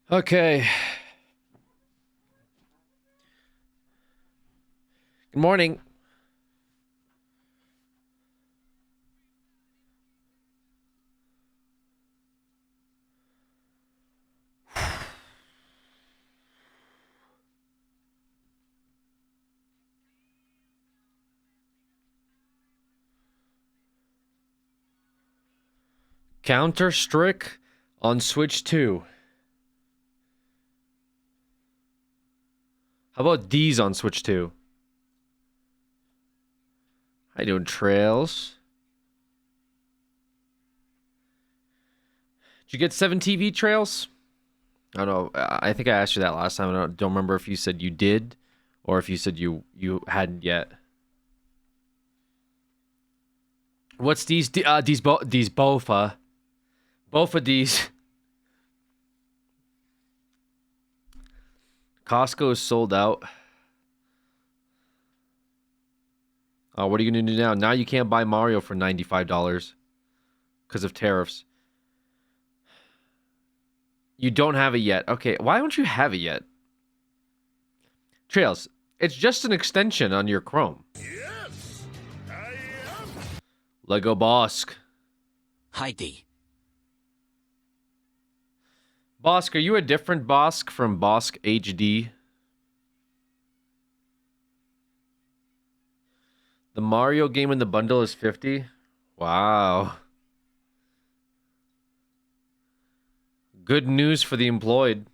Okay. Good morning. Counter Strike on Switch 2. How about D's on Switch 2? How you doing, Trails? Did you get 7 TV Trails? I don't know. I think I asked you that last time. I don't remember if you said you did or if you said you hadn't yet. What's these bofa? Bofa D's. Costco is sold out. What are you gonna do now? Now you can't buy Mario for $95 because of tariffs. You don't have it yet. Okay, why don't you have it yet? Trails, it's just an extension on your Chrome. Yes, I am. Lego Bosk. Heidi. Bosk, are you a different Bosk from Bosk HD? The Mario game in the bundle is 50. Wow. Good news for the employed.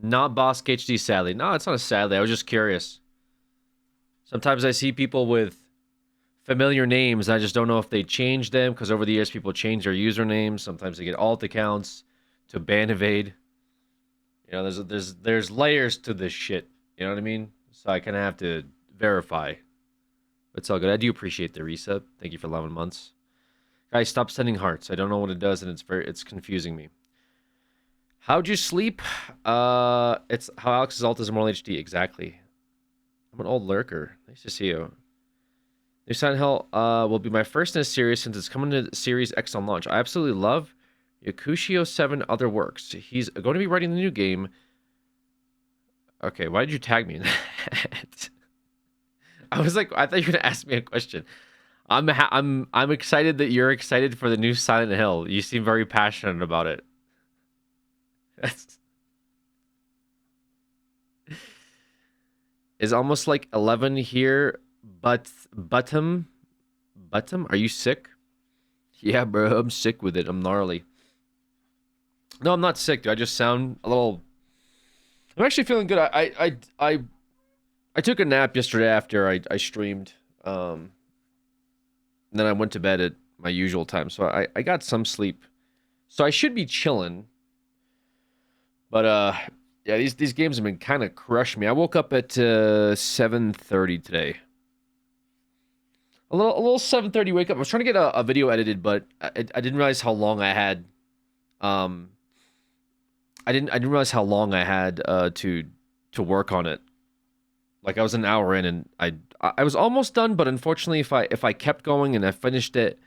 Not Bosk HD, sadly. No, it's not a sadly. I was just curious. Sometimes I see people with familiar names. I just don't know if they changed them because over the years people change their usernames. Sometimes they get alt accounts to ban evade. You know, there's layers to this shit. You know what I mean? So I kind of have to verify. It's all good. I do appreciate the reset. Thank you for 11 months. Guys, stop sending hearts. I don't know what it does, and it's confusing me. How'd you sleep? It's how Alex's alt is more HD. Exactly. I'm an old lurker. Nice to see you. New Silent Hill will be my first in a series since it's coming to Series X on launch. I absolutely love Yakushio 7 other works. He's going to be writing the new game. Okay, why did you tag me in that? I was like, I thought you were gonna ask me a question. I'm excited that you're excited for the new Silent Hill. You seem very passionate about it. That's is almost like 11 here, but Buttom, are you sick? Yeah, bro, I'm sick with it. I'm gnarly. No, I'm not sick, dude. I just sound a little. I'm actually feeling good. I took a nap yesterday after I streamed. And then I went to bed at my usual time, so I got some sleep. So I should be chilling. But yeah, these games have been kind of crushing me. I woke up at 7:30 today. A little 7:30 wake up. I was trying to get a video edited, but I didn't realize how long I had. Um, I didn't realize how long I had to work on it. Like I was an hour in, and I was almost done, but unfortunately, if I kept going and I finished it,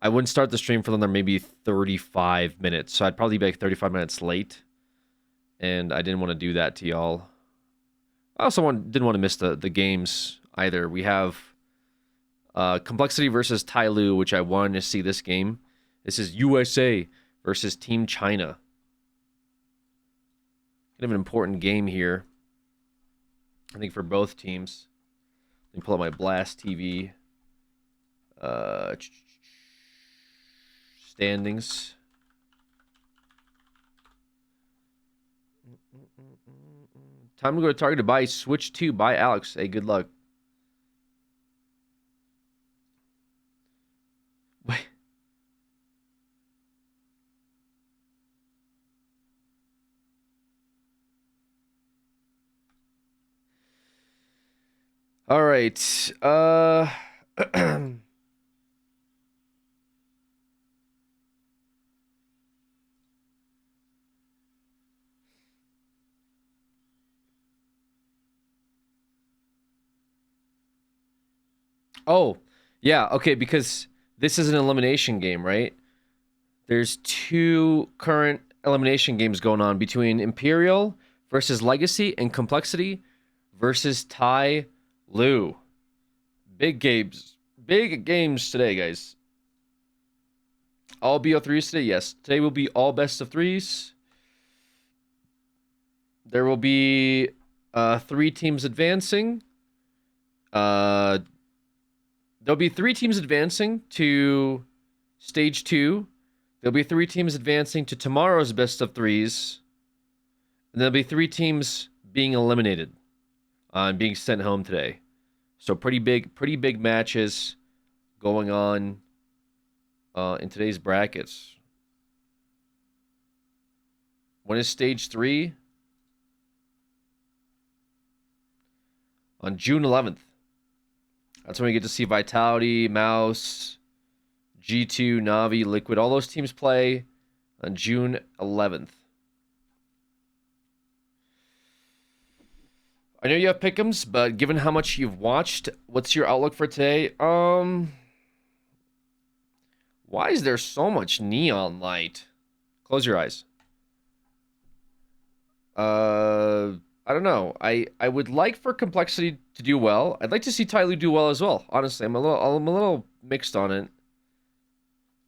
I wouldn't start the stream for another maybe 35 minutes. So I'd probably be like 35 minutes late, and I didn't want to do that to y'all. I also didn't want to miss the games either. We have Complexity versus Tai Lu, which I wanted to see this game. This is USA versus Team China. Kind of an important game here, I think, for both teams. Let me pull up my Blast TV standings. Time to go to Target to buy Switch 2 by Alex. Hey, good luck. Wait. All right. Oh, yeah, okay, because this is an elimination game, right? There's two current elimination games going on between Imperial versus Legacy and Complexity versus Tai Lu. Big games. Big games today, guys. All BO3s today? Yes. Today will be all best of threes. There will be 3 teams advancing. There'll be 3 teams advancing to stage 2. There'll be 3 teams advancing to tomorrow's best of threes. And there'll be 3 teams being eliminated and being sent home today. So pretty big matches going on in today's brackets. When is stage 3? On June 11th. That's when we get to see Vitality, Mouse, G2, Navi, Liquid. All those teams play on June 11th. I know you have pick'ems, but given how much you've watched, what's your outlook for today? Why is there so much neon light? Close your eyes. I don't know. I would like for Complexity to do well. I'd like to see Tai Lu do well as well. Honestly, I'm a little mixed on it.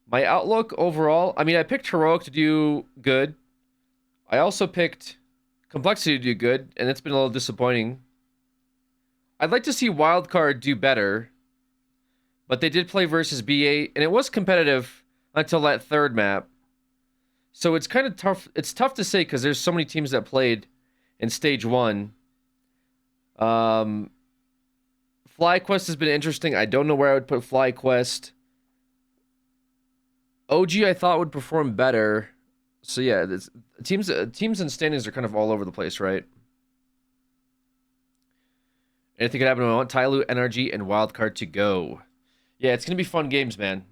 My outlook overall, I mean, I picked Heroic to do good. I also picked Complexity to do good, and it's been a little disappointing. I'd like to see Wildcard do better, but they did play versus B8, and it was competitive until that third map. So it's kind of tough. It's tough to say because there's so many teams that played in stage 1. FlyQuest has been interesting. I don't know where I would put FlyQuest. OG I thought would perform better. So yeah, teams and standings are kind of all over the place, right? Anything could happen. I want Tai Lu, NRG, and Wildcard to go. Yeah, it's gonna be fun games, man.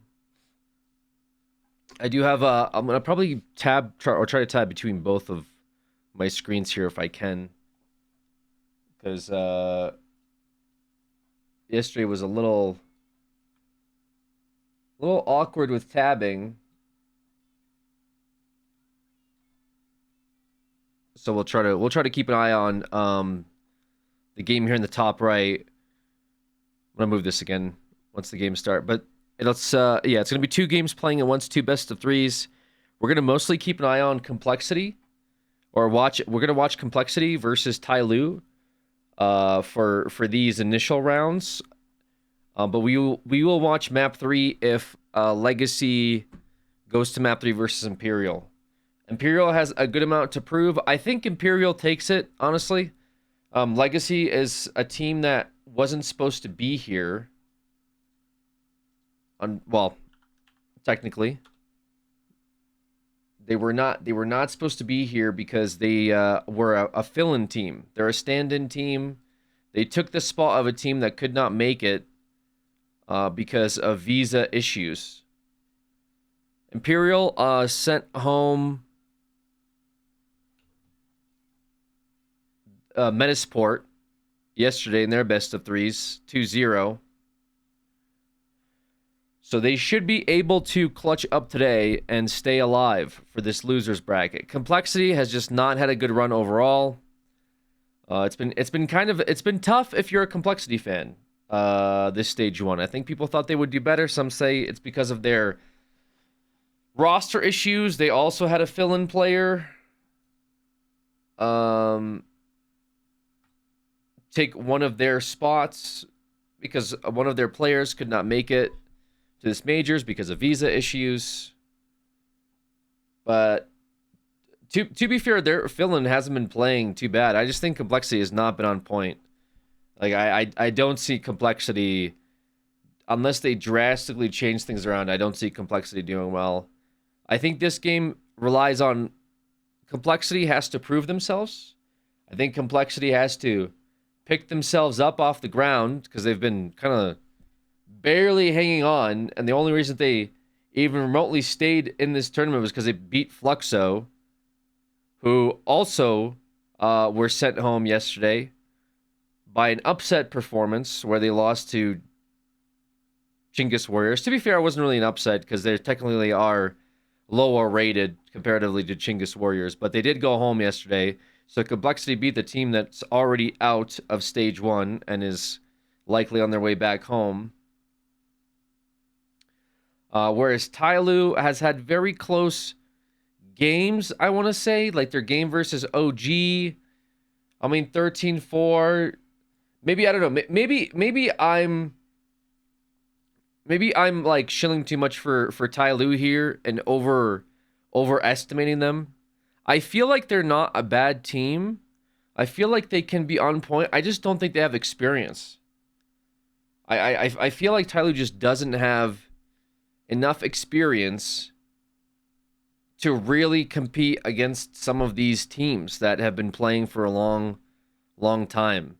I do have I'm gonna probably try to tab between both of my screens here if I can, because yesterday was a little awkward with tabbing. So we'll try to keep an eye on the game here in the top right. I'm gonna move this again once the games start, but it's gonna be 2 games playing at once, 2 best of threes. We're gonna mostly keep an eye on Complexity, or we're gonna watch Complexity versus Tai Lu for these initial rounds. But we will watch map 3 if Legacy goes to map 3 versus Imperial. Imperial has a good amount to prove. I think Imperial takes it, honestly. Legacy is a team that wasn't supposed to be here. Well, technically, they were not supposed to be here because they were a fill-in team. They're a stand-in team. They took the spot of a team that could not make it because of visa issues. Imperial sent home Metasport yesterday in their best of threes, 2-0. So they should be able to clutch up today and stay alive for this losers bracket. Complexity has just not had a good run overall. It's been tough if you're a Complexity fan. This stage 1, I think people thought they would do better. Some say it's because of their roster issues. They also had a fill-in player take one of their spots because one of their players could not make it to this majors because of visa issues. But to be fair, their fill-in hasn't been playing too bad. I just think Complexity has not been on point. Like I don't see Complexity, unless they drastically change things around, I don't see Complexity doing well. I think this game relies on Complexity has to prove themselves. I think Complexity has to pick themselves up off the ground because they've been kind of barely hanging on, and the only reason they even remotely stayed in this tournament was because they beat Fluxo, who also were sent home yesterday by an upset performance where they lost to Chinggis Warriors. To be fair, it wasn't really an upset because they technically are lower rated comparatively to Chinggis Warriors, but they did go home yesterday. So Complexity beat the team that's already out of stage 1 and is likely on their way back home. Whereas Tyloo has had very close games, I want to say. Like their game versus OG. I mean, 13-4. Maybe, I don't know. Maybe I'm like shilling too much for Tyloo here and overestimating them. I feel like they're not a bad team. I feel like they can be on point. I just don't think they have experience. I feel like Tyloo just doesn't have enough experience to really compete against some of these teams that have been playing for a long time.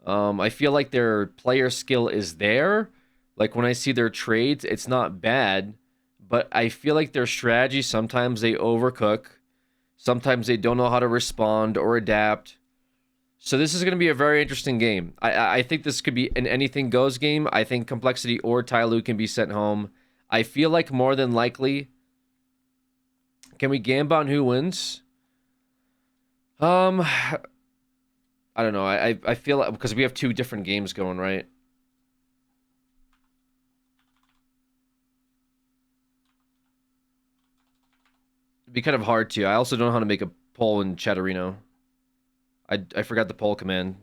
I feel like their player skill is there. Like when I see their trades, it's not bad, but I feel like their strategy, sometimes they overcook. Sometimes they don't know how to respond or adapt. So this is going to be a very interesting game. I think this could be an anything goes game. I think Complexity or Tyloo can be sent home. I feel like more than likely. Can we gamba on who wins? I don't know. I feel like, because we have 2 different games going, right? It'd be kind of hard to. I also don't know how to make a poll in Chatterino. I forgot the poll command.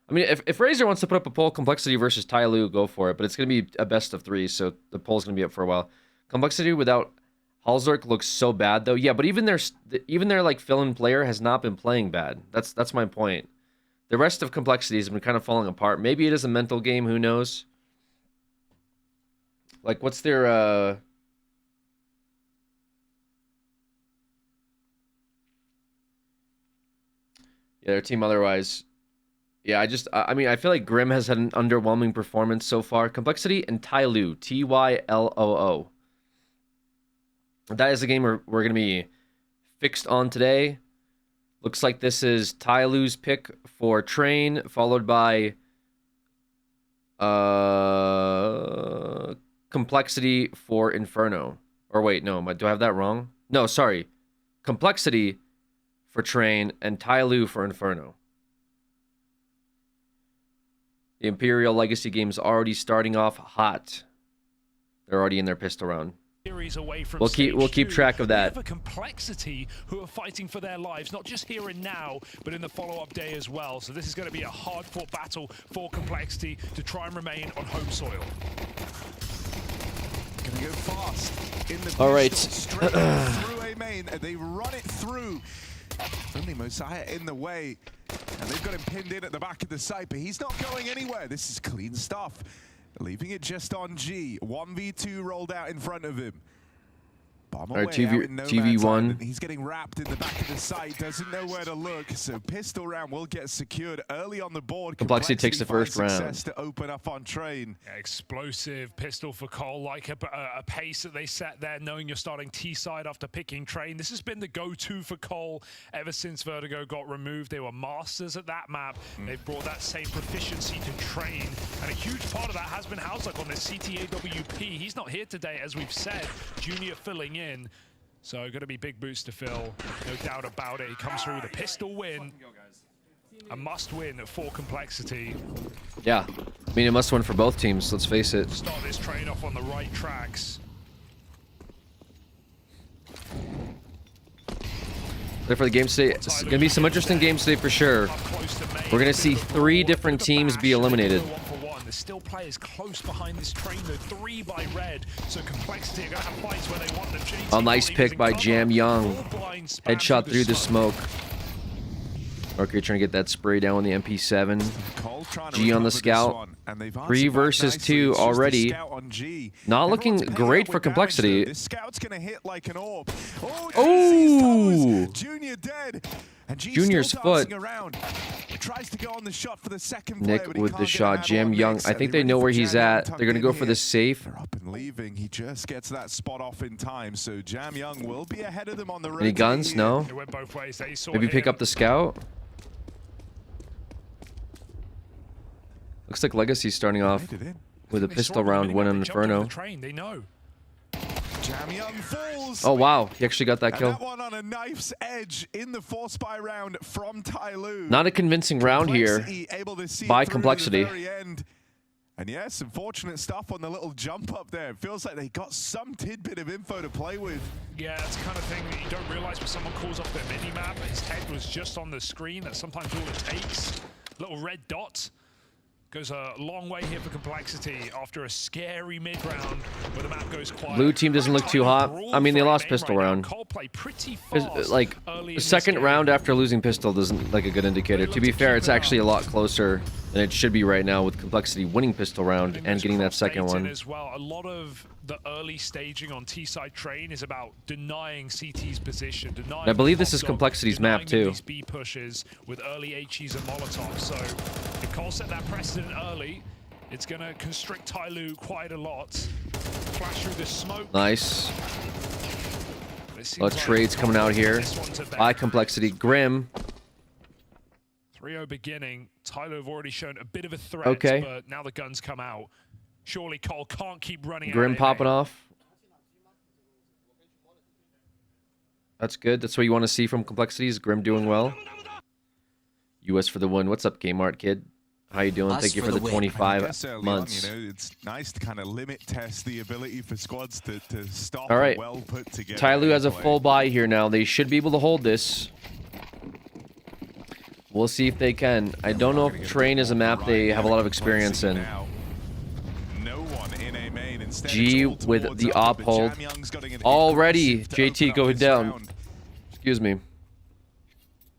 I mean, if Razor wants to put up a poll, Complexity versus Tyloo, go for it. But it's going to be a best of 3, so the poll's going to be up for a while. Complexity without Halzork looks so bad, though. Yeah, but even their like fill-in player has not been playing bad. That's my point. The rest of Complexity has been kind of falling apart. Maybe it is a mental game. Who knows? Like, what's their yeah, their team otherwise. Yeah, I mean, I feel like Grim has had an underwhelming performance so far. Complexity and Tyloo, Tyloo. That is the game we're going to be fixed on today. Looks like this is Tyloo's pick for Train, followed by Complexity for Inferno. Or wait, no, do I have that wrong? No, sorry. Complexity for Train and Tyloo for Inferno. The Imperial Legacy game's already starting off hot. They're already in their pistol round. Away from we'll keep track of that. We have a Complexity who are fighting for their lives, not just here and now, but in the follow-up day as well. So this is going to be a hard-fought battle for Complexity to try and remain on home soil. Gonna go fast in the all right. Straight through A main, and they run it through. Only Mosiah in the way, and they've got him pinned in at the back of the site, but he's not going anywhere. This is clean stuff. Leaving it just on G. 1v2 rolled out in front of him. Bomb away out in no man's land. He's getting wrapped in the back of the site, doesn't know where to look, so pistol round will get secured early on the board. Complexity takes the first round. To open up on Train. Explosive pistol for Cole, like a pace that they set there, knowing you're starting T-side after picking Train. This has been the go-to for Cole ever since Vertigo got removed. They were masters at that map. They've brought that same proficiency to Train, and a huge part of that has been Halzork on this CTAWP. He's not here today, as we've said. Junior filling in. So going to be big boots to Phil, no doubt about it. He comes through with a pistol win, a must win for Complexity. Yeah, I mean, a must win for both teams, let's face it. Start this train off on the right tracks. There for the game today. It's going to be some interesting games today for sure. We're going to see 3 different teams be eliminated. There's still players close behind this train, though. 3 by Red, so Complexity are going to have fights where they want them. A nice pick by Jam Young. Headshot through the smoke. Mercury trying to get that spray down on the MP7. G on the scout. 3 versus 2 already. Not looking great for Complexity. This scout's gonna hit like an orb. Oh! Junior dead. And Junior's foot. Tries to go on the shot for the second Nick player, with the shot. Jam Young. I think they know where he's at. They're gonna go for the safe. They're up and leaving. He just gets that spot off in time. So Jam Young will be ahead of them on the road. Any guns? No. It went both ways. They saw Maybe pick him. up the scout. Looks like Legacy's starting off with a pistol round win on Inferno. Train, they know. Jam Young falls. Oh, wow. He actually got that And kill. that one on a knife's edge in the 4-spy round from Tyloo. Not a convincing round here Complexity able to see by it through to the Complexity. very end. And yes, some fortunate stuff on the little jump up there. It feels like they got some tidbit of info to play with. Yeah, it's the kind of thing that you don't realize when someone calls off their mini-map. His head was just on the screen. That's sometimes all it takes. Little red dot. Goes a long way here for Complexity after a scary mid-round where the map goes quiet. Blue team doesn't look too hot. I mean, they lost pistol round. Coldplay pretty fast Like, early in the this second game. round after losing pistol doesn't like a good indicator. To be fair, it's actually a lot closer than it should be right now with Complexity winning pistol round and getting that second Cross-dating one. as well. A lot of the early staging on T-side train is about denying CT's position, denying. I believe this is Top Dog, Complexity's map, denying too. These B pushes with early HEs and Molotovs. So if Cole set that precedent early, it's going to constrict Tyloo quite a lot. Flash through the smoke. Nice. But it seems A lot of trades coming out here. this one's a bet. By Complexity. Grim. 3-0 beginning. Tyloo have already shown a bit of a threat, Okay. but now the guns come out. Surely Cole can't keep running Grim out. popping off. That's good. That's what you want to see from Complexities. Grim doing well. US for the win. What's up, Game Art Kid? How you doing? Us Thank you for for the the win. I 25 guess early months. on, you know, it's nice to kind of limit test the ability for squads to stop All right. a well put together. Tyloo has a gameplay. full buy here now. They should be able to hold this. We'll see if they can. I don't know if Train is a map they have a lot of experience in. No one in A main. Instead, G it's all with towards the up, op but hold. Jam Young's got an Already, aggressive to JT open up going this down. round. Excuse me.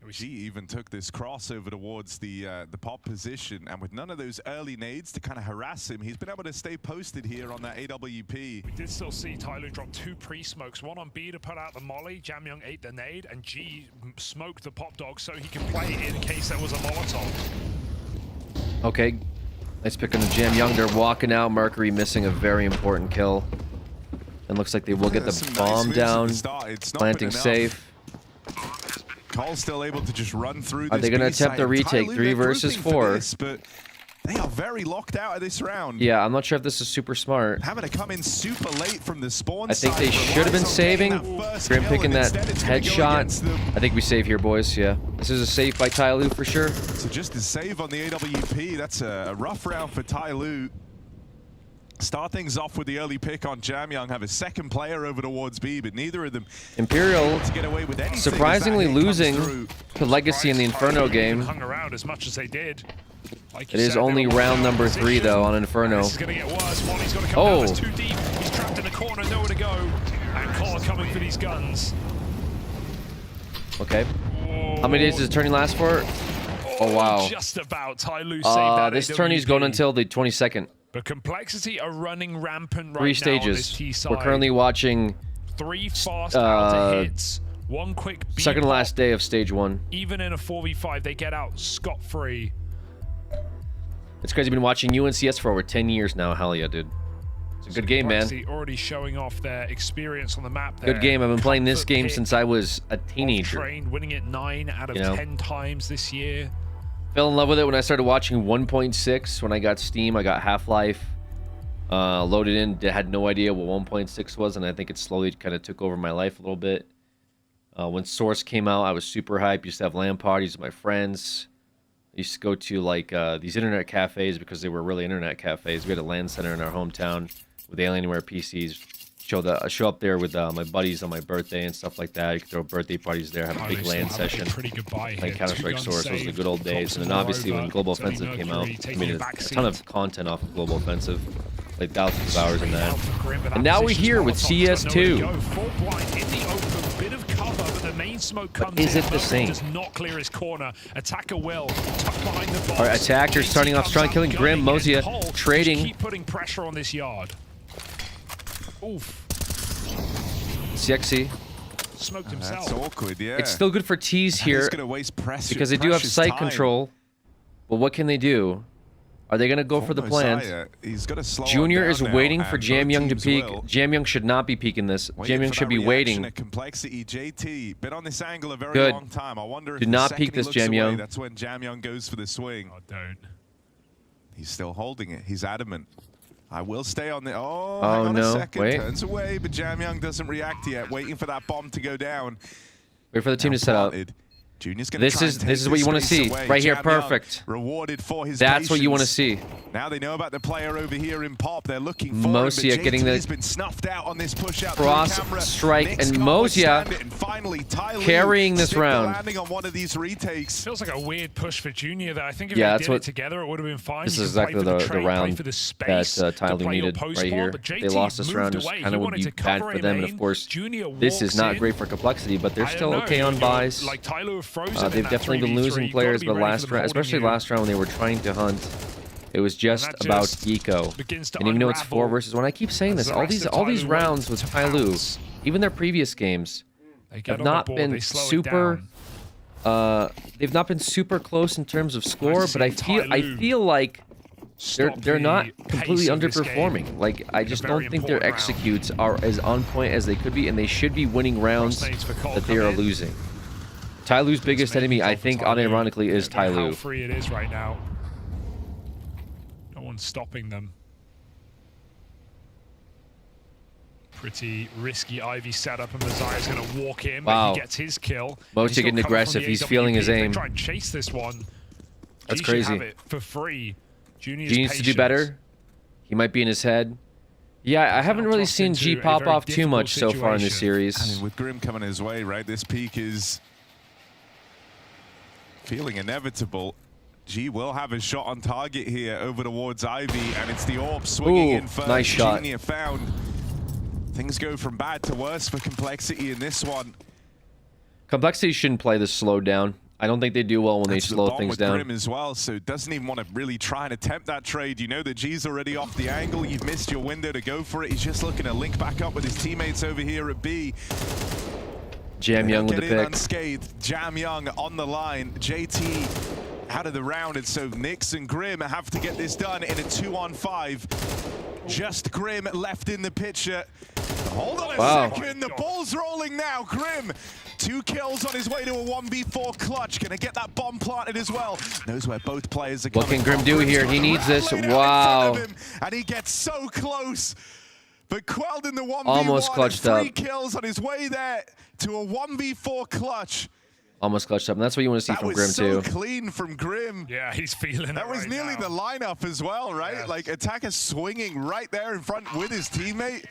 G even took this crossover towards the pop position, and with none of those early nades to kind of harass him, he's been able to stay posted here on that AWP. We did still see Tyloo drop 2 pre-smokes, one on B to put out the molly, Jam Young ate the nade, and G smoked the pop dog so he can play in case there was a Molotov. Okay. Nice pick on the Jam Young. They're walking out. Mercury missing a very important kill. And looks like they will get There's the some nice bomb moves at the down. start. It's not Planting been enough. safe. Cole's still able to just run through. Are they going to attempt the retake? 3 versus 4. But they are very locked out of this round. Yeah, I'm not sure if this is super smart. Having to come in super late from the spawn I think side they should have been relies on getting saving. that first Grim kill, picking and that instead it's gonna go headshot. against them. I think we save here, boys. Yeah. This is a save by Tyloo for sure. So just a save on the AWP. That's a rough round for Tyloo. Start things off with the early pick on Jam Young. Have a second player over towards B, but neither of them Imperial able to get away with anything as that surprisingly hit comes losing through. to Legacy in the Inferno Tyloo even game. hung around as much as they did. Like It you is said, they only were round locked number down 3 position. though on And Inferno. this is going to get worse. Molly's got to come Oh. down. It's too deep. He's trapped in the corner, nowhere to go. And Cole coming for these guns. Okay. How many days does the tourney last for? Oh, wow. Just about. Tyloo saved that This AWP. tourney's going until the 22nd. But Complexity are running rampant right 3 now on this stages. T side. We're currently watching 3 fast outer hits. 1 quick B second to pop. last day of stage 1. Even in a 4v5, they get out scot-free. It's crazy. I've been watching UNCS for over 10 years now. Hell yeah, dude. It's a good game, man. Complexity already showing off their experience on the map. Good game. I've been playing this Comfort game pick, since I was a teenager. Trained, winning it 9 out of You know? 10 times this year. Fell in love with it when I started watching 1.6. When I got Steam, I got Half-Life. Loaded in. Had no idea what 1.6 was, and I think it slowly kind of took over my life a little bit. When Source came out, I was super hyped. Used to have LAN parties with my friends. I used to go to like these internet cafes because they were really internet cafes. We had a LAN center in our hometown with Alienware PCs. Show up there with my buddies on my birthday and stuff like that. You could throw birthday parties there, have a big LAN session. Pretty good buy here. Like Counter-Strike 2 guns Source, those are the saved, good old days. And then Thompson obviously when over, Global Tony Offensive came out, Mercury I taking mean, a a back ton of seat. content off of Global Offensive, like thousands of hours in Straight that. out for Grim, but And that now we're position's here with Molotov's got nowhere to CS2. go. Full blind in the open, bit of cover, but the main smoke comes is in. it the Mercury same? does not clear his corner. Attacker will tuck behind the box. All right, Attacker starting off strong, killing Grim, Mozia, trading. Keep putting pressure on this yard. Oof. CXC. Smoked That's himself. awkward, yeah. It's still good for T's here He's going to waste pressure because they do have precious sight time. control. But what can they do? Are they going to go for the plant? Mosiah, he's got to slow Junior him is down now, waiting for and Jam both Young to teams peek. will. Jam Young should not be peeking this. Waiting Jam Young for should that be reaction waiting. at Complexity. JT been on this angle a very Good. long time. I wonder if Do the not second peek he this, looks Jam away, Young. that's when Jam Young goes for the swing. Oh, don't. He's still holding it. He's adamant. I will stay on the... Oh, Oh, hang on no. a second. Wait. Turns away, but Jamyoung doesn't react yet. Waiting for that bomb to go down. Wait for the team Now to set up. planted. Junior's gonna This try is and take this is what you want to space see away. right here. Jamyoung Perfect. Rewarded for his That's what you want to patience. see. Now they know about the player over here in Pop. They're looking for Mosia him, but getting the JT's been snuffed out on this push out cross through camera. strike, Nick's and can't Mosia withstand it, and finally Ty Lue carrying this stick the round. landing on one of these retakes. Feels like a weird push for Junior there. I think if Yeah, they that's did what- it together, it would have been fine. This You is can play exactly for the trade, play round for the that space Ty to Lue play your needed post right ball, here. but They JT lost this moved round, just away. kind He of would wanted be to bad cover for him them. And in. of course, Junior this is walks not in. great for Complexity, but they're I still don't know, okay on you're- buys. Like Tyler frozen in They've that definitely been 3v3. losing You've gotta players, be but ready for last them round, holding especially you. last round when they were trying to hunt, it was just that about just Geeko. begins to And even though it's 4 unravel versus 1, I keep saying as this. the All rest these of all these Ty Lue rounds with to Ty Lue, pounce. even their previous games, They get have on the not board, been they slow it super. down. They've not been super close in terms of score, Nice to but I see Ty Lue feel like Stop they're not the completely pace of this game underperforming. Like I in a just very don't think their important round. executes are as on point as they could be, and they should be winning rounds Cross nades for Cole that they come are in. losing. Ty Lue's biggest Maybe enemy, I Cole for think, Ty Lue. unironically, is Don't know Ty Lue. How free it is right now. No one's stopping them. Pretty risky Ivy setup, and Messiah's going to walk in, but Wow. he gets his kill. Mosia He's still getting coming from aggressive. the He's AWP. feeling his They aim. try and chase this one. That's G should crazy. have it for free. Junior's G needs to do patience. better. He might be in his head. Yeah, I haven't really tossed seen into G a pop very off too much so difficult far in this situation. series. I mean, with Grim coming his way, right? This peak is feeling inevitable. G will have a shot on target here over towards Ivy, and it's the AWP swinging Ooh, in first. nice shot. Junior found. Things go from bad to worse for Complexity in this one. Complexity shouldn't play this slowed down. I don't think they do well when That's they the slow bomb things with down. Grim as well, so doesn't even want to really try and attempt that trade. You know that G's already off the angle. You've missed your window to go for it. He's just looking to link back up with his teammates over here at B. Jamyoung with the Get in pick. unscathed. Jamyoung on the line. JT out of the round, and so Nyx and Grim have to get this done in a 2-on-5. Just Grim left in the picture. Hold on a Wow. second. The ball's rolling now. Grim, 2 kills on his way to a 1v4 clutch. Gonna get that bomb planted as well. Knows where both players are What coming can Grim from. do Grim's here? got He needs this. Rattling out in front Wow. of him, and he gets so close. But quelled in the 1v1. Almost clutched and 3 up. kills on his way there to a 1v4 clutch. Almost clutched up, and that's what you want to see That from was Grim so too. clean from Grim. Yeah, he's feeling That it was right nearly now. the lineup as well, right? Yes. Like attacker swinging right there in front with his teammate.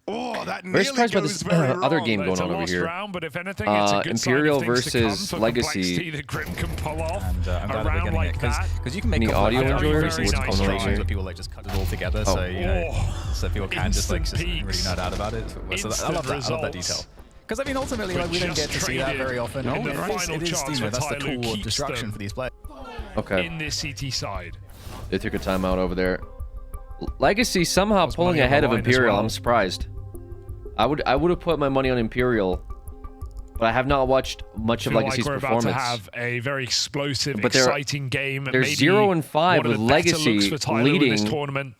Oh, that Very nearly surprised by goes this very other wrong. game It's going a on over lost here. round, but if anything, it's a good sign of Imperial things to come versus for Legacy. Complexity that Grim can pull off And I'm glad a that we're round getting like it that. because you can make Any couple audio of enjoyers? very What's nice going on situations here? where people like just cut it all together, Oh. so you know, Oh, so people can just like instant really peaks. nerd out about it. So I Instant love that. I love that results. detail. Because I mean, ultimately, But like we don't just get to see that traded very often. in No, the it is, final it is chance you know, for that's the Ty Lue core keeps of destruction them for these players. Okay, in this CT side. they took a timeout over there. Legacy somehow Was pulling money on the ahead of line as Imperial. well. I'm surprised. I would have put my money on Imperial, but I have not watched much of Feel Legacy's like we're performance. about to have a very explosive, But they're- exciting game. they're Maybe 0-5 one of with the better Legacy looks for Ty Lue in this leading tournament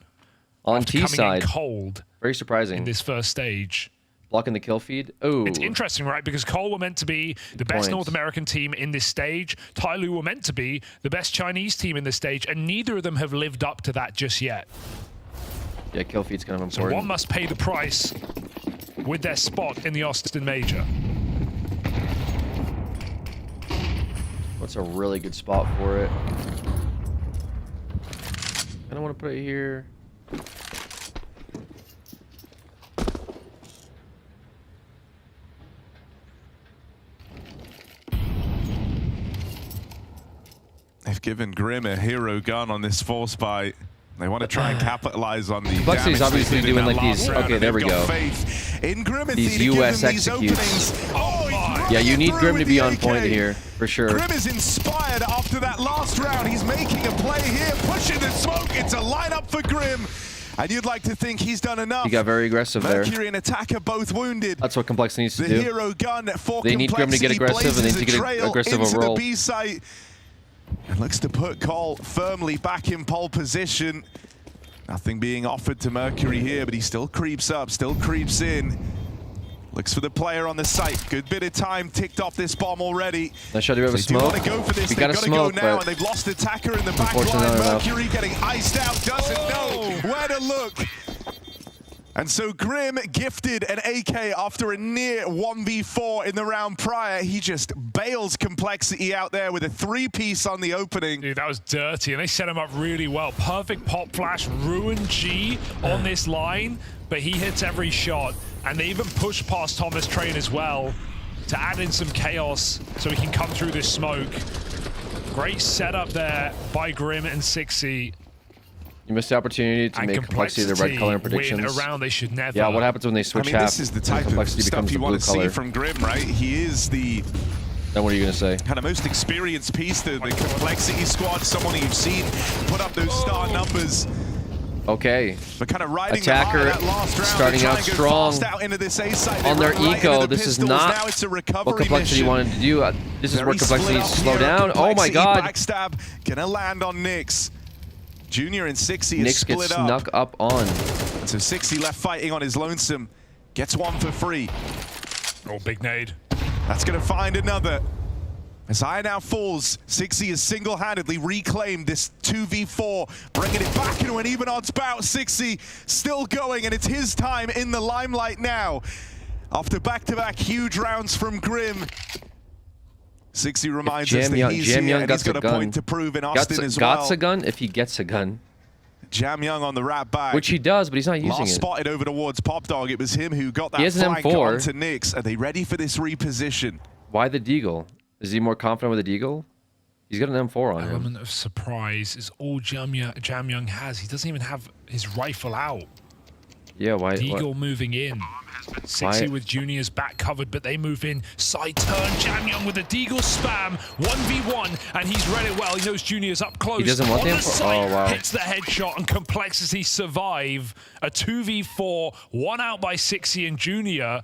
on after T coming side. in cold Very in surprising. this first stage. Blocking the kill feed. Oh, It's interesting, right? Because Cole were meant to be the best point. North American team in this stage. Ty Lue were meant to be the best Chinese team in this stage, and neither of them have lived up to that just yet. yeah, kill feed's kind of So important. one must pay the price with their spot in the Austin Major. What's a really good spot for it? I don't want to put it here. They've given Grim a hero gun on this force buy. They want to try and capitalize on the Complexity's damage they obviously did in doing that like these- last round, okay, and there they've we got go. faith in Grimity These to give US them these executes. openings. Oh, he throws Yeah, you it need through Grim to with be the on point AK. here for sure. Grim is inspired after that last round. He's making a play here, pushing the smoke. It's a lineup for Grim. And you'd like to think he's done enough. He got very aggressive there. Mercury and Attacker both wounded. That's what Complexity needs to The do. hero gun for They need Grim to get Complexity aggressive, and they blazes need to a get trail aggressive into overall. the B site. And looks to put Cole firmly back in pole position. Nothing being offered to Mercury here, but he still creeps up, still creeps in. Looks for the player on the site. Good bit of time ticked off this bomb already. Now, should we have a They do smoke? want to go for this. We They've got a got to go smoke, now, but and they've lost Attacker in the back unfortunately line. not enough. Mercury getting iced out, doesn't know where to a look. And so Grim gifted an AK after a near 1v4 in the round prior. He just bails Complexity out there with a 3-piece on the opening. Dude, that was dirty, and they set him up really well. Perfect pop flash, ruin G on this line, but he hits every shot. And they even push past Thomas Train as well to add in some chaos so he can come through this smoke. Great setup there by Grim and Sixy. You missed the opportunity to And make Complexity the red color in win predictions. around, they should never. Yeah, what happens when they switch half? This is the type of Complexity stuff becomes you the want blue to see color. from Grim, right? He is the Then what are you gonna say? kind of most experienced piece, the Complexity squad, someone you've seen put up those star numbers. Okay. But kind of riding Attacker that last round, starting they try out and go strong fast out into this A site. They on their run right eco. into the This is pistols. not Now it's a recovery what Complexity mission. wanted to do. This is where Very Complexity split up slow here. down. Oh my Complexity god. Backstab gonna land on Nyx. Junior and Sixy is Nyx split gets up. snuck up on. So Sixy left fighting on his lonesome. Gets one for free. Oh, big nade. That's gonna find another. As Aya now falls, Sixy has single-handedly reclaimed this 2v4, bringing it back into an even odds bout. Sixy still going, and it's his time in the limelight now. After back-to-back huge rounds from Grim, Sixy reminds us that he's Jam here Young and he's got got a a gun. point to prove in Austin as Got well. a gun if he gets a gun, Jam Young on the rat back. which he does, but he's not using Last it. spotted over towards Pop Dog. It was him who got that He has an flank M4. onto Nyx. Are they ready for this reposition? Why the Deagle? Is he more confident with the Deagle? He's got an M4 on him. Element of surprise is all Jam Young has. He doesn't even have his rifle out. Yeah, why? Deagle moving in. Sixy Why- with Junior's back covered, but they move in. Side turn, Jam Young with a Deagle spam. 1v1, and he's read it well. He knows Junior's up close. He doesn't want On the the M4? side, Oh, wow. hits the headshot, and Complexity survive. A 2v4, one out by Sixy and Junior.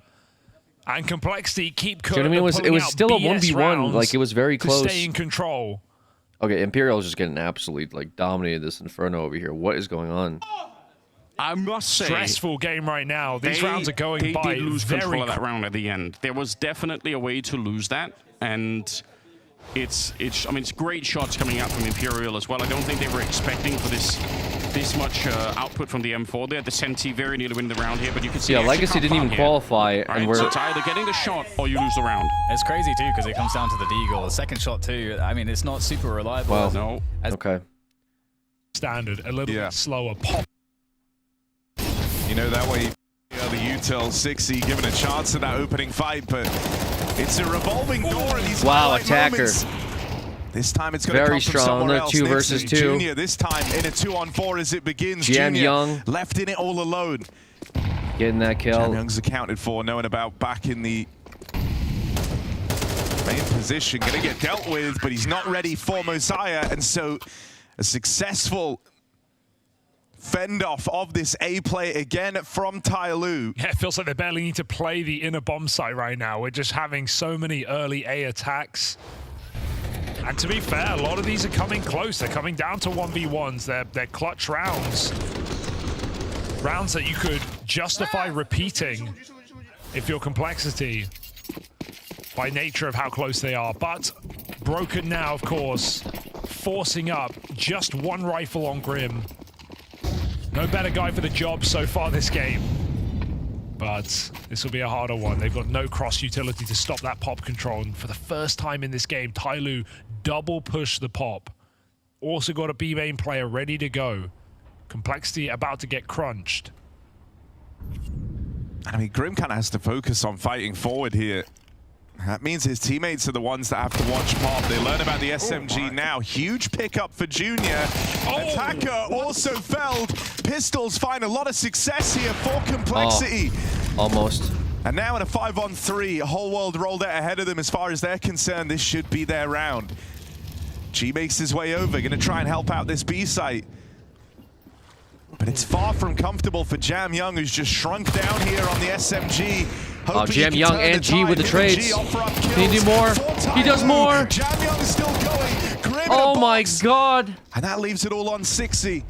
And Complexity keep Do you know what I mean? It was still a 1v1. Like, it was very to close. stay in control. Okay, Imperial's just getting absolutely like dominated this Inferno over here. What is going on? I must say, Stressful game right now. These rounds are going they by did lose very control of that quick. round at the end. There was definitely a way to lose that, and it's great shots coming out from Imperial as well. I don't think they were expecting for this much output from the M4 there. The Senti very nearly win the round here, but you can see Yeah, they actually Legacy can't didn't even farm here. qualify, All and right, we're so it's either getting the shot or you lose the round. It's crazy too because it comes down to the Deagle. The second shot too. I mean, it's not super reliable. Wow. No. okay. Standard, a little Yeah. bit slower. Pop. You know, that way the Util 60 given a chance in that opening fight, but it's a revolving door in these Wow, highlight attacker. moments. This time it's going to Very come from strong. somewhere They're else. 2 Nyx versus and 2. Junior this time in a 2-on-4 as it begins. Jam Junior Young. left in it all alone. Getting that Jam kill. Young's accounted for, knowing about back in the main position. Going to get dealt with, but he's not ready for Mosiah, and so a successful fend off of this A play again from Tyloo. Yeah, it feels like they barely need to play the inner bomb site right now. We're just having so many early A attacks. And to be fair, a lot of these are coming close. They're coming down to 1v1s. They're clutch rounds. Rounds that you could justify repeating if you're Complexity by nature of how close they are. But Broken now, of course, forcing up just one rifle on Grim. No better guy for the job so far this game. But this will be a harder one. They've got no cross utility to stop that pop control. And for the first time in this game, Tyloo double push the pop. Also got a B main player ready to go. Complexity about to get crunched. I mean, Grim kind of has to focus on fighting forward here. That means his teammates are the ones that have to watch Pop. They learn about the SMG now. Huge pickup for Junior. Attacker also felled. Pistols find a lot of success here for Complexity. Almost. And now in a 5-on-3, a whole world rolled out ahead of them as far as they're concerned. This should be their round. G makes his way over, gonna try and help out this B site. But it's far from comfortable for Jam Young, who's just shrunk down here on the SMG. Oh, Jam Young and G with the trades. Can he do more? He does more. Jam Young is still going. Grim in a Oh my box. god. And that leaves it all on 60.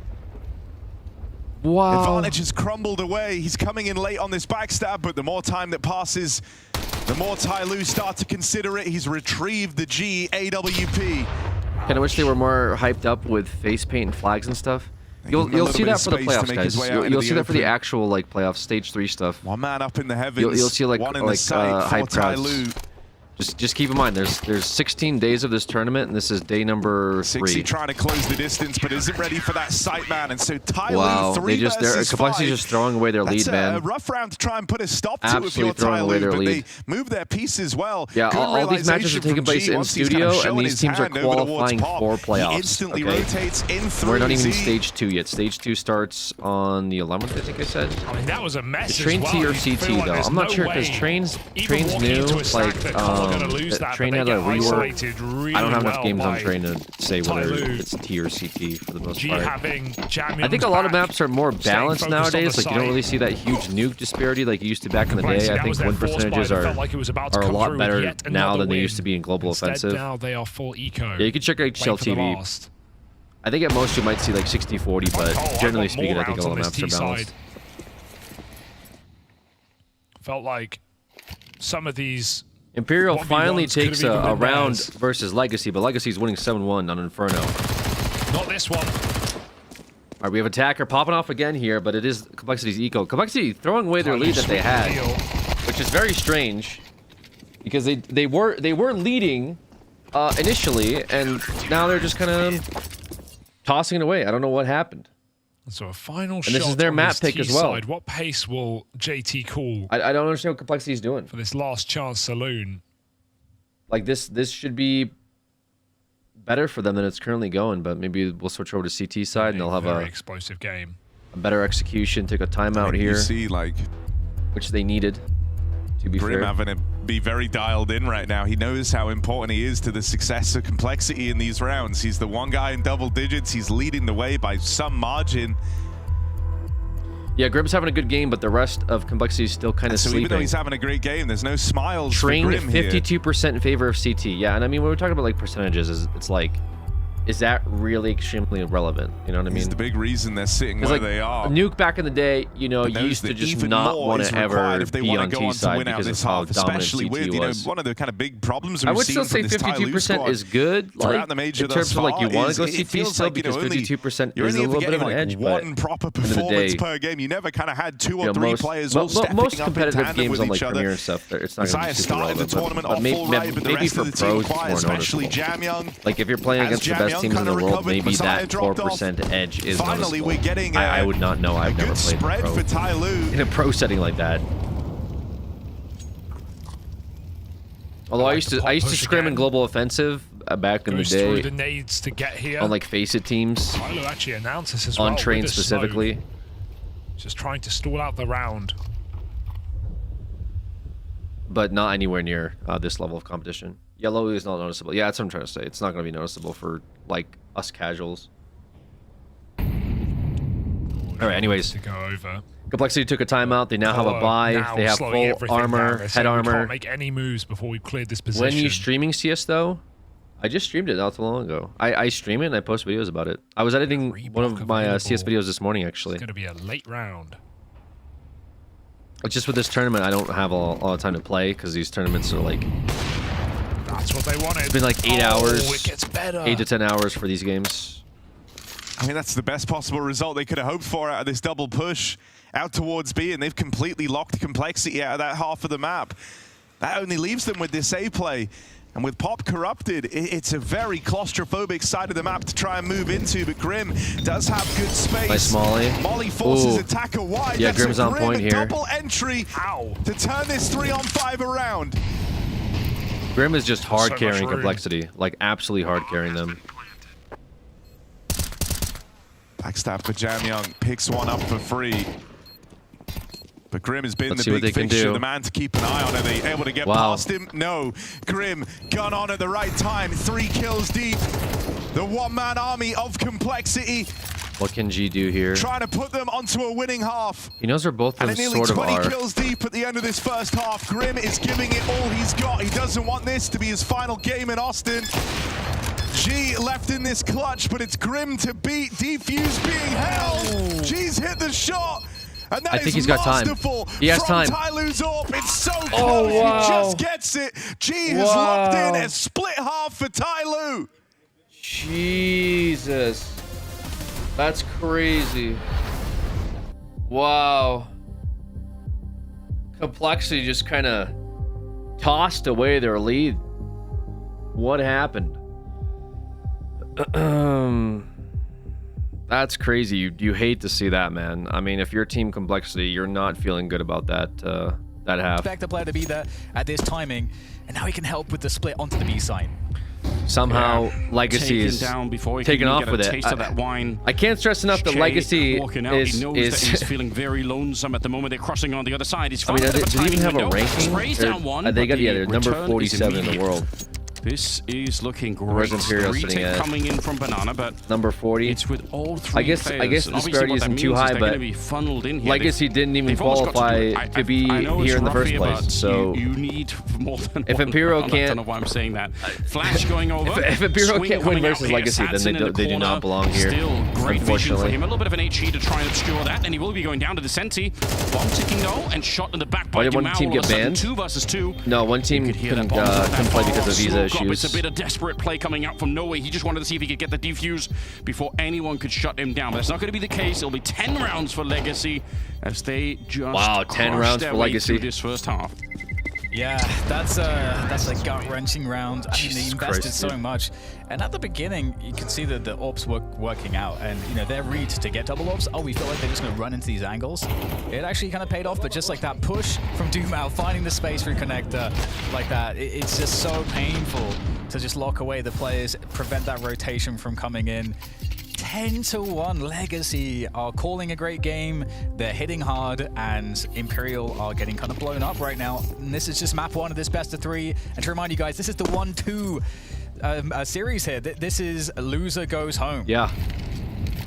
Wow. Advantage has crumbled away. He's coming in late on this backstab, but the more time that passes, the more Tyloo start to consider it. He's retrieved the G AWP. Kind of wish they were more hyped up with face paint and flags and stuff. You'll see that for the playoffs, make his guys. way out into You'll the see that for the open. actual like playoff stage 3 stuff. One man up in the heavens. You'll see like one in the sight for hype crowds. Tyloo. Just keep in mind, there's 16 days of this tournament, and this is day number 3. 60 trying to close the distance, but isn't ready for that sight, man. And so Tyloo, Wow, 3 versus Complexity's 5. just throwing away their That's lead, man. a rough round to try and put a stop to Absolutely if you're throwing away Tyloo, their but lead. they move their pieces well. Yeah, Good all these matches realization are taking from place G in once he's studio, kind of and showing these his teams are hand over towards qualifying Pop. for playoffs. He instantly okay? rotates in through. We're not even in stage 2 yet. Stage 2 starts on the 11th, I think I said. I mean, that was a mess Is as Train well. T or You feel CT like though? there's I'm not no sure because way, Train's even walking new. into a stack Like that Cole are gonna lose that, Train but had they a get rework. isolated really I don't have enough well games on by Train to say whether Tyloo. it's T or CT for the most G part. having Jamyung's I think a lot of back, maps are more staying balanced focused on nowadays. the Like you don't site. really see that huge nuke disparity like you used to back in the day. Complexity, I that think was their win force buy percentages that are felt like it was about to a come lot through better yet now another than they win. used to be in global Instead, offensive. now they are full eco. Yeah, you can check out Wait for the HLTV. last. I think at most you might see like 60-40, but Oh, generally want speaking, more I think rounds all on the this maps are T balanced. side. Felt like some of these Imperial 1v1s finally could have takes even a been round theirs. versus Legacy, but Legacy's winning 7-1 on Inferno. Not this one. All right, we have Attacker popping off again here, but it is Complexity's eco. Complexity throwing away their Tyloo lead that they sweet had, deal. which is very strange because they were leading initially, and now they're just kind of tossing it away. I don't know what happened. So a final And shot this is their on map this pick T as well. side. What pace will JT call I don't understand what Complexity's doing. for this last chance saloon? Like this should be better for them than it's currently going, but maybe we'll switch over to CT side and they'll have very a explosive game. better execution, take a timeout You here, see, like, which they needed, to be Grim fair. having to be very dialed in right now. He knows how important he is to the success of Complexity in these rounds. He's the one guy in double digits. He's leading the way by some margin. Yeah, Grim's having a good game, but the rest of Complexity is still kind of So even though sleeping. he's having a great game, there's no smiles Train for Grim here. 52% in favor of CT. Yeah, and I mean, when we're talking about like percentages, it's like, is that really extremely relevant? You know what I mean? He's the big reason they're sitting where Because they are. Nuke back in the day, you know, But you knows used to that just even not more want is to required ever if they be want on to go T on to side win out because of this how half, dominant especially CT with, you know, was. one of the kind of big problems I we've would seen still say from this Tyloo 52% squad is good. Like, throughout the major in terms thus of like you far want to is go it CT feels still like, you know, because only- 52% you're is a only little bit of getting, an like, edge, but one proper end of the performance day, per game. You never kind of had two you or know, three most, players mo- all mo- stepping most up in competitive tandem games with on each like other. Premier and stuff, it's not going to Messiah be super started relevant. the tournament But off full right, but the maybe rest for of the team pros, it's quiet, more especially noticeable. Jamyung. Like if you're playing As against the best Jamyung teams in the kinda world, recovered, maybe Messiah that dropped off. 12% edge is Finally, noticeable. we're getting I would not know. I've never good played spread pro. for Tyloo. In a pro setting like that. Although I used the to pop push scrim in again. global offensive back in the Goes through day the nades to get here. on like Faceit teams Tyloo actually announced this as well. on with train the specifically. smoke. Just trying to stall out the round. But not anywhere near this level of competition. Yellow is not noticeable. Yeah, that's what I'm trying to say. It's not going to be noticeable for like us casuals. All right, anyways, To go over. Complexity took a timeout. They now have a Color buy. now They have slowing full everything down. armor, They're head saying we armor. can't make any moves before we've cleared this position. When you streaming CS though, I just streamed it not too long ago. I stream it and I post videos about it. I was editing one of my CS available. videos this morning actually. It's going to be a late round. It's just with this tournament, I don't have a lot of time to play because these tournaments are like That's what they wanted. it's been like 8 hours, It gets better. 8 to 10 hours for these games. I mean, that's the best possible result they could have hoped for out of this double push out towards B, and they've completely locked Complexity out of that half of the map. That only leaves them with this A play. And with Pop corrupted, it's a very claustrophobic side of the map to try and move into, but Grim does have good space. Nice Molly. Molly forces Ooh. attacker wide. Yeah, That's Grim's a on Grim point here. double entry to turn this 3-on-5 around. Grim is just hard much carrying room. Complexity, like absolutely hard carrying them. Backstab for Jamyung, picks one up for free. But Grim has been Let's the see what big they can fixture, do. the man to keep an eye on. Are they able to get Wow. past him? No. Grim, gun on at the right time, 3 kills deep. The one-man army of Complexity What can G do here? trying to put them onto a winning half. He knows where both of And them at nearly sort of 20 are. kills deep at the end of this first half. Grim is giving it all he's got. He doesn't want this to be his final game in Austin. G left in this clutch, but it's Grim to beat. Defuse being held. G's hit the shot. And that I think is he's got time. masterful He has from time. Tyloo's AWP. It's so close. Oh, wow. He just gets it. G has locked in a split half for Tyloo. Jesus. That's crazy. Wow. Complexity just kind of tossed away their lead. What happened? That's crazy. You hate to see that, man. I mean, if you're Team Complexity, you're not feeling good about that that half. Expect the player to be there at this timing, and now he can help with the split onto the B side. Somehow, Legacy Taken is down before he taken can off get with a it. taste of that wine. I can't stress enough that Shay Legacy walking out. He knows that he's feeling very lonesome at the moment. They're crossing on the other side. He's I mean, found a bit do of they even have timing a window. ranking? Sprays down one, They got but yeah, the they're number return is 47 in the immediate. world. This is looking Where's great. Imperial sitting Retake at? coming in from Banana, but Number 40. it's with all three I guess players. the And obviously disparity what that isn't too means is high, they're but gonna be funneled in here. Legacy didn't even They've almost got qualify do it. to be I know here it's in the rough first here, place. but So you need more than if one Imperial round. I can't- don't know why I'm saying that. Flash going over. if Imperial Swing can't coming win versus out here. Legacy, then Satson in the they do not corner. belong here, Still great vision for unfortunately. him. A little bit of an HE to try and obscure that, and he will be going down to the Senti. Bomb ticking though, and shot in the back by Why did one Dumao. team All of get a sudden, banned? 2 versus 2. No, one team You could hear that couldn't bomb couldn't play because of visa Slow drop. It's a issues. bit of desperate play coming out from nowhere. He just wanted to see if he could get the defuse before anyone could shut him down. But that's not going to be the case. It'll be 10 rounds for Legacy as they just Wow, 10 crush rounds their for way Legacy. through this first half. Yeah, that's a gut-wrenching round. I mean, they Jesus invested Christ, so dude. much, and at the beginning, you could see that the ops were working out, and you know their read to get double ops. Oh, we feel like they're just going to run into these angles. It actually kind of paid off, but just like that push from Dumao, finding the space through connector like that, it's just so painful to just lock away the players, prevent that rotation from coming in. 10-1 Legacy are calling a great game. They're hitting hard, and Imperial are getting kind of blown up right now. And this is just map 1 of this best of 3. And to remind you guys, this is the 1-2 series here. This is loser goes home. Yeah.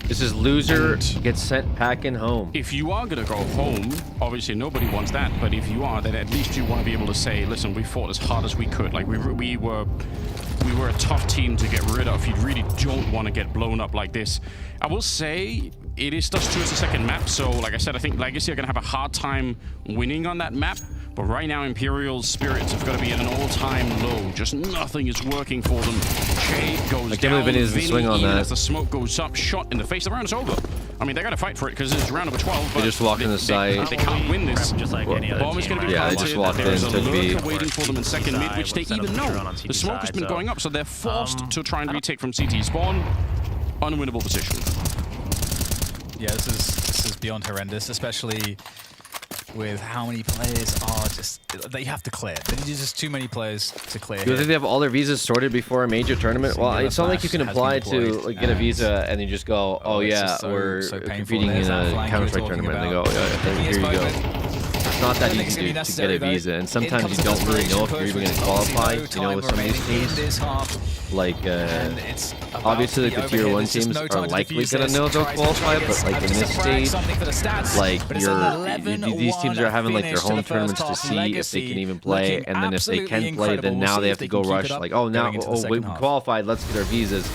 This is loser gets sent packing home. If you are going to go home, obviously nobody wants that, but if you are, then at least you want to be able to say, listen, we fought as hard as we could. Like, we were a tough team to get rid of. You really don't want to get blown up like this. I will say, it is Dust 2 as a second map, so like I said, I think Legacy are going to have a hard time winning on that map. But right now, Imperial's spirits have got to be at an all-time low. Just nothing is working for them. Shay goes can't down. believe Vinny doesn't swing on even that. as the smoke goes up, shot in the face. The round's over. I mean, they got to fight for it because it's round number 12. They just walked in the side. They can't win this. Just like any other Bomb is team, going to be Yeah, they planted. just walked There's in, a took B. lurker waiting for them in second mid, which they Set up even the drone know. on CT The smoke has side, been so, going up, so they're forced to try and retake from CT spawn. Unwinnable position. Yeah, this is beyond horrendous, especially with how many players are just they have to clear. There's just too many players to clear. Do you here. think they have all their visas sorted before a major tournament? Well, Singular it's not like you can Flash has apply been to deployed, like, get a and- visa and you just go, oh it's yeah, just so- we're so painful. competing in There's that a flank we were Counter-Strike talking tournament. And they go, about. oh, yeah, Thinking here you it's go. moment. It's not that I think it's easy gonna be to get a necessary, visa, though. and sometimes It you comes don't really desperation know if you're push even with going to qualify. no You know, time with some of these remaining in teams, this half. like And it's about obviously to like be the tier over here. 1 There's just teams no are time to likely defuse going to this. know they'll Tries to try qualify, and but like in just this to frag stage, something for the stats, like but it's an 11-1 these teams are having like their finish to home the first tournaments to half. see if they Legacy can even play, looking and then if they absolutely can play, incredible. then We'll now see they if have to they go can keep rush it up like, oh now going into the we second half. qualified, let's get our visas,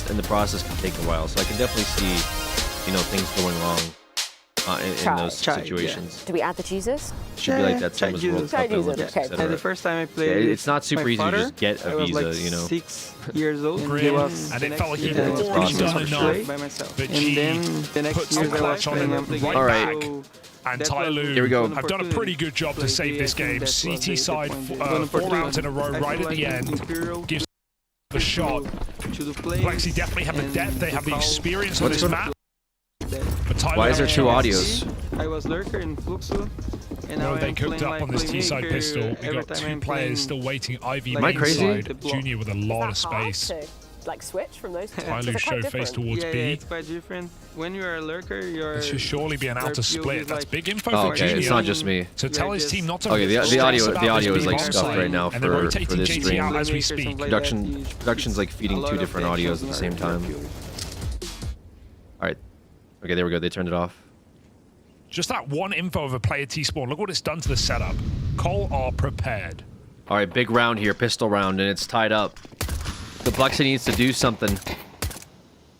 and the process can take a while. So I can definitely see, you know, things going wrong in those situations. Do we add the Jesus? Should be like that same as World Try Cup, Jesus, Olympics, okay. etc. And the first time I Yeah, played, it's not super my easy to father, just get I a was visa, like you know. 6 years old. Grim, He was and the it next felt like year he'd that I already was done playing enough, by myself. but And he then the next put year some I was clutch on playing it up the right game. Alright. So And that Ty was Lue Here we go. an have done a pretty good job to save this game. CT side, 4 rounds in a row right at the end. Gives the shot. Lexi definitely have the depth, they have the experience on this map. But Tyler Why is there has two a audios? I was lurker in Fluxo. And No, now they I'm cooked playing up like on this T-side playmaker pistol. We every got time 2 I'm players playing still waiting. Ivy Am I crazy? inside, Junior with a lot of Is that hard space. to, like, switch from those two? Tyler Is it show quite face different? towards yeah, B. it's quite different. When you're a lurker, you're... This should surely be an your outer POV split. is That's like- big info Oh, for okay, Junior. it's not just me. So tell his team not to Okay, the stress audio about the this audio is being like onside, stuffed right now and they're for rotating this JT stream. out as we speak. Production's like feeding 2 different audios at the same time. All right. Okay, there we go. They turned it off. Just that one info of a player T-spawn. Look what it's done to the setup. Cole are prepared. All right, big round here, pistol round, and it's tied up. Complexity needs to do something.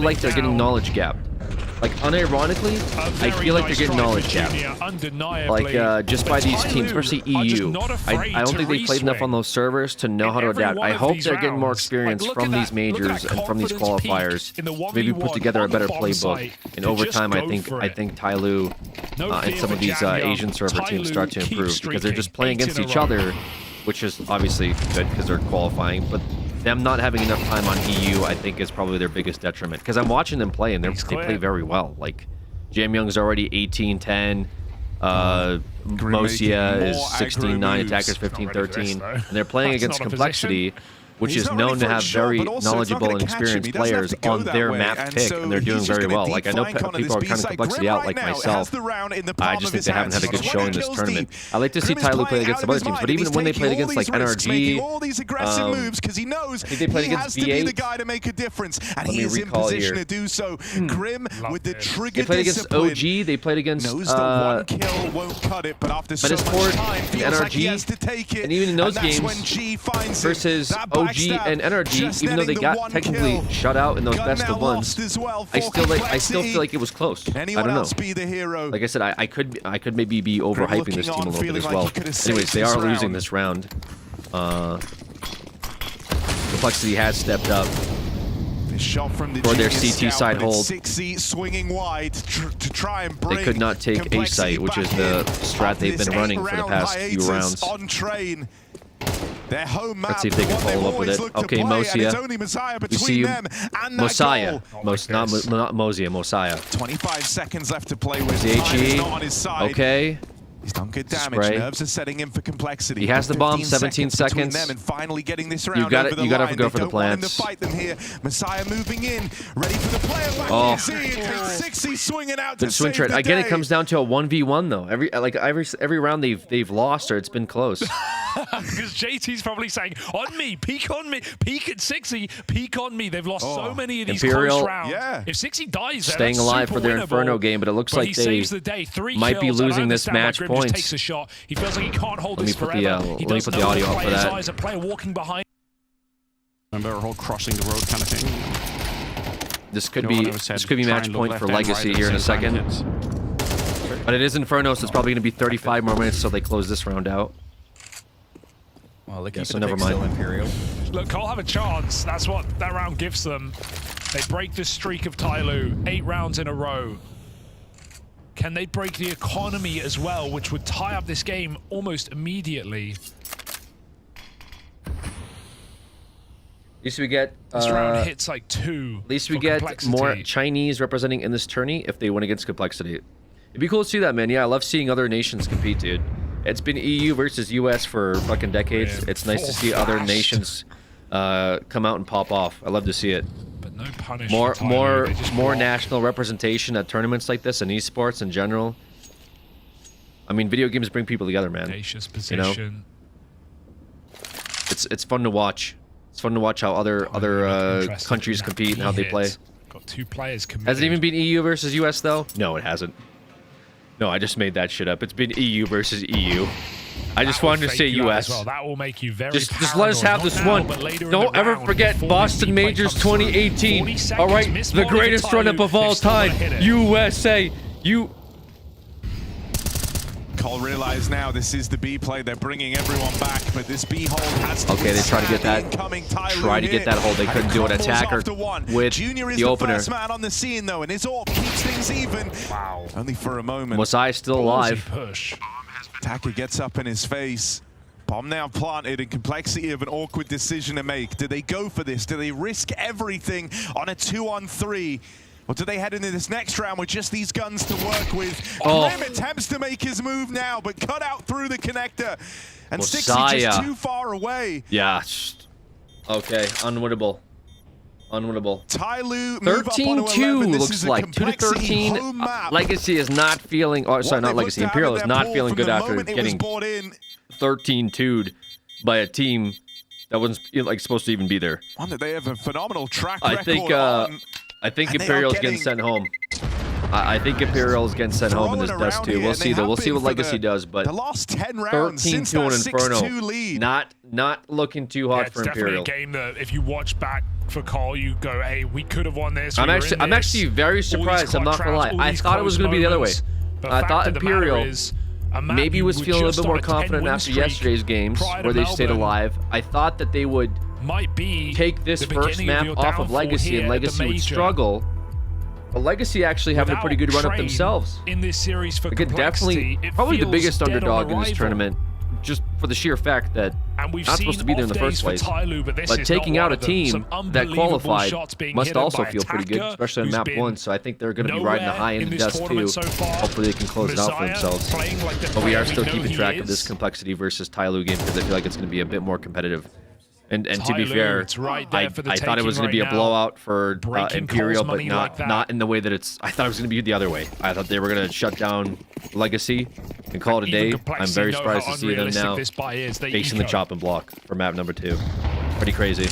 feel like they're getting down. knowledge gapped. Like, unironically, I feel like they're getting knowledge gap. Like, just by these teams, especially EU. I don't think they played enough on those servers to know how to adapt. I hope they're getting more experience from these majors and from these qualifiers. Maybe put together a better playbook. In overtime, I think Tyloo and some of these Asian server teams start to improve because they're just playing against each other, which is obviously good because they're qualifying, but them not having enough time on EU, I think, is probably their biggest detriment. Because I'm watching them play, and they play very well. Like, Jamyoung's already 18-10. Mosia is 16-9. Attackers 15-13. And they're playing against Complexity, which is known to have very knowledgeable and experienced players on their map pick, and they're doing very well. Like, I know people are kind of Complexity out, like myself. I just think they haven't had a good showing this tournament. I like to see Tyloo play against some other teams, but even when they played against, like, NRG, I think they played against V8. Let me recall here. They played against OG, they played against Metasport and NRG, and even in those games, versus OG and NRG, even though they got technically shut out in those best of ones, I still feel like it was close. I don't know. Like I said, I could maybe be overhyping this team a little bit as well. Anyways, they are losing this round. Complexity has stepped up for their CT side hold. Swinging wide to try and they could not take A site, which is the strat they've been running for the past few rounds. Their home map. Let's see if they can follow up with it. Okay, Mosia. We see you. Mosiah. Not Mosia, Mosiah. 25 seconds left to play with. ZHE. Okay. He's done good damage. Spray. Nerves are setting in for Complexity. He has the bomb. 17 seconds. Them and finally getting this round You got over the to line. go for the They don't want him plants. to fight them here. Messiah moving in, ready for the player. Oh. 60 swinging out to Good swing save trade. the Again, day. it comes down to a 1v1 though. Every round they've lost or it's been close. Because JT's probably saying, on me, peek at 60, peek on me. They've lost so many of these Imperial, close rounds. Yeah. If 60 dies there, staying that's alive super for their winnable, Inferno game, but it looks but like he they saves the day. 3 might be kills, and I losing this understand why match Grim just points. takes a shot. He feels like he can't hold Let me this put forever. the, He let me doesn't put the know audio the up for player's that. eyes, a player walking behind. Remember a whole crossing the road kind of thing. This could No one be ever said match try and look point left for and Legacy right here at in the a same time second. hits. But it is Inferno, so it's probably going to be 35 more minutes till they close this round out. Well, they keep so it never never mind. mind. Imperial. Look, Cole have a chance. That's what that round gives them. They break the streak of Tyloo. 8 rounds in a row. Can they break the economy as well, which would tie up this game almost immediately? At least we get This round hits like 2. at least we for get Complexity. more Chinese representing in this tourney if they win against Complexity. It'd be cool to see that, man. Yeah, I love seeing other nations compete, dude. It's been EU versus US for fucking decades. Yeah, It's nice to full see other fast. nations come out and pop off. I love to see it. But no punish. More for Tyloo. They just block. national representation at tournaments like this and esports in general. I mean, video games bring people together, man. Audacious You position. know? It's fun to watch. It's fun to watch how other Interested countries in that compete and how they hit. play. Got 2 players committed. Has it even been EU versus US though? No, it hasn't. No, I just made that shit up. It's been EU versus EU. I just That will wanted to fake say you out as US. well. That will make you very Just let us paranoid. have Not this now, one. but later in Don't the ever round, forget before Boston this replay Majors comes through. 2018. 40 seconds, All right, missed the volley for greatest Tyloo. run-up of all They've still gotta time. hit it. USA. You. Cole realize now this is the B play. They're bringing everyone back, but this B hold has to Okay, they try to get that. Try to get that hold. They couldn't do it. Attacker with Junior is the opener. first man on the scene though, and his AWP keeps things even. Wow. Only for a moment. Mosiah's still Ballsy alive. push. Attacker gets up in his face. Bomb now planted, and Complexity of an awkward decision to make. Do they go for this? Do they risk everything on a 2-on-3? Or do they head into this next round with just these guns to work with? Oh. Grim attempts to make his move now, but cut out through the connector. And 60 Mosiah. just too far away. Yeah. Okay, unwinnable. Unwinnable. Tyloo move up on 13-2 11. This looks is a like 2 to Complexity 13. home map. Legacy is not feeling. Oh, sorry, What not they've Legacy. looked to have Imperial in is their not pool feeling from good the after moment it was getting brought in. 13-2'd by a team that wasn't like supposed to even be there. One that they have a phenomenal track I record think on. I think And they are Imperial's getting getting sent home. I think Imperial's getting sent home in this Throwing dust around too. here, We'll and see they though. have We'll see been what for Legacy does, but the last 10 rounds since 13-2 that on 6-2 Inferno. lead. Not looking too Yeah, hot it's for definitely Imperial. a game that if you watch back for Cole, you go, hey, we could have won this. I'm actually very surprised. I'm not gonna lie. I thought it was gonna be the other way. I thought Imperial maybe was feeling a little bit more confident after yesterday's games where they stayed alive. I thought that they would take this first map off of Legacy and Legacy would struggle. But Legacy actually having a pretty good run up themselves. In this series for Again, definitely probably the biggest underdog in this tournament, just for the sheer fact that not supposed to be there in the first place. But taking out a team that qualified must also feel pretty good, especially on map 1. So I think they're going to be riding the high end of Dust 2. Hopefully they can close it out for themselves. But we are still keeping track of this Complexity versus Tyloo game because I feel like it's going to be a bit more competitive. And to be fair, I thought it was going to be a blowout for Imperial, but not in the way that it's... I thought it was going to be the other way. I thought they were going to shut down Legacy and call it a day. I'm very surprised to see them now facing the chop and block for map number 2. Pretty crazy.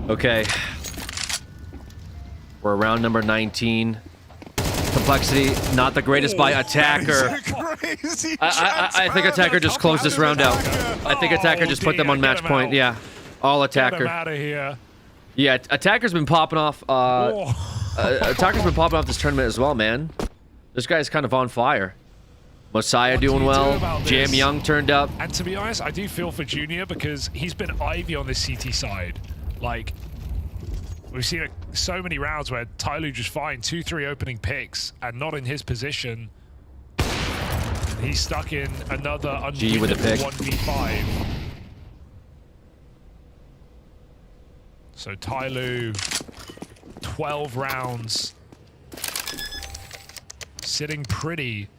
Okay. We're around number 19. Complexity, not the greatest by Attacker. I think Attacker just closed this round out. I think Attacker just put them on match point. Yeah, all Attacker. Out of here. Yeah, Attacker's been popping off. Attacker's been popping off this tournament as well, man. This guy's kind of on fire. Messiah doing well. Jam Young turned up. And to be honest, I do feel for Junior because he's been Ivy on this CT side. Like, we've seen so many rounds where Tyloo just finds 2-3 opening picks and not in his position. He's stuck in another unbeatable 1v5. So Tyloo, 12 rounds. Sitting pretty.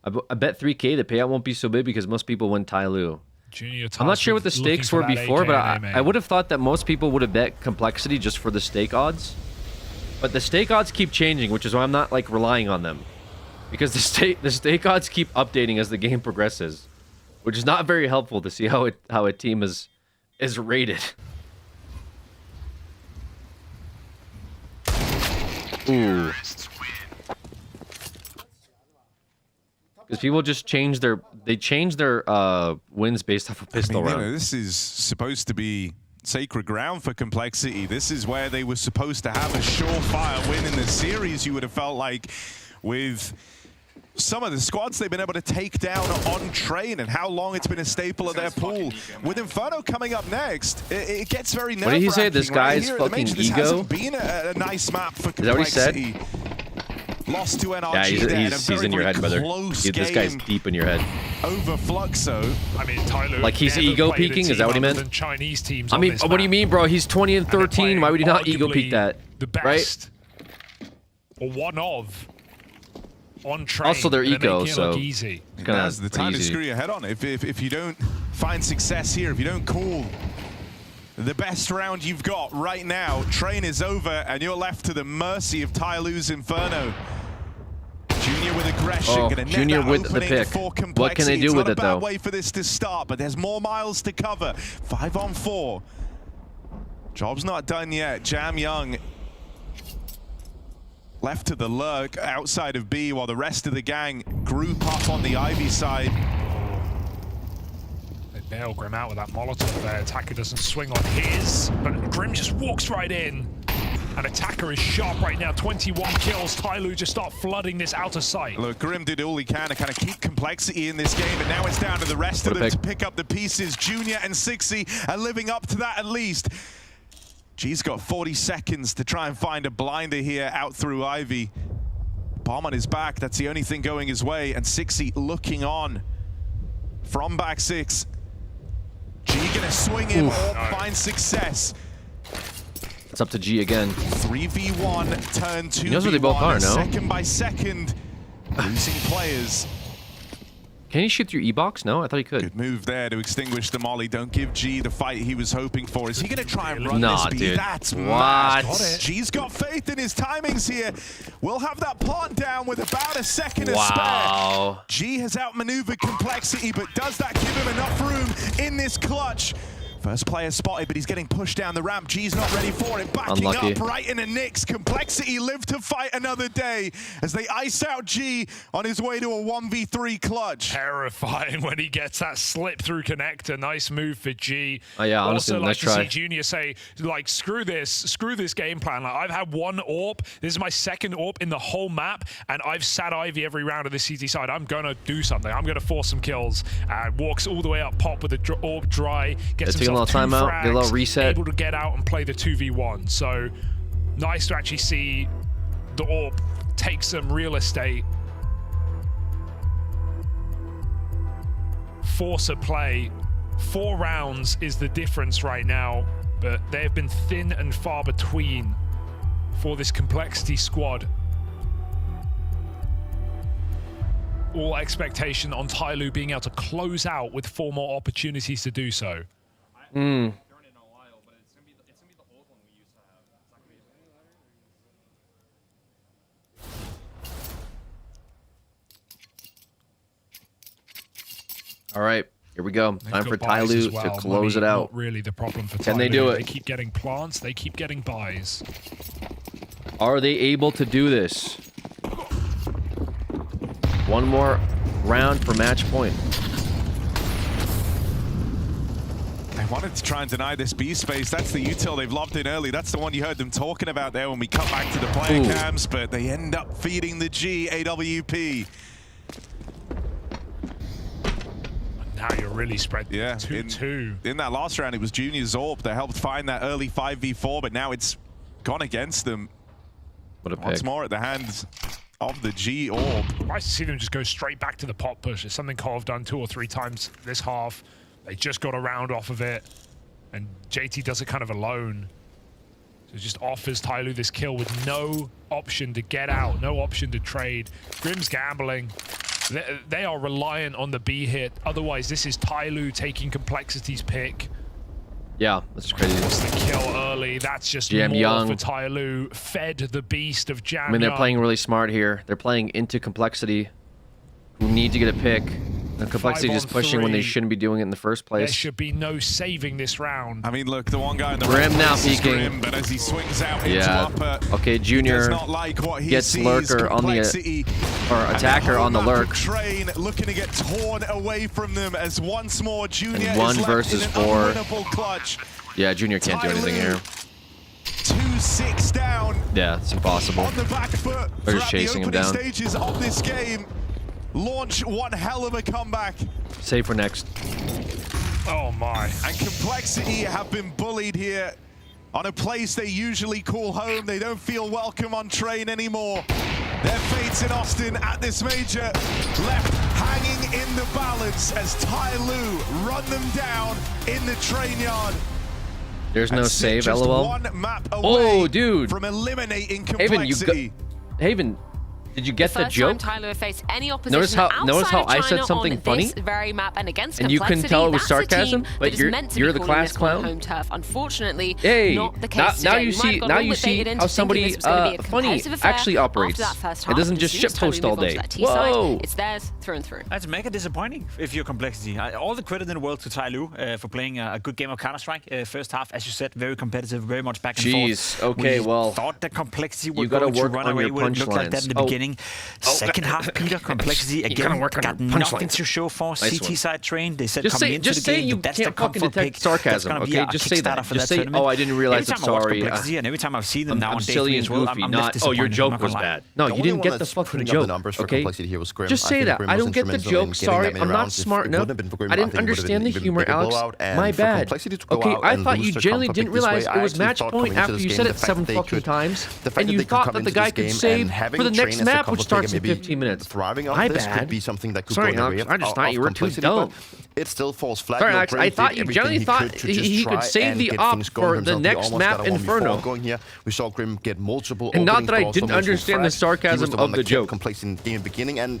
I bet 3K the payout won't be so big because most people win Tyloo. I'm not sure what the stakes were before, but I would have thought that most people would have bet Complexity just for the stake odds. But the stake odds keep changing, which is why I'm not like relying on them. Because the stake odds keep updating as the game progresses, which is not very helpful to see how a team is rated. Ooh. Because people just change their wins based off of pistol round. You know, this is supposed to be sacred ground for Complexity. This is where they were supposed to have a surefire win in the series. You would have felt like with some of the squads they've been able to take down on train and how long it's been a staple of their pool. With Inferno coming up next, it gets very nerve-wracking. What did he say? This guy's right fucking this ego? hasn't been a nice map for Complexity. Is that what he said? Lost to NRG Yeah, he's in your head, brother. This guy's deep in your head. Over Fluxo. I mean, Tyloo like he's ego peaking? Is that what he meant? Chinese teams I mean, what do you mean, bro? He's 20 and 13. Why would he not ego peak that? The best, right? Or one of. On train. Also, they're eco, so easy. Now's the time to screw your head on. If you don't find success here, if you don't call the best round you've got right now, train is over, and you're left to the mercy of Tyloo's Inferno. Junior with aggression, oh, gonna net Junior that with the opening pick. for Complexity. What can they do with it, though? It's not a bad way for this to start, but there's more miles to cover. 5 on 4. Job's not done yet. Jam Young left to the lurk outside of B while the rest of the gang group up on the Ivy side. They bail Grim out with that Molotov there. Attacker doesn't swing on his, but Grim just walks right in. And Attacker is sharp right now, 21 kills. Tyloo just start flooding this out of sight. Look, Grim did all he can to kind of keep Complexity in this game, and now it's down to the rest of them to pick up the pieces. Junior and Sixy are living up to that at least. G's got 40 seconds to try and find a blinder here out through Ivy. Bomb on his back, that's the only thing going his way, and Sixy looking on from back 6. G gonna swing him or find success. It's up to G again. 3v1, turn 2v1. He knows where they both are, no? Second by second, losing players. Can he shoot through E-box? No, I thought he could. Good move there to extinguish the molly. Don't give G the fight he was hoping for. Is he going to try and run this B? Dude. That's what? G's got faith in his timings here. We'll have that plant down with about a second to spare. G has outmaneuvered Complexity, but does that give him enough room in this clutch First player spotted, but he's getting pushed down the ramp. G's not ready for it. Backing Unlucky. up right into Nyx. Complexity live to fight another day as they ice out G on his way to a 1v3 clutch. Terrifying when he gets that slip through connector. Nice move for G. Oh, yeah, honestly, also, like nice to try. see Junior say, like, screw this game plan. Like, I've had one AWP. This is my second AWP in the whole map, and I've sat Ivy every round of the CT side. I'm gonna do something. I'm gonna force some kills. Walks all the way up, pop with the AWP dry, gets Take a himself little 2 timeout, frags, get a little reset. able to get out and play the 2v1. So nice to actually see the AWP take some real estate, force a play. 4 rounds is the difference right now, but they have been thin and far between for this Complexity squad. All expectation on Tyloo being able to close out with 4 more opportunities to do so. All right, here we go. They've Time got for buys as Tyloo well. to close Money it out. Not really the problem for Can they Tyloo. do it? They keep getting plants, they keep getting buys. Are they able to do this? One more round for match point. They wanted to try and deny this B space. That's the util they've lobbed in early. That's the one you heard them talking about there when we cut back to the player Ooh. cams, but they end up feeding the G AWP. Now you're really spread. Yeah, 2-2. in that last round, it was Junior Zorb that helped find that early 5v4, but now it's gone against them. What a Once pick. more at the hands of the G Orb. Nice to see them just go straight back to the pot push. It's something Cole have done 2 or 3 times this half. They just got a round off of it, and JT does it kind of alone. So just offers Tyloo this kill with no option to get out, no option to trade. Grim's gambling. They are reliant on the B hit. Otherwise, this is Tyloo taking Complexity's pick. Yeah, that's crazy. What's the kill early? That's just Jam more Young. for Tyloo. Fed the beast of Jam I mean, they're Young. playing really smart here. They're playing into Complexity, who need to get a pick. And Complexity 5 just on pushing when they 3. shouldn't be doing it in the first There place. should be no saving this round. I mean, look, the one guy in the Grim right now place is peeking. Grim, but as he swings out into Yeah. upper, Okay, he does Junior not like what he gets sees. Lurker on the Complexity or attacker on the and a whole map lurk. of Train looking to get torn away from them as once more Junior And 1 is left versus in an 4. unwinnable clutch. Yeah, Junior can't do anything here. 2-6 down Yeah, it's impossible. on the back foot. They're just throughout the chasing him opening down. stages of this game. Launch one hell of a comeback. Save for next. Oh my. And Complexity have been bullied here on a place they usually call home. They don't feel welcome on Train anymore. Their fates in Austin at this major left hanging in the balance as Tyloo run them down in the Train yard. There's no And sit save, just LOL. one map away Oh, dude. from eliminating Haven, you Complexity. Haven, did you get the First joke? time Tyloo faced any opposition Notice how outside I of said China something on funny? this very map and against And you couldn't Complexity. tell it was That's a sarcasm, team but that is you're- meant to you're be the calling class this one clown? home turf. Unfortunately, Hey, not the case now today. you We might have see got now a you little bit see baited how into thinking somebody this was gonna be a funny competitive affair actually operates. after that first It half. doesn't But just as soon as shitpost Tyloo all move on to day. that T side, Whoa! it's theirs through and through. That's mega disappointing if you're Complexity. All the credit in the world to Tyloo for playing a good game of Counter-Strike. First half, as you said, very competitive, very much back and Jeez, forth. okay, We well, thought that Complexity you were gotta going to work run on away your with it. Looked like that in the punchlines. beginning. Second half, Peter, Complexity You again gotta work on got your nothing punchlines. to show for. Nice CT one. side Train, they said Just coming say, into just the say game, you that's can't the fucking comfort detect pick. sarcasm, That's gonna be okay? a Just say that. Kickstarter for Just that say, tournament. oh, I didn't realize. Every I'm time I watch sorry. Complexity and every time I've seen them now I'm on day silly 3 and as well, goofy. I'm Not, left oh, your disappointed, I'm joke not was gonna lie. bad. No, you didn't get the fucking putting up the joke. numbers for Okay, Complexity here was Grim. just I say think that. Grim I was don't get the instrumental in joke. getting that Sorry, many I'm not rounds. If smart it enough. wouldn't have been for Grim, I didn't think it would've understand been the even humor, bigger Alex. blowout. And My for bad. Complexity to go Okay, out I and thought lose you their generally comfort didn't pick this way, realize I it was actually match thought point coming into after this you game, said the it fact 7 that they fucking could- times, the fact and that you they could thought come that the into guy this could game save and having for the Train next as a map, comfort which pick starts and in maybe 15 minutes. thriving off My this bad. could be something that could Sorry, go in the way Alex, I just of thought you were too Complexity, dumb. but it still falls flat. Sorry, You know, Alex, Grim I did thought you everything generally he thought could to just he could try save and the get op things going for himself. the He next almost map, got a 1v4 Inferno. going here. We saw Grim get multiple And not opening that I doors didn't for multiple understand the frags. He was sarcasm the of one the that kept joke. Complexity in the game beginning, and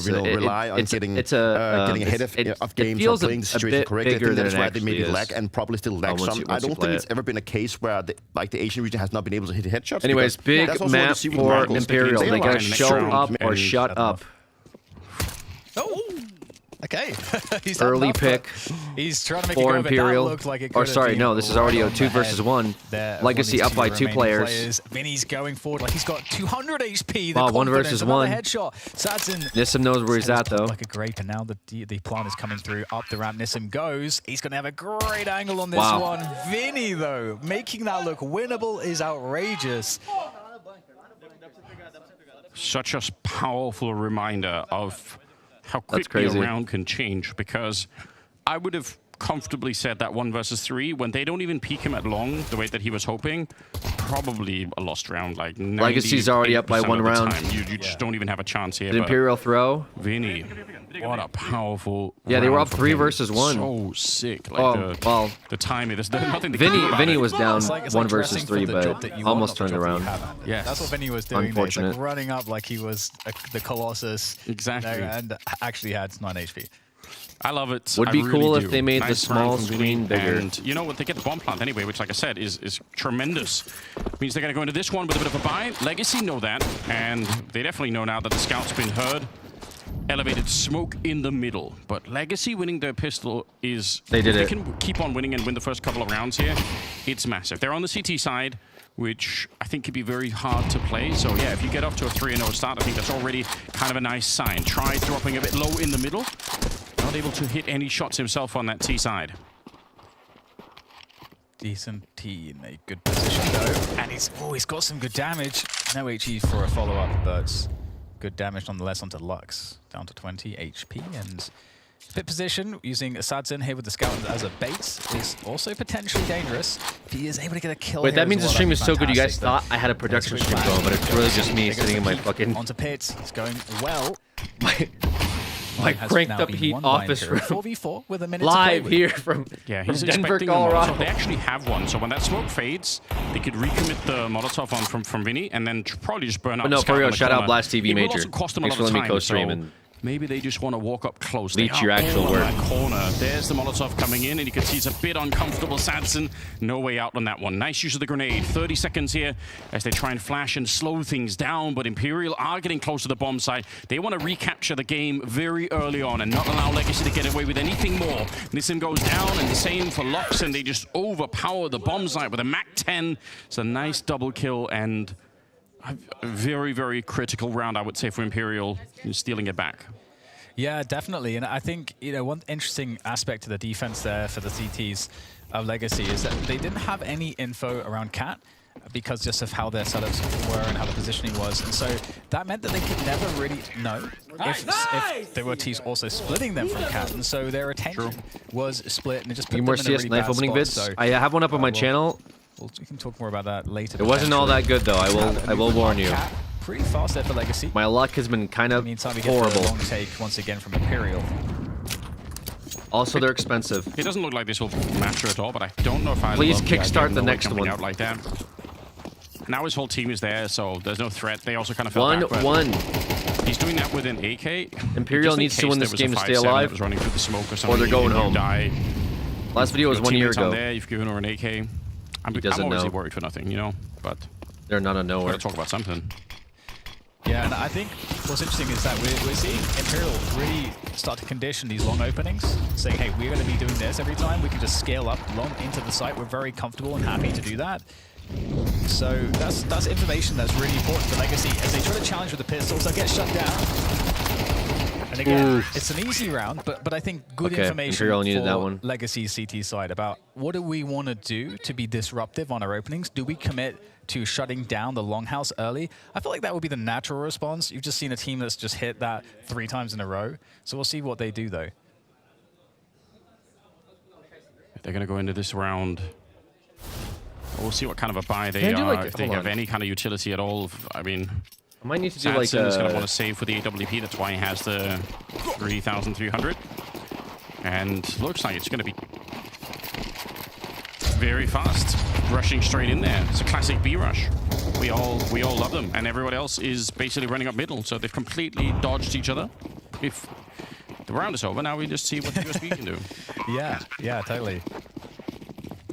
rely on getting ahead of games or playing the situation correctly. I think that's why they maybe lack and probably still lack some. I don't think it's ever been a case where the Asian region has not been able to hit headshots. Anyways, big map for Imperial. They gotta show up or shut up. Okay. He's had Early enough, pick. but he's trying to make it For go, but that Imperial. looked like it Or could have sorry, been no, this is already right a 2 on the versus head 1. there of Legacy one up of by these 2 remaining players. Vinny's going forward like he's got 200 HP. The Wow, 1 confidence, versus another 1. headshot. Sadzin. Nissim knows where he's at, though. Like a grape, and now the plant is coming through up the ramp. Nissim goes. He's going to have a great angle on this Wow. one. Vinny, though, making that look winnable is outrageous. Such a powerful reminder of how quickly a crazy. round can change, because I would have comfortably said that 1 versus 3 when they don't even peek him at long the way that he was hoping. Probably a lost round. Like Legacy's already up by 98% one of the round. time. You just don't even have a chance here. Did but Imperial throw? Vinny, what a powerful. Yeah, they were round up from 3 him. versus 1. So sick. Like Oh, well, the timing. There's nothing. to do about Vinny it. was down It's like 1 versus dressing 3, for the job but that you almost want, not turned the job that around. you have. Yes. That's what Vinny was doing. There. He's like Unfortunate. running up like he was the Colossus. Exactly. And actually had 9 HP. I love it. Would I be really cool do. if they made the Nice round small from Vinny, screen bigger. And you know what? They get the bomb plant anyway, which, like I said, is tremendous. Means they're going to go into this one with a bit of a buy. Legacy know that, and they definitely know now that the scout's been heard. Elevated smoke in the middle, but Legacy winning their pistol is... They did if it. They can keep on winning and win the first couple of rounds here. It's massive. They're on the CT side, which I think could be very hard to play. So yeah, if you get off to a 3-0 start, I think that's already kind of a nice sign. Try dropping a bit low in the middle. Not able to hit any shots himself on that T side. Decent T in a good position though. And he's got some good damage. No HE for a follow-up, but good damage nonetheless onto Lux. Down to 20 HP, and pit position using Sadzin here with the scout as a bait is also potentially dangerous. If he is able to get a kill Wait, here that means the as well, stream is that'd so be good you guys fantastic, thought I had a but production it's a good stream going, plan. but it's really just me There goes sitting in the my peek fucking... onto pit. It's going well. My Has cranked now up been heat won by office Imperial. room. 4v4 with a minute Live to play here with. from, Yeah, from he's Denver, expecting a Colorado. Molotov. They actually have one, so when that smoke fades, they could recommit the Molotov on from Vinny and then probably just burn out But no, the scout for real, on the shout out corner. Blast TV It will Major. also cost them a Thanks lot for of letting me time, co-stream so and maybe they just want to walk up close. leech They your are actual all work. in that corner. There's the Molotov coming in, and you can see it's a bit uncomfortable. Sadzin, no way out on that one. Nice use of the grenade. 30 seconds here as they try and flash and slow things down, but Imperial are getting close to the bomb site. They want to recapture the game very early on and not allow Legacy to get away with anything more. Nissim goes down, and the same for Lux, and they just overpower the bomb site with a MAC-10. It's a nice double kill, and a very, very critical round, I would say, for Imperial, stealing it back. Yeah, definitely. And I think, you know, one interesting aspect to the defense there for the CTs of Legacy is that they didn't have any info around Cat because just of how their setups were and how the positioning was. And so that meant that they could never really know if there were teams also splitting them from Cat. And so their attention was split, and it just put Need them more in a CS really knife bad opening spot. vids? So, I have one up on my we'll- channel. we can talk more about that later. It wasn't all that good, though. I will warn you. Cat pretty fast there for Legacy. My luck has been kind of Meantime, we get the horrible. long take once again from Imperial. Also, they're expensive. It doesn't look like this will matter at all, but I don't know if I Please love the idea kickstart of the Noah next jumping one. out like that. Now his whole team is there, so there's no threat. They also kind of fell back, but 1-1. he's doing that with an AK. Imperial Just in needs to case win there this was a game to stay 5-7 alive, that was running through the smoke or or something, they're going and you home. Die. Last video was Your 1 year teammates aren't ago. there, you've given her an AK. I'm doesn't obviously know. worried for nothing, you know, but They're not a nowhere. gotta talk about something. Yeah, and I think what's interesting is that we're seeing Imperial really start to condition these long openings, saying, hey, we're going to be doing this every time. We can just scale up long into the site. We're very comfortable and happy to do that. So that's information that's really important for Legacy. As they try to challenge with the pistols, they'll get shut down. And again, it's an easy round, but I think good Okay, information Imperial needed for that one. Legacy's CT side about what do we want to do to be disruptive on our openings? Do we commit to shutting down the longhouse early? I feel like that would be the natural response. You've just seen a team that's just hit that 3 times in a row. So we'll see what they do, though. They're gonna go into this round. We'll see what kind of a buy they Can I do, are, like- if they hold have on. any kind of utility at all. I mean, I might need to do like Sadzin is going to want a... to save for the AWP. That's why he has the 3,300. And looks like it's going to be very fast, rushing straight in there. It's a classic B rush. We all love them, and everyone else is basically running up middle. So they've completely dodged each other. If the round is over, now we just see what the USB can do. Yeah, totally.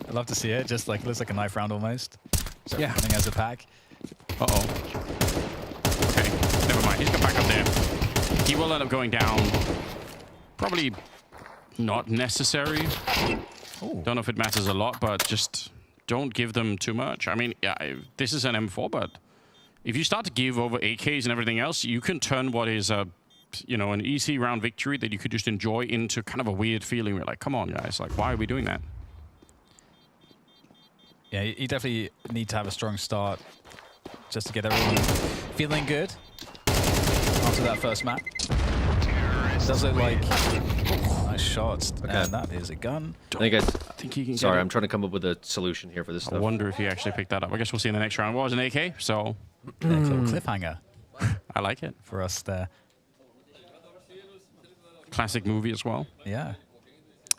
I'd love to see it. Just like looks like a knife round almost. So Yeah. running as a pack. Uh-oh. Okay, never mind. He's got back up there. He will end up going down. Probably not necessary. Don't know if it matters a lot, but just don't give them too much. I mean, yeah, this is an M4, but if you start to give over AKs and everything else, you can turn what is a, an easy round victory that you could just enjoy into kind of a weird feeling. We're like, come on, guys, like, why are we doing that? Yeah, you definitely need to have a strong start just to get everyone feeling good after that first map. Does it like nice shots? Okay. And that is a gun. I think he can. Sorry, I'm trying to come up with a solution here for this I stuff. wonder if he actually picked that up. I guess we'll see in the next round. What was an AK? So Next little cliffhanger I like it. for us there. Classic movie as well. Yeah.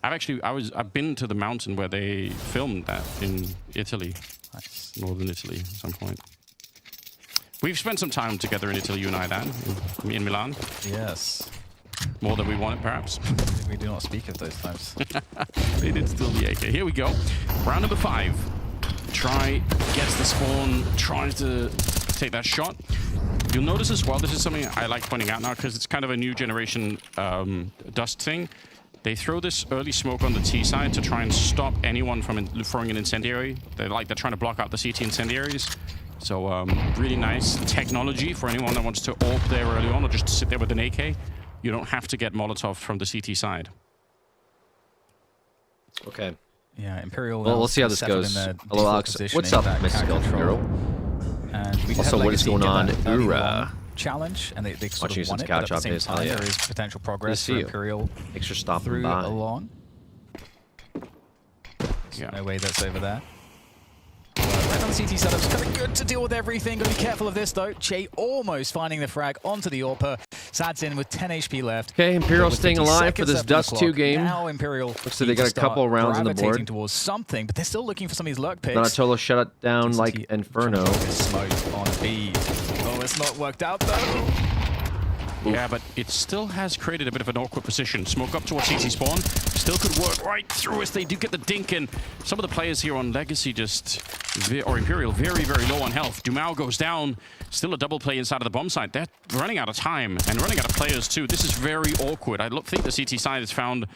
I've been to the mountain where they filmed that in Italy, Nice. northern Italy, at some point. We've spent some time together in Italy, you and I, Dan, in Milan. Yes. More than we wanted, perhaps. We do not speak of those times. They did steal the AK. Here we go. Round number 5. Try gets the spawn, tries to take that shot. You'll notice as well, this is something I like pointing out now because it's kind of a new generation Dust thing. They throw this early smoke on the T side to try and stop anyone from throwing an incendiary. They're trying to block out the CT incendiaries. So really nice technology for anyone that wants to AWP there early on or just sit there with an AK. You don't have to get Molotov from the CT side. Okay. Yeah, Imperial. Well, we'll see how this goes. Hello, Alex. What's up, Mr. Hero? And we Also, what is going on? Ura. Challenge, and they sort Watching of won since it, but at catch the up same is, hell time, yeah. there is potential progress see for you. Imperial Thanks for stopping through by. along. Yeah. No way that's over there. Right on CT setup, it's kind of good to deal with everything. Gotta be careful of this though. Che almost finding the frag onto the AWPer. Sad's in with 10 HP left. Okay, Imperial But with staying 50 alive for seconds this left on the Dust 2 clock. game. Now Imperial Looks like they got a couple rounds on the board. towards something, but they're still looking for some of these lurk picks. Donatello shut it down like TCT Inferno. Smoke on B. Oh, it's not worked out though. Yeah, but it still has created a bit of an awkward position. Smoke up towards CT spawn. Still could work right through as they do get the dink in. Some of the players here on Legacy or Imperial, very, very low on health. Dumao goes down. Still a double play inside of the bomb site. They're running out of time and running out of players too. This is very awkward. I think the CT side has found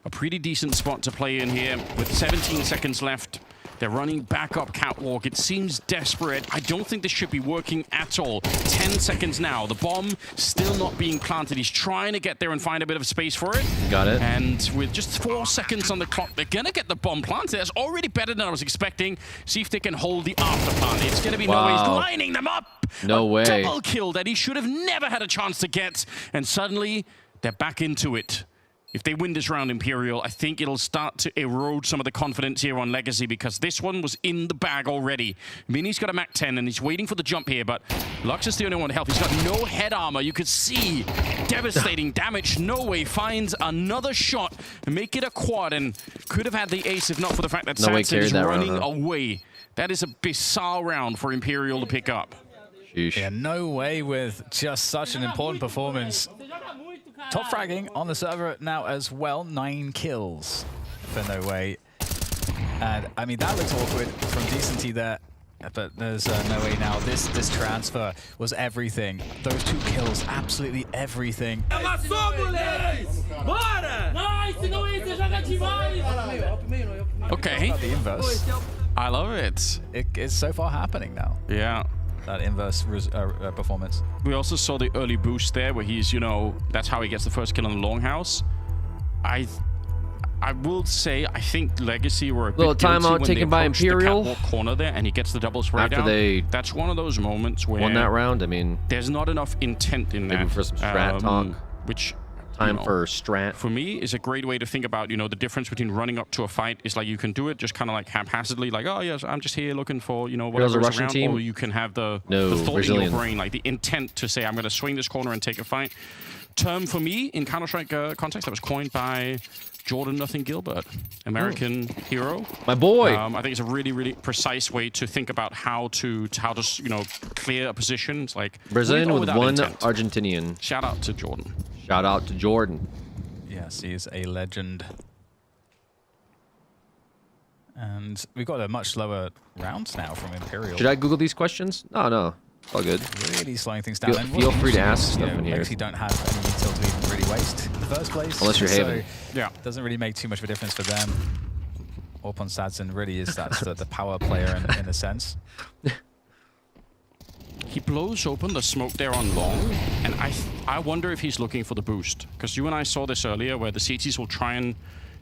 a pretty decent spot to play in here with 17 seconds left. They're running back up catwalk. It seems desperate. I don't think this should be working at all. 10 seconds now. The bomb still not being planted. He's trying to get there and find a bit of space for it. Got it. And with just 4 seconds on the clock, they're going to get the bomb planted. That's already better than I was expecting. See if they can hold the after plant. It's going to be no way. He's lining them up. No way. Double kill that he should have never had a chance to get. And suddenly, they're back into it. If they win this round, Imperial, I think it'll start to erode some of the confidence here on Legacy because this one was in the bag already. Mini's got a Mac 10 and he's waiting for the jump here, but Lux is the only one to help. He's got no head armor. You could see devastating damage. No way finds another shot and make it a quad and could have had the ace if not for the fact that No way Sanson is carried that running round, huh? away. That is a bizarre round for Imperial to pick up. Sheesh. Yeah, no way with just such an important performance. Top fragging on the server now as well. 9 kills for No Way. And I mean, that looks awkward from Decency there. But there's No Way now. This transfer was everything. Those 2 kills, absolutely everything. Okay. The inverse. I love it. It's so far happening now. Yeah. That inverse performance. We also saw the early boost there where he's, that's how he gets the first kill on the Longhouse. I will say, I think Legacy were a Little bit guilty timeout when taken they by approached Imperial. the catwalk corner there and he gets the double spray After down. they That's one of those moments where won that round. I mean, there's not enough intent in maybe that. for some strat talk. Which Time for strat. for me is a great way to think about, the difference between running up to a fight is like you can do it just kind of like haphazardly, like, oh yes, I'm just here looking for, whatever is Russian around, team? or you can have the No, thought Brazilian. in your brain, like the intent to say, I'm going to swing this corner and take a fight. Term for me in Counter-Strike context that was coined by Jordan Nothing Gilbert, American hero. My boy. I think it's a really, really precise way to think about how to clear a position. It's like Brazilian or with without one intent. Argentinian. Shout out to Jordan. Shout out to Jordan. Yes, he is a legend. And we've got a much slower round now from Imperial. Should I Google these questions? No. All good. Really slowing things down. Feel- And feel what's free to interesting ask is, stuff you know, in here. Lexi don't have any util to even really waste in the first place. Unless you're Haven. So Yeah. doesn't really make too much of a difference for them. Orpon Sadson really is the power player in a sense. He blows open the smoke there on long, and I wonder if he's looking for the boost. Because you and I saw this earlier, where the CTs will try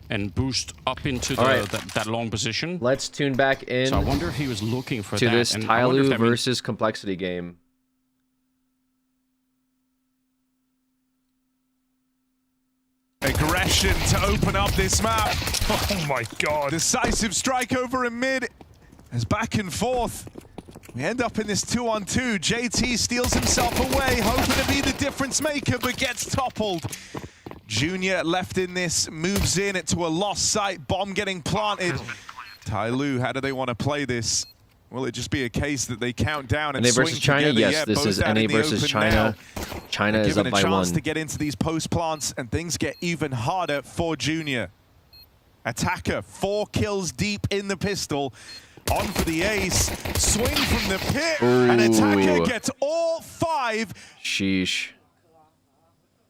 and boost up into the, Alright. that long position. Let's tune back in So I wonder if he was looking for to that. this and I wonder if Tyloo that means- versus Complexity game. Aggression to open up this map. Oh my god. Decisive strike over in mid. As back and forth. We end up in this 2-on-2. JT steals himself away, hoping to be the difference maker, but gets toppled. Junior left in this, moves in to a lost site, bomb getting planted. Tyloo, how do they want to play this? Will it just be a case that they count down and NA swing versus China? together? Yes, Yeah, this both is out NA in the versus open China. now. China is Given up a by chance 1. to get into these post plants, and things get even harder for Junior. Attacker, 4 kills deep in the pistol. On for the ace. Swing from the pit. And Attacker Ooh. gets all 5. Sheesh.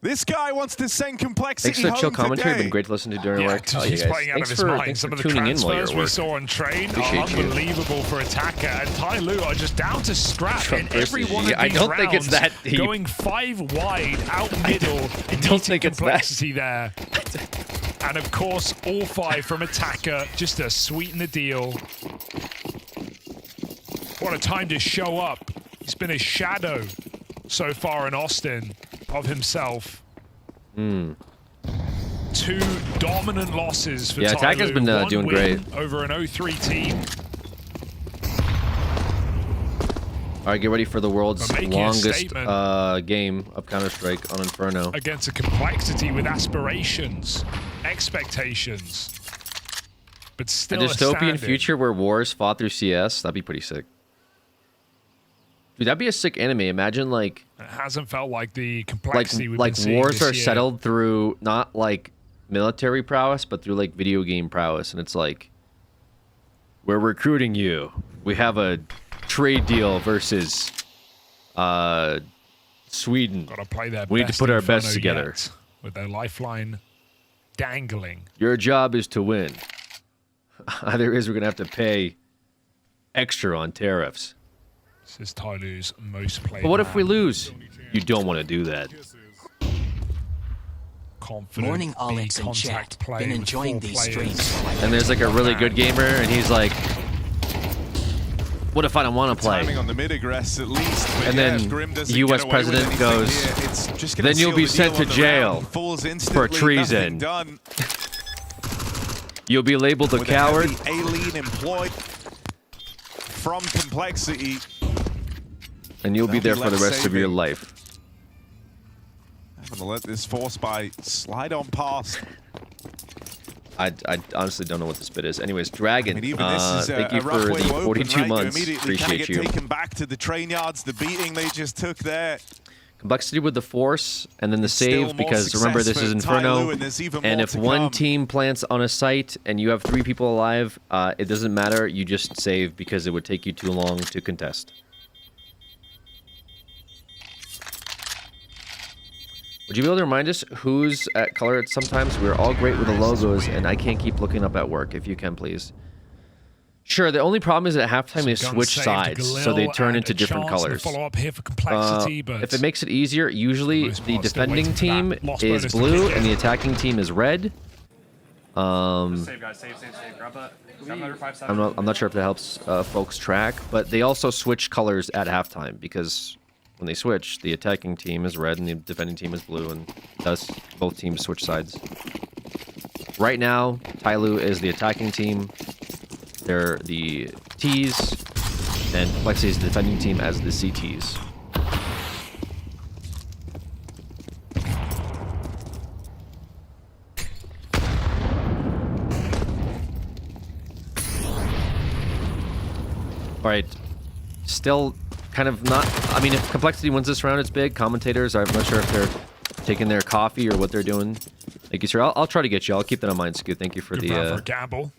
This guy wants to send Complexity Thanks for the chill home commentary. today. Been great to listen to during Yeah, work. Oh, you he's guys. playing out of Thanks his for, mind. thanks Some for of the tuning in while transfers you're we at work. saw on Train Appreciate are you. unbelievable for Attacker, and Tyloo are just down to scrap Trump in every versus one Xi. of I these don't rounds, think it's that deep. going 5 wide out middle. I don't think it's that. Complexity there. And of course, all 5 from Attacker, just to sweeten the deal. What a time to show up. He's been a shadow so far in Austin of himself. 2 dominant losses for Yeah, Attacker's Tyloo. been, 1 doing win great. over an 0-3 team. All right, get ready for the world's But making a longest statement. game of Counter-Strike on Inferno. Against a Complexity with aspirations, expectations, but A still dystopian standing. future where wars fought through CS. That'd be pretty sick. Dude, that'd be a sick anime. Imagine like It hasn't felt like the Complexity we've like been seeing wars this are year. settled through not like military prowess, but through like video game prowess, and it's like we're recruiting you. We have a trade deal versus Sweden. Gotta play their We need to best put our Inferno best together. yet, with their lifeline dangling. Your job is to win. Either is we're gonna have to pay extra on tariffs. This is Tyloo's most played. But what if we man. lose? You don't want to do that. Confident, Morning, big Alex and contact chat. play Been with enjoying 4 these players. streams. And there's like a really good gamer, and he's like, "What if I don't want to play?" Timing on the mid aggress at least. But And yeah, then if Grim doesn't US get away with president anything goes, here, it's just gonna "Then you'll seal be the sent deal to on the round. jail Falls for instantly, treason. nothing done. You'll be labeled a With coward. A heavy alien employed from Complexity. And you'll be They'll there be for the left rest of your saving. life. I'm gonna let this force by slide on past. I honestly don't know what this bit is. Anyways, Dragon, I mean, even this is thank a you rough for way the to open, 42 right? months. You immediately kind of Appreciate get you. taken back to the train yards, the beating they just took there. Complexity with the Force, and then the Still save, more because remember, this success is for Inferno. Tyloo, and there's even And more if to one come. team plants on a site and you have 3 people alive, it doesn't matter. You just save because it would take you too long to contest. Would you be able to remind us who's at color? Sometimes we're all great with the logos, and I can't keep looking up at work. If you can, please. Sure. The only problem is at halftime they Gun switch saved sides, so Galil they turn and into a different chance to colors. Follow up here for Complexity, but If it makes it easier, usually most the part, still defending waiting for team that lost is bonus to blue kick and the in. attacking team is red. Save, guys. Save. Grab that. 757. I'm not sure if that helps folks track, but they also switch colors at halftime because when they switch, the attacking team is red and the defending team is blue, and thus both teams switch sides. Right now, Tyloo is the attacking team. They're the T's, and Complexity is the defending team as the CTs. All right, still kind of not. I mean, if Complexity wins this round, it's big. Commentators, I'm not sure if they're taking their coffee or what they're doing. Thank you, sir. I'll try to get you. I'll keep that in mind, Scoot. Thank you for good round for a the gamble.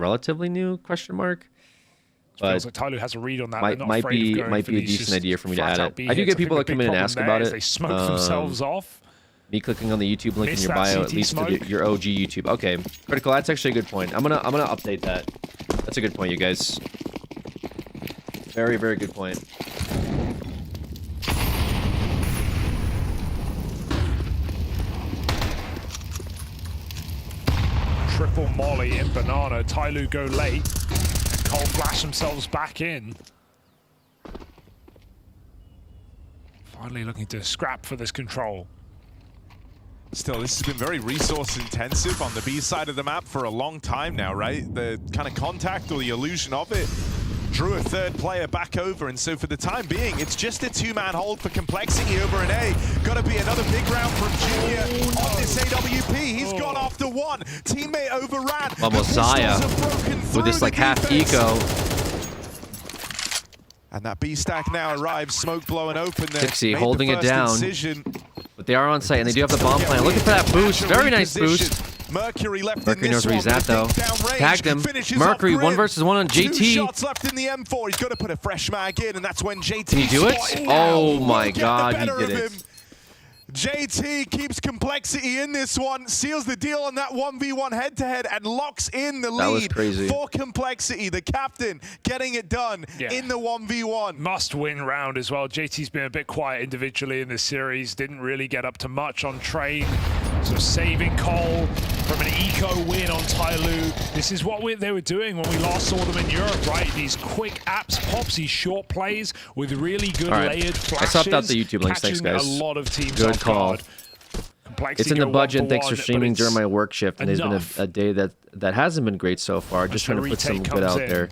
relatively new question mark. Feels But like Tyloo has a read on that. might They're not afraid of going be for a these decent just idea for me to flat add out it. B I do hits. get think people the that come big in and problem ask there about is it. They smoke themselves off. Me clicking on the YouTube link Missed in your that bio CT at least to smoke. your OG YouTube. Okay, Critical, that's actually a good point. I'm gonna update that. That's a good point, you guys. Very, very good point. Triple molly in banana. Tyloo go late. And Cole flash themselves back in. Finally looking to scrap for this control. Still, this has been very resource intensive on the B side of the map for a long time now, right? The kind of contact or the illusion of it drew a third player back over, and so for the time being, it's just a two-man hold for Complexity over an A. Gotta be another big round from Junior on this AWP. He's gone after one. Teammate overran. Well, Messiah with this like half eco. And that B stack now arrives, smoke blowing open there. Tixie Made the holding it first down. incision. But they are on site and they do have the bomb plan. Looking for that boost. Very nice boost. Mercury left Mercury in knows this where he's one, at though. down range, Tagged him. finishes Mercury, off 1 Grim. versus 1 on 2 JT. shots left in the M4. He's got to put a fresh mag in, and that's when JT. Can he do it? spotted Oh now. my Will get the God, he better did of it. him. JT keeps Complexity in this one, seals the deal on that 1v1 head-to-head, and locks in the lead. That was crazy. For Complexity, the captain getting it done in the 1v1. Must-win round as well. JT's been a bit quiet individually in this series. Didn't really get up to much on Train. So saving Cole from an eco win on Tyloo. This is what they were doing when we last saw them in Europe, right? These quick apps, pops, these short plays with really good layered flashes. I swapped out the YouTube links. Thanks, catching guys. a lot of teams Good off call. guard. Complexity It's in the go budget. 1 Thanks for for 1, streaming but during it's my work shift. And there's been enough. a day that hasn't been great so far. Just trying to the put some retake good comes out in. there.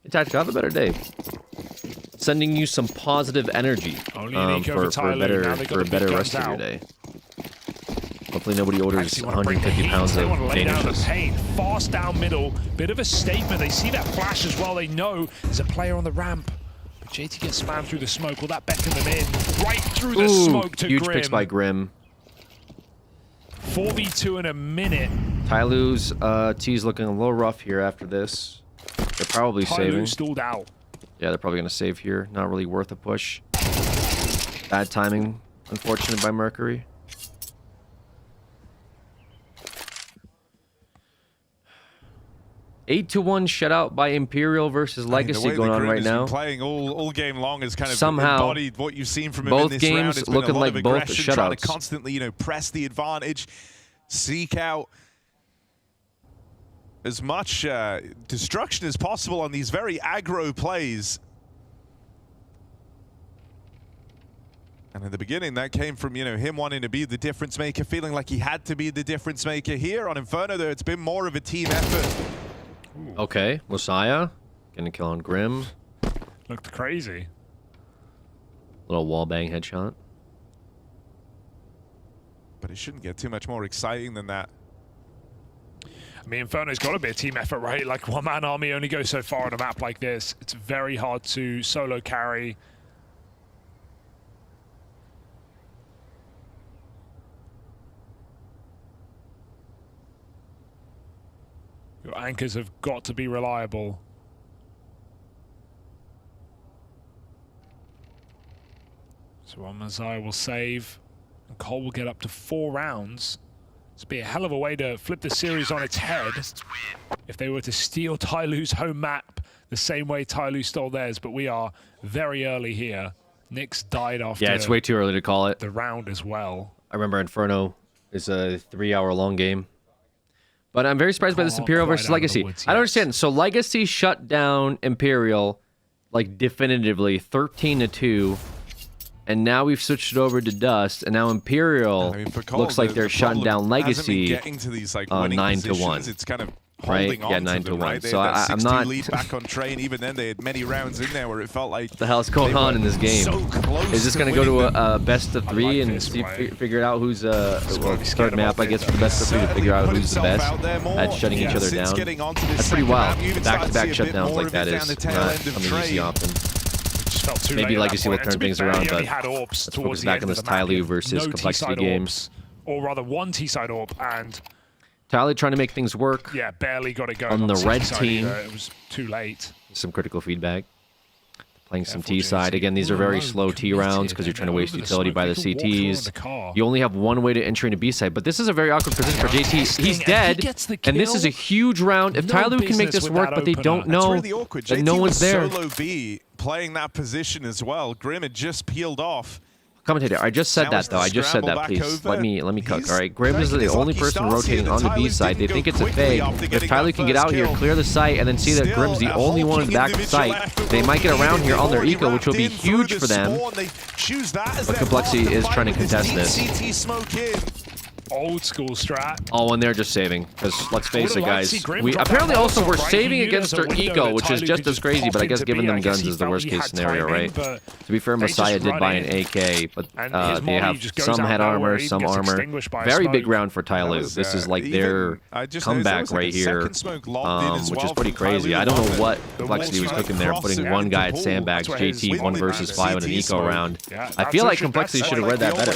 Hey, Tactical, have a better day. Sending you some positive energy Only an eco for for a Tyloo. better, Now they got for a the better big rest guns of your out. day. Hopefully nobody orders Actually wanna bring the 150 heat. pounds They of want to lay down the bandages. pain. Fast down middle. Bit of a statement. They see that flash as well. They know there's a player on the ramp. But JT gets spammed through the smoke. Will that beckon them in? Right through the smoke to Huge Grim. picks by Grim. 4v2 in a minute. Tyloo's T's looking a little rough here after this. They're probably saving. Tyloo stalled out. Yeah, they're probably going to save here. Not really worth a push. Bad timing, unfortunate by Mercury. Eight to 1 shutout by Imperial versus Legacy going on right now. Playing all game long has kind of Somehow, embodied what you've seen from him both in this games round. It's been looking a lot like of both aggression, trying to shutouts. constantly, press the advantage, seek out as much destruction as possible on these very aggro plays. And in the beginning, that came from, him wanting to be the difference maker, feeling like he had to be the difference maker. Here on Inferno, though, it's been more of a team effort. Okay, Messiah getting a kill on Grim. Looked crazy. Little wallbang headshot. But it shouldn't get too much more exciting than that. I mean, Inferno's got to be a team effort, right? Like, one-man army only goes so far on a map like this. It's very hard to solo carry. Your anchors have got to be reliable. So Messiah will save, and Cole will get up to 4 rounds. This would be a hell of a way to flip the series on its head if they were to steal Tyloo's home map the same way Tyloo stole theirs, but we are very early here. Nyx died after Yeah, it's way too early to call it. the round as well. I remember Inferno is a 3-hour-long game. But I'm very surprised by this Imperial versus Legacy. I don't understand. So Legacy shut down Imperial, like, definitively, 13-2. And now we've switched it over to Dust, and now Imperial looks like they're shutting down Legacy getting to these, like, winning 9-1. It's kind of Right? holding Yeah, on to 9-1. them, right? They So had that I'm 6-2 not. lead back on Train. Even then, they had many rounds in there where it felt like What the hell is going they on were in this game? so close Is this to going to go to winning a best of 3 and this see, way. figure out who's well, scared third map, about I guess, it, for the best of 3 to Certainly figure out put who's the himself best out there more. at shutting each other Since down. getting onto this That's pretty second wild. map, you even start to Back-to-back see a bit shutdowns more like of that it is down the tail not end of something you see Train. often. Just felt too Maybe late at Legacy that will point. turn To be things fair, around, he only but had orbs let's towards focus the back end on of this the map. Tyloo versus No Complexity T-side game. orbs, or rather one T-side orb, and Tyloo trying to make things work. yeah, barely got it going On the red T-side team. either. It was too late. Some critical feedback. The playing some T side. Again, these are very slow T rounds because you're trying to waste utility by the CTs. You only have one way to enter into B side, but this is a very awkward position for JT. He's dead, and this is a huge round. If Tyloo can make this work, but they don't know, really awkward. then no one's there. Solo B playing that position as well. Grim had just peeled off. Commentator, I just said that though. I just said that. Please let me cook. All right, Grim is the only person rotating on the B side. They think it's a fake. If Tyloo can get out here, clear the site, and then see that Grim's the only one in the back of the site, they might get around here on their eco, which will be huge for them. But Complexity is trying to contest this. Old school strat. Oh, and they're just saving. Because let's face it, guys. We apparently also we're saving against their eco, which is just as crazy. But I guess giving them guns is the worst case scenario, right? To be fair, Messiah did buy an AK, but they have some head armor, some armor. Very big round for Tyloo. This is like their comeback right here, which is pretty crazy. I don't know what Complexity was cooking there, putting one guy at sandbags, JT 1 versus 5 in an eco round. I feel like Complexity should have read that better.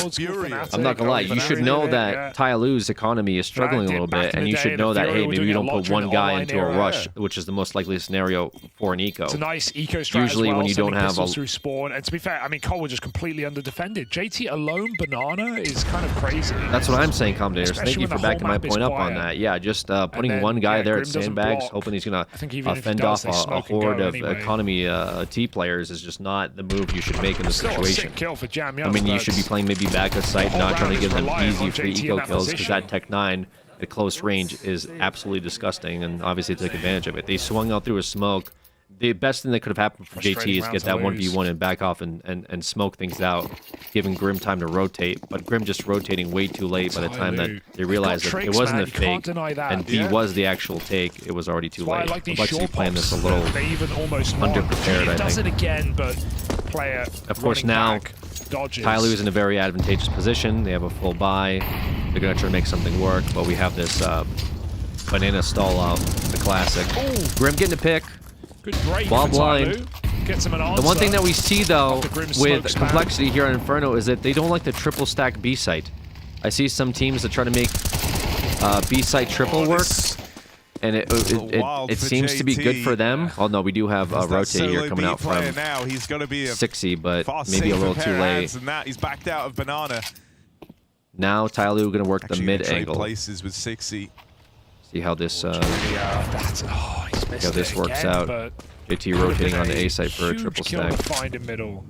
I'm not gonna lie. You should know that Tyloo's economy is struggling a little bit, and you should know that, hey, maybe you don't put one guy into a rush, which is the most likely scenario for an eco. It's a nice eco strat. Usually when you don't have a... through spawn, and to be fair, I mean, Cole was just completely under-defended. JT alone, Banana, is kind of crazy. That's what I'm saying, commentators. Thank you for backing my point up on that. Yeah, just putting one guy there at sandbags, hoping he's going to fend off a horde of economy T players is just not the move you should make in this situation. I mean, you should be playing maybe back of sight, not trying to give them easy free eco kills, because that Tech 9 at close range is absolutely disgusting, and obviously took advantage of it. They swung out through a smoke. The best thing that could have happened for JT is get that 1v1 and back off and smoke things out, giving Grim time to rotate. But Grim just rotating way too late by the time that they realized that it wasn't a fake and B was the actual take. It was already too late. Complexity playing this a little underprepared, I think. Does it again, but player of course, now Tyloo is in a very advantageous position. They have a full buy. They're going to try to make something work, but we have this banana stall out, the classic. Grim getting a pick. While blind. The one thing that we see, though, with Complexity here on Inferno is that they don't like the triple stack B site. I see some teams that try to make B site triple work, and it seems to be good for them. Oh no, we do have Rotate here coming out from 60, but maybe a little too late. He's backed out of Banana. Now Tyloo going to work the mid angle. Places with 60. See how this works out. JT rotating on the A site for a triple stack. Find a middle.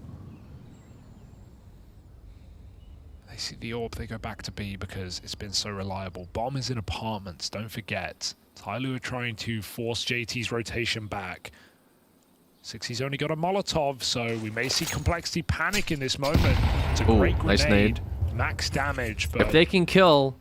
They see the orb, they go back to B because it's been so reliable. Bomb is in apartments, don't forget. Tyloo are trying to force JT's rotation back. 60's only got a Molotov, so we may see Complexity panic in this moment. It's a great grenade. Nice nade. Max damage, but if they can kill...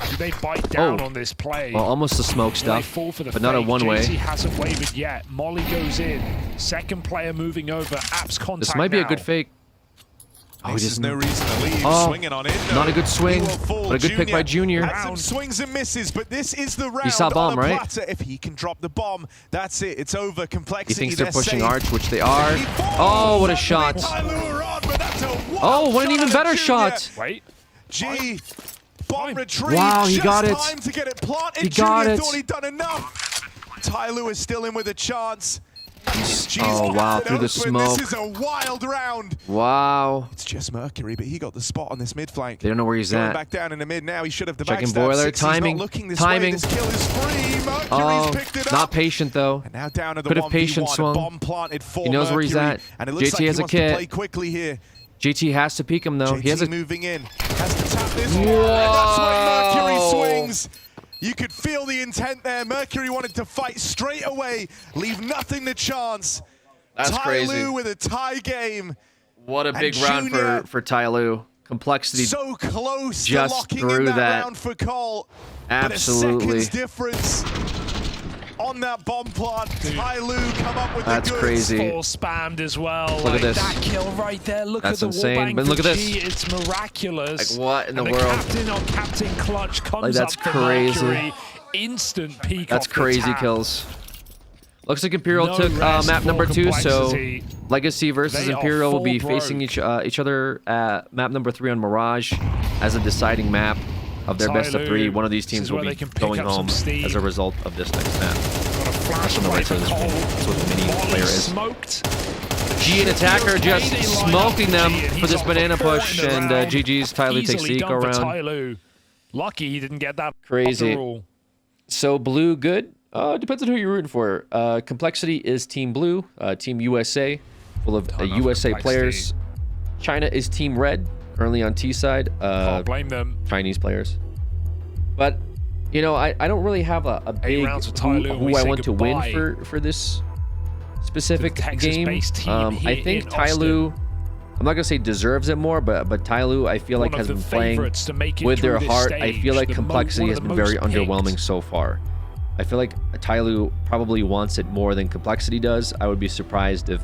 do they bite down on this play? Well, almost the smoke stuff, but not a one-way. JT hasn't wavered yet. Molly goes in. Second player moving over. Apps contact. This might be a good fake. Oh, there's no reason to leave. Swinging on it. Not a good swing, but a good pick by Junior. Had some swings and misses, but this is the round. He saw bomb, right? Platter. If he can drop the bomb, that's it. It's over. Complexity. He thinks they're pushing Arch, which they are. Oh, what a shot! Oh, what an even better shot! Wait. G. Bomb retrieve. Wow, he got it. Time to get it planted. He got it. Thought he'd done enough. Tyloo is still in with a chance. Oh wow, through the smoke. This is a wild round. Wow. It's just Mercury, but he got the spot on this mid flank. They don't know where he's Going at. back down in the mid now. He should have the Checking backstab. boiler. 60's Timing. Not looking this Timing. Way. This kill is free. Mercury's picked it up. Not patient though. And now down to the Could have 1v1. patient swung. Bomb planted for He knows Mercury. where he's at. And it looks JT like has he a wants to kit. play quickly here. JT has to peek him though. He has a moving in. Has to tap this one. Whoa. And that's why Mercury swings. You could feel the intent there. Mercury wanted to fight straight away. Leave nothing to chance. That's crazy. Tyloo with a tie game. What a big round for Tyloo. Complexity so close just to locking through in that round for Cole. Absolutely. But a second's difference on that bomb plant. Tyloo come up with That's the goods. crazy. Full spammed as well. Look at this. That kill right there. Look That's at the insane. wallbang But look at this. G. It's miraculous. Like what in the and world? Captain on Captain Clutch comes Like that's up for crazy. Mercury. Instant peak. That's off the crazy tap. kills. Looks like Imperial No took rest map for number 2, so Complexity. Legacy versus They are Imperial will be full facing each other at map number 3 on Mirage as a deciding map of their best of 3. One of these This teams is will where be they can pick going up some home steam. as a result of this next map. Got a flash on the away right side from of the Cole. screen. That's what the mini Volley player is. smoked. G and attacker just smoking them G, and for he's this off banana the four push, in the and round. GG's. Tyloo takes Easily the done eco for round. Tyloo. Lucky he didn't get that. Crazy. After all. So blue, good. Depends on who you're rooting for. Complexity is Team Blue, Team USA, full of USA Complexity. players. China is Team Red, currently on T side. Can't blame them. Chinese players. But you know, I don't really have a big rounds for Tyloo, and who we I say want to goodbye win for this specific to the game. Texas-based team I here think in Tyloo, I'm not gonna say deserves it more, but Tyloo I feel like One has of been the playing favorites to make it with their through this heart. I feel stage, like the Complexity one has of the been very most picked. underwhelming so far. I feel like Tyloo probably wants it more than Complexity does. I would be surprised if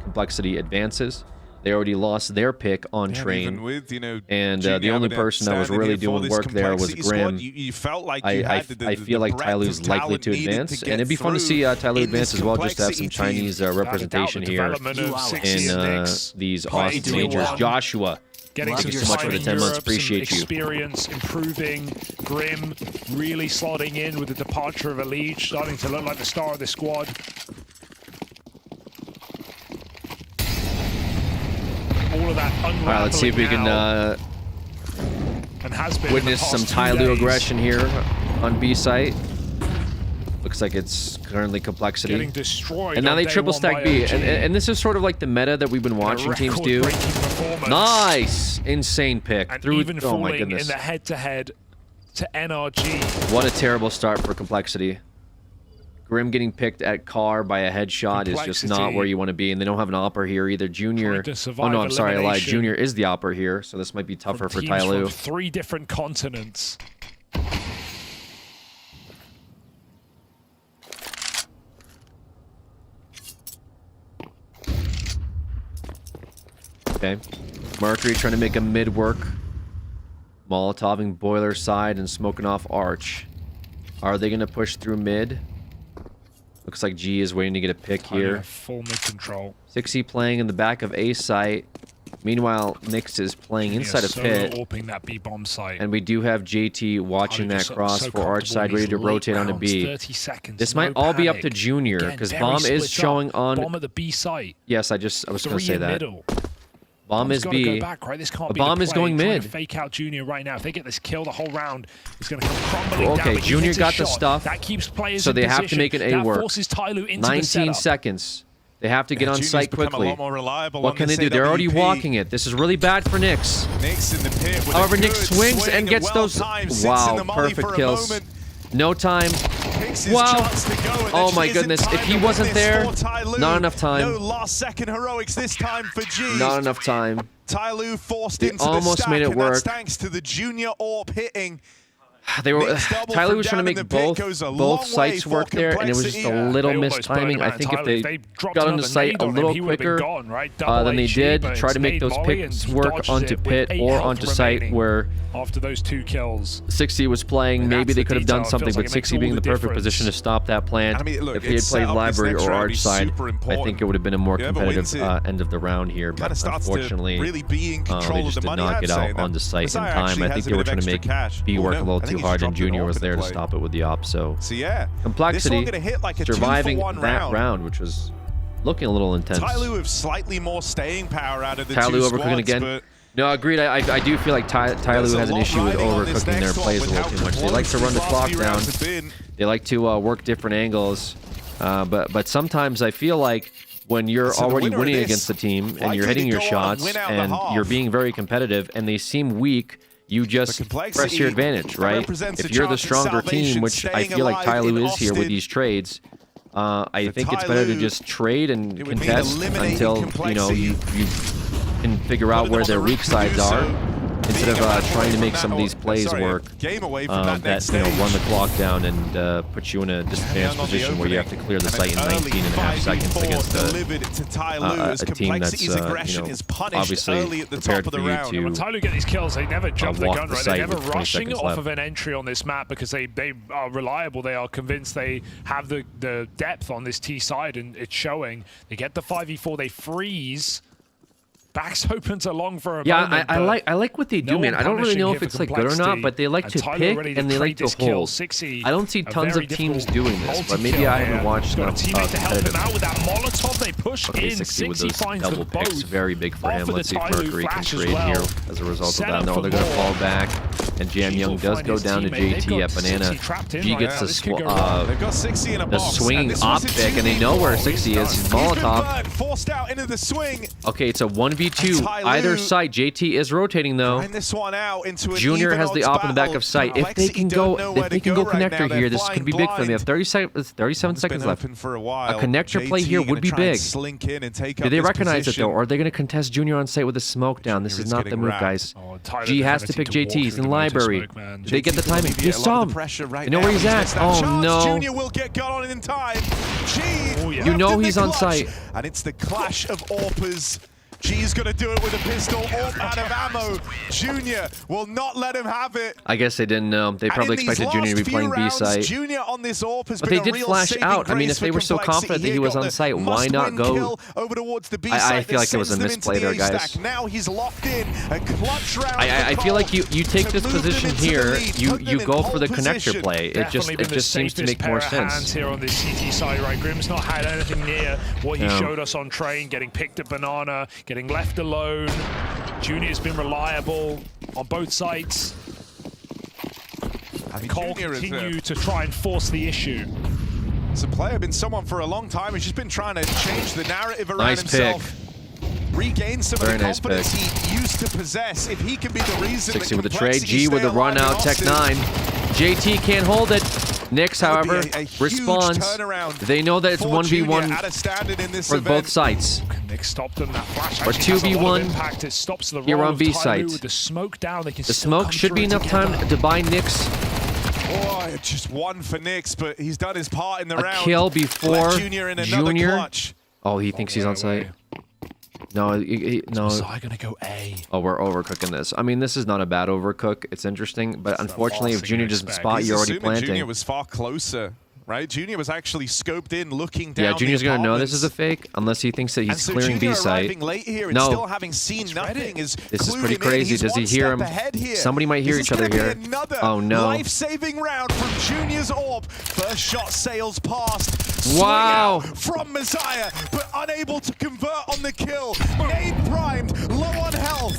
Complexity advances. They already lost their pick on Yeah, Train, even with, you know, and Junior the only Avenett person that was standing really here for doing this work there was Complexity Grim. squad, you felt like you I had the feel like breadth of Tyloo's likely talent to needed advance, get and it'd be fun to through see Tyloo in advance this as well, just to have some Complexity team. Chinese representation Without a here doubt, the development of Sixy in and Nyx these playing Austin Tier majors. 1, Joshua, getting thank some you so much for the time 10 in months. Europe, Appreciate some you. experience improving. Grim really slotting in with the departure of Elite, starting to look like the star of the squad. All of that unraveling. All right, let's see if we can and has been in witness the some past 2 Tyloo days. aggression here on B site. Looks like it's currently Complexity. Getting destroyed And now on they day triple one stack by B. OG. And this is sort of like the meta that we've been watching teams do. Record-breaking performance. Nice! Insane pick. And Through, even oh my falling in goodness. the head-to-head to NRG. What a terrible start for Complexity. Grim getting picked at car by a headshot is just not Complexity. where you want to be. And they don't have an opper here either. Junior. Trying to Oh survive no, I'm sorry, I lied. elimination. Junior is the opper here, so this might be tougher for Teams Tyloo. from 3 different continents. Okay. Mercury trying to make a mid work. Molotoving boiler side and smoking off arch. Are they going to push through mid? Looks like G is waiting to get a pick here. Full mid control. 6E playing in the back of A site. Meanwhile, Nyx is playing inside of solo pit. AWPing that B bomb site. And we do have JT watching that just cross so for arch comfortable side, in ready these to late rotate onto rounds, B. 30 seconds, This no might all be up to panic. Junior, Again, because very Bomb split is showing up. on... Bomb at the B site. Yes, I was going to 3 say in that. middle. Bomb Bomb's is gotta B. Go back, right? This can't A be bomb the is play. going Trying mid. to fake out Junior right now. If they get this kill the whole round, it's going to come crumbling down. Okay, but he Junior hits a got the shot. stuff. That keeps players So in they have to position. make an A that work. forces Tyloo into the 19 setup. seconds. They have to get on Junior's site become a quickly. lot more reliable What on can they this do? They're already AWP. walking it. This is really bad for Nyx. Nyx in the pit with However, a Nyx good swings swing and gets well those. timed, sits in Wow, the molly perfect for a kills. moment, No time. takes his Wow. chance to go, and Oh there my isn't goodness. time If he to wasn't win this there, for Tyloo. not enough time. No last second heroics this time for G. Not enough time. Tyloo forced They into the almost stack, made it and that's work. thanks to the Junior AWP hitting. They were. Nyx double Tyloo from was trying to down in make the pit goes a long both way sites for work there, and it was just a Complexity. little They almost missed timing. burned I out think if Tyloo. they If they dropped got on another the site nade a on him, little he would've been quicker gone, right? Double than they HE, did, but try it's to make nade those molly, picks and work dodges onto it with pit 8 or health onto site remaining where after those 2 kills. 60 was playing. And Maybe that's they the could have done detail. It something, feels like but it makes 60 all being in the the perfect difference. position to stop that plant. I mean, look, If he had it's played set up this library next or round arch is side, super I important. think it would have been a more Whoever competitive wins it end of the round here. kind But of starts unfortunately, to really be in control they of just the did money. not I'd get say out that on the site in Messiah time. actually I has think a they were bit of trying to extra make cash. B Oh, work no, a little I think too he just hard, and dropped an Junior AWP was in there the to play. stop it with the op. So So yeah, Complexity this one gonna hit like a surviving 2-for-1 that round, which was looking a little intense. Tyloo with slightly more staying power out of the Tyloo two overcooking squads, again. but No, agreed. I do feel like Tyloo has an issue with overcooking their plays a little too much. They like to run the clock down. They like to work different angles. But sometimes I feel like when you're So the already winner of winning this, against the team and likely you're hitting to your go on shots and win out the and half. you're being very competitive and they seem weak, you just press your advantage, right? represents If a you're the chance at stronger team, salvation, which I staying feel like alive in Tyloo is here with Austin. these trades, I think it's better to Tyloo, just trade and it would mean contest eliminating until Complexity. you can figure out where their weak sides are, instead of trying to make some of these plays work Game away from that that next run the stage. clock down and put you in a disadvantaged Young on the position where you have to opening. clear the And site in an 19 and a half early seconds 5v4 against delivered to Tyloo as a team that's Complexity's aggression is punished obviously early at the prepared top of for the you round. to When Tyloo get these kills, they never jump the walk gun, the right? site They're never with 20 rushing seconds off left. of an entry on this map because they are reliable. They are convinced they have the depth on this T side, and it's showing. They get the 5v4, they freeze. Backs open to Long for a Yeah, moment. I like what they do, no man. one I don't really punishing know here if for it's like good or not, Complexity. but they like And to Tyler pick ready and they like trade to this kill. hold. 6E, I don't see a tons very of teams difficult doing this, but maybe multi-kill I haven't here. watched Got a enough teammate to help him competitive. out with that Molotov. They push Okay, in. 60 with 6E those finds double them picks, both. very big for Off him. for the Let's see if Tyloo Mercury can flash as trade well. here as a result of Set that. up No, for they're going to more. fall back, and Jam G Young will does find go his down to teammate. They've JT got at 60 Banana. trapped in G right gets now. the This could go wrong. They've got 60 in a the box. swinging and this op was a pick, and they know where 60 is. He's He's been Molotov. burned, forced out into the swing. Okay, it's a 1v2. And Tyloo Either side. JT is rotating though. Find this one out into an Junior even has the odds op in the back battle. of sight. If they Complexity can don't go, know if where they to can go right now. connector They're here, this flying could be big for them. They have blind. 37 One's seconds been left. open for a while. connector play here JT would be gonna try and big. slink in and take Do up they this recognize it position. though, or are they going to contest Junior on site with a smoke down? This Junior is is not the getting move, wrapped. guys. Oh, Tyler G has to definitely pick to walk JT. He's through in the library. smoke, man. Did they get the JT can timing? alleviate You a lot saw of the him. pressure right You know now. where he's He's at. missed that Oh chance. no. Junior will get got on in time. G, Oh, yeah. You know left in he's the on clutch. site. And it's the clash of AWPers. G's going to do it with a pistol. AWP out of ammo. Junior will not let him have it. I guess they didn't know. They probably And in these expected Junior to be last playing few B rounds, site. Junior on this AWP has But been they a did real flash saving out. I mean, grace if they for were so Complexity. confident that he was got on the site, why not must-win go? kill over towards the B I site feel that like it was a sends them into misplay the there, A guys. stack. Now he's locked in. A clutch round. I for feel like Cole you take to this move them position into the here, lead, you put them in go for the pole connector position. play. It Definitely been the just seems to safest make pair more of hands sense. here on this CT side, right? Grim's not had anything near what he No. showed us on train, getting picked at Banana, getting left alone. Junior's been reliable on both sides. And Cole Junior is, continue to try and force the issue. As a player, been someone for a long time. He's just been trying to change the narrative around Nice himself. Regain some Very of the nice confidence pick. he used to possess. If he can be the reason 60 that with the trade. Complexity G with stay the run alive in out. Tech Austin, 9. JT can't hold it. Nyx, that would however, be a huge responds. turnaround They know that it's for Junior 1v1 at a standard in this for event. both sites. Nick stopped them. That flash Or actually has a lot 2v1 of impact. It stops the here roll on of B Tyloo site. with the smoke down. They can The still smoke come should be through enough together. time to buy Nyx Oh, just one for Nyx, but he's done his part in the a round. kill before Left Junior in another Junior. clutch. Oh, he thinks he's on site. No, no. Messiah gonna go A. Oh, we're overcooking this. I mean, this is not a bad overcook. It's interesting, but unfortunately, if last thing Junior you doesn't expect. spot, He's you're already assuming Junior planting. was far closer, right? Junior was actually scoped in, looking down. Yeah, Junior's the gonna know this is a apartments. fake unless he thinks that And he's so clearing Junior B site. arriving late here and No. still having seen nothing is This is clued pretty him in. crazy. He's Does he one hear step him? ahead here. Somebody might hear This each is other gonna be here. Another Oh, no. life-saving round from Junior's AWP. First shot sails past. Wow. Swing out from Messiah, but unable to convert on the kill. Nade primed, low on health.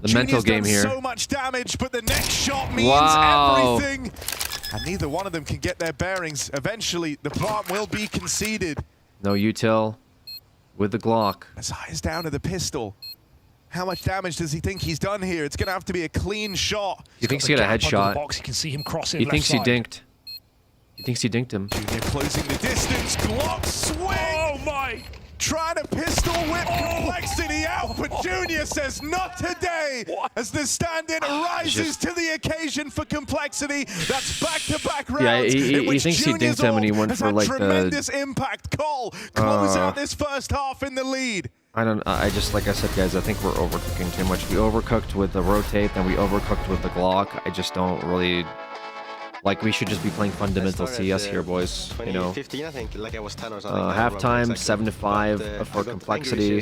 The mental Junior's game done here. so much damage, but the next shot means Wow. everything. And neither one of them can get their bearings. Eventually, the plant will be conceded. No util with the Glock. Messiah's down to the pistol. How much damage does he think he's done here? It's going to have to be a clean shot. He thinks he The got a gap under the headshot. box. You can see him crossing He left thinks he side. dinked. He thinks he dinked him. Junior closing the distance. Glock swing. Oh my! Trying to pistol whip Complexity out, but Junior says not today. As the stand-in rises to the occasion for Complexity. That's back-to-back rounds. Yeah, in he which thinks he Junior's dinked him and he AWP went has for, had like, the- tremendous impact. Cole close out this first half in the lead. I just, like I said, guys, I think we're overcooking too much. We overcooked with the rotate, then we overcooked with the Glock. I just don't really... Like, we should just be playing fundamental CS here, boys. You know, 2015, I think, like I was 10 or something. halftime, 7-5 for Complexity.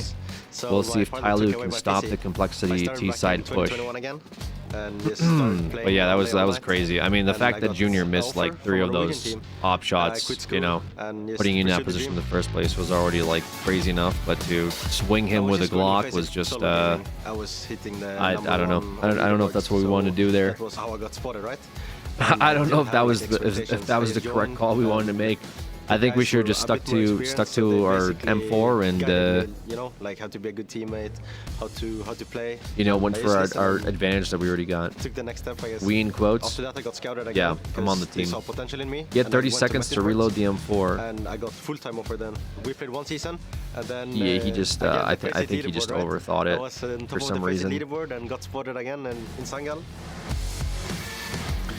We'll see if Tyloo can stop the Complexity T-side push. But yeah, that was crazy. I mean, the fact that Junior missed like 3 of those op shots, you know, putting you in that position in the first place was already like crazy enough. But to swing him with a Glock was just, I don't know. I don't know if that's what we wanted to do there. That was how I got spotted, right? I don't know if that was the correct call we wanted to make. I think we should have just stuck to our M4 and you know, like how to be a good teammate, how to play. you know, went for our advantage that we already got. Took the next step, I guess. We in quotes. After that, I got scouted again. Yeah, I'm on the because they team. saw potential in me. He had and I 30 went seconds to Message reload the Works, M4. And I got full-time offer then. We played one season, and then Yeah, he just, again, I the think crazy he just leaderboard, right? overthought I it was on top for of the some crazy reason. leaderboard and got spotted again in Sangal.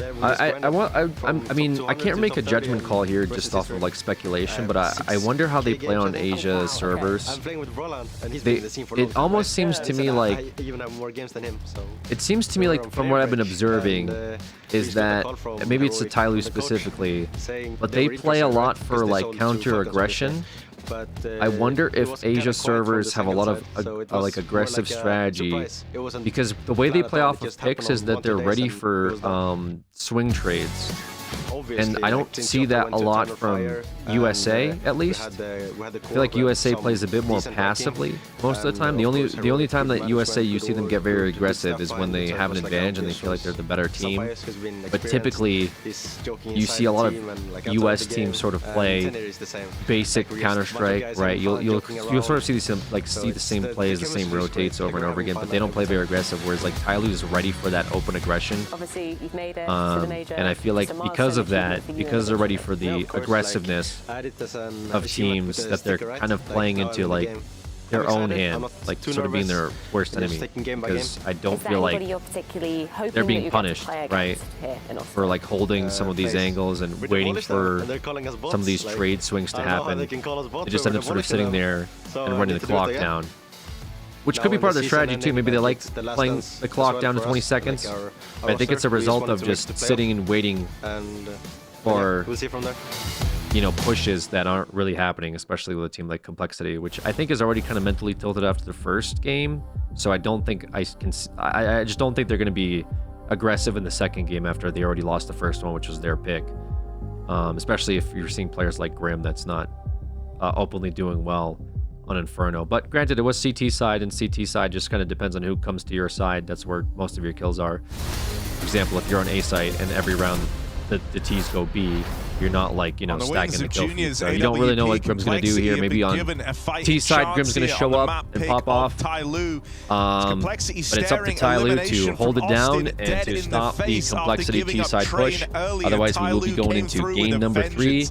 I mean, I can't make a judgment call here just off of like speculation, but I wonder how they play on Asia servers. I'm playing with Roland, and he's They, been in the scene for a long it time, almost right? seems to me like I even have more games than him. So it seems to me like from what I've been observing is that maybe it's the Tyloo specifically, but they play a lot for like counter aggression. But I wonder it if was kinda Asia quiet from servers the have a second lot of side, so it was like more aggressive like a strategy, surprise. It wasn't because the way they planned play at all. off It of just picks happened is on that 1, 2 they're days ready and it for was done. swing trades. Obviously, And I don't Team see Jota that went a to lot Tunnel from Fire, USA, and, at we least. had the I feel core, like but USA some plays a bit more decent hacking, passively most of the time. and The of only course, the only heroic time that management, USA you see them good get very work, good aggressive stuff is when behind they the have an turtles, like advantage and they feel like they're the better Some team. players who's been But experienced, typically, he's joking you inside see a the lot team of and, like, outside US the teams game, sort of and play Tenerife is the same. basic Like, we're just a bunch of Counter-Strike, guys right? having You'll fun, you'll joking you'll sort of around. see the same it's plays, the chemistry same is great. rotates over Like, and we're over again, having but they fun don't play every very time. aggressive. Whereas like Tyloo is ready for that open aggression. Obviously, you've made it to the major. And I feel like It's a because of milestone that, achievement for you because they're ready for Yeah, the of course, aggressiveness like, I did this an of achievement teams with the that they're sticker, right? kind of Like, playing now I'm into in the like game. their I'm own excited. I'm hand, not like too sort of being their nervous. worst I'm just enemy. taking game by Because game. I don't Is there feel anybody like you're particularly hoping they're that being you get to punished, play right? against here in For like holding some of these face. angles and We waiting demolished them, for and they're calling us bots. some of these Like, trade swings to I don't know how happen. they can call us bots, They just but end we're up sort of demolishing sitting them. there So and I running need the to do it clock again. down. Which Now could be when part of the the season strategy too. ending, Maybe they like, like it's the last playing dance the as clock well down to for 20 us, seconds. like But I think it's a roster. We just result wanted of to make just the playoff. sitting and waiting And for we'll see from there. pushes that aren't really happening, especially with a team like Complexity, which I think is already kind of mentally tilted after the first game. So I don't think I just don't think they're going to be aggressive in the second game after they already lost the first one, which was their pick. Especially if you're seeing players like Grim that's not openly doing well on Inferno. But granted, it was CT side, and CT side just kind of depends on who comes to your side. That's where most of your kills are. For example, if you're on A site and every round the T's go B, you're not like, On the stacking wings the of kill feed. juniors, So you don't really know what AWP Grim's going to do here. Complexity Maybe have on been given a fighting T side, chance Grim's going to here show on the up map and pick pop of off. Tyloo. But it's up to Tyloo to hold it down and to stop the Complexity T side push. Otherwise, we will be going into game number 3.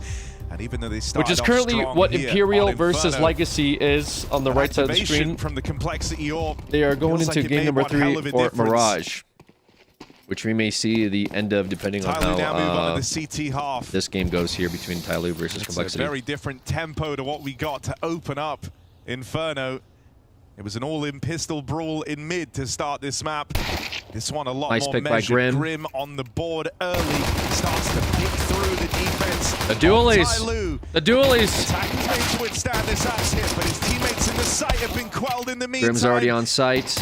And even though they Which is started off currently strong what here Imperial on versus Inferno, Legacy is on the right side of the activation screen. from the Complexity Orb They are going feels like into it game made number one 3 hell of a for difference. Mirage, which we may see the end of depending on Tyloo now move how on to the CT half. this game goes here between Tyloo versus It's Complexity. a very different tempo to what we got to open up Inferno. It was an all-in pistol brawl in mid to start this map. This one a lot Nice more pick by measured. Grim. Grim on the board early. Starts to pick through the defense. The dualies. Tyloo. The dualies. Attacking's made to withstand this axe hit, but his teammates in the site have been quelled in the meantime. Grim's already on site.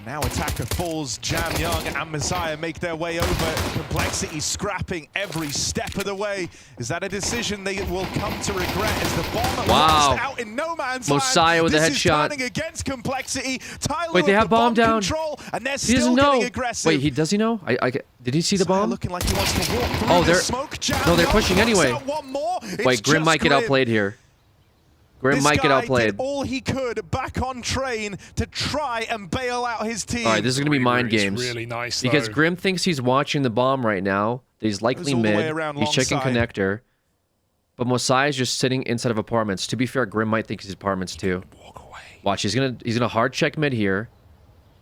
Now attacker falls, Jam Young and Messiah make their way over. Complexity scrapping every step of the way. Is that a decision they will come to regret as the bomb Wow. out in no man's Messiah land? with a This is headshot. turning against Complexity. Tyloo Wait, they with have the bomb down. Control, and they're He still doesn't know. getting aggressive. Wait, does he know? Did he see the Messiah bomb? looking like he wants to walk through Oh, the they're smoke. Jam no, they're Young pushing knocks anyway. out one more. It's Wait, Grim just might get Grim. outplayed here. Grim This might get guy outplayed. did all he could back on train to try and bail out his team. All right, this is going to be mind It's games. really nice, because though. Grim thinks he's watching the bomb right now. He's likely Goes all the way mid. around He's checking long side. connector. But Mosiah's just sitting inside of apartments. To be fair, Grim might think he's apartments too. Walk away. Watch, he's gonna hard check mid here.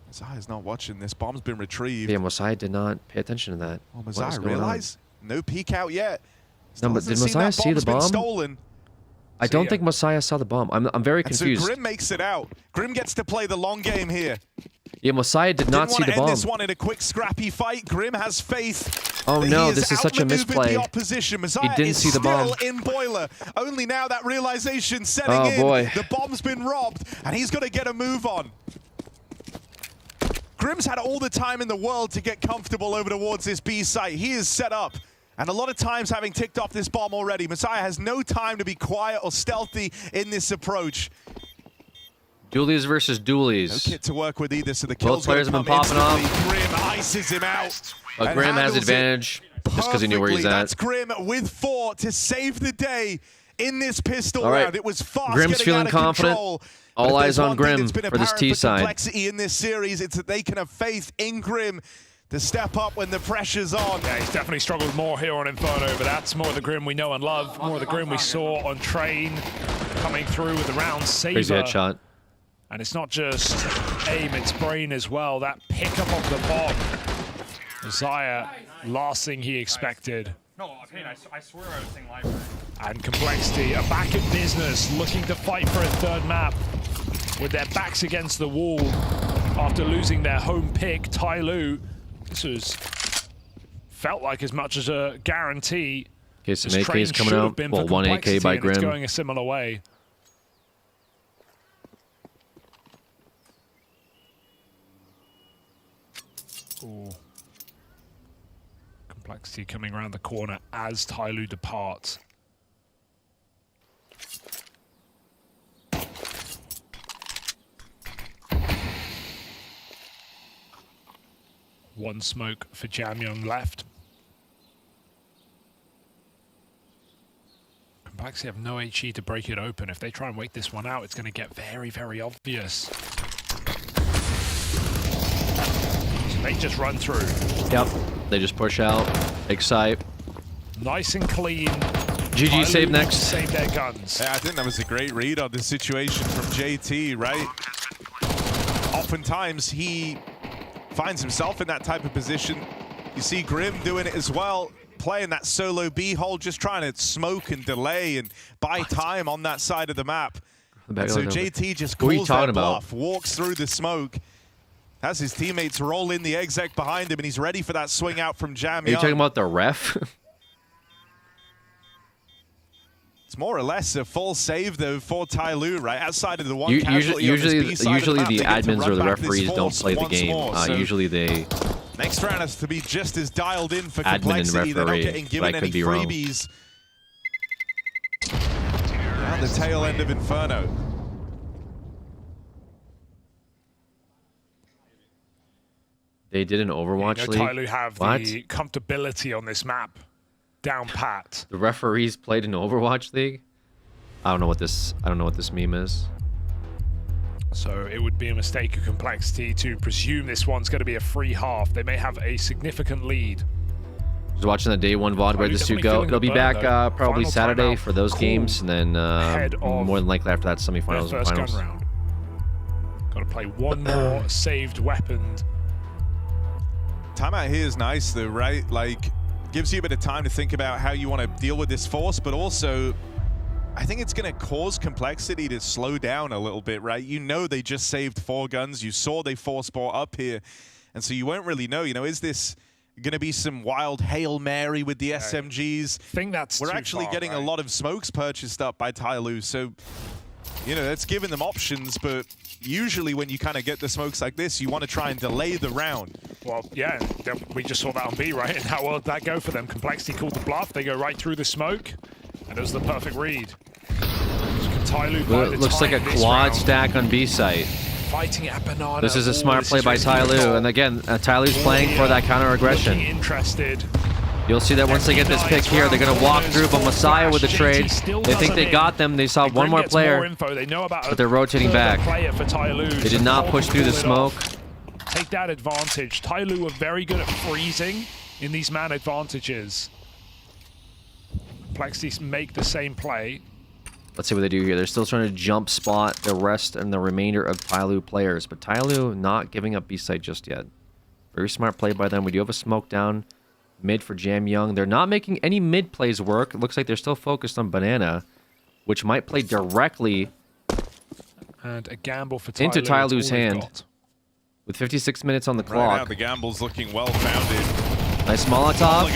Messiah's not watching. This bomb's been retrieved. Yeah, Mosiah did not pay attention to that. Well, What Messiah was going on? realize no peek out yet. No, but Still did hasn't seen Messiah that see the bomb's been bomb? stolen. I don't think Mosiah saw the bomb. I'm very And so confused. Grim makes it out. Grim gets to play the long game here. Yeah, Mosiah did not Didn't see want the to end bomb. this one in a quick, scrappy fight. Grim has faith. Oh, that no, he has this is such a outmaneuvered misplay. The opposition. Messiah didn't is see the bomb. still in boiler. Only now that realization setting Oh, in. boy. The bomb's been robbed, and he's got to get a move on. Grim's had all the time in the world to get comfortable over towards this B site. He is set up. And a lot of times having ticked off this bomb already, Messiah has no time to be quiet or stealthy in this approach. Dualies versus dualies. No kit to work with either, so the Both kills players have been popping off. Grim ices him out. But and Grim has handles it advantage just because he knew where he's perfectly. at. That's Grim with 4 to save the day in this pistol All right. round. It was fast Grim's getting feeling out of confident. control. All But if eyes there's on one thing Grim that's been for this apparent T side. Complexity in this series, it's that they can have faith in Grim to step up when the pressure's on. Yeah, he's definitely struggled more here on Inferno, but that's more of the Grim we know and love, more of the Grim we saw on Train, coming through with the round saver. Crazy headshot. And it's not just aim, it's brain as well. That pickup of the bomb. Messiah, last thing he expected. No, I swear I was saying live. And Complexity are back in business, looking to fight for a third map with their backs against the wall after losing their home pick, Tyloo. This was felt like as much as a guarantee. Okay, some This AKs train coming should have out. been Well, for one AK Complexity, by and it's Grim. going a similar way. Ooh. Complexity coming around the corner as Tyloo departs. One smoke for Jamyung left. Complexity have no HE to break it open. If they try and wait this one out, it's going to get very, very obvious. So they just run through. Yep. They just push out. Excite. Nice and clean. GG save next. Save their guns. Yeah, I think that was a great read on the situation from JT, right? Oftentimes he finds himself in that type of position. You see Grim doing it as well, playing that solo B hole, just trying to smoke and delay and buy time on that side of the map. And so JT just calls that bluff, walks through the smoke, has his teammates roll in the exec behind him, and he's ready for that swing out from Jamyung. Are you talking about the ref? It's more or less a full save though for Tyloo, right? Outside of the one Usually the admins admins or the referees don't play the game. Usually they next round has to be just as dialed in for admin and Complexity. They're not referee. getting given I any could be wrong. freebies. At the tail end of Inferno. They did an Overwatch league. Tyloo have the comfortability on this map down pat. The referees played an Overwatch league. I don't know what this meme is. So it would be a mistake of Complexity to presume this one's going to be a free half. They may have a significant lead. Just watching the day one VOD where the suit go. They'll be back probably Saturday for those games, and then more than likely after that semifinals and finals. Gun round. Got to play one more saved weapon. Timeout here is nice though, right? Like, gives you a bit of time to think about how you want to deal with this force, but also I think it's going to cause Complexity to slow down a little bit, right? You know they just saved 4 guns. You saw they force bought up here. And so you won't really know, is this going to be some wild Hail Mary with the SMGs? I think that's We're actually getting a lot of smokes purchased up by Tyloo, so, that's giving them options, but usually when you kind of get the smokes like this, you want to try and delay the round. Well, yeah, we just saw that on B, right? And how well did that go for them? Complexity called the bluff. They go right through the smoke, and it was the perfect read. Looks like a quad stack on B site. Fighting at Banana. This is a smart play by Tyloo, and again, Tyloo's playing for that counter aggression. Interested. You'll see that once they get this pick here, they're going to walk through, but Messiah with the trade. They think they got them. They saw one more player, but they're rotating back. They did not push through the smoke. Take that advantage. Tyloo are very good at freezing in these man advantages. Complexity make the same play. Let's see what they do here. They're still trying to jump spot the rest and the remainder of Tyloo players, but Tyloo not giving up B site just yet. Very smart play by them. We do have a smoke down mid for Jamyung. They're not making any mid plays work. It looks like they're still focused on Banana, which might play directly and a gamble for Tyloo into Tyloo's hand. With 56 minutes on the clock. Right now, the gamble's looking well-founded. Nice Molotov.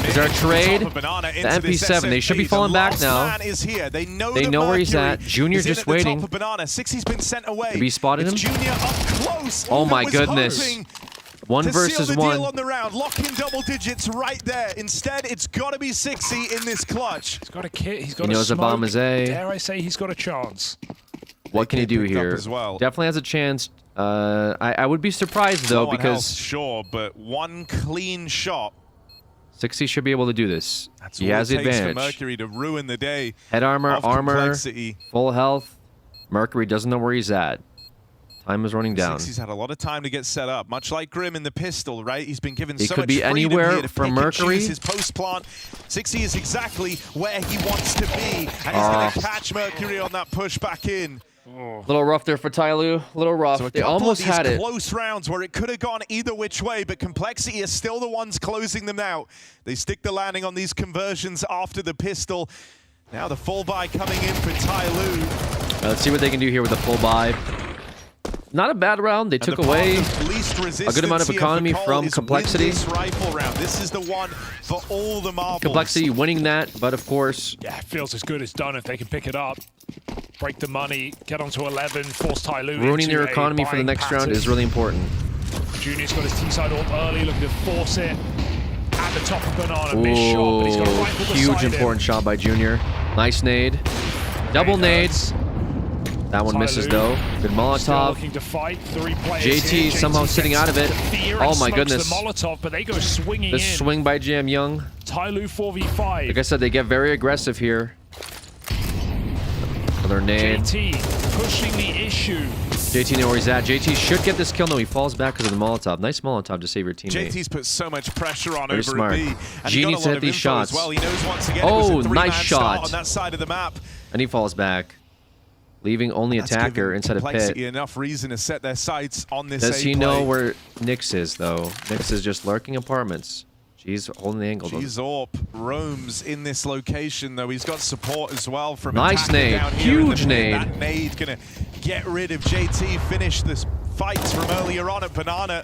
Is there a trade? The MP7. They should be falling back now. They know where he's at. Junior just waiting. To be spotting him. Oh my goodness. One versus one. On the round. Lock in double digits right there. Instead, it's got to be 60 in this clutch. He's got a kit. He's got he knows a bomb is A. Dare I say he's got a chance. What can he do here? Definitely has a chance. I would be surprised though because sure, but one clean shot. 60 should be able to do this. That's he has the advantage. For Mercury to ruin the day. Head armor, full health. Mercury doesn't know where he's at. Time is running down. 60's had a lot of time to get set up, much like Grim in the pistol, right? He's been given he so could much be anywhere for Mercury. His post plant. 60 is exactly where he wants to be, and he's going to catch Mercury on that push back in. Little rough there for Tyloo. Little rough. So they almost had it. Close rounds where it could have gone either which way, but Complexity is still the ones closing them out. They stick the landing on these conversions after the pistol. Now the full buy coming in for Tyloo. Let's see what they can do here with the full buy. Not a bad round. They took away least resistance. A good amount of here economy for Cole from is Complexity. with this rifle round. This is the one for all the marbles. Complexity winning that, but of course... Yeah, it feels as good as done if they can pick it up. Break the money, get onto 11, force Tyloo Ruining into their a economy for the buying next round pattern. is really important. Junior's got his T-side AWP early, looking to force it. At the top of Banana, missed shot, but he's got a rifle huge beside important shot by Junior. Nice nade. Double nades. That one misses though. Good Still Molotov. looking to fight. 3 players JT here. somehow sitting gets out of it. fear Oh and my smokes goodness. The Molotov, but they go swinging The in. swing by Jam Young. Tyloo 4v5. Like I said, they get very aggressive here. Another nade. JT pushing the issue. JT know where he's at. JT should get this kill. No, he falls back because of the Molotov. Nice Molotov to save your teammate. JT's put so much pressure on Very over smart. a B. And G he got needs a to lot hit of these info shots. As well. He knows once again Oh, it was a three-man nice start shot. on that side of the map. And he falls back, leaving only That's attacker given instead of Complexity Pit. enough reason to set their sights on this. Does A he know play. where Nyx is, though? Nyx is just lurking apartments. G's holding the angle. G's AWP roams in this location, though. He's got support as well from Nice attacker nade. down here in the Huge pit. nade. That nade gonna get rid of JT. Finish this fights from earlier on at Banana.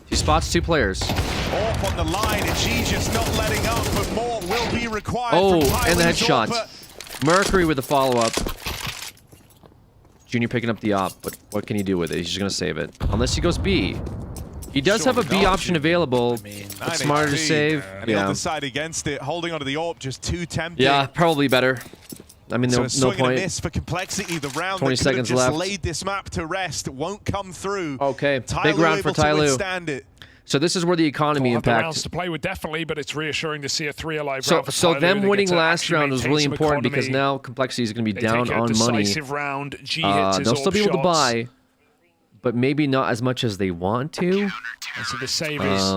He spots 2 players. AWP on the line, and G just not letting up, but more will be required. Oh, from and the Tyler's headshot. AWP. Mercury with the follow-up. Junior picking up the op, but what can he do with it? He's just going to save it. Unless he goes B. He does have a B option available. It's smarter to save. And he'll decide against it. Holding onto the AWP, just too tempting. Yeah, probably better. I mean, So no a swing and a point. miss for Complexity. The round 20 that could have seconds just left. laid this map to rest won't come through. Okay, Tyloo big round for able to Tyloo. withstand it. So this is where the economy We'll have the rounds impact. to play with definitely, but it's reassuring to see a 3 alive So, round for so Tyloo. them They get winning to last actually round was maintain really some important because economy. now Complexity is going to be They down take a on money. decisive round. G hits his They'll still be able to AWP buy, shots. but maybe not as much as they want to. And so the save is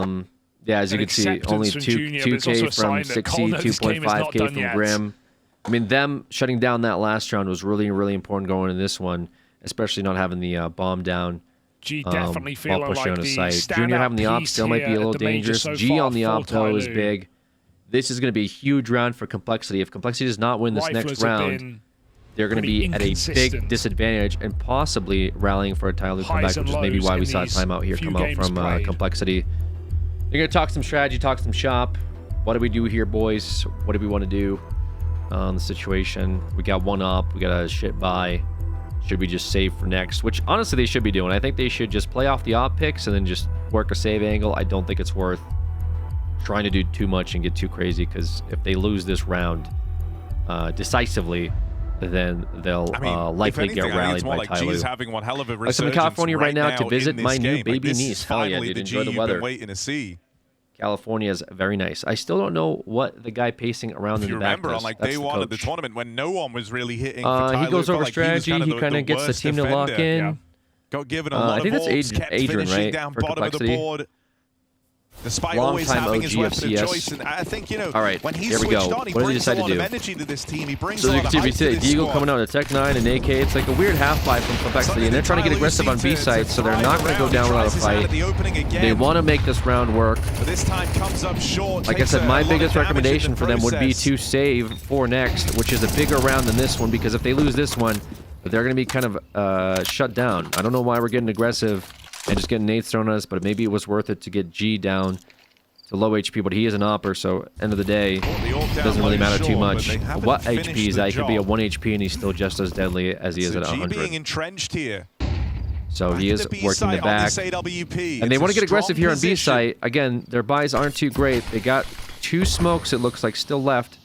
Yeah, as you an can see, acceptance only from 2, Junior, but it's 2K also a from sign that 60, Cole knows this game is not 2.5K done from yet. Grim. I mean, them shutting down that last round was really, really important going into this one, especially not having the bomb down. G definitely while feeling pushing like on the a site. standout Junior having the op piece still might be here a little at the major dangerous. so G far on the for op though is Tyloo. big. This is going to be a huge round for Complexity. If Complexity does not win this Riflers next have round, been they're going to pretty be at a big inconsistent. disadvantage and possibly rallying for a Tyloo Highs comeback, and which is maybe lows why in we saw a these timeout here few come out games from played. Complexity. They're going to talk some strategy, talk some shop. What do we do here, boys? What do we want to do on the situation? We got one up. We got a shit buy. Should we just save for next? Which, honestly, they should be doing. I think they should just play off the op picks and then just work a save angle. I don't think it's worth trying to do too much and get too crazy, because if they lose this round decisively, then they'll likely if anything, get rallied by like G's Tyloo. having one hell of a I'm in resurgence California right now to in visit this my new game. baby Like, this niece. is Hell yeah, finally dude. the Enjoy G the you've weather. been waiting to see. California is very nice. I still don't know what the guy pacing around If in you the back remember does. on like That's day the one of the coach. tournament when no one was really hitting for Tyloo, He goes felt over like he was strategy. He kind of gets the worst team to lock defender. in. Yeah. Got given a I lot think of that's balls, kept Adrian, finishing right? down For bottom of the Complexity. board. Despite Long always time having his OG of weapon of CS. choice, and I think, you know, All right, when he's here we switched go. on, he What did he brings a decide to lot do? of energy to this team. He brings So a as you lot can of see, hype to this Deagle squad. coming out of Tech 9 and AK. It's like a weird half-buy from Complexity, and they're trying to get aggressive on B site, so they're not going to go down without a fight. They want to make this round work. But this time comes up short. Like I takes said, a my lot of biggest damage in recommendation the for them would be process. to save for next, which is a bigger round than this one, because if they lose this one, they're going to be kind of shut down. I don't know why we're getting aggressive and just getting nades thrown at us, but maybe it was worth it to get G down to low HP, but he is an opper, so end of the day, it doesn't really matter too much. What HP is that? He could be a 1 HP and he's still just as deadly as he is at G 100. being entrenched here. So he is B working the site on back. this AWP. And they It's want a to get aggressive strong here on B position. site. Again, their buys aren't too great. They got 2 smokes, it looks like, still left.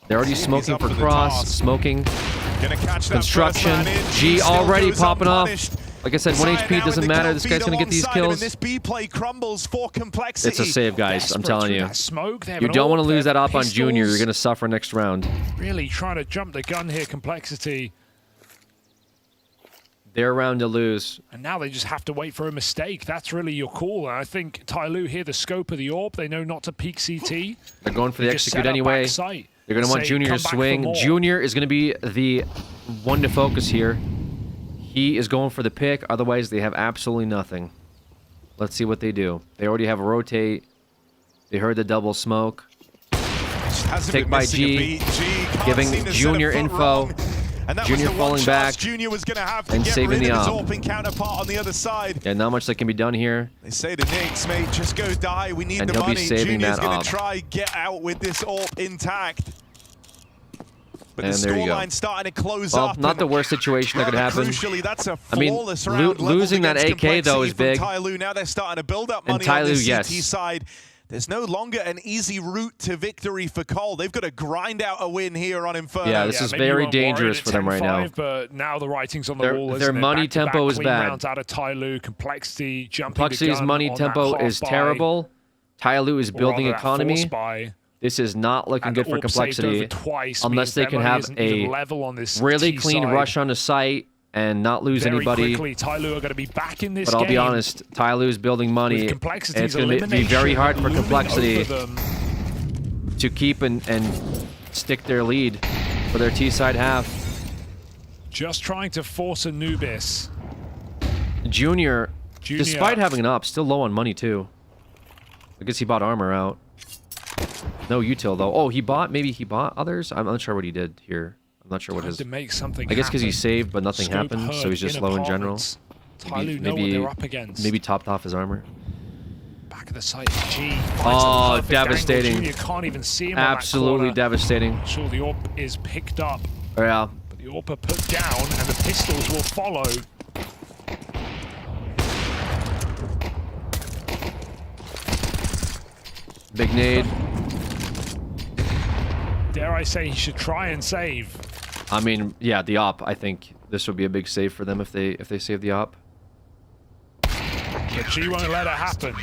They're already smoking up for for the cross, task. smoking Gonna catch that construction. first man in. G Still already goes popping off. unpunished. Like I said, 1 Zion HP now doesn't in the matter. cold This feed guy's going to get these alongside him, and kills. this B play crumbles for Complexity. It's a save, guys. I'm telling you. That smoke, they have You an don't want to AWP, lose they that have op on Junior. pistols. You're going to suffer next round. Really trying to jump the gun here, Complexity. They're around to lose. And now they just have to wait for a mistake. That's really your call. And I think Tyloo here, the scope of the AWP, they know not to peek CT. They're going for the They just set execute up anyway. backside. They're going to want Say, Junior to "Come back for swing. more." Junior is going to be the one to focus here. He is going for the pick. Otherwise, they have absolutely nothing. Let's see what they do. They already have a rotate. They heard the double smoke. Hasn't Take been by missing a G, beat. G can't giving seem to set a Junior foot info. wrong. And that Junior was the falling one back chance Junior was going to have to and get saving rid the of his op. AWPing counterpart on the other side. Yeah, not much that can be done here. They say to Nyx, mate, just go die. We need And the he'll be money. saving Junior's that going op. to try get out with this AWP intact. But And the there you go. scoreline's starting to close Well, up. not the worst situation that could happen. Crucially, that's a I mean, flawless round losing that leveled AK against though is Complexity big. from Tyloo. Now they're starting to build up And money on the Tyloo, CT yes. side. There's no longer an easy route to victory for Cole. They've got to grind out a win here on Inferno. Yeah, this is maybe you very weren't worried dangerous at for them right now. 10-5, But now the writing's on the Their- wall. their isn't it? money Back-to-back tempo is clean bad. rounds out of Tyloo, Complexity jumping the Complexity's gun money on tempo that is half-buy, terrible. Tyloo is or building rather that economy. force buy. This is not looking And good for AWP saved over Complexity twice unless means they their can money have isn't even a level on this really T clean side. rush onto site and not lose Very anybody. quickly, Tyloo are going to be back in this But I'll game. be honest, Tyloo's building money, and Complexity's it's going to be very hard for looming Complexity over them. to keep and stick their lead for their T-side half. Just trying to force Anubis. Junior, despite having an op, still low on money too. I guess he bought armor out. No util though. Oh, maybe he bought others? I'm not sure what he did here. I'm not sure what Time his... to make something I guess because he happen. saved, but nothing Scope happened, so heard he's just in low in general. apartments. Tyloo know what they're up against. Maybe topped off his armor. Back of the site, G. Oh, devastating. Junior can't even see him Absolutely on that corner. devastating. Sure, the AWP is picked up, Yeah. but the AWP are put down, and the pistols will follow. Big nade. Dare I say he should try and save. I mean, yeah, the op. I think this would be a big save for them if they save the op. But G won't let it happen.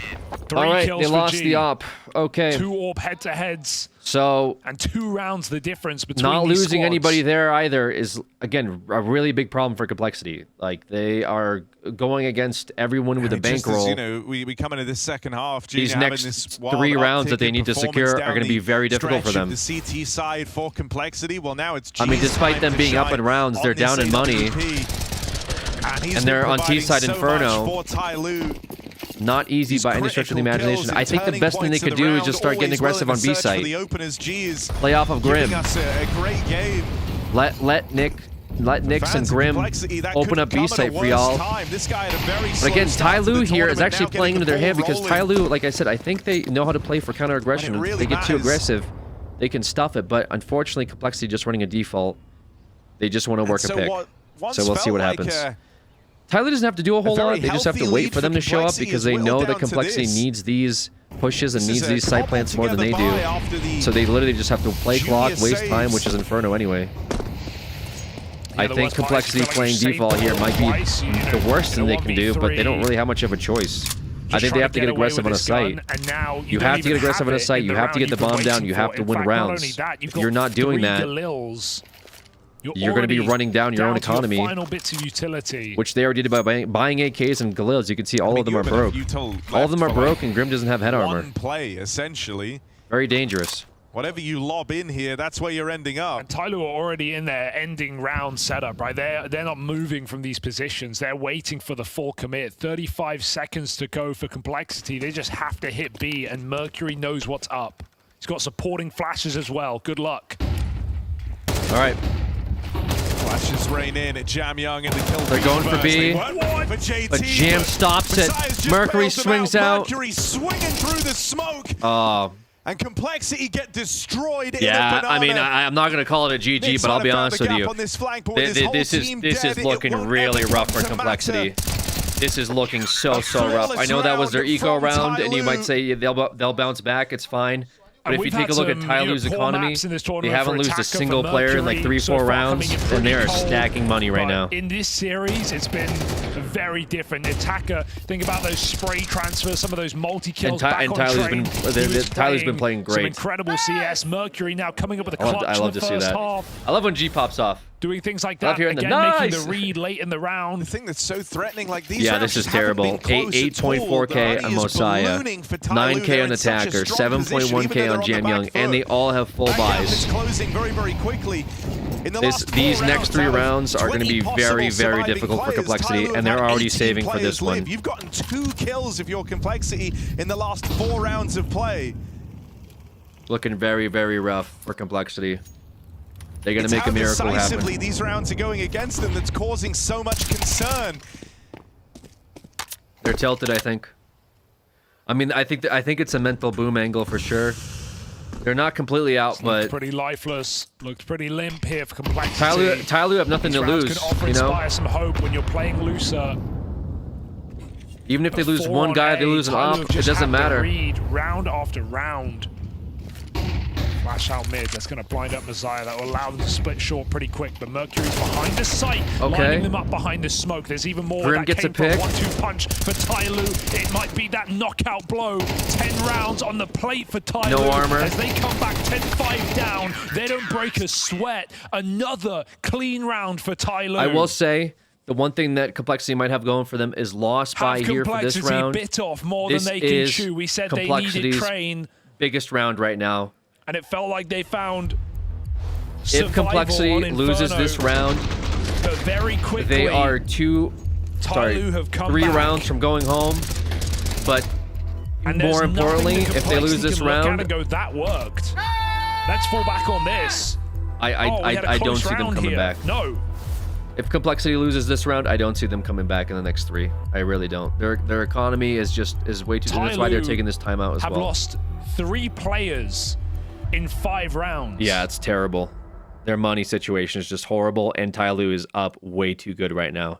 3 All right, kills they for lost G. the op. Okay. 2 AWP head-to-heads. So And 2 rounds the difference between not these losing squads. anybody there either is, again, a really big problem for Complexity. Like, they are going against everyone with a Just as, bankroll. you know, we come into this second half. These Junior having next this wild 3 rounds uptick that they in need to performance secure are down going to be the very difficult for stretch them. of the CT side for Complexity. Well, now it's I mean, G's despite time them to being up shine in rounds, they're on this down in money. AWP. he's And they're been on providing T-side so Inferno. much for Tyloo. Not easy by any stretch of the Critical imagination. kills I in think the turning best thing they points of could the do is round, just start getting always aggressive willing on to B search for site. the openers. G is Play off of Grim. giving us a great game. Let Nyx and Fans of Grim Complexity, that open couldn't up come B at a site for worse y'all. time. This guy had a very But slow again, start to the Tyloo here is tournament, actually now getting playing into their the hand ball because rolling. Tyloo, like I said, I think they know how to play for counter aggression. When it If really they get too matters. aggressive, they can stuff it. But unfortunately, Complexity just running a default. They just want to work a so pick. what once So we'll see felt what like happens. Tyloo doesn't have to do a whole very lot. They just have to healthy wait lead for them for to show up Complexity because is they whittled know down that to Complexity this. needs these pushes and This needs is a these side plants more than they together do. buy after the So they literally just have to play Junior clock, waste saves. time, which is Inferno anyway. I the think worst part is Complexity you feel like playing you saved default the here ball might be twice, you know, the worst in a thing they can do, but they don't 1v3. really have much of a choice. I think trying they have to get away aggressive with on a this gun, site. and now You don't have to get even aggressive on a it site. in You the have to round get the you've been bomb down. waiting You for. have to In win fact, not only rounds. that, you've If you're got not doing 3 that, Galils. you're going to be running down your own down to your economy, final bits of utility. which they already did by buying AKs and Galils. You can see all of them are broke. All of them are broke, and Grim doesn't have head armor. one play, essentially. Very dangerous. Whatever you lob in here, that's where you're ending up. And Tyloo are already in their ending round setup, right? They're not moving from these positions. They're waiting for the full commit. 35 seconds to go for Complexity. They just have to hit B, and Mercury knows what's up. He's got supporting flashes as well. Good luck. All right. Flashes rain in at Jam Young in the kill. They're going for B, For JT, but Jam stops it. Messiah's just Mercury bailed them swings out. Mercury swinging through the smoke. And Complexity get destroyed in a Yeah, banana. I mean, I'm not going to call it a GG, Nyx but I'll might be have honest found with the you. gap on this flank, but with his whole This team is dead, it looking won't really ever rough come for to Complexity. matter. This is looking so rough. I know that was their eco round, and you might say they'll bounce back. It's fine. But And if you we've take a had look at some, Tyloo's poor economy, maps in this they tournament haven't for lost a Attacker, single for player in like Mercury 3-4 so far rounds, coming in and pretty they are cold. stacking money right But now. in this series, it's been very different. Attacker, think about those spray transfers, some of those multi-kills back on Tyloo's train. Tyler's been playing Some great. incredible CS. Mercury now coming up with a I clutch love in the to see first that. half. I love when G pops off. Doing things like I love that, hearing the again, making nice. the read late in the round. The thing that's so threatening, like these Yeah, rounds this is just haven't terrible. been close at all. 8.4k The on money is Mosiah, ballooning for Tyloo. 9k They're on in such a Attacker, strong position, even 7.1k though on they're Jam the Young, back and they foot. all have full That gap buys. is closing very, very quickly. In the last These 4 next rounds, 3 out of rounds are going to be 20 very, possible very surviving difficult for players, Complexity, Tyloo and they're have had already 18 saving for players this one. live. You've gotten 2 kills of your Complexity in the last 4 rounds of play. Looking very, very rough for Complexity. They're going It's to make how a miracle decisively happen. these rounds are going against them that's causing so much concern. They're tilted, I think. I mean, I think it's a mental boom angle for sure. They're not completely out, but Pretty lifeless. Looks pretty limp here for Complexity. Tyloo have nothing These to rounds lose, can offer you know? inspire some hope when you're playing looser. Even if they lose Before one guy, they lose an Tyloo op, have it just doesn't had the matter. read round after round. Flash out mid, that's going to blind up Messiah. That will allow them to split short pretty quick. But Mercury's behind the site, lining them up behind the smoke. There's even more Grim that gets came a pick. from 1-2 punch for Tyloo. It might be that knockout blow. 10 rounds on the plate for Tyloo. No armor. As they come back 10-5 down, they don't break a sweat. Another clean round for Tyloo. I will say, the one thing that Complexity might have going for them is lost by here for this round. Bit off more This than they can is chew. We said they needed Complexity's Train. biggest round right now. And it felt like they found If survival Complexity on loses Inferno, this round, but very quickly they are Tyloo have come 3 back. rounds from going home. But And there's more nothing importantly, that if they lose Complexity this can look at round, and go, that worked. Let's fall back on this. I we had a don't close see them round coming here. back. No. If Complexity loses this round, I don't see them coming back in the next 3. I really don't. Their economy is way too. That's why they're Tyloo taking this timeout as have well. lost 3 players in 5 rounds. Yeah, it's terrible. Their money situation is just horrible, and Tyloo is up way too good right now.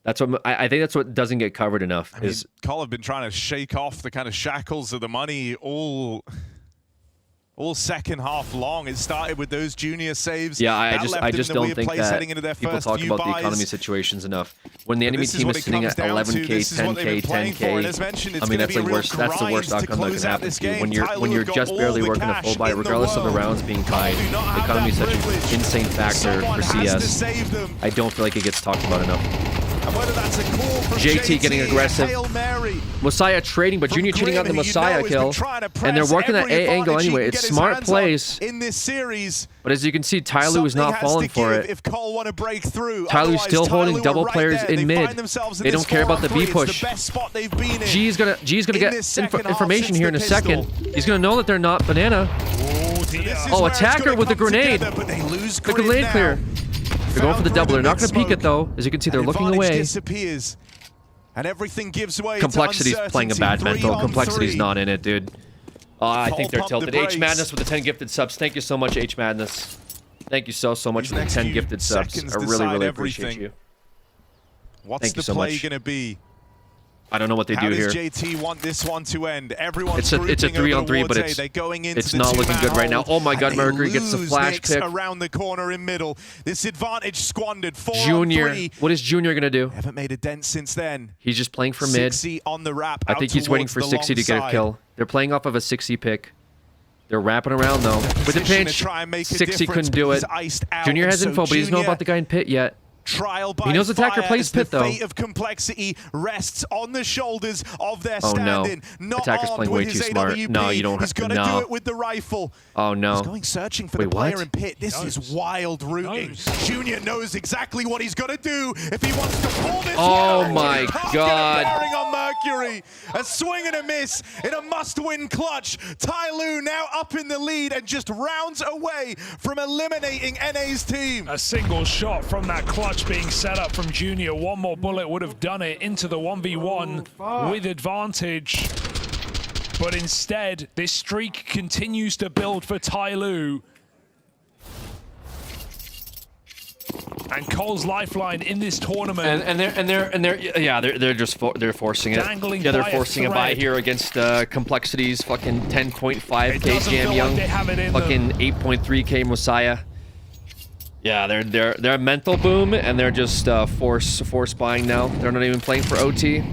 That's what I think. That's what doesn't get covered enough. Is Cole have been trying to shake off the kind of shackles of the money all second half long. It started with those junior saves. yeah, I That left just them in a don't weird think place that heading into their people first talk few about the buys. economy situations enough. When the enemy This is team what is it sitting comes at down to. 11K, This is what they've been 10K, playing for, and as 10K. mentioned, it's I mean, gonna that's be the a real worst. That's the worst grind to outcome that close can out happen this to you game. when Tyloo you're have got just all barely the working a cash full buy, in the regardless of the world. rounds being Cole tied. do not The have economy is that such an privilege. insane factor Someone for has to CS. save them. I don't feel like it gets talked about enough. And whether that's a call from JT getting aggressive. Hail Mary. Messiah trading, but Junior cheating out the Grim, who you know Messiah has been kill. trying to And they're press working that every A angle advantage he anyway. can It's get his smart hands on plays. in this series. But as you can see, Tyloo is not Something has falling to for give it. If Cole want to break through. Tyloo's Otherwise, still holding Tyloo double are right players there. in They mid. find themselves in They this don't care about the 4-on-3. B It's push. the best spot they've been in. G's gonna in get this second half information since here the in a second. pistol. He's gonna know that they're not banana. Oh, dear. This is Oh, where it's attacker gonna with the come grenade. together, but they lose The Grim grenade now. clear. They're going for the Found double. They're Grim not gonna peek mid-smoke. it though. As you can see, they're And looking advantage away. disappears. And everything gives way Complexity's to playing a bad uncertainty. mental. 3-on-3. Complexity's not in it, dude. I Cole think they're pumped the tilted. H brakes. Madness with the 10 gifted subs. Thank you so much, H Madness. Thank you so much These for the next 10 few gifted subs. seconds I really, decide really appreciate everything. you. What's Thank the you so play much. going to be? I don't know what they How do does here. JT want this one to end? Everyone's It's a grouping 3-on-3, over but towards A. it's They're going into the not looking two-man good right now. hold, Oh my God, and they Mercury gets the lose flash Nyx pick. around the corner in middle. This advantage squandered. 4-on-3. Junior, what is Junior gonna do? Haven't made a dent since then. He's just playing for mid. 6C on the wrap. I think he's waiting for 60 to get a kill. They're playing off of a 60 pick. They're wrapping around though. With the pinch, 60 couldn't do it. Junior has info, but he doesn't know about the guy in pit yet. Trial by He knows attacker fire plays as the pit, though. fate of Complexity rests on the shoulders of their Oh, no. standing. Not Attacker's armed playing with way his too smart. AWP. No, you don't He's have- going to no. do it with the rifle. Oh no. He's going searching for Wait, the player what? in pit. This is wild routing. Junior knows exactly what he's got to do if he wants to pull this Oh one out. my Can't God. Get a bearing on Mercury. A swing and a miss in a must-win clutch. Tyloo now up in the lead and just rounds away from eliminating NA's team. A single shot from that clutch being set up from Junior. One more bullet would have done it into the 1v1 with advantage. But instead, this streak continues to build for Tyloo. And Cole's lifeline in this tournament. And they're just they're forcing it. Dangling Yeah, they're by a forcing a buy thread. here against Complexity's fucking 10.5k doesn't Jam feel Young, like they have it in fucking 8.3k Messiah. Yeah, they're a mental boom and they're just force buying now. They're not even playing for OT.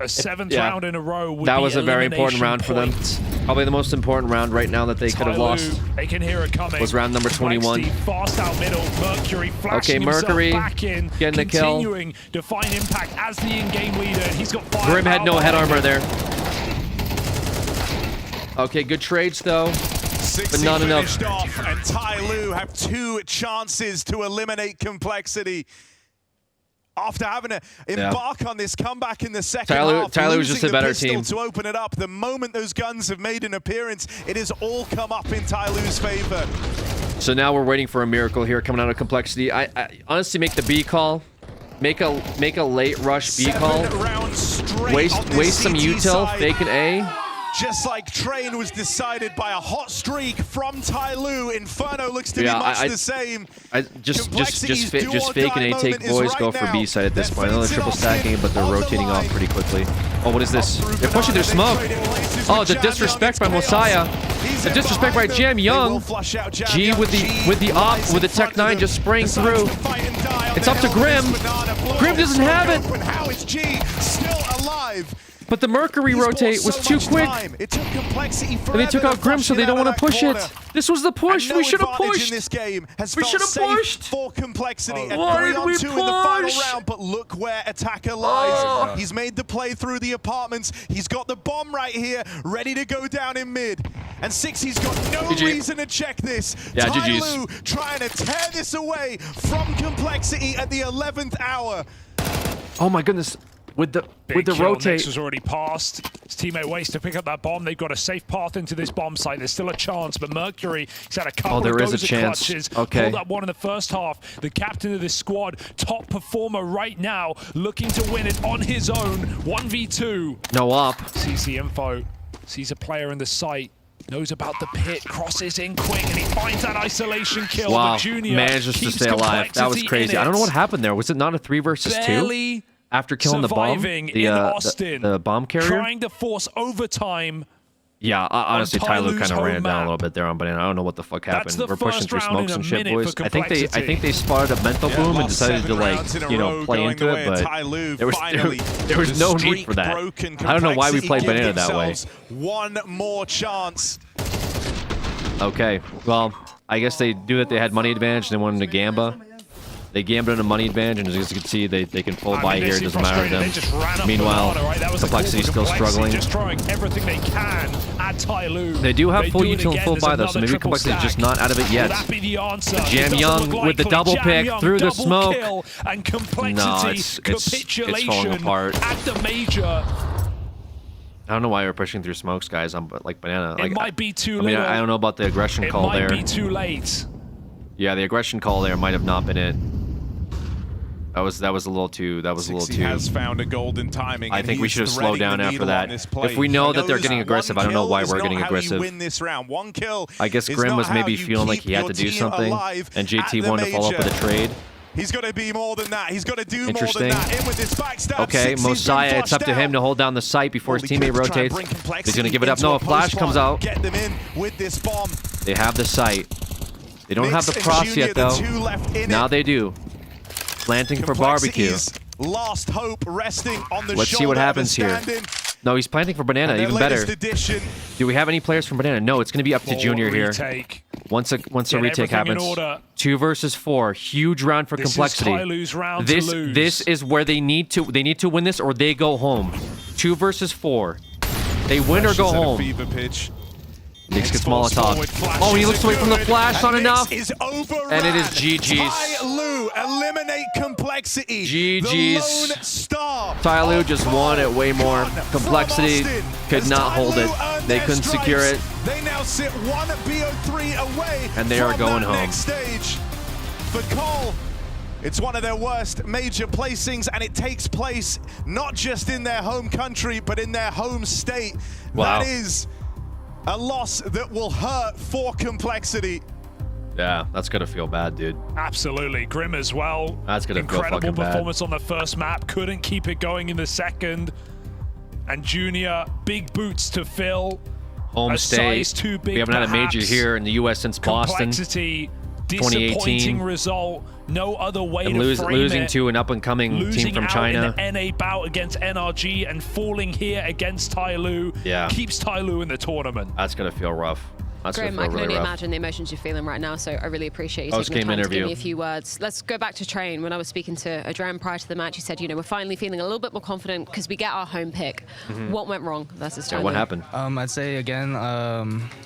A 7th Yeah. round in a row would That be was a very important elimination round for them. point. Probably the most important round right now that they could have Tyloo, lost. They can hear it coming. Was round number 21. Complexity fast out middle. Mercury flashing Okay, Mercury himself back in, getting the kill. continuing to find impact as the in-game leader. He's got fire. Grim had no head armor there. Okay, good trades though, but not enough. Finished off, and Tyloo have 2 chances to eliminate Complexity. after having to embark on this comeback in the second Tyloo half, was just losing a better the pistol team. to open it up. The moment those guns have made an appearance, it has all come up in Tyloo's favor. So now we're waiting for a miracle here coming out of Complexity. I honestly make the B call. Make a late rush B call. Waste some util, fake an A. Just like Train was decided by a hot streak from Tyloo, Inferno looks to be much the same. Just fake an A take, boys. Go for B side at this point. I know they're triple stacking it, but they're rotating off pretty quickly. Oh, what is this? They're pushing their smoke. Oh, the disrespect by Mosiah. The disrespect by Jam Young. G with the Tech 9 just spraying through. It's up to Grim. Grim doesn't have it. How is G still alive? But the Mercury rotate was too quick. It took Complexity And they took out Grim, so they don't want to push it. This was the push. No we should have advantage pushed. In this game has We should have pushed. For Complexity. And Why did we 3-on-2 in the final push? round, but look where Attacker lies. He's made the play through the apartments. He's got the bomb right here, ready to go down in mid. And Sixy's got no reason to check this. Yeah, Tyloo GG's. trying to tear this away from Complexity at the 11th hour. Oh my goodness. With the Kill. rotate. Nex was already passed. His teammate waits to pick up that bomb. They've got a safe path into this bomb site. There's still a chance, but Mercury, he's had a couple there of is a Dozer chance. clutches. Okay. Pulled up one in the first half. The captain of this squad, top performer right now, looking to win it on his own. 1v2. No up. CC info. Sees a player in the site. Knows about the pit, crosses in quick, and he finds that isolation kill. Wow, But Junior manages to keeps stay alive. That was Complexity crazy. in I don't know it. what happened there. Was it not a 3 versus 2? Barely After killing the bomb? surviving in Austin, the bomb carrier? trying to force overtime. Yeah, honestly, Tyloo Tyloo's kind of home ran down a map. little bit there on Banana. I don't know what the fuck That's happened. the We're pushing first through round smokes in and a shit, minute boys. for I think they spotted a mental boom and decided to, like, you know, play into it, but there was no need for that. I don't know why we played Banana that way. One more chance. Okay, well, I guess they knew that they had money advantage. They wanted to gamba. They gambled on a money advantage, and as you can see, they can pull by here. It doesn't matter to them. Meanwhile, Complexity's still struggling. Just throwing everything they can at Tyloo. They do have They full do it util and again. full There's buy, though, so another maybe triple Complexity's just stack. not out of it yet. Will that be the answer? Jam It doesn't Young look with the likely. double Jam pick Young, through the double smoke. kill, and Complexity No, it's capitulation falling apart. at the major. I don't know why we're pushing through smokes, guys. I'm like Banana. Like, It might be too I mean, little. I don't know about the aggression It call might there. be too late. Yeah, the aggression call there might have not been it. That was a little too. That was a little Sixy too. has found a golden timing. I and think we he's should have slowed threading down the after needle that. on this play. If we know He that they're knows getting aggressive, I don't know one why kill we're is getting not how you aggressive. win this round. One kill I guess is Grim not was how maybe you feeling like keep he had your to do team something, alive and at JT the wanted to follow up with a major. trade. He's got to be more than that. He's got to do more than Interesting. that. In with this backstab. Okay, Sixy's been Mosiah, it's up to flushed him out. to hold down the site before his Well, he teammate could try and rotates. bring Complexity He's going to give it up. into No, a a flash post comes spawn. out. Get them in with this bomb. They have the site. They don't have the Nyx and cross Junior, yet, the though. two left in Now it. they do. Planting for barbecue. Complexity's last hope resting on the Let's see shoulder what of a happens here. stand-in. No, he's planting for Banana, And their even better. latest addition, Do we have any players from Banana? No, it's going to be up to Forward Junior here. retake. Once a Get retake everything in happens. order. 2 versus 4, huge round for This is Complexity. Tyloo's round to lose. This is where they need to win this or they go home. 2 versus 4. They win or Flashes go at a home. fever pitch. Nyx gets Forward Molotov. flashes Oh, he are looks away from the good, flash, not and enough. Nyx is overrun. And it is GG's. Tyloo eliminate Complexity. GG's. The lone star. Tyloo of just Call won it way more. One Complexity from Austin. could As not hold it. Tyloo earned They their couldn't secure stripes, it. They now sit one BO3 away And they are from going that home. next stage. For Cole, it's one of their worst major placings, and it takes place not just in their home country, but in their home state. Wow. That is a loss that will hurt for Complexity. Yeah, that's going to feel bad, dude. Absolutely. Grim as well. That's going to feel Incredible fucking bad. performance on the first map. Couldn't keep it going in the second. And Junior, big boots to fill. Home A state. size too big, We haven't had a major perhaps. here in the U.S. since Boston. Complexity, 2018. disappointing result. No other way And to frame losing it. to an up-and-coming Losing team from out China. in the NA bout against NRG and falling here against Tyloo Yeah. keeps Tyloo in the tournament. That's going to feel rough. That's Grim, gonna I feel can really only rough. imagine the emotions you're feeling right now, so I really appreciate you Post taking the game time to give interview. me a few words. Let's go back to Train. When I was speaking to Adrian prior to the match, he said, you know, we're finally feeling a little bit more confident because we get our home pick. What went wrong versus Yeah, Tyloo? what happened? I'd say again,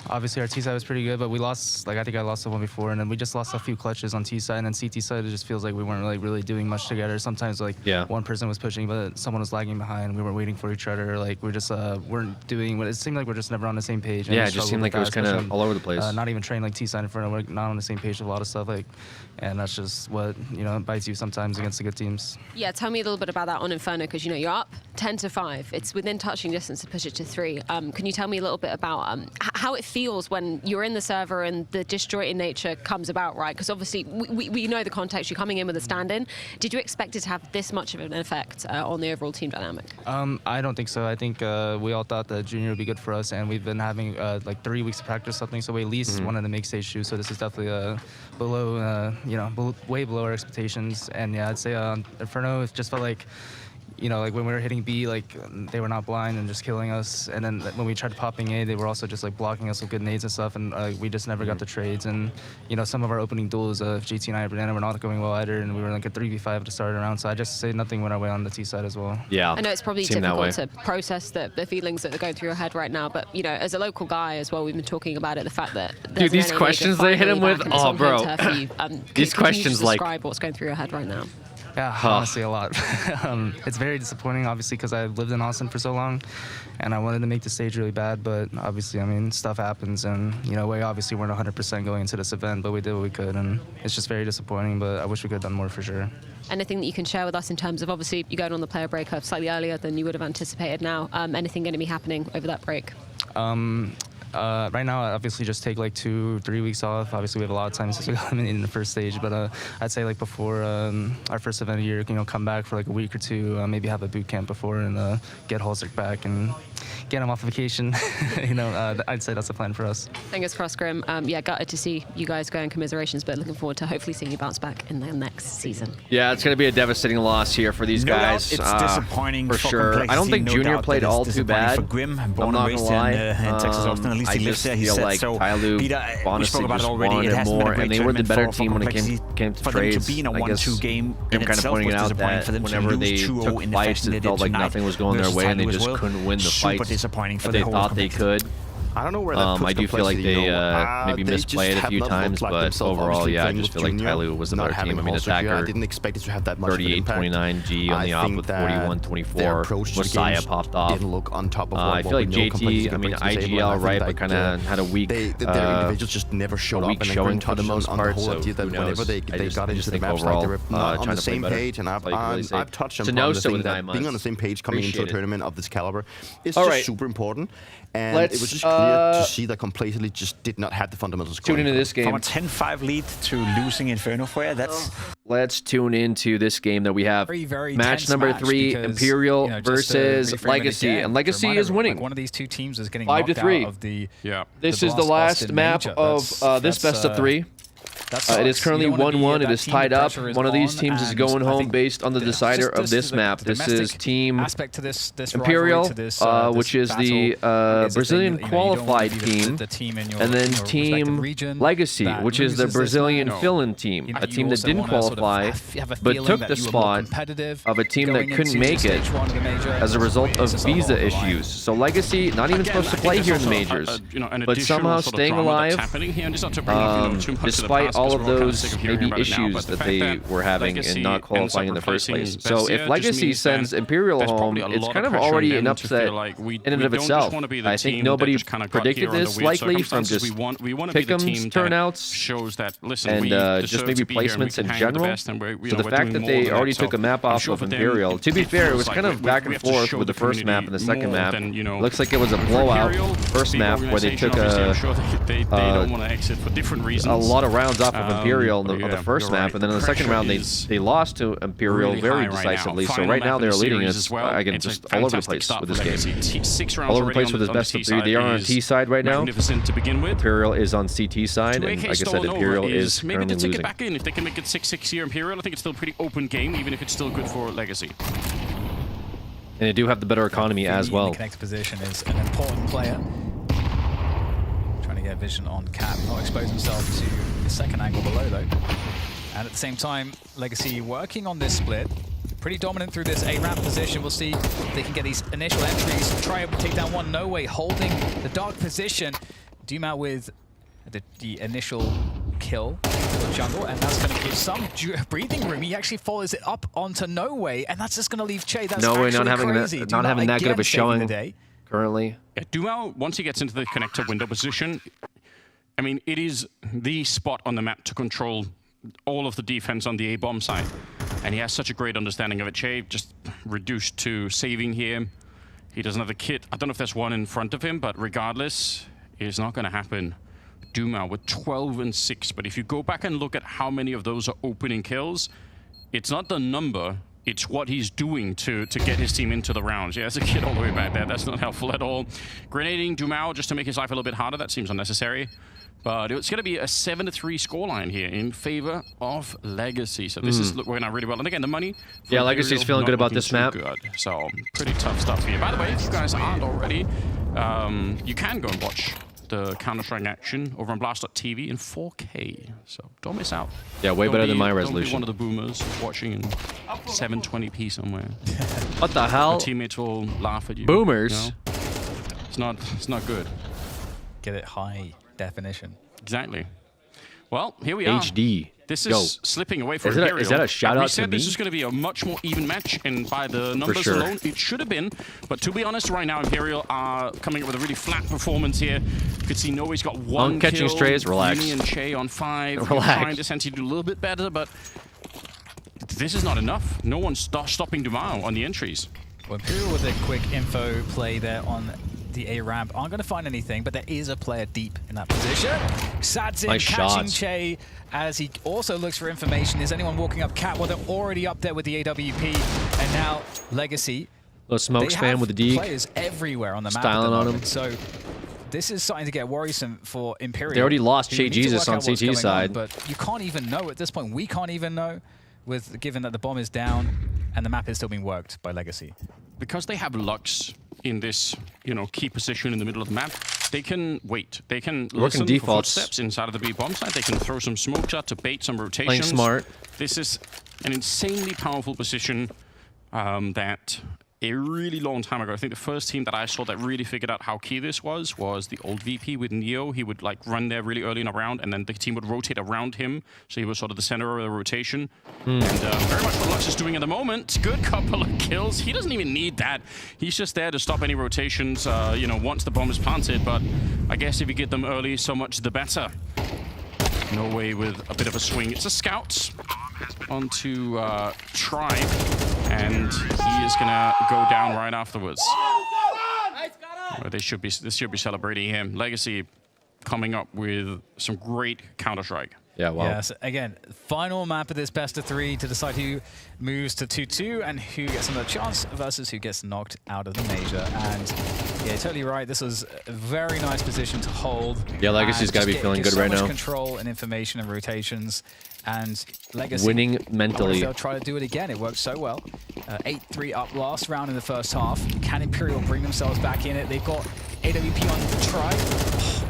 obviously our T side was pretty good, but we lost. Like I think I lost the one before, and then we just lost a few clutches on T side, and then CT side. It just feels like we weren't really doing much together. Sometimes like one person was pushing, but someone was lagging behind. We weren't waiting for each other. Like we just weren't doing. It seemed like we're just never on the same page. And Yeah, we it just struggled seemed with like it was that, kind of especially all over the place. Not even trained like T side Inferno. We're not on the same page with a lot of stuff. Like, and that's just what bites you sometimes against the good teams. Yeah, tell me a little bit about that on Inferno, because you know you're up 10-5. It's within touching distance to push it to 3. Can you tell me a little bit about how it feels when you're in the server and the disjointed nature comes about, right? Because obviously we know the context. You're coming in with a stand-in. Did you expect it to have this much of an effect on the overall team dynamic? I don't think so. I think we all thought that junior would be good for us, and we've been having like 3 weeks of practice, something. So we at least wanted to make stage 2. So this is definitely below, way below our expectations. And yeah, I'd say Inferno, it just felt like, like when we were hitting B, like they were not blind and just killing us. And then when we tried popping A, they were also just like blocking us with good nades and stuff. And we just never got the trades. And some of our opening duels, JT and I, Banana, were not going well either. And we were like a 3v5 at the start of the round. So I just say nothing went our way on the T side as well. Yeah, I know it's probably difficult to process the feelings that are going through your head right now. But as a local guy as well, we've been talking about it. The fact that Dude, these questions they hit him with, oh, bro. These questions, like, describe what's going through your head right now. Yeah, honestly, a lot. It's very disappointing, obviously, because I've lived in Austin for so long, and I wanted to make the stage really bad, but obviously, I mean, stuff happens, and, we obviously weren't 100% going into this event, but we did what we could, and it's just very disappointing, but I wish we could have done more for sure. Anything that you can share with us in terms of, obviously, you going on the player break slightly earlier than you would have anticipated now. Anything going to be happening over that break? Right now, I obviously just take like 2-3 weeks off. Obviously, we have a lot of time since we got in the first stage, but I'd say like before our first event of the year, come back for like a week or 2, maybe have a boot camp before and get Halsik back and get him off vacation. I'd say that's the plan for us. Fingers crossed, Grim. Yeah, gutted to see you guys go in commiserations, but looking forward to hopefully seeing you bounce back in the next season. Yeah, it's going to be a devastating loss here for these guys. It's disappointing for sure. I don't think Junior played all too bad. For Grim, I'm born not and gonna lie. in Texas, Austin. At least he lives there. He feel said like so. Tyloo Peter, we spoke honestly about it just already. It wanted hasn't more, been a great and they were the tournament better for team when it came to for trades. them to be in a I guess 1-2 game him in kind of itself pointing was out disappointing that for them to whenever they lose 2-0 took in the fights, fashion they it did felt like tonight nothing was going their versus way, and they Tyloo as just well. couldn't win the Super fights disappointing for that the they whole thought they could. I don't know where that puts I do feel like Complexity, they maybe they misplayed just a few have not times, looked like but themselves, overall, obviously, yeah, I playing just with feel like Junior, Tyloo was the not better team. I having mean, Halsik here. I Attacker, didn't expect it to have that much of an impact. 38-29, G on the op with 41-24. Messiah popped off. Didn't look on top of I feel like JT, I mean, IGL, right, but kind of had a weak their individuals just never showed up, and showing for the most part, the whole so idea that who whenever knows? they got into the match, like they were not on the same page, and I've touched on the thing that being on the same page coming into a tournament of this caliber is just super important. And it was just clear to see that Complexity just did not have the fundamentals. Tune into this game. From a 10-5 lead to losing Inferno for you, that's... Let's tune into this game that we have. Very match number 3, because, Imperial versus Legacy. And Legacy is winning. Like one of these two teams is getting 5-3. out of the... Yeah. This is the last map of this best of 3. It is currently 1-1. It is tied up. One of these teams is going home based on the decider of this map. This is Team Imperial, which is the Brazilian qualified team, and then Team Legacy, which is the Brazilian fill-in team, a team that didn't qualify but took the spot of a team that couldn't make it as a result of visa issues. So Legacy not even supposed to play here in the majors, but somehow staying alive despite all of those maybe issues that they were having in not qualifying in the first place. So if Legacy sends Imperial home, it's kind of already an upset in and of itself. I think nobody predicted this likely from just pick'ems turnouts and just maybe placements in general. So the fact that they already took a map off of Imperial, to be fair, it was kind of back and forth with the first map and the second map. Looks like it was a blowout first map where they took a lot of rounds off of Imperial on the first map, and then in the second round they lost to Imperial very decisively. So right now they're leading us again just all over the place with this game. All over the place with this best of 3. They are on T side right now. Imperial is on CT side, and like I said, Imperial is maybe currently to take losing. it back in. If they can make it 6-6 here, Imperial, I think it's still a pretty open game, even if it's still good for Legacy. And they do have the better economy as well. Connect position is an important player. Yeah, vision on Cap, not expose himself to the second angle below though. And at the same time, Legacy working on this split. Pretty dominant through this A-ramp position. We'll see if they can get these initial entries. Try to take down one. No way, holding the dark position. Doom out with the initial kill for jungle, and that's going to give some breathing room. He actually follows it up onto No Way, and that's just going to leave Che. That's No Way not having crazy. not having that good of a showing day. currently. Yeah, Dumao, once he gets into the connector window position, I mean, it is the spot on the map to control all of the defense on the A-bomb side. And he has such a great understanding of it. Che just reduced to saving here. He doesn't have the kit. I don't know if there's one in front of him, but regardless, it's not going to happen. Dumao with 12 and 6, but if you go back and look at how many of those are opening kills, it's not the number, it's what he's doing to get his team into the rounds. Yeah, there's a kid all the way back there. That's not helpful at all. Grenading Dumao just to make his life a little bit harder. That seems unnecessary. But it's going to be a 7-3 scoreline here in favor of Legacy. So this is working out really well. And again, the money... Yeah, Legacy's feeling good about this map. Good. So pretty tough stuff here. By the way, if you guys aren't already, you can go and watch the Counter-Strike action over on Blast.tv in 4K. So don't miss out. Yeah, way better than my resolution. Don't be one of the boomers watching in 720p somewhere. What the hell? Your teammates will laugh at you. Boomers? You know? It's not good. Get it high definition. Exactly. Well, here we are. HD. This is slipping away from Imperial. Is that a shout out to me? We said this is going to be a much more even match, and by the numbers alone, it should have been. But to be honest, right now, Imperial are coming up with a really flat performance here. You could see Noe's got one catching kill. strays, relax. Yumi and Che on 5. Relax. Trying to essentially do a little bit better, but this is not enough. No one's stopping Dumao on the entries. Well, Imperial with a quick info play there on the A-ramp aren't going to find anything, but there is a player deep in that position. Sadzin Nice catching shots. Che as he also looks for information. Is anyone walking up Cat? Well, they're already up there with the AWP, and now Legacy. Little smoke spam with the D. Players everywhere on the map. Styling on him. So this is starting to get worrisome for Imperial. They already lost who Che need to Jesus work on out what's CT going side. but you can't even know at this point. We can't even know, given that the bomb is down and the map is still being worked by Legacy. Because they have Lux in this, key position in the middle of the map, they can wait. They can listen for footsteps inside of the B bomb site. They can throw some smoke shot to bait some rotations. Playing smart. This is an insanely powerful position that a really long time ago, I think the first team that I saw that really figured out how key this was the old VP with Neo. He would run there really early in a round, and then the team would rotate around him, so he was sort of the center of the rotation. And very much what Lux is doing at the moment. Good couple of kills. He doesn't even need that. He's just there to stop any rotations, once the bomb is planted. But I guess if you get them early, so much the better. No Way with a bit of a swing. It's a scout onto Tribe, and he is gonna go down right afterwards. This should be celebrating him. Legacy coming up with some great Counter-Strike. Yeah, wow. Yes, again, final map of this best of 3 to decide who moves to 2-2 and who gets another chance versus who gets knocked out of the major. And yeah, totally right. This was a very nice position to hold. Yeah, Legacy's got to be feeling good right now. Control and information and rotations. And Legacy winning mentally. They'll try to do it again. It worked so well. 8-3 up last round in the first half. Can Imperial bring themselves back in it? They've got AWP on the try.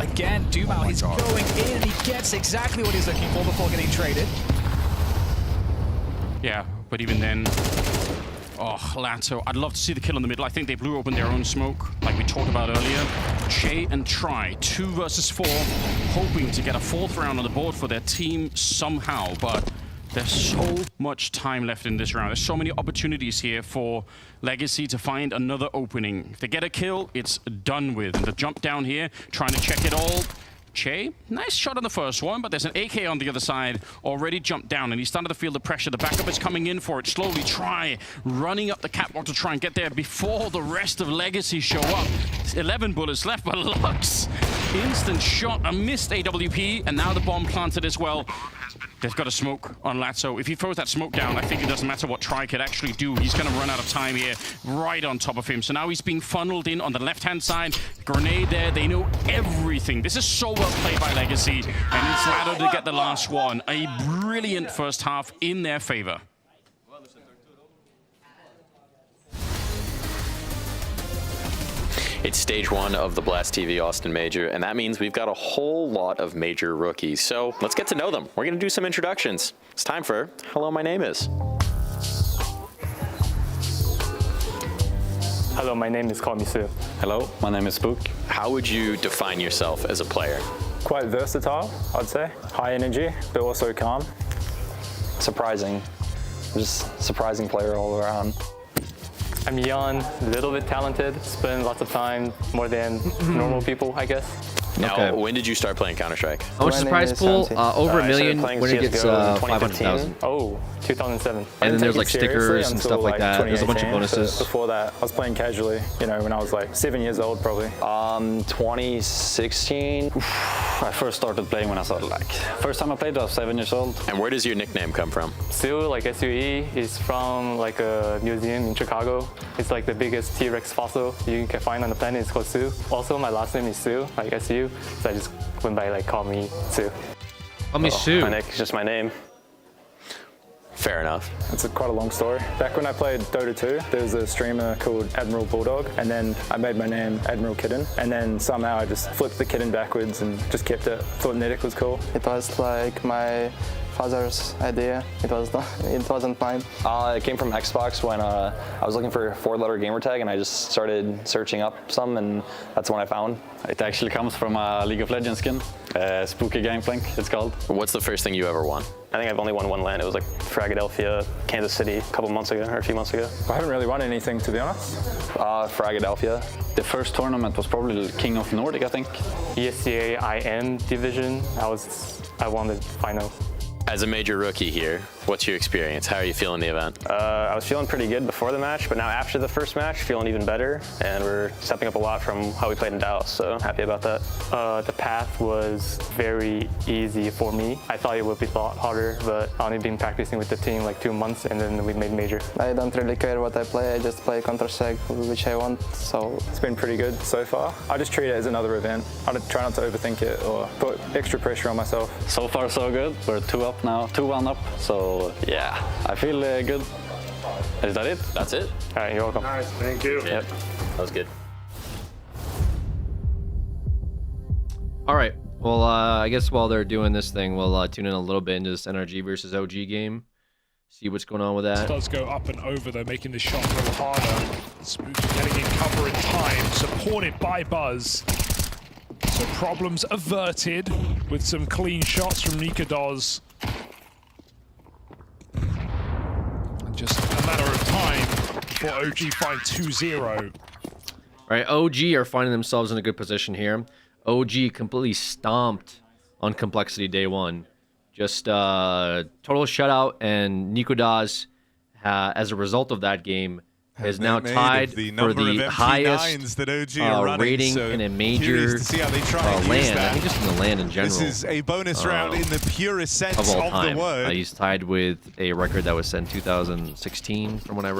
Again, Dumao, he's going in and he gets exactly what he's looking for before getting traded. Yeah, but even then, Lato, I'd love to see the kill in the middle. I think they blew open their own smoke, like we talked about earlier. Che and Try, 2 versus 4, hoping to get a 4th round on the board for their team somehow, but there's so much time left in this round. There's so many opportunities here for Legacy to find another opening. If they get a kill, it's done with. And the jump down here, trying to check it all. Che, nice shot on the first one, but there's an AK on the other side, already jumped down, and he's starting to feel the pressure. The backup is coming in for it. Slowly Try running up the catwalk to try and get there before the rest of Legacy show up. 11 bullets left, but Lux, instant shot, a missed AWP, and now the bomb planted as well. They've got a smoke on Lato. If he throws that smoke down, I think it doesn't matter what Try could actually do. He's going to run out of time here, right on top of him. So now he's being funneled in on the left-hand side. Grenade there. They know everything. This is so well played by Legacy. And it's Lato to get the last one. A brilliant first half in their favor. It's stage 1 of the Blast TV Austin Major, and that means we've got a whole lot of major rookies. So let's get to know them. We're going to do some introductions. It's time for Hello, My Name Is. Hello, my name is Komisu. Hello, my name is Spook. How would you define yourself as a player? Quite versatile, I'd say. High energy, but also calm. Surprising. Just surprising player all around. I'm young, a little bit talented, spend lots of time, more than normal people, I guess. Now, when did you start playing Counter-Strike? How much the prize pool? Over $1 million when it gets 500,000. Oh, 2007. And then there's like stickers and stuff like that. There's a bunch of bonuses. Before that, I was playing casually, you know, when I was like 7 years old probably. 2016. I first started playing when I started first time I played I was 7 years old. And where does your nickname come from? Sue, like SUE, is from like a museum in Chicago. It's like the biggest T-Rex fossil you can find on the planet. It's called Sue. Also, my last name is Sue, like SU. So I just went by like call me Sue. Call me Sue. My nick is just my name. Fair enough. It's quite a long story. Back when I played Dota 2, there was a streamer called Admiral Bulldog, and then I made my name Admiral Kitten, and then somehow I just flipped the kitten backwards and just kept it. Thought Nedic was cool. It was like my father's idea. It wasn't mine. It came from Xbox when I was looking for a 4-letter gamer tag, and I just started searching up some, and that's when I found. It actually comes from a League of Legends skin, Spooky Gangplank, it's called. What's the first thing you ever won? I think I've only won one LAN. It was like Fragadelphia, Kansas City, a couple months ago, or a few months ago. I haven't really won anything, to be honest. Fragadelphia. The first tournament was probably King of Nordic, I think. ESCA IM division. I won the final. As a major rookie here, what's your experience? How are you feeling the event? I was feeling pretty good before the match, but now after the first match, feeling even better, and we're stepping up a lot from how we played in Dallas, so I'm happy about that. The path was very easy for me. I thought it would be a lot harder, but I've only been practicing with the team like 2 months, and then we made major. I don't really care what I play, I just play Counter-Strike, which I want, so... It's been pretty good so far. I just treat it as another event. I try not to overthink it or put extra pressure on myself. So far so good. We're 2-1 now, 2-1 up, so yeah, I feel good. Is that it? That's it. All right, you're welcome. Nice, thank you. Yep, that was good. All right. Well, I guess while they're doing this thing, we'll tune in a little bit into this NRG versus OG game. See what's going on with that. It does go up and over, though, making the shot a little harder. Spooky getting in cover in time, supported by Buzz. So problems averted with some clean shots from Nikodos. And just a matter of time before OG find 2-0. All right, OG are finding themselves in a good position here. OG completely stomped on Complexity day one. Just total shutout, and Nikodas, as a result of that game, is now tied for the highest rating in a major LAN. I think just in the LAN in general. This is a bonus round in the purest sense of all time. the word. He's tied with a record that was set in 2016, from what I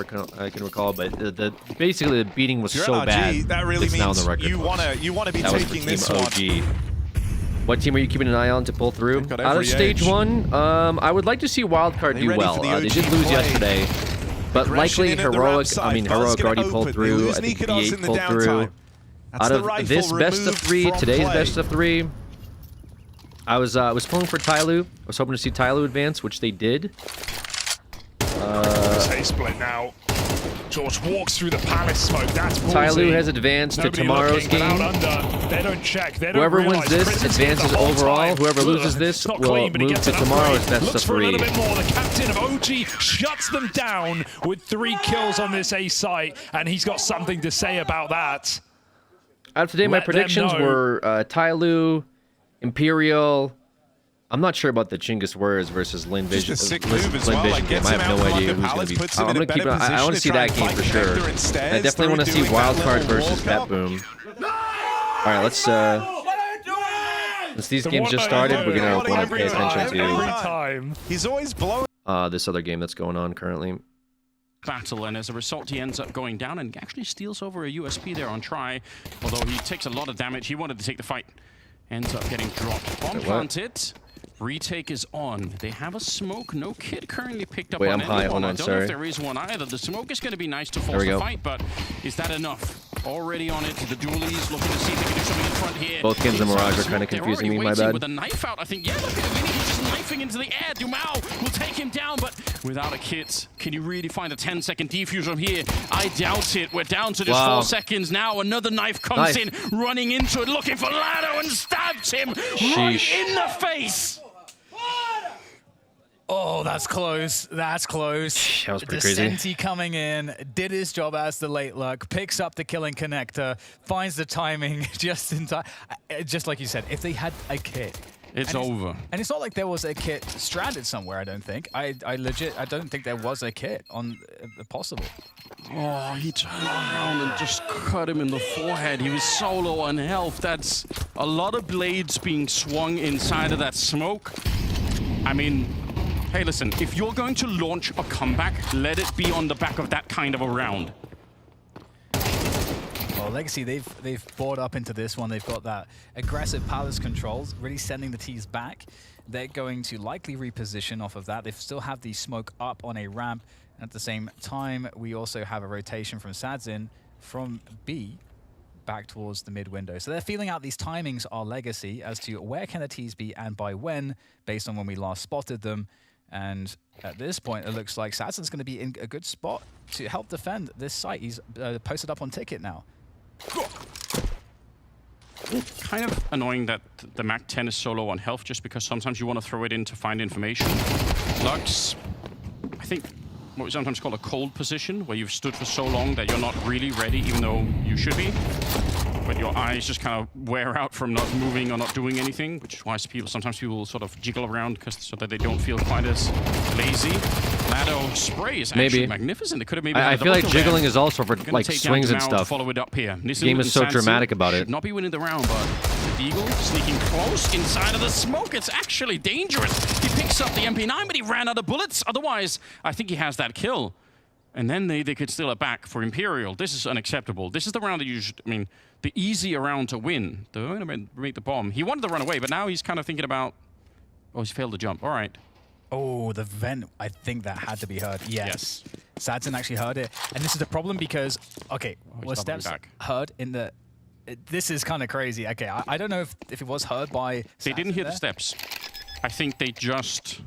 can recall. But basically the beating was so bad. That really it's means now in the record you want to be taking this one. OG. What team are you keeping an eye on to pull through? Out of stage one, I would like to see Wildcard do well. They did lose yesterday. But likely Heroic, Heroic already pulled through. I think B8 pulled through. Out of this best of three, today's best of three, I was pulling for Tyloo. I was hoping to see Tyloo advance, which they did. Say split now. George walks through the palace smoke. That's ballsy. Tyloo has advanced to tomorrow's game. They don't check. They don't Whoever wins realize this Prison's advances the whole overall. time. Whoever loses this will move to tomorrow's best of Looks for a three. little bit more. The captain of OG shuts them down with 3 kills on this A site, and he's got something to say about that. Out of today, my predictions were Tyloo, Imperial. I'm not sure about the Chinggis Words versus Lin Vision. Just a sick move as well. Like, game. I have no idea who's going to be. I'm going to keep. I want to see that game for sure. I definitely want to see Wildcard versus BetBoom. All right, let's. Since these games just started, we're going to want to pay attention to. He's always blowing. This other game that's going on currently. Battle, and as a result he ends up going down and actually steals over a USP there on Try, although he takes a lot of damage. He wanted to take the fight, ends up getting dropped. Bomb planted. Retake is on. They have a smoke. No kid currently picked up on anyone. I don't know if there is one either. The smoke is going to be nice to force the fight, but is that enough? already on it. The dualies looking to see if they can do something in front here. Both Kims and Inside Mirage the are kind of smoke, they're confusing me, already my waiting bad. with a knife out, I think. Yeah, look at Vinny, he's just knifing into the air. Dumao will take him down, but without a kit, can you really find a 10-second defuse from here? I doubt it. We're down to just 4 seconds now. Another knife comes in, running into it, looking for Lado, and stabs him right in the face. Oh, that's close. That's close. That was pretty crazy. Descenti coming in, did his job as the late luck, picks up the killing connector, finds the timing just in time. Just like you said, if they had a kit. It's over. And it's not like there was a kit stranded somewhere, I don't think. I don't think there was a kit on possible. Oh, he turned around and just cut him in the forehead. He was so low on health. That's a lot of blades being swung inside of that smoke. I mean, hey, listen, if you're going to launch a comeback, let it be on the back of that kind of a round. Well, Legacy, they've bought up into this one. They've got that aggressive palace controls, really sending the T's back. They're going to likely reposition off of that. They still have the smoke up on a ramp. At the same time, we also have a rotation from Sadzin from B back towards the mid window. So they're feeling out these timings are Legacy as to where can the T's be and by when, based on when we last spotted them. And at this point, it looks like Sadzin's going to be in a good spot to help defend this site. He's posted up on ticket now. Kind of annoying that the MAC-10 is so low on health, just because sometimes you want to throw it in to find information. Lux, I think what we sometimes call a cold position, where you've stood for so long that you're not really ready, even though you should be. But your eyes just kind of wear out from not moving or not doing anything, which is why sometimes people sort of jiggle around so that they don't feel quite as lazy. Lado spray is actually magnificent. It could have maybe. I feel like jiggling is also for like swings and stuff. Follow it up here. The game is so dramatic about it. Should not be winning the round, but the Deagle sneaking close inside of the smoke. It's actually dangerous. He picks up the MP9, but he ran out of bullets. Otherwise, I think he has that kill. And then they could steal it back for Imperial. This is unacceptable. This is the round that you should, I mean, the easier round to win. They're going to make the bomb. He wanted to run away, but now he's kind of thinking about, oh, he's failed to jump. All right. Oh, the vent. I think that had to be heard. Yes. Sadzin actually heard it. And this is the problem because, okay, was steps heard in the... This is kind of crazy. Okay, I don't know if it was heard by They didn't hear the steps. I think they just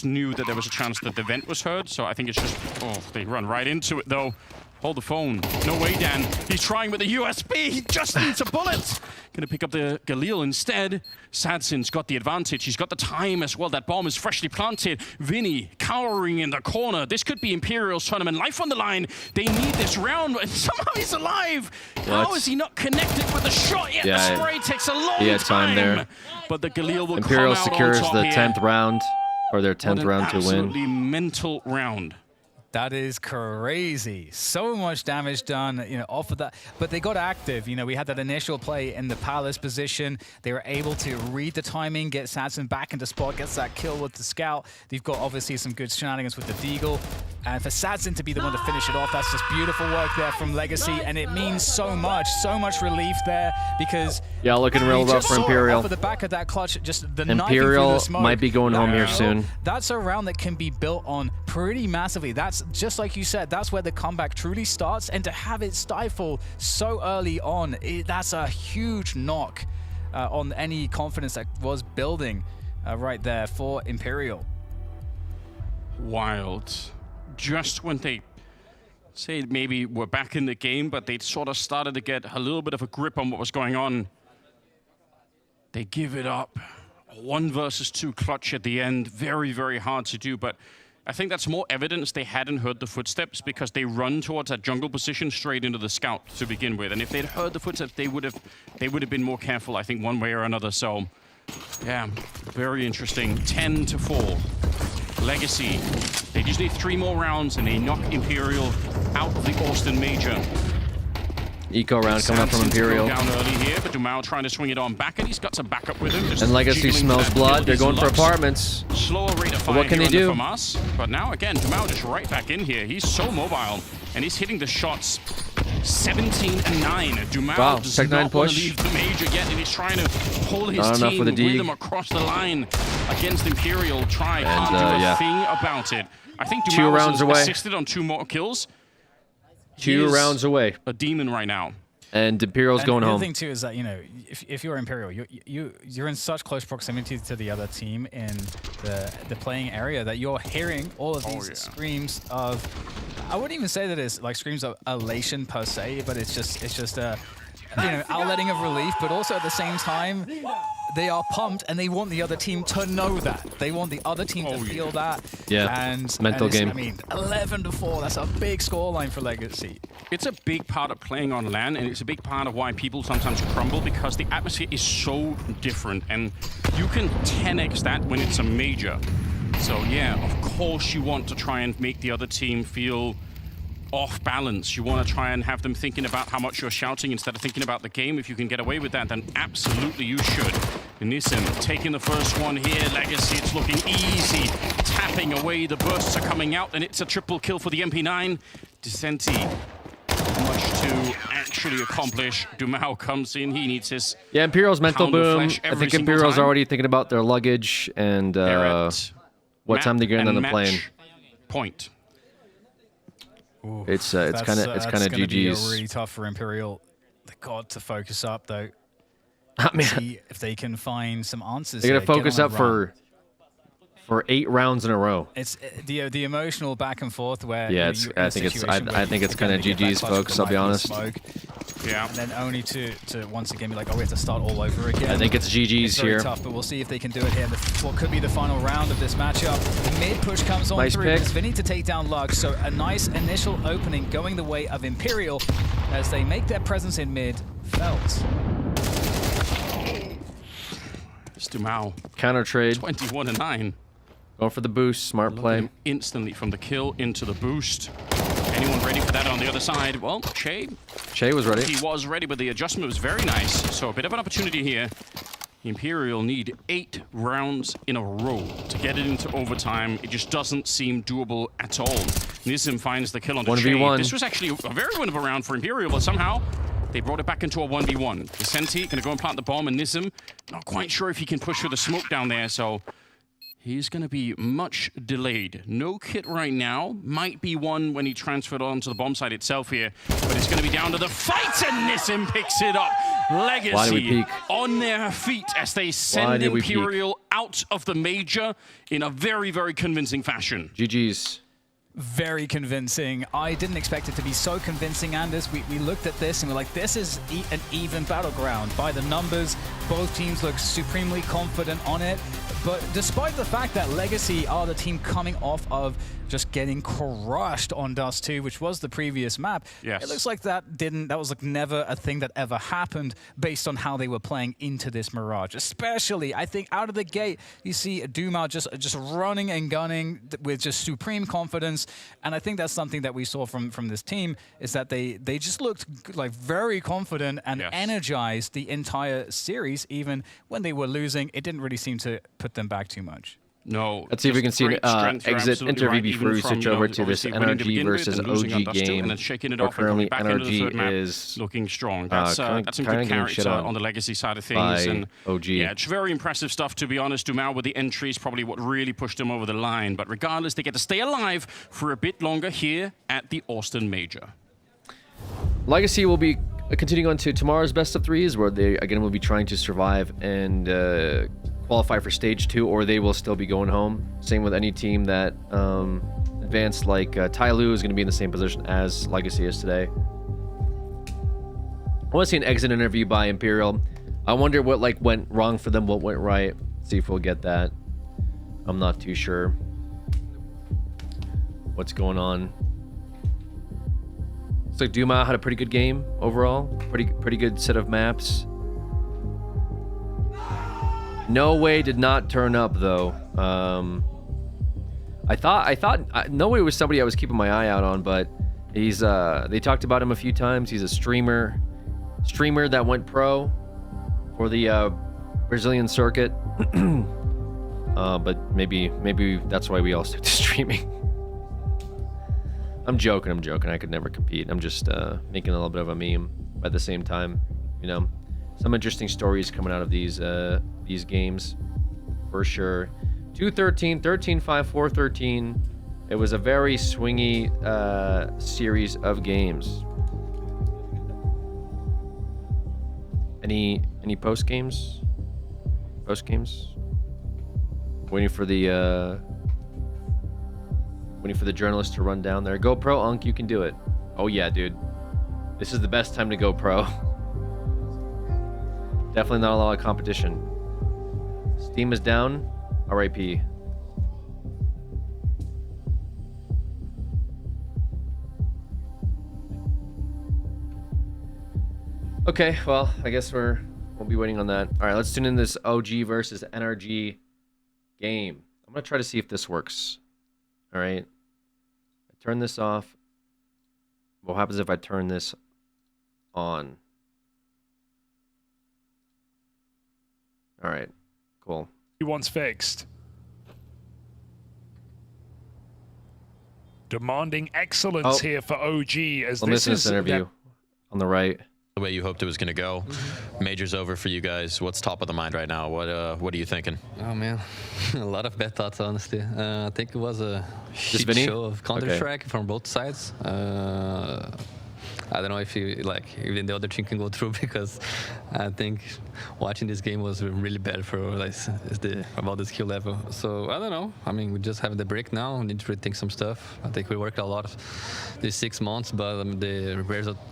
knew that there was a chance that the vent was heard, so I think it's just... Oh, they run right into it, though. Hold the phone. No way, Dan. He's trying with the USB. He just needs a bullet. Gonna pick up the Galil instead. Sadzin's got the advantage. He's got the time as well. That bomb is freshly planted. Vinny cowering in the corner. This could be Imperial's tournament. Life on the line. They need this round. Somehow he's alive. How is he not connected with the shot yet? The spray takes a long time there. But the Galil will Imperial come out secures on top the here. 10th round, or their 10th round to win. Absolutely mental round. That is crazy. So much damage done, you know, off of that. But they got active. You know, we had that initial play in the Palace position. They were able to read the timing, get Sadzin back into spot, gets that kill with the scout. They've got obviously some good shenanigans with the Deagle. And for Sadzin to be the one to finish it off, that's just beautiful work there from Legacy. And it means so much relief there because... Yeah, looking real rough for Imperial. Off of the back of that clutch, just the Imperial the smoke. might be going home here soon. That's a round that can be built on pretty massively. That's just like you said, that's where the comeback truly starts. And to have it stifle so early on, that's a huge knock on any confidence that was building right there for Imperial. Wild. Just when they say maybe we're back in the game, but they'd sort of started to get a little bit of a grip on what was going on, they give it up. 1 versus 2 clutch at the end. Very, very hard to do, but I think that's more evidence they hadn't heard the footsteps because they run towards that jungle position straight into the scout to begin with. And if they'd heard the footsteps, they would have been more careful, I think, one way or another. So, yeah, very interesting. 10-4. Legacy. They just need 3 more rounds and they knock Imperial out of the Austin Major. Eco round coming up from Imperial. Down early here, but Dumao trying to swing it on back, and he's got some backup with him. And Legacy smells blood. They're going for apartments. Slower rate of fire. What can they do? From us, but now again, Dumao just right back in here. He's so mobile, and he's hitting the shots. 17-9. Dumao does not want to leave the major yet, and he's trying to pull his team with him across the line against Imperial. Can't do a thing about it. I think Dumao has assisted on 2 more kills. 2 rounds away. A demon right now. And Imperial's going the home. other thing too is that, you know, if you're Imperial, you're in such close proximity to the other team in the playing area that you're hearing all of these screams of, I wouldn't even say that it's like screams of elation per se, but it's just a, you know, outletting of relief, but also at the same time, they are pumped and they want the other team to know that. They want the other team to feel that. Yeah, and mental game. I mean, 11-4, that's a big scoreline for Legacy. It's a big part of playing on LAN, and it's a big part of why people sometimes crumble, because the atmosphere is so different, and you can 10x that when it's a major. So yeah, of course you want to try and make the other team feel off balance. You want to try and have them thinking about how much you're shouting instead of thinking about the game. If you can get away with that, then absolutely you should. Nissim taking the first one here. Legacy, it's looking easy. Tapping away, the bursts are coming out, and it's a triple kill for the MP9. Descenti, much to actually accomplish. Dumao comes in, he needs his Imperial's mental pound of boom. flesh I every think single Imperial's time. already thinking about their luggage and what time they're getting on the plane. Point. It's kind of GG's. Really tough for Imperial. They got to focus up though. I mean, see if they can find some answers. They're gonna here, focus get on up a run. for 8 rounds in a row. It's the emotional back and forth where Yeah, you're in a situation where I think it's kind of again, they get GG's, that clutch, folks. there I'll be might honest. smoke, Yeah. and then only to once again be like, oh, we have to start all over again. I think it's GG's very here. tough, but we'll see if they can do it here. What could be the final round of this matchup. The mid push comes on Nice through. pick. It's Vinny to take down Lux, so a nice initial opening going the way of Imperial as they make their presence in mid felt. Dumao. Counter trade. 21-9. Going for the boost. Smart play. Instantly from the kill into the boost. Anyone ready for that on the other side? Well, Che was ready. He was ready, but the adjustment was very nice. So a bit of an opportunity here. Imperial need 8 rounds in a row to get it into overtime. It just doesn't seem doable at all. Nissim finds the kill on the 1v1. Che. This was actually a very winnable round for Imperial, but somehow they brought it back into a 1v1. Descenti gonna go and plant the bomb, and Nissim not quite sure if he can push through the smoke down there, so he's gonna be much delayed. No kit right now. Might be one when he transferred onto the bomb site itself here, but it's gonna be down to the fight, and Nissim picks it up. Why did we Legacy peek? on their feet as they send did we peek? Imperial out of the major in a very, very convincing fashion. GG's. Very convincing. I didn't expect it to be so convincing, Anders. We looked at this and we're like, this is an even battleground. By the numbers, both teams look supremely confident on it. But despite the fact that Legacy are the team coming off of just getting crushed on Dust 2, which was the previous map, Yes. it looks like that was like never a thing that ever happened based on how they were playing into this Mirage. Especially, I think out of the gate, you see Dumao just running and gunning with just supreme confidence. And I think that's something that we saw from this team, is that they just looked like very confident and energized the entire series. Even when they were losing, it didn't really seem to put them back too much. No. Let's see if we can see an exit interview before we switch over to this NRG versus OG game. Where currently NRG is looking strong. That's some good character on the Legacy side of things. And OG. Yeah, it's very impressive stuff, to be honest. Dumao with the entry is probably what really pushed them over the line. But regardless, they get to stay alive for a bit longer here at the Austin Major. Legacy will be continuing on to tomorrow's best of threes, where they again will be trying to survive and qualify for stage 2, or they will still be going home. Same with any team that advanced, like Tai Lu is going to be in the same position as Legacy is today. I want to see an exit interview by Imperial. I wonder what went wrong for them, what went right. See if we'll get that. I'm not too sure what's going on. Looks like Dumao had a pretty good game overall. Pretty good set of maps. No Way did not turn up though. I thought No Way was somebody I was keeping my eye out on, but he's they talked about him a few times. He's a streamer that went pro for the Brazilian circuit. But maybe that's why we all stick to streaming. I'm joking. I could never compete. I'm just making a little bit of a meme. But at the same time, you know, some interesting stories coming out of these games, for sure. 2-13, 13-5, 4-13, It was a very swingy series of games. Any post games? Post games? Waiting for the journalist to run down there. Go pro, Unk, you can do it. Oh yeah, dude. This is the best time to go pro. Definitely not a lot of competition. Steam is down. RIP. Okay, well, I guess we'll be waiting on that. All right, let's tune in this OG versus NRG game. I'm gonna try to see if this works. All right, I turn this off. What happens if I turn this on? All right, cool. He wants fixed. Demanding excellence here for OG as this is interview on the right. The way you hoped it was going to go. Major's over for you guys. What's top of the mind right now? What are you thinking? Oh man, a lot of bad thoughts, honestly. I think it was a shit show of Counter-Strike from both sides. I don't know if even the other team can go through, because I think watching this game was really bad for about the skill level. So I don't know. I mean, we just have the break now. We need to rethink some stuff. I think we worked a lot these 6 months, but the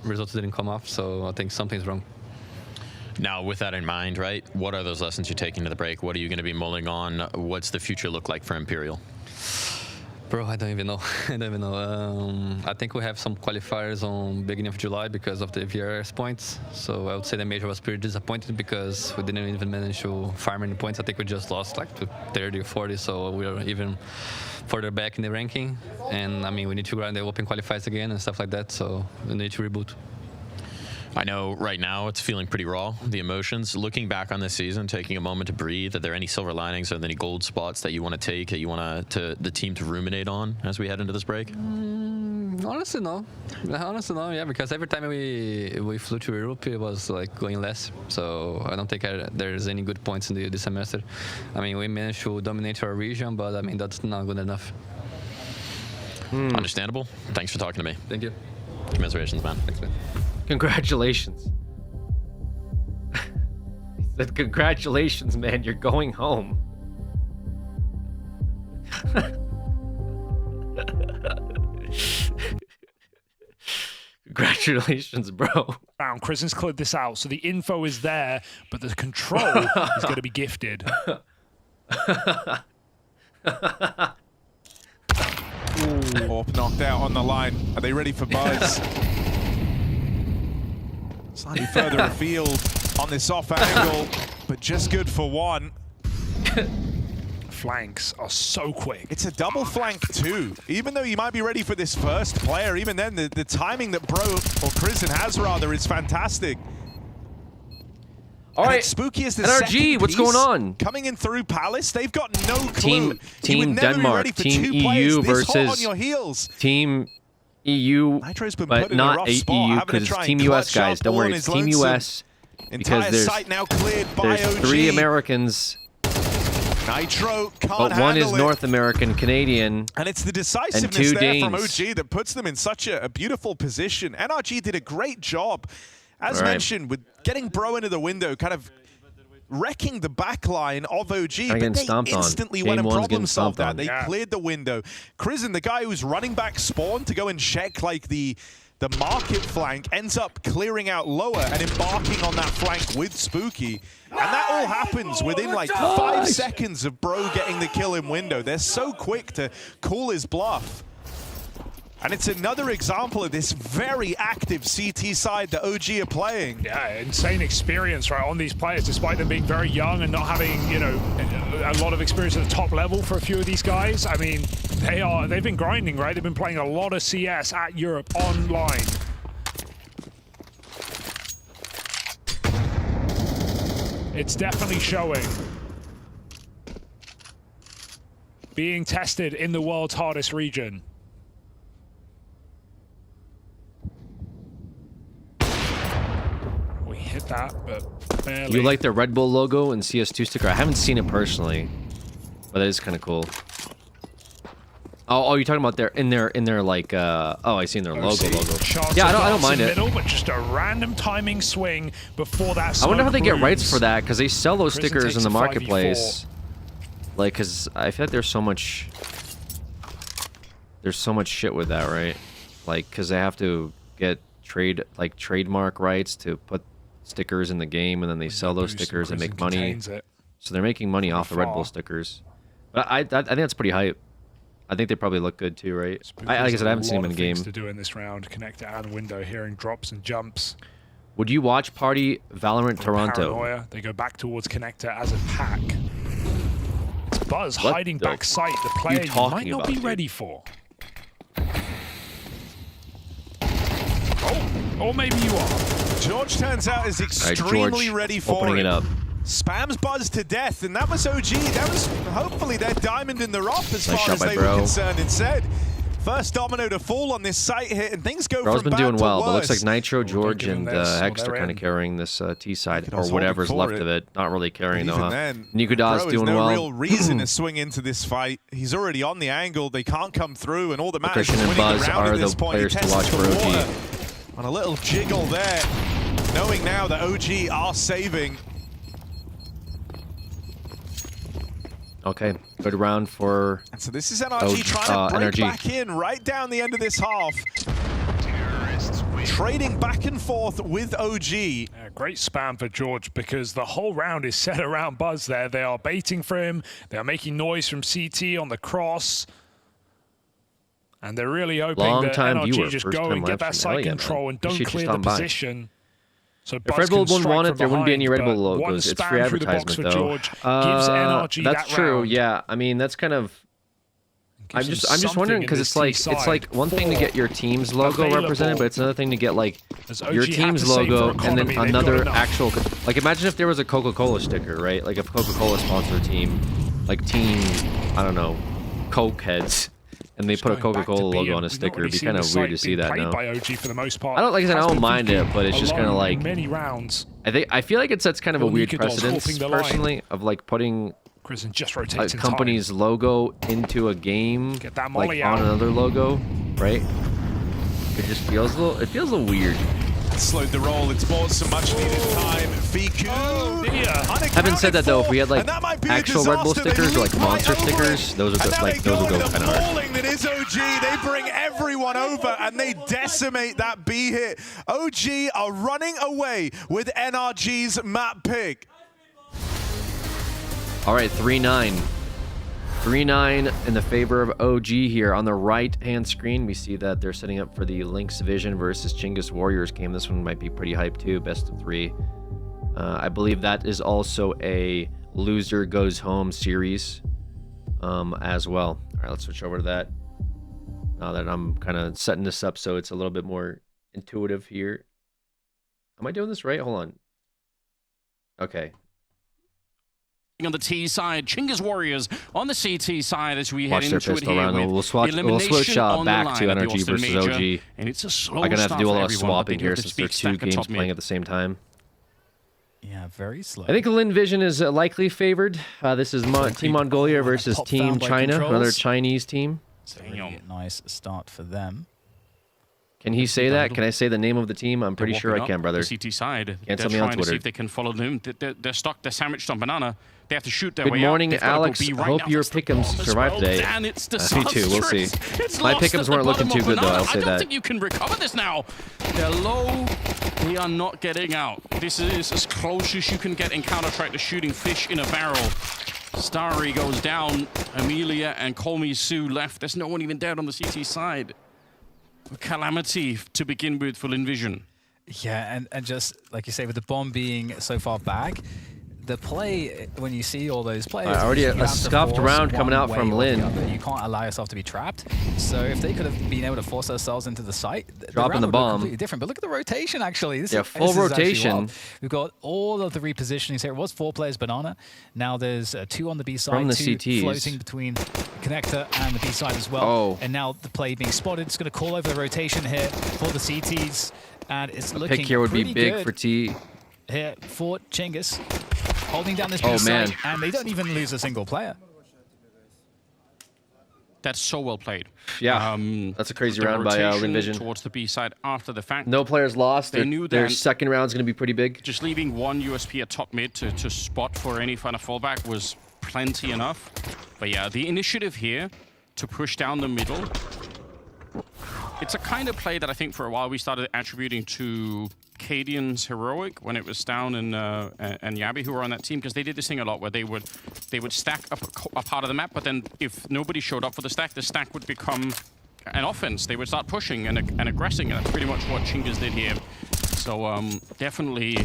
results didn't come off. So I think something's wrong. Now, with that in mind, right, what are those lessons you're taking to the break? What are you going to be mulling on? What's the future look like for Imperial? Bro, I don't even know. I think we have some qualifiers on beginning of July because of the VRS points. So I would say the major was pretty disappointed because we didn't even manage to farm any points. I think we just lost like to 30 or 40, so we are even further back in the ranking. And I mean, we need to grind the open qualifiers again and stuff like that, so we need to reboot. I know right now it's feeling pretty raw, the emotions. Looking back on this season, taking a moment to breathe, are there any silver linings? Are there any gold spots that you want to take, that you want the team to ruminate on as we head into this break? Honestly, no. Yeah, because every time we flew to Europe, it was like going less. So I don't think there's any good points in this semester. I mean, we managed to dominate our region, but I mean, that's not good enough. Understandable. Thanks for talking to me. Thank you. Commiserations, man. Thanks, man. Congratulations. He said, congratulations, man, you're going home. Congratulations, bro. Krizen's cleared this out, so the info is there, but the control is going to be gifted. Orp knocked out on the line. Are they ready for Buzz? Slightly further afield on this off angle, but just good for one. Flanks are so quick. It's a double flank too. Even though you might be ready for this first player, even then the timing that Bro, or Krizen has rather, is fantastic. All right, Spooky is the NRG, what's going on? Coming in through Palace, they've got no clue. Team Denmark, Team EU versus Team EU, but not EU, because it's Team US, guys. Don't worry, it's Team US, because there's 3 Americans, Nitro can't but one is handle it. North American, Canadian, and it's the and decisiveness 2 there Danes. from OG that puts them in such a beautiful position. NRG did a great job, as All right. mentioned, with getting Bro into the window, kind of wrecking the backline of OG, but they instantly went and problem solved that. They cleared the window. Krizen, the guy who's running back spawn to go and check like the market flank, ends up clearing out lower and embarking on that flank with Spooky. And that all happens within like 5 seconds of Bro getting the kill in window. They're so quick to call his bluff. And it's another example of this very active CT side that OG are playing. Yeah, insane experience, right, on these players, despite them being very young and not having, you know, a lot of experience at the top level for a few of these guys. I mean, they've been grinding, right? They've been playing a lot of CS at Europe online. It's definitely showing. Being tested in the world's hardest region. Hit that, but barely. You like the Red Bull logo and CS2 sticker? I haven't seen it personally, but it is kind of cool. Oh, you're talking about in their like oh, I seen their logo. Chance Yeah, of I don't mind in it. Middle, but just a random timing swing before that. I wonder how they get smoke rights bruise. for that, because they sell those Prison stickers in takes the a 5v4. marketplace. Like, because I feel like there's so much shit with that, right? Like, because they have to get trademark rights to put stickers in the game, and then they sell those stickers and make money. contains it. So they're making money off the Red Bull stickers. But I think that's pretty hype. I think they probably look good too, right? Like I said, I haven't seen them in game. To do in this round, connector out the window, hearing drops and jumps. Would you watch Party Valorant Toronto? Paranoia. They go back towards connector as a pack. It's Buzz hiding back sight. The player you might not be ready for. Oh, or maybe you are. George turns out is extremely ready for opening it up. Spams Buzz to death, and that was OG. That was hopefully their diamond in the rough as Nice far shot as by they Bro. were concerned. Instead, first domino to fall on this site hit, and things go Bro's from been bad doing to well, worse. but looks like Nitro, George, give 'em and this, well, Hex are they're kind in. of carrying this T side, Nikodaz or holding whatever's for left it. of it. Not really carrying though, Even huh? then, Nikodaz Bro doing has no well. real reason to swing into this fight. He's already on the angle. They can't come through, and all that matters Christian is and winning Buzz the round are at this the point. players He to tests watch the for OG. water on a little jiggle there, knowing now that OG are saving. Okay, good round for. And so this is NRG trying to break NRG. back in right down the end of this half. Trading back and forth with OG. Yeah, great spam for George, because the whole round is set around Buzz there. They are baiting for him. They are making noise from CT on the cross. And they're really hoping that Long-time NRG viewer, just first go time and get live that stream. Hell side yeah, control man. and don't Appreciate you clear the stopping by. position. So If Buzz Red Bull can wouldn't strike want from it, there wouldn't be any Red behind, Bull but one logos. It's free spam through the box advertisement, for though. George gives NRG That's that true. round. Yeah, I mean that's kind of. I'm Gives just them wondering, something because in it's this like T-side one thing to get your team's logo available. represented, but it's another thing to get like As your OG have team's to save logo for and then economy, they've got another enough. actual. Like imagine if there was a Coca-Cola sticker, right? Like if Coca-Cola sponsored a team, like team, I don't know, Coke heads, and they put a Coca-Cola logo on a sticker. It'd be kind of weird to see that now. By OG for the most part. I don't like I said, I Has don't been mind it, VP but it's just kind of alone like in many rounds. I feel like it sets kind of a Well, weird Nikodaz precedence holding the line. personally of like putting Prison just a rotates in company's logo into a game, Get that like molly on out. another logo, right? It just feels a little. It feels a little weird. Slowed the roll. It's bought some much needed time. Fiku. Having said that though, if we had like And that might be a actual Red Bull disaster. They stickers or like leap monster right over stickers, those would And go, now like they those would go go with kind the of hard. falling that is OG. They bring everyone over and they decimate that B hit. OG are running away with NRG's map pick. All right, 3-9. 3-9 in the favor of OG here. On the right-hand screen, we see that they're setting up for the Lynx Vision versus Chinggis Warriors game. This one might be pretty hype too, best of 3. I believe that is also a loser goes home series as well. All right, let's switch over to that. Now that I'm kind of setting this up so it's a little bit more intuitive here. Am I doing this right? Hold on. Okay. On the T side, Chinggis Warriors on the CT side as we Watch head their into it pistol here round. with We'll switch elimination on the back to line of the NRG Austin versus Major. OG. And it's a slow I'm gonna have to start do a for lot of everyone, but swapping they do here have since this there's big 2 stack games atop mid. playing at the same time. Yeah, very slow. I think Lin Vision is likely favored. This is Team Mongolia versus Pop Team found by China, Controls. another Chinese team. So really a nice start for them. Can he say that? Can I say the name of the team? I'm pretty sure I can, brother. The CT side. Can't They're tell me on trying to see Twitter. if they can follow them. They're stuck. They're sandwiched on banana. They have to shoot their Good way morning, out. They've got to go Alex. B right Hope now. your That's the pick'ems bomb as survived well. today. Dan, it's Me too. We'll see. disastrous. It's My lost pick'ems at the weren't looking bottom too of good, though. banana. I'll say I don't that. think you can recover this now. They're low. They are not getting out. This is as close as you can get in Counter-Strike to shooting fish in a barrel. Starry goes down. Amelia and Colmy Sue left. There's no one even dead on the CT side. Calamity to begin with for Linvision. Yeah, and just like you say, with the bomb being so far back, the play, when you see all those players, Already you a have to scuffed force round coming one out way from or the Lin. other. You can't allow yourself to be trapped. So if they could have been able to force themselves into the site, Dropping round the would look bomb. completely different. But look at the rotation, actually. Yeah, full this is actually rotation. wild. We've got all of the repositionings here. It was 4 players banana. Now there's 2 on the B side, From the 2 CTs. floating between connector and the B side as well. Oh. And now the play being spotted. It's going to call over the rotation here for the CTs. And it's A looking pick here would be pretty big good for T. here for Chinggis, holding down this Oh, B side, man. and they don't even lose a single player. That's so well played. Yeah, that's a crazy round by rotation Linvision. towards the B side after the fact. No players lost. They knew their that second round's going to be pretty big. just leaving one USP at top mid to spot for any kind of fallback was plenty enough. But yeah, the initiative here to push down the middle, it's a kind of play that I think for a while we started attributing to Cadian's Heroic when it was Down and Yabi who were on that team, because they did this thing a lot where they would stack up a part of the map, but then if nobody showed up for the stack would become an offense. They would start pushing and aggressing, and that's pretty much what Chingas did here. So definitely,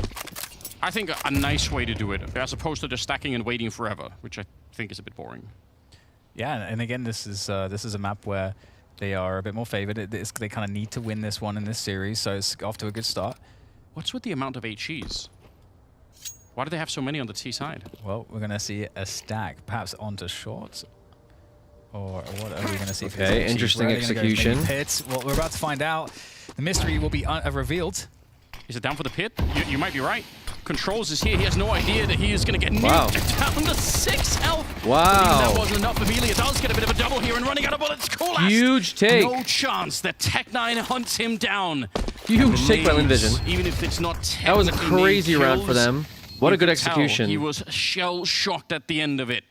I think a nice way to do it, as opposed to just stacking and waiting forever, which I think is a bit boring. Yeah, and again, this is a map where they are a bit more favored. They kind of need to win this one in this series, so it's off to a good start. What's with the amount of HEs? Why do they have so many on the T side? Well, we're going to see a stack, perhaps onto shorts. Or what are we going to see? Okay, interesting execution. Pits. Well, we're about to find out. The mystery will be revealed. Is it down for the pit? You might be right. Controls is here. He has no idea that he is going to get nuked down to 6 health. Wow. That wasn't enough. Amelia does get a bit of a double here and running out of bullets. Coolast. Huge take. No chance that Tech9 hunts him down. Huge take by Linvision. Even if it's not that was a technically crazy round for them. What a good you could tell execution. He was shell-shocked at the end of it.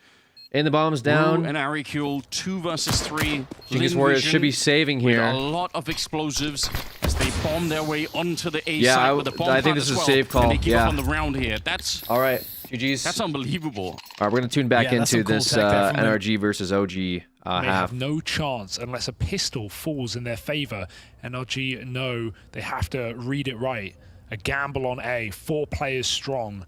And the bomb's down. Rue and Arikul, 2 versus 3. Chingas Warriors should be saving here. With a lot of explosives as they bomb their way onto the A side with the bomb. I think this is a save call. And they give up on the round here. That's all right. GG's. That's unbelievable. All right, we're gonna tune back into this NRG versus OG They half. have no chance unless a pistol falls in their favor. NRG know they have to read it right. A gamble on A, 4 players strong.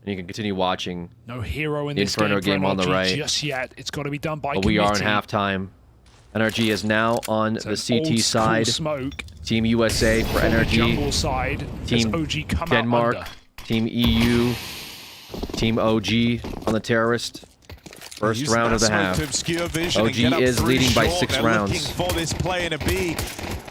And you can continue watching. No hero in the this Inferno game on the right. just yet. It's got to be done by But committee. we are in halftime. NRG is now on the CT side. Smoke. Team USA for From the NRG. jungle side, Team OG come Denmark. out under. Team EU. Team OG on the terrorist. First Using round of that the smoke half. to obscure vision and OG get up is through leading by short. 6 They're rounds. looking for this play in a B.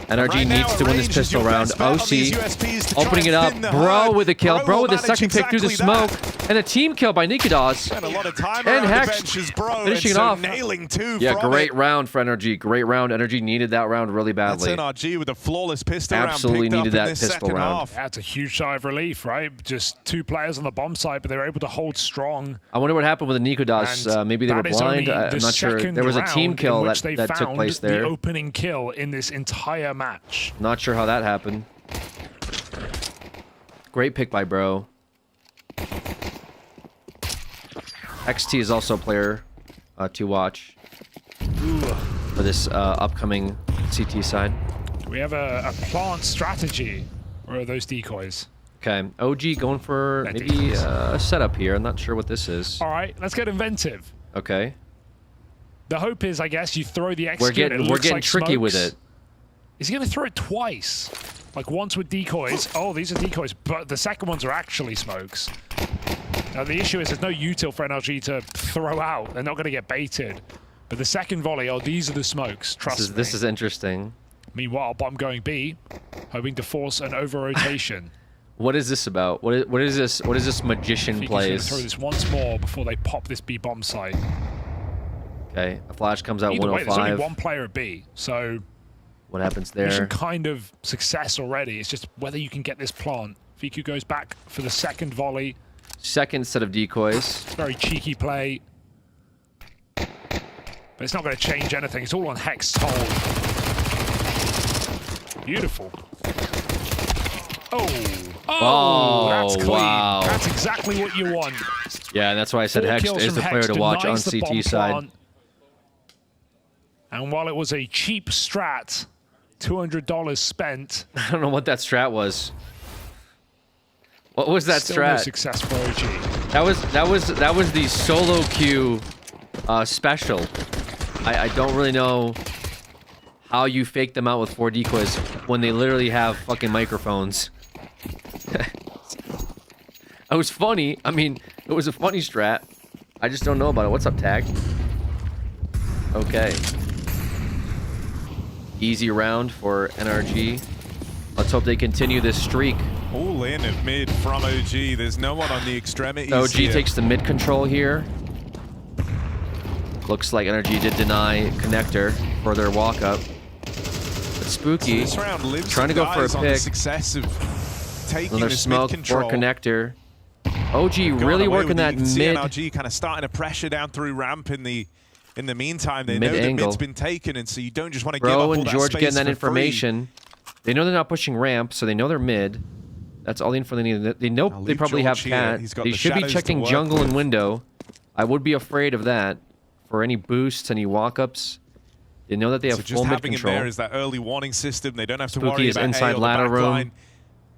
NRG Right now, needs to win this range is pistol your round. best bet on these OC USPs to try opening it and up. thin the Bro herd. with a kill. Bro will with the manage second pick through the exactly smoke. that. And a team kill by Nikodas. Spent a lot of time And around the Hex benches, Bro, finishing and it so off. nailing 2 Yeah, from great it. round for NRG. Great round. NRG needed that round really That's badly. NRG with a flawless pistol Absolutely round picked needed up that in this pistol second round. half. That's a huge sigh of relief, right? Just 2 players on the bomb side, but they were able to hold strong. I wonder what happened with the Nikodas. Maybe they were That is only blind. I'm the not sure. second There was a team round kill in which that they took found place the there. opening kill in this entire match. Not sure how that happened. Great pick by Bro. XT is also a player to watch for this upcoming CT side. Do we have a plant strategy, or are those decoys? Okay, OG going for maybe a setup here. I'm not sure what this is. All right, let's get inventive. Okay. The hope is, I guess, you throw the execute. We're getting tricky with it. Is he going to throw it twice? Like once with decoys. Oh, these are decoys, but the second ones are actually smokes. Now the issue is there's no util for NRG to throw out. They're not going to get baited. But the second volley, oh, these are the smokes. Trust me. This is interesting. Meanwhile, bomb going B, hoping to force an over-rotation. What is this about? What is this? What is this magician plays? Throw this once more before they pop this B bomb site. Okay, a flash comes out Either way, there's 105. only 1 player at B, so What happens mission there? kind of success already. It's just whether you can get this plant. VQ goes back for the second volley. Second set of decoys. Very cheeky play. But it's not going to change anything. It's all on Hex hold. Beautiful. Oh, that's clean. Wow. That's exactly what you want. Yeah, and that's why I said 4 Hex kills is from the player Hex, to watch on denies the bomb CT side. plant. And while it was a cheap strat, $200 spent. I don't know what that strat was. What was that Still strat? no success for OG. That was the solo queue special. I don't really know how you fake them out with 4 decoys when they literally have fucking microphones. It was funny. I mean, it was a funny strat. I just don't know about it. What's up, Tag? Okay. Easy round for NRG. Let's hope they continue this streak. All in at mid from OG. There's no one on the extremities OG here. takes the mid control here. Looks like Energy did deny Connector for their walk up. But Spooky This round lives trying to go for a on the pick. success of taking Another this smoke mid for control. Connector. OG Going really away working with it. that You can see mid. NRG kind of starting to pressure down through ramp in the meantime. They Mid know that angle. mid's been taken, and so you don't just want to give up Bro all and that George space getting that for free. information. They know they're not pushing ramp, so they know they're mid. That's all the info they need. They know they leave probably have George here. Cat. He's got They the should be shadows to checking work jungle with. and window. I would be afraid of that for any boosts, any walk-ups. They know that they have So just full mid having him control. there is that early warning system. They don't have to Spooky worry is about inside A or ladder the back room. line.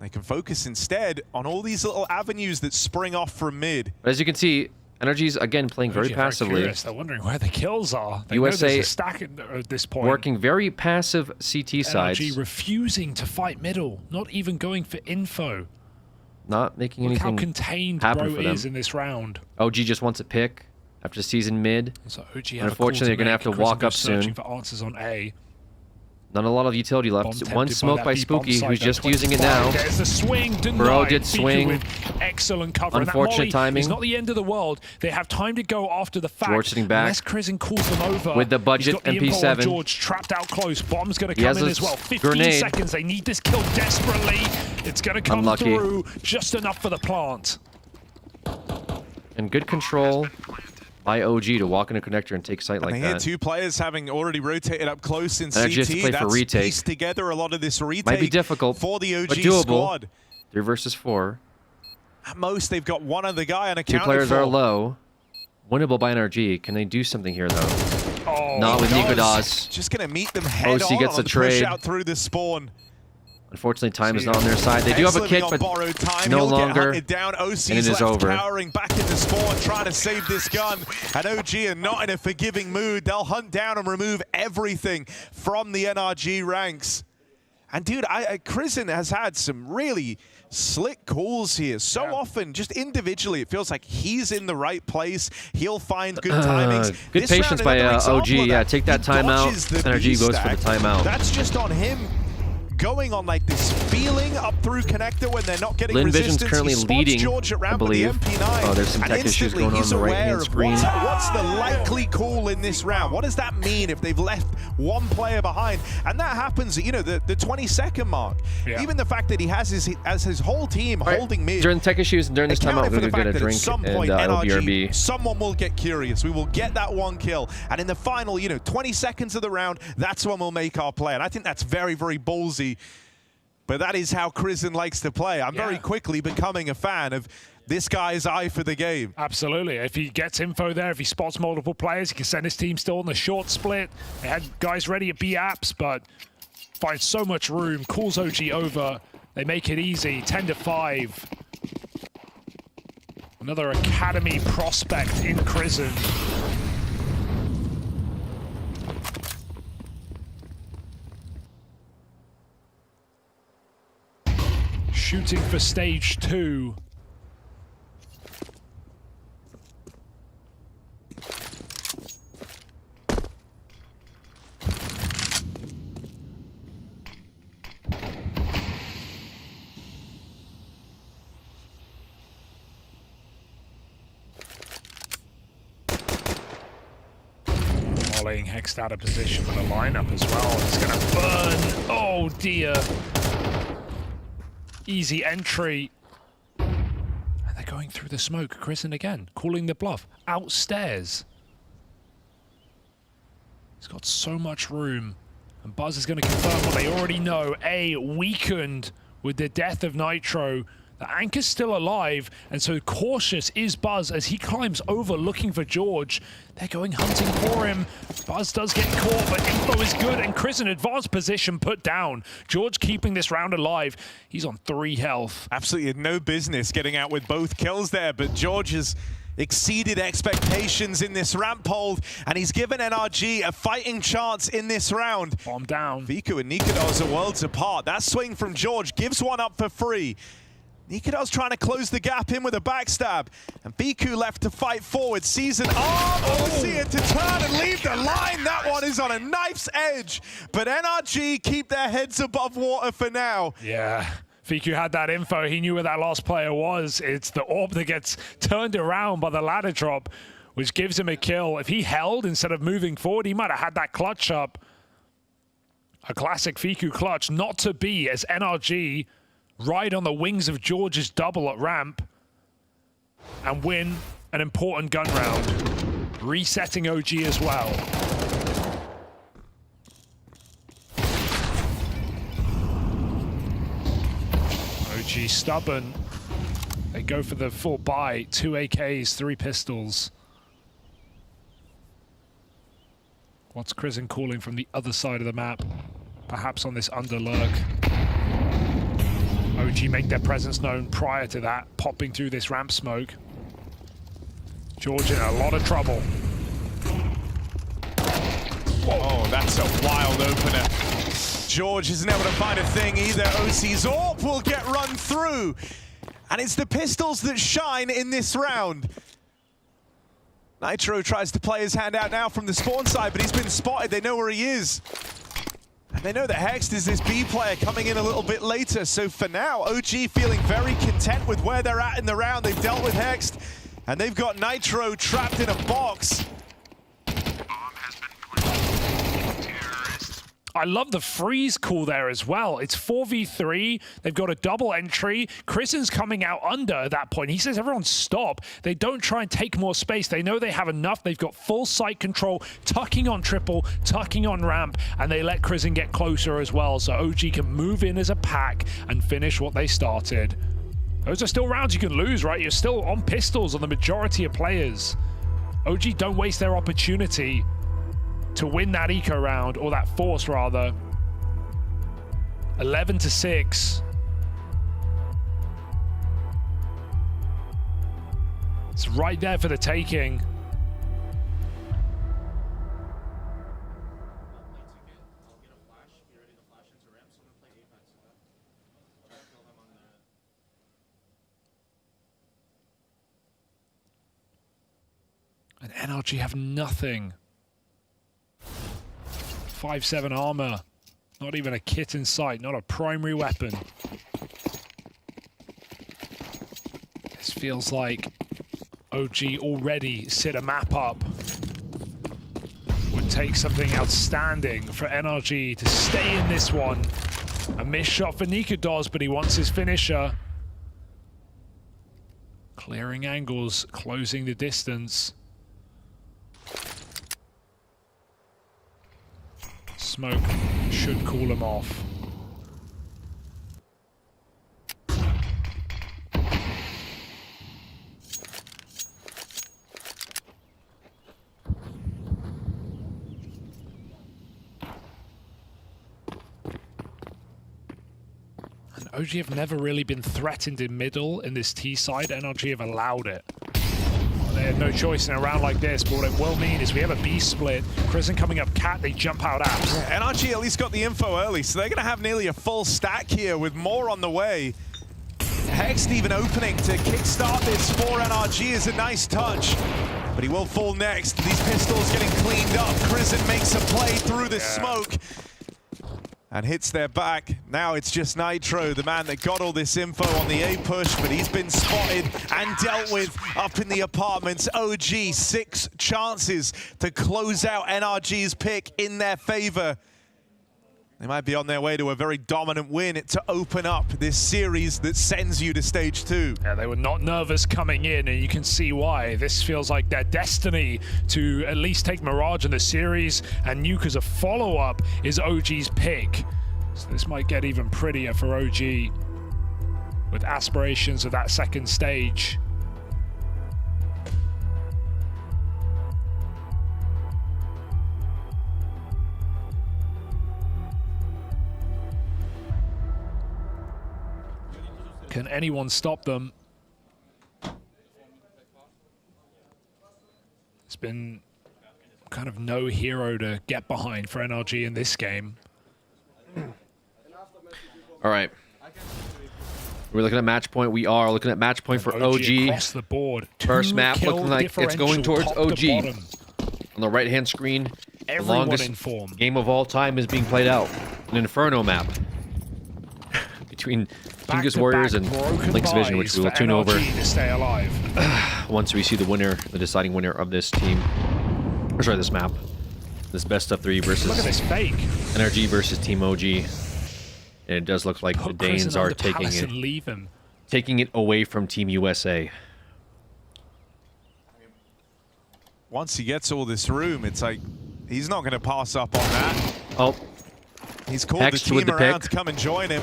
They can focus instead on all these little avenues that spring off from mid. But as you can see, Energy's again playing very OG are passively. Curious. They're wondering where the kills are. They know USA there's a stack at this point. Working very passive CT sides, NRG refusing to fight middle, not even going for info. not making Look how anything contained happen Bro for them. is in this round. OG just wants a pick after season mid. So OG have Unfortunately, they're going to have to walk up soon. Searching for answers on A. Not a lot of utility left. Bomb One tempted smoke that by B bomb Spooky, site, who's though, just using it 25. now. There's the swing denied. Bro did Pika swing. with excellent cover. Unfortunate and that molly timing. is not the end of the world. They have time to go after the fact. George sitting back. Unless Crizin calls them over. With the budget He's got the MP7. info on George trapped out close. Bomb's going to He come has in a as well. 15 grenade. seconds. They need this kill desperately. It's going to come Unlucky. through. Just enough for the plant. And good control by OG to walk in a connector and take sight like They had that. two players having already rotated up close in NRG has to CT. play for That's retake. pieced together a lot of this retake. Might be difficult, for the OG but doable. squad. 3 versus 4. At most, they've got one other guy Two unaccounted players for. are low. Winnable by NRG. Can they do something here, though? Oh, Not with he Nico does. Das. Just going to meet them head OC on gets on a the trade. push out through the spawn. Unfortunately, time is not on their side. They do have a Living kick, on but borrowed time. no He'll longer. Get hunted down. OC's And it is left over. cowering back in the spawn, trying to save this gun. And OG are not in a forgiving mood. They'll hunt down and remove everything from the NRG ranks. And dude, Crizin has had some really slick calls here. So often, just individually, it feels like he's in the right place. He'll find good timings. Good This patience round, by another example OG. of Yeah, that. take that He timeout. dodges the NRG goes for the B-stack. timeout. That's just on him. Going on like this feeling up through connector when they're not getting Lin resistance. Vision's currently He spots leading, George at I ramp with the believe. MP9, Oh, there's some and tech issues instantly going on he's the aware right-hand of screen. what's the likely call in this round. What does that mean if they've left one player behind? And that happens at, the 20-second mark. Yeah. Even the fact that he has his whole team holding mid. During the tech issues and during this timeout, accounted we're for going the to get fact a that drink at some and point, it'll be NRG, RB. someone will get curious. We will get that one kill. And in the final, 20 seconds of the round, that's when we'll make our play. And I think that's very, very ballsy. But that is how Crizin likes to play. I'm very quickly becoming a fan of this guy's eye for the game. Absolutely. If he gets info there, if he spots multiple players, he can send his team still on the short split. They had guys ready at B apps, but finds so much room, calls OG over. They make it easy, 10-5. Another academy prospect in Crizin. Shooting for stage 2. Mollying Hexed out of position with a lineup as well. It's going to burn. Oh dear. Easy entry. And they're going through the smoke. Crizin again, calling the bluff. Outstairs. He's got so much room. And Buzz is going to confirm what they already know. A, weakened with the death of Nitro. The Anchor's still alive, and so cautious is Buzz as he climbs over looking for George. They're going hunting for him. Buzz does get caught, but info is good, and Chris in advanced position put down. George keeping this round alive. He's on 3 health. Absolutely had no business getting out with both kills there, but George has exceeded expectations in this ramp hold, and he's given NRG a fighting chance in this round. Bomb down. Viku and Nikodos are worlds apart. That swing from George gives one up for free. Nikodos trying to close the gap in with a backstab. And Viku left to fight forward. Sees an arm. Overseer to turn and leave the line. That one is on a knife's edge. But NRG keep their heads above water for now. Yeah. Viku had that info. He knew where that last player was. It's the AWP that gets turned around by the ladder drop. which gives him a kill. If he held instead of moving forward, he might have had that clutch up. A classic Fiku clutch, not to be, as NRG ride on the wings of George's double at ramp and win an important gun round, resetting OG as well. OG stubborn. They go for the full buy. 2 AKs, 3 pistols. What's Crizin calling from the other side of the map? Perhaps on this under lurk. OG make their presence known prior to that, popping through this ramp smoke. George in a lot of trouble. Oh, that's a wild opener. George isn't able to find a thing either. OC's AWP will get run through. And it's the pistols that shine in this round. Nitro tries to play his hand out now from the spawn side, but he's been spotted. They know where he is. And they know that Hext is this B player coming in a little bit later. So for now, OG feeling very content with where they're at in the round. They've dealt with Hext, and they've got Nitro trapped in a box. I love the freeze call there as well. It's 4v3. They've got a double entry. Crisin's coming out under at that point. He says, everyone stop. They don't try and take more space. They know they have enough. They've got full site control, tucking on triple, tucking on ramp, and they let Crisin get closer as well. So OG can move in as a pack and finish what they started. Those are still rounds you can lose, right? You're still on pistols on the majority of players. OG don't waste their opportunity to win that eco round, or that force rather. 11-6. It's right there for the taking. And NRG have nothing. 5-7 armor, not even a kit in sight, not a primary weapon. This feels like OG already set a map up. Would take something outstanding for NRG to stay in this one. A missed shot for Nikodos, but he wants his finisher. Clearing angles, closing the distance. Smoke should cool him off. And OG have never really been threatened in middle in this T side. NRG have allowed it. They had no choice in a round like this, but what it will mean is we have a B split. Crizin coming up cat, they jump out apps. Yeah, NRG at least got the info early, so they're going to have nearly a full stack here with more on the way. Hext even opening to kickstart this for NRG is a nice touch, but he will fall next. These pistols getting cleaned up. Crizin makes a play through the smoke and hits their back. Now it's just Nitro, the man that got all this info on the A push, but he's been spotted and dealt with up in the apartments. OG, 6 chances to close out NRG's pick in their favor. They might be on their way to a very dominant win to open up this series that sends you to stage 2. Yeah, they were not nervous coming in, and you can see why. This feels like their destiny to at least take Mirage in the series, and Nuke as a follow-up is OG's pick. So this might get even prettier for OG with aspirations of that second stage. Can anyone stop them? It's been kind of no hero to get behind for NRG in this game. All right. We're looking at match point. We are looking at match point for OG. Across the board. First map looking like it's going towards OG. On the right-hand screen, Everyone the longest game of all time is being played out. An Inferno map. between Chinggis Warriors and Lynx Vision, which we will tune over to stay alive. once we see the winner, the deciding winner of this team. Or sorry, this map. This best of 3 versus Look at this fake. NRG versus Team OG. And it does look like the Danes are taking it away from Team USA. Once he gets all this room, it's like he's not going to pass up on that. Oh. He's called the team around to come and join him.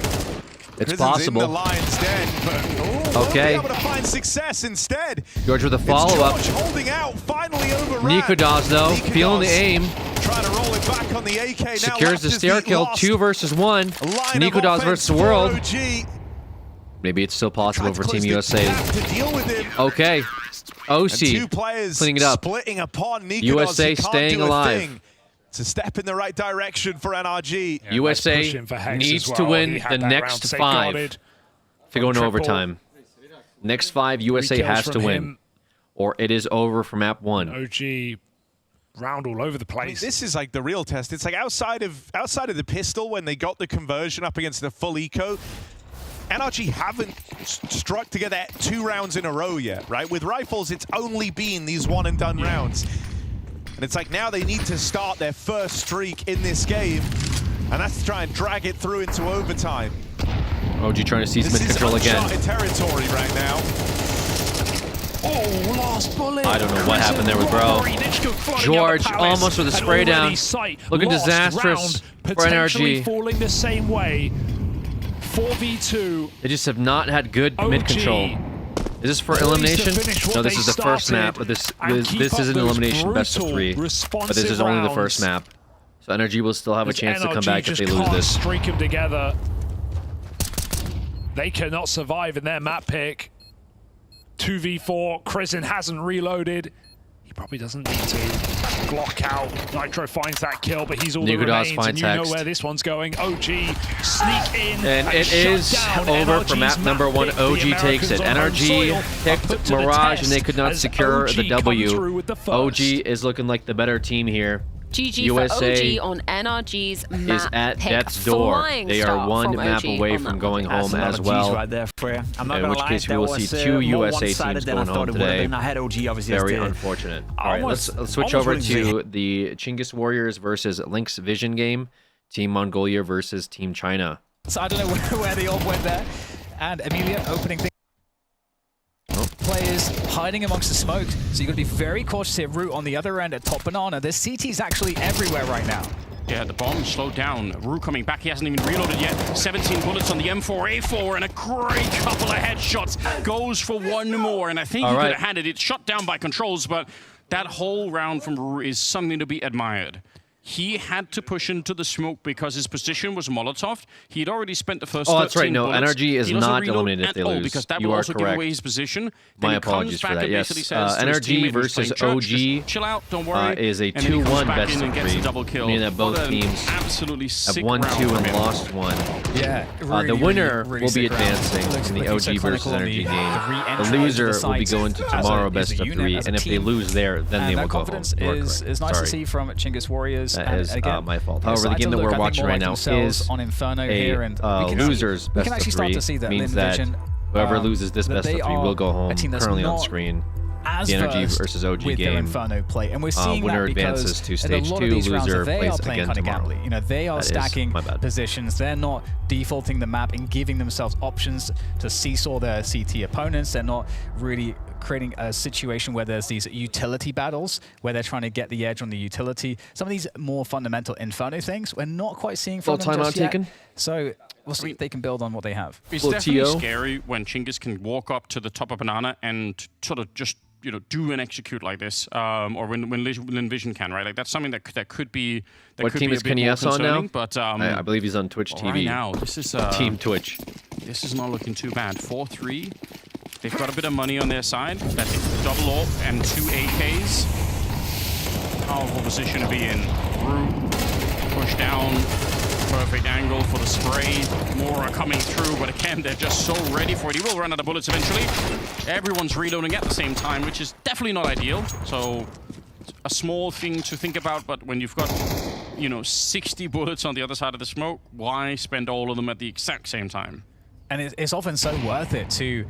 It's Prison's possible. in the lion's den, but okay. Will be able to find success instead. George with a follow-up. It's George holding out, finally overran. Nikodas, though, feeling the aim. Trying to roll it back on the AK. Secures the stair kill, 2 versus 1. Nikodas versus the world. Maybe it's still possible for Team USA. Okay. OC cleaning it up. Splitting upon Nikodas. USA staying alive. It's a step in the right direction for NRG. Yeah, USA needs to win the next 5 to go into overtime. Next 5, USA has to win, or it is over for map 1. OG round all over the place. I mean, this is like the real test. It's like outside of the pistol when they got the conversion up against the full eco. NRG haven't struck together 2 rounds in a row yet, right? With rifles, it's only been these one and done rounds. And it's like now they need to start their first streak in this game, and that's to try and drag it through into overtime. OG trying to seize mid-control again. This is uncharted territory right now. Oh, last bullet. I don't know what happened there with Bro. George almost with a spray down. Looking disastrous for NRG. Falling the same way. 4v2. They just have not had good mid-control. Is this for elimination? No, this is the first map, but this is an elimination best of 3. But this is only the first map. So NRG will still have a chance to come back if they lose this. Streak them together. They cannot survive in their map pick. 2v4. Crizin hasn't reloaded. He probably doesn't need to. Glock out. Nitro finds that kill, but he's all the remains, and you know where this one's going. OG sneak in. And it is over for map number 1. OG takes it. NRG picked Mirage, and they could not secure the W. OG is looking like the better team here. GG USA for OG on NRG's map is at pick. death's door. They are 1 map away from going home as well. Right there for you. I'm not in gonna which lie, case we that will was, see 2 USA teams than I going thought home it would have today. been. I had OG obviously Very as the unfortunate. All right, let's switch over to the Chinggis Warriors versus Lynx Vision game. Team Mongolia versus Team China. So I don't know where the orb went there. And Amelia opening things. Players hiding amongst the smoke, so you've got to be very cautious here. Root on the other end at top banana. There's CTs actually everywhere right now. Yeah, the bomb slowed down. Rue coming back. He hasn't even reloaded yet. 17 bullets on the M4A4 and a great couple of headshots. Goes for 1 more, and I think he could have had it. It's shut down by controls, but that whole round from Rue is something to be admired. He had to push into the smoke because his position was Molotov. He'd already spent the first 13 that's right. No, bullets. NRG is not eliminated if they lose. Because that you will are also correct. give away his position. My Then apologies for that. Yes, NRG versus OG chill out, don't worry. is a 2-1 best of 3, meaning that both teams have won 2 and lost 1. Yeah, the winner will be advancing in the OG versus NRG game. The loser will be going to tomorrow best of 3, and if they lose there, then they will go home. Confidence is nice to see from Chinggis Warriors. That is my fault. However, the game that we're watching right now is on Inferno here, and losers best of 3. Means that whoever loses this best of 3 will go home. Currently on screen, the NRG versus OG with game. Their Inferno play, and we're seeing winner that because advances to stage 2. Loser plays again tomorrow. You know, they are stacking positions. They're not defaulting the map and giving themselves options to seesaw their CT opponents. They're not really creating a situation where there's these utility battles where they're trying to get the edge on the utility. Some of these more fundamental Inferno things we're not quite seeing from them just yet. So we'll see if they can build on what they have. It's definitely scary when Chinggis can walk up to the top of banana and sort of just do and execute like this, or when Vision can, right? Like that's something that could be. What team is Kenny S on now? But I believe he's on Twitch TV. Right now, this is Team Twitch. This is not looking too bad. 4-3. They've got a bit of money on their side. That's a double AWP and 2 AKs. Powerful position to be in. Rue, push down. Perfect angle for the spray. More are coming through, but again, they're just so ready for it. He will run out of bullets eventually. Everyone's reloading at the same time, which is definitely not ideal. So, a small thing to think about, but when you've got, 60 bullets on the other side of the smoke, why spend all of them at the exact same time? And it's often so worth it to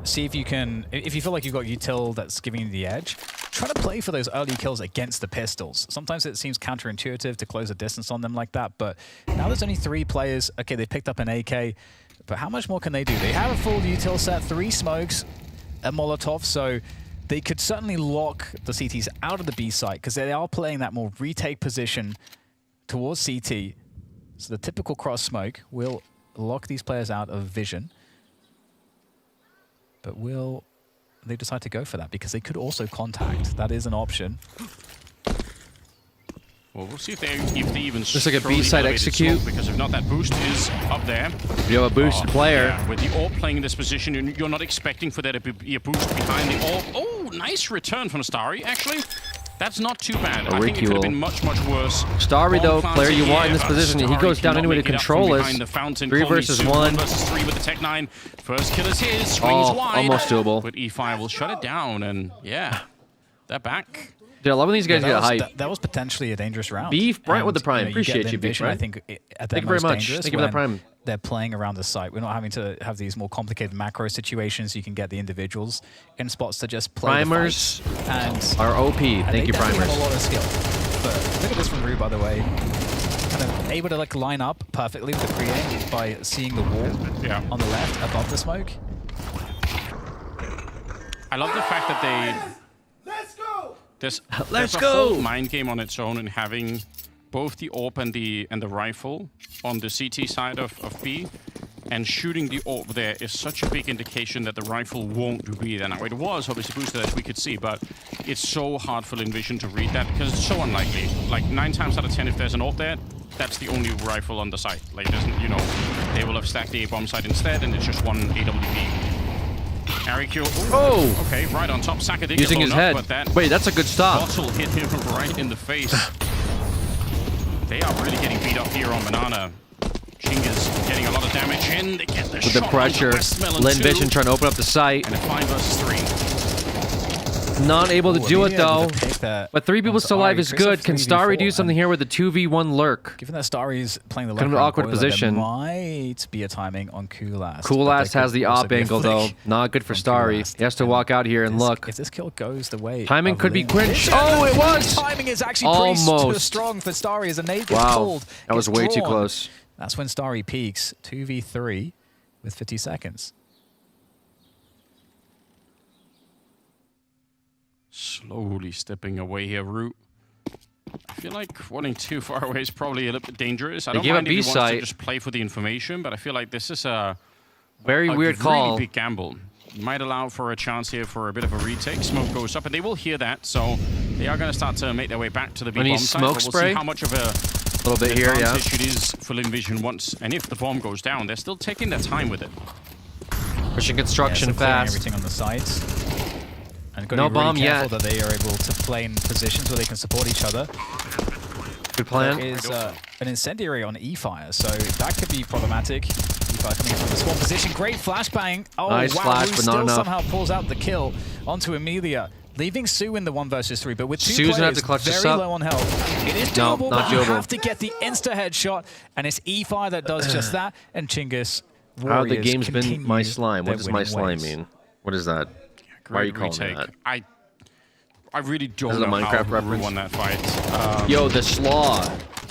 see if you can, if you feel like you've got util that's giving you the edge, try to play for those early kills against the pistols. Sometimes it seems counterintuitive to close a distance on them like that, but now there's only 3 players. Okay, they picked up an AK, but how much more can they do? They have a full util set, 3 smokes, a Molotov, so they could certainly lock the CTs out of the B site because they are playing that more retake position towards CT. So the typical cross smoke will lock these players out of vision. But will they decide to go for that? Because they could also contact. That is an option. Well, we'll see if they even Just like a throw the B-side elevated execute. smoke, because if not, that boost is up there. You have a boosted player. Yeah, with the AWP playing in this position, you're not expecting for there to be a boost behind the AWP. Oh, nice return from Starry, actually. That's not too bad. I think it could have been much, much worse. Starry, though, Bomb player you planted want in this here, but position. He Starry goes down cannot anyway to make it up control from us. behind the fountain. 3 Colby versus Sue, 1. 1 versus 3 with the Tech 9. First kill is his. Swings wide. Almost doable. But E5 will shut it down, and yeah, they're back. Dude, I love when these guys get hype. That was potentially a dangerous round. Beef, Bryant with the Prime. You Appreciate get you, the Beef, vision, right? I think at Thank their you very most much. dangerous Thank you for that when Prime. They're playing around the site. We're not having to have these more complicated macro situations. You can get the individuals in spots to just play Primers the fights. are OP. And Thank you, they definitely Primers. have a lot of skill. But look at this from Rue, by the way. Kind of able to like line up perfectly with the pre-aim by seeing the wall on the left above the smoke. I love the fact that they... There's Let's a go! whole mind game on its own in having both the AWP and the rifle on the CT side of B. And shooting the AWP there is such a big indication that the rifle won't do B there. Now, it was obviously boosted as we could see, but it's so hard for Envision to read that because it's so unlikely. Like 9 times out of 10, if there's an AWP there, that's the only rifle on the site. Like, there's, you know, they will have stacked the A-bomb site instead, and it's just one AWP. Arikyo, oh! Okay, right on top. Sakadig Using his head. But that Wait, that's a good stop. bottle hit him right in the face. They are really getting beat up here on Banana. Chinga's getting a lot of damage in. They get the With the shot pressure, onto Westmelon Lin too. Vision trying to open up the site. And a 5 versus 3. Not able to do it, though. That But 3 people still alive is good. Can Starry do something here with the 2v1 lurk? Given that Starry's playing the Kind of left an awkward boiler, position. there might be a timing on Kulast. Kulast has the op angle, though. Not good for Starry. He has to walk out here and look. If this kill goes the way Timing of could be Lin quenched. Vision, Oh, it was! Timing is actually pretty Almost. strong for Starry as a nade gets Wow. pulled. That was gets way too drawn. close. That's when Starry peaks 2v3 with 50 seconds. Slowly stepping away here, Root. I feel like running too far away is probably a little bit dangerous. I They don't gave mind a if he wants to B-site. just play for the information, but I feel like this is a Very weird really call. big gamble. Might allow for a chance here for a bit of a retake. Smoke goes up, and they will hear that, so they are going to start to make their way back to the When B-bomb he site. smoke But we'll spray? see how much of a Little bit here, yeah. advantage it is for Lin Vision once, and if the bomb goes down, they're still taking their time with it. Pushing construction so clearing fast. everything on the sides. And got No to be really bomb careful yet. that they are able to play in positions where they can support each other. Good plan. There is an incendiary on E-Fire, so that could be problematic. E-Fire coming in from the spawn position. Great flashbang. Oh, Nice wow. flash, Wu but not still enough. somehow pulls out the kill onto Amelia, leaving Sue in the 1 versus 3. But with 2 Sue's gonna have players to clutch this very up. low on health, it is No, doable, not but you doable. have to get the insta-headshot, and it's E-Fire that does just that, and Chinggis How the Warriors game's been my continue slime. What their does my winning slime ways. mean? What is that? Why are you Great calling retake. that? I really This don't is a know Minecraft how Ru reference. won that fight. Yo, the Slaw.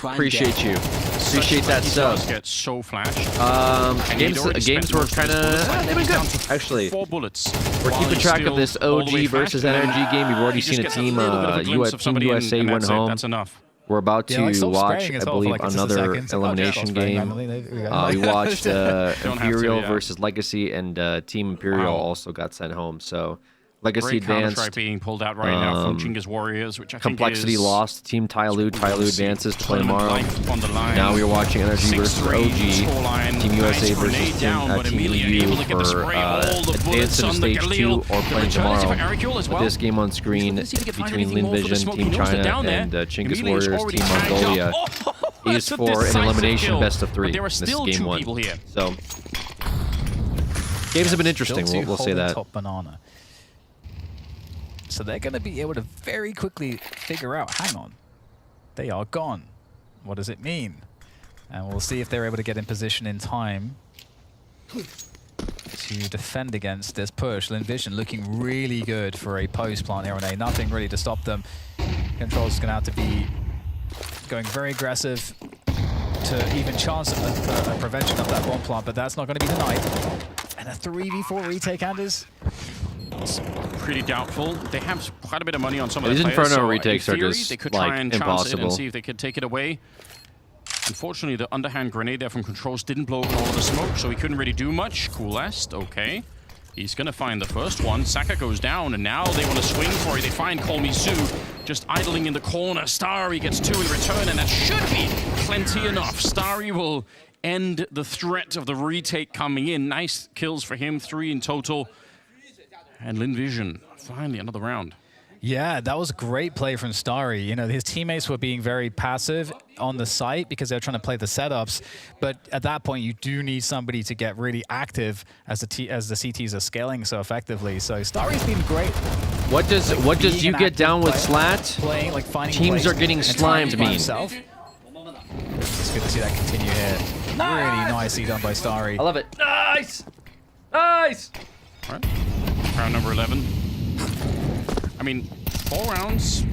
Appreciate you. Appreciate that He sub. does get so flashed. And Games, he'd already games spent were most of his kind of bullets. Like, they've been he's down good to actually. 4 bullets. We're while keeping he's track of still this all the way OG versus flashed, and NRG game. We've already he just seen a gets team, little bit of a glimpse of Team somebody USA and went that's it. home. That's enough. We're about to like, stop watch, spraying I as well for believe, like just a another second. So, elimination stop spraying game. randomly. There we go. We watched Don't have to, Imperial yeah. versus Legacy, and Team Imperial Wow. also got sent home. So Legacy Great Counter-Strike advanced. being pulled out right now from Chinggis Warriors, which I Complexity think is lost. Team Tyloo. Tyloo advances to play tournament tomorrow. life on the line. Now we're watching NRG versus 6-3 OG. scoreline. Team USA Nice versus grenade down, but Team Amelia EU able to get the for spray. All the advance bullets to on the stage 2 Galil. or The playing return is tomorrow. for Arikul as With well. this game on screen Let's see if he can find between anything Lin more for the Vision, smoke. Team He knows they're China, down there. and Chinggis Amelia's Warriors, already Team tagged up. Mongolia is It's a for an decisive elimination kill. best of But 3. there are This is still game 2 1. people here. So games have been interesting. Still two We'll say holding that. top Banana. So they're going to be able to very quickly figure out, hang on, they are gone. What does it mean? And we'll see if they're able to get in position in time to defend against this push. Linvision looking really good for a post plant here on A. Nothing really to stop them. Control's going to have to be going very aggressive to even chance a prevention of that bomb plant, but that's not going to be denied. And a 3v4 retake, Anders. It's pretty doubtful. They have quite a bit of money on some of These the players. Inferno So retakes in are theory, just, they could like, try and chance it impossible. and see if they could take it away. Unfortunately, the underhand grenade there from Controls didn't blow up all of the smoke, so he couldn't really do much. Coolest, okay. He's going to find the first one. Saka goes down, and now they want to swing for it. They find Call Me Sue just idling in the corner. Starry gets 2 in return, and that should be plenty enough. Starry will end the threat of the retake coming in. Nice kills for him, 3 in total. And Linvision, finally another round. Yeah, that was a great play from Starry. You know, his teammates were being very passive on the site because they're trying to play the setups. But at that point, you do need somebody to get really active as the CTs are scaling so effectively. So Starry's been great. What does you get down with Slat? Playing, like finding Teams plays are getting and slimed trying to mean. find himself. It's good to see that continue here. Really nicely done by Starry. I love it. Nice! Nice! All right. Round number 11. I mean, 4 rounds,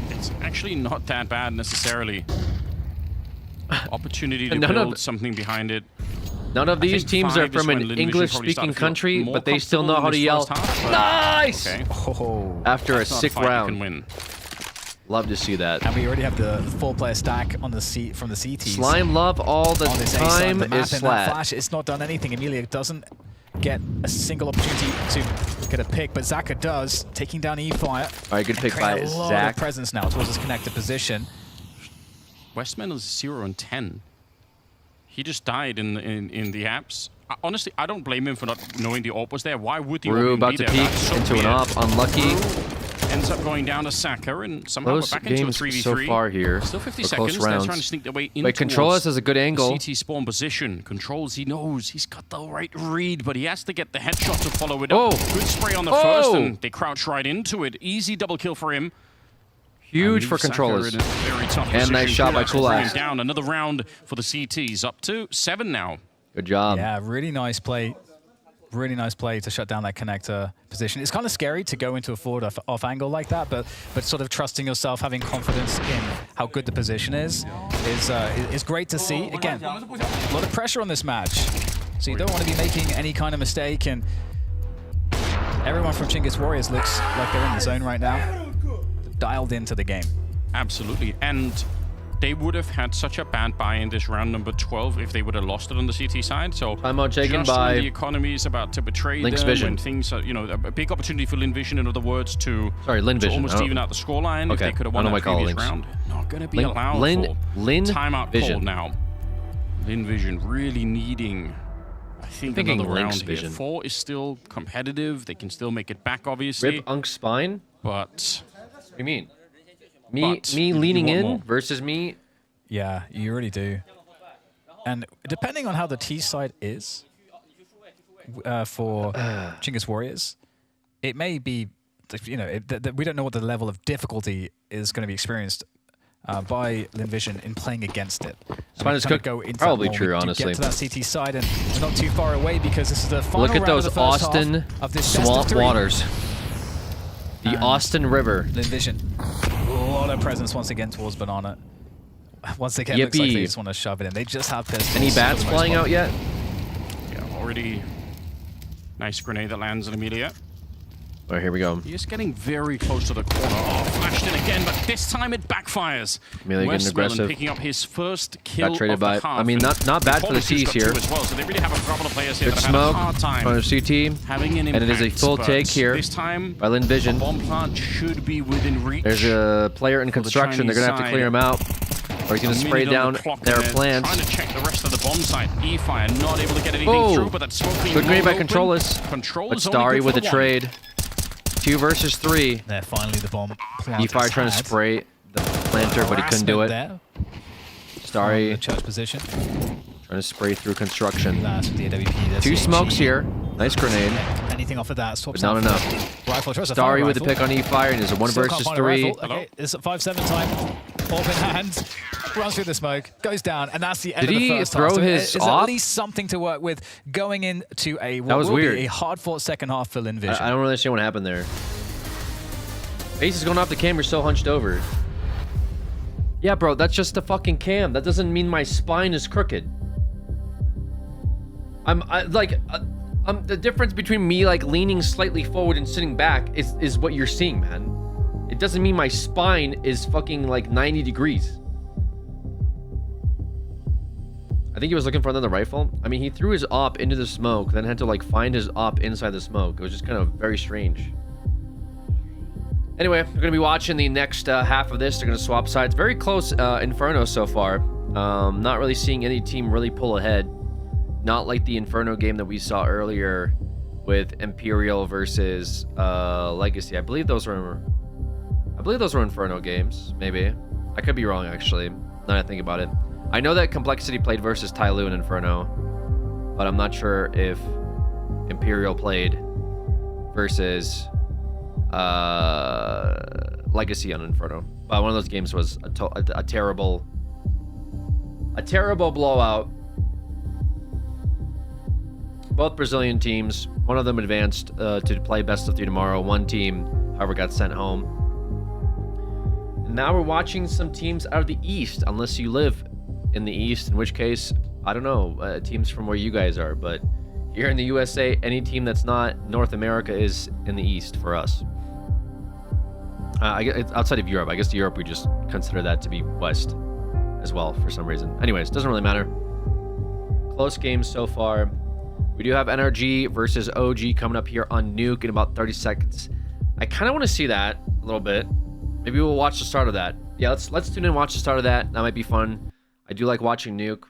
it's actually not that bad necessarily. Opportunity to build something behind it. None of these teams are from an English-speaking country, but they still know how to yell, nice! Okay. Oh, after a That's not a sick fight you round. can win. Love to see that. And we already have the 4-player stack on the from the CTs. Slime love all the on this A side time of the map, is and that Slat. flash, it's not done anything. Amelia doesn't get a single opportunity to get a pick, but Zaka does, taking down E-Fire. All right, good pick by a lot Zach. of presence now towards his connected position. Westman is 0 and 10. He just died in the apps. Honestly, I don't blame him for not knowing the AWP was there. Why would the Rue AWP about be to there? peek That's so into weird. an op, unlucky. Rue ends up going down to Saka, and somehow Close we're back into a games 3v3. so far here. Still 50 Or seconds. close They're rounds. trying to sneak their way in. Wait, Controllers has a good angle. CT spawn position. Controls, he knows. He's got the right read, but he has to get the headshot to follow it up. Good spray on the first, and they crouch right into it. Easy double kill for him. Huge And for leaves Saka Controllers. in a very tough And nice position. shot by Kulas will bring him Kulak. down. Another round for the CTs. Up to 7 now. Good job. Yeah, really nice play. Really nice play to shut down that connector position. It's kind of scary to go into a forward off angle like that, but sort of trusting yourself, having confidence in how good the position is great to see. Again, a lot of pressure on this match, so you don't want to be making any kind of mistake. And everyone from Chinggis Warriors looks like they're in the zone right now, dialed into the game. Absolutely, and they would have had such a bad buy in this round number 12 if they would have lost it on the CT side. So timeout taken just by when the economy is about to betray Lynx them, Vision. when things are, you know, a big opportunity for Linvision, in other words, to Linvision. almost Oh. even out the scoreline if Okay. they could have I won don't know that why I call it previous Lynx. round. Not going to be Lin- allowed Lin- for Lin timeout Vision. called now. Linvision really needing, I think, Thinking another Lynx round here. Vision. 4 is still competitive. They can still make it back, obviously. Rip Unk's spine? But what do you mean? But Me you leaning want in more. versus me. Yeah, you really do. And depending on how the T side is for Chinggis Warriors, it may be, you know, we don't know what the level of difficulty is going to be experienced by Linvision in playing against it. Spine is cooked. Probably true, honestly. Get to that CT side, and we're not too far away because this is the final Look at round of those the first Austin half of this best of swamp 3. waters. The And Austin River. Linvision, a lot of presence once again towards Banana. Once again, looks like they Yippee. just want to shove it in. They just have pistols. Any bats for the most flying part. out yet? Yeah, already nice grenade that lands on Amelia. All right, here we go. He is getting very close to the corner. Oh, flashed in again, but this time it backfires. Amelia getting Westmoreland aggressive. picking up his first kill Got traded of the by. half. I mean, not bad for the Performance has C's got here. two as well, so they really have a couple of players here Good that have had a smoke hard time on the CT, having an and it is a impact, full but take here this time by Linvision. bomb plant should be within reach. There's a player in for the construction. They're Chinese gonna have to side. clear him out, or he's gonna A spray minute on down the clock, their and they're plans. Trying to check the rest of the bomb site. E-Fire not able to get anything Oh! through, but that smoke being Good grenade by open. Controllers. Controllers But only Starry good with for a the one. trade. 2 versus 3. There, finally the bomb plant. E-Fire trying to had. spray the planter, but he couldn't do it. Harassment there. Starry The church position. trying to spray through construction. That's with the AWP. That's 2 the smokes HE. here. Nice grenade. Anything off of that swaps But not out enough. for Rifle tries to Starry fire with a rifle. pick on E-Fire, and it's a 1 Still can't versus find a 3. rifle. Okay, it's at 5-7 time. Orb in hand. runs through the smoke, goes down, and that's the end Did of the he first throw half. So his it's op? at least something to work with going into a That was will weird. be a hard-fought second half for Lin Vision. I don't really understand what happened there. Ace is going off the cam. You're so hunched over. Yeah, bro, that's just the fucking cam. That doesn't mean my spine is crooked. The difference between me like leaning slightly forward and sitting back is what you're seeing, man. It doesn't mean my spine is fucking like 90 degrees. I think he was looking for another rifle. I mean, he threw his op into the smoke, then had to like find his op inside the smoke. It was just kind of very strange. Anyway, we're going to be watching the next half of this. They're going to swap sides. Very close Inferno so far. Not really seeing any team really pull ahead. Not like the Inferno game that we saw earlier with Imperial versus Legacy. I believe those were Inferno games, maybe. I could be wrong, actually, now that I think about it. I know that Complexity played versus Tyloo in Inferno, but I'm not sure if Imperial played versus Legacy on Inferno. But one of those games was a terrible blowout. Both Brazilian teams. One of them advanced to play best of 3 tomorrow. One team, however, got sent home. And now we're watching some teams out of the East, unless you live in the East, in which case, I don't know, teams from where you guys are. But here in the USA, any team that's not North America is in the East for us. I guess it's outside of Europe. I guess Europe, we just consider that to be West as well for some reason. Anyways, doesn't really matter. Close games so far. We do have NRG versus OG coming up here on Nuke in about 30 seconds. I kind of want to see that a little bit. Maybe we'll watch the start of that. Yeah, let's tune in and watch the start of that. That might be fun. I do like watching Nuke.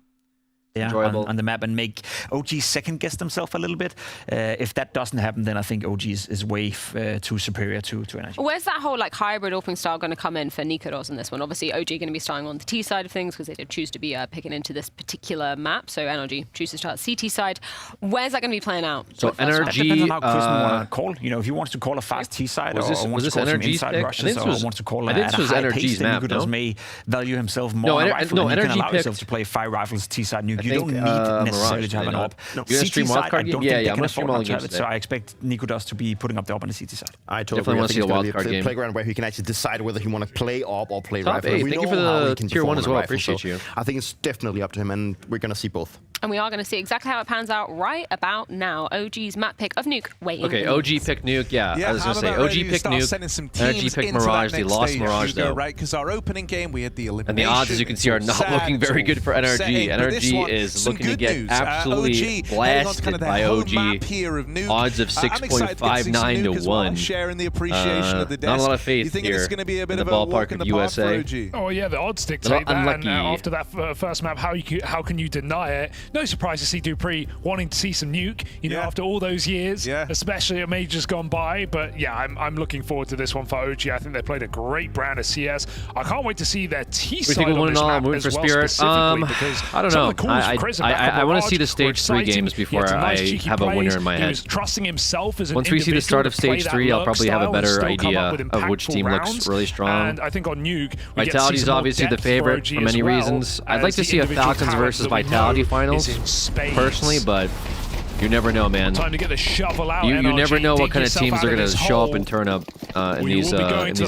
Enjoyable. On the map and make OG second guess themselves a little bit. If that doesn't happen, then I think OG is way too superior to NRG. Where's that whole like hybrid opening style going to come in for Nikodos in this one? Obviously, OG going to be starting on the T side of things because they did choose to be picking into this particular map. So NRG chooses to start CT side. Where's that going to be playing out? So NRG depends on how Chris want to call. You know, if he wants to call a fast T side or wants to call some inside rushes or wants to call at a high pace, then Nikodos may value himself more on a rifle. And you can allow yourself to play 5 rifles T side Nuke. You don't need necessarily to have an op. CT side, I don't think they can afford to have it, so I expect Nikodos to be putting up the op on the CT side. I totally want to see a wildcard game. Playground where he can actually decide whether he want to play op or play rifle. Thank you for the tier 1 as well. Appreciate you. I think it's definitely up to him, and we're going to see both. And we are going to see exactly how it pans out right about now. OG's map pick of Nuke waiting. Okay, OG picked Nuke. Yeah, I was going to say OG picked Nuke. NRG picked Mirage. They lost Mirage though. Right, because our opening game we had the elimination. And the odds, as you can see, are not looking very good for NRG. NRG is looking to get absolutely blasted by OG. Odds of 6.59 to 1. Sharing the appreciation of the desk. Not a lot of faith you think here it's going to be a bit in the of a ballpark of USA. Oh yeah, the odds dictate that. And after that first map, how can you deny it? No surprise to see Dupree wanting to see some Nuke. You know, after all those years, especially at majors gone by. But yeah, I'm looking forward to this one for OG. I think they played a great brand of CS. I can't wait to see their T side on this map as well, specifically because I don't know. I want to see the stage 3 games before I have a winner in my head. Trusting himself as an Once we see the start of stage 3, I'll probably have a better idea of which team looks really strong. And I think on Nuke, Vitality is obviously the favorite for many reasons. I'd like to see a Falcons versus Vitality finals, personally, but you never know, man. Time to get the shovel out. You never know what kind of teams are going to show up and turn up in these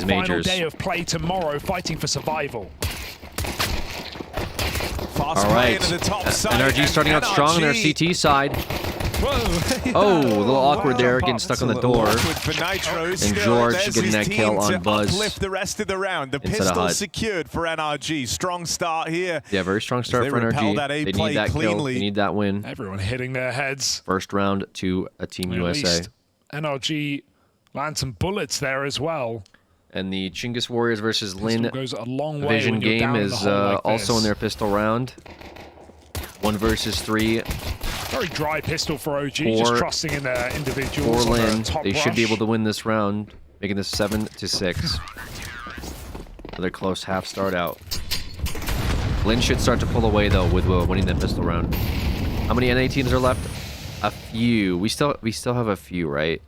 majors. Day of play tomorrow, fighting for survival. All right, NRG starting out strong on their CT side. Oh, a little awkward there, getting stuck on the door. And George getting that kill on Buzz. The rest of the round. The pistol secured for NRG. Strong start here. Yeah, very strong start for NRG. They need that kill. They need that win. Everyone hitting their heads. First round to a Team USA. NRG land some bullets there as well. And the Chinggis Warriors versus Lin goes a long way Vision game is also in their pistol round. 1 versus 3. Very dry pistol for OG, just trusting in their individuals. For Lin, they should be able to win this round, making this 7-6. Another close half start out. Lin should start to pull away though with winning the pistol round. How many NA teams are left? A few. We still have a few, right?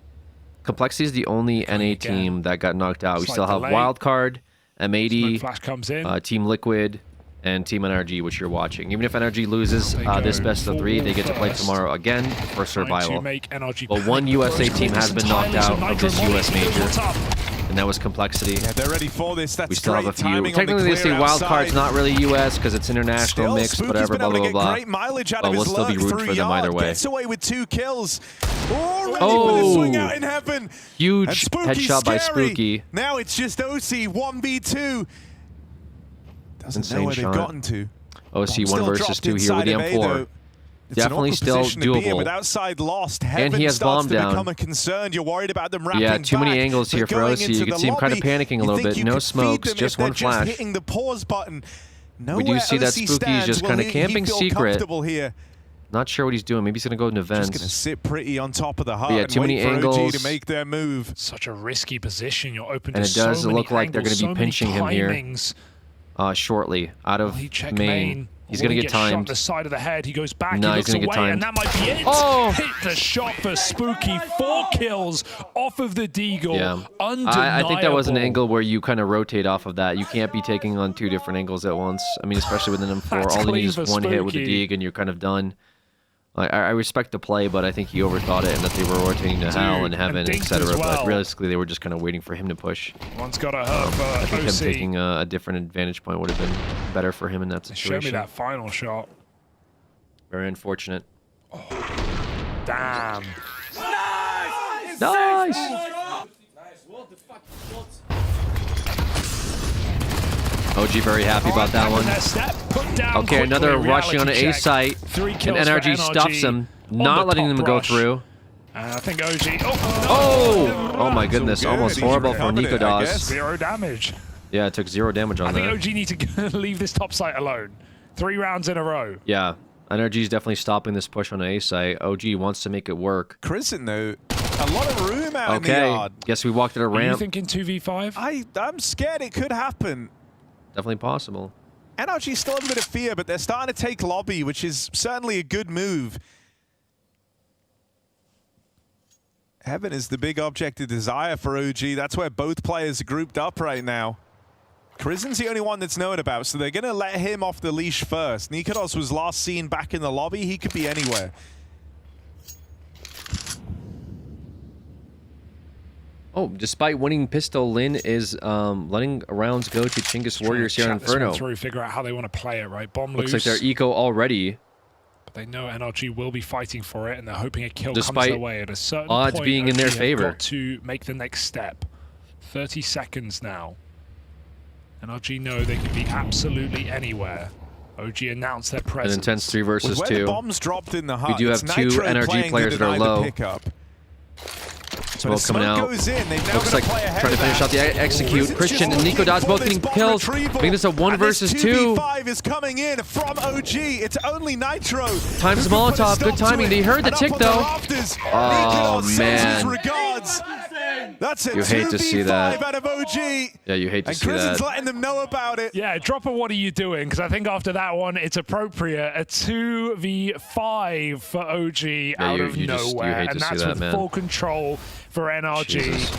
Complexity is the only NA team that got knocked out. We still have Wildcard, M80, Flash comes in. Team Liquid, and Team NRG, which you're watching. Even if NRG loses this best of 3, they get to play tomorrow again for survival. But one USA team has been knocked out of this US major, and that was Complexity. Yeah, they're ready for this. That's we still have a few. timing Technically, they say wild outside. card's not really US because it's international mix, whatever, blah, blah, blah. Great mileage out But of we'll his still be lurk rooting through for them either Yard. way. Gets away with 2 kills. Already with a swing out in heaven. Huge And Spooky's headshot by scary. Spooky. Now it's just OC 1v2. Doesn't Insane know where shot. they've gotten to. OC 1 versus 2 here with the M4. Definitely still doable. With outside lost, And he has bomb down. Become a concern. You're worried about them wrapping Yeah, too many back. angles here for OC. You can see him kind of panicking a little bit. No smokes, just one flash. Hitting the pause button. We do see that Spooky's just kind of camping secret. Here. Not sure what he's doing. Maybe he's gonna go to Nevens. Just gonna sit pretty on top of the hut. Yeah, too many angles. OG to make their move. Such a risky position. You're open And to it does so many look like they're angles, going to be so pinching many him here timings. Shortly out of Check main. He's Will going to he get shot timed. the side of the head. He goes back. No, he he's looks gonna get away, and timed. that might be it. Oh! Hit the shot for Spooky. 4 kills off of the Deagle. Yeah, Undeniable. I think that was an angle where you kind of rotate off of that. You can't be taking on 2 different angles at once. I mean, especially with an M4, That's all you need is clean for one hit with the Spooky. dig, and you're kind of done. I respect the play, but I think he overthought it, and that they were rotating to hell and heaven, Dink etc. as well. But realistically, they were just kind of waiting for him to push. One's got to hurt for I think him OC. taking a different advantage point would have been better for him in that situation. Show me that final shot. Very unfortunate. Damn. Nice! OG very happy about that one. Okay, another rushing on an A site, and NRG stops him, not letting them go through. I think OG. Oh my goodness, almost horrible for Nico Das. 0 damage. Yeah, it took 0 damage on I think that. OG need to leave this top site alone. 3 rounds in a row. Yeah, NRG's definitely stopping this push on the A site. OG wants to make it work. Crimson, though, a lot of room out in the Okay, yard. guess we walked at a Are you ramp. thinking 2v5? I'm scared it could happen. Definitely possible. NRG still have a bit of fear, but they're starting to take lobby, which is certainly a good move. Heaven is the big object of desire for OG. That's where both players are grouped up right now. Krizen's the only one that's known about, so they're going to let him off the leash first. Nikodos was last seen back in the lobby. He could be anywhere. Oh, despite winning pistol, Lin is letting rounds go to Chinggis Warriors here on Chat this one Inferno. through, figure out how they want to play it, right? Bomb Looks loose. like they're eco already. But they know NRG will be fighting for it, and they're hoping a kill Despite comes their way. At a certain odds point, being in their OG have favor. got to make the next step. 30 seconds now. NRG know they can be absolutely anywhere. OG announced their An presence. intense 3 With versus where 2. the bombs dropped in the hut, We do it's have 2 Nitro NRG playing players the that are denied the low. pickup. So Smoke the coming smoke out. goes in. They've now Looks got like to play ahead trying to of finish that. out the execute. Rizen's Christian just and Nico looking Dodds for both this getting bomb kills. retrieval. Making this a 1 And versus this 2. 2v5 is coming in from OG. It's only Nitro. Times who can put a Molotov. stop Good to timing. it. They heard the And tick, up on the though. rafters, Oh, Nikodos sends man. his regards. That's a You hate to see 2v5 that. out of OG. Yeah, you hate to And see Krizen's that. letting them know about it. Yeah, Dropper, what are you doing? Because I think after that one, it's appropriate. A 2v5 for OG out you of just- you nowhere. hate And to see that's that, with man. full control for NRG. Jesus.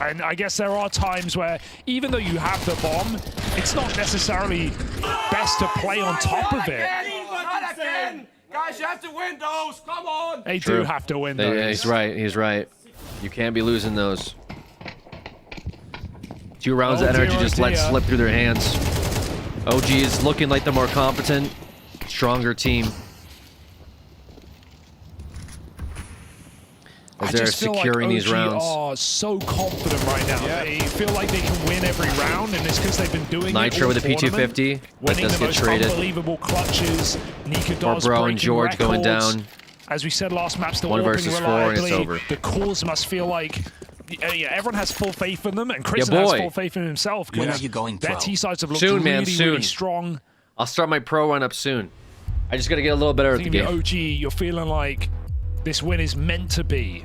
And I guess there are times where, even though you have the bomb, it's not necessarily best to play on top of it. Guys, you have to win those. Come on. They True. do have to win Yeah, those. he's right. He's right. You can't be losing those. 2 rounds Oh, of energy dear, just oh, let dear. slip through their hands. OG is looking like the more competent, stronger team. As I they're just feel securing like these OG rounds. are so confident right now. They feel like they can win every round, and it's because they've been doing Nitro it all with a tournament, P250. That winning does the get most traded. unbelievable clutches. Nika Or Dawes Bro and breaking George going records. down. As we said last map, still 1 warping versus 4 and it's reliably. over. The cause must feel like everyone has full faith in them, and Chris Yeah, has boy. full faith in himself. When are 'cause you going their pro? T-sides have looked Soon, really, man, soon. really strong. I'll start my pro run up soon. I just got to get a little better I at the think game. the OG, you're feeling like this win is meant to be.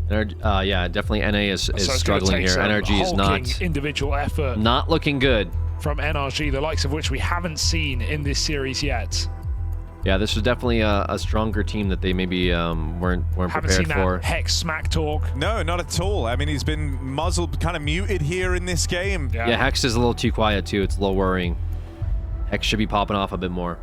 Yeah, definitely NA is So it's gonna struggling take here. some NRG is hulking not individual effort looking good. from NRG, the likes of which we haven't seen in this series yet. Yeah, this was definitely a stronger team that they maybe weren't Haven't seen prepared for. that Hex smack talk. No, not at all. I mean, he's been muzzled, kind of muted here in this game. Yeah, Hex is a little too quiet too. It's a little worrying. Hex should be popping off a bit more.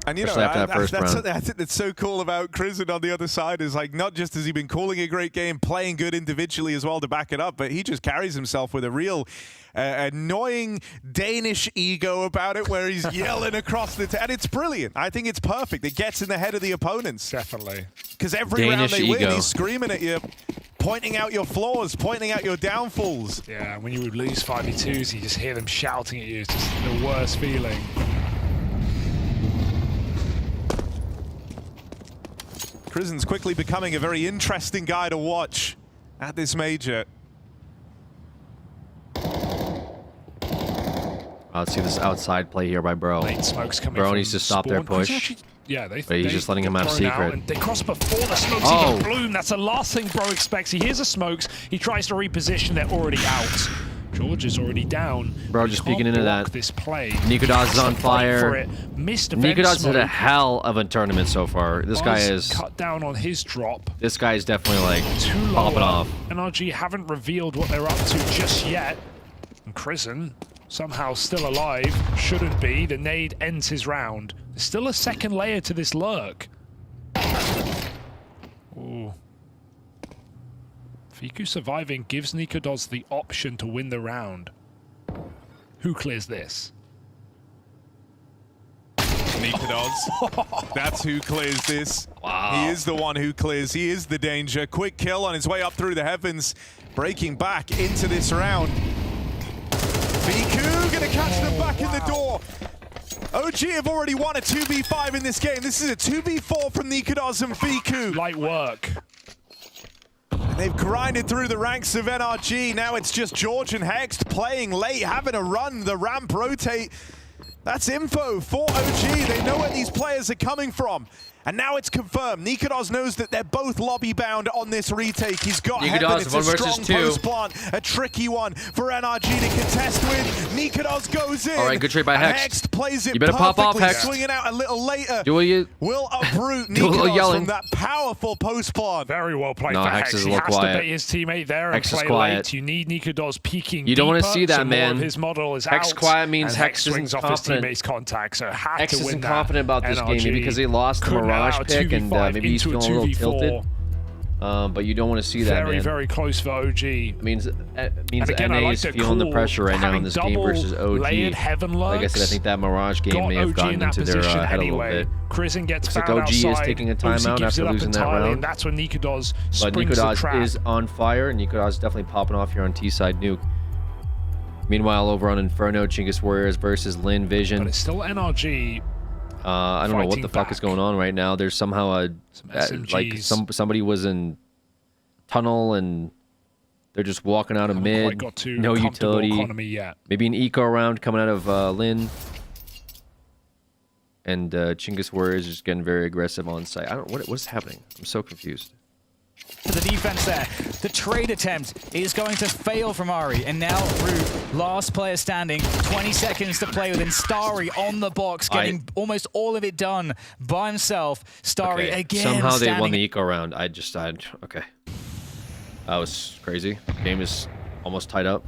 And you especially after that first that's round. something I think that's so cool about Crizin on the other side is like not just has he been calling a great game, playing good individually as well to back it up, but he just carries himself with a real annoying Danish ego about it where he's yelling across the and it's brilliant. I think it's perfect. It gets in the head of the opponents. Definitely. Because every Danish round they win, ego. he's screaming at you, pointing out your flaws, pointing out your downfalls. Yeah, when you would lose 5v2s, you just hear them shouting at you. It's just the worst feeling. Crisin's quickly becoming a very interesting guy to watch at this major. Let's see this outside play here by Bro. Late smokes coming Bro from needs to stop their Spawn. He's push. actually- yeah, But he's just letting him have thrown out secret. and they cross before the smokes Oh. even bloom. That's the last thing Bro expects. He hears the smokes. He tries to reposition. They're already out. George is already down. Bro He just can't peeking into block that. This play. Nikodaz is on Has to fight for fire. it. Missed event Nikodaz had a smoke. hell of a tournament so far. This guy Buzz is cut down on his drop. this guy is definitely like Too popping low. off. NRG haven't revealed what they're up to just yet. And Crizin, somehow still alive, shouldn't be. The nade ends his round. There's still a second layer to this lurk. Ooh. Fiku surviving gives Nikodaz the option to win the round. Who clears this? Nikodaz. That's who clears this. Wow. He is the one who clears. He is the danger. Quick kill on his way up through the heavens, breaking back into this round. Fiku gonna catch them back in the door. OG have already won a 2v5 in this game. This is a 2v4 from Nikodaz and Fiku. Light work. They've grinded through the ranks of NRG. Now it's just George and Hex playing late, having a run, the ramp rotate. That's info for OG. They know where these players are coming from. And now it's confirmed. Nikodaz knows that they're both lobby bound on this retake. He's got Nikodaz, Heaven. It's a 1 versus strong 2. post plant, a tricky one for NRG to contest with. Nikodaz goes in. All right, good trade by and Hex. Plays it You better pop off, perfectly, Hex. swinging out a little later. Do you Will uproot do a little Nikodaz yelling. from that powerful post plant. Very well played No, for Hex Hex. is a He little has quiet. to bait his teammate there Hex and is play quiet. late. You need Nikodaz peeking You don't wanna deeper, see that, so more man. of his model is Hex out, quiet means and Hex isn't swings off his confident. teammate's contact, so have Hex to win isn't that. confident about this game, maybe NRG because they lost the could Mirage allow a pick and 2v5 maybe he's into feeling a little 2v4. tilted. But you don't want to see that, Very, man. very close for OG. It means And again, I NA like is the feeling the cool pressure right now in having this game versus OG. layered Heaven Like I said, I lurks. think that Mirage game Got may have OG in gotten that into their position head anyway. a little bit. Crizin gets Looks like found OG is outside. taking a Uzi timeout gives after it up losing that entirely, round. and that's when Nikodaz But springs the trap. Nikodaz is on fire, and Nikodaz is definitely popping off here on T-side nuke. Meanwhile, over on Inferno, Chingus Warriors versus Lin Vision. But it's still NRG. I don't know what the fuck is going on right now. There's somehow like SMGs. somebody was in tunnel and they're just walking out of Haven't mid. quite got to No comfortable utility. economy yet. Maybe an eco round coming out of Lin. And Chingus Warriors is just getting very aggressive on site. I don't what's happening. I'm so confused. To the defense there. The trade attempt is going to fail from Ari. And now Root, last player standing, 20 seconds to play with, and Starry on the box, getting almost all of it done by himself. Starry Okay, again somehow they won standing. the eco round. Okay. That was crazy. Game is almost tied up.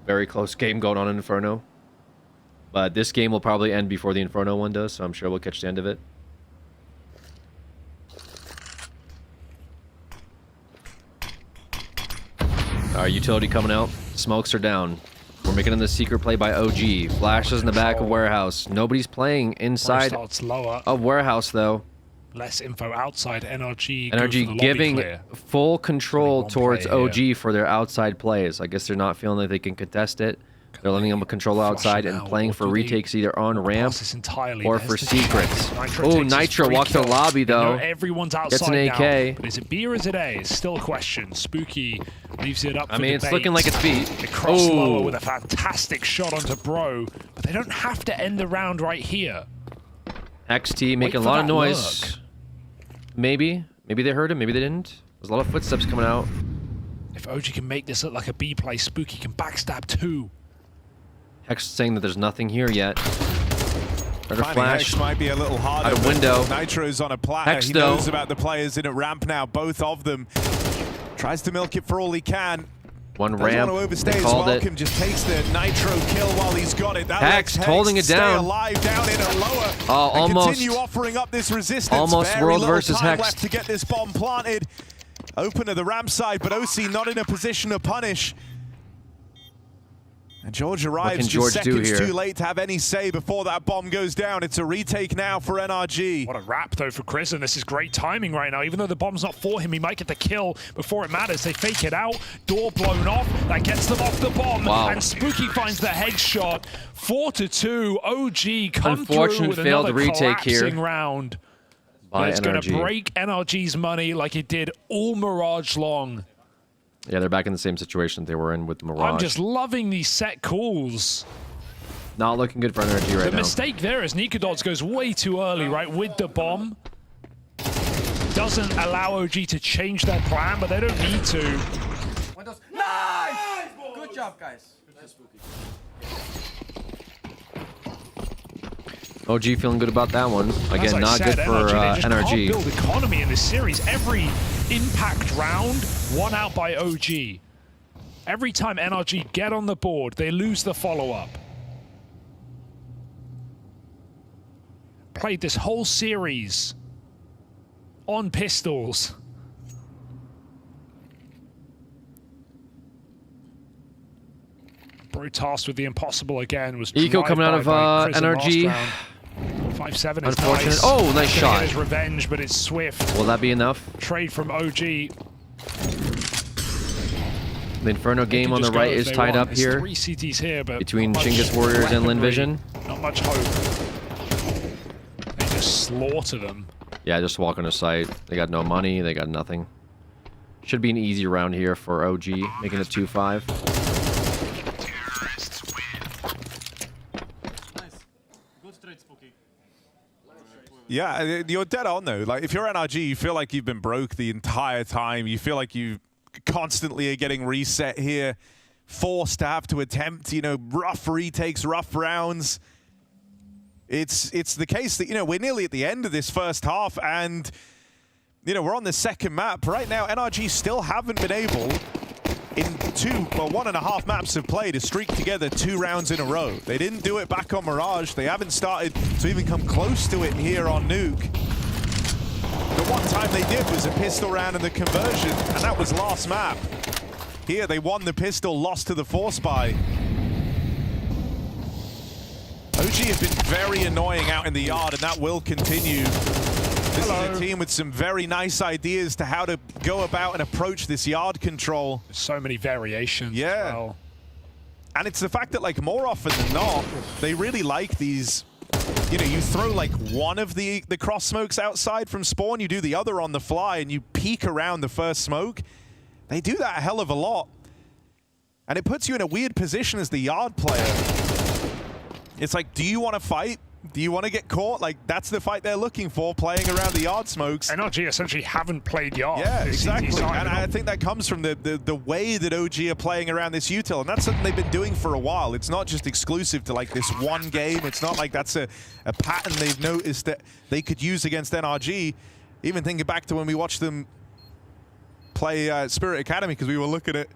Very close game going on in Inferno. But this game will probably end before the Inferno one does, so I'm sure we'll catch the end of it. Our utility coming out. Smokes are down. We're making the secret play by OG. Flashes in the back of Warehouse. Nobody's playing inside Starts lower. of Warehouse, though. Less info outside. NRG. go for the NRG lobby giving clear. full control towards player OG for their outside plays. I guess they're not feeling like they can contest it. They're letting them control outside and playing for retakes either on ramp This entirely. or There's for the secrets. Nitro Oh, takes his Nitro free walks to the kill. lobby, You know though. everyone's Gets outside an now. AK. But is it B or is it A? It's still a question. Spooky leaves it up for I mean, it's debate. looking like it's B. They cross Oh. lower with a fantastic shot onto Bro, but they don't have to end the round right here. XT making a for lot of that noise. Maybe they heard him. Maybe they didn't. There's a lot of footsteps coming out. If OG can make this look like a B play, Spooky can backstab too. Hex saying that there's nothing here yet. Another Finding flash. Hex might be a little harder. Out of window. Nitro's on a platter. Hex, he though. knows about the players in at ramp now, both of them. Tries to milk it for all he can. One Doesn't ramp. want to overstay They his called welcome. it. Just takes the Nitro kill while he's got it. That Hex lets holding it stay down. alive down in a lower. Oh, and almost. continue offering up this resistance. Almost Very World little versus time Hex. left to get this bomb planted. Open to the ramp side, but OC not in a position to punish. And George arrives just seconds too late to have any say before that bomb goes down. It's a retake now for NRG. What a wrap, though, for Chris, and this is great timing right now. Even though the bomb's not for him, he might get the kill before it matters. They fake it out, door blown off. That gets them off the bomb, and Spooky finds the headshot. 4-2, OG come through with failed another retake collapsing here round. by But it's going to NRG. break NRG's money like it did all Mirage long. Yeah, they're back in the same situation they were in with Mirage. I'm just loving these set calls. Not looking good for NRG right The now. mistake there is Nikodots goes way too early, right, with the bomb. Doesn't allow OG to change their plan, but they don't need to. Nice! Good job, guys. OG feeling good about that one. As Again, I not said, good for they just can't NRG. build economy in this series. Every impact round, won out by OG. Every time NRG get on the board, they lose the follow-up. Played this whole series on pistols. Bro tasked with the impossible again. Was Eco coming out of NRG. 5-7 is Unfortunate. nice. Oh, nice Gonna shot. Get his revenge, but it's swift. Will that be enough? Trade from OG. The Inferno game on the right is tied up here. 3 CTs here, but between not much Chinggis Warriors and Lin weaponry, Vision. Not much hope. They just slaughter them. Yeah, just walk on a site. They got no money. They got nothing. Should be an easy round here for OG, making it 2-5. Yeah, you're dead on though. Like if you're NRG, you feel like you've been broke the entire time. You feel like you constantly are getting reset here, forced to have to attempt, rough retakes, rough rounds. It's the case that, we're nearly at the end of this first half and, we're on the second map. Right now, NRG still haven't been able, in 1.5 maps have played, to streak together 2 rounds in a row. They didn't do it back on Mirage. They haven't started to even come close to it here on Nuke. The one time they did was a pistol round in the conversion, and that was last map. Here, they won the pistol, lost to the Force Buy. OG have been very annoying out in the yard, and that will continue. This is a team with some very nice ideas to how to go about and approach this yard control. So many variations. Yeah. As well. And it's the fact that, more often than not, they really like these. You throw one of the cross smokes outside from spawn, you do the other on the fly, and you peek around the first smoke. They do that a hell of a lot. And it puts you in a weird position as the yard player. It's like, do you want to fight? Do you want to get caught? That's the fight they're looking for, playing around the yard smokes. NRG essentially haven't played yard. Yeah, this exactly. CT side. And I think that comes from the way that OG are playing around this util, and that's something they've been doing for a while. It's not just exclusive to this one game. It's not like that's a pattern they've noticed that they could use against NRG. Even thinking back to when we watched them play Spirit Academy, because we were looking at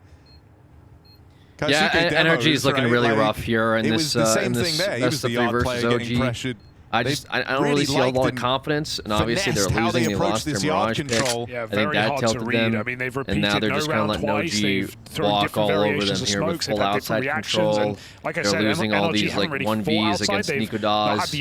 Yeah, NRG is looking really rough here in this best of 3 versus OG. I don't really see a lot of confidence, and obviously they're losing. They lost their Mirage pick. Yeah, I think that tilted them, I mean, they've and now they're just kind of letting OG walk all over them here with full outside control. Like I they're said, losing all NRG these haven't really 1Vs against Nikodas.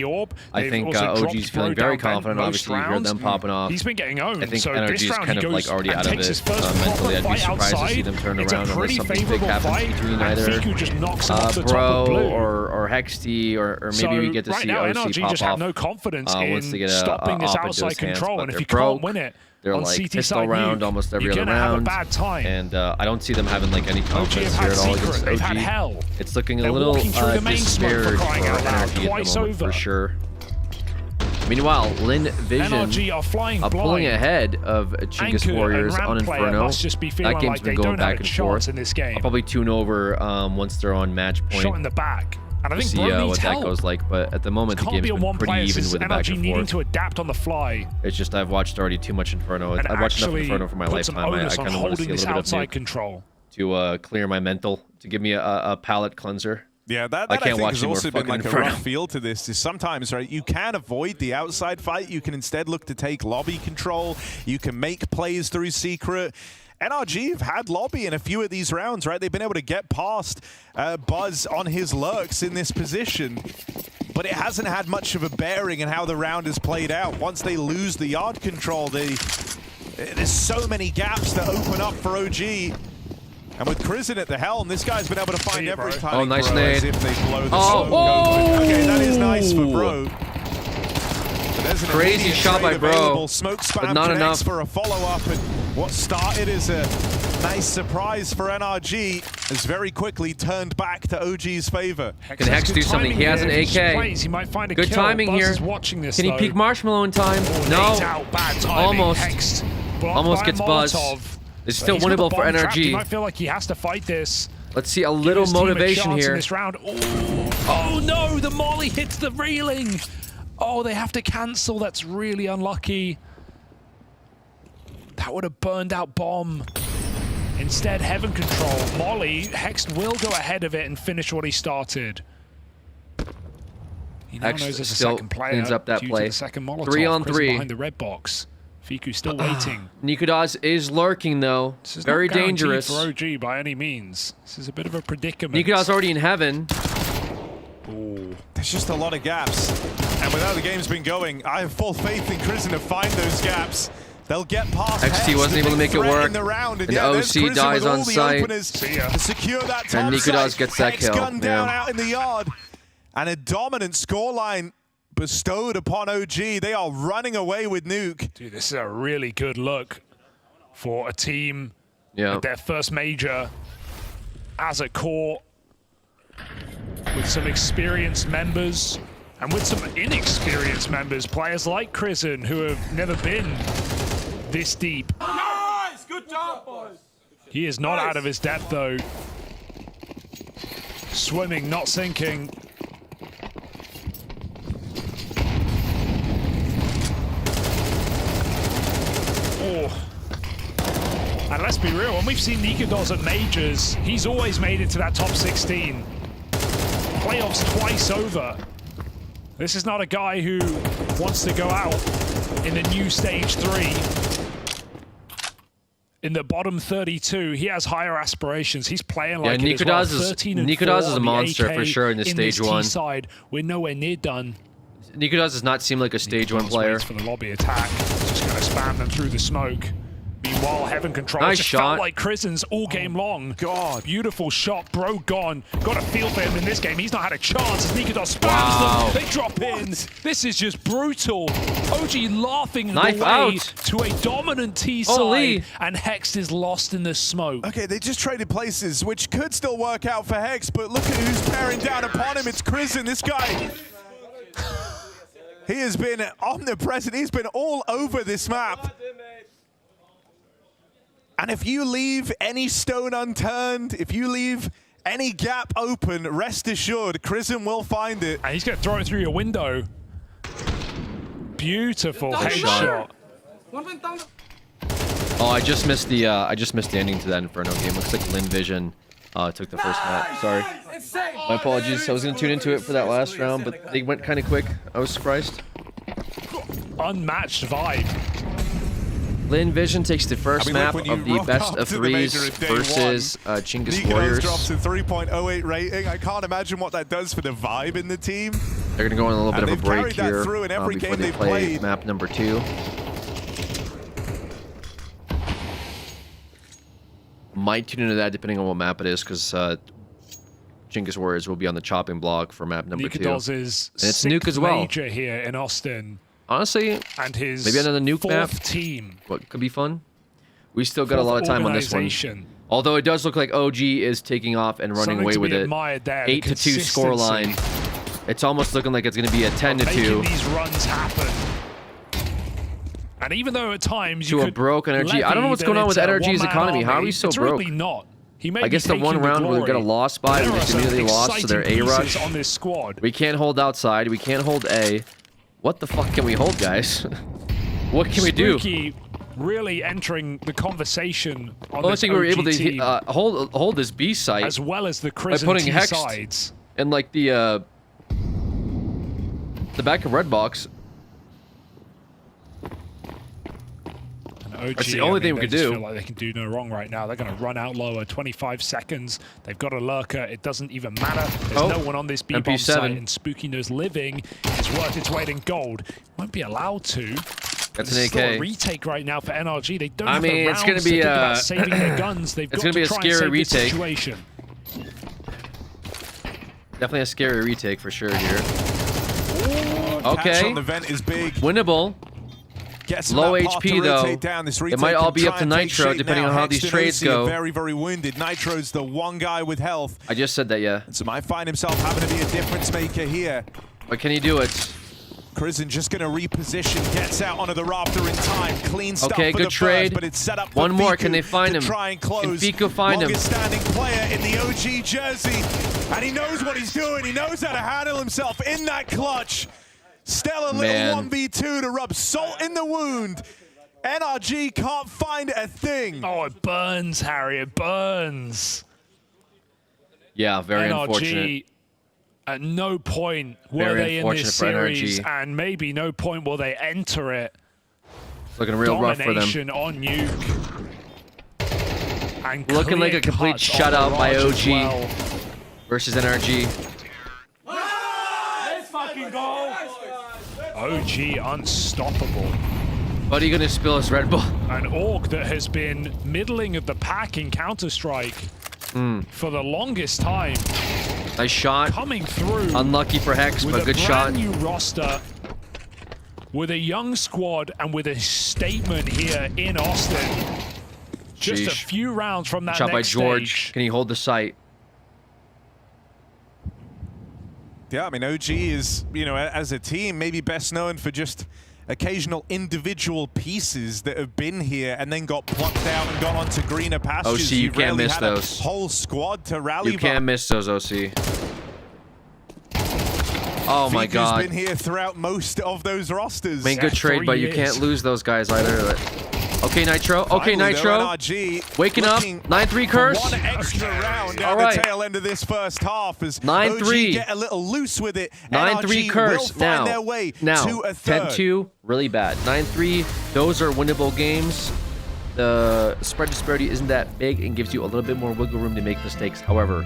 I think OG's feeling very confident. Obviously, you hear them popping off. He's been getting owned. I think so NRG's kind of already out of it mentally. I'd be surprised to see them turn around unless something big happens between either Bro or Hexty, or maybe we get to see OC pop off. No confidence once they in get stopping this off into outside his hands, control, but and if they're you broke. can't win it They're on like CT pistol side round nuke, almost every you're other gonna have a round, bad time. and I don't see them having any confidence here at all against They've had OG. hell. It's looking a They're little walking through the main smoke for disparaged crying for out loud, NRG at twice the moment, over. for sure. Meanwhile, Lin Vision NRG are flying pulling blind. ahead of Chinggis Anchor Warriors and on Ramp player Inferno. must just be That feeling game's like been they going don't have back a and chance forth. in this game. I'll probably tune over once they're on match point. Shot in the back. And I We'll think see Bro needs what that help. goes like. But at the moment, the Can't be game's a been one pretty player. even This is with the back NRG and needing forth. to adapt on the fly. It's just I've watched already too much Inferno. And I've watched enough actually Inferno for my put some lifetime. I onus on kind of want to see holding a this little bit of outside Nuke control. to clear my mental, to give me a palate cleanser. Yeah, that I I can't think watch has any more also been fucking like a Inferno. rough feel to this. Is sometimes, right, you can avoid the outside fight. You can instead look to take lobby control. You can make plays through Secret. NRG have had lobby in a few of these rounds, right? They've been able to get past Buzz on his lurks in this position, but it hasn't had much of a bearing in how the round has played out. Once they lose the yard control, there's so many gaps that open up for OG. And with Crizin at the helm, this guy's been able to find every time. Oh, nice Bro, nade. as if they blow the Oh, smoke open. Okay, that is nice for Bro. But there's an Crazy immediate shot by trade Bro, available. Smoke spam but not connects enough. for a follow-up, and what started as a nice surprise for NRG has very quickly turned back to OG's favor. Can Hex do something? He has an AK. He might find a Good kill. timing Buzz here. is watching this, Can he though. peek Marshmallow in time? Nades No. out, bad timing. Almost. Hexed. Blocked Almost by gets Buzz. Molotov. It's But still he's got the winnable for bomb trapped. He NRG. might feel like he has to fight this. Let's see a Give little his team a motivation chance here. in this round. Oh no, the molly hits the railing. Oh, they have to cancel. That's really unlucky. That would have burned out bomb. Instead, Heaven Control. Molly, Hex will go ahead of it and finish what he started. He now Hex knows there's a still second player cleans up that due play. to the second Molotov. 3 on Prison 3. behind the red box. Fiku still waiting. Nikodas is lurking though. This is Very not guaranteed dangerous. for OG by any means. This is a bit of a predicament. Nikodas already in heaven. There's just a lot of gaps. And without the game's been going, I have full faith in Crizin to find those gaps. They'll get past XT Hex, wasn't the able to big make it threat work. in the round. And yeah, there's OC Crizin dies with all on the sight. openers to secure that top And Nikodas site. gets that Hex kill. gunned down Yeah. out in the yard. And a dominant scoreline bestowed upon OG. They are running away with Nuke. Dude, this is a really good look for a team at their first major as a core with some experienced members and with some inexperienced members, players like Crizin who have never been this deep. Nice! Good job, boys! He is not out of his depth though. Swimming, not sinking. Oh. And let's be real, when we've seen Nikodas at majors, he's always made it to that top 16. Playoffs twice over. This is not a guy who wants to go out in the new stage 3. In the bottom 32, he has higher aspirations. He's playing like it as well. 13 and 4 Nikodas is a on the monster AK for sure in this stage T 1. side. We're nowhere near done. Nikodas does not seem like a stage 1 player. Waits for the lobby attack. Just going to spam them through the smoke. Meanwhile, Heaven Control Nice just shot. felt like Crizen's all game long. God. Beautiful shot. Bro gone. Got a feel for him in this game. He's not had a chance as Nikodas spams Wow. them. They drop in. This is just brutal. OG laughing Knife the way out. to a dominant T side. Holy. And Hex is lost in the smoke. Okay, they just traded places, which could still work out for Hex, but look at who's bearing down upon him. It's Crizin, this guy. He has been omnipresent. He's been all over this map. And if you leave any stone unturned, if you leave any gap open, rest assured, Crizin will find it. And he's going to throw it through your window. Beautiful headshot. Oh, I just missed the ending to that Inferno game. Looks like Lin Vision took the first map. Sorry. My apologies. I was gonna tune into it for that last round, but they went kind of quick. I was surprised. Unmatched vibe. Lin Vision takes the first map look, when of you the rock best up of to the threes major at day versus Chinggis Nikodas Warriors. drops a 3.08 rating. I can't imagine what that does for the vibe in the team. They're gonna go on a little bit And of a they've break carried that here through in every before game they they've play played. map number 2. Might tune into that depending on what map it is, because Chinggis Warriors will be on the chopping block for map number 2. Nikodas is And it's Nuke as well. major here in Austin. Honestly, and his maybe another Nuke map. team. What could be fun? We still got a lot of time on this one. Organization. Although it does look like OG is taking off and running Something away to with be it. admired there, the 8-2 consistency. scoreline. It's almost looking like it's going to be a 10-2. Making these runs happen. And even though at times To you a could broke NRG. I don't know levy what's that going on with it's a NRG's one-man economy. How are army, we so it's broke? really not. He may I guess be the taking one round where we got a glory. loss by, we There are just some immediately lost to their A exciting rush. pieces on this squad. We can't hold outside. We can't hold A. What the fuck can we hold, guys? What can we do? Spooky really entering the conversation on The only this thing we were able OG to team, hold this B site as well as the by Crimson putting T Hex sides. in like the back of red box. OG, That's the only thing we they could just do. feel like they can do no wrong right now. They're going to run out lower. 25 seconds. They've got a lurker. It doesn't even matter. There's no one on this B-bomb MP7. site, and Spooky knows living. It's worth its weight in gold. Won't be allowed to. That's It's an still a AK. retake right now for NRG. They don't I have mean, the it's rounds gonna be to think about saving their guns. They've it's got gonna be to a try and scary save this retake. situation. Definitely a scary retake for sure here. Catch Okay. on the vent is big. Winnable. Gets Low that path to HP though. rotate down. This It might retake all can be up try to and take Nitro shape depending now. on how these Hexton trades Osi are go. very, very wounded. Nitro's the one guy with health. I just said that, yeah. So might find himself having to be a difference maker here. But can he do it? Crimson just going to reposition, gets out onto the rafter in time. Clean stuff Okay, for good the trade. First, but it's set up for One more. Fiku Can they find to him? try and Can close. Fiku find him? Longest standing player in the OG jersey. And he knows what he's doing. He knows how to handle himself in that clutch. Stellar little Man. 1v2 to rub salt in the wound. NRG can't find a thing. Oh, it burns, Harry. It burns. Yeah, very NRG, unfortunate. at no point were Very they in this unfortunate for series, NRG. and maybe no point will they enter it. Looking real rough for them. Domination on Nuke. And Looking like clear a complete cuts on shutout by Mirage OG as well. versus NRG. Let's fucking go. OG unstoppable. Buddy gonna spill his Red Bull. An Orc that has been middling of the pack in Counter-Strike for the longest time. Nice shot. Coming through. Unlucky for Hex, with but a good shot. brand new roster, with a young squad, and with a statement here in Austin. Just a Sheesh. few rounds from that Shot by next George. stage. Can he hold the site? Yeah, I mean, OG is, as a team, maybe best known for just occasional individual pieces that have been here and then got plucked out and gone on to greener pastures. OC, you You've can't rarely miss had those. A whole squad to rally You can't miss those, OC. Oh my Fiku's god. been here throughout most of those rosters. I mean, good trade, but you can't lose those guys either. Okay, Nitro. Okay, Finally, Nitro. though, NRG Waking up. looking 9-3 for curse. One extra round All at right. the tail end of this first half as 9-3. OG get a little loose with it. 9-3 NRG curse. will find Now, their way to a third. 10-2, really bad. 9-3, those are winnable games. The spread disparity isn't that big and gives you a little bit more wiggle room to make mistakes. However,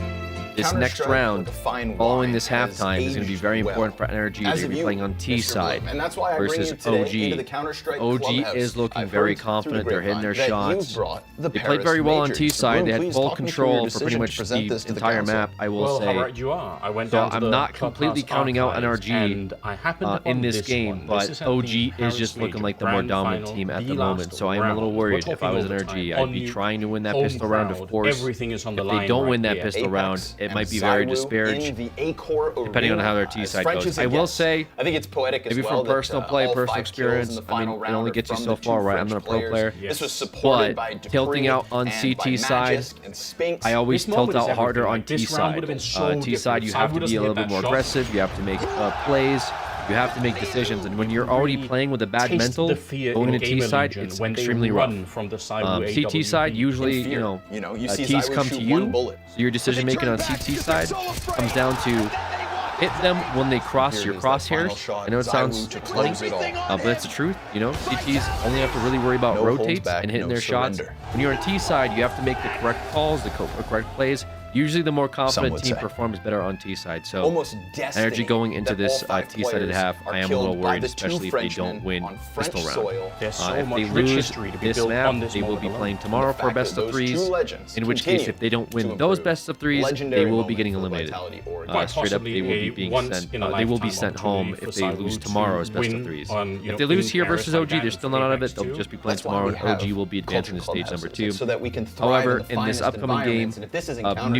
this next Counter-Strike round, with a fine following wine this has halftime, is going to be aged very well. important for NRG. As They're of be you, playing on T Mr. side Bloom. And that's why I bring versus you today OG. into the Counter-Strike OG clubhouse. is looking I've very heard confident. through the They're hitting their grapevine that you've shots. brought the They played Paris very well on Majors. T side. Bloom, They had please full talk me through your control for pretty decision much to present the this to the entire council. map, I will Well, say. how right you are. I went So down to I'm the not completely Clubhouse counting out archives, NRG and I happened upon in this this game, one. but This is OG happening is Paris just looking Major like the more Grand dominant Final, team at the the moment. last So I am a round. little We're worried. If I talking was all the NRG, time. I'd be On trying to win that home pistol round, of crowd, course. everything is on the If they line don't right win that there. pistol Apex round, it and might be very Zywoo disparaged, in the A-Core depending on arena. how their T As side French goes. as it I will gets. say, I think it's poetic as maybe well from that, personal play, all personal 5 kills in experience, the I final mean, it round only are gets you from so the two far, right? I'm not a French pro players. player. This was supported by But Dupree tilting out on and CT by side, Magisk and Spinks. I always This moment tilt is out harder everything. on Like, T this round would side. have been so T side, you different. have to Zywoo be a doesn't little hit bit that more shot. aggressive. You have to make plays. You have to make decisions. And when you're already playing with a bad Taste mental, the fear going in to T Gamer side, Legion it's when they extremely rough. run from the side CT side, usually, In fear. You know, you see T's Zywoo come to shoot you, one bullet. so your decision making on CT side comes down to hit them when they cross Here your is that final crosshairs. shot. I know it sounds Zywoo to funny, close it all. but that's the truth. You know, CTs only have to really worry about No holds rotates back, and hitting no their shots. surrender. When you're on T side, you have to make the correct calls, the correct plays. Usually the more Some confident would team say. performs better on T side. So Almost destiny energy going into that this all 5 T-sided players half, are I am a little killed by worried, the two especially if they Frenchmen don't win on French pistol round. soil. There's so If they much rich lose history to be this built map, on this they will moment be alone. playing tomorrow for a fact best that of those threes. two legends In which case, continue if they don't to win those improve. best of threes, they Legendary will be moment getting for eliminated. Vitality Origin. Quite Straight up, possibly they will be a being once sent. in a They will be lifetime sent home opportunity if for they Zywoo lose to tomorrow as best of win threes. on, If they lose here versus OG, they're still not out of it. They'll Apex just be playing That's why tomorrow, we and OG have will be advancing to culture stage number clubhouses, 2. so that we can thrive However, in the in this finest upcoming game, environments. And if this isn't Nuke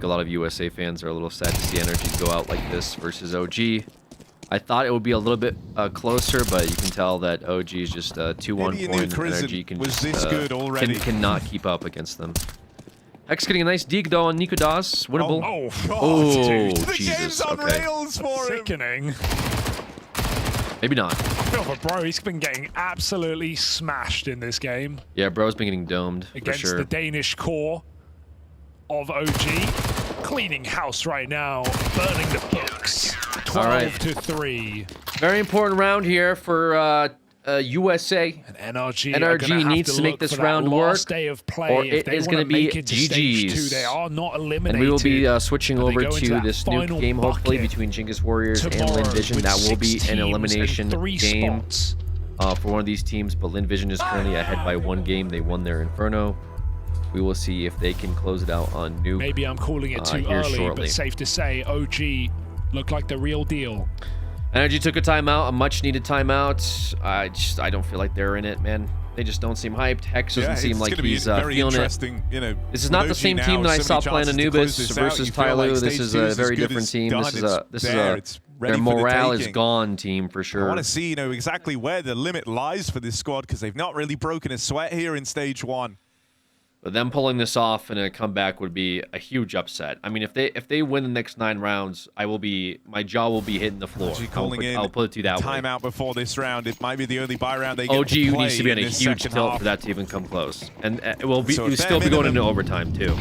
think a lot of USA fans are a little sad to see Energies go out like this versus OG. I thought it would be a little bit closer, but you can tell that OG is just 2-1 point. NRG can was just, this good already. cannot keep up against them. Hex getting a nice dig though on Nico Das. Winnable. Dude. The Jesus. game's on rails for him. Sickening. Maybe not. I feel for bro, he's been getting absolutely smashed in this game. Yeah, bro's been getting domed Against for sure. the Danish core of OG. Cleaning house right now, burning the books. 12-3. Very important round here for USA. And NRG needs to make this round work, or it is going to be GG's. They are not eliminated. And we will be switching over to this new game, hopefully, between Jingus Warriors and Lin Vision. That will be an elimination game for one of these teams, but Lin Vision is currently ahead by 1 game. They won their Inferno. We will see if they can close it out on Nuke. Maybe I'm calling it too early, shortly. but safe to say OG look like the real deal. NRG took a timeout, a much-needed timeout. I don't feel like they're in it, man. They just don't seem hyped. Hex doesn't seem like he's feeling it. You know, this is not the same team that I saw playing Anubis versus Tyloo. This is a very different team. This is a their morale is gone team for sure. I want to see, exactly where the limit lies for this squad because they've not really broken a sweat here in stage 1. But them pulling this off in a comeback would be a huge upset. I mean, if they win the next 9 rounds, my jaw will be hitting the floor. I'll put it to you that way. Timeout before this round. It might be the only buy round they get OG to play needs to be on a in this huge second tilt half. for that to even come close, and it will be. So It will still be going into overtime too.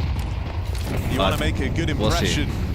You want to make a good impression. We'll see.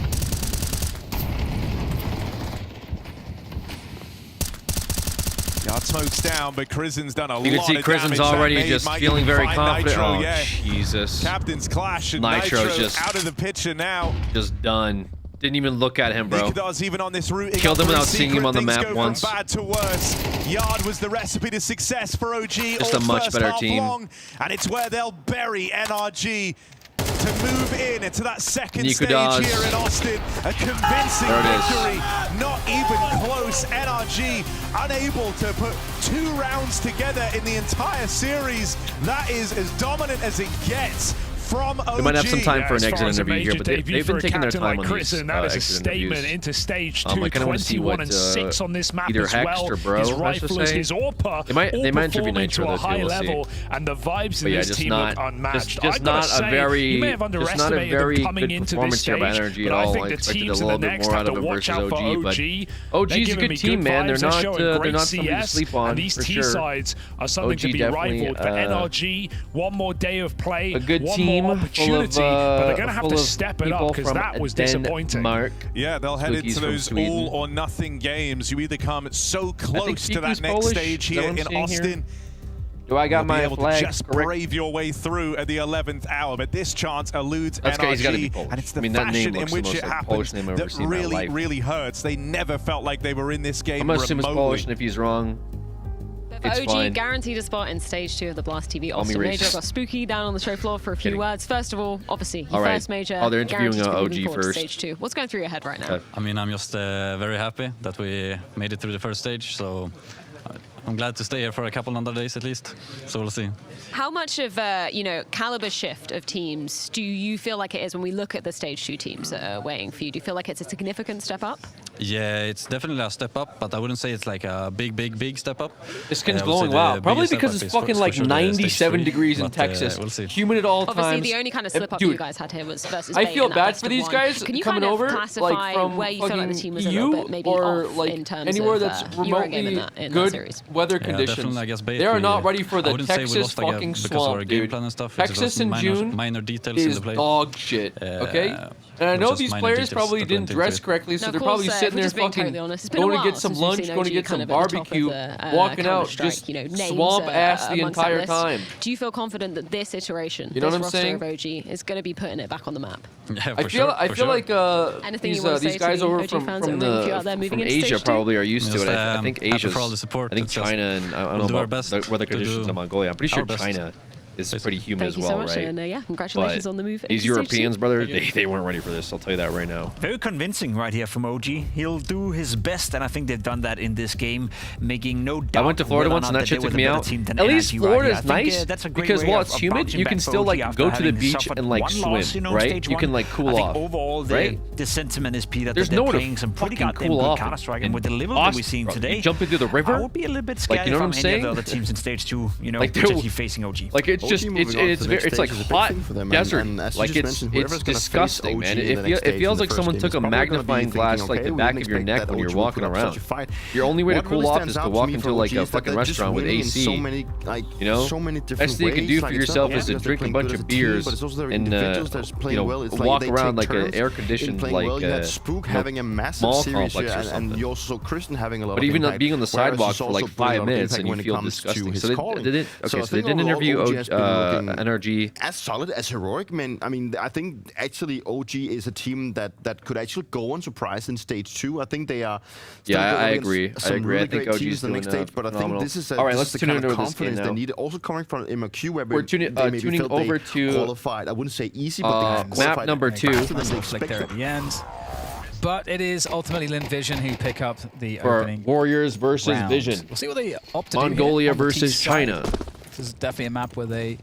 Yard smoke's down, but Krizen's done a lot You of can see damage. Krizen's That already nade just might feeling even very find confident. Nitro, Oh, yeah. Jesus. Captain's clash, and Nitro's Nitro's just out of the picture now. Just done. Didn't even look at him, bro. Nikodas even on this route. Killed him without seeing him on the Things map go once. From bad to worse. Yard was the recipe to success for OG. Just all a much first better half team. long, and it's where they'll bury NRG to move into that second Nikodas. stage here in Austin. A convincing victory, not even close. NRG unable to put 2 rounds together in the entire series. That is as dominant as it gets from OG. They might have some time for an exit interview here, but they've been taking their time on these That is a exit statement interviews. into stage 2. I kind of want to see what 21-6 on this map either as Hex well. or Bro His has to rifles, say. his AWPA, They might interview performing Nitro to a though too. high We'll level, see. and the vibes in But yeah, this just team not look unmatched. just I not gotta say, a very you may have just not a underestimated very them coming good into performance this here by stage, NRG but at I all. think I the expected teams a in little the bit next more have out to of it watch versus out for OG, but OG. OG's a good team, man. They're not something to sleep on And these for T sure. sides are something OG to be definitely, rivaled for NRG. One more day of play, a good one team more full opportunity, of but they're going to have to step it up because that was disappointing. Yeah, they'll head into those all or nothing games. You either come so close to that next stage here in Austin. Do I got You'll my be able flag to just correct? brave your way through at the 11th hour, but this chance eludes That's 'cause he's gotta be NRG, Polish. and it's the I mean, that name fashion in looks the which most, it like, Polish happens name I've ever that seen in my really, life. really hurts. They never felt like they were in this game I'm gonna assume it's remotely. Polish, and if he's wrong, it's OG fine. guaranteed a spot in stage 2 of the Blast TV Austin racist. Major. Got Spooky down on the show floor for a few Kidding. words. First of all, obviously, your All right. first major. Oh, they're interviewing, guaranteed to be OG moving forward to first. Stage 2. What's going through your head right now? I mean, I'm just very happy that we made it through the first stage, so I'm glad to stay here for a couple other days at least, so we'll see. How much of caliber shift of teams do you feel like it is when we look at the stage 2 teams that are waiting for you? Do you feel like it's a significant step up? Yeah, it's definitely a step up, but I wouldn't say it's like a big step up. The skin's I would say glowing. the Wow, probably biggest step because up it's is fucking for like sure the stage 97 3, degrees in but, Texas. we'll see. Humid at all Obviously, times. the only kind of slip up Dude, you guys had here was versus I Bait feel in that bad best for of these one. guys Can you coming kind of over, classify like from where you feel like the team was a EU, little bit maybe or off like in terms anywhere of that's Eurogame in remotely that good series? weather Yeah, conditions. definitely, I guess Bait, They are we- not ready for I the wouldn't say we Texas lost, like, fucking because of our swamp, game dude. plan and stuff. It's Texas just in minor- June minor details in is the play. dog shit. Okay. And I it's know just these minor players details probably that didn't went into dress it. correctly, so No, they're of course, probably if sitting we're there just being fucking totally honest, it's been a going to while get some since we've lunch, seen going to OG get kind some of at the top of barbecue, the, walking out, Counter-Strike, just you know, names, swamp ass the amongst that entire list. time. Do you feel confident that this iteration, You know this what I'm roster saying? of OG, is going to be putting it back on the map? Yeah, I feel like Anything these you wanna say these to guys the over OG from fans that are moving you out there, from moving into Asia stage 2? probably are used to Just, it. I think happy Asia's. for all the support. I think It's just- China and I we'll don't do know our about best the weather to conditions do in Mongolia. I'm pretty sure our best. China is pretty human Thank as you well, so much, right? and yeah, congratulations But on the move. These into Europeans, Stage 2. brother, they weren't ready for this. I'll tell you that right now. Very convincing right here from OG. He'll do his best, and I think they've done that in this game, making no doubt. I went to Florida once, and that shit took me out. At least Florida's nice because while it's humid, you can still like go to the beach and like swim, right? You can like cool off. Overall, right? the sentiment is, Peter, There's that they're nowhere playing to some pretty fucking goddamn cool good off Counter-Strike, in and with the level that we've seen bro, today, you jump into the river. I would be a little bit scared like, you know if what I'm I'm any of the saying? other teams in Stage 2, you know, Like, potentially facing OG. Like it's just it's like hot desert. Like it's disgusting, man. It feels like someone took a magnifying glass like the back of your neck when you're walking around. Your only way to cool off is to walk into like a fucking restaurant with AC. You know, best thing you can do for yourself is to drink a bunch of beers and you know walk around like an air-conditioned like mall complex or something. But even being on the sidewalk for like 5 minutes and you feel disgusting. So they didn't interview NRG. As solid as Heroic, man. I mean, I think actually OG is a team that could actually go on surprise in Stage 2. I think they are. Yeah, I agree. I agree. I think OG is the next stage, but I think this is all right. Let's the tune kind into of this game confidence now. they need. Also coming from MRQ, where We're tuning over to qualified. I wouldn't say easy, but they map number 2. Flick there at the end. But it is ultimately Lin Vision who pick up the opening Warriors versus round. Vision. We'll see what they opt to Mongolia do here on the versus T side. China. This is definitely a map where they.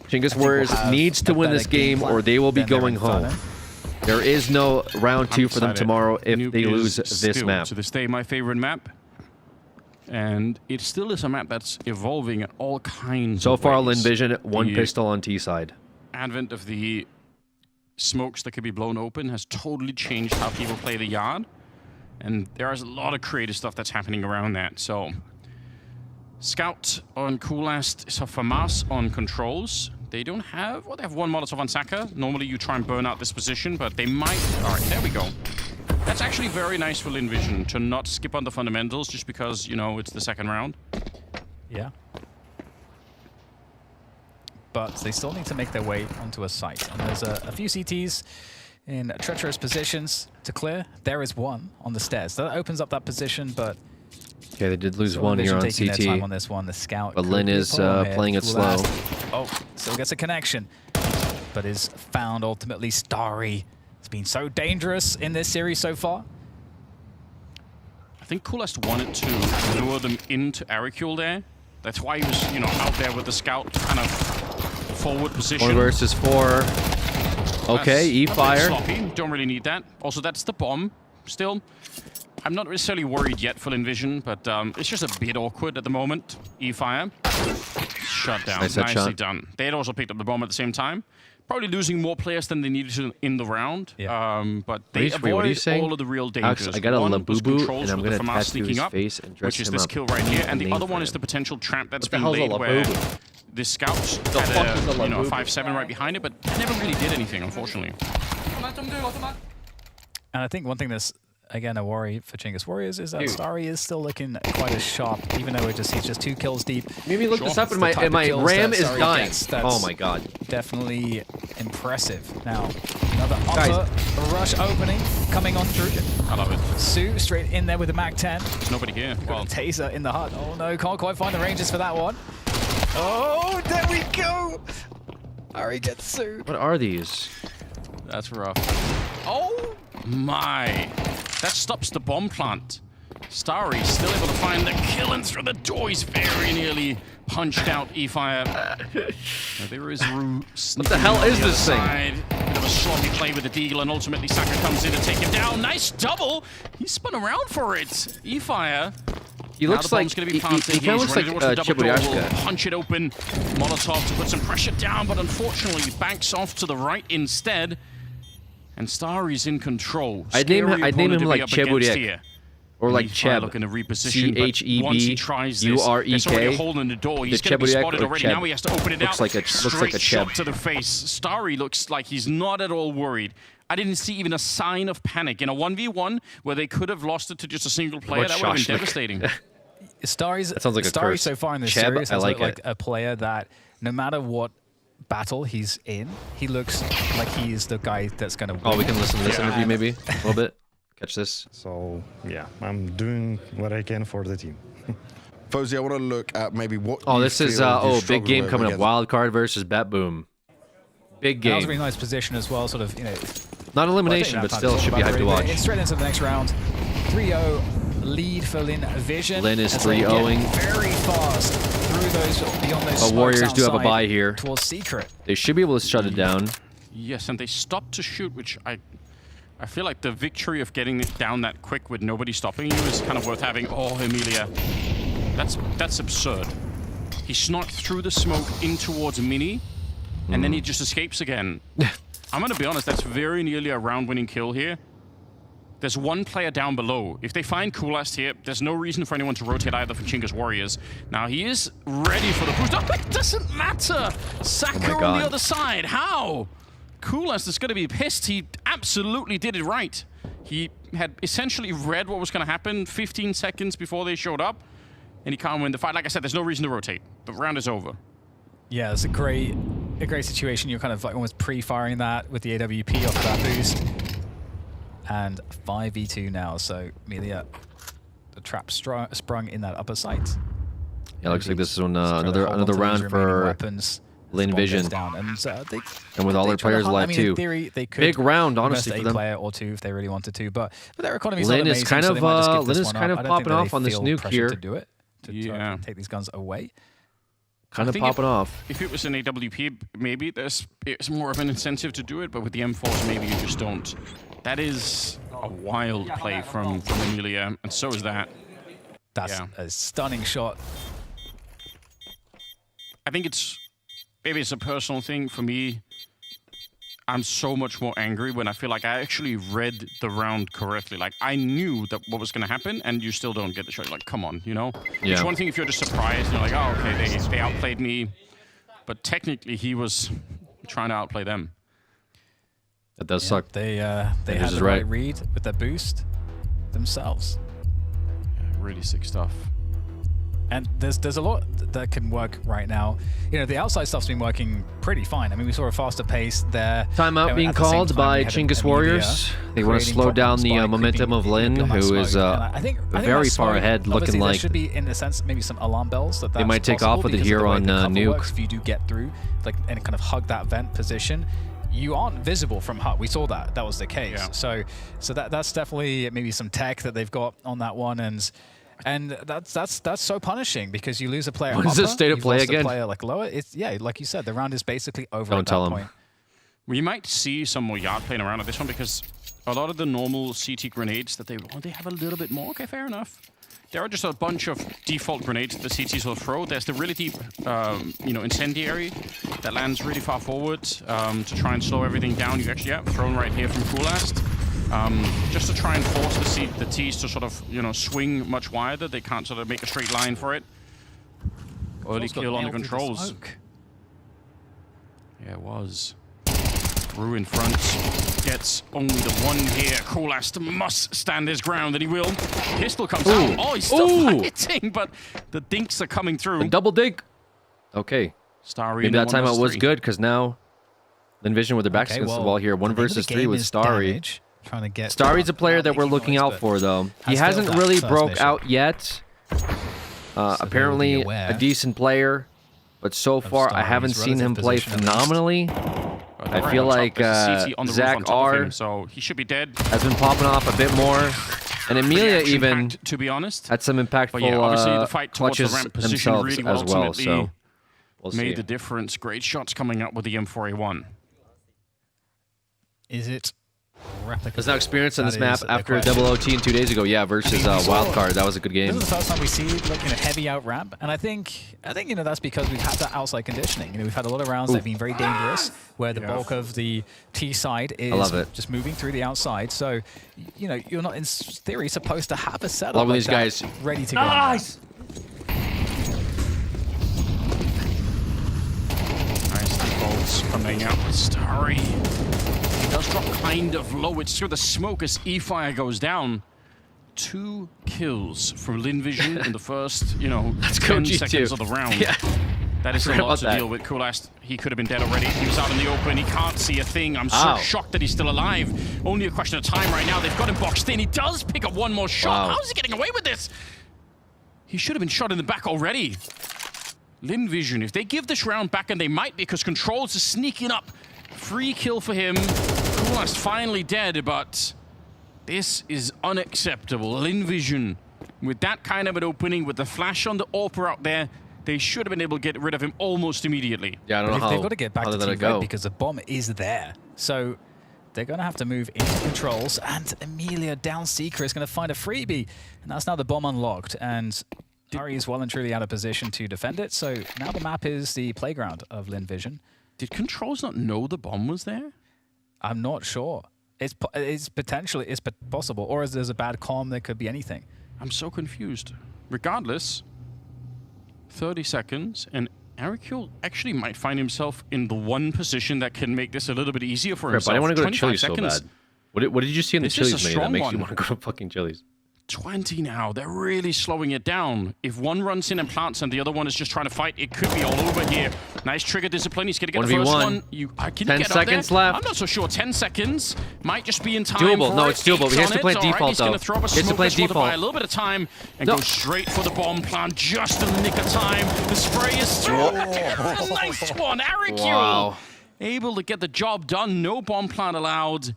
Chinggis Warriors needs to win this game or they will be going home. There is no round 2 for them tomorrow if they lose this map. To this day, my favorite map. And it still is a map that's evolving at all kinds So of far, ways. Lin Vision, one The pistol on T side. Advent of the smokes that could be blown open has totally changed how people play the yard. And there is a lot of creative stuff that's happening around that. So, Scout on Coolast, so FAMAS on controls. They don't have, well, they have one Molotov on Saka. Normally you try and burn out this position, but they might. All right, there we go. That's actually very nice for Lin Vision to not skip on the fundamentals just because, you know, it's the second round. Yeah. But they still need to make their way onto a site. And there's a few CTs in treacherous positions to clear. There is one on the stairs. That opens up that position, but... Okay, they did lose so one here on taking their time CT. on this one. The Scout But could Lin be a is problem here. playing it slow. Oh, still gets a connection. But is found ultimately. Starry has been so dangerous in this series so far. I think Coolast wanted to lure them into Aricule there. That's why he was, you know, out there with the Scout kind of forward position. 1 versus 4. Okay, E-Fire. Sloppy. Don't really need that. Also, that's the bomb still. I'm not necessarily worried yet for Lin Vision, but it's just a bit awkward at the moment. E-Fire. Shut down. Nice Nicely headshot. done. They had also picked up the bomb at the same time. Probably losing more players than they needed to in the round. But they Wait, what are you avoid saying? all of the real Alex, dangers. I got a One was Labubu, controls and I'm with going the to FAMAS tattoo sneaking his up, face and dress which is him this up. kill right here. And the Name other for one is him. the potential trap that's What the been hell's a laid where Labubu? the Scouts The fuck had is a a, you know, Labubu? 5-7 right behind it, but never really did anything, unfortunately. And I think one thing that's, again, a worry for Chinggis Warriors is that Starry is still looking quite as sharp, even though he's just 2 kills deep. Maybe look this up and my RAM is dying. Oh my god. Definitely impressive. Now, another upper rush opening coming on through. I love it. Sue straight in there with the MAC-10. There's nobody here. Well, Taser in the hut. Oh no, can't quite find the ranges for that one. Oh, there we go. Ari gets Sue. What are these? That's rough. Oh my. That stops the bomb plant. Starry still able to find the kill and through the door. He's very nearly punched out E-Fire. There is Rue. What the hell is this thing? Bit of a sloppy play with the Deagle, and ultimately Saka comes in to take him down. Nice double. He spun around for it. E-Fire. He looks like Gonna be he planted. kind of looks like Chiburyashka. Punch it open. Molotov to put some pressure down, but unfortunately banks off to the right instead. And Starry's in control. I'd name him Scary like opponent to be up against Cheburek. here. Or like E-Fire Cheb. looking to reposition, but once he tries this, C-H-E-B-U-R-E-K. there's already a hole in the door. He's The going to be Cheburek spotted or already. Cheb? Now he has to open it Looks out. like a Straight shot Cheb. to the face. Starry looks like he's not at all worried. I didn't see even a sign of panic. In a 1v1 where they could have lost it to just a single player, that would have been devastating. Starry's, That sounds like a Starry curse. so far in this Cheb, series I has like looked it. like a player that no matter what battle he's in, he looks like he is the guy that's going to win. Oh, we can listen to this interview maybe a little bit. Catch this. So yeah, I'm doing what I can for the team. Fozy, I want to look at maybe what. Oh, you this is feel big game coming up. against. Wild card versus Bet Boom. Big That was a game. really nice position as well, sort of, you know. Not elimination, but still should be hyped to watch. Straight into the next round. 3-0 lead for Lin Vision. Lin is as they get 3-0-ing. very fast through those, beyond those But Warriors smokes do have a outside bye here. towards Secret. They should be able to shut it down. Yes, and they stopped to shoot, which I feel like the victory of getting it down that quick with nobody stopping you is kind of worth having. Oh, Emilia. That's absurd. He snuck through the smoke in towards Mini, and then he just escapes again. I'm going to be honest, that's very nearly a round-winning kill here. There's one player down below. If they find Coolast here, there's no reason for anyone to rotate either for Chinga's Warriors. Now, he is ready for the boost. Oh, it doesn't matter! Saka on the other side. How? Coolast is going to be pissed. He absolutely did it right. He had essentially read what was going to happen 15 seconds before they showed up, and he can't win the fight. Like I said, there's no reason to rotate. The round is over. Yeah, it's a great situation. You're kind of like almost pre-firing that with the AWP off of that boost. And 5v2 now, so Emilia, the trap sprung in that upper site. Yeah, looks like this is another round for Lin Vision. And with all their players alive too. In theory, they could big round, honestly, for a them. player or two if they really wanted to, but their economy is Lin not is amazing, kind so of they might just give this Lin is one kind up. of I don't think popping that off they on this feel nuke pressured here. to do it, to take these guns away. Kind I of think popping off. If it was an AWP, maybe it's more of an incentive to do it, but with the M4s, maybe you just don't. That is a wild play from Emilia, and so is that. That's a stunning shot. I think maybe it's a personal thing for me. I'm so much more angry when I feel like I actually read the round correctly. Like, I knew that what was going to happen, and you still don't get the shot. Like, come on, you know? Yeah. It's one thing if you're just surprised, and you're like, oh, okay, they outplayed me. But technically, he was trying to outplay them. That does suck. They had the right read with their boost themselves. Yeah, really sick stuff. And there's a lot that can work right now. You know, the outside stuff's been working pretty fine. I mean, we saw a faster pace there. Timeout being called by Chinga's Warriors. They want to slow down the momentum of Lin, who is I think very far ahead, looking there like should be, in a sense, maybe some alarm bells that they might take off with it here on Nuke. Works, if you do get through, like, and kind of hug that vent position, you aren't visible from hut. We saw that. That was the case. Yeah. So that's definitely maybe some tech that they've got on that one, and that's so punishing because you lose a player. What is this state of play again? A player like lower. It's like you said, the round is basically over. Don't at tell that him. point. We might see some more yard playing around at this one because a lot of the normal CT grenades that they have a little bit more. Okay, fair enough. There are just a bunch of default grenades that the CTs will throw. There's the really deep, incendiary that lands really far forward to try and slow everything down. You actually, thrown right here from Coolast. Just to try and force the T's to sort of, swing much wider. They can't sort of make a straight line for it. Early kill on the controls. Yeah, it was. Brew in front. Gets only the one here. Coolast must stand his ground, and he will. Pistol comes out. Oh, he's still fighting, but the dinks are coming through. A double dink. Okay. Starry. Maybe that timeout was good because now Lin Vision with their backs against the wall here. 1 versus 3 with Starry. Trying to get Starry's a player that we're looking out for, though. He hasn't really broke out yet. Apparently a decent player, but so far I haven't seen him play phenomenally. I feel like Zach R. So he should be dead. Has been popping off a bit more, and Emilia even, to be honest, had some impactful obviously the fight clutches the ramp position themselves really as well. So we'll made see. the difference. Great shots coming up with the M4A1. Is it replicable? There's no experience on this That map is the after question. Double OT 2 days ago. Yeah, versus Wildcard. That was a good game. This is the first time we see heavy out ramp, and I think that's because we've had that outside conditioning. We've had a lot of rounds that have been very dangerous, where the bulk of the T side is just moving through the outside. So, you're not in theory supposed to have a setup Love when like these guys ready to go. Nice defaults coming out with Starry. He does drop kind of low. It's through the smoke as E-Fire goes down. 2 kills from Lin Vision in the first, 10 seconds of the round. Yeah. That is a lot to deal with. Coolast, he could have been dead already. He was out in the open. He can't see a thing. I'm so shocked that he's still alive. Only a question of time right now. They've got him boxed in. He does pick up one more shot. How is he getting away with this? He should have been shot in the back already. Lin Vision, if they give this round back, and they might because Controls is sneaking up. Free kill for him. Kulast finally dead, but this is unacceptable. Lin Vision, with that kind of an opening, with the flash on the AWPer out there, they should have been able to get rid of him almost immediately. Yeah, I don't know how they've got to get back how to they let Team it go. Red because the bomb is there. So they're going to have to move into Controls, and Amelia down Seeker is going to find a freebie. And that's now the bomb unlocked, and Ari is well and truly out of position to defend it. So now the map is the playground of Lin Vision. Did Controls not know the bomb was there? I'm not sure. It's possible, or if there's a bad comm, there could be anything. I'm so confused. Regardless, 30 seconds, and Aricule actually might find himself in the one position that can make this a little bit easier for himself. I didn't want to go to 25 Chili's so seconds. bad. What did you see in the This is a Chili's menu that strong makes you one. want to go to fucking Chili's? 20 now. They're really slowing it down. If one runs in and plants and the other one is just trying to fight, it could be all over here. Nice trigger discipline. He's going to get the first 1v1. one. Can 10 you get seconds up there? left. I'm not so sure. 10 seconds. Might just be in time. Doable. For No, it. it's doable. 8's He has on to play it. All right, default, he's going though. to throw a He has to smoke play as well to buy default. a little bit of time and No. go straight for the bomb plant just in the nick of time. The spray is through. A nice one. Aricule Wow. able to get the job done. No bomb plant allowed.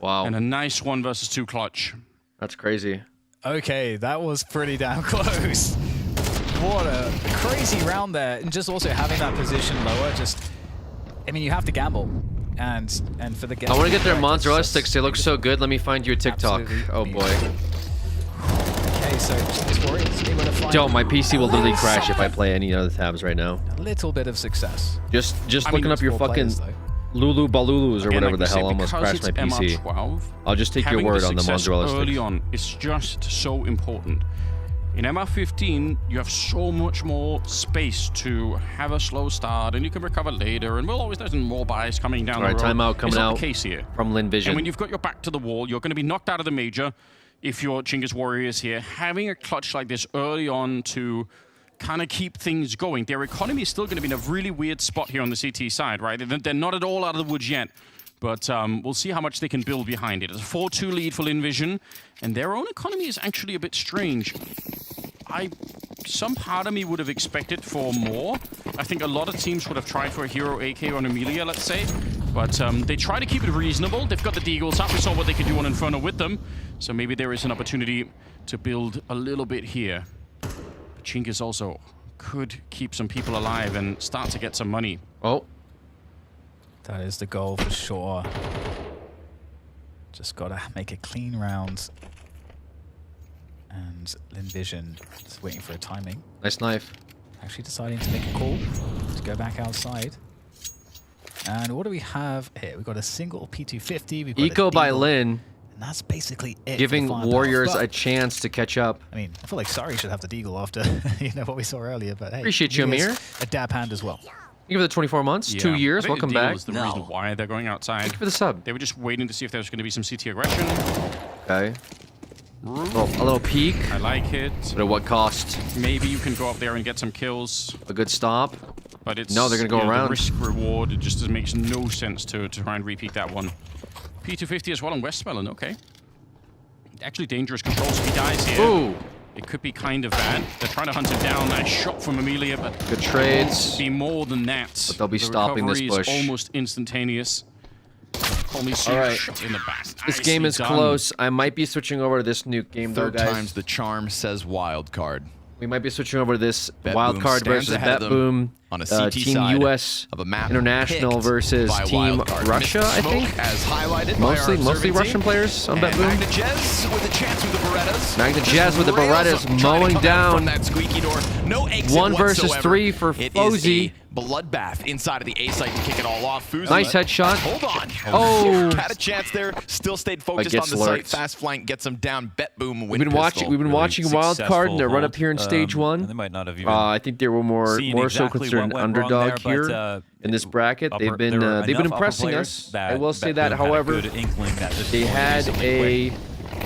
Wow. And a nice 1 versus 2 clutch. That's crazy. Okay, that was pretty damn close. What a crazy round there. And just also having that position lower, I mean, you have to gamble. And for the I want to get their mozzarella sticks. They look so good. Let me find you a TikTok. Oh boy. Okay, so Jinx Warriors able to find Don't. My PC will literally crash if I play any other tabs right now. a little bit of success. Just I looking mean, up your it's 4 fucking players, though. Lulu Balulus or Again, whatever like the we hell said, almost because crashed my it's PC. MR12, I'll just take your having word the on the success mozzarella early sticks. on is just so important. In MR15, you have so much more space to have a slow start, and you can recover later, and we'll always there's more buys coming down All right, the road. timeout coming it's not out the case here. from Lin Vision. And when you've got your back to the wall, you're going to be knocked out of the major if you're Chinggis Warriors here. Having a clutch like this early on to kind of keep things going. Their economy is still going to be in a really weird spot here on the CT side, right? They're not at all out of the woods yet, but we'll see how much they can build behind it. It's a 4-2 lead for Lin Vision, and their own economy is actually a bit strange. Some part of me would have expected for more. I think a lot of teams would have tried for a hero AK or an Amelia, let's say. But they try to keep it reasonable. They've got the Deagles up. We saw what they could do on Inferno with them. So maybe there is an opportunity to build a little bit here. But Chinggis also could keep some people alive and start to get some money. Oh. That is the goal for sure. Just got to make a clean round. And Lin Vision just waiting for a timing. Nice knife. Actually deciding to make a call to go back outside. And what do we have here? We've got a single P250. We've got Eco a by Deagle, Lin. And that's basically it. Giving for the firepower. Warriors But, a chance to catch up. I mean, I feel like Sari should have the Deagle after what we saw earlier. But hey, Appreciate you, he is Amir. a dab hand as well. Give it the 24 months, Yeah. 2 years. I think Welcome the Deagle back. is the reason why they're going outside. Thank you for the sub. They were just waiting to see if there was going to be some CT aggression. Okay. A little peek. I like it. But at what cost? Maybe you can go up there and get some kills. A good stop. But it's No, they're gonna go around. The risk reward. It just makes no sense to try and repeat that one. P250 as well on Westmelon. Okay. Actually dangerous controls if he dies here. Ooh. It could be kind of bad. They're trying to hunt him down. Nice shot from Amelia, but good trades. Be more than that. But they'll be The stopping this recovery is push. almost instantaneous. Call me All right. shot in the back. This game is close. I might be switching over to this nuke game, though, Third guys. time's the charm, says wild card. We might be switching over to this Bet wild Boom card stands versus ahead of Bet them Boom. on a CT Team side US of a map International picked versus by Team Wildcard. Russia, I Smoke, think. as highlighted by Mostly our Russian observing players on team. Bet And Boom. Magna Jez with a chance with the Berettas. Magna Just Jez with the rails Berettas them, trying to mowing come out down. from that squeaky door. No exit 1 versus whatsoever. 3 for It is Fozy. a bloodbath inside of the A site to kick it all off. Fuzzy, Nice headshot. Hold on. Oh. Had a chance there. Still stayed focused gets on the site. lurked. Fast flank gets him down. Bet Boom. We've been watching Wild Card and their run up here in stage 1. They might not have even I think they were more seen so exactly considered an what went wrong underdog there, here but, in this bracket. there They've were been enough impressing upper us. players I will say that. Bet Boom had a However, good inkling that this they was had easily a played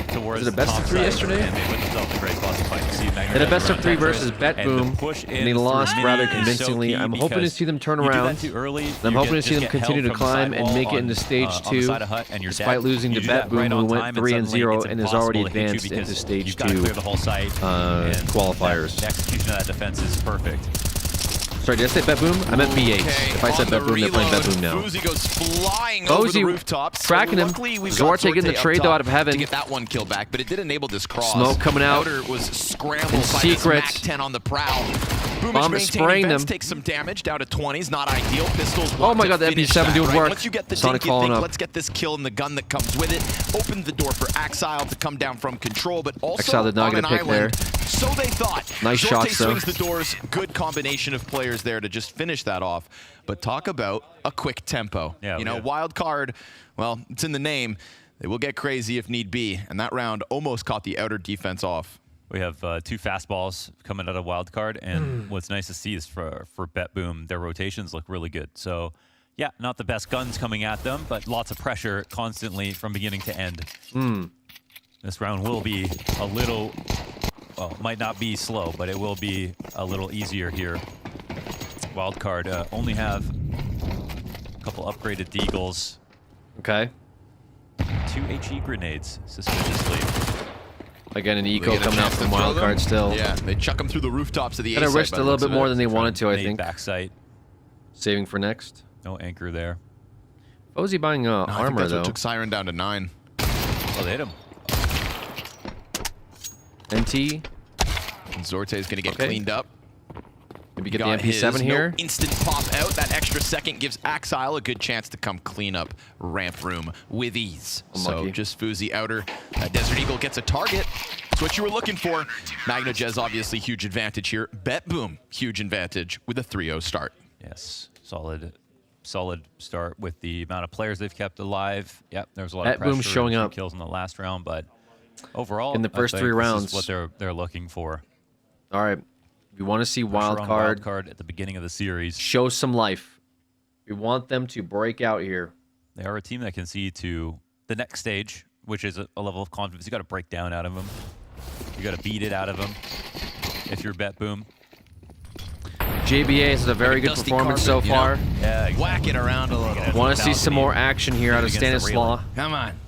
towards was it a best top of 3 side, yesterday? and they put themselves in a great spot to fight to see Magna They had a best of 3 versus BetBoom, and they lost rather convincingly. I'm hoping to see them turn around. I'm hoping to see them continue to climb and make it into stage 2, despite losing to BetBoom, who went 3-0 and is already advanced into stage 2 qualifiers. The execution of that defense is perfect. Sorry, did I say BetBoom? I meant B8. If I said BetBoom, they're playing BetBoom now. Fuzi goes flying over the rooftops. Cracking him. Zor taking the trade though out of heaven. To get that one kill back, but it did enable this cross. Smoke coming out. Outer was scrambled in by secret. this MAC-10 on the prowl. Bomb is spraying them. Takes some damage, down to 20s, not ideal. Pistols oh my god, the MP7 doing work. Once you get the Sonic dink, you following think, up. let's get this kill and the gun that comes with it. Opened the door for Axile to come down from control, but also Axile did not on get a an pick island. there. So they thought. Nice Zorte shots, though. swings the doors. Good combination of players there to just finish that off. But talk about a quick tempo. Yeah, you know, wild card, well, it's in the name. They will get crazy if need be. And that round almost caught the outer defense off. We have 2 fastballs coming out of wild card, and what's nice to see is for BetBoom, their rotations look really good. So, yeah, not the best guns coming at them, but lots of pressure constantly from beginning to end. This round will be a little, well, might not be slow, but it will be a little easier here. Wildcard only have a couple upgraded Deagles. Okay. 2 HE grenades, suspiciously. Again, an eco coming out from Wildcard still. Yeah, they chuck them through the rooftops of the A Kind of site risked by a the little looks bit of more it. than they wanted to, I think. Backside. Saving for next. No anchor there. What was he buying I think armor, that's though? what took Siren down to 9. Oh, they hit him. NT. And Zorte's going to get cleaned up. Maybe get Got the MP7 his, here. No instant pop out. That extra second gives Axile a good chance to come clean up ramp room with ease. So just Fuzi outer. Desert Eagle gets a target. That's what you were looking for. MagnaJez obviously huge advantage here. BetBoom huge advantage with a 3-0 start. Yes, solid start with the amount of players they've kept alive. Yep, there was a lot of BetBoom pressure. showing up. Kills in the last round, but overall, In the first I think 3 this rounds. is what they're looking for. All right. We want to see Pressure on Wildcard Wildcard at the beginning of the series. show some life. We want them to break out here. They are a team that can see to the next stage, which is a level of confidence. You got to break down out of them. You got to beat it out of them. If you're BetBoom. JBA has a very good performance so far. Yeah, exactly. Whack it around a little. Want to see some more action here out of Stanislaw. Come on.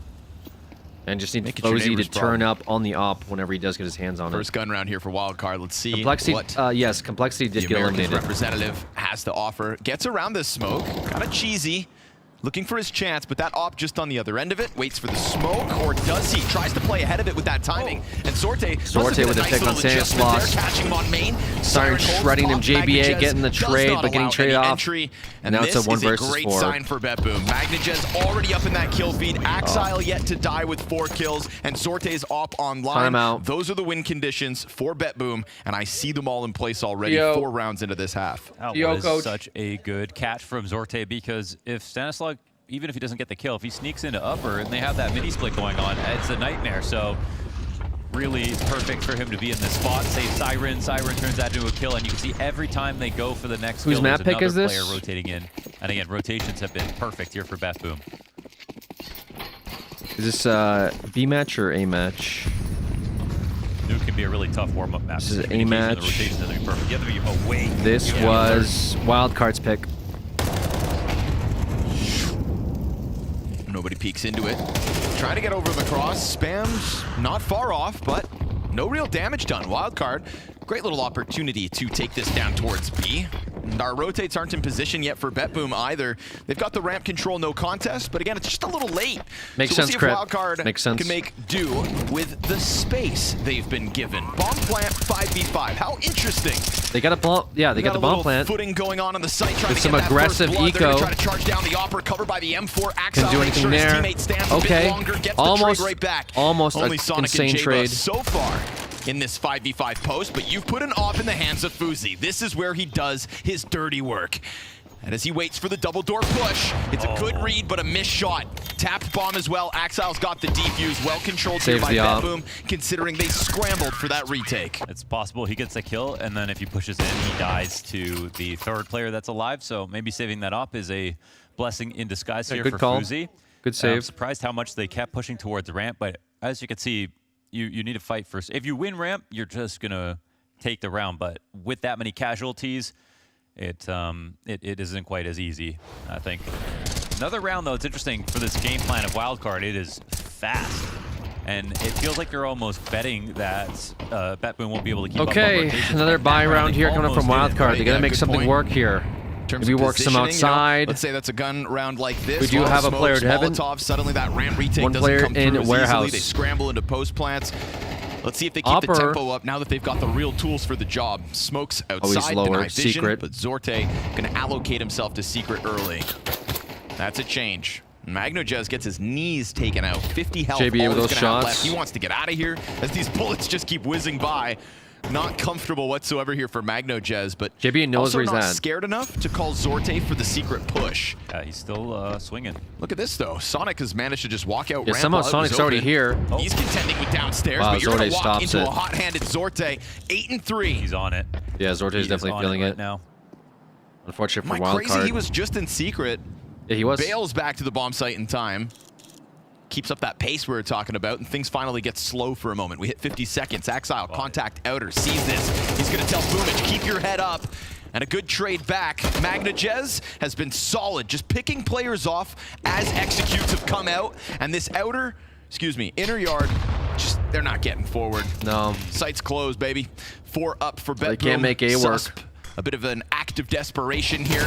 And just need Make it your Fozy to neighbor's turn problem. up on the op whenever he does get his hands on it. First gun round here for Wildcard. Let's see Complexity, what yes, Complexity did the get Americans eliminated. representative has to offer. Gets around this smoke. Kind of cheesy. Looking for his chance, but that op just on the other end of it. Waits for the smoke, or does he? Tries to play ahead of it with that timing. And Zorte with a pick on Stanislaw. Catching him on main. Siren shredding him. JBA getting the trade, but getting traded off. And now it's a 1 versus 4. This is a great sign for BetBoom. MagnaJez already up in that kill feed. Axile yet to die with 4 kills. And Zorte's op online. Timeout. Those are the win conditions for BetBoom. And I see them all in place already 4 rounds into this half. That was such a good catch from Zorte, because if Stanislaw, even if he doesn't get the kill, if he sneaks into upper and they have that mini split going on, it's a nightmare. So really perfect for him to be in this spot. Save Siren. Siren turns that into a kill, and you can see every time they go for the next Whose kill, map there's pick another is this? player rotating in. And again, rotations have been perfect here for BetBoom. Is this B match or A match? Nuke can be a really tough warm-up map. This is A Communication and match. The rotations have to be perfect. You have to be awake. This was Wildcard's pick. Nobody peeks into it. Trying to get over the cross. Spam's not far off, but no real damage done. Wildcard, great little opportunity to take this down towards B. And our rotates aren't in position yet for BetBoom either. They've got the ramp control, no contest, but again, it's just a little late. Makes so we'll sense, see if Crit. Wildcard Makes sense. can make do with the space they've been given. Bomb plant 5v5. How interesting. They got a bomb. Yeah, they got the bomb plant. Footing going on the site, trying With to some get that aggressive first blood. They're gonna eco. try to charge down the opera, covered by the M4. Axile Can do makes anything sure his there. teammate stands a Okay. bit longer, gets Almost- the trade right back. almost Only a Sonic insane and Jayba trade. so far in this 5v5 post, but you've put an op in the hands of Fuzi. This is where he does his dirty work. And as he waits for the double door push, it's a good read, but a missed shot. Tapped bomb as well. Axile's got the defuse, well controlled here Saves by the op. BetBoom, considering they scrambled for that retake. It's possible he gets a kill, and then if he pushes in, he dies to the 3rd player that's alive. So maybe saving that op is a blessing in disguise here good for call. Fuzi. Good I'm save. surprised how much they kept pushing towards ramp, but as you can see, you need to fight first. If you win ramp, you're just gonna take the round, but with that many casualties, it isn't quite as easy, I think. Another round, though, it's interesting for this game plan of Wildcard. It is fast. And it feels like they're almost betting that BetBoom won't be able to keep up on rotations. Another buy round here coming from Wildcard. They got to make something work here. Maybe work some outside. You know, let's say that's a gun round like this. We do have a player to heaven. Suddenly that ramp retake One doesn't player come through in as warehouse. easily. They scramble into post plants. Let's see if they keep the tempo up now that they've got the real tools for the job. Smokes outside, lower, deny vision, secret. but Zorte going to allocate himself to secret early. That's a change. MagnoJez gets his knees taken out. 50 health. JBA with those shots. Left. He wants to get out of here as these bullets just keep whizzing by. Not comfortable whatsoever here for MagnoJez, but JBA knows also where he's not at. Scared enough to call Zorte for the secret push. Yeah, he's still swinging. Look at this though. Sonic has managed to just walk out. Yeah, somehow Sonic's already here. He's contending with downstairs, Wow, but you're going Zorte to walk stops into it. a hot-handed Zorte. 8-3. He's on it. Yeah, Zorte's definitely feeling it. Right now. Unfortunate for Am I crazy? Wildcard. He was just in secret. Yeah, he was. Bails back to the bomb site in time. Keeps up that pace we were talking about, and things finally get slow for a moment. We hit 50 seconds. Axile, contact outer, sees this. He's going to tell Boomich, keep your head up. And a good trade back. MagnoJez has been solid, just picking players off as executes have come out. And this outer, inner yard, just they're not getting forward. No. Site's closed, baby. 4 up for BetBoom. They can't make A work. Susp, a bit of an act of desperation here.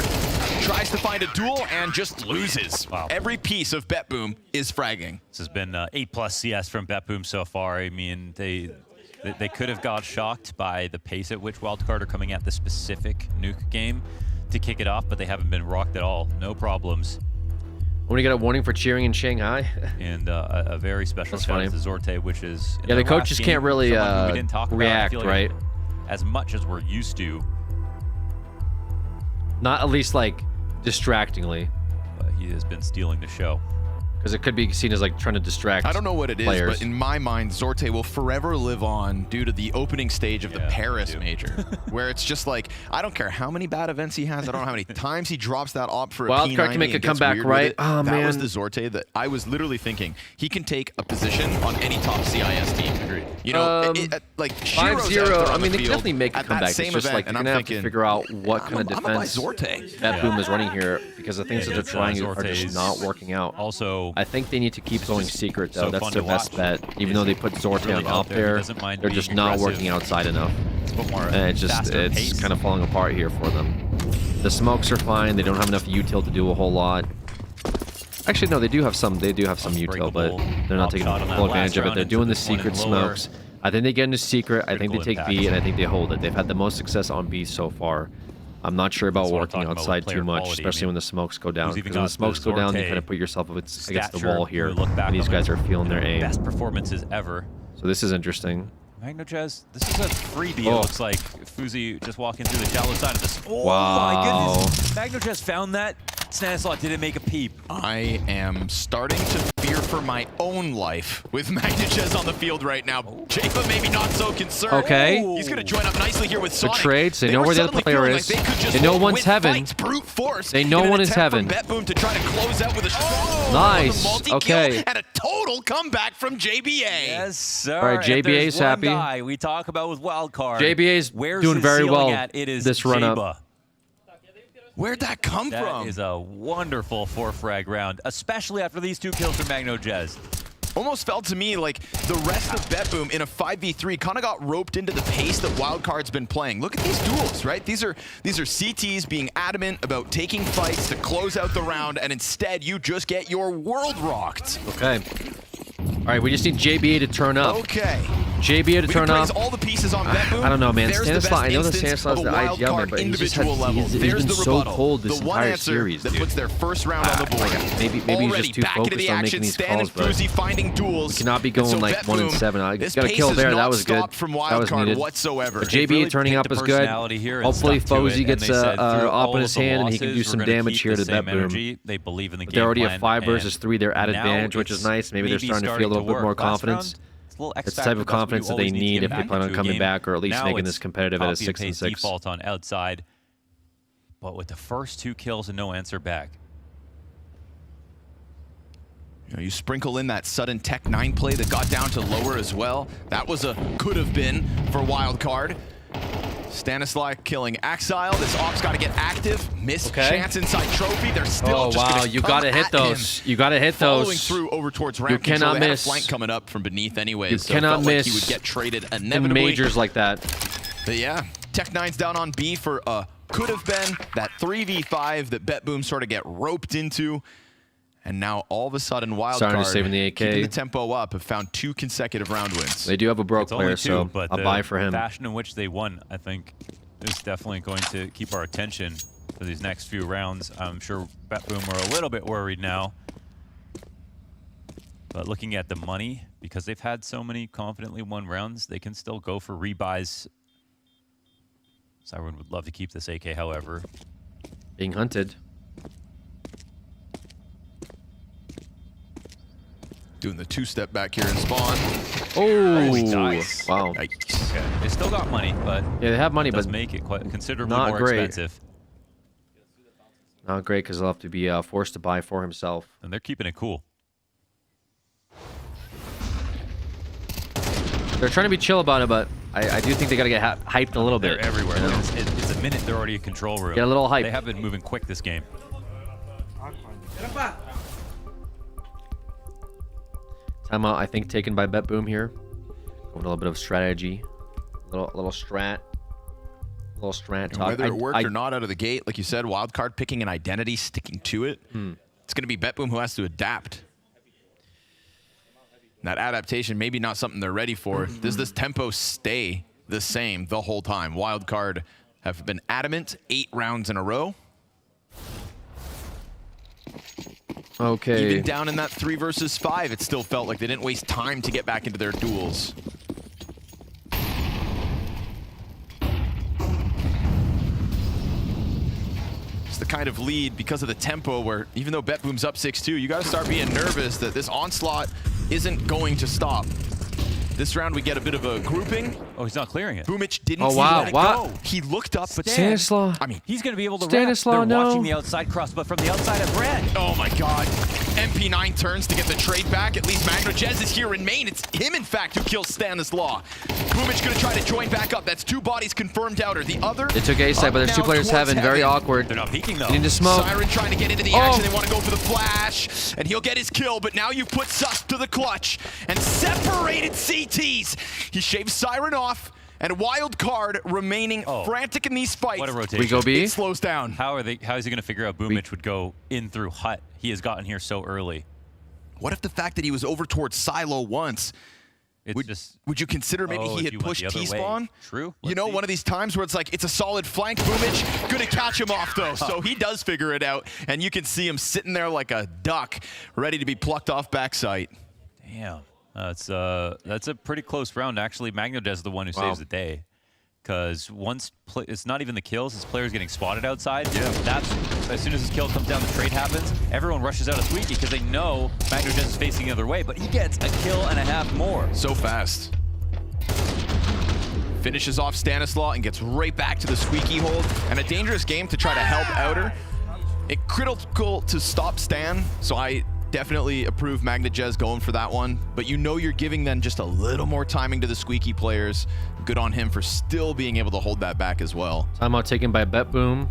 Tries to find a duel and just loses. Wow. Every piece of BetBoom is fragging. This has been 8+ CS from BetBoom so far. I mean, they could have got shocked by the pace at which Wildcard are coming at the specific nuke game to kick it off, but they haven't been rocked at all. No problems. When you get a warning for cheering in Shanghai. And a very special shout out to Zorte, which is Yeah, the coaches can't really react, right? As much as we're used to. Not at least like distractingly. But he has been stealing the show. Because it could be seen as like trying to distract I don't know what it is, players. but in my mind, Zorte will forever live on due to the opening stage of the Paris major, where it's just like, I don't care how many bad events he has, I don't know how many times he drops that op for a Wildcard P90 can make a and gets comeback, weird with right? it. Oh, that was man. the Zorte that I was literally thinking, he can take a position on any top CIS team. Agreed. You know, like Shiro's 5-0. out there I on mean, the they field definitely make a at that comeback. same It's just event, like and you're I'm gonna have to thinking, figure out what kind of I'm gonna buy defense Zorte. BetBoom is running here, because the things that they're trying are just not working out. Also, I think they need to keep going secret though. so That's fun their to best watch. bet. Even though they put Zorte Really on out there, doesn't mind they're being just not aggressive. working outside enough. More And it's kind of falling apart here for them. The smokes are fine. They don't have enough util to do a whole lot. Actually, no, they do have some. They do have some util, but they're not taking shot on that full last advantage of it. round They're into doing the this one secret and lower. smokes. I think they get into secret. I think they Critical take B, impact. and I think they hold it. They've had the most success on B so far. I'm not sure about That's what I'm working talking about with outside player too much, quality. especially I mean, when the smokes go down. who's even Because when the got smokes the go down, you Zorte kind of put yourself against the stature, wall here. you look back And these on guys it. are feeling their aim. Best performances ever. So this is interesting. MagnoJez, this is a freebie. It Oh. looks like Fuzi just walking through the shallow side of this. Oh Wow. my goodness! MagnoJez found that. Stanislaw didn't make a peep. I am starting to fear for my own life with MagnoJez on the field right now. Jafa maybe not so concerned. Okay. He's going to join up nicely here with The Sonic. trades, they know were where the other suddenly player feeling is. like they could just They know win one's heaven. fights, brute force. They know in an one is attempt heaven. From BetBoom to try to close out with a Nice. multi-kill Okay. and a total comeback from JBA. Yes, sir. All right, If JBA's there's one happy. guy we talk about with Wildcard. JBA's Where's doing his very ceiling well at? It is this run up. Jaba. Where'd that come That from? is a wonderful 4-frag round, especially after these 2 kills from MagnoJez. Almost felt to me like the rest of BetBoom in a 5v3 kind of got roped into the pace that Wildcard's been playing. Look at these duels, right? These are CTs being adamant about taking fights to close out the round, and instead you just get your world rocked. Okay. All right, we just need JBA to turn up. Okay. JBA to We turn can up. praise all the pieces on BetBoom. I don't know, man. There's the Stanislaw, best I know that instance Stanislaw's of a the wild IGL man, card but he's just individual level. he's There's been the so rebuttal. cold this the one entire answer series, that dude. puts their first round on the board. Maybe he's Already just too back into focused the on action. making these Stan calls, and but Fuzi finding duels. we cannot be And going so like 1 and BetBoom, 7. I this got a pace kill has there. That not was good. stopped from That was Wildcard needed. whatsoever. But They've JBA really turning picked up the is good. personality here and Hopefully stuck to it, Fozy and gets they said, through op all in of his the hand and he can do losses, some we're gonna damage keep here the to same BetBoom. energy. They believe in the But game they're already plan, at 5 and versus 3. They're at now advantage, which is it's nice. Maybe they're starting to starting feel a little bit work. more Last round, confidence. it's a little It's X the type factor. of That's what confidence you that they always need to need get if they back plan on into a coming game. back, or at least Now making it's this competitive at a copy and 6 and paste 6. default on outside. But with the first 2 kills and no answer back. You sprinkle in that sudden Tech 9 play that got down to lower as well. That was a could have been for Wildcard. Stanislav killing Axile. This Ops got to get active. Missed chance inside Trophy. They're still just wow, gonna you come gotta hit at those. him. You gotta hit those. Following through over towards ramp You control. cannot They had a miss. flank coming up from beneath anyway. You so cannot it felt like miss he would get traded in inevitably. majors like that. But yeah, Tech9's down on B for could have been that 3v5 that BetBoom sort of get roped into. And now all of a sudden, Starting Wildcard, to save in the AK. keeping the tempo up, have found 2 consecutive round wins. They do have a broke It's only player, 2, so but I'll the buy for him. fashion in which they won, I think, is definitely going to keep our attention for these next few rounds. I'm sure BetBoom are a little bit worried now. But looking at the money, because they've had so many confidently won rounds, they can still go for rebuys. Siren would love to keep this AK, however. Being hunted. Doing the 2-step back here in spawn. Oh, nice. Wow. Okay. They still got money, but yeah, they have money, does but make it quite considerably not more great. expensive. Not great because he'll have to be forced to buy for himself. And they're keeping it cool. They're trying to be chill about it, but I do think they got to get hyped a little bit. They're everywhere. you know? It's a minute, they're already in control room. Get a little hype. They have been moving quick this game. Timeout, I think, taken by BetBoom here. Going a little bit of strategy. Little strat. Little strat And talk. whether it worked or not out of the gate, like you said, Wildcard picking an identity, sticking to it. It's going to be BetBoom who has to adapt. That adaptation, maybe not something they're ready for. Does this tempo stay the same the whole time? Wildcard have been adamant 8 rounds in a row. Okay. Even down in that 3 versus 5, it still felt like they didn't waste time to get back into their duels. It's the kind of lead because of the tempo where even though BetBoom's up 6-2, you got to start being nervous that this onslaught isn't going to stop. This round we get a bit of a grouping. Oh, he's not clearing it. Boomich didn't Oh, see wow, let it what? go. He looked up, but Stanislav. I mean, He's going to be able to Stanislav, wrap. They're watching no. the outside cross, but from the outside of red. oh my God. MP9 turns to get the trade back. At least Magnojez is here in main. It's him, in fact, who kills Stanislav. Boomich gonna try to join back up. That's 2 bodies confirmed outer. The other. They took A side, but there's 2 up players now towards heaven. Very heaven. awkward. They're not peeking, though. You need to smoke. Siren trying to get into the action. They want to go for the flash, and he'll get his kill, but now you've put Sus to the clutch and separated CTs. He shaves Siren off, and Wildcard remaining frantic in these fights. What a rotation. We go B? It slows down. How is he going to figure out Boomich would go in through Hut? He has gotten here so early. What if the fact that he was over towards Silo once, would you consider maybe he if had you went pushed the other way. T-spawn? True. You know, one of these times where it's like, it's a solid flank, Boomich, gonna catch him off though. So he does figure it out, and you can see him sitting there like a duck, ready to be plucked off backside. Damn. That's a pretty close round. Actually, Magnojez is the one who saves the day. Because once it's not even the kills, his player's getting spotted outside. Yeah. That's as soon as his kill comes down, the trade happens. Everyone rushes out of Squeaky because they know Magnojez is facing the other way, but he gets a kill and a half more. So fast. Finishes off Stanislav and gets right back to the Squeaky hold. And a dangerous game to try to help outer. It critical to stop Stan, so I definitely approve Magnojez going for that one, but you know you're giving them just a little more timing to the Squeaky players. Good on him for still being able to hold that back as well. Timeout taken by BetBoom.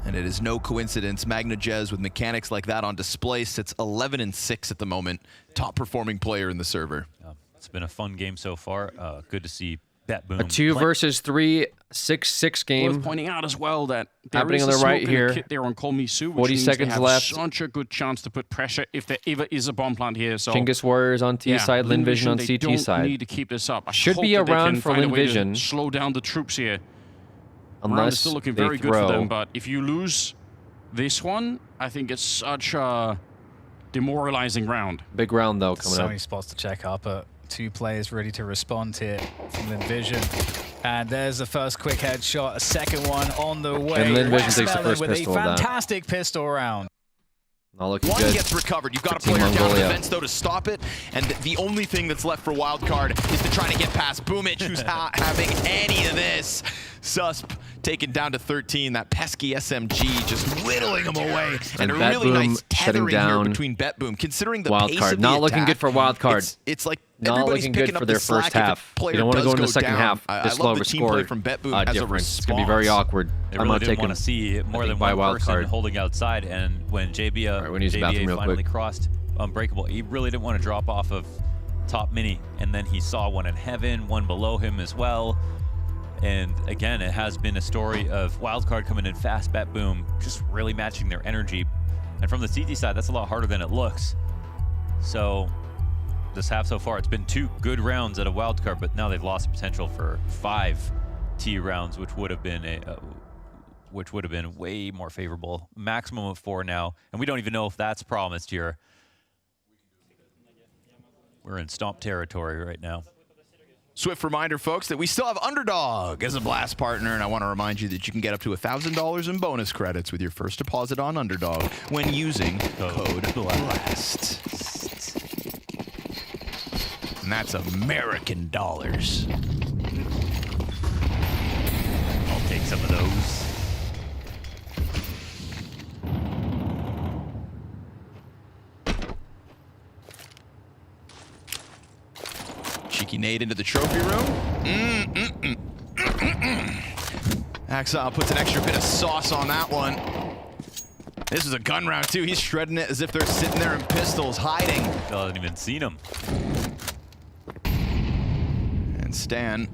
And it is no coincidence Magnojez with mechanics like that on display sits 11-6 at the moment. Top performing player in the server. It's been a fun game so far. Good to see BetBoom. A 2 versus 3, 6-6 game. Worth pointing out as well that happening on the right here. They're on Call Me Sue, which 40 means seconds they have left. Such a good chance to put pressure if there ever is a bomb plant here. So Chinggis Warriors on T side, Lin Vision on they CT don't side. need to keep this up. I Should hope be a that they round can for find a Lin way to Vision. slow down the troops here. Round is Unless still looking they very good for throw. them, but if you lose this one, I think it's such a demoralizing round. Big round though coming So up. many spots to check up, but 2 players ready to respond here from Lin Vision. And there's the first quick headshot, a second one on the way. And Lin Vision Wes takes the Mellon first with pistol a of that. fantastic pistol round. Not looking One good. gets recovered. You've got a Team player down in Mongolia. the fence, though, to stop it. And the only thing that's left for Wildcard is to try to get past Boomich, who's having any of this. Susp taken down to 13. That pesky SMG just whittling him away. And a Bet really Boom nice shutting tethering here down between Bet Boom, considering the Wild pace Card. of the Not looking attack, good for Wild Card. It's like Not everybody's looking picking good for up their the slack first if a half. player You don't want to does go in the second down. half. I This love low the of a team play score from Bet Boom as a difference. response. It's going to be very awkward. They I'm really not didn't want taking to see more than by one Wild person Card. holding outside, and when JBA finally crossed Unbreakable, he really didn't want to drop off of top mini, and then he saw one in heaven, one below him as well. And again, it has been a story of Wildcard coming in fast, Bet Boom just really matching their energy. And from the CT side, that's a lot harder than it looks. So this half so far, it's been 2 good rounds at a Wildcard, but now they've lost the potential for 5 T rounds, which would have been way more favorable. Maximum of 4 now, and we don't even know if that's promised here. We're in stomp territory right now. Swift reminder, folks, that we still have Underdog as a Blast partner, and I want to remind you that you can get up to $1,000 in bonus credits with your first deposit on Underdog when using code BLAST. And that's American dollars. I'll take some of those. Cheeky nade into the trophy room. Axile puts an extra bit of sauce on that one. This is a gun round, too. He's shredding it as if they're sitting there in pistols, hiding. I haven't even seen him. And Stan,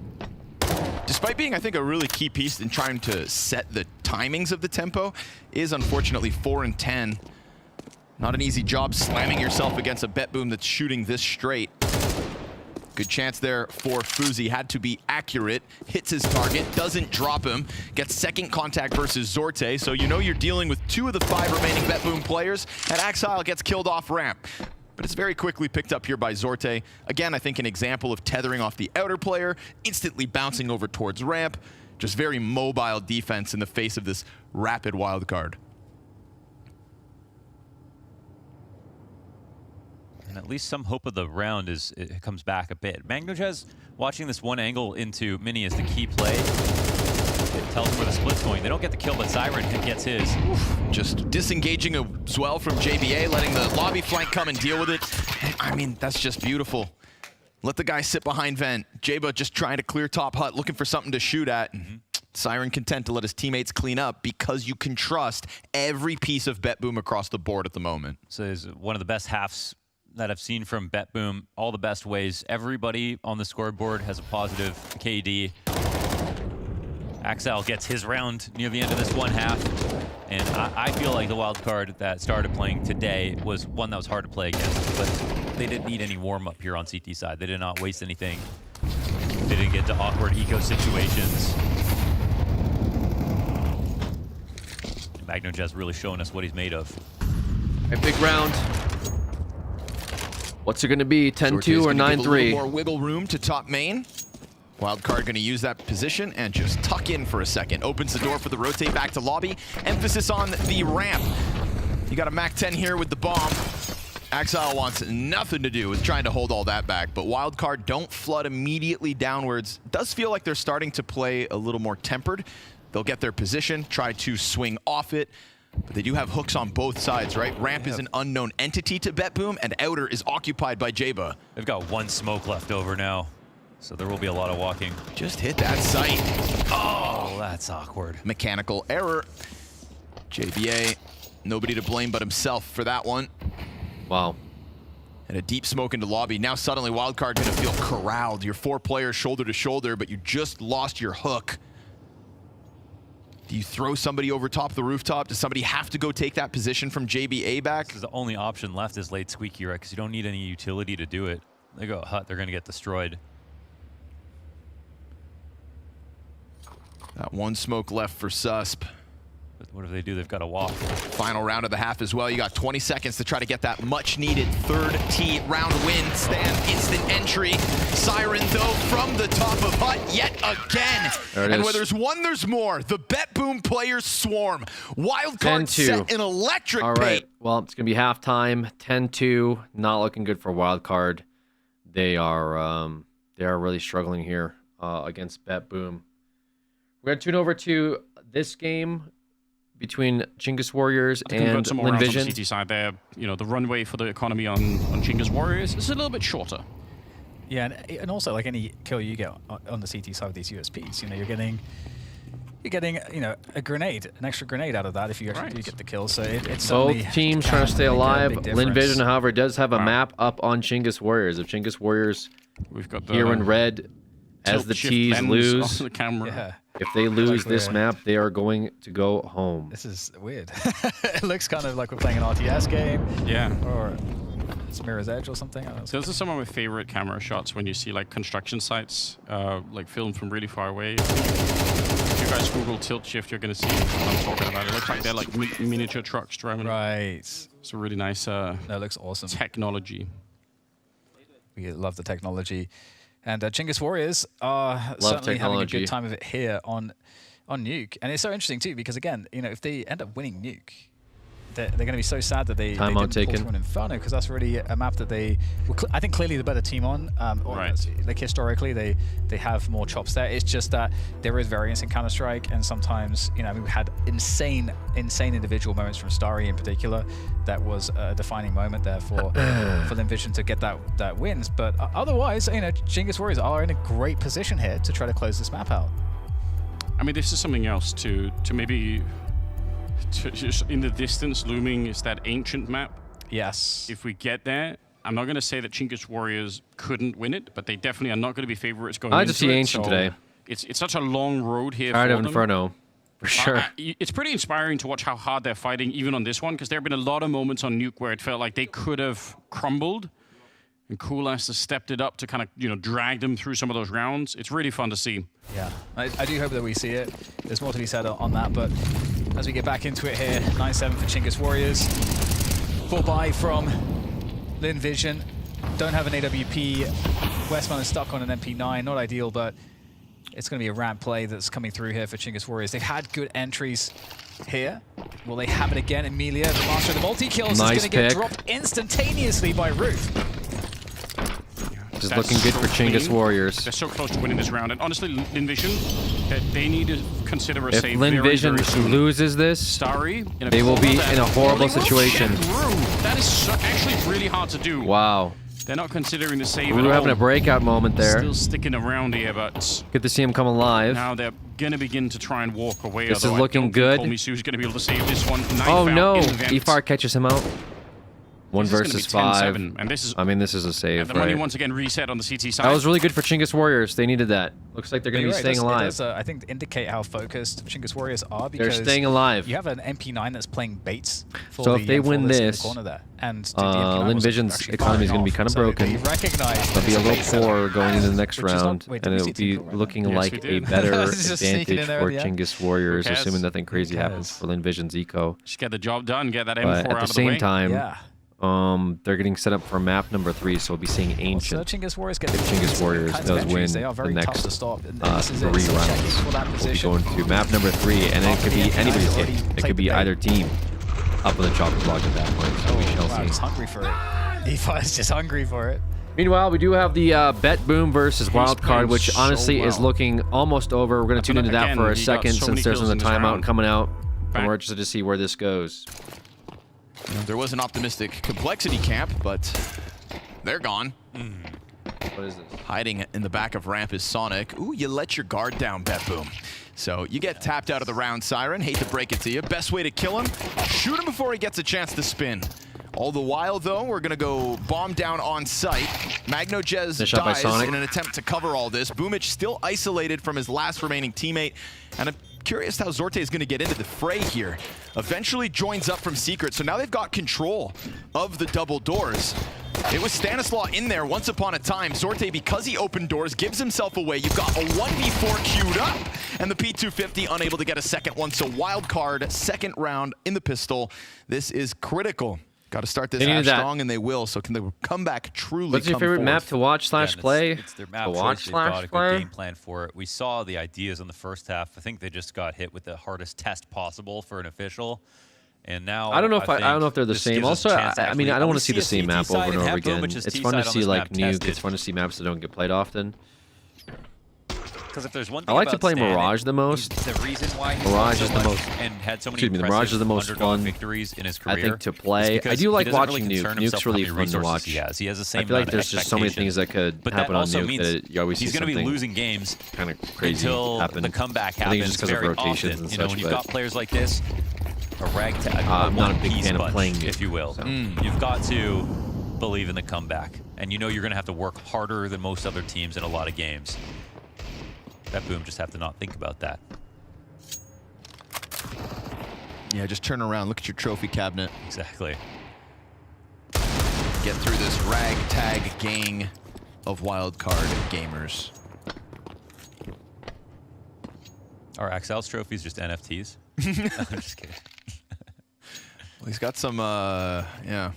despite being, I think, a really key piece in trying to set the timings of the tempo, is unfortunately 4 and 10. Not an easy job slamming yourself against a Bet Boom that's shooting this straight. Good chance there for Fuzi. Had to be accurate. Hits his target, doesn't drop him. Gets second contact versus Zorte, so you know you're dealing with 2 of the 5 remaining Bet Boom players, and Axile gets killed off ramp. But it's very quickly picked up here by Zorte. Again, I think an example of tethering off the outer player, instantly bouncing over towards ramp. Just very mobile defense in the face of this rapid wildcard. And at least some hope of the round is it comes back a bit. Magnojez watching this one angle into Mini as the key play. It tells them where the split's going. They don't get the kill, but Siren gets his. Just disengaging as well from JBA, letting the lobby flank come and deal with it. I mean, that's just beautiful. Let the guy sit behind vent. Jaba just trying to clear top hut, looking for something to shoot at. Siren content to let his teammates clean up because you can trust every piece of Bet Boom across the board at the moment. So it's one of the best halves that I've seen from Bet Boom, all the best ways. Everybody on the scoreboard has a positive KD. Axel gets his round near the end of this one half, and I feel like the wild card that started playing today was one that was hard to play against, but they didn't need any warm-up here on CT side. They did not waste anything. They didn't get to awkward eco situations. Magnojez really showing us what he's made of. A big round. What's it going to be, 10-2 or 9-3? A little more wiggle room to top main. Wildcard going to use that position and just tuck in for a second. Opens the door for the rotate back to lobby. Emphasis on the ramp. You got a MAC-10 here with the bomb. Axile wants nothing to do with trying to hold all that back, but Wildcard don't flood immediately downwards. It does feel like they're starting to play a little more tempered. They'll get their position, try to swing off it. But they do have hooks on both sides, right? Ramp is an unknown entity to Bet Boom, and outer is occupied by Jaba. They've got 1 smoke left over now, so there will be a lot of walking. Just hit that site. Oh, that's awkward. Mechanical error. JBA, nobody to blame but himself for that one. Wow. And a deep smoke into lobby. Now suddenly Wildcard gonna feel corralled. You're 4 players shoulder to shoulder, but you just lost your hook. Do you throw somebody over top of the rooftop? Does somebody have to go take that position from JBA back? The only option left is late squeaky, right? Because you don't need any utility to do it. They go hut, they're going to get destroyed. That 1 smoke left for Susp. But what if they do? They've got to walk. Final round of the half as well. You got 20 seconds to try to get that much needed 3rd T round win. Stan, instant entry. Siren, though, from the top of hut yet again. And where there's one, there's more. The Bet Boom players swarm. Wildcard set an electric All pace. right. Well, it's going to be halftime. 10-2. Not looking good for Wildcard. They are really struggling here against Bet Boom. We're going to tune over to this game between Chingus Warriors To convert and some more rounds on the Linvision. CT side there, the runway for the economy on Chingus Warriors is a little bit shorter. Yeah, and also like any kill you get on the CT side with these USPs, you're getting a grenade, an extra grenade out of that if you actually do get the kill. So it's Both teams trying to stay alive. Linvision, Linvision, however, does have a map up on Chingus Warriors. If Chingus Warriors We've got here in red, as the T's lose, on the camera. if they lose this map, they are going to go home. This is weird. It looks kind of like we're playing an RTS game. Yeah. Or it's Mirror's Edge or something. I don't know. So this is some of my favorite camera shots when you see like construction sites, like filmed from really far away. If you guys Google tilt shift, you're going to see what I'm talking about. It looks like they're like miniature trucks driving. Right. It's a really nice that looks awesome. technology. We love the technology. And Chingus Warriors are certainly having a good time of it here on Nuke. And it's so interesting too, because again, if they end up winning Nuke, they're going to be so sad that they didn't pull through an Inferno, because that's really a map that they were I think clearly the better team on. Like historically, they have more chops there. It's just that there is variance in Counter-Strike, and sometimes, we had insane individual moments from Starry in particular. That was a defining moment there for Linvision to get that wins. But otherwise, Chingus Warriors are in a great position here to try to close this map out. I mean, this is something else to maybe... just in the distance looming is that ancient map. Yes. If we get there, I'm not going to say that Chingus Warriors couldn't win it, but they definitely are not going to be favorites going into it. I just see ancient today. It's such a long road here Tired for of them. Inferno, for sure. It's pretty inspiring to watch how hard they're fighting, even on this one, because there have been a lot of moments on Nuke where it felt like they could have crumbled, and Coolast has stepped it up to kind of, drag them through some of those rounds. It's really fun to see. Yeah, I do hope that we see it. There's more to be said on that, but as we get back into it here, 9-7 for Chingus Warriors. Full buy from Linvision. Don't have an AWP. Westman is stuck on an MP9. Not ideal, but it's going to be a ramp play that's coming through here for Chingus Warriors. They've had good entries here. Will they have it again? Emilia, the master of the multi-kills, is going to get dropped instantaneously by Ruth. Just looking good for Chingus Warriors. They're so close to winning this round. And honestly, Linvision, they need to consider a if save Linvision loses this, Starry, they will be in a horrible situation. That is actually really hard to do. Wow. They're not considering the save We at were all. having a breakout moment there. Still sticking around here, but Good to see him come alive. now they're going to begin to try and walk away. This is although I looking don't good. think Komisu's going to be able to save this one. Knife Oh out no! in the vent. Efar catches him out. One This is gonna versus be 5. 10-7, and this is I mean, this is a save, the money right? once again reset on the CT side. That was really good for Chingus Warriors. They needed that. Looks like they're going to be You're right, staying it alive. does, I think, indicate how focused Chingus Warriors are, because They're staying alive. You have an MP9 that's playing baits for So the if they win M4 that's in the this, corner there. And the MP9 was Linvision's actually economy is firing going to be off. kind of So broken. they recognize They'll be a it's little bait setup. poor going into the next Which is not- round, wait, and did we it'll see be Team Cool looking Yes, like we a did. better Just sneaking advantage in there for at the end. Chingus Warriors, Who cares? assuming nothing crazy Who happens cares? for Linvision's eco. Just get the job done, get that But M4 at out the of the same way. time, Yeah. they're getting set up for map number 3, so we'll be seeing So Ancient. Chingus Warriors get If Chingus Warriors kinds of does entries. win They are the very tough next to stop. And 3 this is it. So check rounds, for that we'll be position. going to map number 3, and it could be After the anybody's MP9's game. already It played could be the either team up on the chopping block at that point, so we shall Wow, see. he's hungry for it. Efar is just hungry for it. Meanwhile, we do have the Bet Boom versus Wildcard, playing which so honestly is well. looking almost over. We're going to tune into that Again, for a he got second so since many there's kills in a this timeout round. coming out. And Back. we're interested to see where this goes. There was an optimistic complexity camp, but they're gone. What is this? Hiding in the back of ramp is Sonic. Ooh, you let your guard down, Bet Boom. So you get tapped out of the round, Siren. Hate to break it to you. Best way to kill him, shoot him before he gets a chance to spin. All the while, though, we're going to go bomb down on site. MagnoJez Nice shot by dies Sonic. in an attempt to cover all this. Boomich still isolated from his last remaining teammate. And I'm curious how Zorte is going to get into the fray here. Eventually joins up from Secret, so now they've got control of the double doors. It was Stanislaw in there once upon a time. Zorte, because he opened doors, gives himself away. You've got a 1v4 queued up, and the P250 unable to get a second one. So wild card, second round in the pistol. This is critical. Got to start this They out needed that. strong, and they will. So can the comeback truly What's your come favorite forth? map to watch Yeah, / and play? It's their map To choice. watch They've got a / play? good game plan for it. We saw the ideas in the first half. I think they just got hit with the hardest test possible for an official. And now I don't know if I don't know if they're the this same. gives us Also, a chance to I mean, actually I don't want to at see the least same a map CT over side and over Hep Boom, again. which is It's T fun to side on see this like map Nuke. tested. It's fun to see maps that don't get played often. Because if there's one I thing like to about play Stan, Mirage the most. the reason why he's Mirage so is the much most. and had so many Excuse me, the Mirage is the most underdog fun victories in his I career. think to is play. I because do like he doesn't watching really Nuke. concern himself Nuke's really how many fun to resources watch. He has the same I feel like amount of there's just so many expectation. things that could But happen that on also Nuke means that you always see he's going to be something losing games kind of crazy until happen. the comeback I think happens it's just because of very rotations often. and You know, such. when you've but got players like this, a ragtag, I'm not a big one-piece fan of bunch, playing Nuke, if you will. so. You've got to believe in the comeback, and you know you're going to have to work harder than most other teams in a lot of games. BetBoom just have to not think about that. Yeah, just turn around, look at your trophy cabinet. Exactly. Get through this ragtag gang of wildcard gamers. Are Axel's trophies just NFTs? I'm just kidding. Well, he's got some, yeah.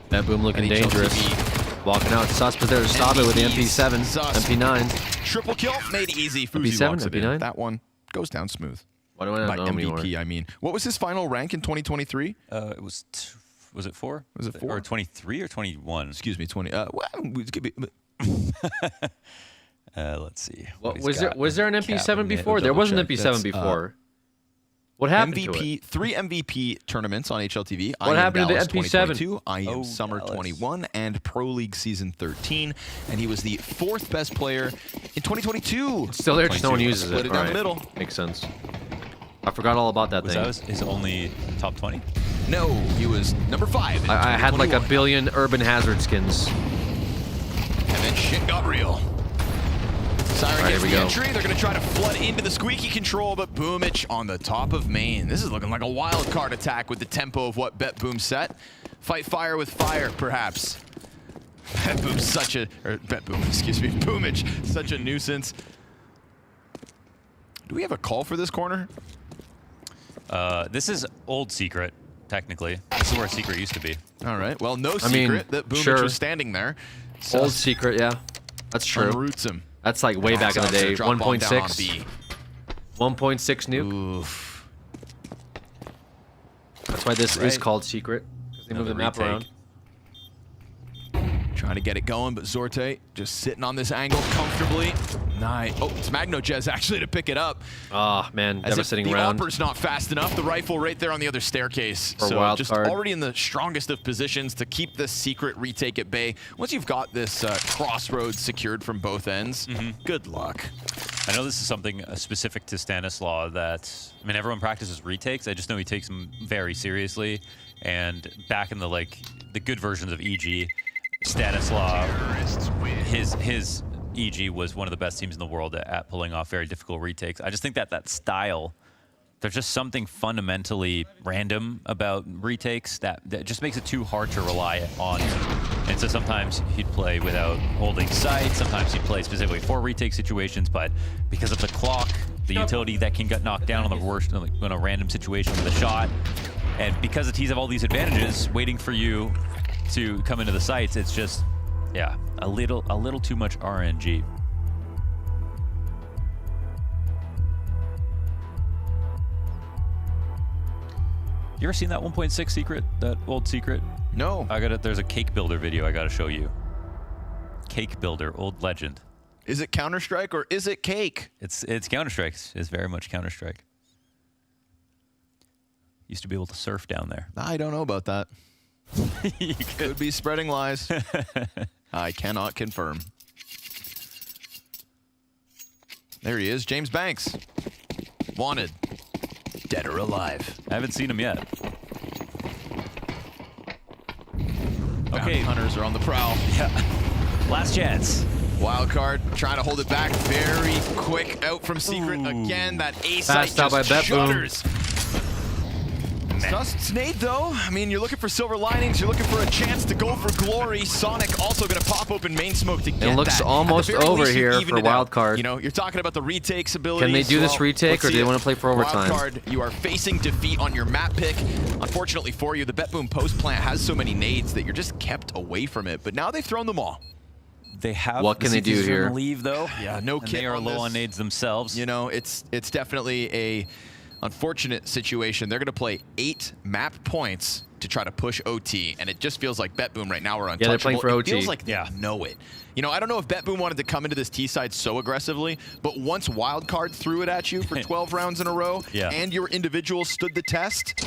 BetBoom looking NHL dangerous. TV. Walking out. Sus, but there's stop it with the MP7, Sus. MP9. Triple kill, made easy. Fuzi MP7, locks it in. MP9? That one goes down smooth. Why do I not By know him MVP, anymore? I mean. What was his final rank in 2023? It was it 4? Was it 4? Or 23 or 21? Excuse me, 20. Well, let's see. What, was there an MP7 before? There was an MP7 before. What happened to it? 3 MVP tournaments on HLTV. What happened to the MP7? 2022, IM Summer Dallas. 21, and Pro League Season 13. And he was the 4th best player in 2022. It's still there, just no one uses Split it. it down Alright. the middle. Makes sense. I forgot all about that Was thing. that his only top 20? No, he was number 5. In I had like a 2021. billion Urban Hazard skins. And then shit got real. Siren Alright, gets here the we go. entry. They're going to try to flood into the squeaky control, but Boomich on the top of main. This is looking like a wild card attack with the tempo of what BetBoom set. Fight fire with fire, perhaps. BetBoom's such a... Or BetBoom, excuse me. Boomich, such a nuisance. Do we have a call for this corner? This is old secret, technically. This is where secret used to be. All right. Well, no I mean, secret that Boomich sure. was standing there. Old secret, yeah. That's true. Unroots him. That's like way back in the day. 1.6. 1.6 nuke. Oof. That's why this is called secret. Because they move the map around. Trying to get it going, but Zorte just sitting on this angle comfortably. Nice. Oh, it's MagnoJez actually to pick it up. Ah, man, As if devastating the round. Opper's not fast enough. The rifle right there on the other staircase. For so wild just card. already in the strongest of positions to keep this secret retake at bay. Once you've got this crossroads secured from both ends, good luck. I know this is something specific to Stanislaw that, I mean, everyone practices retakes. I just know he takes them very seriously. And back in the good versions of EG, Stanislaw, his EG was one of the best teams in the world at pulling off very difficult retakes. I just think that style, there's just something fundamentally random about retakes that just makes it too hard to rely on. And so sometimes he'd play without holding sight, sometimes he'd play specifically for retake situations, but because of the clock, the utility that can get knocked down on the worst, in a random situation with a shot, and because the T's have all these advantages waiting for you to come into the sites, it's just, yeah, a little too much RNG. You ever seen that 1.6 secret, that old secret? No. I got it. There's a cake builder video I got to show you. Cake builder, old legend. Is it Counter-Strike or is it cake? It's Counter-Strike. It's very much Counter-Strike. Used to be able to surf down there. I don't know about that. You could be spreading lies. I cannot confirm. There he is, James Banks. Wanted. Dead or alive. I haven't seen him yet. Bounty hunters are on the prowl. Yeah. Last chance. Wild card trying to hold it back. Very quick out from secret. Again, that A-site Fast out by just BetBoom. shudders. Snade, though, I mean, you're looking for silver linings. You're looking for a chance to go for glory. Sonic also going to pop open main smoke to get It looks that. almost At the very over least, you here even for it out. wild card. You know, you're talking about the retakes ability. Can they do this retake, or do they want to play for overtime? Wild card, you are facing defeat on your map pick. Unfortunately for you, the BetBoom post plant has so many nades that you're just kept away from it. But now they've thrown them all. They have. What can they do CTs are here? gonna leave though. Yeah, no and kit they are on low this. on nades themselves. You know, it's definitely a unfortunate situation. They're going to play 8 map points to try to push OT, and it just feels like BetBoom right now are untouchable. Yeah, they're playing for it OT. feels like they know it. You know, I don't know if BetBoom wanted to come into this T side so aggressively, but once Wildcard threw it at you for 12 rounds in a row, and your individual stood the test,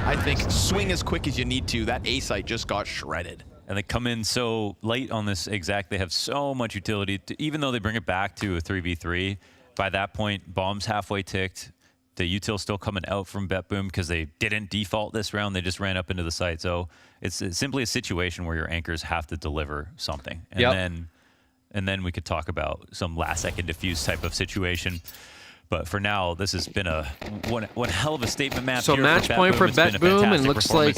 I think swing as quick as you need to. That A site just got shredded. And they come in so late on this exact. They have so much utility. Even though they bring it back to a 3v3, by that point, bomb's halfway ticked. The util still coming out from BetBoom because they didn't default this round. They just ran up into the site. So it's simply a situation where your anchors have to deliver something. And then we could talk about some last-second diffuse type of situation. But for now, this has been one hell of a statement map. So here match point for BetBoom, and looks like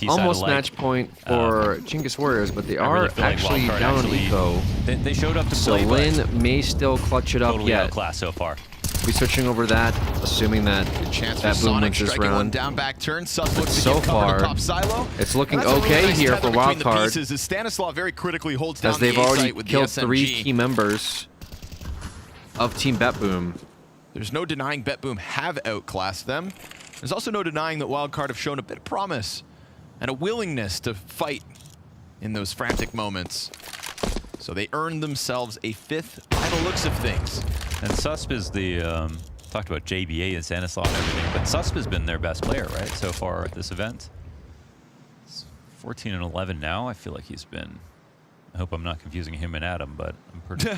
almost match point for Chingus Warriors, but they are actually down on eco. They showed up to so play, Lin may still clutch it up totally yet. outclassed so far. Be switching over that, assuming that BetBoom wins this round. Down back turn. Sus looks So to get covered far, atop Silo. it's looking That's a really okay nice here tether for between the Wildcard, pieces as Stanislav very critically holds down as they've the A already site with killed the 3 SMG. key members of Team BetBoom. There's no denying BetBoom have outclassed them. There's also no denying that Wildcard have shown a bit of promise and a willingness to fight in those frantic moments. So they earned themselves a 5th by the looks of things. And Susp is the, talked about JBA and Stanislav and everything, but Susp has been their best player, right, so far at this event. It's 14 and 11 now. I feel like he's been, I hope I'm not confusing him and Adam, but I'm pretty...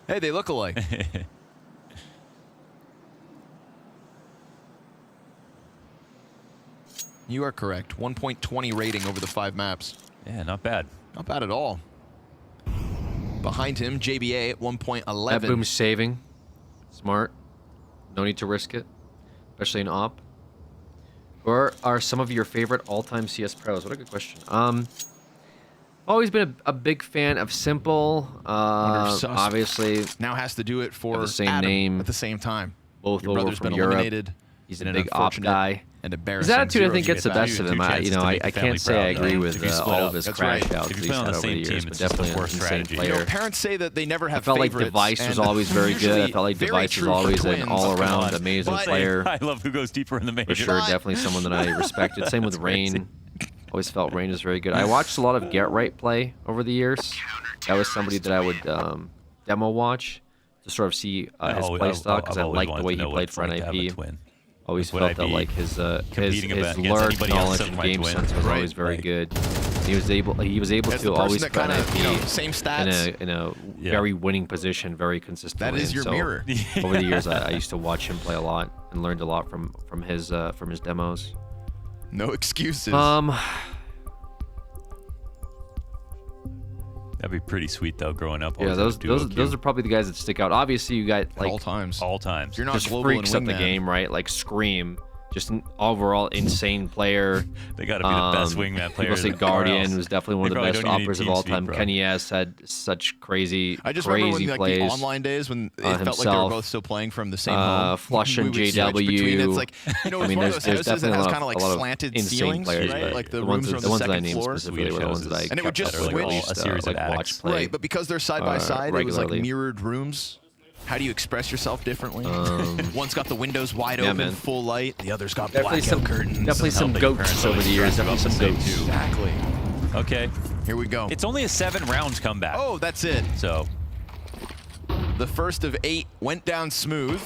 Hey, they look alike. You are correct. 1.20 rating over the 5 maps. Yeah, not bad. Not bad at all. Behind him, JBA at 1.11. BetBoom's saving. Smart. No need to risk it, especially in op. Who are some of your favorite all-time CS pros? What a good question. Always been a big fan of Simple. Obviously, now has to do it for the same Adam name at the same time. Both Your over brother's from been Europe. eliminated. He's in a an big op unfortunate guy. and His embarrassing attitude, I think, 0 gets the best of him. I can't say I agree with all of his crash outs If that you he's play on had the over the same years, team, but it's just a definitely poor an insane strategy. player. You know, parents say that they never have I felt like favorites, Device was and always very good. I felt like very Device was true for always an twins. all-around amazing player. I love who goes deeper in the major. For sure, definitely someone that I respected. Same with Rain. Always felt Rain was very good. I watched a lot of Get Right play over the years. That was somebody that I would demo watch to sort of see his play style because I liked the way he played for NIP. Always felt that like his lurk knowledge and game sense was always very good. He was able to always put NIP same stats. in a very winning position very consistently. That is your mirror. Over the years, I used to watch him play a lot and learned a lot from his demos. No excuses. That'd be pretty sweet though, growing up. Yeah, those are probably the guys that stick out. Obviously, you got like all times. You're not just global freaks and of the wingman. game, right? Like Scream, just an overall insane player. They got to be the best wingman player. People say in the Guardian world. was definitely one They of the probably best don't even operators need of all TeamSpeak, time. bro. Kenny S had such crazy, I just remember crazy when plays. like the online days when it felt like they were himself. both still playing from the same home. Flush and We would switch between. JW. It's like, you know, I it's mean, one there's of those houses that definitely has a kind of like lot of slanted insane ceilings, players, right? Like the the rooms ones are on the the ones that I second named floor. specifically were the ones that I And it would kept just at, or like, switch. at least like watch play. Right, but because they're side by side, it was like regularly. mirrored rooms. How do you express yourself differently? One's got the windows wide Yeah, open, man. full light. The other's got Definitely blackout curtains. Definitely some goats over the years. Definitely some goats. Exactly. Okay. Here we go. It's only a 7-round comeback. Oh, that's it. So the first of 8 went down smooth.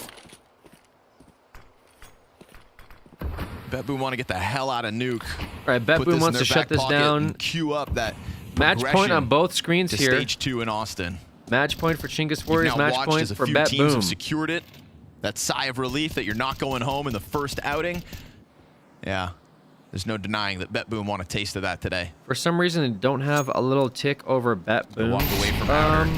BetBoom want to get the hell out of Nuke. All right, Put this BetBoom in wants their to back shut this pocket down. and queue up that Match point progression on both screens to here. Stage 2 in Austin. Match point for Chingus You've Warriors. now Match watched point as a for few teams have BetBoom. secured it. That sigh of relief that you're not going home in the first outing. Yeah, there's no denying that BetBoom want a taste of that today. For some reason, I don't have a little tick over BetBoom. Walk away from outer.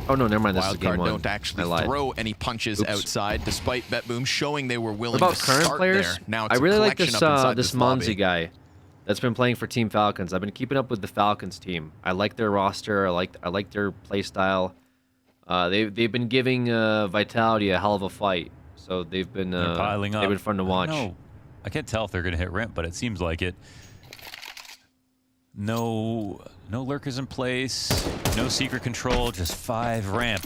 Oh no, never mind. This is game Wildcard one. don't I actually lied. throw any punches Oops. outside, despite BetBoom showing they were willing What about to current start players? there. Now it's I really a like collection this up inside this lobby. Monzi guy that's been playing for Team Falcons. I've been keeping up with the Falcons team. I like their roster. I like their play style. They've been giving Vitality a hell of a fight. So they've been piling up. They've been fun to watch. No, I can't tell if they're going to hit ramp, but it seems like it. No lurkers in place. No secret control. Just 5 ramp.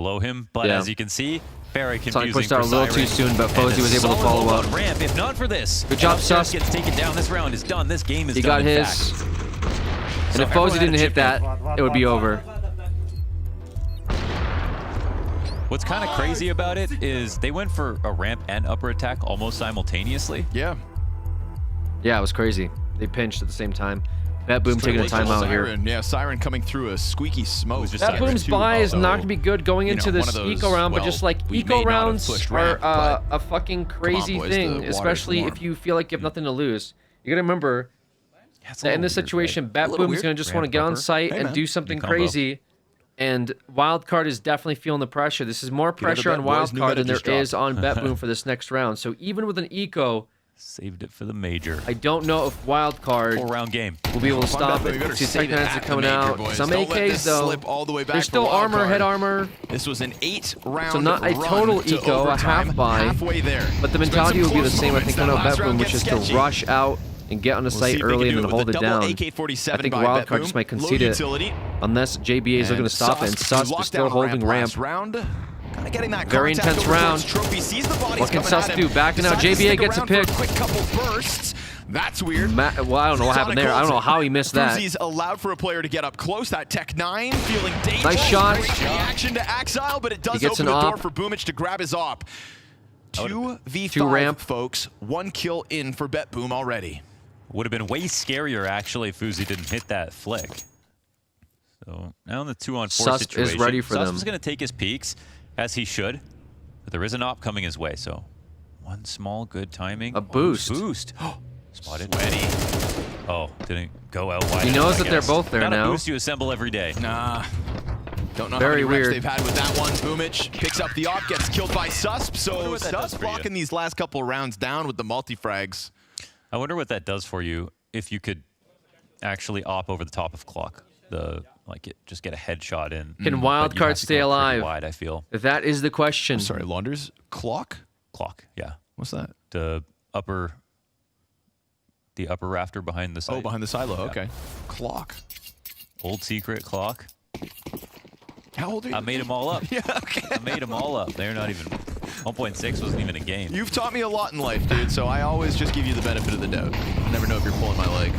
below him. But Yeah. as you can see, very confusing. Sonic pushed out for a little too Siren. soon, but And Fozy a was able to solid follow hold up. on Ramp. If not for this, Good job, Upstairs Sus. gets taken down. This round is done. This game is He done. got in his. fact. And if Fozy didn't hit that, it would be over. What's kind of crazy about it is they went for a ramp and upper attack almost simultaneously. Yeah. Yeah, it was crazy. They pinched at the same time. BetBoom taking a timeout here. Yeah, Siren coming through a squeaky smoke. BetBoom's buy is not going to be good going into this eco round, but just like eco rounds are a fucking crazy thing, especially if you feel like you have nothing to lose. You got to remember that in this situation, BetBoom's going to just want to get on site and do something crazy. And Wildcard is definitely feeling the pressure. This is more pressure on Wildcard than there is on BetBoom for this next round. So even with an eco, saved it for the major. I don't know if Wildcard 4-round game will be able to stop it. See Technines are coming out. Some AKs though. There's still armor, head armor. This was an 8-round. So not a total eco, a half buy. Halfway there. But the mentality will be the same. I think coming out BetBoom, which is to rush out and get on the site early and then hold it down. I think Wildcard just might concede it unless JBA is looking to stop it. And Sus is still holding ramp. Very intense round. What can Sus do? Backing out. JBA gets a pick. Quick couple bursts. That's weird. Well, I don't know what happened there. I don't know how he missed that. Fuzi's allowed for a player to get up close. That Tech-9 feeling dangerous. Nice shot. Great reaction to Axile, but it does open the door for Boomich to grab his op. 2v5 ramp, folks. 1 kill in for BetBoom already. Would have been way scarier actually if Fuzi didn't hit that flick. So now in the 2-on-4 situation, is ready for them. Sus is going to take his peeks, as he should, but there is an op coming his way. So one small good timing. A boost. Boost. Spotted. Sweaty. Oh, didn't go out wide. He knows that they're both there Not now. A boost you assemble every day. Nah. Don't know Very how many reps weird. they've had with that one. Boomich picks up the op, gets killed by Susp. So Susp blocking these last couple rounds down with the multi-frags. I wonder what that does for you if you could actually op over the top of Clock. Just get a headshot in. Can Wildcard stay alive? Wide, I feel. That is the question. I'm sorry, Launders. Clock? Clock, yeah. What's that? The upper rafter behind the silo. Oh, behind the silo. Yeah. Okay. Clock. Old secret Clock. How old are you? I made them all up. Yeah, okay. I made them all up. They're not even... 1.6 wasn't even a game. You've taught me a lot in life, dude, so I always just give you the benefit of the doubt. I never know if you're pulling my leg.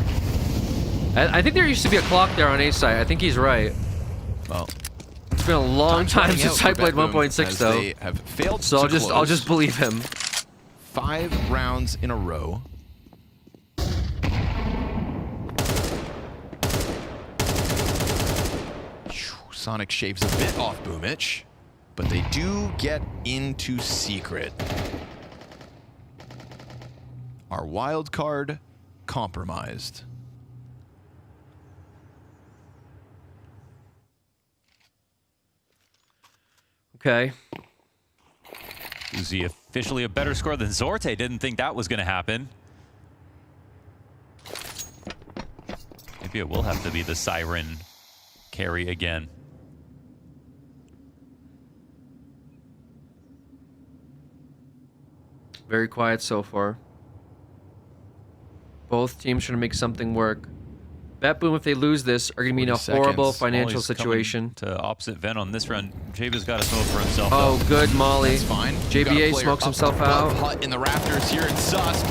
I think there used to be a clock there on A site. I think he's right. Well, it's been a long time since I played 1.6 though. They have failed so I'll just believe him. 5 rounds in a row. Sonic shaves a bit off Boomich, but they do get into secret. Our wild card compromised. Okay. Uzi officially a better score than Zorte. Didn't think that was going to happen. Maybe it will have to be the Siren carry again. Very quiet so far. Both teams trying to make something work. BetBoom, if they lose this, are going to be in a horrible financial situation. To opposite Ven on this run. JB's got to smoke for himself. Oh, good Molly. That's fine. JBA smokes himself out. Hut in the rafters here in Sus.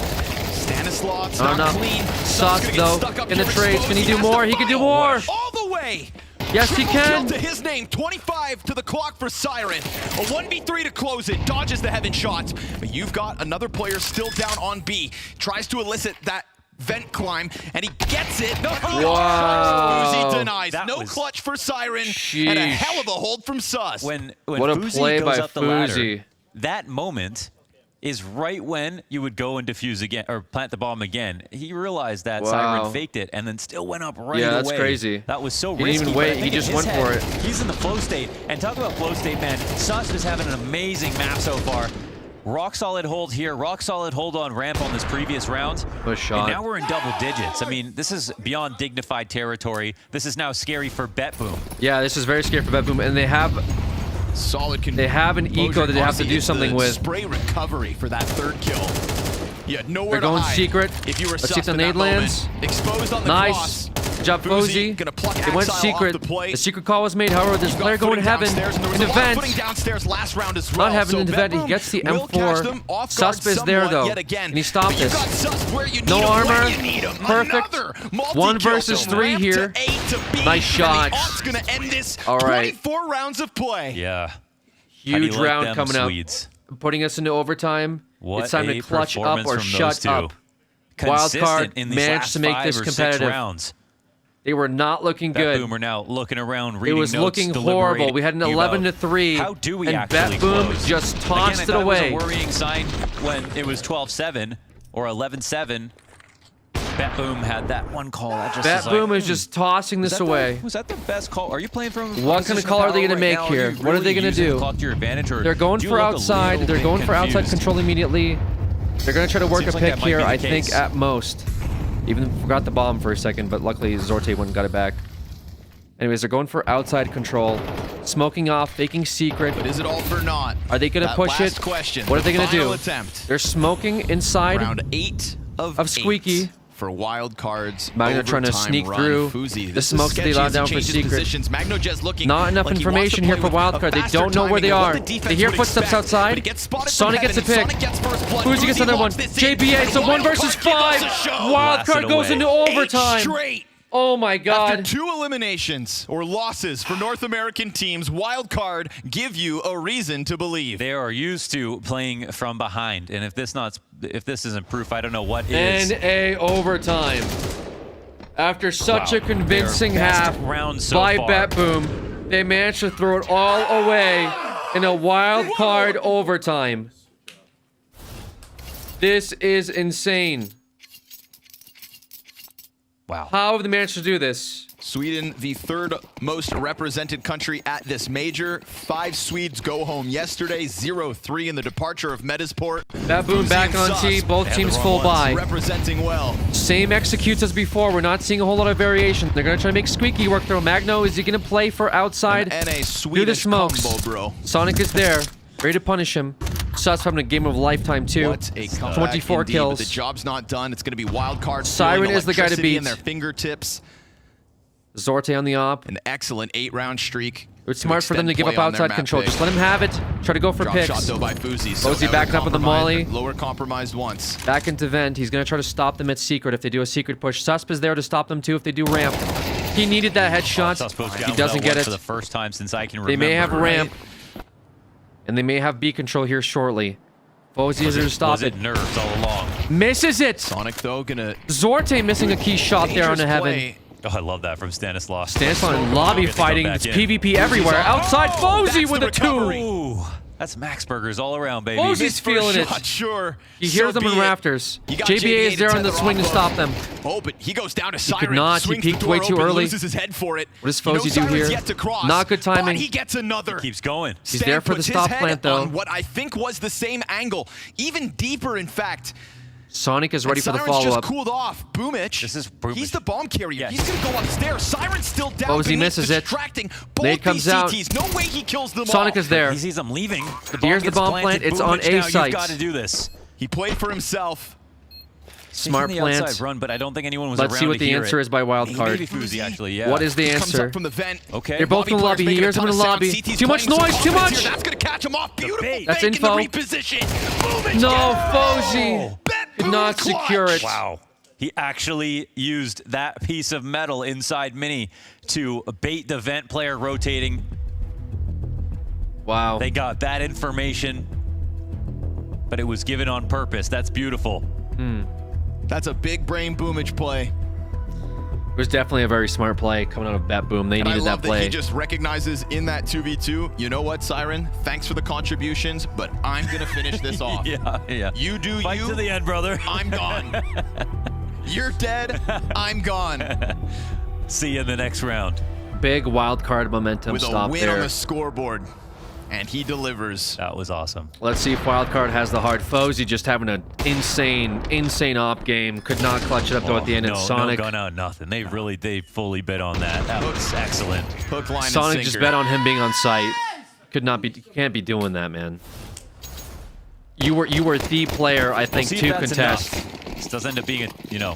Stanislav, not clean. Sus though, in the trades. Can he do more? He can do more. All the way. Yes, he can. Kill to his name. 25 to the clock for Siren. A 1v3 to close it. Dodges the heaven shots. But you've got another player still down on B. Tries to elicit that vent climb, and he gets it. Wow. Fuzi denies. No clutch for Siren, and a hell of a hold from Sus. When what a Fuzi play goes by up the ladder, Fuzi. that moment is right when you would go and defuse again, or plant the bomb again. He realized that Siren faked it, and then still went up right away. Yeah, that's crazy. That was so He risky. didn't even wait. He just went for it. He's in the flow state. And talk about flow state, man. Sus is having an amazing map so far. Rock solid hold here, rock solid hold on ramp on this previous round. Push shot. And now we're in double digits. I mean, this is beyond dignified territory. This is now scary for BetBoom. Yeah, this is very scary for BetBoom, and they have solid. They have an eco that they have to do something with. Spray recovery for that third kill. You had nowhere They're going to hide. secret. If you were Let's see if Sus the in that nade lands. moment. Exposed on the Nice. cross. Good job, Fozy. Gonna pluck They went Exile secret. off the plate. The secret call was made. However, there's a player going heaven in the vent. Footing downstairs last round as well. Not heaven in the vent. He Betboom gets the will catch them M4. off guard Susp is there somewhat though. yet again. Can he stop But you this? got Susp where you need No him, armor. where you need him. Perfect. Another 1 multi-kill versus zone. 3 Ramp here. to A to B, Nice shot. And the Ops gonna end this. All right. 24 rounds of play. Yeah. How do you Huge like round them coming Swedes? up. Putting us into overtime. What it's time a to clutch up performance or from shut those two. up. Wild Consistent card in these managed last to make 5 this or 6 competitive. rounds. They were not looking That good. Boomer now looking around, It reading was notes, looking horrible. We had an deliberating 11-3. about how do we and actually Betboom close. just Again, tossed I it thought away. It was a worrying sign when it was 12-7 or 11-7. Betboom had that one call. That just Betboom is just tossing this away. Was that the best call? Are you playing from? What kind of call are they going to make here? What are they going to do? Clock to your advantage, or They're going do you for look a outside. little They're bit going for outside confused? control immediately. They're going to try to work Seems a like pick that might here, be the I think, case. at most. Even forgot the bomb for a second, but luckily Zorte went and got it back. Anyways, they're going for outside control. Smoking off, faking secret. But is it all for naught? Are they going to That push last it? question, What are they the going to do? final attempt. They're smoking inside Round 8 of Squeaky. 8 for wild cards. Magno trying to overtime sneak run. through. Fuzi, The this is smokes that they sketchy allowed as he down for changes secret. positions. Magno just looking Not enough like he wants to information here play for with a Wildcard. They faster don't know where they timing of are. what the They defense hear would footsteps expect, outside. but he gets spotted from Sonic gets a heaven, pick. and Sonic gets first blood. Fuzi gets another one. wants this in, JBA, and so 1 versus Wildcard gives 5. us a show. Wildcard goes into 8 overtime. straight. Oh my god. After 2 eliminations or losses for North American teams, Wildcard give you a reason to believe. They are used to playing from behind, and if this isn't proof, I don't know what is. And a overtime. After such Wow. a convincing Their best half round so by far. Betboom, they managed to throw it all away in a wild card overtime. This is insane. Wow. How have they managed to do this? Sweden, the 3rd most represented country at this major. 5 Swedes go home yesterday, 0-3 in the departure of Metasport. Betboom back on T, both teams full buy. Representing well. Same executes as before. We're not seeing a whole lot of variation. They're going to try to make Squeaky work through. Magno, is he going to play for outside? And a Do the Swedish smokes. combo, bro. Sonic is there, ready to punish him. Sus having a game of lifetime too. What a comeback 24 indeed, kills. But the job's not done. It's going to be wild cards. Siren feeling is the guy to electricity beat. in their fingertips. Zorte on the op. An excellent 8-round streak. It's smart for them to give up play on their outside map control. pick. Just let him have it. Try to go for Drop picks. shot though by Fuzi. So Fozy now backing they're up with the compromised, molly. but lower compromised once. Back into vent. He's going to try to stop them at secret if they do a secret push. Susp is there to stop them too if they do ramp. He needed that headshot. He doesn't get it. For the first time since I can They remember. may have ramp. And they may have B control here shortly. Fozy is there to stop Was it nerves all along? Misses it. Sonic though gonna. Zorte missing a key shot there on the heaven. Play. Oh, I love that from Stanislav. Stanislav in lobby Get to come fighting. back It's in. PvP everywhere. Outside Fozy that's with the a 2. recovery. Ooh, that's Max Burgers all around, baby. Fozy's Missed first feeling it. shot, Sure. He hears So them in be it. rafters. You got JBA is there on the tether swing to off stop of. them. Oh, but he goes down to could Siren. not. He Swings peeked the door way too open, early. Loses his head for it. What does You know Fozy do Siren's here? Yet to cross, Not good timing. But he gets another. Keeps going. He's Stan there for the puts his stop head plant, though. on what I think was the same angle, even deeper, in fact. Sonic is ready And for the Siren's follow-up. just cooled off. Boomich. This is Boomich. He's the bomb carrier. Yes. He's gonna go upstairs. Siren's still down. Fozy beneath, misses it. distracting both Nade comes these out. CTs. No way he kills them Sonic all. is there. He sees them leaving. Here's the gets bomb planted. plant. It's on Boomich A now, site. You've got to do this. He played for himself. Smart Taking the plant. outside run, but I don't think anyone was Let's around see what to the hear answer it. is by Wildcard. Maybe Fuzi, actually, yeah. What is the Comes answer? up from the vent. Okay. They're both in the lobby. He hears them in the lobby. Too much noise. Too much. That's gonna catch him off. Beautiful fake That's in info. the reposition. Boomich No, gets Fozy Bet could not Boom clutch. secure it. Wow. He actually used that piece of metal inside Mini to bait the vent player rotating. Wow. They got that information, but it was given on purpose. That's beautiful. That's a big brain Boomich play. It was definitely a very smart play coming out of Betboom. They And I needed love that play. he just recognizes in that 2v2, you know what, Siren? Thanks for the contributions, but I'm going to finish this off. Yeah. You do Fight you. to the end, brother. I'm gone. You're dead. I'm gone. See you in the next round. Big wild card momentum With a stop win there. on the scoreboard. And he delivers. That was awesome. Let's see if Wildcard has the hard. Fozy just having an insane op game. Could not clutch it up though at the end. No, And Sonic, no gun out, nothing. They fully bet on that. That was excellent. Hook, line, Sonic and just sinker. bet on him being on site. Could not be. Can't be doing that, man. You were the player, I think, See if to that's contest. enough. This does end up being a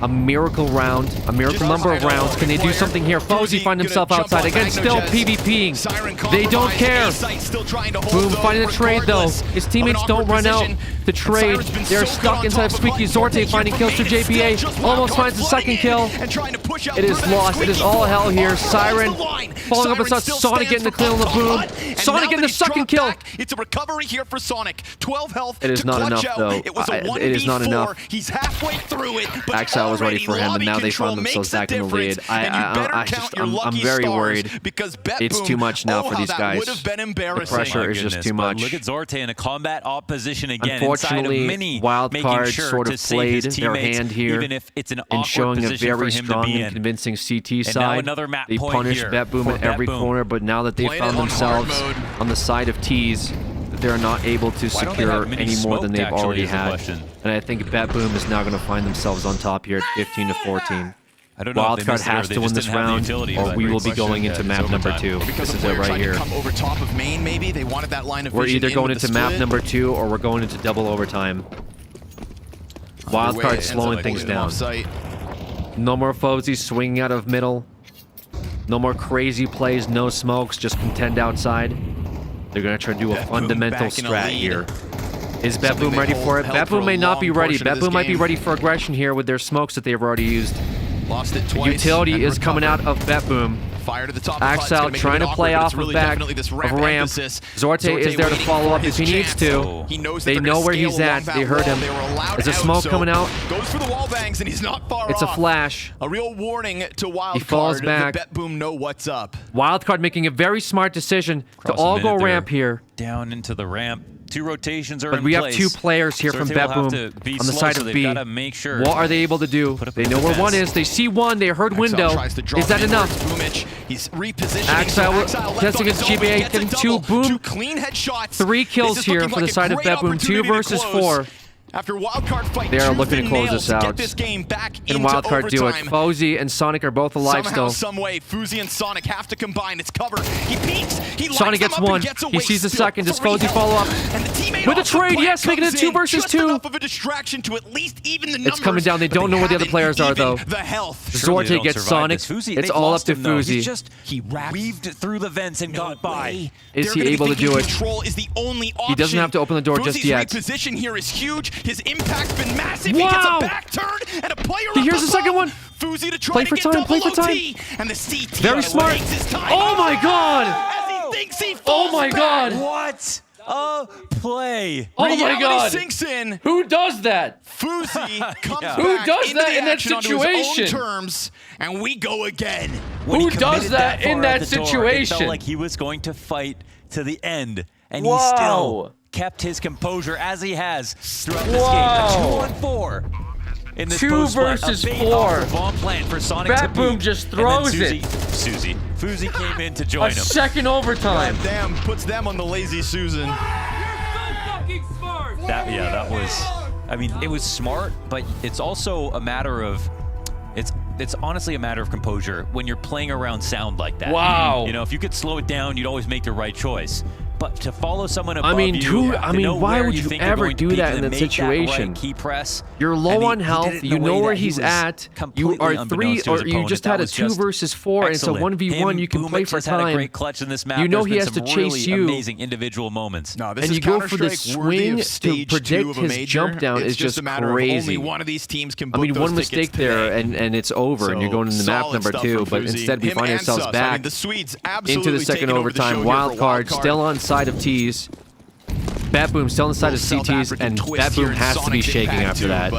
a miracle round, a miracle number of rounds. Can they do something here? Fozzy find himself outside again, still PvPing. They don't care. Boom finding the trade though. His teammates don't run out to trade. They're stuck inside of Squeaky. Zorte finding kills for JPA. Almost finds the second kill. It is lost. It is all hell here. Siren falling up inside. Sonic getting the kill on the Boom. Sonic getting the second kill. It's a recovery here for Sonic. 12 health. It is not enough though. It was a 1v4. It is not enough. He's halfway through it. But Axel was ready for him, and now they found themselves back in the lead. I'm very worried. It's too much now for these guys. The pressure is just too much. Look at Zorte in a combat opposition again. Unfortunately, Wildcard sort of played their hand here even if it's an in showing a very strong and convincing CT side. They punished BetBoom at every corner, but now that they found themselves on the side of T's, they're not able to secure any more than they've already had. And I think BetBoom is now going to find themselves on top here at 15-14. I don't know Wildcard has to win this round, or we will be going into map number 2. This is it right here. Come over top of main, maybe they wanted that line of vision. We're either going into into map number 2 or we're going into double overtime. Wildcard slowing things down. No more Fozy swinging out of middle. No more crazy plays, no smokes, just contend outside. They're going to try to do a fundamental strat here. Is BetBoom ready for it? BetBoom may not be ready. BetBoom might be ready for aggression here with their smokes that they've already used. Lost it twice. Utility is coming out of BetBoom. Fire to the top. Axel trying to play off of back of ramp. Zorte is there to follow up if he needs to. They know where he's at. They heard him. There's a smoke coming out. Goes for the wall bangs and he's not far It's a flash. A real warning to Wildcard. He falls back. The BetBoom know what's up. Wildcard making a very smart decision to all go ramp here. Down into the ramp. 2 rotations are but in we place. have 2 players here from BetBoom on the side of B. What are they able to do? They know where one is. They see one. They heard window. Is that enough? He's repositioning. Axel testing his GBA, getting 2 boom. Clean headshots. 3 kills here for the side of BetBoom. 2 versus 4. After Wildcard fight, they are looking to close this out. This game back Can Wildcard do it? Fozy and Sonic are both alive Somehow, still. some way, Fozy and Sonic have to combine. It's cover. He peeks. He Sonic gets 1. He sees the second. Does Fozy follow up? With a trade, yes, making it 2 versus 2. Of a distraction to at least even the it's coming down. They don't know where the other players are, though. Zorte gets Sonic. It's all up to Fozy. He weaved through the vents and got by. Is he able to do it? He doesn't have to open the door just yet. Fozy's reposition here is huge. His impact's been massive. Wow. He gets a back turn and a player He hears the second one. Fozy to try play to for get time. Play for time. OT, and the CT very smart. Oh my god. As he thinks he oh my god. What a play. Oh my god. Sinks in. Who does that? Fozy comes back Who does that in that situation? situation? His own terms, and we go again. Who does that in that situation? It felt like he was going to fight to the end, and he still kept his composure as he has throughout this game. A 2-on-4 in this 2 versus 4. Bomb plant for Sonic BetBoom just throws it. Fozy came in to join him. Second overtime. God damn, puts them on the lazy Susan. That was. I mean, it was smart, but it's also a matter of. It's honestly a matter of composure when you're playing around sound like that. Wow. You know, if you could slow it down, you'd always make the right choice. But to follow someone above why why would you ever do that in that situation? Key press. You're low on health. You know where he's at. You are 3, or you just had a 2 versus 4, and it's a 1v1. You can play for time. Had a great clutch in this map. You know he has to chase you. Amazing individual moments. No, this and you go for the swing to predict his jump down is just crazy. One of these teams can I mean, one mistake there and it's over, and you're going into map number 2. But instead, we find ourselves back into the second overtime. Wildcard still on side of T's. BetBoom still on the side of CTs, and BetBoom has to be shaking after that.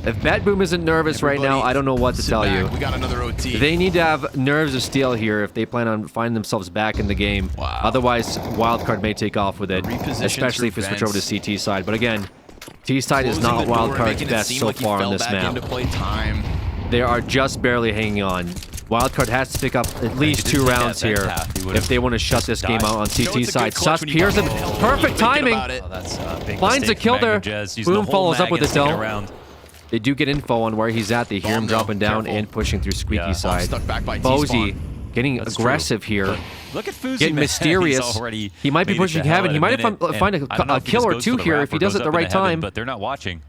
If BetBoom isn't nervous right now, I don't know what to tell you. We got another OT. They need to have nerves of steel here if they plan on finding themselves back in the game. Wow. Otherwise, Wildcard may take off with it, especially if we switch over to CT side. But again, T side is not Wildcard's best so far on this map. They are just barely hanging on. Wildcard has to pick up at least 2 rounds here if they want to shut this game out on CT side. Sus hears him. Perfect timing. Finds a kill there. Boom follows up with it though. They do get info on where he's at. They hear him dropping down and pushing through Squeaky side. Fozy getting aggressive here. Look at Fozy, getting mysterious. He might be pushing Heaven. He might find a kill or 2 here if he does it at the right time. But they're not watching.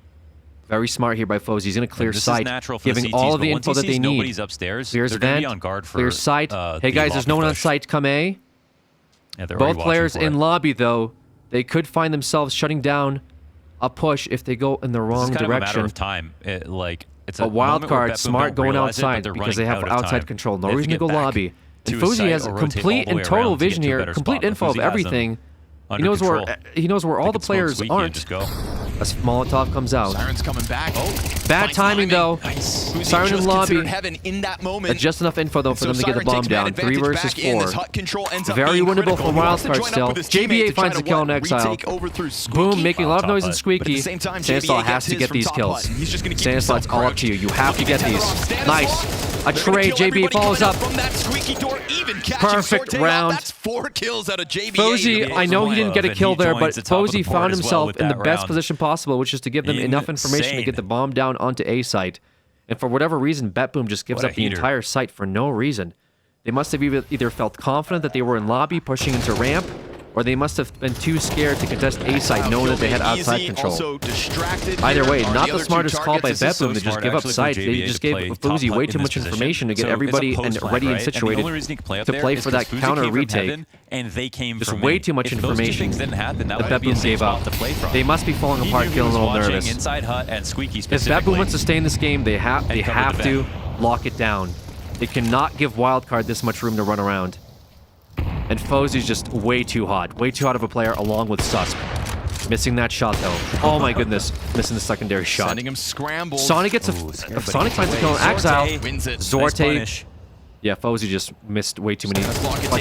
Very smart here by Fozy. He's going to clear sight, giving the CTs, all of the once info that they need. Nobody's upstairs. Clears vent, on guard for, clears sight. Hey guys, there's no one on site. Come A. Yeah, both players in lobby though. They could find themselves shutting down a push if they go in the wrong direction. direction. Of a matter of time. It's a Wildcard smart going outside because they have outside control. No reason to go lobby. And Fozy has complete and total vision here, complete info of everything. He knows where all the players aren't. A Molotov comes out. Siren's coming back. Oh, bad timing though. Nice. Siren in lobby. Heaven in that moment. Just enough info though for them to get the bomb down. 3 versus 4. Very winnable winnable for Wildcard still. JBA finds the kill in Exile. Boom, making a lot of noise in Squeaky. Stanislaw has to get these kills. Stanislaw, it's all up to you. You have to get these. Nice. A trade. JBA follows up. Perfect round. That's 4 kills out of JBA. Fozy, I know he didn't get a kill there, but Fozy found himself in the best position possible, which is to give them enough information to get the bomb down onto A site. And for whatever reason, BetBoom just gives up the entire site for no reason. They must have either felt confident that they were in lobby pushing into ramp, or they must have been too scared to contest A site knowing that they had outside control. Either way, not the smartest call by BetBoom to just give up site. They just gave Fozy way too much information to get everybody ready and situated to play for that counter retake. And they came just from way too much information didn't happen, that that BetBoom gave up. They must be falling apart, feeling a little nervous. Inside Hut and Squeaky if BetBoom wants to stay in this game, they have to lock it down. They cannot give Wildcard this much room to run around. And Fozy's just way too hot of a player along with Susk. Missing that shot though. Oh my goodness, missing the secondary shot. Sending him scrambles. Sonic gets Sonic finds a kill in Exile. Zorte. Nice yeah, Fozy just missed way too many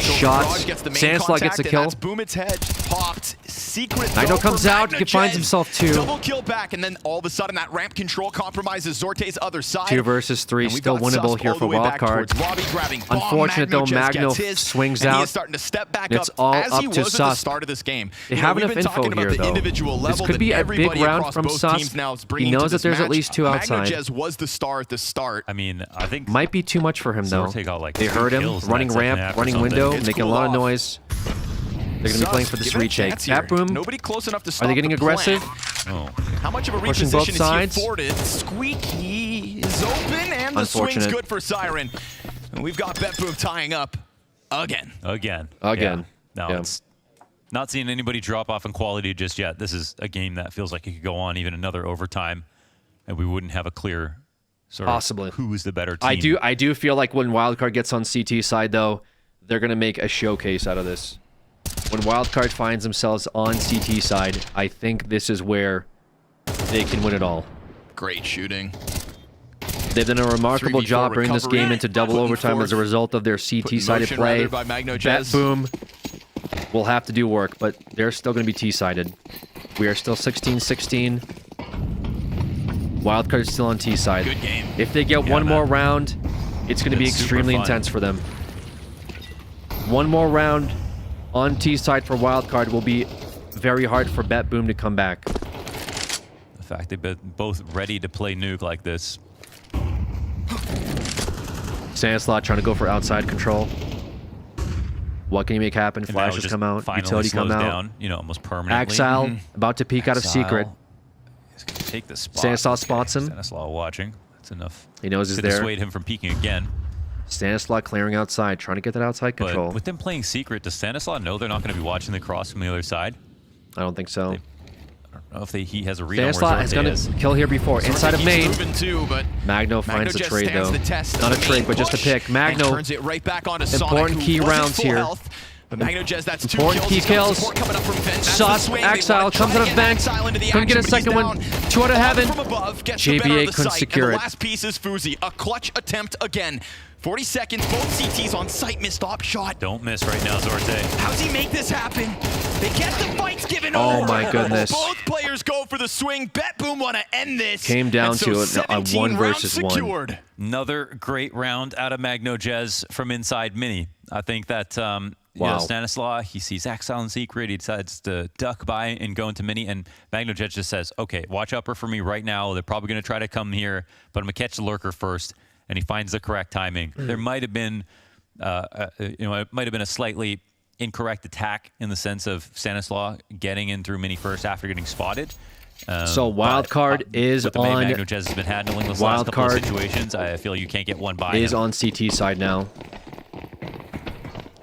shots. Stanislaw gets a kill. Boom, its head popped. Secret. Nino comes out, finds himself 2. Double kill back, and then all of a sudden that ramp control compromises Zorte's other side. 2 versus 3, still winnable here for Wildcard. Unfortunate though, Magno swings out. He's starting to step back it's all up up to at the Sus. start of this game. They have enough info here though. This could be a big round from Sus. He knows that there's at least 2 outside. Magnojez was the star at the start. I mean, I think might be too much for him though. They heard him running ramp, running window, making a lot of noise. They're going to be playing for this retake. BetBoom, nobody close enough to stop are they getting aggressive? Oh. How much of a pushing both reposition sides? is he afforded? Squeaky is open, and the swing's good for Siren. And we've got BetBoom tying up again. Again. Yeah. No, it's not seeing anybody drop off in quality just yet. This is a game that feels like it could go on even another overtime, and we wouldn't have a clear sort of who is the better team. I do feel like when Wildcard gets on CT side though, they're going to make a showcase out of this. When Wildcard finds themselves on CT side, I think this is where they can win it all. Great shooting. They've done a remarkable job bringing this game into double overtime as a result of their CT-sided play. BetBoom will have to do work, but they're still going to be T-sided. We are still 16-16. Wildcard is still on T-side. Good game. If they get one more round, it's going to be extremely intense for them. One more round on T-side for Wildcard will be very hard for BetBoom to come back. The fact they've been both ready to play Nuke like this. Stanislaw trying to go for outside control. What can you make happen? Flashes come out. Utility come out. Down, you know, almost permanently. Exile about to peek out of secret. He's going to take the spot. Stanislaw spots him. Stanislaw watching. That's enough. He knows he's to there. Dissuade him from peeking again. Stanislaw clearing outside, trying to get that outside control. But with them playing secret, does Stanislaw know they're not going to be watching the cross from the other side? I don't think so. I don't know if he has a read Stanislaw on where has gone to kill here before. Inside of main. Magno finds the trade though. Not a trade, but just a pick. Magno. Turns it right back onto important key rounds here. But Magnojez, that's important key kills. Sus, Exile comes out of vent. Couldn't get a second one. 2 out of heaven. JBA couldn't secure it. The last piece is Fozy. A clutch attempt again. 40 seconds, both CTs on site, missed op shot. Don't miss right now, Zorte. How's he make this happen? They get the fights given over. Oh my goodness. Both players go for the swing. BetBoom want to end this. Came down to a 1 versus 1. Another great round out of Magnojez from inside Mini. I think that you know, Stanislaw, he sees Exile in secret. He decides to duck by and go into Mini. And Magnojez just says, okay, watch upper for me right now. They're probably going to try to come here, but I'm going to catch the lurker first. And he finds the correct timing. There might have been, it might have been a slightly incorrect attack in the sense of Stanislaw getting in through Mini first after getting spotted. So Wildcard is on. The way Magnojez has been handling those last couple of situations, I feel you can't get one by is him. on CT side now.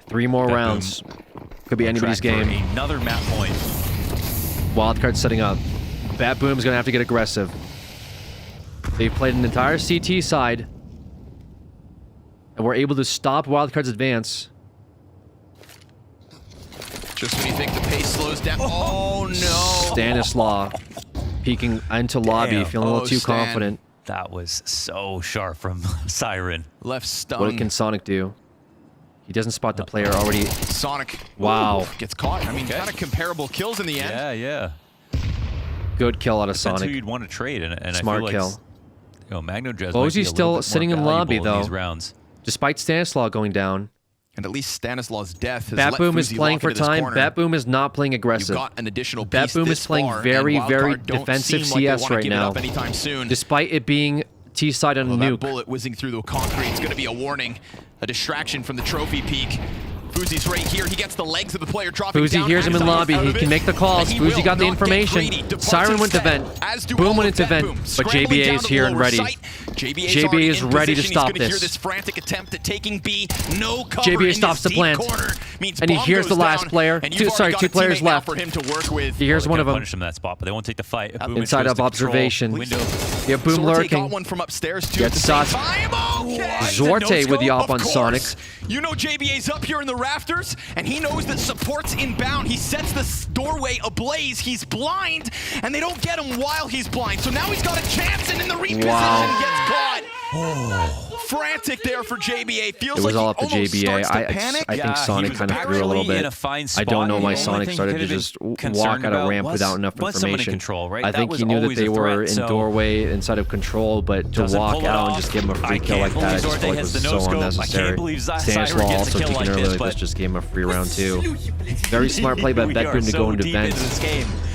3 more rounds. Could be anybody's game. Another map point. Wildcard setting up. BetBoom's gonna have to get aggressive. They've played an entire CT side. And we're able to stop Wildcard's advance. Just when you think the pace slows down. Oh no! Stanislaw Peeking into lobby, Damn. feeling a little too Stan. confident. That was so sharp from Siren. Left stun. What can Sonic do? He doesn't spot the player already. Sonic. Wow. Ooh, gets caught. I mean, kind of comparable kills in the end. Yeah. Good kill out of That's Sonic. who you'd want to trade, and Smart I feel kill. like, you know, Magnodrez Fozzy's still sitting in lobby though. These rounds. Despite Stanislaw going down. And at least Stanislaw's death has Bat Boom let is Fuzi playing lock for into this time. corner. Bat Boom is not playing aggressive. You've got an additional Bat piece Boom this is playing far, very, and very Wildcard don't defensive seem like they CS wanna right give it now. up anytime soon. Despite it being T-side on Well, nuke. that bullet whizzing through the concrete is going to be a warning, a distraction from the trophy peak. Fuzi's right here. He gets the legs of the player dropping Fuzi down. hears him in Out lobby. of He it. can make the calls. And he Fuzi will got the not get information. greedy. Departs Siren went to instead, vent. as do Boom all went of into Bat vent. Boom. But Scrambling JBA down is to here the and lower ready. site. JBA's JBA already is in ready to position. stop He's gonna this. hear this frantic attempt at taking B. No cover JBA in stops this the plant. deep corner. Means And he bomb hears the goes last down, player. and you've Sorry, already got two a players teammate now left. for him to work with. He hears one of them. Punish them in that spot, but they won't take the fight. Boom Inside goes of to observation. control. Window. Yeah, Boom Zorte lurking. got one from upstairs too. Gets at the sus. same time. Okay. Zorte with the op on Of Sonic. course. You know JBA's up here in the rafters, and he knows that support's inbound. He sets the doorway ablaze. He's blind, and they don't get him while he's blind. So now he's got a chance, and in the reposition gets caught. Frantic there for JBA. Feels It was like all he up to almost JBA. starts to panic. I think Sonic kind of threw a little bit. I don't know why Sonic started to just walk out of ramp without enough information. Control, right? I think he knew that they were in doorway inside of control, but to walk out and just give him a free kill like that, I just feel like was so unnecessary. Stanislaw also peeking earlier. This just gave him a free round too. Very smart play by Bet Boom to go into vent.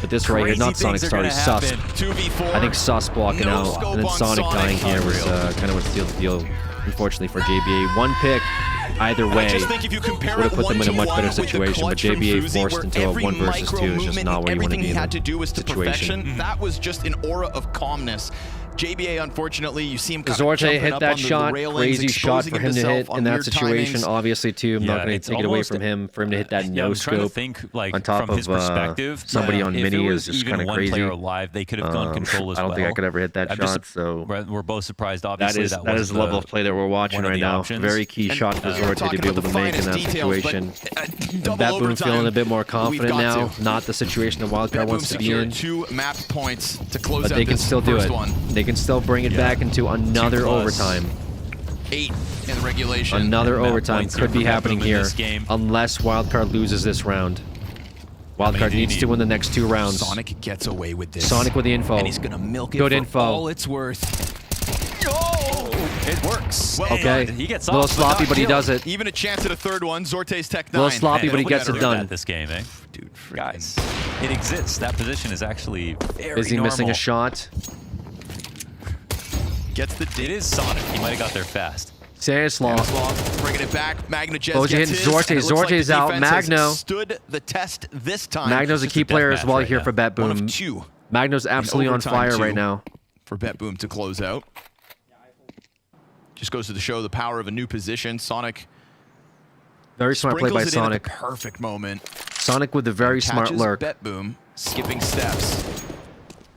But this right here, not Sonic started, Sus. 2v4. I think Sus blocking out, and then Sonic dying here was kind of what sealed the deal, unfortunately, for JBA. One pick, either way, would have put them in a much better situation, but JBA forced into a 1 versus 2 is just not where you want to be in that situation. That was just an aura of calmness. JBA, unfortunately, you see him kind of Zorte jumping hit up that onto the shot, railings, crazy shot exposing for him to himself hit on in that weird situation. timings. Obviously, too, I'm not going to take it away from him. For him to hit that I'm no trying to scope think, like, on top from his of perspective, somebody on if mini it is was just even kind of one crazy. player alive, they could have gone control as I don't well. think I could ever hit that I'm shot. just- So we're both surprised. that Obviously, is the level of play that we're watching one of right the now. options. Very key shot for Zorte to be able to make in that situation. Bat Boom feeling a bit more confident now. Not the situation the Wildcard wants to be in. 2 map points to close But out they can this still do first it. one. They can still bring it back into another 2+. overtime. 8 in regulation. Another And map overtime points could here be for happening Bat Boom in here this game. unless Wildcard loses this round. Wildcard needs to win the next 2 rounds. Sonic gets away with this. Sonic with the info. And he's going to milk it Good for info. all it's worth. Oh! It works. Okay. He gets a little off, sloppy, but he killed. does it. Even a chance at a third one. Zorte's Tech 9. A little sloppy, but he gets it Never done. had This game, eh? Dude, guys, it exists. That position is actually very Is he missing normal. a shot? Gets the It is Sonic. He might have got there fast. Stanislaw. Bringing it back. Magnodrez Fozzy gets hitting his, Zorte. and it looks like Zorte's the out. defense has Magno. stood the test this time. Magno's a It's key just player as deathmatch well right here now. for Bet One of Boom. 2 Magno's absolutely on overtime fire too. right now. For Bet Boom to close out. Just goes to show the power of a new position. Sonic Very smart play by sprinkles it in at Sonic. the perfect moment. Sonic with a very smart Catches lurk. Bet Boom, skipping steps.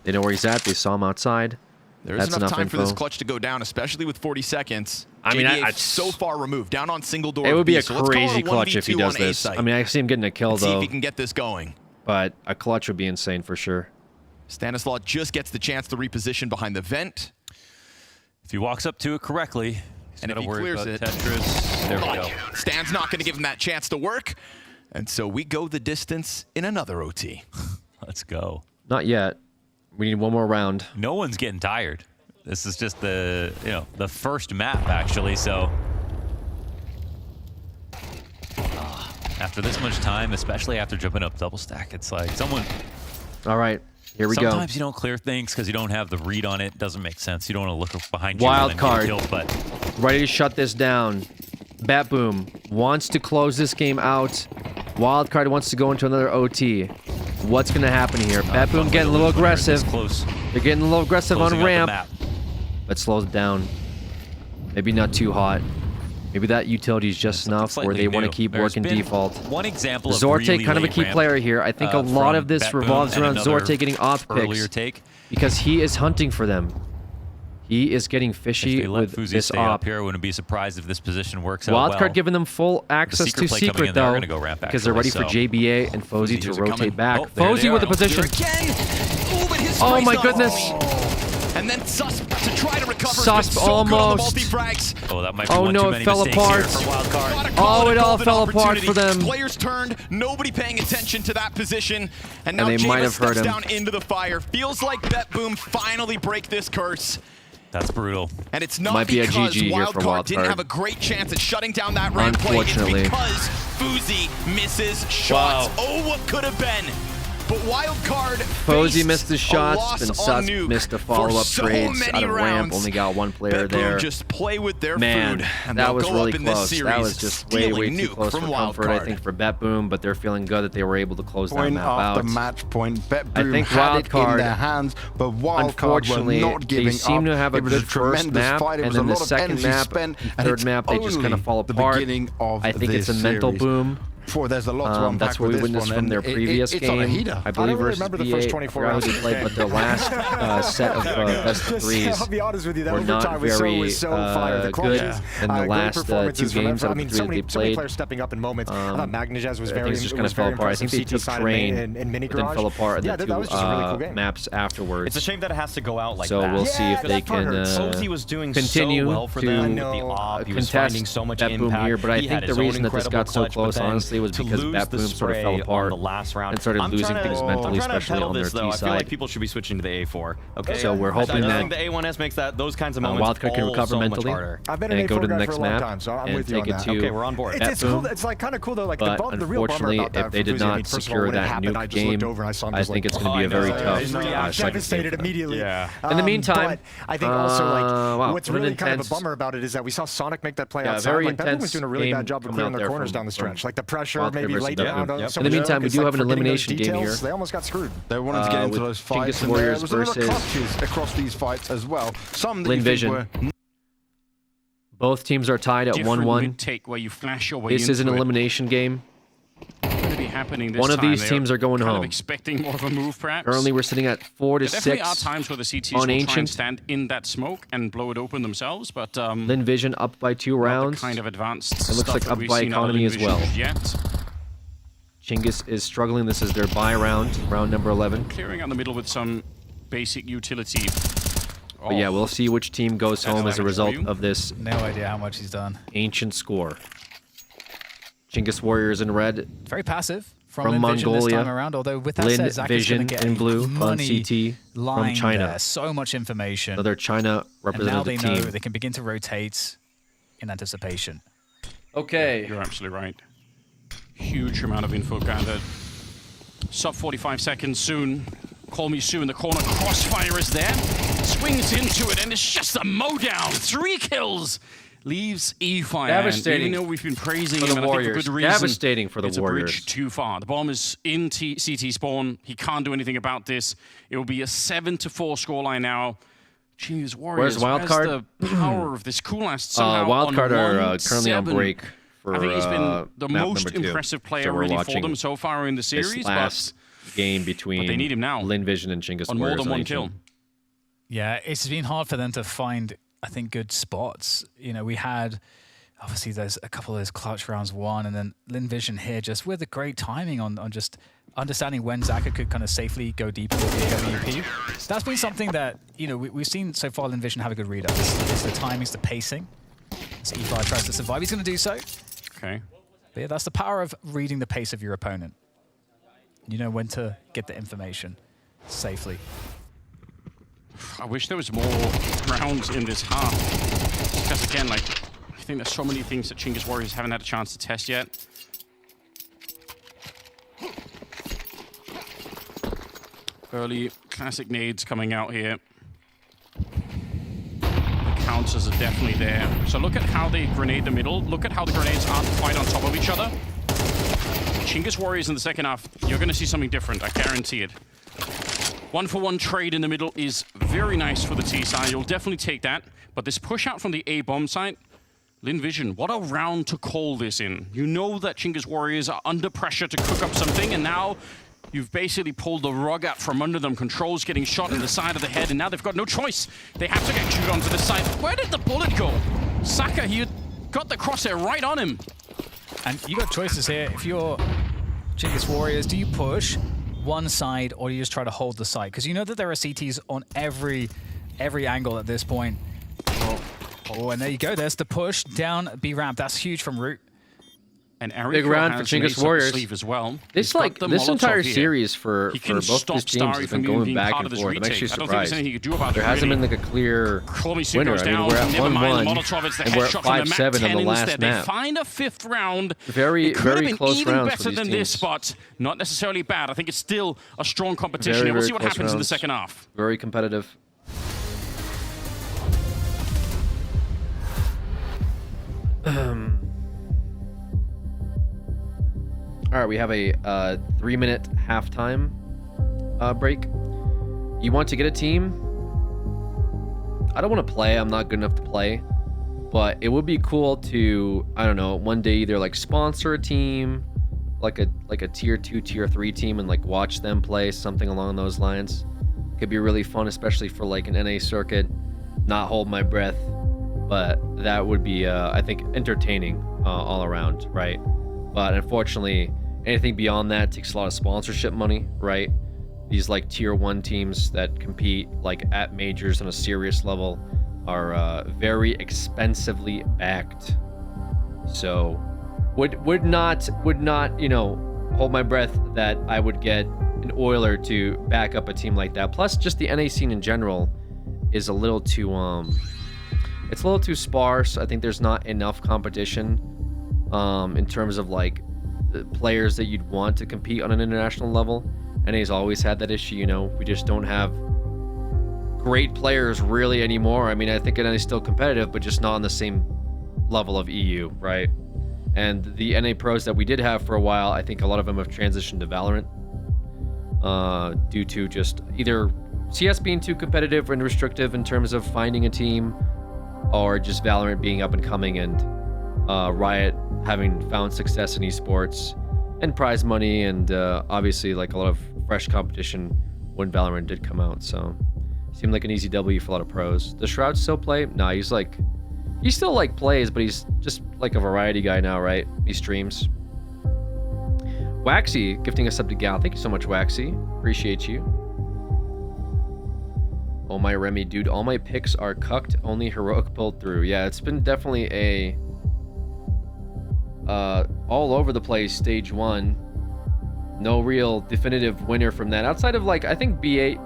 They know where he's at. They saw him outside. There's That's enough time info. for this clutch to go down, especially with 40 seconds. I mean, JBA I- so far removed, down on single door. It would be a so let's call it crazy clutch if he 1v2 does on A this. site. I mean, I see him getting a kill, Let's see if though. he can get this going. But a clutch would be insane for sure. Stanislaw just gets the chance to reposition behind the vent. If he walks up to it correctly, he's And if got to he worry clears about it, Tetris. There we go. Stan's not going to give him that chance to work. And so we go the distance in another OT. Let's go. Not yet. We need one more round. No one's getting tired. This is just the first map actually. So after this much time, especially after jumping up double stack, it's like someone. All right, here we Sometimes go. you don't clear things because you don't have the read on it. Doesn't make sense. You don't want to look behind you. Wild and then get card. killed, but Ready to shut this down. Bat Boom wants to close this game out. Wildcard wants to go into another OT. What's going to happen here? Bat Boom getting a little aggressive. Close. They're getting a little aggressive Closing on out the ramp. map. But slows it down. Maybe not too hot. Maybe that utility is just enough where they want to keep There's working been default. One example of Zorte, really kind of a late key ramp, player here. I think a lot from of this Bat Boom revolves and around another Zorte getting off earlier picks. take. Because he is hunting for them. He is getting If fishy they let with Fuzi this stay op. up here, I wouldn't be surprised if this position works out Wildcard well. giving them full access secret to play coming Secret, in, they are though, gonna go ramp, because they're ready actually, for so- JBA and Fozzy to Fuzi's are rotate coming. back. Oh, there they Fozzy with the are. position. Again, Oh, but his Oh spray's my not goodness. homing. And then Susp to try to recover. Susp almost. Oh, that might be Oh one no, too it many fell mistakes apart. here for Wildcard. Oh, it all fell apart for them. Players turned, nobody paying attention to that position, and now And they might Jameis have hurt steps him. down into the fire. Feels like BetBoom finally break this curse. That's brutal. And it's not Might be a because GG here for Wildcard didn't Wildcard. have a great chance at shutting down that ramp play. It's Unfortunately. because Fuzi misses shots. Wow. Oh, what could have been. But Wildcard Posey missed his a shots, loss and on Sus Nuke missed the for follow-up so trades many out of ramp. rounds. Only got one player BetBoom there. just play with their Man, food, and that they'll was go really up in this close. series, That was just way stealing too Nuke close for from comfort, I Wildcard. think, for BetBoom, but they're feeling good that they were able to close that Point map after out. match point. I BetBoom think had it in Wildcard, their hands, but Wildcard were unfortunately, not giving they seem up. to have a It was good a first tremendous map, fight. It and was a then the lot of second energy map, spent, and third it's map, they just kind of only fall the apart. beginning of I think it's a this mental series. boom. There's a lot to unpack That's what with we this witnessed one, from their and previous it's on a game. heater. I believe don't really versus remember the V8. first 24 I forgot rounds who of they the played, game. but their last set of best of threes I'll be honest with you, that were not overtime very was so fire. The good clutches, in the great last two performances from games them. out I of mean, the so three many they played. players stepping up in moments. I thought Magnajaz was I very, think it's just going to fall apart. I think they took train, and Mini but then Garage. fell apart in Yeah, the that was just a really cool two game. maps afterwards. It's a shame that it has to go out like so that. we'll see if they can Posey was doing continue so well for to them with the op. He was finding so much BetBoom impact. here, but I He think had the his own reason that this got so incredible clutch, close, but then honestly, was to because lose the BetBoom sort of fell spray apart on the last round. and started I'm losing trying to- things mentally, I'm trying to especially pedal on their this, T though. I feel like side. people should be switching to the A4. Okay. So we're hoping I that think the A1S makes those kinds of moments Wildcard can all recover so much mentally harder. I've been an and go A4 to the guy next for a long map time, so I'm and with you take on it that. to Okay, we're on board. It's cool. BetBoom. It's like kind of cool though. Like But the real bummer unfortunately, about that if they for did Fuzi, I not mean, first of all, secure when it that happened, I nuke just looked game, over and I saw him I just think like, it's going to be a very tough his second reaction game devastated for them. immediately. Yeah. In the meantime, but I think also like what's what an really kind of a intense- bummer about it is that we saw Sonic make that play Yeah, outside. very Like BetBoom was intense doing a really game bad job of coming clearing out their there corners from- down the stretch. from Like the pressure, Wildcard maybe versus late BetBoom. round. In some the of meantime, we it's do like have an forgetting those elimination game details. here. They almost got screwed. They wanted to get into with those fights, Chingus and there Warriors was a lot of versus clutches across these fights as well. Some that Lin you think Vision. were Both teams are tied at Different 1-1. mid-take where you flash your way This is an into it. elimination game. Going to be happening this One of time. these They're teams are going kind home. Of expecting more of a move, perhaps. Currently, we're sitting at 4 to There definitely 6 are times where the CTs on will try and Ancient. stand in that smoke and blow it open themselves, but Lin Vision up by 2 rounds. kind of advanced It looks stuff like that up we've by seen out of economy Lin as Vision well. Yet. Chingus is struggling. This is their bye round, round number 11. Clearing out the middle with some basic utility. But yeah, we'll see which team goes home as a result of this No idea how much he's done. Ancient score. Chingus Warriors in red. Very passive from Lin Vision Mongolia. this time around. Although with that Lin said, Zach is Vision going to get in a blue on money CT from line China. there. So much information. Another China And now representative they know team. they can begin to rotate in anticipation. Okay. You're absolutely right. Huge amount of info gathered. Sub 45 seconds soon. Call me soon. The corner crossfire is there. Swings into it, and it's just a mowdown. 3 kills. Leaves E-Fire. Devastating Even though we've been praising for him, the and I think for Warriors. good reason. Devastating for the it's Warriors. a bridge too far. The bomb is in CT spawn. He can't do anything about this. It will be a 7-4 scoreline now. Jeez, Warriors. Where's Wildcard? The power of this Coolast somehow on Wildcard are currently on 1-7. break for I think he's been the map most number 2. impressive player So we're really for watching them so far in the series. This last game between they need him now Lin Vision and Chingus on more Warriors than one Ancient. kill. Yeah, it's been hard for them to find, I think, good spots. You know, we had, obviously, there's a couple of those clutch rounds won, and then Lin Vision here just with the great timing on just understanding when Zaka could kind of safely go deeper with the AWP. That's been something that, you know, we've seen so far Lin Vision have a good read of. It's the timings, the pacing. So E5 tries to survive. He's going to do so. Okay. But yeah, that's the power of reading the pace of your opponent. You know when to get the information safely. I wish there was more rounds in this half. Because again, like, I think there's so many things that Chingus Warriors haven't had a chance to test yet. Early classic nades coming out here. The counters are definitely there. So look at how they grenade the middle. Look at how the grenades aren't quite on top of each other. Chingus Warriors in the second half, you're going to see something different. I guarantee it. 1-for-1 trade in the middle is very nice for the T side. You'll definitely take that. But this push out from the A bomb site, Lin Vision, what a round to call this in. You know that Chingus Warriors are under pressure to cook up something, and now you've basically pulled the rug out from under them. Control's getting shot in the side of the head, and now they've got no choice. They have to get chewed onto the side. Where did the bullet go? Saka, he got the crosshair right on him. And you got choices here. If you're Chingus Warriors, do you push? one side or do you just try to hold the site? Because you know that there are CTs on every angle at this point. Oh, and there you go. There's the push down B ramp. That's huge from Root. And big round for Chingus Warriors as well. This entire series for both these teams has been going back and forth. I'm actually surprised. There hasn't been like a clear winner. I mean, we're at 1-1 and we're at 5-7 on the last map. They find a 5th round. Very close rounds for these than teams. this, but not necessarily bad. I think it's still a strong competition. And we'll see what happens in the second half. Very competitive. All right, we have a 3-minute halftime break. You want to get a team? I don't want to play. I'm not good enough to play. But it would be cool to, I don't know, one day either like sponsor a team, like a tier 2, tier 3 team, and like watch them play, something along those lines. Could be really fun, especially for like an NA circuit. Not hold my breath, but that would be, I think, entertaining all around, right? But unfortunately, anything beyond that takes a lot of sponsorship money, right? These like tier 1 teams that compete like at majors on a serious level are very expensively backed. So would not, you know, hold my breath that I would get an Oiler to back up a team like that. Plus just the NA scene in general is a little too it's a little too sparse. I think there's not enough competition in terms of like the players that you'd want to compete on an international level. NA's always had that issue, you know. We just don't have great players really anymore. I mean, I think NA's still competitive, but just not on the same level of EU, right? And the NA pros that we did have for a while, I think a lot of them have transitioned to Valorant due to just either CS being too competitive and restrictive in terms of finding a team, or just Valorant being up and coming and Riot having found success in esports and prize money and obviously like a lot of fresh competition when Valorant did come out. So seemed like an easy W for a lot of pros. Does Shroud still play? Nah, he still like plays, but he's just like a variety guy now, right? He streams. Waxy gifting us up to Gal. Thank you so much, Waxy. Appreciate you. Oh my Remy, dude, all my picks are cucked, only Heroic pulled through. Yeah, it's been definitely a all over the place stage 1. No real definitive winner from that. Outside of like, I think B8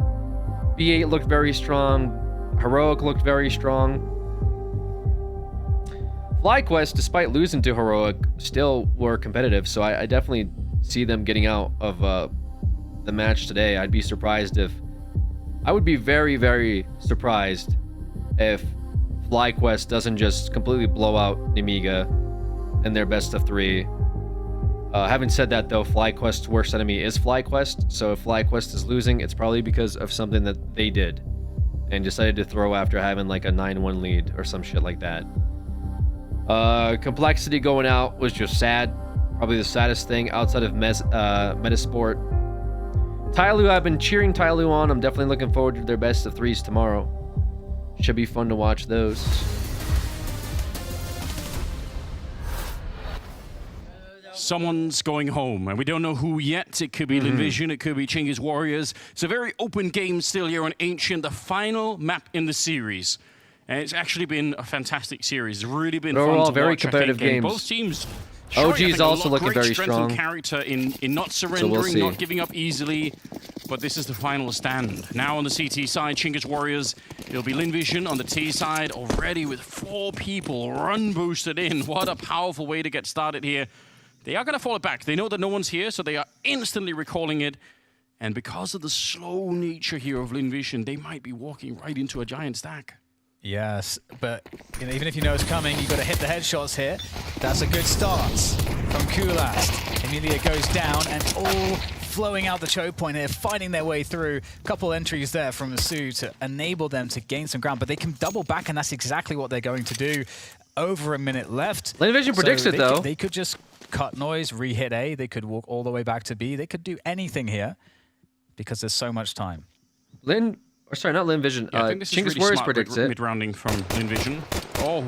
looked very strong. Heroic looked very strong. FlyQuest, despite losing to Heroic, still were competitive. So I definitely see them getting out of the match today. I'd be surprised if... I would be very, very surprised if FlyQuest doesn't just completely blow out Nemiga in their best of 3. Having said that, though, FlyQuest's worst enemy is FlyQuest, so if FlyQuest is losing, it's probably because of something that they did and decided to throw after having like a 9-1 lead or some shit like that. Complexity going out was just sad. Probably the saddest thing outside of Metasport. Tyloo, I've been cheering Tyloo on. I'm definitely looking forward to their best of 3s tomorrow. Should be fun to watch those. Someone's going home, and we don't know who yet. It could be Linvision, it could be Chingus Warriors. It's a very open game still here on Ancient, the final map in the series. And it's actually been a fantastic series. It's really been fun to watch. Very competitive games. Both teams. OG is also looking very strong. Character in not surrendering, not giving up easily. But this is the final stand. Now on the CT side, Chingus Warriors. It'll be Linvision on the T side, already with 4 people run boosted in. What a powerful way to get started here. They are going to fall back. They know that no one's here, so they are instantly recalling it. And because of the slow nature here of Linvision, they might be walking right into a giant stack. Yes, but you know, even if you know it's coming, you've got to hit the headshots here. That's a good start from Kulast. Emilia goes down, and all flowing out the choke point here, fighting their way through. A couple entries there from Masu to enable them to gain some ground, but they can double back, and that's exactly what they're going to do. Over a minute left. Linvision predicts it, though. They could just cut noise, re-hit A. They could walk all the way back to B. They could do anything here because there's so much time. Sorry, not Linvision. Yeah, I think this is Chingus really Warriors smart predicts it. mid-rounding from Linvision. Oh,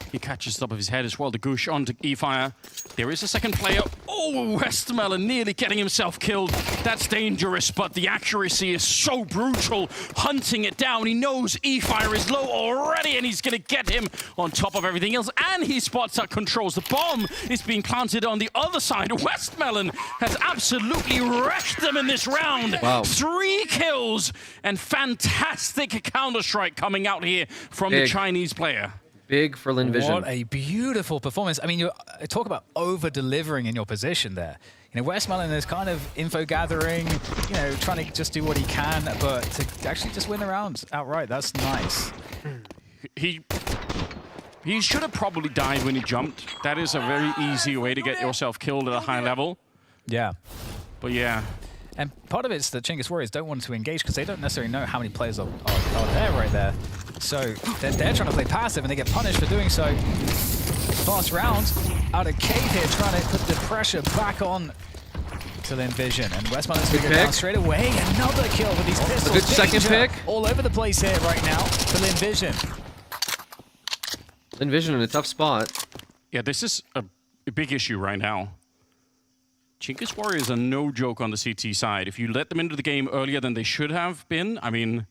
he catches top of his head as well. The Goosh onto E-Fire. There is a second player. Oh, Oh, Westmelon nearly getting himself killed. That's dangerous, but the accuracy is so brutal. Hunting it down. He knows E-Fire is low already, and he's going to get him on top of everything else. And he spots that controls. The bomb is being planted on the other side. Westmelon has absolutely wrecked them in this round. Wow. 3 kills and fantastic Counter-Strike coming out here from the Chinese player. Big for LinVision. What a beautiful performance. I mean, you talk about over-delivering in your position there. You know, Westmelon is kind of info gathering, you know, trying to just do what he can, but to actually just win the round outright, that's nice. He should have probably died when he jumped. That is a very easy way to get yourself killed at a high level. Yeah. But yeah. And part of it's that Chinggis Warriors don't want to engage because they don't necessarily know how many players are there right there. So they're trying to play passive and they get punished for doing so. Fast round out of Cave here, trying to put the pressure back on to LinVision. And Westmelon's going to go down straight away. Another kill with these pistols. A good second pick. All over the place here right now for LinVision. LinVision in a tough spot. Yeah, this is a big issue right now. Chinggis Warriors are no joke on the CT side. If you let them into the game earlier than they should have been, I mean,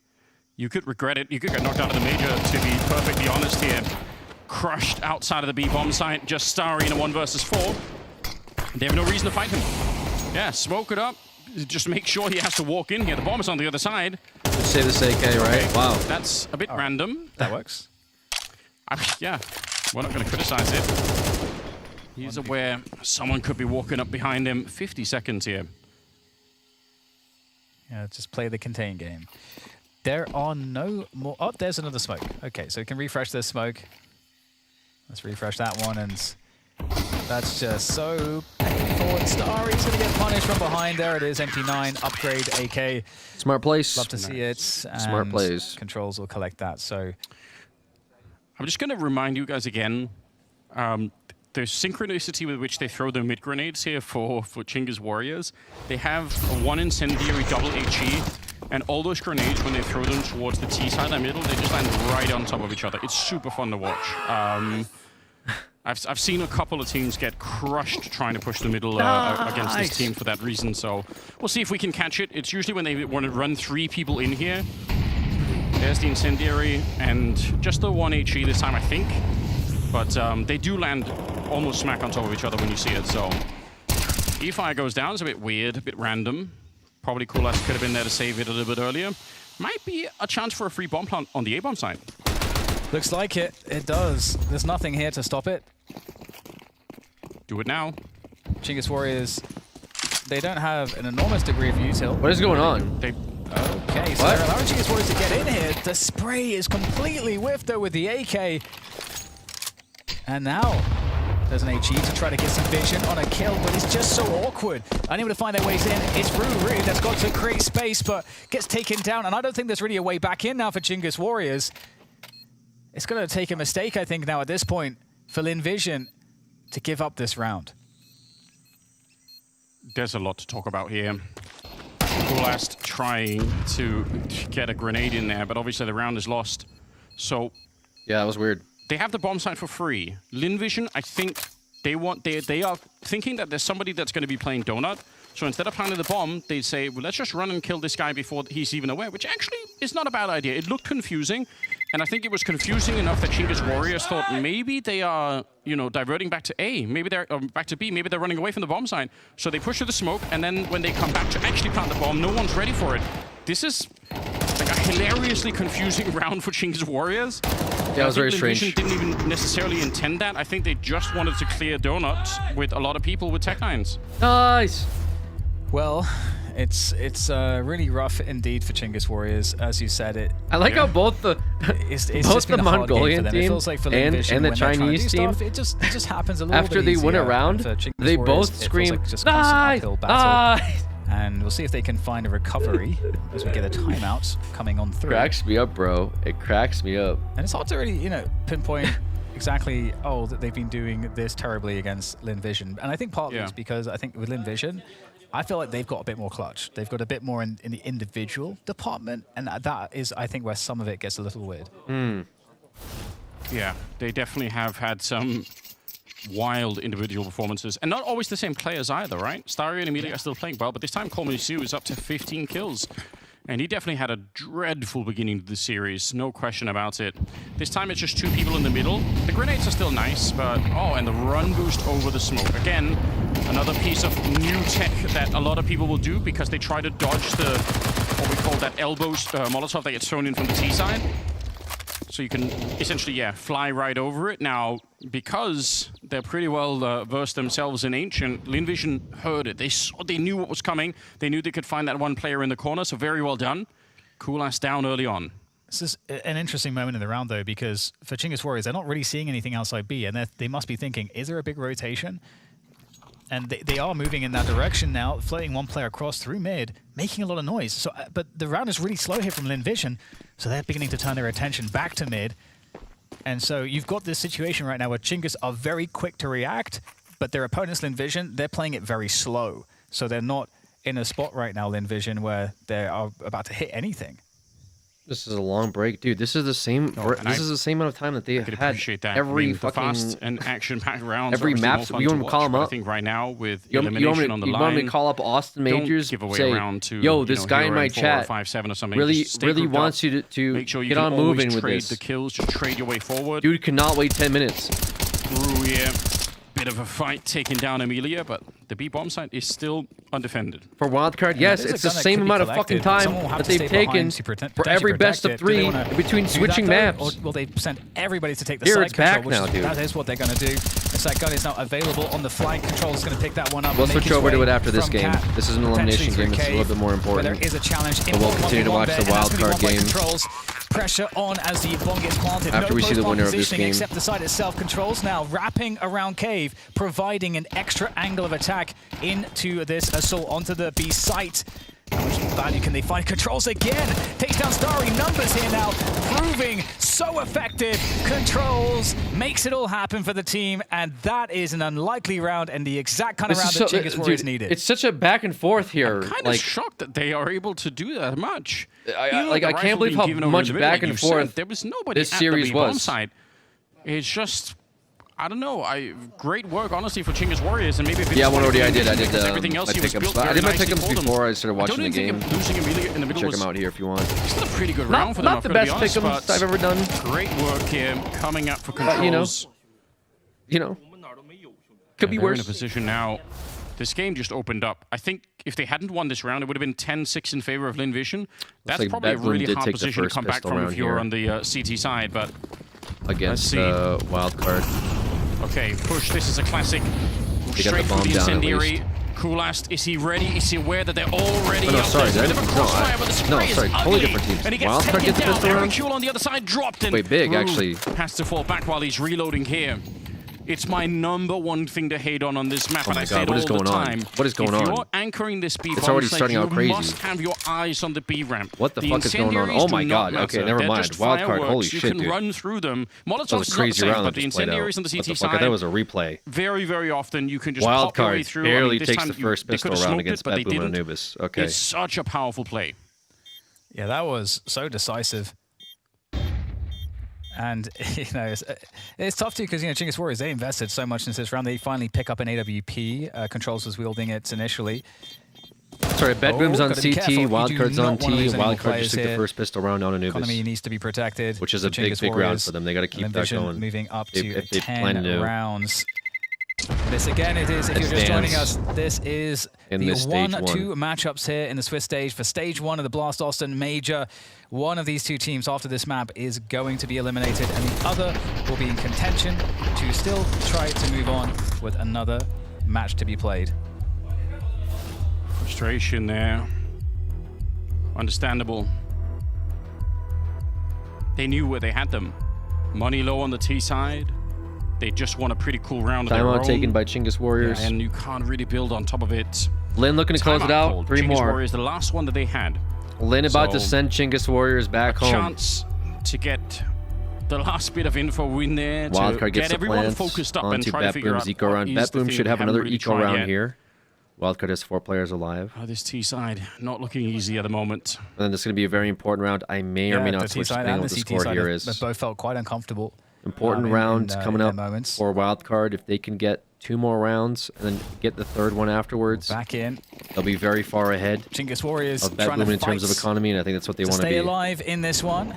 you could regret it. You could get knocked out of the major, to be perfectly honest here. Crushed outside of the B-bomb site, just Starry in a 1 versus 4. They have no reason to fight him. Yeah, smoke it up. Just make sure he has to walk in here. The bomb is on the other side. Just say this AK, right? Wow. That's a bit random. That works. Yeah, we're not going to criticize it. He's aware someone could be walking up behind him. 50 seconds here. Yeah, just play the contain game. There are no more... Oh, there's another smoke. Okay, so we can refresh this smoke. Let's refresh that one, and that's just so painful. And Starry's going to get punished from behind. There it is, MP9, upgrade AK. Smart place. Love to see it. Smart plays. Controls will collect that, so... I'm just going to remind you guys again, the synchronicity with which they throw their mid grenades here for Chinggis Warriors. They have a 1 incendiary double HE, and all those grenades, when they throw them towards the T side and middle, they just land right on top of each other. It's super fun to watch. I've seen a couple of teams get crushed trying to push the middle against this team for that reason, so we'll see if we can catch it. It's usually when they want to run 3 people in here. There's the incendiary, and just the 1 HE this time, I think. But they do land almost smack on top of each other when you see it, so... E-Fire goes down. It's a bit weird, a bit random. Probably Cool Ass could have been there to save it a little bit earlier. Might be a chance for a free bomb plant on the A-bomb side. Looks like it. It does. There's nothing here to stop it. Do it now. Chinggis Warriors, they don't have an enormous degree of util. What is going on? Okay, so they're allowing Chinggis Warriors to get in here. The spray is completely whiffed though with the AK. And now there's an HE to try to get some vision on a kill, but it's just so awkward. Unable to find their ways in. It's Ruru that's got to create space, but gets taken down. And I don't think there's really a way back in now for Chinggis Warriors. It's going to take a mistake, I think, now at this point for LinVision to give up this round. There's a lot to talk about here. Coolast trying to get a grenade in there, but obviously the round is lost. So yeah, that was weird. They have the bomb site for free. LinVision, I think they are thinking that there's somebody that's going to be playing Donut. So instead of planting the bomb, they say, well, let's just run and kill this guy before he's even aware, which actually is not a bad idea. It looked confusing, and I think it was confusing enough that Chinggis Warriors thought maybe they are, you know, diverting back to A, maybe they're back to B, maybe they're running away from the bomb site. So they push to the smoke, and then when they come back to actually plant the bomb, no one's ready for it. This is like a hilariously confusing round for Chinggis Warriors. Yeah, it was very strange. Didn't even necessarily intend that. I think they just wanted to clear donuts with a lot of people with Tech-9s. Nice. Well, it's really rough indeed for Chinggis Warriors, as you said. I like how both the both the Mongolian team it feels like for and the Chinese team, it just happens a little after bit they easier. win a round, they both scream, "Nice!" And we'll see if they can find a recovery as we get a timeout coming on through. Cracks me up, bro. It cracks me up. And it's hard to really, you know, pinpoint exactly, that they've been doing this terribly against LinVision. And I think partly it's because I think with LinVision, I feel like they've got a bit more clutch. They've got a bit more in the individual department. And that is, I think, where some of it gets a little weird. Yeah, they definitely have had some wild individual performances. And not always the same players either, right? Starry and Amelia are still playing well, but this time Coleman Sue is up to 15 kills. And he definitely had a dreadful beginning to the series, no question about it. This time it's just 2 people in the middle. The grenades are still nice, but oh, and the run boost over the smoke. Again, another piece of new tech that a lot of people will do because they try to dodge the, what we call that elbow Molotov that gets thrown in from the T side. So you can essentially, yeah, fly right over it. Now, because they're pretty well versed themselves in Ancient, Linvision heard it. They knew what was coming. They knew they could find that one player in the corner, so very well done. Cool-ass down early on. This is an interesting moment in the round, though, because for Chingus Warriors, they're not really seeing anything outside B, and they must be thinking, is there a big rotation? And they are moving in that direction now, floating one player across through mid, making a lot of noise. So, but the round is really slow here from Linvision, so they're beginning to turn their attention back to mid. And so you've got this situation right now where Chingus are very quick to react, but their opponents, Linvision, they're playing it very slow. So they're not in a spot right now, Linvision, where they are about to hit anything. This is a long break, dude. This is the same. This is the same amount of time that they had every fucking fast and action-packed rounds. Every map. You want to call them up? I think right now with you elimination on the line, you want me to call up Austin Majors? Don't give away say, around to, yo, this guy in my chat 5-7 or something. really wants you to make sure you get on moving with trade this. the kills, just trade your way forward. Dude cannot wait 10 minutes. Through here. Bit of a fight taking down Amelia, but the B bomb site is still undefended. For wildcard, yes, it's the same amount of fucking time that they've taken for every best of 3 between switching maps. Or will they send everybody to take the Here side it's back control, now, dude. That is what they're going to do. The side gun is now available on the flank. Control is going to pick that one up. We'll switch over to it after this game. This is an elimination game. It's a little bit more important. There is a challenge. But we'll continue to watch the wildcard game. Pressure on as the bomb gets planted. After we see the winner of this game. Except the side itself. Controls now wrapping around Cave, providing an extra angle of attack into this assault onto the B site. How much value can they find? Controls again. Takes down Starry. Numbers here now, proving so effective. Controls makes it all happen for the team, and that is an unlikely round and the exact kind of round that Chingus Warriors needed. It's such a back and forth here. I'm kind of shocked that they are able to do that much. I can't believe how much back and forth there was nobody this at series the bomb was. side. It's just, I don't know. Great work, honestly, for Chingus Warriors, and maybe if it's yeah, one already I did. everything else he was built I did my nicely pick'ems for them. before I started watching the game. Losing Amelia in the middle Check was them out here if you want. still a pretty good round for them. Not the best pick'ems I've ever done. Great work here, coming up for Controls. You know, could be They're worse. in a position now. This game just opened up. I think if they hadn't won this round, it would have been 10-6 in favor of Linvision. That's like probably a Bedlam really did hard take the position to first come back pistol from round if you're here. on the CT side, but Against wild card. okay, push. This is a classic. They got Straight the through bomb the down at incendiary. least. Coolast, is he ready? Is he aware that they're already Oh, no, out sorry, there? that- Bit of a no, crossfire, but the spray sorry, is totally ugly. different teams. And he gets Wildcard taken gets down. pistol round? Ericule on the other side dropped and Wait, big, Rue actually. has to fall back while he's reloading here. It's my number one thing to hate on this map, Oh and my I say God, it what all is going the on? time. What is going If on? you're anchoring this B It's bomb already site, starting out crazy. You must have your eyes on the B ramp. What the fuck is going on? incendiaries Oh my do God. not Okay, matter. never They're mind. just Wild card, fireworks. holy You shit, can dude. run through them. That was Molotovs a is not the crazy same, round but that the just played out. incendiaries on the What CT the fuck? side. That was a replay. Very, very often you can just Wild pop your way card through. barely this takes time the first they pistol could've round smoked against it, but they Bedlam and didn't. Anubis. Okay. It's such a powerful play. Yeah, that was so decisive. And, you know, it's tough too because, you know, Chingus Warriors, they invested so much into this round. They finally pick up an AWP. Controls was wielding it initially. Sorry, Bedboom's on gotta be careful. CT, You Wildcard's do on not wanna T, lose any more Wildcard players just took the here. first pistol round on Anubis. Economy needs to be protected. Which is a for big, Chingus big round Warriors. for them. They got to keep that Linvision going. moving up to if they plan 10 to. rounds. This again, it is, if you're just joining us, this is In the this stage 1-2 matchups here in the Swiss stage. For stage 1 of the Blast Austin Major, one of these two teams after this map is going to be eliminated, and the other will be in contention to still try to move on with another match to be played. Frustration there. Understandable. They knew where they had them. Money low on the T side. They just won a pretty cool round of their own. Timeout taken by Chingus Warriors. Yeah, and you can't really build on top of it. Lin looking to close it out. Called. 3 Chingus more. Warriors, the last one that they had. Lin about to So, send Chingus Warriors back home. Chance to get the last bit of info in there to Wildcard gets get the everyone plants focused up and onto try to figure out Bedboom's eco what round. is the Bedboom thing should they have haven't another really eco tried round yet. here. Wildcard has 4 players alive. This T side not looking easy at the moment. And then this is going to be a very important round. I may or may not the switch T-side depending on and what the the CT score side here have is. both felt quite uncomfortable. Important round coming up for wildcard. If they can get 2 more rounds and then get the 3rd one afterwards, back in, they'll be very far ahead. Chingus Warriors of BetBoom in terms of economy, and I think that's what they want to be. Stay alive in this one.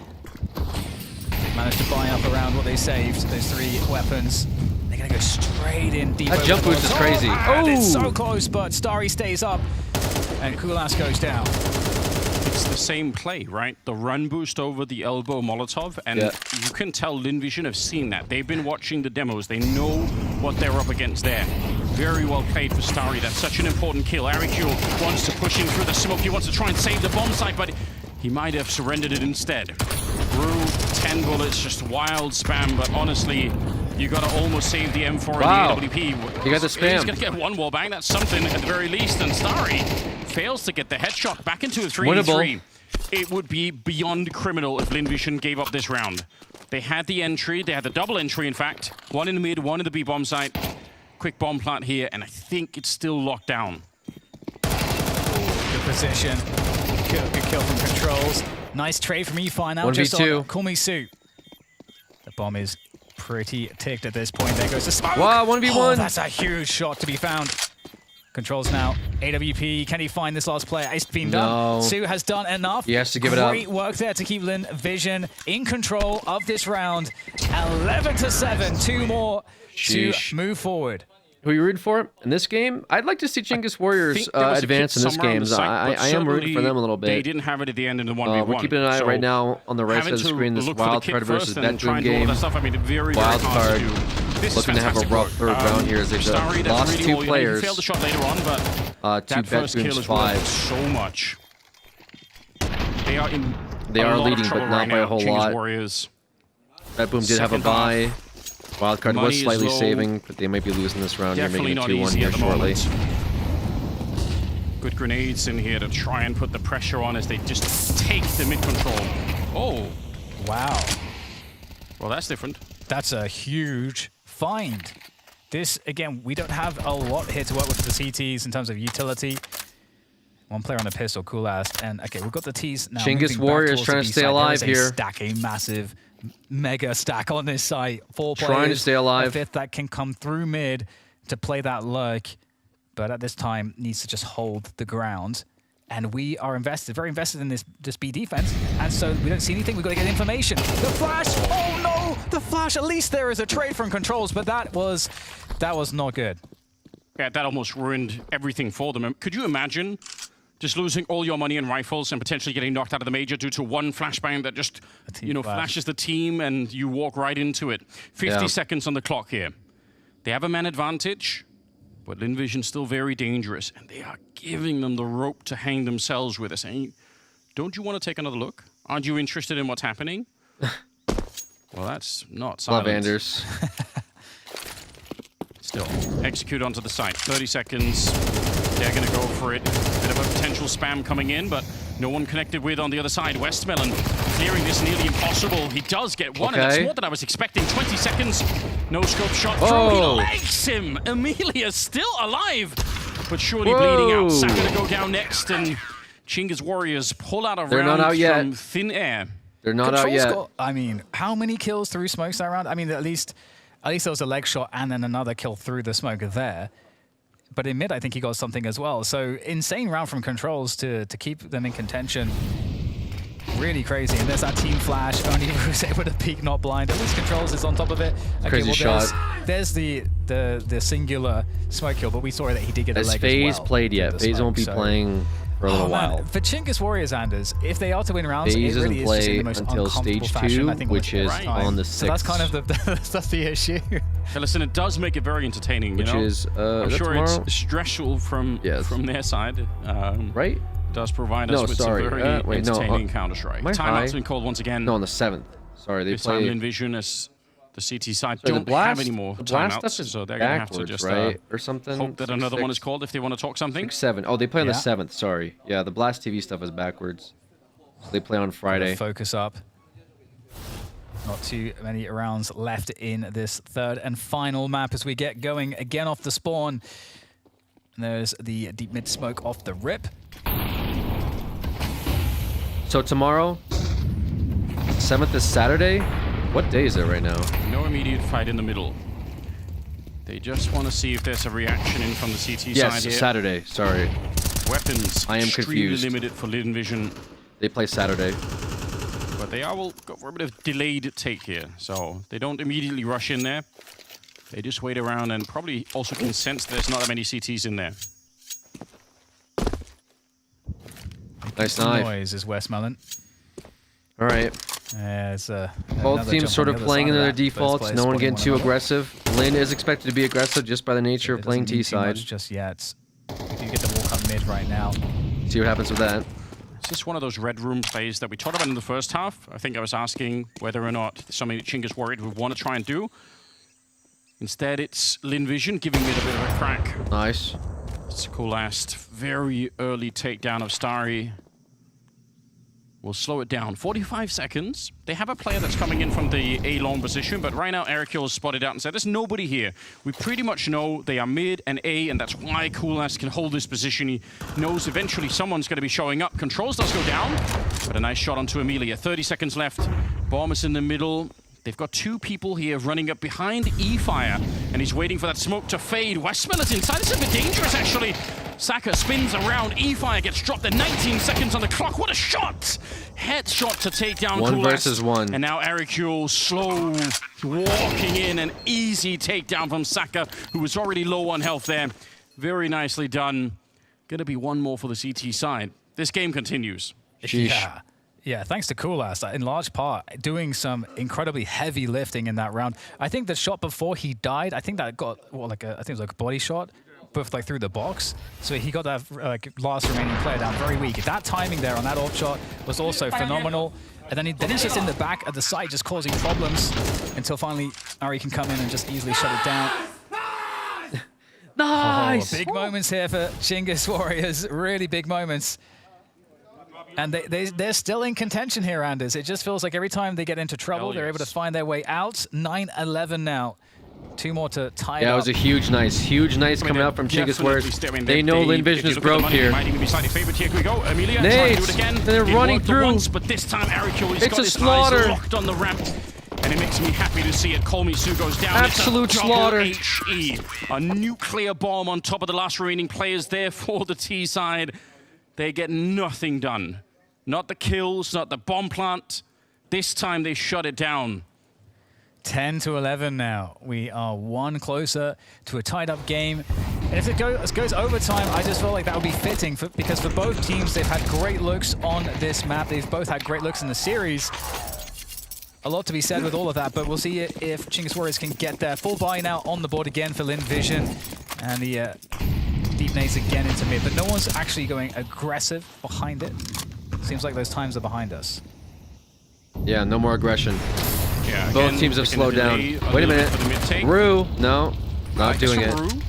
They managed to buy up around what they saved. Those 3 weapons. They're gonna go straight in deep. That jump boost is crazy. Oh, it's so close, but Starry stays up, and Kulas goes down. It's the same play, right? The run boost over the elbow Molotov, and you can tell Linvision have seen that. They've been watching the demos. They know what they're up against there. Very well played for Starry. That's such an important kill. Arikyo wants to push in through the smoke. He wants to try and save the bomb site, but he might have surrendered it instead. Brew, 10 bullets, just wild spam, but honestly, you got to almost save the M4 and the AWP. You got the spam. He's going to get 1 wall bang. That's something at the very least, and Starry fails to get the headshot back into a 3v3. It would be beyond criminal if Linvision gave up this round. They had the entry. They had the double entry, in fact. 1 in the mid, 1 in the B bomb site. Quick bomb plant here, and I think it's still locked down. Good position. Good kill from Controls. Nice trade from E-Fi now. 1v2. Just on Kumisu. The bomb is pretty ticked at this point. There goes the smoke. Wow, 1v1. Oh, that's a huge shot to be found. Controls now. AWP, can he find this last player? It's been done. Su has done enough. He has to give it up. Great work there to keep Linvision in control of this round. 11-7, 2 more to move forward. Who are you rooting for in this game? I'd like to see Chingus Warriors advance in this game. I am rooting for them a little bit. They didn't have it at the end in the 1v1. We're keeping an eye right now on the right side of the screen. This wildcard versus BetBoom game. Wildcard looking to have a rough 3rd round here as they've lost 2 players. He failed the shot later on, but to BetBoom's 5. So much. They are leading, but not by a whole lot. Warriors. BetBoom did have a bye. Wildcard was slightly saving, but they might be losing this round. Definitely You're making not 2-1 here shortly. Good grenades in here to try and put the pressure on as they just take the mid control. Oh. Wow. Well, that's different. That's a huge find. This, again, we don't have a lot here to work with the CTs in terms of utility. 1 player on the pistol, Kulas. And, okay, we've got the Ts now. Chingus Warriors trying to stay alive here. Stack, a massive mega stack on this site. 4 players. Trying to stay alive. A 5th that can come through mid to play that lurk, but at this time needs to just hold the ground. And we are invested, very invested in this B defense. And so we don't see anything. We've got to get information. The flash! Oh no! The flash! At least there is a trade from Controls, but that was not good. Yeah, that almost ruined everything for them. Could you imagine just losing all your money in rifles and potentially getting knocked out of the major due to 1 flashbang that just, flashes the team and you walk right into it. 50 seconds on the clock here. They have a man advantage, but Linvision's still very dangerous, and they are giving them the rope to hang themselves with us. And don't you want to take another look? Aren't you interested in what's happening? Well, that's not silent. Love Anders. Still, execute onto the site. 30 seconds. They're going to go for it. Bit of a potential spam coming in, but no one connected with on the other side. Westmelon clearing this nearly impossible. He does get 1, and that's more than I was expecting. 20 seconds. No scope shot through. He legs him. Amelia still alive, but surely bleeding out. Saka to go down next, and Chingus Warriors pull out a round from thin air. They're not out yet. I mean, how many kills through smokes that round? I mean, at least there was a leg shot and then another kill through the smoke there. But in mid, I think he got something as well. So insane round from Controls to keep them in contention. Really crazy. And there's that team flash. Only who's able to peek, not blind. At least Controls is on top of it. Okay, crazy shot. There's the singular smoke kill, but we saw that he did get a leg as well. Has FaZe played yet? FaZe won't be playing for a little while. For Chingus Warriors, Anders, if they are to win rounds, FaZe it really doesn't is just in play the most until stage 2, which is on the 6th. So that's kind of that's the issue. Hey, listen, it does make it very entertaining, which is I'm sure tomorrow? It's stressful from their side. Right? It does provide us with some very entertaining Counter-Strike. Timeout's been called once again. No, on the 7th. Sorry, they this play. time Linvision as the CT side don't have any more timeouts, so they're going to have to just or something. Hope that another one is called if they want to talk something. 6-7. Oh, they play on the 7th. Sorry. Yeah, the Blast TV stuff is backwards. So they play on Friday. Focus up. Not too many rounds left in this 3rd and final map as we get going again off the spawn. And there's the deep mid smoke off the rip. So tomorrow, 7th is Saturday. What day is it right now? No immediate fight in the middle. They just want to see if there's a reaction in from the CT side Yes, here. Saturday. Sorry. Weapons I am extremely confused. limited for Lin Vision. They play Saturday. But they will go for a bit of delayed take here. So they don't immediately rush in there. They just wait around and probably also can sense there's not that many CTs in there. Nice Some knife. noise is Westmelon. All right. Both teams sort of playing into their defaults. No one getting too aggressive. Lin is expected to be aggressive just by the nature of playing T side. Just yet. We do get the walk up mid right now. See what happens with that. Is this one of those red room plays that we talked about in the first half? I think I was asking whether or not something that Chingus Warrior would want to try and do. Instead, it's Lin Vision giving it a bit of a crack. Nice. It's a cool last. Very early takedown of Starry. We'll slow it down. 45 seconds. They have a player that's coming in from the A-long position, but right now Ericule has spotted out and said, there's nobody here. We pretty much know they are mid and A, and that's why Coolast can hold this position. He knows eventually someone's going to be showing up. Controls does go down, but a nice shot onto Amelia. 30 seconds left. Bomb is in the middle. They've got two people here running up behind E-Fire, and he's waiting for that smoke to fade. Westmelon's inside. This is a bit dangerous, actually. Saka spins around. E-Fire gets dropped at 19 seconds on the clock. What a shot! Headshot to take down One Coolast. versus one. And now Ericule slow walking in. An easy takedown from Saka, who was already low on health there. Very nicely done. Gonna be one more for the CT side. This game continues. Yeah. Yeah, thanks to Coolast, in large part, doing some incredibly heavy lifting in that round. I think the shot before he died, I think that got, well, like I think it was like a body shot, both like through the box. So he got that like last remaining player down very weak. That timing there on that off shot was also phenomenal. And then he's just in the back at the side, just causing problems until finally Ari can come in and just easily shut it down. Nice! Oh, big moments here for Chingus Warriors, really big moments. And they're still in contention here, Anders. It just feels like every time they get into trouble, they're able to find their way out. 9-11 now. Two more to tie it Yeah, up. it was a huge nice coming out from Chingus Warriors. They know Lin Vision is broke here. Might even be slightly favored here. Here we go. Amelia Nades! trying to do it again. They're It running worked through. Once, but this time Ericule has It's got a his slaughter. eyes locked on the ramp. And it makes me happy to see it. Kolmisu goes down. Absolute it's a slaughter. HE. A nuclear bomb on top of the last remaining players there for the T side. They get nothing done. Not the kills, not the bomb plant. This time they shut it down. 10-11 now. We are one closer to a tied-up game. And if it goes overtime, I just feel like that would be fitting because for both teams, they've had great looks on this map. They've both had great looks in the series. A lot to be said with all of that, but we'll see if Chingus Warriors can get there. Full buy now on the board again for Lin Vision. And the deep nades again into mid, but no one's actually going aggressive behind it. Seems like those times are behind us. Yeah, no more aggression. Yeah, Both again, teams have they're slowed gonna down. delay a Wait a little bit minute. for the mid-take. Rue, no, not Just doing it. from Rue.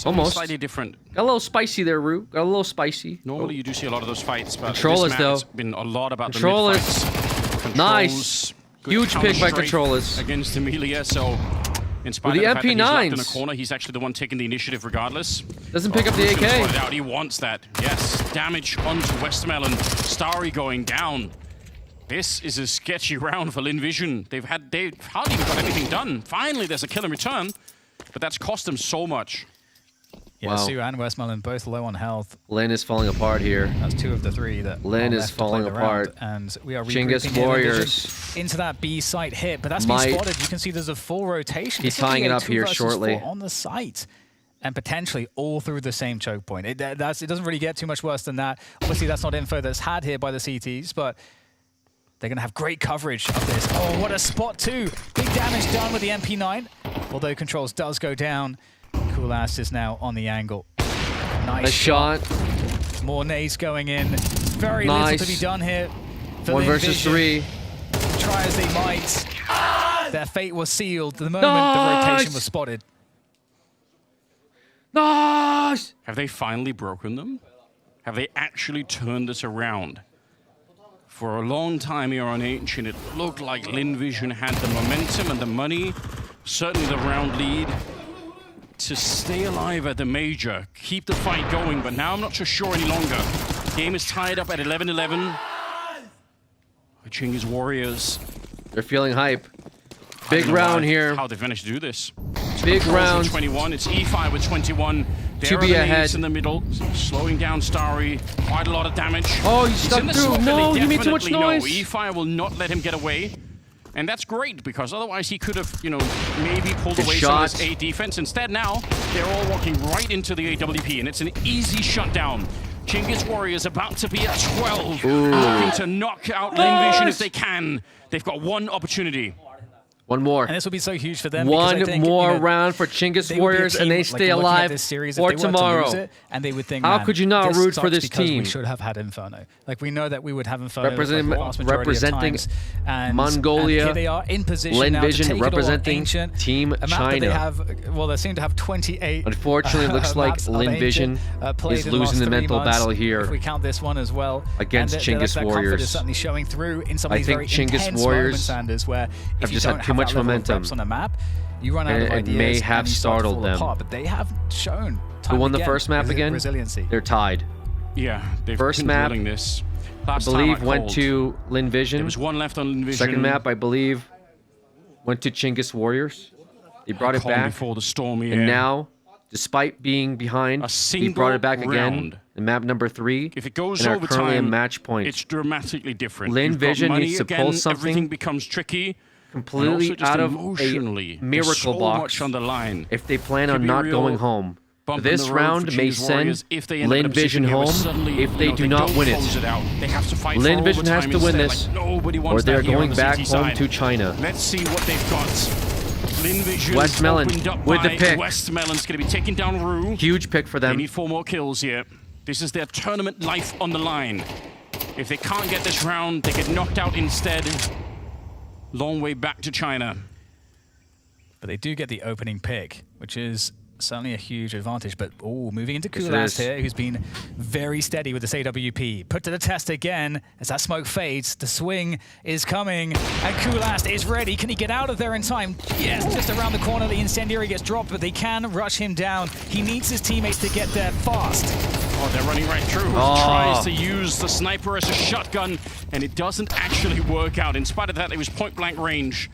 Almost. Slightly different. Got a little spicy there, Rue. Got a little spicy. Normally you do see a lot of those fights, but Controllers, this map though. has been a lot about Controllers. the mid-fights. Nice. Good Huge pick by counter-strike Controllers. against Amelia, so in spite With of the the fact that he's locked in a MP9s. corner, he's actually the one taking the initiative regardless. Doesn't pick up the Bruce AK. spotted out. He wants that. Yes, damage onto Westmelon. Starry going down. This is a sketchy round for Lin Vision. They've hardly even got anything done. Finally, there's a kill in return, but that's cost them so much. Yeah, Wow. Sue and Westmelon both low on health. Lin is falling apart here. That's two of the three that Lin are is left to falling play the apart. round, and we are Chingus regrouping here, Warriors into that B site hit, but that's been might- spotted. You can see there's a full rotation. He's It's gonna tying be it a up 2 here versus shortly. 4 on the site, and potentially all through the same choke point. It doesn't really get too much worse than that. Obviously, that's not info that's had here by the CTs, but they're going to have great coverage of this. Oh, what a spot too! Big damage done with the MP9, although Controls does go down. Coolast is now on the angle. Nice shot. More nades going in. Very little Nice. to be done here. for One Lin versus Vision. three. Try as they might, their fate was sealed the moment the Nice. rotation was spotted. Nice! Have they finally broken them? Have they actually turned this around? For a long time here on Ancient, it looked like Lin Vision had the momentum and the money, certainly the round lead, to stay alive at the major, keep the fight going, but now I'm not so sure any longer. Game is tied up at 11-11. Chingus Warriors They're feeling hype. Big round here. How they managed to do this. Big round. 21. It's E5 with 21. To be ahead in the middle, slowing down Starry. Quite a lot of damage. Oh, he's stuck through. No, he made too much noise. No, E5 will not let him get away. And that's great, because otherwise he could have, you know, maybe pulled away some of his A defense. Instead now, they're all walking right into the AWP, and it's an easy shutdown. Chinggis Warriors about to be at 12. Looking to knock out Linvision if they can. They've got one opportunity. One more. And this will be so huge for them. One because I think, more you know, round for Chinggis Warriors, and they stay alive for tomorrow. And they would think, how could you not root for this team? We should have had Inferno. Like, we know that we would have Inferno representing Mongolia. And here they are in position now to take it all. Representing Team China. They seem to have 28. Unfortunately, it looks like Linvision is losing the mental battle here. If we count this one as well, against Chinggis Warriors. Is certainly showing through in some of these very Chinggis intense Warriors moments, Anders, where have just had too much momentum on a map, you run out of and ideas may have and you start to startled fall them. apart, but they have shown Who won the first map again? Resiliency. They're tied. Yeah, they've first been map, drilling this. I believe, went to Linvision. There was one left on Linvision. Second map, I believe, went to Chinggis Warriors. They brought it back. Before the storm, And now, despite being behind, they brought it back again in map number 3. If it goes and are over currently time, in match point. it's dramatically different. Linvision needs to pull something Everything becomes tricky. completely out of a miracle box on the line. if they plan on not going home. This round may send Linvision home if they do not win it. They have to fight Linvision has to win this, or they're going back home to China. Let's see what they've got. Linvision Westmelon with the pick. Westmelon's going to be taking down Rue. Huge pick for They them. need 4 more kills here. This is their tournament life on the line. If they can't get this round, they get knocked out instead. Long way back to China. But they do get the opening pick, which is certainly a huge advantage. But moving into Kulast here, who's been very steady with this AWP. Put to the test again as that smoke fades. The swing is coming, and Kulast is ready. Can he get out of there in time? Yes, just around the corner, the incendiary gets dropped, but they can rush him down. He needs his teammates to get there fast. Oh, they're running right through. Tries to use the sniper as a shotgun, and it doesn't actually work out. In spite of that, it was point-blank range.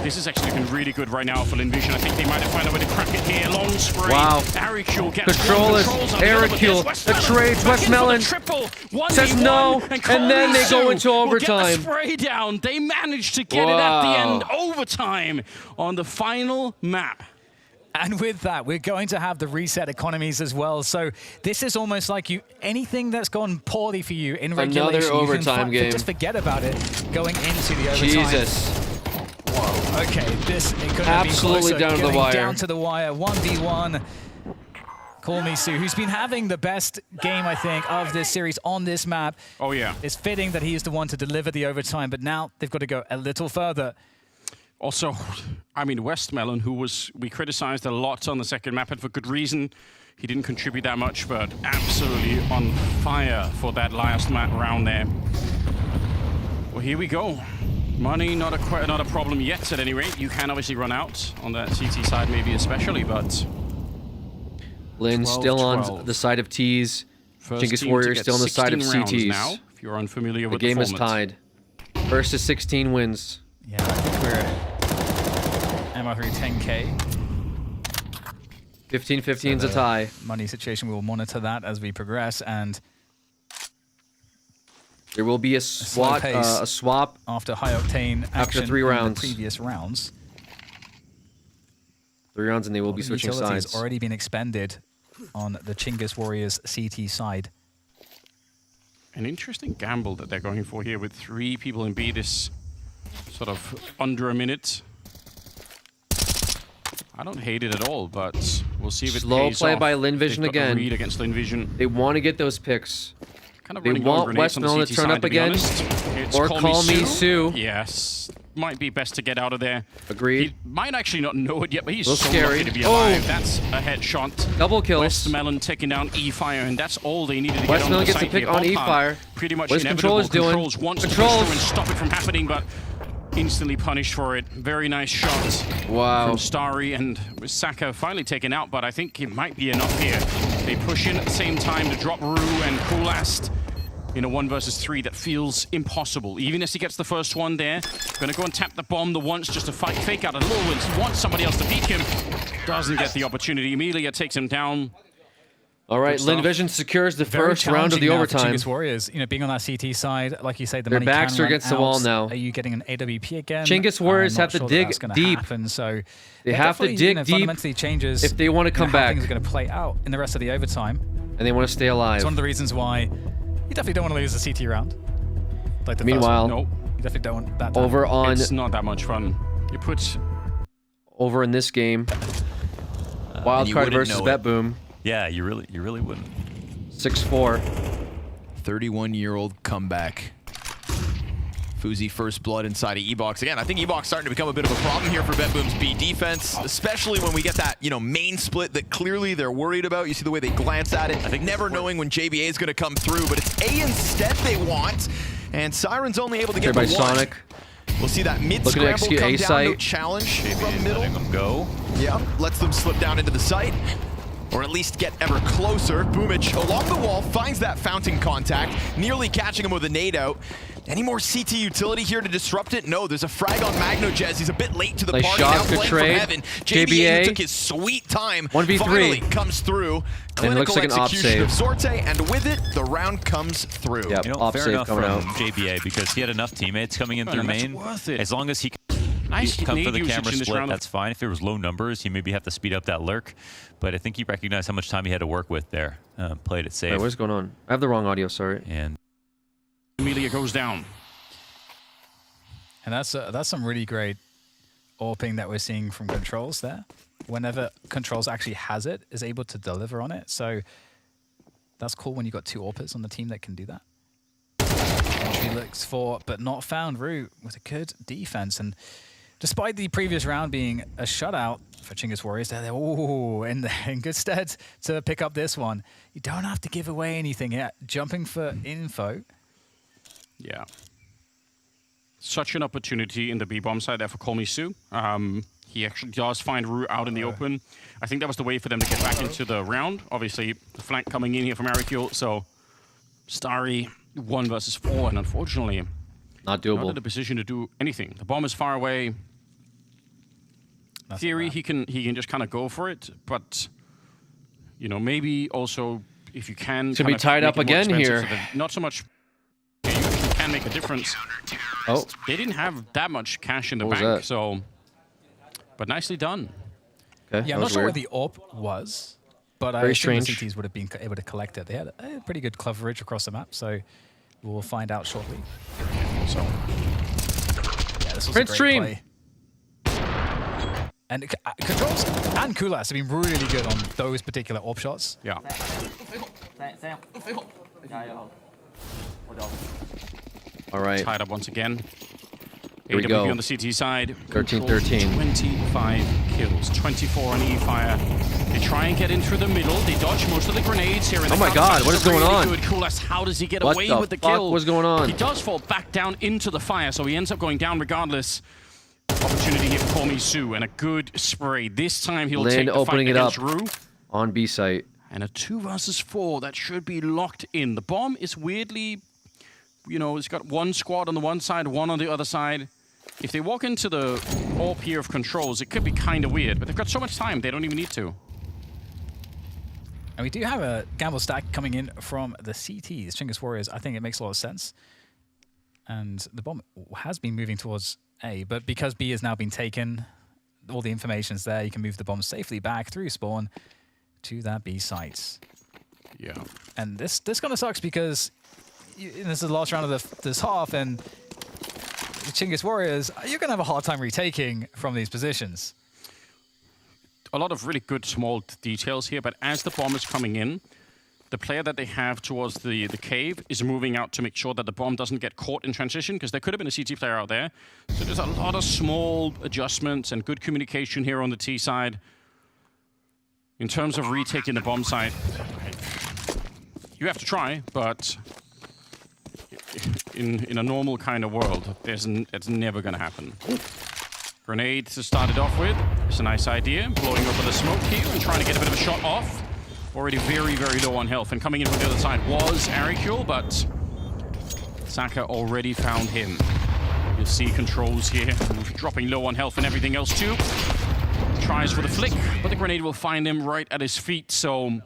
This is actually looking really good right now for Linvision. I think they might have found a way to crack it here. Long spray. Wow. Aricule gets Controllers, Aricule, the trades, Westmelon says no, and then they go into overtime. Get the spray down. They managed to get it at the end. Overtime on the final map. And with that, we're going to have the reset economies as well. So this is almost like anything that's gone poorly for you in regulation. Another overtime game. Just forget about it going into the overtime. Jesus. Whoa. Okay, this it could have Absolutely been closer. down to the wire. Down to the wire. 1v1. Call me Sue, who's been having the best game, I think, of this series on this map. Oh, yeah. It's fitting that he is the one to deliver the overtime, but now they've got to go a little further. Also, I mean, Westmelon, who we criticized a lot on the second map, and for good reason. He didn't contribute that much, but absolutely on fire for that last map round there. Well, here we go. Money, not a problem yet, at any rate. You can obviously run out on that CT side, maybe especially, but... Lin still on the side of T's. Chinggis Warriors still on the side of CTs. Now, if you're unfamiliar with the game is tied. First to 16 wins. Yeah, I think we're MR3 10K. 15-15 is a tie. Money situation, we will monitor that as we progress, and there will be a swap after high octane after action 3 rounds. In the previous rounds. 3 rounds, and they will be switching sides. Already been expended on the Chinggis Warriors CT side. An interesting gamble that they're going for here with 3 people in B. This sort of under a minute. I don't hate it at all, but we'll see if it Slow pays play off. by Linvision again. Read against Linvision. They want to get those picks. Kind of they want Westmelon to turn up again, or Call Me Sue. Yes, might be best to get out of there. Agreed. He might actually not know it yet, but he's so scary. lucky to be alive. That's a headshot. Double kills. Westmelon taking down E-Fire, and that's all they needed to get on the Westmelon gets site a pick here. on E-Fire. Pretty much what is inevitable. Controls wants doing? to push through and stop it from happening, but instantly punished for it. Very nice shot from Starry, and Saka finally taken out, but I think it might be enough here. They push in at the same time to drop Rue and Kulast. in a 1 versus 3 that feels impossible. Even as he gets the first one there, gonna go and tap the bomb the once just to fake out a little bit. He wants somebody else to peek him. Doesn't get the opportunity. Emilia takes him down. All right, Linvision secures the first round of the overtime. Chinggis Warriors, being on that CT side, like you say, the Their money backs can are run against the out. wall now. Are you getting an AWP again? Chinggis Warriors I'm have not to sure dig that's gonna deep. happen, so They have to dig deep fundamentally changes if they want to come how back. Things are going to play out in the rest of the overtime. And they want to stay alive. It's one of the reasons why you definitely don't want to lose the CT round. Like the Meanwhile, first one. You definitely don't want that. over on It's not that much fun. You put over in this game, Wildcard versus BetBoom. Yeah, you really wouldn't. 6-4. 31-year-old comeback. Fuzi first blood inside of E-Box. Again, I think E-Box starting to become a bit of a problem here for BetBoom's B defense, especially when we get that, main split that clearly they're worried about. You see the way they glance at it, I think never knowing when JBA is going to come through, but it's A instead they want, and Siren's only able to get by the one. Sonic. We'll see that mid Looking to scramble execute come A down, site. no challenge from middle. Letting them go. Yeah, lets them slip down into the site, or at least get ever closer. Boomich along the wall finds that fountain contact, nearly catching him with a nade out. Any more CT utility here to disrupt it? No, there's a frag on Magnojez. He's a bit late to the Nice party. shot, Now good playing from trade. heaven. JBA, JBA, who took his sweet time, 1v3. finally comes through. And it looks Clinical like an op execution of save. Zorte, and with it, the round comes through. Yep, op Fair save enough coming from out. JBA because he had enough teammates coming in Well, through that's main. worth it. As long as he can Nice come for nade the usage camera in this split, round. that's fine. If there was low numbers, he maybe have to speed up that lurk. But I think he recognized how much time he had to work with there. Played it safe. Wait, what's going on? I have the wrong audio, sorry. And Emilia goes down. And that's some really great AWPing that we're seeing from Controls there. Whenever Controls actually has it, is able to deliver on it. So that's cool when you got two AWPers on the team that can do that. Entry looks for, but not found, Root with a good defense. And despite the previous round being a shutout for Chinggis Warriors, they're in good stead to pick up this one. You don't have to give away anything yet. Jumping for info. Yeah. Such an opportunity in the B-bomb side there for Kolmisu. He actually does find Rue out in the open. I think that was the way for them to get back into the round. Obviously, the flank coming in here from Arikul, so Starry 1 versus 4, and unfortunately, not doable. Not in a position to do anything. The bomb is far away. In theory, he can just kind of go for it, but maybe also if you can. Should be tied up again here. So not so much. You actually can make a difference. Oh, they didn't have that much cash in the What was bank, that? so. But nicely done. Okay, Yeah, I'm not sure where the AWP was, but I Very assume the strange. CTs would have been able to collect it. They had a pretty good coverage across the map, so we'll find out shortly. So, yeah, this was Prince a great Stream. play. And Controls and Kulas have been really good on those particular AWP shots. Yeah. all right. Tied up once again. Here we AWP go. on the CT side. 13-13. 25 kills, 24 on E-Fire. They try and get in through the middle. They dodge most of the grenades here. In the Oh my counter. God, This what is going really on? Good. Kulas, how does he get What away the with the fuck kill? was going on? He does fall back down into the fire, so he ends up going down regardless. Opportunity here for Kolmisu, and a good spray. This time he'll Lin take the opening fight it against up Rue. on B site. And a 2 versus 4 that should be locked in. The bomb is weirdly, it's got one squad on the one side, one on the other side. If they walk into the AWP here of Controls, it could be kind of weird, but they've got so much time, they don't even need to. And we do have a gamble stack coming in from the CTs, Chinggis Warriors. I think it makes a lot of sense. And the bomb has been moving towards A, but because B has now been taken, all the information's there. You can move the bomb safely back through spawn to that B site. Yeah. And this kind of sucks because this is the last round of this half, and the Chinggis Warriors, you're going to have a hard time retaking from these positions. A lot of really good small details here, but as the bomb is coming in, the player that they have towards the cave is moving out to make sure that the bomb doesn't get caught in transition, because there could have been a CT player out there. So there's a lot of small adjustments and good communication here on the T side. In terms of retaking the bomb site, you have to try, but in a normal kind of world, it's never going to happen. Grenade to start it off with. It's a nice idea. Blowing over the smoke here and trying to get a bit of a shot off. Already very, very low on health. And coming in from the other side was Arikul, but Saka already found him. You'll see controls here, dropping low on health and everything else too. Tries for the flick, but the grenade will find him right at his feet. So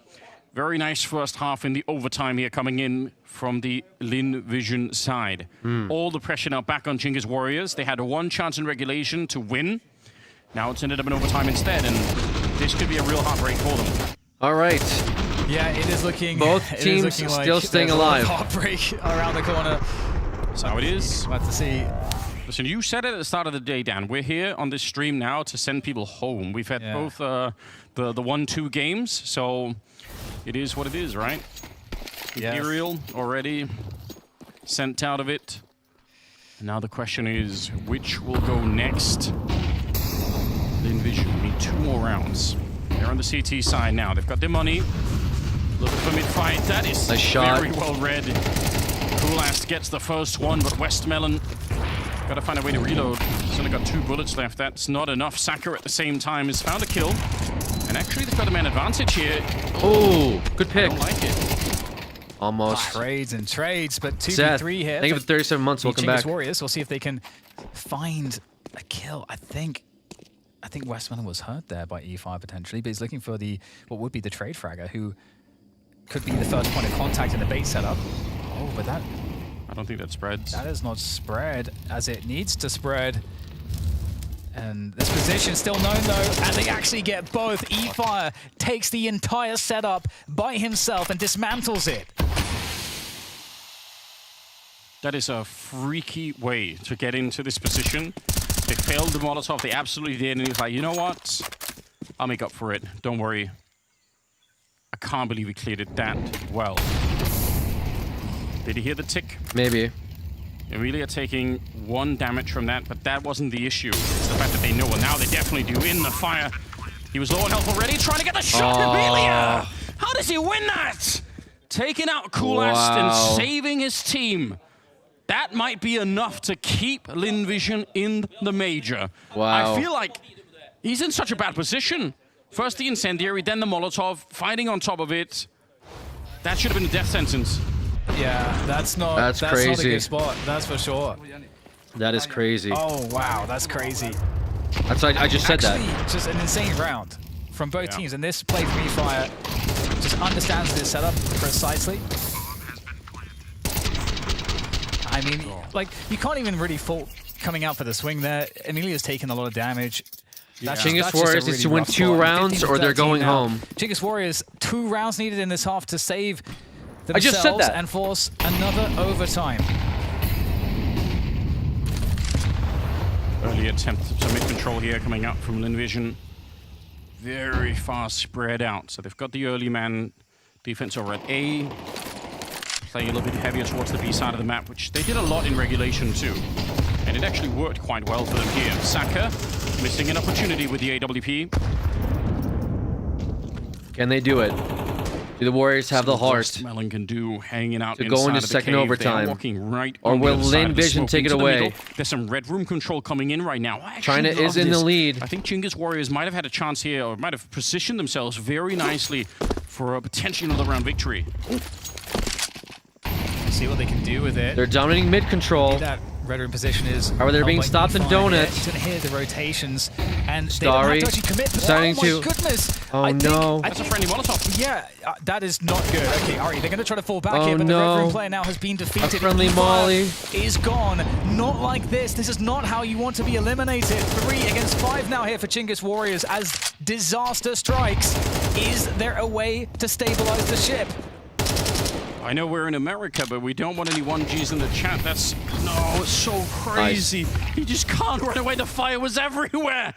very nice first half in the overtime here coming in from the Lin Vision side. All the pressure now back on Chinggis Warriors. They had one chance in regulation to win. Now it's ended up in overtime instead, and this could be a real heartbreak for them. All right. Yeah, it is looking. Both teams looking like still staying alive. Heartbreak around the corner. That's how it is. About to see. Listen, you said it at the start of the day, Dan. We're here on this stream now to send people home. We've had both the 1-2 games, so it is what it is, right? Imperial already sent out of it. Now the question is, which will go next? Lin Vision need 2 more rounds. They're on the CT side now. They've got their money. Looking for mid-fight. That is nice shot. Very well read. Coolast gets the first one, but Westmelon got to find a way to reload. He's only got 2 bullets left. That's not enough. Saka at the same time has found a kill. And actually, they've got a man advantage here. Oh, good pick. I don't like it. Almost. Trades and trades, but 2v3 here. Thank you for 37 months. Welcome back. Warriors. We'll see if they can find a kill. I think Westmelon was hurt there by E5 potentially, but he's looking for what would be the trade fragger, who could be the first point of contact in the bait setup. Oh, but that... I don't think that spreads. That is not spread as it needs to spread. And this position still known though, and they actually get both. E-Fire takes the entire setup by himself and dismantles it. That is a freaky way to get into this position. They failed the Molotov, they absolutely did, and he's like, you know what? I'll make up for it, don't worry. I can't believe he cleared it that well. Did he hear the tick? Maybe. Irelia taking 1 damage from that, but that wasn't the issue. It's the fact that they know, and now they definitely do. In the fire. He was low on health already, trying to get the shot, Irelia! How does he win that? Taking out Coolast and saving his team. That might be enough to keep Lin Vision in the major. Wow. I feel like he's in such a bad position. First the incendiary, then the Molotov, fighting on top of it. That should have been a death sentence. Yeah, that's not crazy. not a good spot, that's for sure. That is crazy. Oh, wow, that's crazy. That's I just said Actually, that. Just an insane round from both teams, and this play from E-Fire just understands this setup precisely. I mean, like, you can't even really fault coming out for the swing there. Emilia's taken a lot of damage. Chinggis Warriors needs to win 2 rounds or they're going home. Chinggis Warriors, 2 rounds needed in this half to save themselves I just said that. and force another overtime. Early attempt to mid-control here coming out from Lin Vision. Very fast spread out. So they've got the early man defense over at A. Playing a little bit heavier towards the B side of the map, which they did a lot in regulation too. And it actually worked quite well for them here. Saka missing an opportunity with the AWP. Can they do it? Do the Warriors have the heart Melon can do hanging out to go into second overtime? Right, or will Lin Vision take it away? There's some red room control coming in right now. China is in the lead. I think Chinggis Warriors might have had a chance here, or might have positioned themselves very nicely for a potentially another round victory. See what they can do with it. They're dominating mid-control. That red room position is... However, they're being stopped in donuts. You can hear the rotations, and Starry they don't have to actually commit. deciding oh my goodness! Oh no! That's a friendly Molotov. Yeah, that is not good. Okay, Ari, they're going to try to fall back Oh, here, but the no. red room player now has been defeated. A friendly Molly is gone. Not like this. This is not how you want to be eliminated. 3 against 5 now here for Chinggis Warriors as disaster strikes. Is there a way to stabilize the ship? I know we're in America, but we don't want any 1Gs in the chat. That's... No, it's so crazy. Nice. He just can't run away. The fire was everywhere.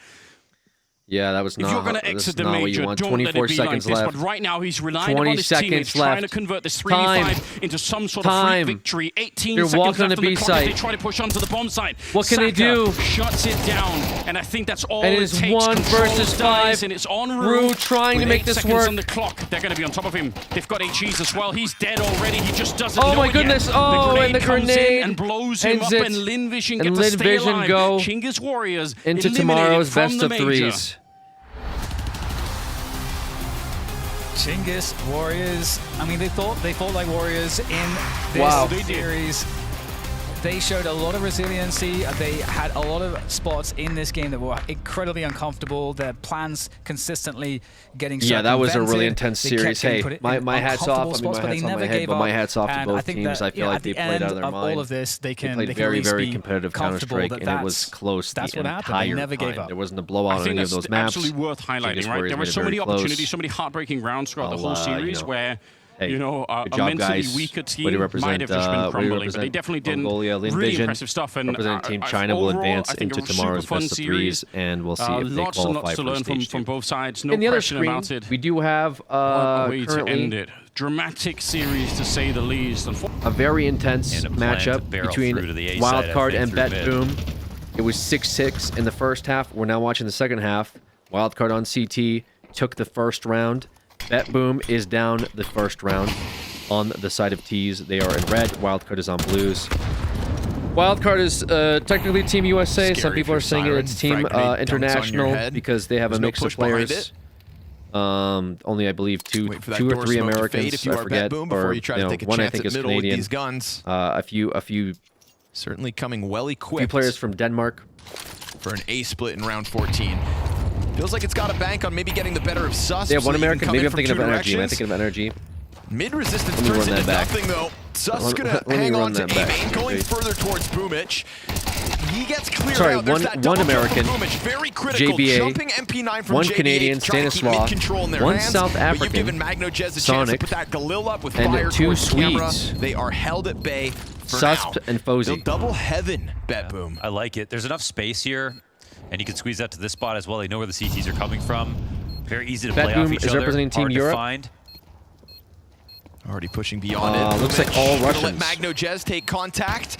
Yeah, that was not. If you're going to exit the major, don't 24 let it be seconds like this. left. But right now, he's relying 20 upon his seconds teammates, left. trying to convert this 3v5 into some sort of free victory. 18 They're seconds walking on left the on B the clock as side. they try to push onto the bomb site. What can they do? Shuts it down, and I think that's all And it it is takes. 1 Controls versus dies, 5. and it's on Rue trying to with make 8 this seconds work. on the clock. They're going to be on top of him. They've got HEs as well. He's dead already. He just doesn't know Oh my it goodness! Yet. Oh, and the comes grenade in and blows him ends up, it. and Lin Vision And gets Lin to stay Vision alive. go Chinggis Warriors into eliminated tomorrow's from best the of major. 3s. Chinggis Warriors. I mean, they fought like Warriors in this Wow. series. they showed a lot of resiliency. They had a lot of spots in this game that were incredibly uncomfortable. Their plans consistently getting that was a really circumvented. intense They kept series. getting Hey, put in my hat's off. uncomfortable spots, my but they hat's on never my head, gave but up. my hat's off to And both I think teams. that, I feel like at they the played end out of their of mind. all of this, they played can very, at least very be competitive comfortable Counter-Strike, that and it was close that's the what happened. entire They never time. gave up. There wasn't a blowout I on think any of that's those maps. absolutely worth highlighting, Genghis right? Warriors There were made it so very many close. opportunities, so many heartbreaking rounds throughout the whole series where, hey, you know, a good job, mentally guys. weaker Way to team represent, might have just been way to crumbling, but they represent definitely didn't. Mongolia, Lin Really Vision. impressive stuff. And Representing Team China will overall, advance I think into a super tomorrow's fun best of series. threes, and we'll see if they Lots and qualify lots to for learn stage from two. both sides. No In the other question screen, about it. we do have What a way to currently end it. Dramatic series, to say the least. a very intense And a plan to matchup barrel between through to the A side, I Wildcard think, and through Bet mid. Boom. It was 6-6 in the first half. We're now watching the second half. Wildcard on CT took the first round. Bet Boom is down the first round on the side of T's. They are in red. Wildcard is on blues. Wildcard is technically Team USA. Some people are saying it's Team International because they have a mix of players. Only I believe two or three Americans. I forget. Or one I think is Canadian. These guns. A few. Certainly coming well A equipped. few players from Denmark. For an A split in round 14. Feels like it's got a bank on maybe getting the better of Sus. They have one so they can American. come Maybe in I'm from thinking of two Energy. Am I directions. thinking of Energy? Mid resistance Let me turns run into that back. nothing though. Sus Let gonna me hang run on to that back. A-Main, going Okay. further towards Boomich. He gets cleared Sorry, out. There's one that double kill American, from Boomich. Very critical. JBA, Jumping MP9 from one JBA, Canadian, trying to keep Stanislaw, mid-control in their one hands, South but African, you've given Magnogez a chance to Sonic, put that Galil up with and fire two towards the camera. Swedes. They are held at bay for Susp now. and Fozy. They'll double heaven, Bet Boom. I like it. There's enough space here, and you can squeeze out to this spot as well. They know where the CTs are coming from. Very easy to Bet play Boom off each is other. representing Team Hard Europe. To find. Already pushing beyond it. Looks like all Gonna let Russians. Magnogez take contact.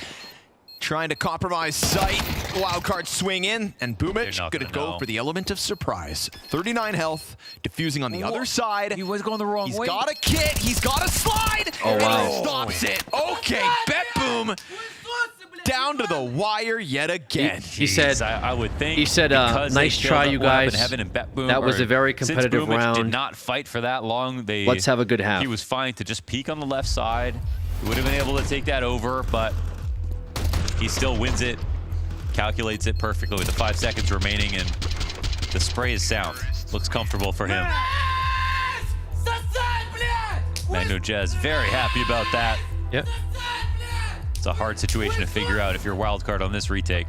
Trying to compromise sight. Wildcard swing in, and Boomich gonna go for the element of surprise. 39 health, diffusing on the other side. He was going the wrong way. He's got a kit, he's got a slide, Oh, and wow. he stops it. Okay, Bet Boom down to the wire yet again. He said, I would think. he said, because nice they try, killed you what happened guys. Heaven and Bet Boom, That was or a very since competitive Boomich round. did not fight for that long. Let's have a good half. He was fine to just peek on the left side. He would have been able to take that over, but he still wins it, calculates it perfectly with the 5 seconds remaining, and the spray is sound. Looks comfortable for him. Magnogez very happy about that. Yep. It's a hard situation to figure out if you're Wildcard on this retake.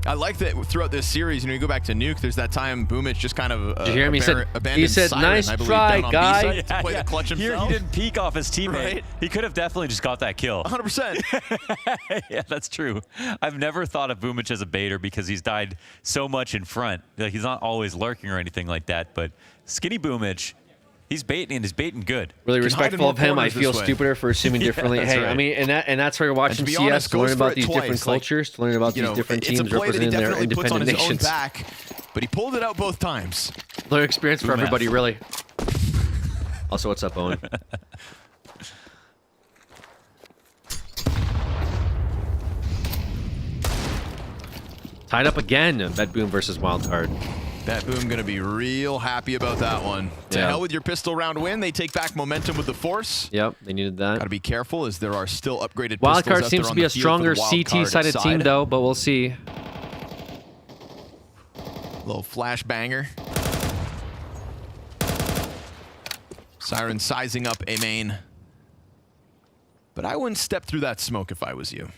I like that throughout this series, you go back to Nuke, there's that time Boomich just kind of Did you hear him? He said, abandoned nice Siren, I believe, try, down on guy. B-side to play the clutch Here himself. he didn't peek off his teammate. Right. He could have definitely just got that kill. 100%. Yeah, that's true. I've never thought of Boomich as a baiter because he's died so much in front. Like, he's not always lurking or anything like that, but Skinny Boomich, he's baiting and he's baiting good. Really Can hide in respectful more of him. I corners feel this way. stupider for assuming differently. that's Hey, right. I mean, and that's why you're watching be CS honest, to learn goes for about it these twice, different like, cultures, to learn about You these know, different it's a teams play that he representing their definitely puts on independent his own nations. back, but he pulled it out both times. Learn experience for Boom everybody, F. really. Also, what's up, Owen? Tied up again. Bet Boom versus Wildcard. Bet Boom gonna be real happy about that one. To Yeah. hell with your pistol round win. They take back momentum with the force. Yep, they needed that. Gotta be careful as there are still upgraded pistols Wildcard out seems there to on be the a field for stronger the Wildcard CT-sided team, side. though, but we'll see. Little flash banger. Siren sizing up a main. But I wouldn't step through that smoke if I was you.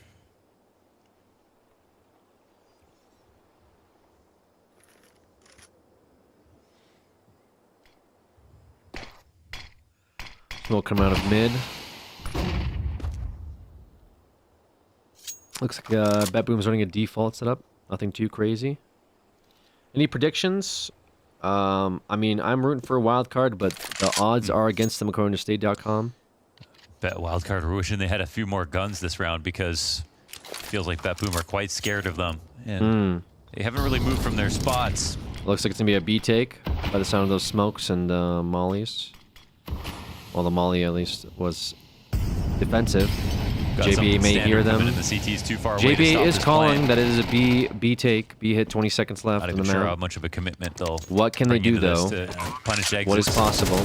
Smoke come out of mid. Looks like Bet Boom's running a default setup. Nothing too crazy. Any predictions? I mean, I'm rooting for a wild card, but the odds are against them according to State.com. Bet Wildcard are wishing they had a few more guns this round because it feels like Bet Boom are quite scared of them. And they haven't really moved from their spots. Looks like it's going to be a B take by the sound of those smokes and mollies. Well, the molly at least was defensive. Got JBA something may standard hear them. coming in. The CT's too far away to JBA stop is this calling plan. that it is a B take. B hit 20 seconds left Not in even the sure how map. much of a commitment they'll What can they bring do, into this though? to, punish exits. What is possible?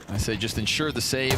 I say just ensure the save.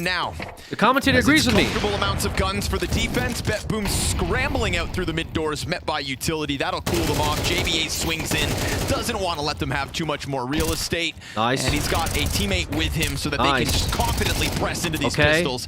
And now, the commentator agrees with me. Comfortable amounts of guns for the defense. BetBoom scrambling out through the mid doors, met by utility. That'll cool them off. JVA swings in, doesn't want to let them have too much more real estate. Nice. And he's got a teammate with him so that they can just confidently press into these pistols.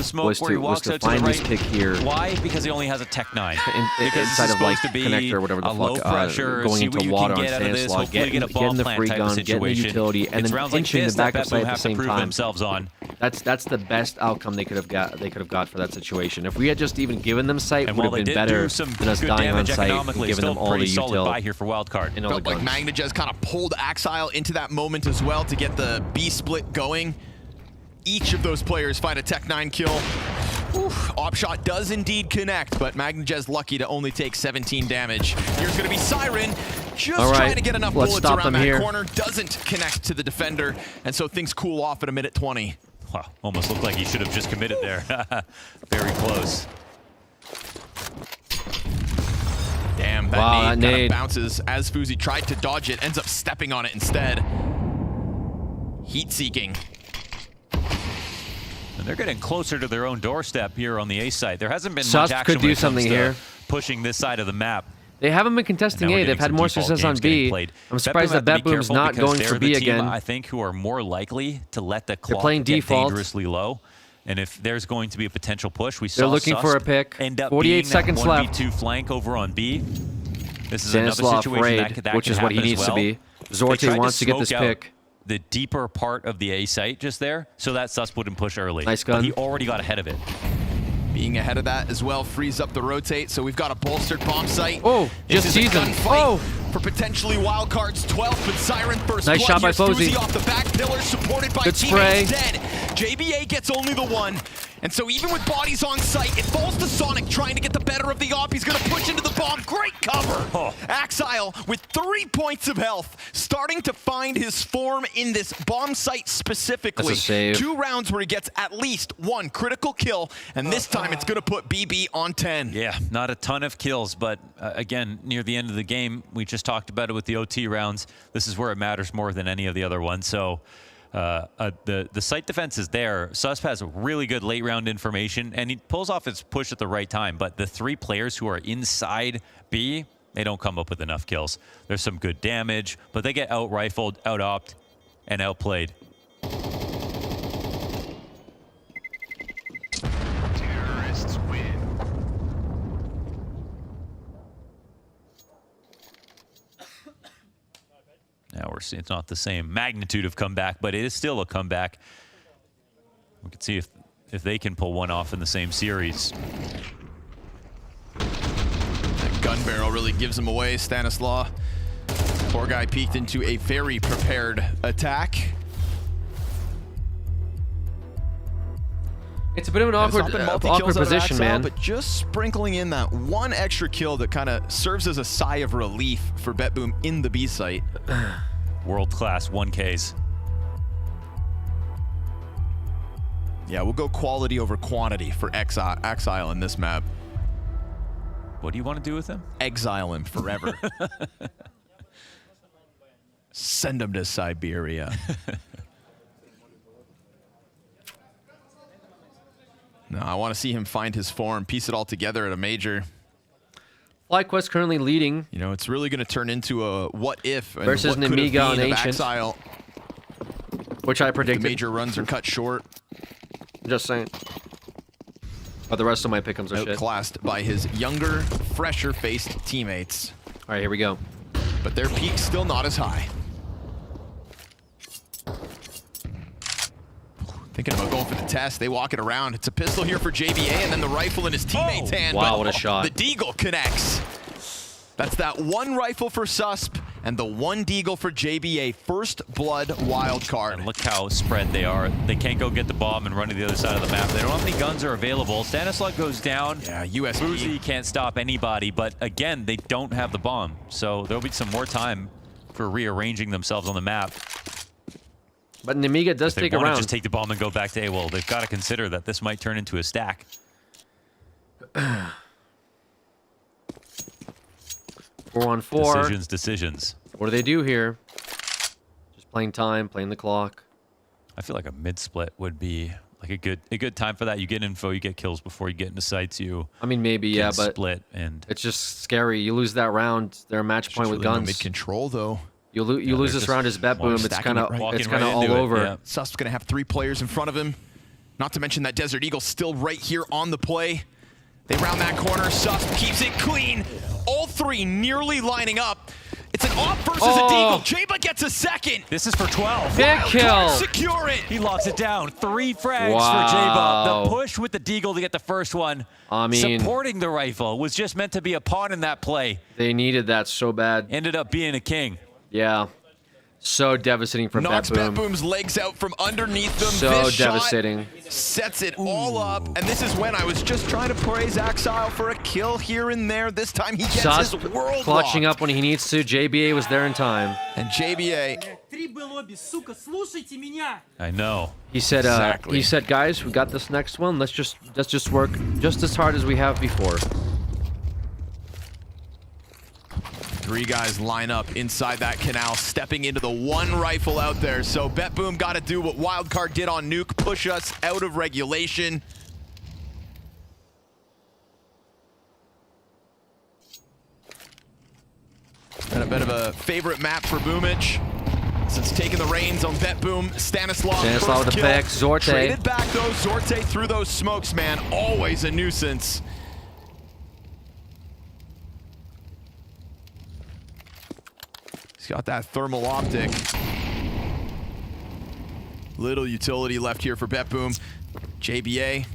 the smoke was where he to walks out to the find right. this pick here. Why? Because he only has a Tech 9. Because inside this is of like supposed to be connector, whatever the a low fuck, pressure, going see into what you water can on get out of sand this, slot, hopefully get a getting bomb the plant free type gun, of getting the situation. utility, and It's then rounds like pinching this the that backup side BetBoom at the have to same prove time. themselves on. That's the best outcome they could have got for that situation. If we had just even given them sight, And would while have they been did do better some than us good dying on damage sight and economically, giving still them all the pretty solid util. buy here for Wildcard. And all the Felt like guns. Magnajez kind of pulled Axile into that moment as well to get the B split going. Each of those players find a Tech 9 kill. Op shot does indeed connect, but Magnajez lucky to only take 17 damage. Here's going to be Siren, just trying to get enough bullets around that corner. Doesn't connect to the defender, and so things cool off at a minute 20. Wow, almost looked like he should have just committed there. Very close. Damn, that nade kind of bounces as Fuzi tried to dodge it, ends up stepping on it instead. Heat seeking. And they're getting closer to their own doorstep here on the A site. There hasn't been Sus much action could do something here. Pushing this side of the map. They haven't been contesting A. They've had more success on B. I'm surprised that BetBoom's not going for B again. I think who are more likely to let the clock playing get default. dangerously low. And if there's going to be a potential push, we They're saw looking for a pick. End up 48 being seconds that left. 1v2 flank over on B. This is Stanislav another situation Raid, that which can is what he happen as needs to well. be. Zorte wants to get this smoke out pick. The deeper part of the A site just there, so that Sus wouldn't push early. Nice But gun. he already got ahead of it. Being ahead of that as well frees up the rotate, so we've got a bolstered bomb site. Oh, this just is a seasoned. gunfight for potentially wild cards 12, but Siren first Nice blood. shot by Here's Fozy. Fuzi off the back pillar, supported by Good teammates spray. dead. JBA gets only the one, and so even with bodies on site, it falls to Sonic trying to get the better of the op. He's gonna push into the bomb. Great cover. Axile with 3 points of health, starting to find his form in this bomb site specifically. That's a save. 2 rounds where he gets at least 1 critical kill, and this time it's gonna put BB on 10. Yeah, not a ton of kills, but again, near the end of the game, we just talked about it with the OT rounds. This is where it matters more than any of the other ones. So the site defense is there. Sus has really good late round information, and he pulls off his push at the right time. But the 3 players who are inside B, they don't come up with enough kills. There's some good damage, but they get out-rifled, out-opt, and outplayed. Terrorists win. Now we're seeing it's not the same magnitude of comeback, but it is still a comeback. We can see if they can pull one off in the same series. That gun barrel really gives him away, Stanislaw. Poor guy peeked into a very prepared attack. It's a bit of an awkward position, man. But just sprinkling in that 1 extra kill that kind of serves as a sigh of relief for BetBoom in the B site. World-class 1Ks. Yeah, we'll go quality over quantity for Axile in this map. What do you want to do with him? Exile him forever. Send him to Siberia. No, I want to see him find his form, piece it all together at a major. FlyQuest currently leading. You know, it's really going to turn into a what if and versus what could have Nemiga on been of Ancient, Axile. which I predicted. The major runs are cut short. Just saying. But the rest of my pick'ems are shit. Outclassed by his younger, fresher-faced teammates. All right, here we go. But their peak's still not as high. Thinking about going for the test. They walk it around. It's a pistol here for JBA, and then the rifle in his teammate's hand. Wow, but what a shot. The Deagle connects. That's that 1 rifle for Susp and the 1 Deagle for JBA. First blood wild card. And look how spread they are. They can't go get the bomb and run to the other side of the map. They don't have any guns are available. Stanislav goes down. Yeah, USB. Fuzi can't stop anybody, but again, they don't have the bomb. So there'll be some more time for rearranging themselves on the map. But Nemiga does take a round. They want to just take the bomb and go back to A. Well, they've got to consider that this might turn into a stack. 4-on-4. Decisions. What do they do here? Just playing time, playing the clock. I feel like a mid-split would be like a good time for that. You get info, you get kills before you get into sites. I mean, maybe, yeah, but split and it's just scary. You lose that round, they're a match point with really guns. Mid-control, though. You lose this round as BetBoom. It's kind of all over. Yeah. Susp's going to have 3 players in front of him. Not to mention that Desert Eagle still right here on the play. They round that corner. Susp keeps it clean. All 3 nearly lining up. It's an off versus a Deagle. Jaba gets a second. This is for 12. Big kill. Secure it. He locks it down. 3 frags Wow. for Jaba. The push with the Deagle to get the first one. I mean, supporting the rifle was just meant to be a pawn in that play. They needed that so bad. Ended up being a king. Yeah. So devastating for Knocks BetBoom. BetBoom's legs out from underneath them. So this devastating. Shot sets it all up, and this is when I was just trying to praise Axile for a kill here and there. This time he gets Sus his world clutching locked. up when he needs to. JBA was there in time. And JBA. I know. He said, Exactly. he said, guys, we got this next one. Let's just work just as hard as we have before. 3 guys line up inside that canal, stepping into the one rifle out there. So BetBoom got to do what Wildcard did on Nuke, push us out of regulation. And a bit of a favorite map for Boomich. Since taking the reins on BetBoom, Stanislav Stanislav with the pick, Zorte. Traded back though, Zorte through those smokes, man. Always a nuisance. He's got that thermal optic. Little utility left here for BetBoom. JBA,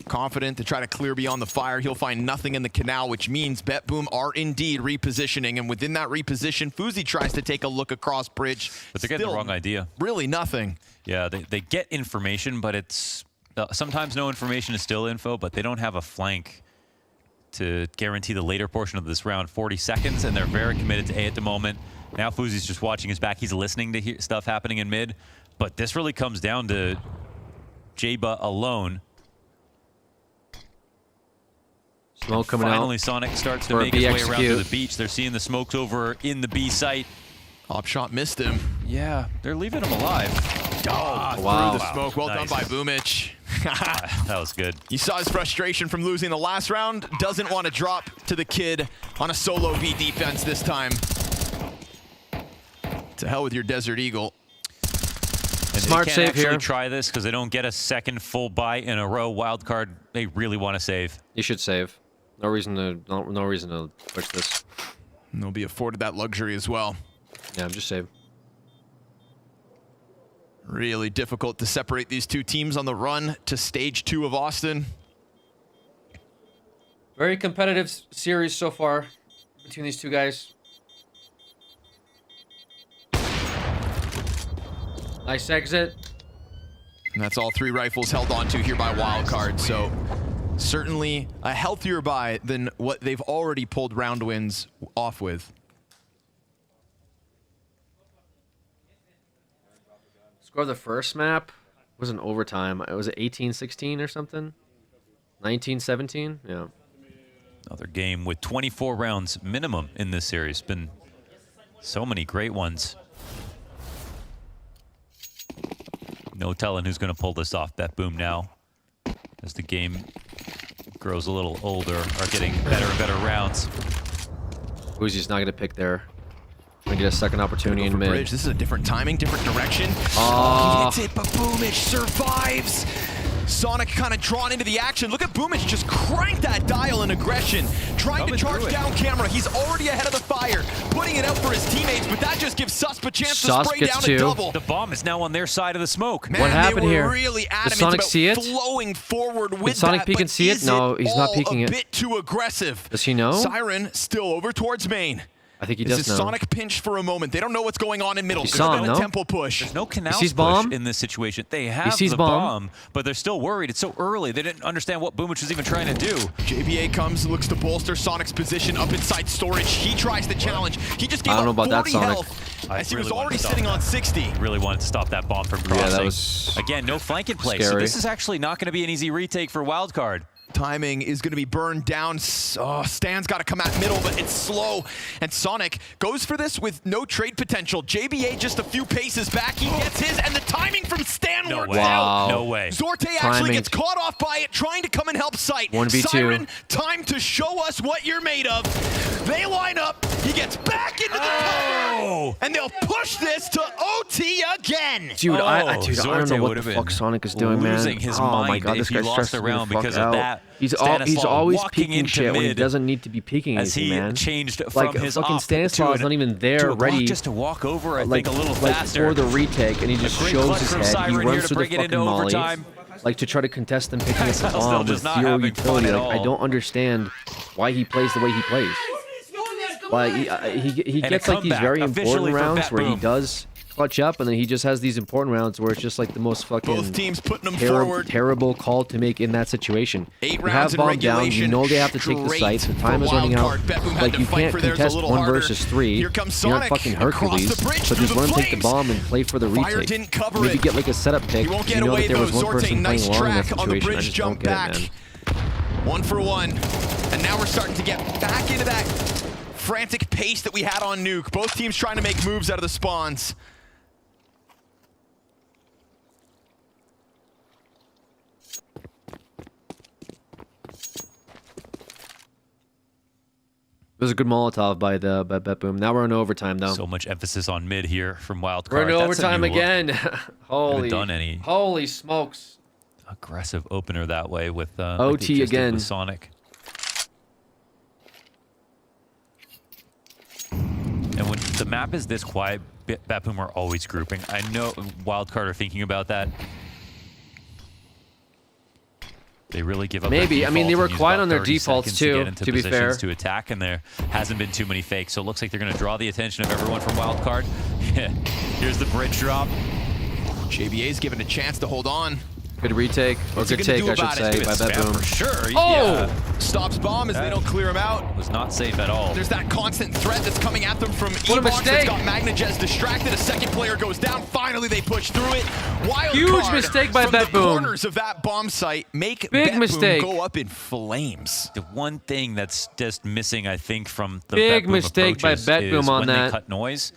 confident to try to clear beyond the fire. He'll find nothing in the canal, which means BetBoom are indeed repositioning. And within that reposition, Fuzi tries to take a look across bridge. But they're getting the wrong idea. Really nothing. Yeah, they get information, but it's sometimes no information is still info, but they don't have a flank to guarantee the later portion of this round. 40 seconds, and they're very committed to A at the moment. Now Fuzi's just watching his back. He's listening to stuff happening in mid, but this really comes down to Jaba alone. Smoke coming out. Finally, Sonic starts to for make his way around to BXQ. the beach. They're seeing the smokes over in the B site. Op shot missed him. Yeah, they're leaving him alive. Oh, wow. through the smoke. Well Nice. done by Boomich. That was good. You saw his frustration from losing the last round. Doesn't want to drop to the kid on a solo B defense this time. To hell with your Desert Eagle. And Smart they save can't actually here. try this because they don't get a second full buy in a row. Wild card, they really want to save. You should save. No reason to push this. And they'll be afforded that luxury as well. Yeah, just save. Really difficult to separate these two teams on the run to stage 2 of Austin. Very competitive series so far between these two guys. Nice exit. And that's all 3 rifles held onto here by Wildcard. So certainly a healthier buy than what they've already pulled round wins off with. Score of the first map was an overtime. It was 18-16 or something. 19-17. Yeah. Another game with 24 rounds minimum in this series. Been so many great ones. No telling who's going to pull this off. BetBoom now, as the game grows a little older, are getting better and better rounds. Uzi's not going to pick there. Going to get a second opportunity in mid. Bridge. This is a different timing, different direction. Oh. He hits it, but Boomich survives. Sonic kind of drawn into the action. Look at Boomich just crank that dial in aggression. Trying to charge down camera. He's already ahead of the fire. Putting it out for his teammates, but that just gives Susp a chance to spray down a double. The bomb is now on their side of the smoke. Man, What happened they were here? really Did adamant Sonic about see it? flowing forward with Did Sonic that, peek but and see it? is No, he's not all peeking a it. bit too aggressive. Does he know? Siren still over towards main. I think he This does is know. Sonic pinched for a moment. They don't know what's going on in middle. He There's saw him, no no? tempo push. There's no canal sees push bomb? in this situation. They have sees the bomb. but they're still worried. It's so early. They didn't understand what Boomich was even trying to do. JBA comes, looks to bolster Sonic's position up inside storage. He tries to challenge. He just gave I don't know up about 40 that, Sonic. health as he really was wanted already to stop sitting that. on 60. Really wanted to stop that bomb from crossing. Yeah, that was Again, no flank in place. So scary. this is actually not going to be an easy retake for Wildcard. Timing is going to be burned down. Stan's got to come out middle, but it's slow. And Sonic goes for this with no trade potential. JBA just a few paces back. He gets his, and the timing from Stan No works way. out. No way. Zorte actually Timing. gets caught off by it, trying to come and help Sight. 1v2. Siren, time to show us what you're made of. They line up. He gets back into the cover, and they'll push this to OT again. Dude, I don't Zorte know what would the have fuck been Sonic is doing, man. losing his oh my mind god, if this he guy lost stressed a me the round fuck because of out. that. He's Stanislav always walking peeking into shit when he mid doesn't need to be peeking as anything, he man. changed from Like his fucking off Stanislav's to not even to there a ready. block just to walk over, I like, think, a little like faster. for the retake, and he just A great shows clutch his from head. He Siren here runs to through the bring it fucking into molly, overtime. like to try to contest them picking up the Axel still bomb just with not zero having fun utility. at Like, I all. don't understand why he plays the way he plays. Like he And gets a like these comeback very officially important for rounds where he BetBoom. does clutch up, and then he just has these important rounds where it's just like the most fucking Both teams putting them forward. terrible call to make in that situation. 8 you rounds have in bomb down, you regulation, know they have to take the site, the time is running out. Like, you can't contest 1 versus 3. Here comes You're not Sonic fucking across Hercules, the bridge so through just the run and take the flames. bomb and play for the Fire retake. didn't cover Maybe it. get like a setup pick. He won't You get know away that there though. was one Zorte, person nice playing along in that track on the situation. I bridge just don't jump get back. it, man. 1 for 1. And now we're starting to get back into that frantic pace that we had on Nuke. Both teams trying to make moves out of the spawns. It was a good Molotov by BetBoom. Now we're in overtime, though. So much emphasis on mid here from Wildcard. We're in That's a overtime new look. again. Haven't done any Holy smokes. aggressive opener that way with like OT they just did again. with Sonic. And when the map is this quiet, BetBoom are always grouping. I know Wildcard are thinking about that. They really give up. Maybe. Their I mean, they default were and use quiet about on their 30 defaults seconds too, get into to be fair. positions to attack, and there hasn't been too many fakes. So it looks like they're going to draw the attention of everyone from Wildcard. Here's the bridge drop. JBA's given a chance to hold on. Good retake, or What's he good gonna take, do I should about say, it? by BetBoom. For sure. Oh! Yeah. Stops bomb as they don't clear him out. Was not safe at all. There's that constant threat that's coming at them from What a E-Box. It's mistake. got Magnajez distracted. A second player goes down. Finally, they push through it. Wild Huge card mistake by from the BetBoom. corners of that bomb site make Big BetBoom mistake. go up in flames. The one thing that's just missing, I think, from the Big BetBoom mistake by approaches BetBoom is on when that. they cut noise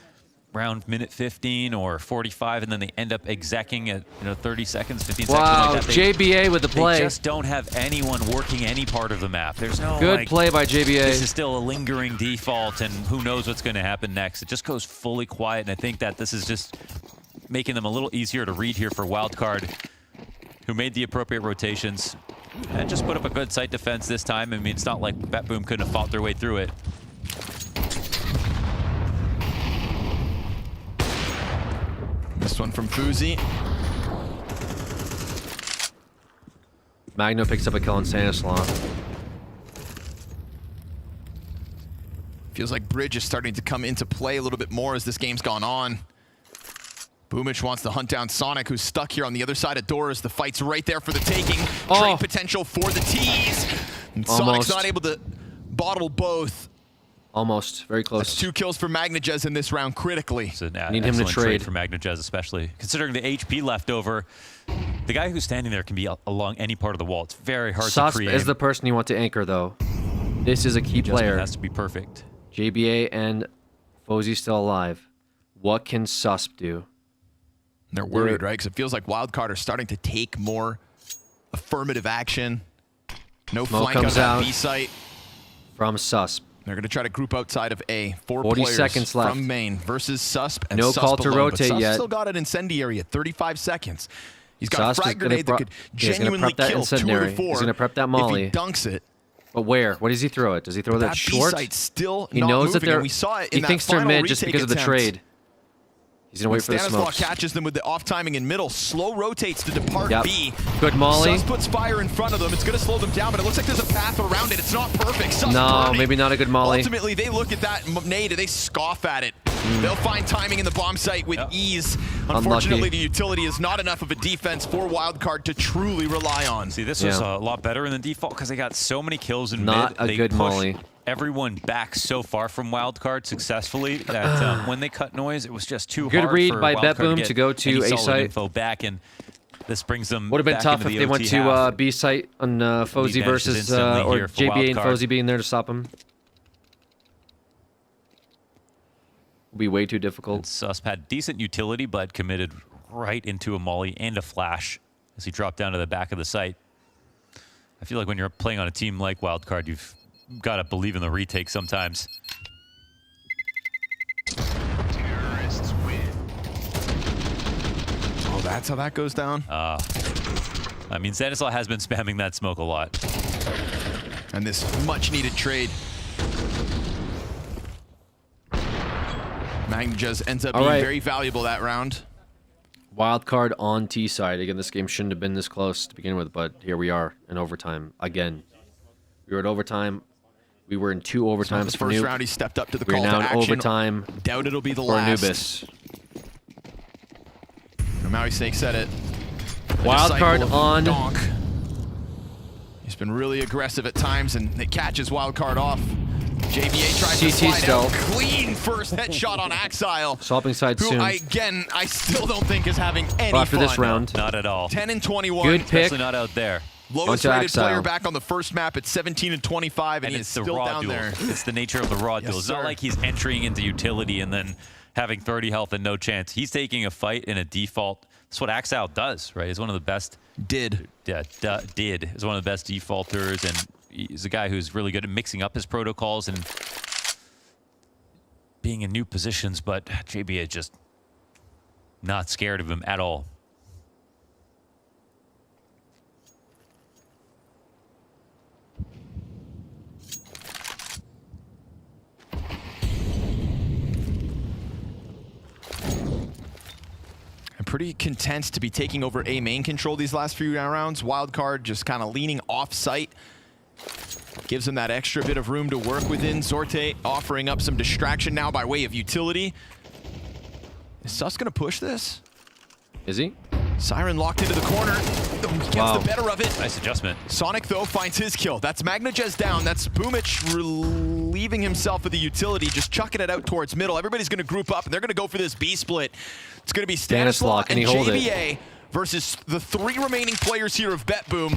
around minute 15 or 45, and then they end up execing at 30 seconds, 15 Wow, seconds like that. JBA with the play. They just don't have anyone working any part of the map. There's no Good play by JBA. This is still a lingering default, and who knows what's going to happen next. It just goes fully quiet, and I think that this is just making them a little easier to read here for Wildcard, who made the appropriate rotations and just put up a good site defense this time. I mean, it's not like BetBoom couldn't have fought their way through it. This one from Fuzi. Magno picks up a kill on Stanislaw. Feels like Bridge is starting to come into play a little bit more as this game's gone on. Boomich wants to hunt down Sonic, who's stuck here on the other side of doors. The fight's right there for the taking. Trade potential for the tees. And Sonic's not able to bottle both. Almost. Very close. That's 2 kills for Magnajez in this round critically. It's an Need him to excellent trade. for Magnajez, especially considering the HP left over. The guy who's standing there can be along any part of the wall. It's very hard to Susp create. is the person you want to anchor, though. This is a key Adjustment player. has to be perfect. JBA and Fozy still alive. What can Susp do? They're worried, right? Because it feels like Wildcard are starting to take more affirmative action. No Smoke flank out of comes that out B site. from Susp. They're going to try to group outside of A. 4 40 players seconds left. from main versus Susp and No Susp call to alone, rotate but Susp yet. still got an incendiary at 35 seconds. He's got a Susp frag is gonna grenade that could he's gonna genuinely prep that kill 2 of the incendiary. 4. He's going to prep that molly. If he dunks it. But where? What does he throw it? Does he throw that That short? B-site's still He not knows that moving, they're. and we saw it He in that thinks they're final mid just retake because of the attempt. trade. He's going to When wait for the Stanislaw smokes. catches them with the off timing in middle, slow rotates to depart Yep. B. Good molly. Sus puts fire in front of them. It's going to slow them down, but it looks like there's a path around it. It's not perfect. Sus No, burning. maybe not a good molly. Ultimately, they look at that nade and they scoff at it. They'll find timing in the bomb site with ease. Unfortunately, the utility is not enough of a defense for Wildcard to truly rely on. See, this was a lot better in the default because they got so many kills in Not mid. a They good pushed molly. everyone back so far from Wildcard successfully that when they cut noise, it was just too Good hard read for by Wildcard BetBoom get to go to any A solid site. info back, and this brings them Would have been back tough into if the they went OT to half. B site on Fozy Lead versus instantly or here for JBA and Wildcard. Fozy being there to stop him. Will be way too difficult. Susp had decent utility, but committed right into a molly and a flash as he dropped down to the back of the site. I feel like when you're playing on a team like Wildcard, you've got to believe in the retake sometimes. Oh, that's how that goes down? I mean, Stanislaw has been spamming that smoke a lot. And this much-needed trade. Magnajez ends up All being right. very valuable that round. Wild card on T side. Again, this game shouldn't have been this close to begin with, but here we are in overtime again. We were at overtime. We were in 2 overtimes the for first Nuke. round, he stepped up to the We're call now to in action. overtime Doubt it'll be the for last. Anubis. Maui Snake said it. Wild card on Donk. He's been really aggressive at times, and it catches Wild card off. JBA tries to slide out. Clean first headshot on Axile. Swapping sides who soon. I still don't think is having any after fun. this round. Not at all. 10 and 21. Good pick. Especially not out there. Lowest rated player back on the first map at 17 and 25, and he's it's the still raw down duels. there. It's the nature of the raw duels. It's not like he's entering into utility and then having 30 health and no chance. He's taking a fight in a default. That's what Axile does, right? He's one of the best. Did. Yeah, did. He's one of the best defaulters, and he's a guy who's really good at mixing up his protocols and being in new positions, but JBA just not scared of him at all. I'm pretty content to be taking over A main control these last few rounds. Wildcard just kind of leaning off site. Gives him that extra bit of room to work within. Zorte offering up some distraction now by way of utility. Is Sus gonna push this? Is he? Siren locked into the corner. Gets the better of it. Nice adjustment. Sonic, though, finds his kill. That's Magnajez down. That's Boomich relieving himself of the utility, just chucking it out towards middle. Everybody's going to group up, and they're going to go for this B split. It's going to be Stanislaw and JBA versus the 3 remaining players here of BetBoom.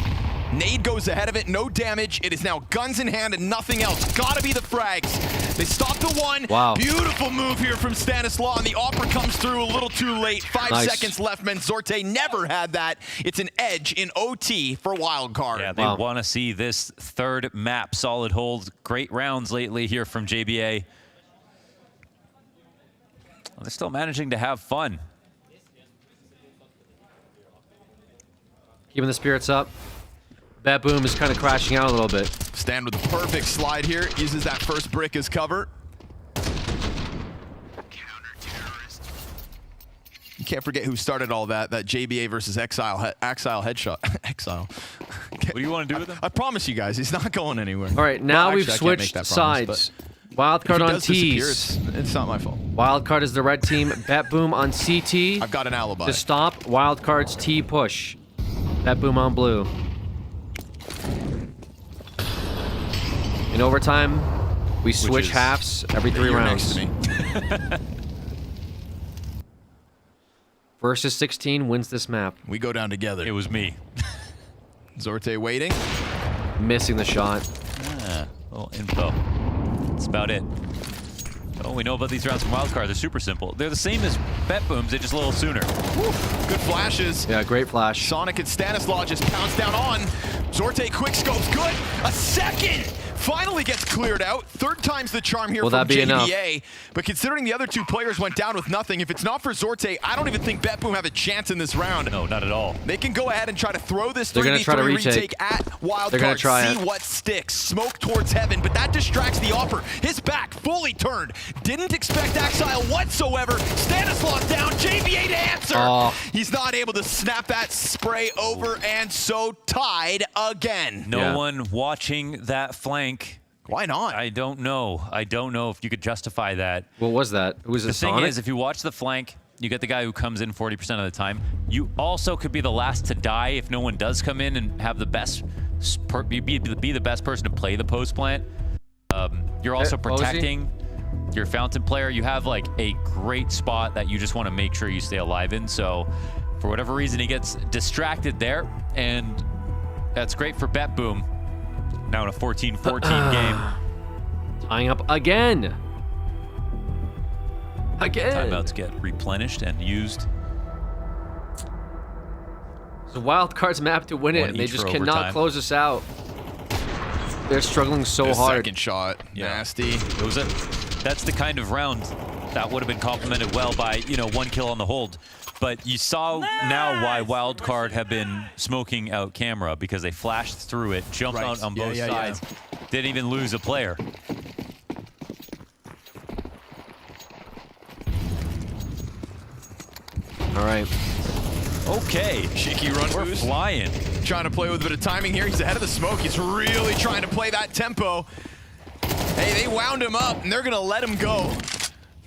Nade goes ahead of it, no damage. It is now guns in hand and nothing else. Gotta be the frags. They stop the one. Wow. Beautiful move here from Stanislaw, and the offer comes through a little too late. 5 seconds left, man. Zorte never had that. It's an edge in OT for Wildcard. Yeah, they want to see this third map solid hold. Great rounds lately here from JBA. Well, they're still managing to have fun. Keeping the spirits up. BetBoom is kind of crashing out a little bit. Stand with a perfect slide here. Uses that first brick as cover. You can't forget who started all that. That JBA versus Axile headshot. Exile. What do you want to do with him? I promise you guys, he's not going anywhere. All right, now Well, we've actually, I can't make switched that promise, sides. Wildcard on disappear, T's. it's not my fault. Wildcard is the red team. BetBoom on CT. I've got an alibi. To stop Wildcard's T push. BetBoom on blue. In overtime, we switch halves every 3 rounds. Next to me. Versus 16 wins this map. We go down together. It was me. Zorte waiting. Missing the shot. Little info. That's about it. Oh, we know about these rounds from Wildcard. They're super simple. They're the same as BetBoom's, they're just a little sooner. Good flashes. Yeah, great flash. Sonic and Stanislaw just pounce down on. Zorte quick scopes, good. A second! Finally gets cleared out. 3rd time's the charm here Will from that be JBA. enough? But considering the other 2 players went down with nothing, if it's not for Zorte, I don't even think BetBoom have a chance in this round. No, not at all. They can go ahead and try to throw this They're gonna try to 3v3 retake. at Wildcard. They're gonna try see it. what sticks. Smoke towards heaven, but that distracts the offer. His back fully turned. Didn't expect Axile whatsoever. Stanislaw down. JBA to answer. Oh. He's not able to snap that spray over, and so tied again. No one watching that flank. Why not? I don't know. I don't know if you could justify that. What was that? Was it The thing Sonic? is, if you watch the flank, you get the guy who comes in 40% of the time. You also could be the last to die if no one does come in and have the best, be the best person to play the post plant. You're also protecting your fountain player. You have like a great spot that you just want to make sure you stay alive in. So for whatever reason, he gets distracted there, and that's great for BetBoom. Now in a 14-14 game. Tying up again. Timeouts get replenished and used. So Wildcard's map to win it, One and they each just for cannot overtime. close us out. They're struggling so Good hard. Second shot. Nasty. It was that's the kind of round that would have been complemented well by, 1 kill on the hold. But you saw now why Wildcard have been smoking out camera, because they flashed through it, jumped out on both sides, didn't even lose a player. All right. Okay. Cheeky run We're boost. flying. Trying to play with a bit of timing here. He's ahead of the smoke. He's really trying to play that tempo. Hey, they wound him up, and they're going to let him go.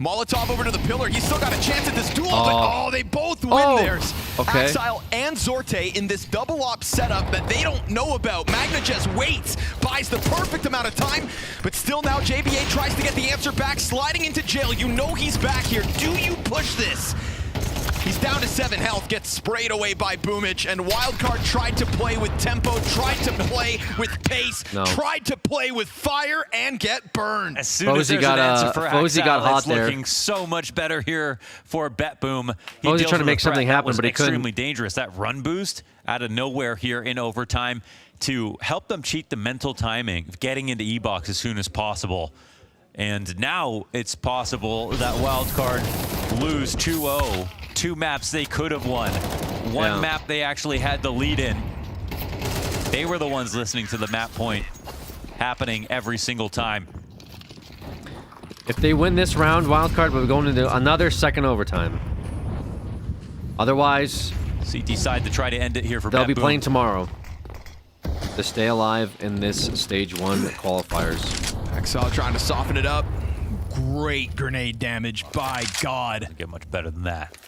Molotov over to the pillar. He's still got a chance at this duel, but they both win theirs. Okay. Axile and Zorte in this double op setup that they don't know about. Magna just waits, buys the perfect amount of time, but still now JBA tries to get the answer back, sliding into jail. You know he's back here. Do you push this? He's down to 7 health, gets sprayed away by Boomich, and Wildcard tried to play with tempo, tried to play with pace, tried to play with fire, and get burned. As soon as there's an answer for Axile, it's looking so much better here for BetBoom. He was trying to make something happen, but he couldn't. Extremely dangerous. That run boost out of nowhere here in overtime to help them cheat the mental timing of getting into E-Box as soon as possible. And now it's possible that Wildcard lose 2-0. 2 maps they could have won. One map they actually had the lead in. They were the ones listening to the map point happening every single time. If they win this round, Wildcard will go into another second overtime. Otherwise, CT side to try to end it here for they'll be BetBoom. playing tomorrow to stay alive in this stage 1 qualifiers. Axile trying to soften it up. Great grenade damage, by God. Doesn't get much better than that.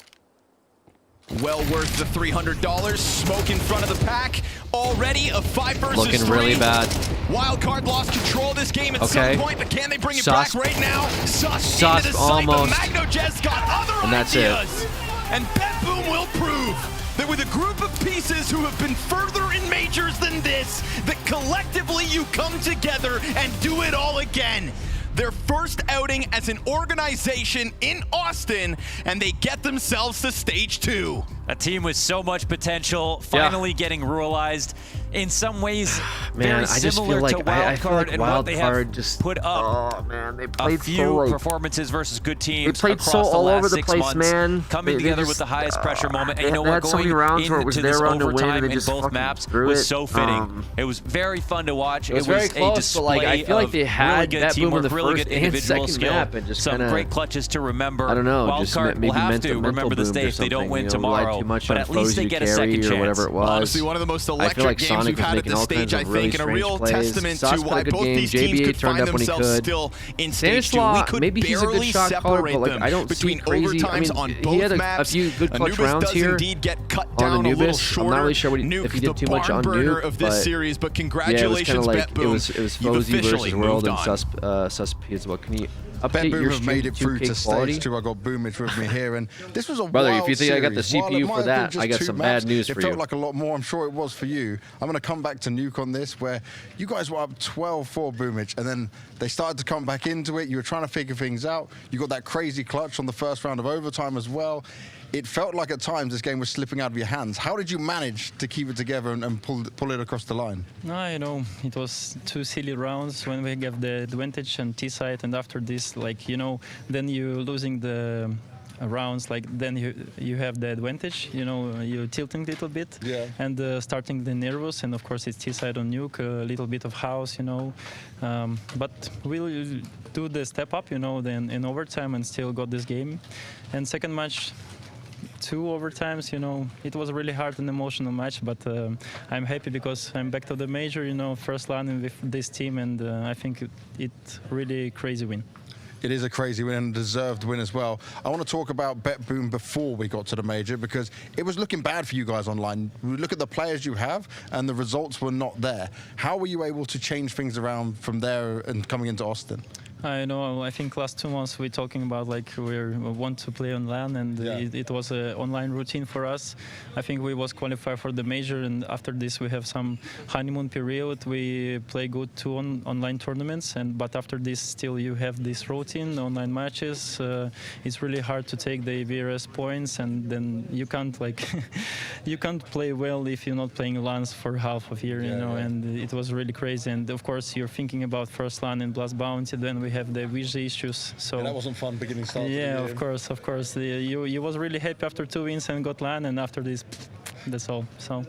Well worth the $300. Smoke in front of the pack. Already a 5 versus 3. Looking really bad. Wildcard lost control of this game at some point, but can they bring it back right now? Sus into the site, but MagnoJez got other and that's ideas. it. And BetBoom will prove that with a group of pieces who have been further in majors than this, that collectively you come together and do it all again. Their first outing as an organization in Austin, and they get themselves to stage 2. A team with so much potential, finally getting realized. In some ways, very similar to Wildcard and what they have put up. They a few performances versus good teams. They played across so the all last over the 6 place, months, man. Coming together with the highest pressure moment. And you know what? Going into this overtime in both maps was so fitting. It was very fun to watch. It was very close, but like, I feel like they had really good teamwork, in the really first good and individual second skill. map, and just some great clutches to remember. I don't know. Wildcard will have to remember this day if they don't win tomorrow, but at least they get a second chance. Whatever it was. Honestly, one of the most electric games we've had at this stage, I think, and a real testament to why both these teams could find themselves still in stage 2. We could barely separate them between overtimes on both maps. A few good clutch Anubis rounds does here indeed get cut down a little shorter. I'm not really sure if he did too much on Nuke, of this series, but congratulations, BetBoom. It was Fozzy versus World and Sus as well. Can you update your BetBoom have made it through to quality? stage 2. I got Boomich with me here, and this was a brother. wild If you think series. I got the CPU for that, I got some bad news for you. It felt like a lot more. I'm sure it was for you. I'm going to come back to Nuke on this, where you guys were up 12-4 Boomich, and then they started to come back into it. You were trying to figure things out. You got that crazy clutch on the first round of overtime as well. It felt like at times this game was slipping out of your hands. How did you manage to keep it together and pull it across the line? No, you know, it was 2 silly rounds when we gave the advantage on T side, and after this, like, you know, then you losing the rounds, like then you have the advantage, you know, you're tilting a little bit, and starting the nervous, and of course it's T side on Nuke, a little bit of house, you know, but we'll do the step up, you know, then in overtime and still got this game. And second match, 2 overtimes, you know, it was a really hard and emotional match, but I'm happy because I'm back to the major, you know, first landing with this team, and I think it's really crazy win. It is a crazy win and a deserved win as well. I want to talk about BetBoom before we got to the major, because it was looking bad for you guys online. We look at the players you have and the results were not there. How were you able to change things around from there and coming into Austin? I know. I think last 2 months we're talking about like we want to play on LAN, and it was an online routine for us. I think we was qualified for the major, and after this we have some honeymoon period. We play good 2 online tournaments, but after this still you have this routine, online matches. It's really hard to take the VRS points, and then you can't like you can't play well if you're not playing LANs for half of year, you know. And it was really crazy. And of course you're thinking about first LAN and Blast Bounty, then we have the visa issues, so that wasn't fun beginning start. Yeah, of course. You was really happy after 2 wins and got LAN, and after this, that's all. So.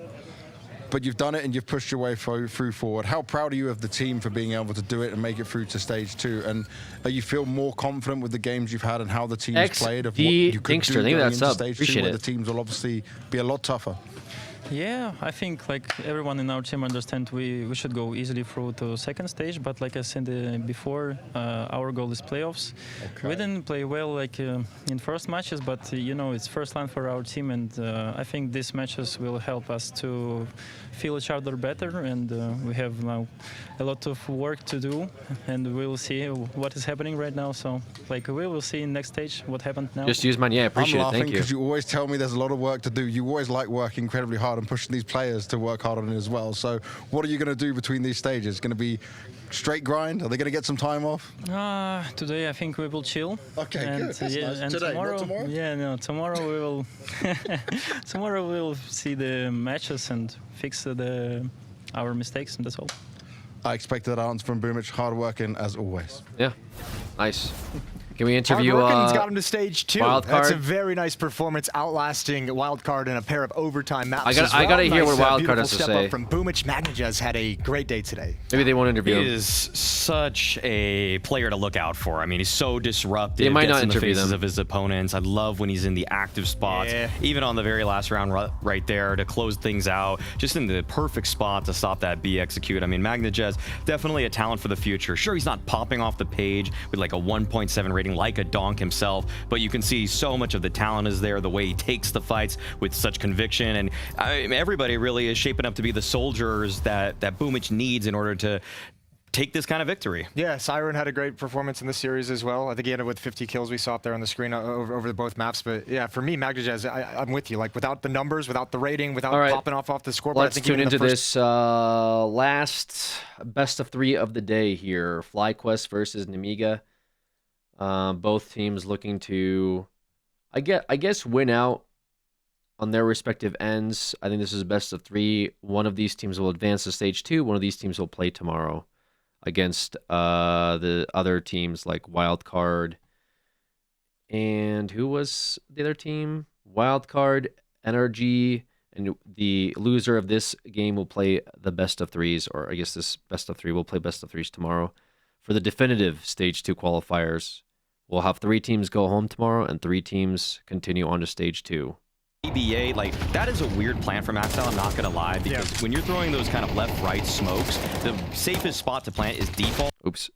But you've done it and you've pushed your way through forward. How proud are you of the team for being able to do it and make it through to stage 2? And you feel more confident with the games you've had and how the team's played of what you could do going into stage 2, where the teams will obviously be a lot tougher? Yeah, I think like everyone in our team understand we should go easily through to second stage, but like I said before, our goal is playoffs. Okay. We didn't play well like in first matches, but you know it's first line for our team, and I think these matches will help us to feel each other better, and we have now a lot of work to do, and we'll see what is happening right now. So like we will see in next stage what happened now. Just use mine, yeah, appreciate I'm it, thank laughing you. because you always tell me there's a lot of work to do. You always like working incredibly hard and pushing these players to work hard on it as well. So what are you going to do between these stages? Going to be straight grind? Are they going to get some time off? Today I think we will chill. Okay, and, good. That's yeah, nice. And Today, tomorrow, not tomorrow? Yeah, no, tomorrow we will. Tomorrow we'll see the matches and fix our mistakes, and that's all. I expected that answer from Boomich. Hard working as always. Yeah, nice. Can we interview Hard got him to stage 2. Wildcard? That's a very nice performance, outlasting Wildcard in a pair of overtime maps. I gotta hear what Wildcard has to step say. Up from Boomich. Magnajez had a great day today. Maybe they won't interview him. He is such a player to look out for. I mean, he's so disruptive. They might gets not in the interview faces them. of his opponents. I love when he's in the active spots. Yeah. Even on the very last round right there to close things out. Just in the perfect spot to stop that B execute. I mean, Magnajez, definitely a talent for the future. Sure, he's not popping off the page with like a 1.7 rating like a Donk himself, but you can see so much of the talent is there, the way he takes the fights with such conviction, and everybody really is shaping up to be the soldiers that Boomich needs in order to take this kind of victory. Yeah, Siren had a great performance in the series as well. I think he ended with 50 kills we saw up there on the screen over the both maps. But yeah, for me, Magnajez, I'm with you. Like without the numbers, without the rating, without popping off the scoreboard. Let's tune into this last best of 3 of the day here. FlyQuest versus Nemiga. Both teams looking to, I guess, win out on their respective ends. I think this is a best of 3. One of these teams will advance to stage 2. One of these teams will play tomorrow against the other teams like Wildcard. And who was the other team? Wildcard, NRG, and the loser of this game will play the best of 3s, or I guess this best of 3 will play best of 3s tomorrow. For the definitive stage 2 qualifiers, we'll have 3 teams go home tomorrow and 3 teams continue on to stage 2. ABA, like, that is a weird plan for Maxwell, I'm not gonna lie, because when you're throwing those kind of left-right smokes, the safest spot to plant is default. Oops.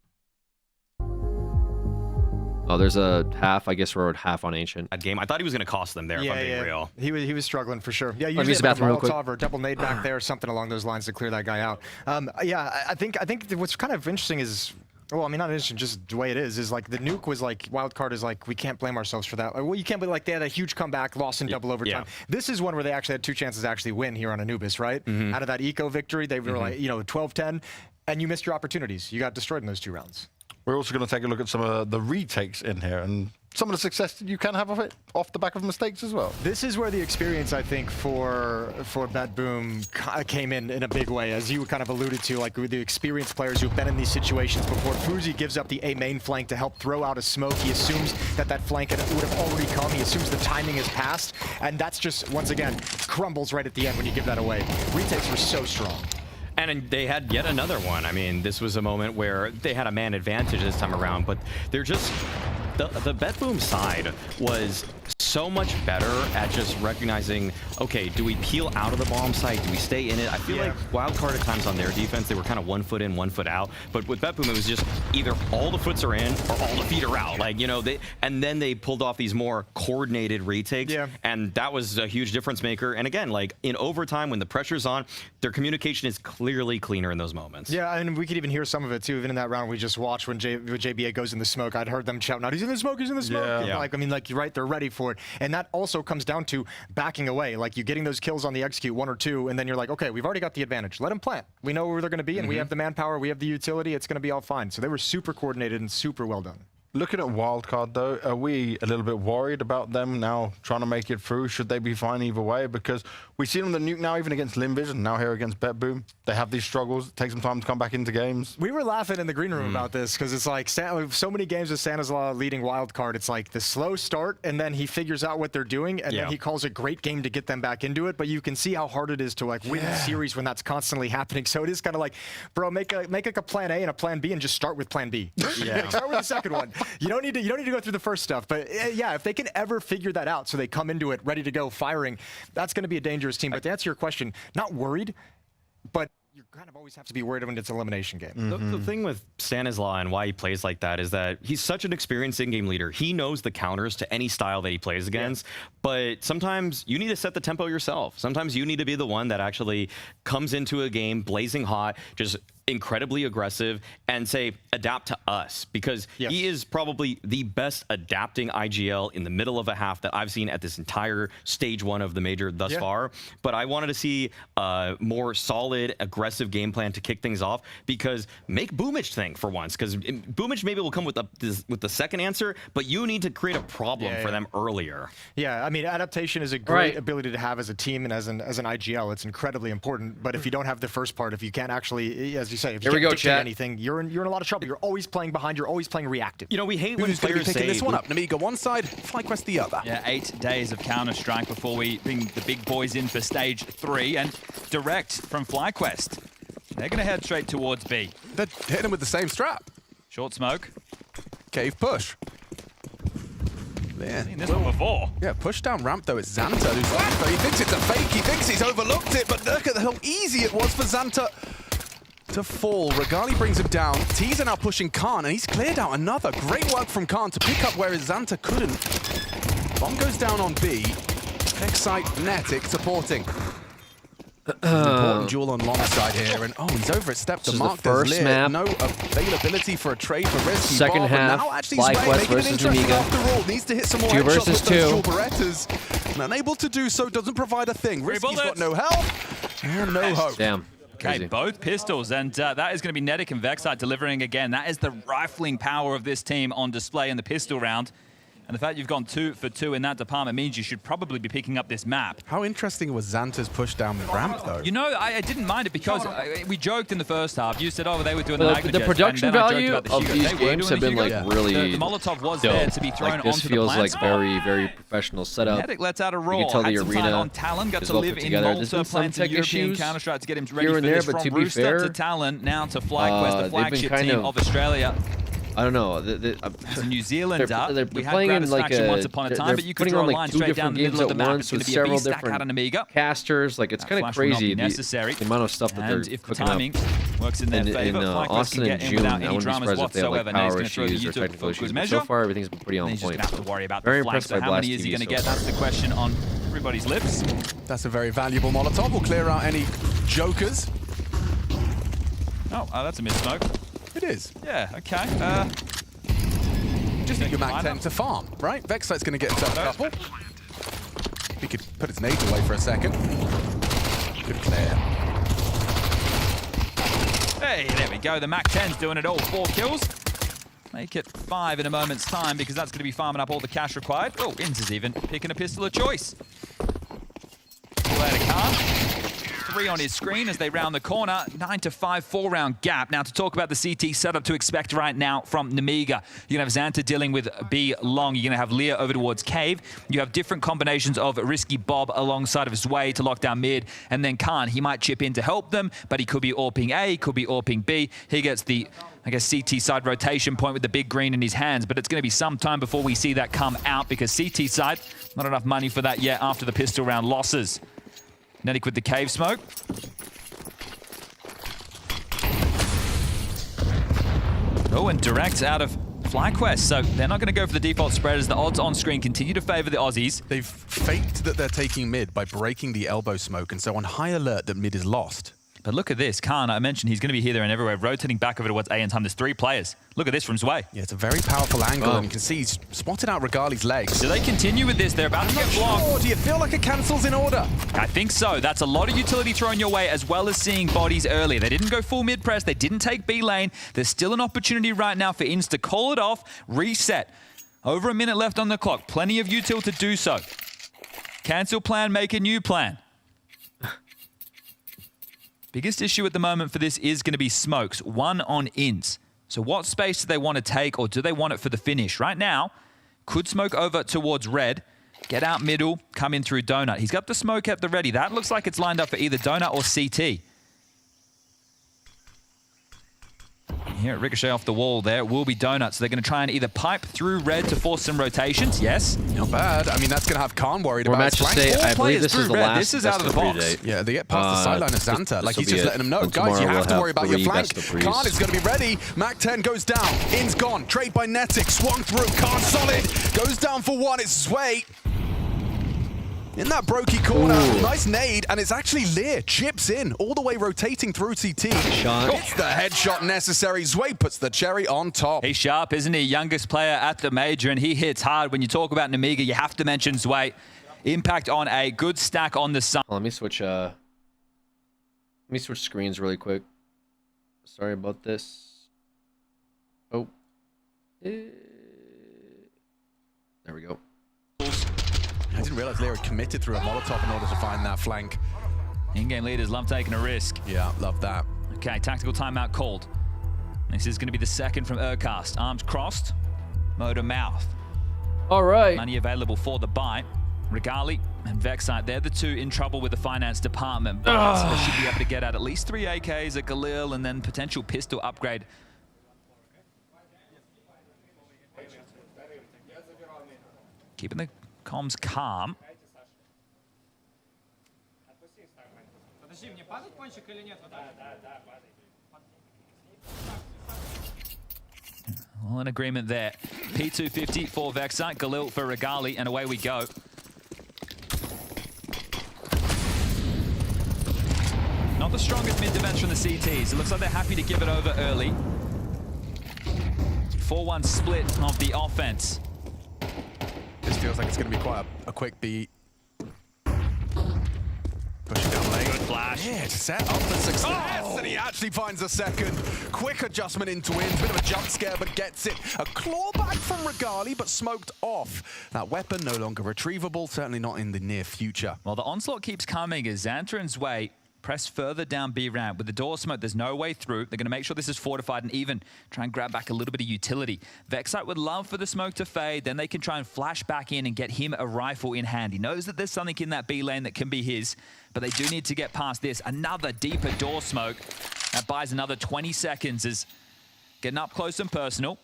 Oh, there's a half. I guess we're at half on Ancient. That game, I thought he was gonna cost them there, if I'm being real. He was struggling for sure. Yeah, Let me usually use the bathroom real quick. Molotov or double nade back there, something along those lines to clear that guy out. Yeah, I think what's kind of interesting is, well, I mean, not interesting, just the way it is like the nuke was like, Wildcard is like, we can't blame ourselves for that. Like, well, you can't be like, they had a huge comeback, lost in double overtime. This is one where they actually had 2 chances to actually win here on Anubis, right? Out of that eco victory, they were like, 12-10, and you missed your opportunities. You got destroyed in those 2 rounds. We're also going to take a look at some of the retakes in here and some of the success that you can have of it off the back of mistakes as well. This is where the experience, I think, for BetBoom came in a big way, as you kind of alluded to, like with the experienced players who've been in these situations before. Fuzi gives up the A main flank to help throw out a smoke. He assumes that flank would have already come. He assumes the timing has passed, and that's just, once again, crumbles right at the end when you give that away. Retakes were so strong. And they had yet another one. I mean, this was a moment where they had a man advantage this time around, but they're just... The BetBoom side was so much better at just recognizing, okay, do we peel out of the bomb site? Do we stay in it? I feel like Wildcard at times on their defense, they were kind of 1 foot in, 1 foot out. But with BetBoom, it was just either all the foots are in or all the feet are out. Like, and then they pulled off these more coordinated retakes. And that was a huge difference maker. And again, like in overtime, when the pressure's on, their communication is clearly cleaner in those moments. Yeah, and we could even hear some of it too, even in that round we just watched when JBA goes in the smoke. I'd heard them shouting out, he's in the smoke, he's in the smoke. Yeah. Like, I mean, like, you're right, they're ready for it. And that also comes down to backing away. Like, you getting those kills on the execute, 1 or 2, and then you're like, okay, we've already got the advantage. Let them plant. We know where they're going to be, and we have the manpower, we have the utility, it's going to be all fine. So they were super coordinated and super well done. Looking at Wildcard, though, are we a little bit worried about them now trying to make it through? Should they be fine either way? Because we've seen them the nuke now, even against Limvision, and now here against BetBoom. They have these struggles. It takes some time to come back into games. We were laughing in the green room about this because it's like so many games with Stanislaw leading Wildcard. It's like the slow start, and then he figures out what they're doing, and then he calls a great game to get them back into it. But you can see how hard it is to like win the series when that's constantly happening. So it is kind of like, bro, make like a plan A and a plan B, and just start with plan B. Start with the second one. You don't need to go through the first stuff. But yeah, if they can ever figure that out, so they come into it ready to go, firing, that's going to be a dangerous team. But to answer your question, not worried, but you kind of always have to be worried when it's an elimination game. The thing with Stanislaw and why he plays like that is that he's such an experienced in-game leader. He knows the counters to any style that he plays against, but sometimes you need to set the tempo yourself. Sometimes you need to be the one that actually comes into a game blazing hot, just incredibly aggressive, and say, adapt to us, because he is probably the best adapting IGL in the middle of a half that I've seen at this entire stage 1 of the major thus far. But I wanted to see a more solid, aggressive game plan to kick things off, because make Boomich think for once, because Boomich maybe will come with the second answer, but you need to create a problem for them earlier. Yeah, I mean, adaptation is a great ability to have as a team and as an IGL. It's incredibly important. But if you don't have the first part, if you can't actually, as you say, if you can't dictate anything, you're in a lot of trouble. You're always playing behind. You're always playing reactive. You know, we hate when Who's going to be players picking say this one up? Namiga one side, FlyQuest the other. Yeah, 8 days of Counter-Strike before we bring the big boys in for stage 3, and direct from FlyQuest. They're going to head straight towards B. They're hitting him with the same strap. Short smoke. Cave push. Yeah. I've seen this one before. Yeah, push down ramp though. It's Xanta who's he thinks it's a fake. He thinks he's overlooked it, but look at how easy it was for Xanta to fall. Regali brings him down. Teaser now pushing Khan, and he's cleared out another. Great work from Khan to pick up where Xanta couldn't. Bomb goes down on B. Excite, Netic supporting. Important duel on long side here, and he's over at step to mark. First map. No availability for a trade for Risky. Second Bob, half, now actually FlyQuest versus Namiga. After all, needs to hit some more 2 headshots versus with those 2. dual Berettas. And unable to do so, doesn't provide a thing. Risky's got no health and no hope. Damn. Okay, both pistols, and that is going to be Netic and Vexite delivering again. That is the rifling power of this team on display in the pistol round. And the fact you've gone 2 for 2 in that department means you should probably be picking up this map. How interesting was Xanta's push down the ramp, though? You know, I didn't mind it because we joked in the first half. You said, they were doing the Magna the Jets, production and then I joked value about the of Hugo. these They were games doing have been the like Hugo. really The Molotov was dope. there to be thrown like, this onto feels the like plant. very professional setup. Netic lets out a You roar. can tell Had the some time arena on Talon, got is to well live put in together. There's been Malta, some playing some tech European issues Counter-Strike to get him ready here for and there, this. but From to be Rooster fair, to Talon, now to FlyQuest, the they've been flagship kind team of Australia. I don't know. It's New Zealand up. They're We had playing in like Gratisfaction once upon a time, but you could draw a line straight down the middle of the map. It's going to be a B-stack out on Amiga. Casters, like it's kind of crazy the amount of stuff that they're if the cooking timing up. works in their in favor, FlyQuest Austin can in get in June, without I any wouldn't be dramas surprised if they have like whatsoever. Now he's power going to throw the issues or YouTube technical for issues. good But measure. so far, everything's been pretty on He's just point. going to have to worry about Very the flanks. impressed So by how Blast many is he TV going to so get? far. That's the question on everybody's lips. That's a very valuable Molotov. We'll clear out any jokers. Oh, that's a missmoke. It is. Yeah, okay. Just need your Mac 10 to farm, right? Vexite's going to get himself a couple. He could put his nades away for a second. Good clear. Hey, there we go. The Mac 10's doing it all. 4 kills. Make it 5 in a moment's time because that's going to be farming up all the cash required. Oh, Inns is even picking a pistol of choice. Pull out a car. 3 on his screen as they round the corner. 9 to 5, 4-round gap. Now to talk about the CT setup to expect right now from Namiga. You're going to have Xanta dealing with B long. You're going to have Leah over towards Cave. You have different combinations of Risky Bob alongside of Zwei to lock down mid. And then Khan, he might chip in to help them, but he could be AWPing A, he could be AWPing B. He gets the, I guess, CT side rotation point with the big green in his hands, but it's going to be some time before we see that come out because CT side, not enough money for that yet after the pistol round losses. Netic with the cave smoke. Oh, and direct out of FlyQuest, so they're not going to go for the default spread as the odds on screen continue to favor the Aussies. They've faked that they're taking mid by breaking the elbow smoke, and so on high alert that mid is lost. But look at this. Khan, I mentioned he's going to be here, there, and everywhere, rotating back over towards A in time. There's 3 players. Look at this from Zwei. Yeah, it's a very powerful angle, and you can see he's spotted out Regali's legs. Do they continue with this? They're about to get blocked. Sure. Do you feel like it cancels in order? I think so. That's a lot of utility thrown your way, as well as seeing bodies earlier. They didn't go full mid-press. They didn't take B lane. There's still an opportunity right now for Inns to call it off, reset. Over a minute left on the clock. Plenty of util to do so. Cancel plan, make a new plan. Biggest issue at the moment for this is going to be smokes. 1 on Inns. So what space do they want to take, or do they want it for the finish? Right now, could smoke over towards red, get out middle, come in through Donut. He's got the smoke at the ready. That looks like it's lined up for either Donut or CT. Here at Ricochet off the wall there, it will be Donuts. So they're going to try and either pipe through red to force some rotations. Yes. Not bad. I mean, that's going to have Khan worried Or about match his to flank. say, I believe this through is the red. last. This is out of the best-of-3 box. day. Yeah, they get past the sideline of Xanta. Like, he's just letting them know. Guys, tomorrow you have to we'll worry about your 3 flank. best-of-3s. Khan is going to be ready. Mac 10 goes down. In's gone. Trade by Netic. Swung through. Khan solid. Goes down for one. It's Sway. In that brokey corner, nice nade, and it's actually Lear. Chips in, all the way rotating through CT. Shot. It's the headshot necessary. Zway puts the cherry on top. He's sharp, isn't he? Youngest player at the major, and he hits hard. When you talk about Nemiga, you have to mention Zway. Impact on a good stack on the sun. Let me switch screens really quick. Sorry about this. Oh. There we go. I didn't realize Lear had committed through a Molotov in order to find that flank. In-game leaders love taking a risk. Yeah, love that. Okay, tactical timeout called. This is going to be the second from Urcast. Arms crossed, motor mouth. All right. Money available for the buy. Regali and Vexite, they're the two in trouble with the finance department, but they should be able to get out at least 3 AKs, a Galil, and then potential pistol upgrade. Keeping the comms calm. Well, an agreement there. P250 for Vexite, Galil for Regali, and away we go. Not the strongest mid-defense from the CTs. It looks like they're happy to give it over early. 4-1 split of the offense. This feels like it's going to be quite a quick beat. Pushing down lane. Good flash. Yeah, to set up the success, and he actually finds a second. Quick adjustment into wins, bit of a jump scare, but gets it. A clawback from Regali, but smoked off. That weapon no longer retrievable, certainly not in the near future. Well, the onslaught keeps coming as Xanta and Zway press further down B ramp. With the door smoke, there's no way through. They're going to make sure this is fortified and even try and grab back a little bit of utility. Vexite would love for the smoke to fade, then they can try and flash back in and get him a rifle in hand. He knows that there's something in that B lane that can be his, but they do need to get past this. Another deeper door smoke. That buys another 20 seconds as getting up close and personal.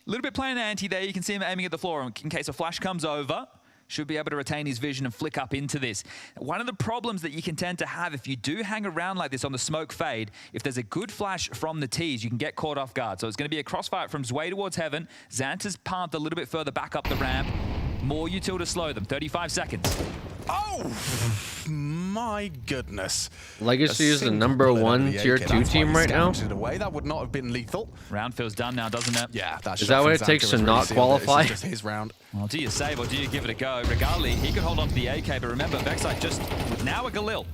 A little bit playing anti there. You can see him aiming at the floor in case a flash comes over. Should be able to retain his vision and flick up into this. One of the problems that you can tend to have if you do hang around like this on the smoke fade, if there's a good flash from the T's, you can get caught off guard. So it's going to be a crossfire from Zway towards Heaven. Xanta's path a little bit further back up the ramp. More util to slow them. 35 seconds. Oh, my goodness. Legacy is the #1 tier 2 team right now. Away. That would not have been lethal. Round feels done now, doesn't it? Yeah, that's Is that what it takes to not qualify? This is just his round. Well, do you save or do you give it a go? Regali, he could hold on to the AK, but remember, Vexite just now a Galil.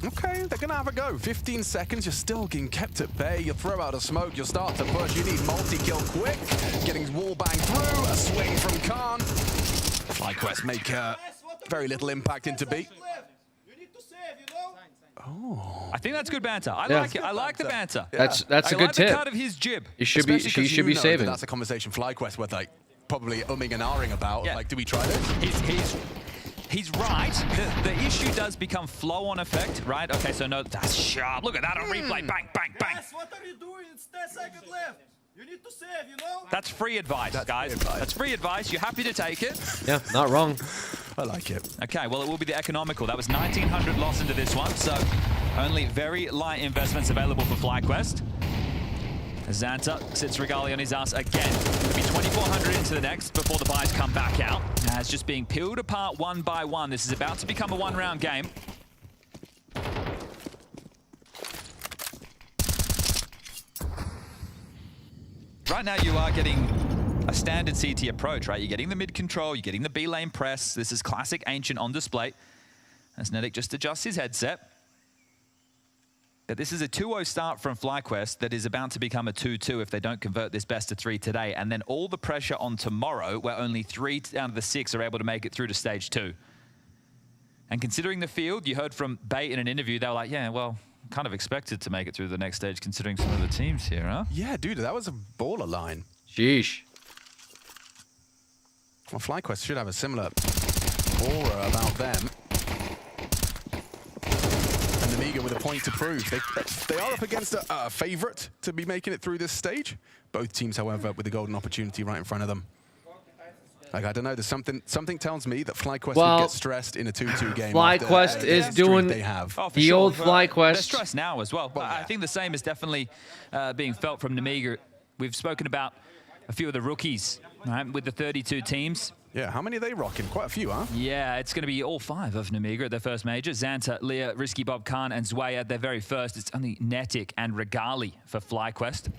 Okay, they're gonna have a go. 15 seconds, you're still getting kept at bay. You throw out a smoke, you'll start to push. You need multi-kill quick. Getting wall bang through, a swing from Khan. FlyQuest make very little impact into B. Oh. I think that's good banter. I Yeah. like it. I like the banter. That's a I good like tip. the cut of his jib. He should be saving. That's a conversation FlyQuest with like probably umming and ahhing about. Yeah. Like, do we try this? He's right. The issue does become flow-on effect, right? Okay, so no, that's sharp. Look at that on replay. Bang, bang, bang. What are you doing? It's 10 seconds left. You need to save, you know? That's free advice, guys. That's free advice. You're happy to take it. Yeah, not wrong. I like it. Okay, well, it will be the economical. That was 1,900 loss into this one, so only very light investments available for FlyQuest. Xanta sits Regali on his ass again. It'll be 2,400 into the next before the buys come back out. Now it's just being peeled apart one by one. This is about to become a one-round game. Right now you are getting a standard CT approach, right? You're getting the mid control, you're getting the B lane press. This is classic Ancient on display. As Netic just adjusts his headset. But this is a 2-0 start from FlyQuest that is about to become a 2-2 if they don't convert this best of 3 today. And then all the pressure on tomorrow, where only 3 out of the 6 are able to make it through to stage 2. And considering the field, you heard from Bait in an interview, they were like, yeah, well, kind of expected to make it through the next stage considering some of the teams here, huh? Yeah, dude, that was a baller line. Sheesh. Well, FlyQuest should have a similar aura about them. And Nemiga with a point point to prove. They are up against a favorite to be making it through this stage. Both teams, however, with a golden opportunity right in front of them. Like, I don't know, there's something tells me that FlyQuest would get stressed in a 2-2 game. FlyQuest is doing the old FlyQuest. They're stressed now as well. I think the same is definitely being felt from Nemiga. We've spoken about a few of the rookies, right, with the 32 teams. Yeah, how many are they rocking? Quite a few, huh? Yeah, it's going to be all 5 of Nemiga at their first major. Xanta, Leah, Risky Bob, Khan, and Zwei at their very first. It's only Netic and Regali for FlyQuest.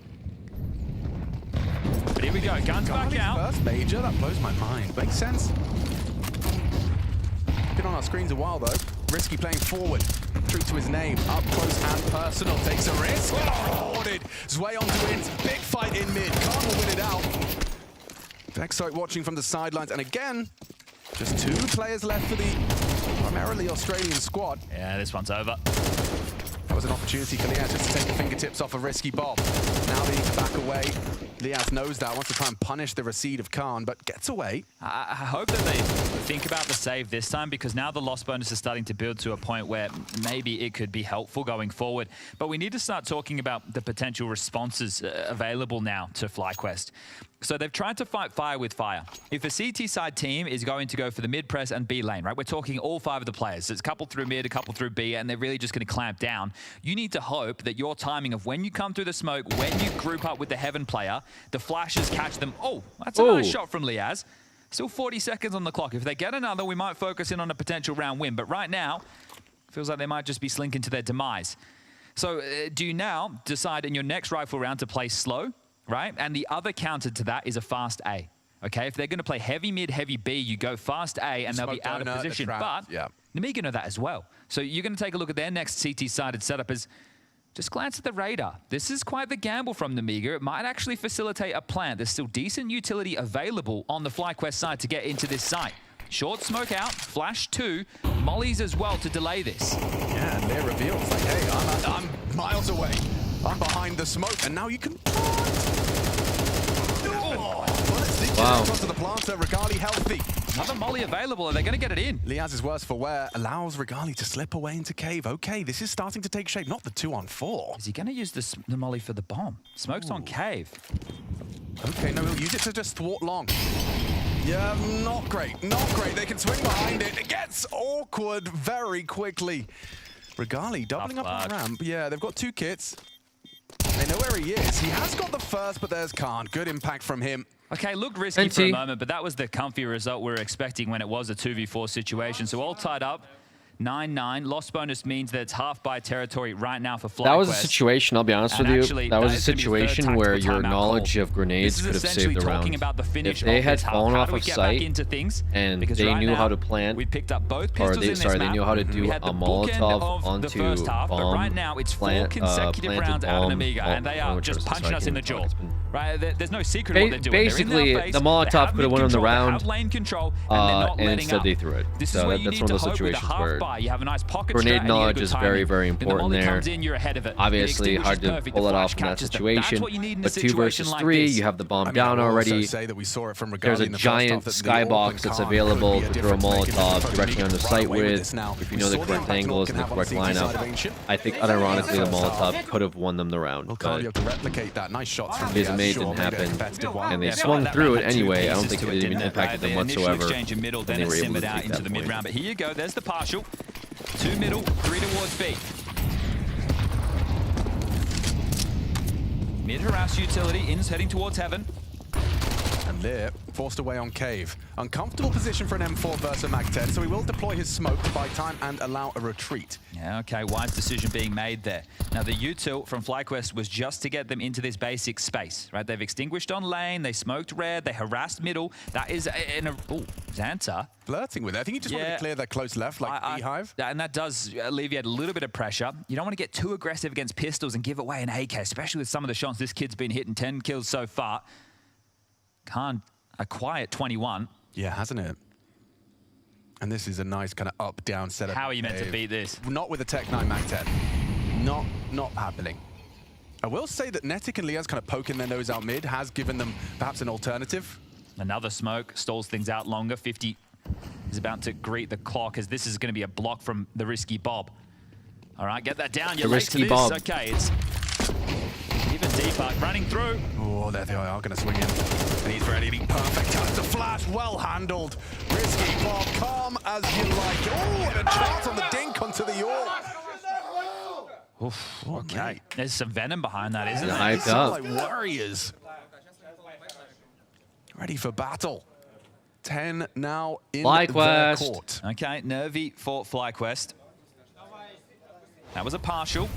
But here we go, guns back out. First major, that blows my mind. Makes sense. Been on our screens a while though. Risky playing forward, true to his name. Up close and personal, takes a risk. Rewarded. Zwei onto wins. Big fight in mid. Khan will win it out. Vexoid watching from the sidelines, and again, just 2 players left for the primarily Australian squad. Yeah, this one's over. That was an opportunity for Liaz just to take the fingertips off of Risky Bob. Now they need to back away. Liaz knows that, wants to try and punish the recede of Khan, but gets away. I hope that they think about the save this time, because now the loss bonus is starting to build to a point where maybe it could be helpful going forward. But we need to start talking about the potential responses available now to FlyQuest. So they've tried to fight fire with fire. If a CT side team is going to go for the mid press and B lane, right? We're talking all 5 of the players. It's a couple through mid, a couple through B, and they're really just going to clamp down. You need to hope that your timing of when you come through the smoke, when you group up with the Heaven player, the flashes catch them. Oh, that's a nice shot from Liaz. Still 40 seconds on the clock. If they get another, we might focus in on a potential round win. But right now, feels like they might just be slinking to their demise. So do you now decide in your next rifle round to play slow? Right? And the other counter to that is a fast A. Okay? If they're going to play heavy mid, heavy B, you go fast A and they'll be out of position. But Nemiga know that as well. So you're going to take a look at their next CT-sided setup as just glance at the radar. This is quite the gamble from Nemiga. It might actually facilitate a plant. There's still decent utility available on the FlyQuest side to get into this site. Short smoke out, flash 2, mollies as well to delay this. Yeah, and their reveals like, hey, I'm miles away. I'm behind the smoke, and now you can... Wow. To the planter, Regali healthy. Another molly available. Are they going to get it in? Liaz is worse for wear. Allows Regali to slip away into cave. Okay, this is starting to take shape. Not the 2-on-4. Is he going to use the molly for the bomb? Smoke's on cave. Okay, no, he'll use it to just thwart long. Yeah, not great. Not great. They can swing behind it. It gets awkward very quickly. Regali doubling up on ramp. Yeah, they've got 2 kits. They know where he is. He has got the first, but there's Khan. Good impact from him. Okay, looked risky for a moment, but that was the comfy result we were expecting when it was a 2v4 situation. So all tied up, 9-9. Loss bonus means that it's half by territory right now for FlyQuest. That was a situation, I'll be honest with you. That was a situation where your knowledge of grenades could have saved the round. If they had fallen off of site and they knew how to plant, or they knew how to do a Molotov onto bomb, right now it's 4 consecutive rounds out of Nemiga, and they are just punching us in the jaw. Right, there's no secret what they're doing. Basically, the Molotov could have won on the round, lane control, and instead they threw it. So that's one of those situations where you have a nice pocket grenade knowledge is very, very important there. Obviously, hard to pull it off in that situation. But 2 versus 3, you have the bomb down already. There's a giant skybox that's available to throw a Molotov directly on the site with. If you know the correct angles and the correct lineup, I think unironically the Molotov could have won them the round. But it didn't happen, and they swung through it anyway. I don't think it even impacted them whatsoever. And they were able to take that point. But here you go. There's the partial. 2 middle, 3 towards B. Mid harass utility, Inns heading towards Heaven. And Lear forced away on cave. Uncomfortable position for an M4 versus a Mag-10, so he will deploy his smoke to buy time and allow a retreat. Yeah, okay, wise decision being made there. Now the util from FlyQuest was just to get them into this basic space, right? They've extinguished on lane, they smoked red, they harassed middle. That is in a... Oh, Xanta. Flirting with it. I think he just wanted to clear their close left like Beehive. And that does alleviate a little bit of pressure. You don't want to get too aggressive against pistols and give away an AK, especially with some of the shots this kid's been hitting. 10 kills so far. Khan, a quiet 21. Yeah, hasn't it? And this is a nice kind of up-down setup. How are you meant to beat this? Not with the Tech 9 Mag-10. Not happening. I will say that Netic and Liaz kind of poking their nose out mid has given them perhaps an alternative. Another smoke stalls things out longer. 50 is about to greet the clock as this is going to be a block from the Risky Bob. All right, get that down. You're The late risky to this. bomb. Okay, it's even deeper. Running through. Oh, there they are going to swing in. And he's ready. Perfect time to flash. Well handled. Risky bomb. Calm as you like. Oh, and a chance on the dink onto the AWP. Oof, okay. There's some venom behind that, isn't there? Hyped up. Like warriors. Ready for battle. 10 now in their FlyQuest. court. Okay, nervy for FlyQuest. That was a partial,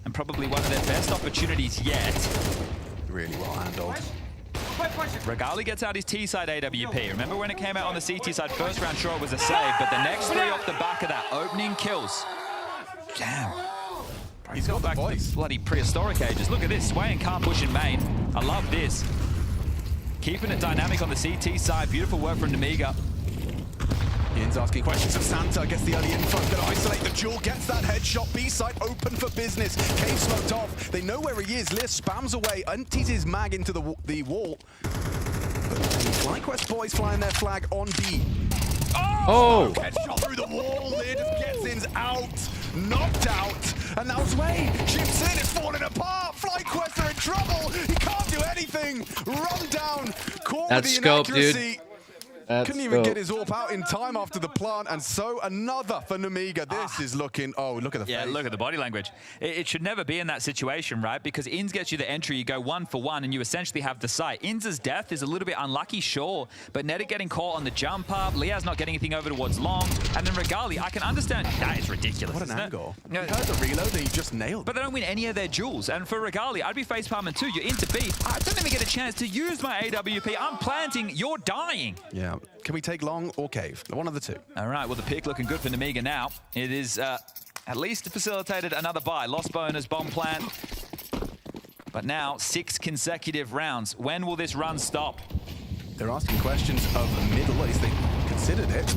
and probably one of their best opportunities yet. Really well handled. Regali gets out his T-side AWP. Remember when it came out on the CT side? First round, sure, it was a save, but the next three off the back of that, opening kills. Damn. He's got back to the bloody prehistoric ages. Look at this, Sway and can't push in main. I love this. Keeping it dynamic on the CT side. Beautiful work from Nemiga. Ian's asking questions of Santa, gets the early info, gonna isolate the duel, gets that headshot, B-side open for business. Cave smoked off, they know where he is, Lear spams away, empties his mag into the wall. But the FlyQuest boys flying their flag on B. Oh! Headshot through the wall, Lear just gets in out, knocked out, and now Sway chips in, it's falling apart, FlyQuest are in trouble, he can't do anything, run down, caught That with the scope, dude. inaccuracy. That's Couldn't even dope. get his AWP out in time after the plant, and so another for Nemiga. This is looking, oh, look at the Yeah, face. look at the body language. It should never be in that situation, right? Because Inns gets you the entry, you go 1 for 1, and you essentially have the site. Inns' death is a little bit unlucky, sure, but Netta getting caught on the jump up, Liaz not getting anything over towards long, and then Regali, I can understand, that is ridiculous. What an isn't angle. It? He heard the reload and he just nailed it. But they don't win any of their duels, and for Regali, I'd be facepalming too. You're into B. I don't even get a chance to use my AWP. I'm planting, you're dying. Yeah, can we take long or cave? One of the two. All right, well, the pick looking good for Nemiga now. It is at least facilitated another buy. Lost bonus, bomb plant. But now, 6 consecutive rounds. When will this run stop? They're asking questions of the middle, at least they considered it.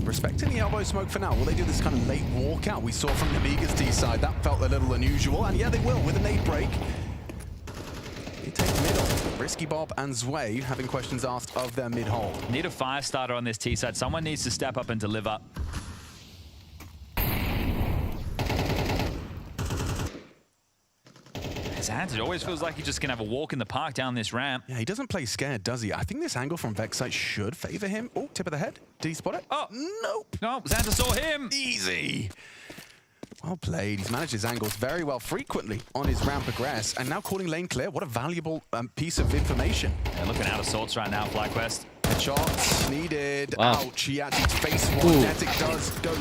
Respecting the elbow smoke for now. Will they do this kind of late walkout we saw from Nemiga's D side? That felt a little unusual, and yeah, they will with a nade break. They take middle. Risky Bob and Zway having questions asked of their mid-hole. Need a fire starter on this T side. Someone needs to step up and deliver. Zans, it always feels like he's just going to have a walk in the park down this ramp. Yeah, he doesn't play scared, does he? I think this angle from Vexite should favor him. Oh, tip of the head. Did he spot it? Oh, nope. No, Xanta saw him. Easy. Well played. He's managed his angles very well frequently on his ramp progress. And now calling lane clear. What a valuable piece of information. Yeah, looking out of sorts right now, FlyQuest. Shots needed. Wow. Ouch. He actually faced one. Netic does go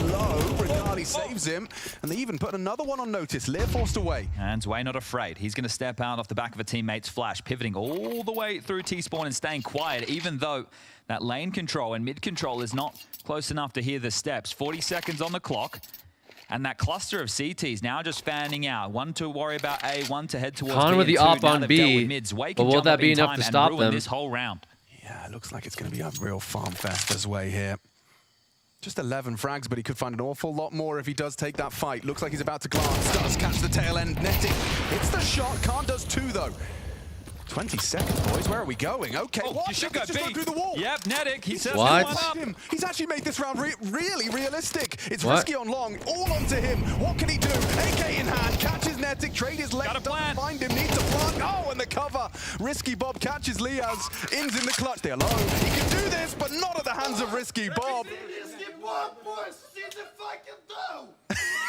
low. Regali saves him. And they even put another one on notice. Lear forced away. And Zway not afraid. He's going to step out off the back of a teammate's flash, pivoting all the way through T-spawn and staying quiet, even though that lane control and mid control is not close enough to hear the steps. 40 seconds on the clock. And that cluster of CTs now just fanning out. One to worry about A, one to head towards Con B, with the and op two, now on they've B, dealt with mids. Zway but can will jump that up be in enough time to and stop ruin them? this whole round. Yeah, it looks like it's going to be a real farm fest as way here. Just 11 frags, but he could find an awful lot more if he does take that fight. Looks like he's about to glance. Does catch the tail end. Netic hits the shot. Khan does too, though. 20 seconds, boys. Where are we going? Okay. Oh, you should go just B. through the wall. Yep, Netic. He says What? one up. He's actually made this round really realistic. It's What? risky on long, all onto him. What can he do? AK in hand, catches Netic, trade his leg, doesn't find him, needs to plant. Oh, and the cover. Risky Bob catches Liaz. Inns in the clutch. They're low. He can do this, but not at the hands of Risky Bob.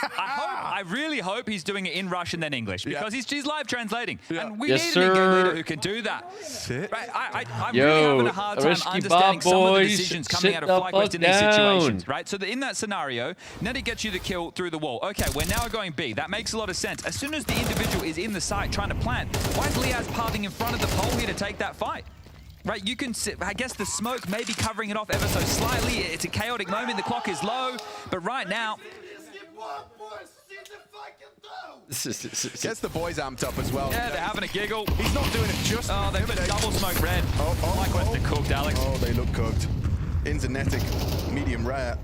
I really hope he's doing it in Russian then English, because he's live translating. And we Yes, need a game leader sir. who can do that. Right, I'm Yo, really having a hard time Risky understanding Bob some of the boys, decisions coming sit out of the FlyQuest in these fuck situations, down. right? So in that scenario, Netty gets you the kill through the wall. Okay, we're now going B. That makes a lot of sense. As soon as the individual is in the site trying to plant, why is Liaz pathing in front of the pole here to take that fight? Right, you can sit, I guess the smoke may be covering it off ever so slightly. It's a chaotic moment, the clock is low, but right now, Gets the boys amped up as well. yeah, they're having a giggle. He's not doing it just Oh, they've got double smoke red. FlyQuest are cooked, Alex. Oh, they look cooked. Inns and Netic, medium rare.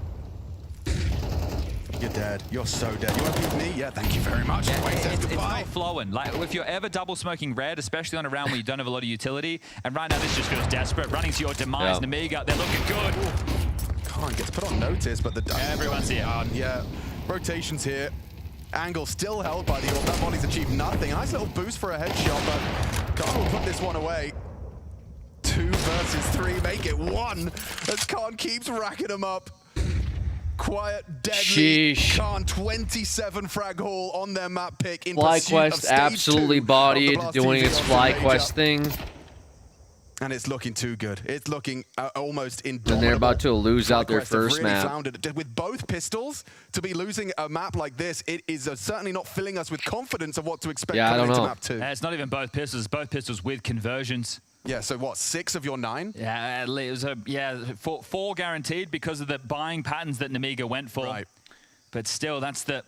You're dead. You're so dead. You want to be with me? Yeah, thank you very much. Yeah, Wait, says it's goodbye. not flowing. Like, if you're ever double smoking red, especially on a round where you don't have a lot of utility, and right now this just feels desperate. Running to your demise, Yeah. Nemiga, they're looking good. Khan gets put on notice, but the Everyone's here. Yeah, rotations here. Angle still held by the Orb. That body's achieved nothing. Nice little boost for a headshot, but Khan will put this one away. 2 versus 3, make it 1 as Khan keeps racking them up. Quiet, deadly. Sheesh. Khan 27 frag haul on their map pick in FlyQuest absolutely bodied, doing its FlyQuest thing. And it's looking too good. It's looking almost indomitable. And they're about to lose out their FlyQuest have first really map. floundered. With both pistols, to be losing a map like this, it is certainly not filling us with confidence of what to expect coming into map 2. It's not even both pistols with conversions. Yeah, so what, 6 of your 9? Yeah, it was four guaranteed because of the buying patterns that Nemiga went for. Right. But still, that's the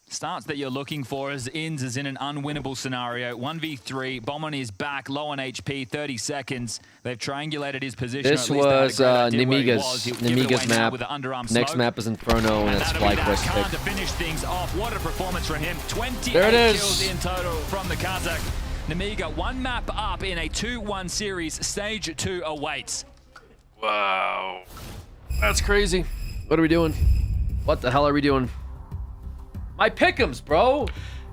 starts that you're looking for as INS is in an unwinnable scenario. 1v3, Bomb on his back, low on HP, 30 seconds. They've triangulated his position. This was Nemiga's map. Next map is Inferno, and it's FlyQuest pick. To finish things off, what a performance from him. 28 There it is. kills in total from the Kazakh. Nemiga, 1 map up in a 2-1 series. Stage 2 awaits. Wow. That's crazy. What are we doing? What the hell are we doing? My pick'ems, bro.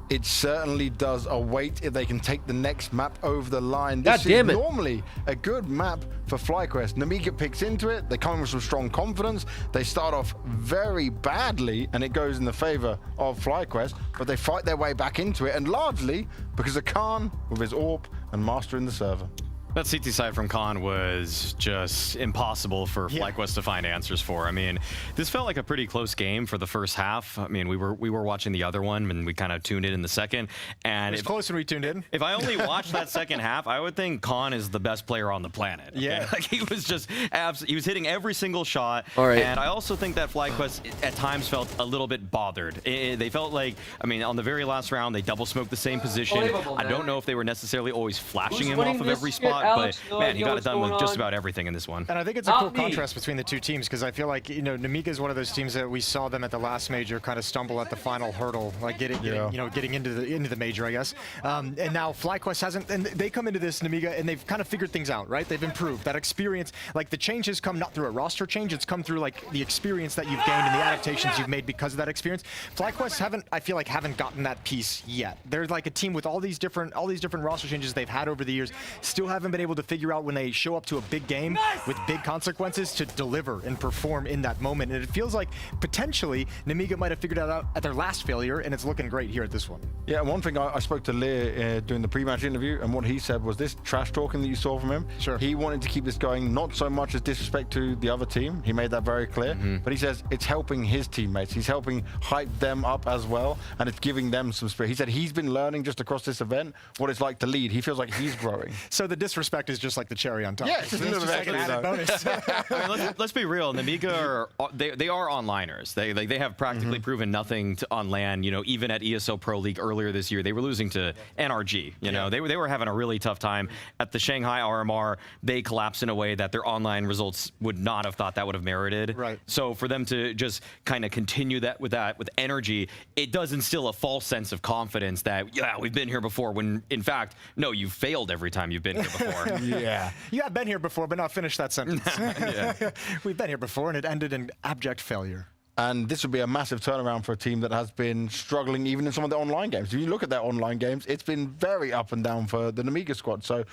It certainly does await if they can take the next map over the line. God This damn is it. normally a good map for FlyQuest. Nemiga picks into it. They come in with some strong confidence. They start off very badly, and it goes in the favor of FlyQuest, but they fight their way back into it, and largely because of Khan with his AWP and mastering the server. That CT side from Khan was just impossible for FlyQuest to find answers for. I mean, this felt like a pretty close game for the first half. I mean, we were watching the other one, and we kind of tuned in the second. And it was close when we tuned in. If I only watched that second half, I would think Khan is the best player on the planet. Okay? Yeah. Like, he was just he was hitting every single shot. All right. And I also think that FlyQuest at times felt a little bit bothered. They felt like, I mean, on the very last round, they double smoked the same position. I don't know if they were necessarily always flashing him off of every spot. But man, he got it done with just about everything in this one. And I think it's a cool contrast between the two teams because I feel like, you know, Nemiga is one of those teams that we saw them at the last major kind of stumble at the final hurdle, like getting into the major, I guess. And now FlyQuest hasn't, and they come into this Nemiga and they've kind of figured things out, right? They've improved that experience. Like the change has come not through a roster change, it's come through like the experience that you've gained and the adaptations you've made because of that experience. FlyQuest I feel like haven't gotten that piece yet. They're like a team with all these different roster changes they've had over the years, still haven't been able to figure out when they show up to a big game with big consequences to deliver and perform in that moment. And it feels like potentially Nemiga might have figured that out at their last failure, and it's looking great here at this one. Yeah, and one thing I spoke to Lear during the pre-match interview, and what he said was this trash talking that you saw from him. Sure. He wanted to keep this going, not so much as disrespect to the other team. He made that very clear. But he says it's helping his teammates. He's helping hype them up as well, and it's giving them some spirit. He said he's been learning just across this event what it's like to lead. He feels like he's growing. So the disrespect is just like the cherry on top. Yeah, it's just a little bit like an added bonus. I mean, let's be real. Nemiga they are onliners. They have practically proven nothing on LAN. You know, even at ESL Pro League earlier this year, they were losing to NRG. You know, they were having a really tough time at the Shanghai RMR. They collapsed in a way that their online results would not have thought that would have merited. Right. So for them to just kind of continue that with energy, it does instill a false sense of confidence that we've been here before. When in fact, no, you've failed every time you've been here before. Yeah. You have been here before, but not finished that sentence. We've been here before, and it ended in abject failure. And this would be a massive turnaround for a team that has been struggling even in some of the online games. If you look at their online games, it's been very up and down for the Nemiga squad. So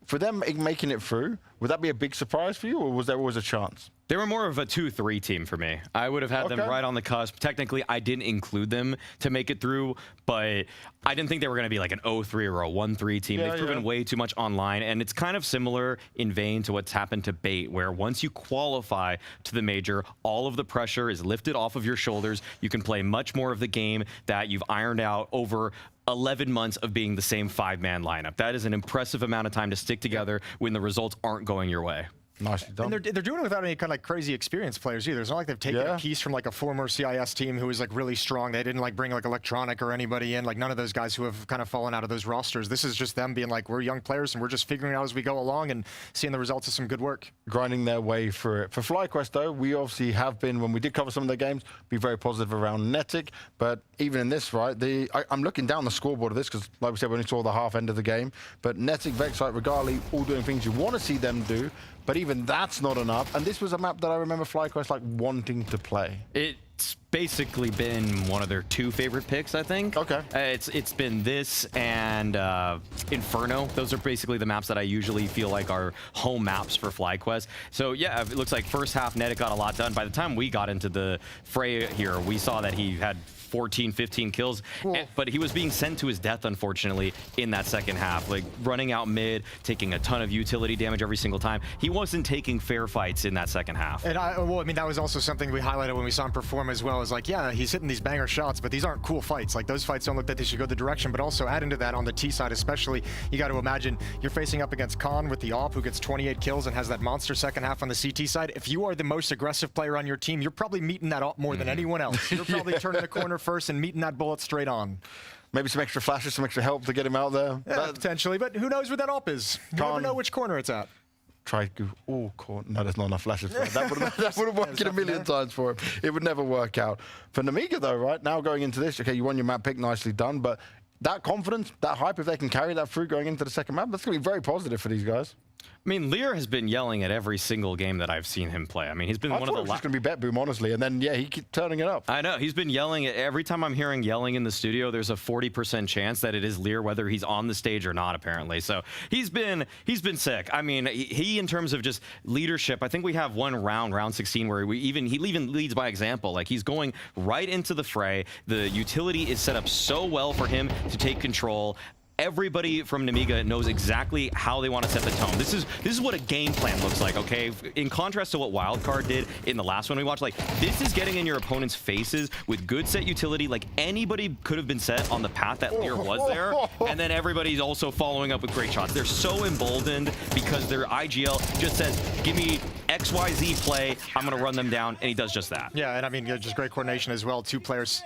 for them making it through, would that be a big surprise for you, or was there always a chance? They were more of a 2-3 team for me. I would have had them right on the cusp. Technically, I didn't include them to make it through, but I didn't think they were going to be like an 0-3 or a 1-3 team. They've proven way too much online, and it's kind of similar in vein to what's happened to Bait, where once you qualify to the major, all of the pressure is lifted off of your shoulders. You can play much more of the game that you've ironed out over 11 months of being the same 5-man lineup. That is an impressive amount of time to stick together when the results aren't going your way. Nicely done. And they're doing it without any kind of like crazy experienced players either. It's not like they've taken a piece from like a former CIS team who was like really strong. They didn't like bring like Electronic or anybody in, like none of those guys who have kind of fallen out of those rosters. This is just them being like, we're young players and we're just figuring it out as we go along and seeing the results of some good work. Grinding their way through it. For FlyQuest though, we obviously have been, when we did cover some of their games, be very positive around Netic, but even in this, right, I'm looking down the scoreboard of this because like we said, we only saw the half end of the game, but Netic, Vexite, Regali, all doing things you want to see them do, but even that's not enough. And this was a map that I remember FlyQuest like wanting to play. It's basically been one of their 2 favorite picks, I think. Okay. It's been this and Inferno. Those are basically the maps that I usually feel like are home maps for FlyQuest. So yeah, it looks like first half Netiq got a lot done. By the time we got into the fray here, we saw that he had 14, 15 kills, but he was being sent to his death, unfortunately, in that second half. Like, running out mid, taking a ton of utility damage every single time. He wasn't taking fair fights in that second half. And I mean, that was also something we highlighted when we saw him perform as well. Is like, yeah, he's hitting these banger shots, but these aren't cool fights. Like, those fights don't look that they should go the direction, but also add into that on the T side especially, you got to imagine you're facing up against Khan with the AWP, who gets 28 kills and has that monster second half on the CT side. If you are the most aggressive player on your team, you're probably meeting that AWP more than anyone else. You're probably turning the corner first and meeting that bullet straight on. Maybe some extra flashes, some extra help to get him out there. Yeah, potentially, but who knows where that AWP is? You never know which corner it's at. Try to go, corner. No, there's not enough flashes for it. That would have worked a million times for him. It would never work out. For Nemiga, though, right, now going into this, okay, you won your map pick, nicely done, but that confidence, that hype, if they can carry that through going into the second map, that's going to be very positive for these guys. I mean, Lear has been yelling at every single game that I've seen him play. I mean, he's been one of the last. It's going to be BetBoom, honestly, and then yeah, he keeps turning it up. I know he's been yelling. Every time I'm hearing yelling in the studio, there's a 40% chance that it is Lear, whether he's on the stage or not. Apparently, so he's been sick. I mean, he in terms of just leadership, I think we have one round 16, where he even leads by example. Like, he's going right into the fray. The utility is set up so well for him to take control. Everybody from Nemiga knows exactly how they want to set the tone. This is what a game plan looks like, okay? In contrast to what Wildcard did in the last one we watched, like, this is getting in your opponent's faces with good set utility. Like, anybody could have been set on the path that Lear was there, and then everybody's also following up with great shots. They're so emboldened because their IGL just says, give me XYZ play, I'm gonna run them down, and he does just that. Yeah, and I mean, just great coordination as well. Two players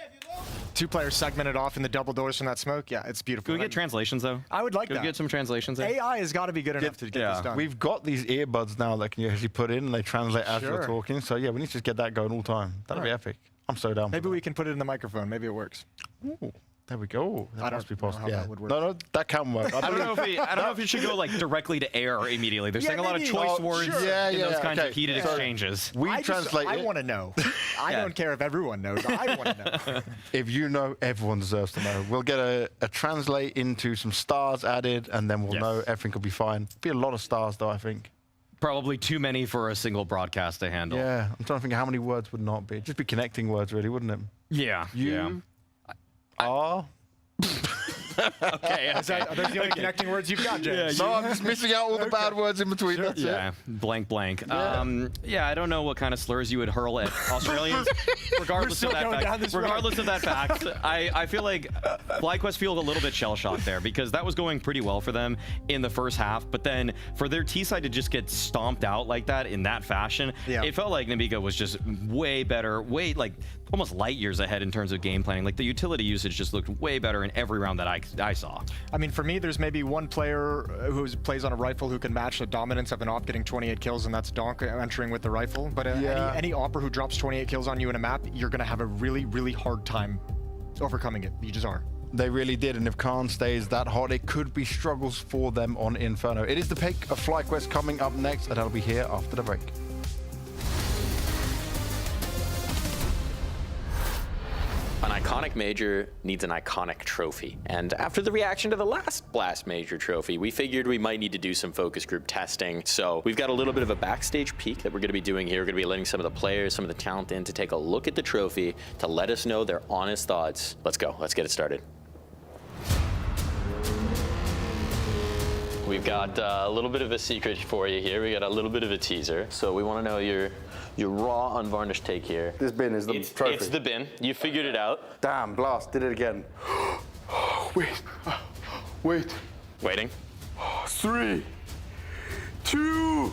segmented off in the double doors from that smoke. Yeah, it's beautiful. Can we get translations, though? I would like that. Can we get some translations there? AI has got to be good enough to get this done. We've got these earbuds now that can actually put in and they translate as we're talking. So yeah, we need to just get that going all the time. That'll be epic. I'm so down. Maybe we can put it in the microphone. Maybe it works. Ooh. There we go. That must be possible. Yeah. That would work. No, that can work. I don't know if it should go like directly to air immediately. They're saying a lot of choice words in those kinds of heated exchanges. We translate. I want to know. I don't care if everyone knows. I want to know. If you know, everyone deserves to know. We'll get a translate into some stars added, and then we'll know everything will be fine. Be a lot of stars, though, I think. Probably too many for a single broadcast to handle. Yeah, I'm trying to think how many words would not be. It'd just be connecting words, really, wouldn't it? Yeah. You are. Okay. Are those the only connecting words you've got, James? No, I'm just missing out all the bad words in between. Sure. That's it. Blank. Yeah, I don't know what kind of slurs you would hurl at Australians. regardless of that fact, I feel like FlyQuest feel a little bit shell-shocked there because that was going pretty well for them in the first half, but then for their T side to just get stomped out like that in that fashion, it felt like Nemiga was just way better, almost light years ahead in terms of game planning. Like, the utility usage just looked way better in every round that I saw. I mean, for me, there's maybe one player who plays on a rifle who can match the dominance of an AWP getting 28 kills, and that's Donk entering with the rifle. But any AWPer who drops 28 kills on you in a map, you're going to have a really, really hard time overcoming it. You just are. They really did, and if Khan stays that hot, it could be struggles for them on Inferno. It is the pick of FlyQuest coming up next, and that'll be here after the break. An iconic major needs an iconic trophy. And after the reaction to the last Blast Major trophy, we figured we might need to do some focus group testing. So we've got a little bit of a backstage peek that we're gonna be doing here. We're gonna be letting some of the players, some of the talent in to take a look at the trophy to let us know their honest thoughts. Let's go, let's get it started. We've got a little bit of a secret for you here. We got a little bit of a teaser. So we wanna know your raw, unvarnished take here. This bin is the trophy. It's the bin. You figured it out. Damn, Blast did it again. Wait. Waiting. 3, 2,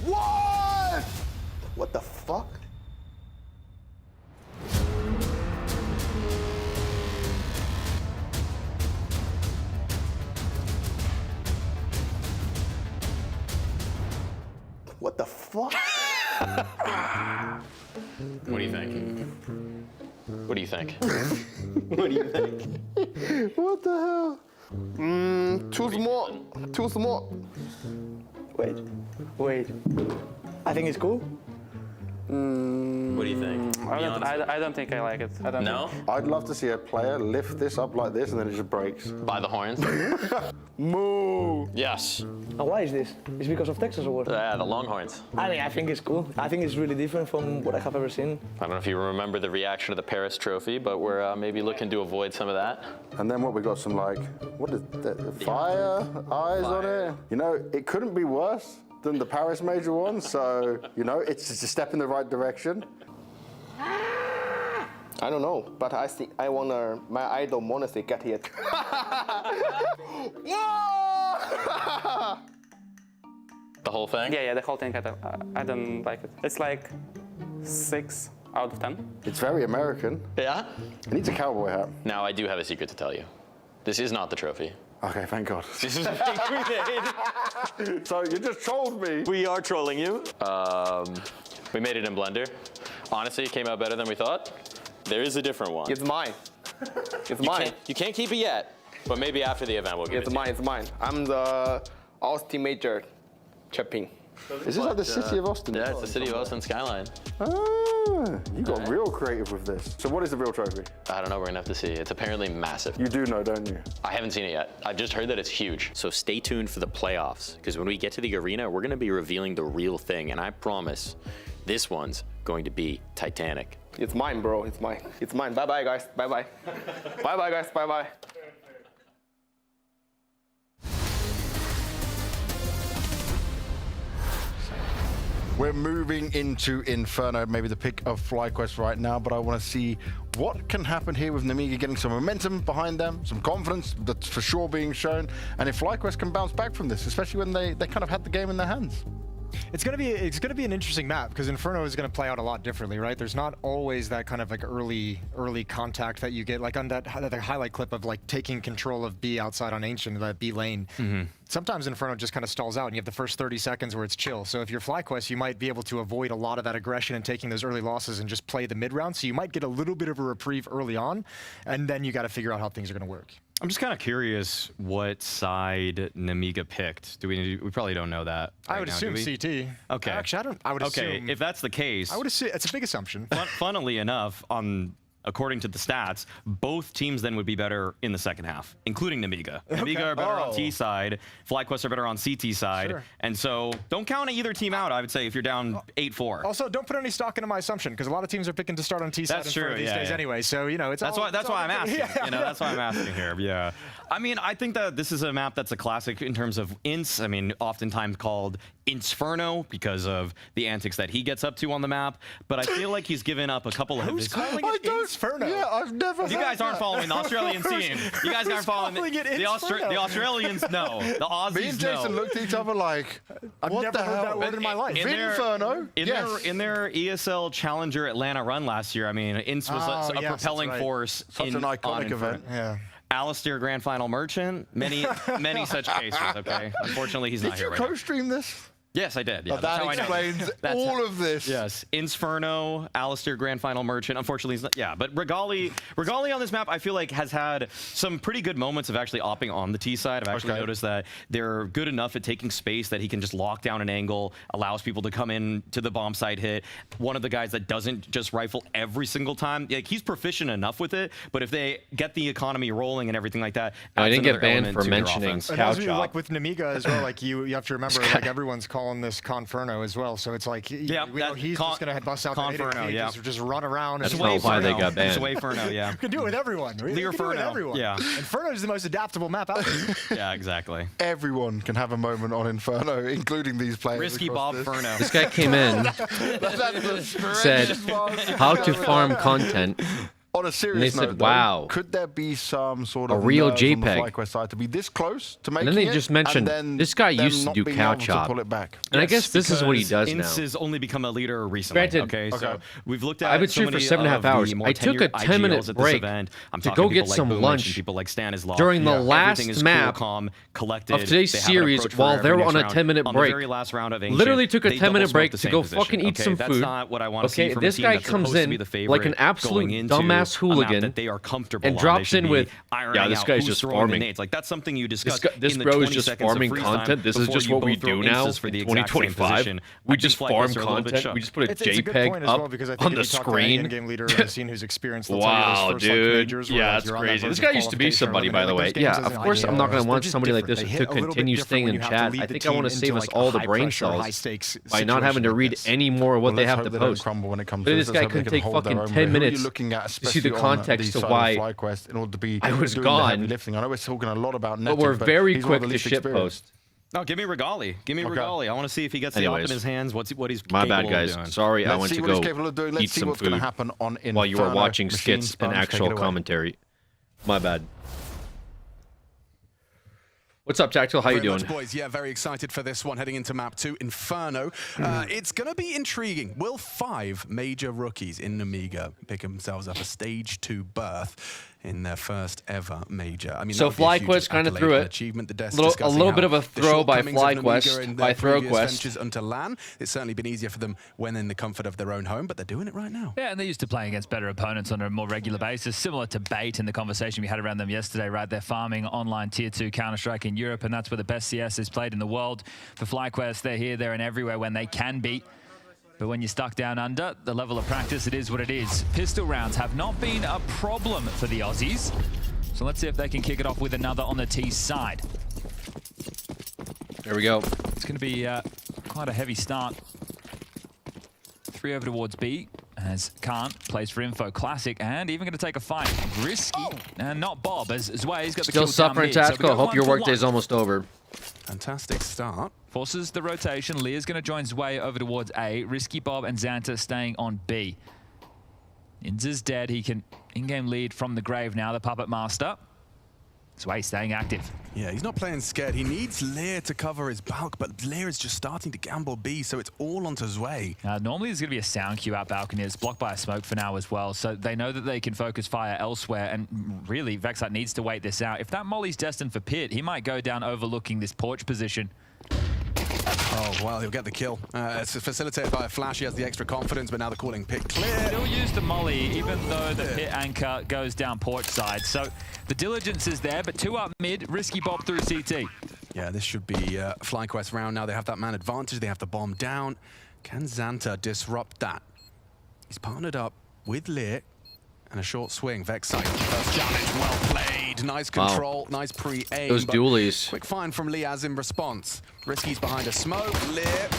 1! What the fuck? What the fuck? What do you think? What do you think? What do you think? What the hell? Too small. Wait. I think it's cool. What do you think? I don't think I like it. No? I'd love to see a player lift this up like this and then it just breaks. By the horns? Moo! Yes. And why is this? It's because of Texas or what? The Longhorns. I think it's cool. I think it's really different from what I have ever seen. I don't know if you remember the reaction to the Paris Trophy, but we're maybe looking to avoid some of that. And then what we got some like, what is that? Fire eyes on it? You know, it couldn't be worse than the Paris major one, so, you know, it's just a step in the right direction. I don't know, but I think I wanna, my idol Monasty get hit. The whole thing? Yeah, the whole thing, I don't like it. It's like 6 out of 10. It's very American. Yeah? It needs a cowboy hat. Now, I do have a secret to tell you. This is not the trophy. Okay, thank God. This is a fake grenade. So you just trolled me. We are trolling you. We made it in Blender. Honestly, it came out better than we thought. There is a different one. It's mine. It's mine. You can't keep it yet, but maybe after the event we'll give it to you. It's mine. I'm the Austin Major champion. Is this like the city of Austin? Yeah, it's the city of Austin skyline. Ah, you got real creative with this. So what is the real trophy? I don't know, we're gonna have to see. It's apparently massive. You do know, don't you? I haven't seen it yet. I've just heard that it's huge. So stay tuned for the playoffs, because when we get to the arena, we're gonna be revealing the real thing, and I promise this one's going to be Titanic. It's mine, bro. It's mine. It's mine. Bye-bye, guys. Bye-bye. Bye-bye, guys. Bye-bye. We're moving into Inferno, maybe the pick of FlyQuest right now, but I want to see what can happen here with Nemiga getting some momentum behind them, some confidence that's for sure being shown, and if FlyQuest can bounce back from this, especially when they kind of had the game in their hands. It's gonna be an interesting map because Inferno is gonna play out a lot differently, right? There's not always that kind of like early contact that you get, like on that highlight clip of like taking control of B outside on Ancient, that B lane. Sometimes Inferno just kind of stalls out and you have the first 30 seconds where it's chill. So if you're FlyQuest, you might be able to avoid a lot of that aggression and taking those early losses and just play the mid round. So you might get a little bit of a reprieve early on, and then you got to figure out how things are gonna work. I'm just kind of curious what side Nemiga picked. We probably don't know that. I would assume CT. Okay. Actually, I would assume. Okay, if that's the case, I would assume it's a big assumption. Funnily enough, according to the stats, both teams then would be better in the second half, including Nemiga. Nemiga are better on T side, FlyQuest are better on CT side, Sure. and so don't count either team out, I would say, if you're down 8-4. Also, don't put any stock into my assumption, because a lot of teams are picking to start on T side That's true, these days anyway. So you know, that's why I'm asking. Yeah. You know, that's why I'm asking here. Yeah. I mean, I think that this is a map that's a classic in terms of ints. I mean, oftentimes called Inferno because of the antics that he gets up to on the map. But I feel like he's given up a couple of his. calling it Inferno? Yeah, I've never. You guys aren't following the Australian scene. You guys aren't following the Australians. No, the Aussies. Me and Jason looked at each other like, I've never heard that word in my life. Inferno. In their ESL Challenger Atlanta run last year, I mean, Ints was a propelling force. Such an iconic event. Yeah. Alistair Grand Final Merchant, many such cases, okay? Unfortunately, he's not here right now. Did you co-stream this? Yes, I did. Yeah, that explains all of this. Yes, Inferno, Alistair Grand Final Merchant. Unfortunately, he's not. Yeah, but Regali on this map, I feel like has had some pretty good moments of actually opping on the T side. I've actually noticed that they're good enough at taking space that he can just lock down an angle, allows people to come in to the bomb site hit. One of the guys that doesn't just rifle every single time. Like, he's proficient enough with it, but if they get the economy rolling and everything like that, I didn't get banned for mentioning cow chop. Like with Nemiga as well, like you have to remember, like everyone's calling this Conferno as well, so it's like he's just gonna bust out the just run around. That's why they got banned. Inferno, yeah. You can do it with everyone. Yeah. Inferno is the most adaptable map out there. Yeah, exactly. Everyone can have a moment on Inferno, including these players. Risky Bob Ferno. This guy came in, said how to farm content. On a serious note, wow, could there be some sort of a real nerves on the JPEG FlyQuest side to be this close to making it? it? And then they just mentioned this guy used to do cow chop. Pull it back. And I guess this is what he does now. Ince has only become a leader recently. Granted, so we've looked at. I've been streaming for 7.5 hours. I took a 10-minute break to go get some lunch during the last map of today's series while they were on a 10-minute break. Literally took a 10-minute break to go fucking eat some food. Okay, this guy comes in like an absolute dumbass ass a map hooligan that they are comfortable and on. drops They should in be with, ironing yeah, this out guy's who's just throwing the farming. nades. Like that's something you discuss. This in the bro is 20 just seconds of farming freeze content. time This is before just you what we both throw do now instances for in the exact same 2025. position. We I just think FlyQuest farm are a little bit content. sharp. We just put a It's a good JPEG point as well, up because I think on if the you talk to any screen. in-game leader I've seen who's experienced, they'll tell you Wow, those first, like, dude. majors where, Yeah, like, that's you're on that crazy. verge This of guy used to be qualification or somebody, by the eliminating. way. Those games Yeah, isn't of course like I'm not going to they're want just somebody like different. this They to hit a little bit continue different staying when in you have to chat. lead I the think I want to team save into, us like, all a the brain high-pressure, cells high-stakes by not having to situation read like this. any more of what Well, they let's have hope to they don't post. crumble when it comes But to this this. guy Let's hope couldn't they can take hold their fucking own 10 way. Who are minutes you looking at, to see the especially on context the to side why of FlyQuest in order to be I was doing the heavy gone. lifting? I know we're talking a lot about But Netic, we're very he's one of quick the to least shit experienced. post. No, give me Regali. Give me Okay. Regali. I want to see if he gets the op in his hands. What he's My bad, capable guys. of doing. Sorry, I Let's went see to what he's go capable of doing. Let's eat see some what's going to food happen on Inferno. while you were watching Machine skits Sponge, and take actual it away. commentary. My bad. What's up, Tactical? How you Very doing? much, boys. Yeah, very excited for this one heading into map 2, Inferno. It's going to be intriguing. Will 5 major rookies in Namiga pick themselves up a stage 2 berth in their first ever major? I mean, So that would be a huge FlyQuest kind of accolade threw and it. achievement. The Desk A little discussing bit of how a the throw by shortcomings of Namiga FlyQuest, in by their previous ThrowQuest. ventures onto LAN. It's certainly been easier for them when in the comfort of their own home, but they're doing it right now. Yeah, and they're used to playing against better opponents on a more regular basis, similar to Bait in the conversation we had around them yesterday, right? They're farming online Tier 2 Counter-Strike in Europe, and that's where the best CS is played in the world. For FlyQuest, they're here, there, and everywhere when they can beat. But when you're stuck down under, the level of practice, it is what it is. Pistol rounds have not been a problem for the Aussies. So let's see if they can kick it off with another on the T side. There we go. It's going to be quite a heavy start. 3 over towards B as Khan plays for Info Classic and even going to take a fight. Risky. And not Bob as Zway's got the Still kill suffering, down mid. Tactical. So we go Hope your 1 for 1. workday's almost over. Fantastic start. Forces the rotation. Lear's going to join Zway over towards A. Risky, Bob, and Xanta staying on B. Inza's dead. He can in-game lead from the grave now, the Puppet Master. Zway staying active. Yeah, he's not playing scared. He needs Lear to cover his bulk, but Lear is just starting to gamble B, so it's all onto Zway. Normally there's going to be a sound queue out balcony. It's blocked by a smoke for now as well, so they know that they can focus fire elsewhere, and really, Vexite needs to wait this out. If that Molly's destined for Pit, he might go down overlooking this porch position. Oh, well, he'll get the kill. It's facilitated by a flash. He has the extra confidence, but now they're calling Pit clear. Still use the Molly, even though the Pit anchor goes down porch side. So the diligence is there, but 2 up mid, Risky Bob through CT. Yeah, this should be FlyQuest round now. They have that man advantage. They have the bomb down. Can Xanta disrupt that? He's partnered up with Lear and a short swing. Vexite, first challenge, well played. Nice control, nice pre-aim. Those dualies. Quick find from Liaz in response. Risky's behind a smoke. Lear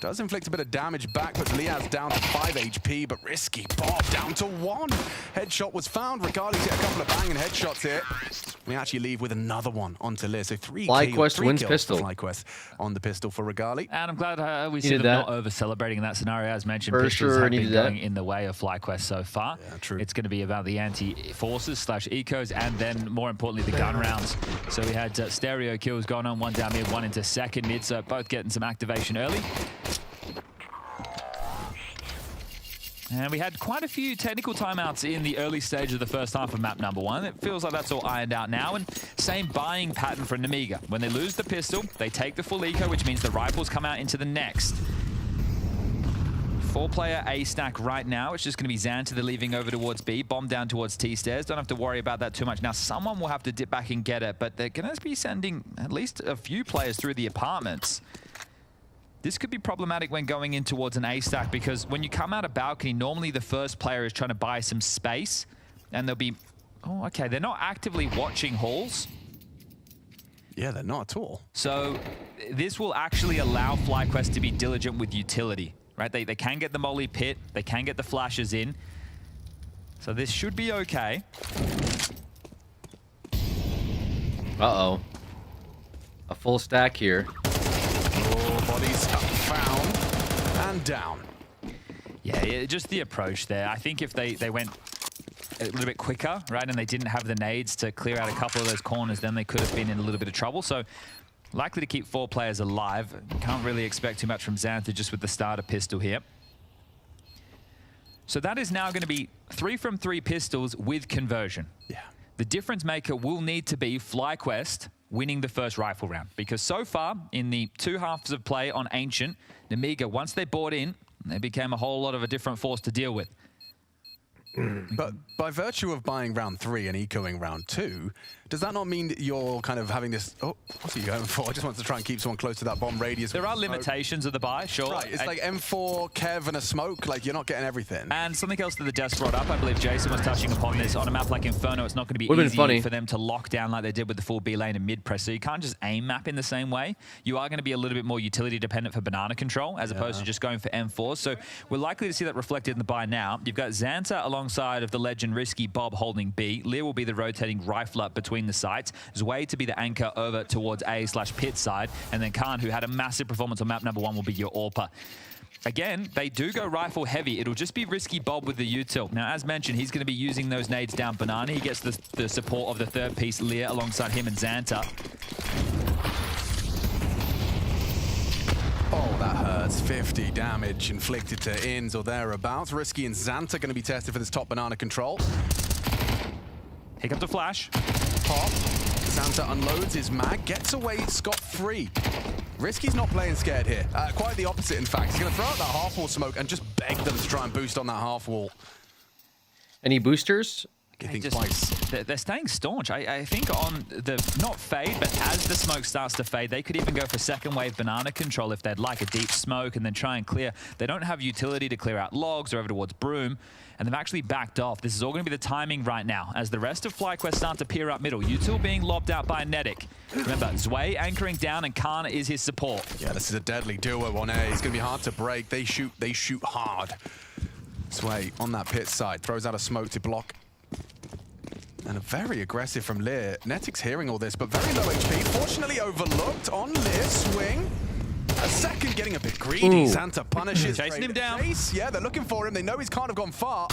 does inflict a bit of damage back, puts Liaz down to 5 HP, but Risky Bob down to 1. Headshot was found. Regali's hit a couple of banging headshots here. We actually leave with another one onto Lear. So 3 FlyQuest wins kills pistol. for FlyQuest on the pistol for Regali. And I'm glad we see Needed them that. not over-celebrating in that scenario. As mentioned, For pistols sure, have been needed going that. in the way of FlyQuest so far. Yeah, true. It's going to be about the anti-forces / ecos, and then, more importantly, the gun rounds. So we had stereo kills going on, 1 down mid, 1 into second mid, so both getting some activation early. And we had quite a few technical timeouts in the early stage of the first half of map number 1. It feels like that's all ironed out now. And same buying pattern for Namiga. When they lose the pistol, they take the full eco, which means the rifles come out into the next. 4-player A stack right now. It's just going to be Xanta they're leaving over towards B. Bomb down towards T stairs. Don't have to worry about that too much. Now, someone will have to dip back and get it, but they're going to be sending at least a few players through the apartments. This could be problematic when going in towards an A stack, because when you come out of balcony, normally the first player is trying to buy some space, and they'll be... Oh, okay, they're not actively watching halls. Yeah, they're not at all. So this will actually allow FlyQuest to be diligent with utility, right? They can get the Molly Pit, they can get the flashes in. So this should be okay. Uh-oh. A full stack here. Oh, bodies found and down. Yeah, just the approach there. I think if they went a little bit quicker, right, and they didn't have the nades to clear out a couple of those corners, then they could have been in a little bit of trouble. So likely to keep 4 players alive. Can't really expect too much from Xanta just with the starter pistol here. So that is now going to be 3 from 3 pistols with conversion. Yeah. The difference maker will need to be FlyQuest winning the first rifle round, because so far in the 2 halves of play on Ancient, Namiga, once they bought in, they became a whole lot of a different force to deal with. But by virtue of buying round 3 and ecoing round 2, does that not mean that you're kind of having this... Oh, what's he going for? I just want to try and keep someone close to that bomb radius. There are limitations of the buy, sure. Right, it's like M4, Kev, and a smoke. Like, you're not getting everything. And something else that the desk brought up, I believe Jason was touching upon this, on a map like Inferno, it's not going to be Would've been easy funny. for them to lock down like they did with the full B lane and mid press. So you can't just aim map in the same way. You are going to be a little bit more utility dependent for banana control, as opposed to just going for M4. So we're likely to see that reflected in the buy now. You've got Xanta alongside of the legend Risky Bob holding B. Lear will be the rotating rifler between the sites. Zwei to be the anchor over towards A/pit side. And then Khan, who had a massive performance on map number 1, will be your AWPer. Again, they do go rifle heavy. It'll just be Risky Bob with the util. Now, as mentioned, he's going to be using those nades down banana. He gets the support of the third piece, Lear, alongside him and Xanta. Oh, that hurts. 50 damage inflicted to Inns or thereabouts. Risky and Xanta going to be tested for this top banana control. Here comes a flash. Pop. Xanta unloads his mag, gets away scot-free. Risky's not playing scared here. Quite the opposite, in fact. He's going to throw out that half-wall smoke and just beg them to try and boost on that half-wall. Any boosters? They're staying staunch. I think on the, not fade, but as the smoke starts to fade, they could even go for second wave banana control if they'd like a deep smoke and then try and clear. They don't have utility to clear out logs or over towards Broom, and they've actually backed off. This is all going to be the timing right now as the rest of FlyQuest start to peer up middle. Util being lobbed out by Netic. Remember, Zwei anchoring down and Kana is his support. Yeah, this is a deadly duo on A. It's going to be hard to break. They shoot hard. Zwei on that pit side, throws out a smoke to block. And a very aggressive from Lear. Netic's hearing all this, but very low HP. Fortunately overlooked on Lear. Swing. A second getting a bit greedy. Xanta punishes. Chasing him down. Chase. Yeah, they're looking for him. They know he's can't have gone far.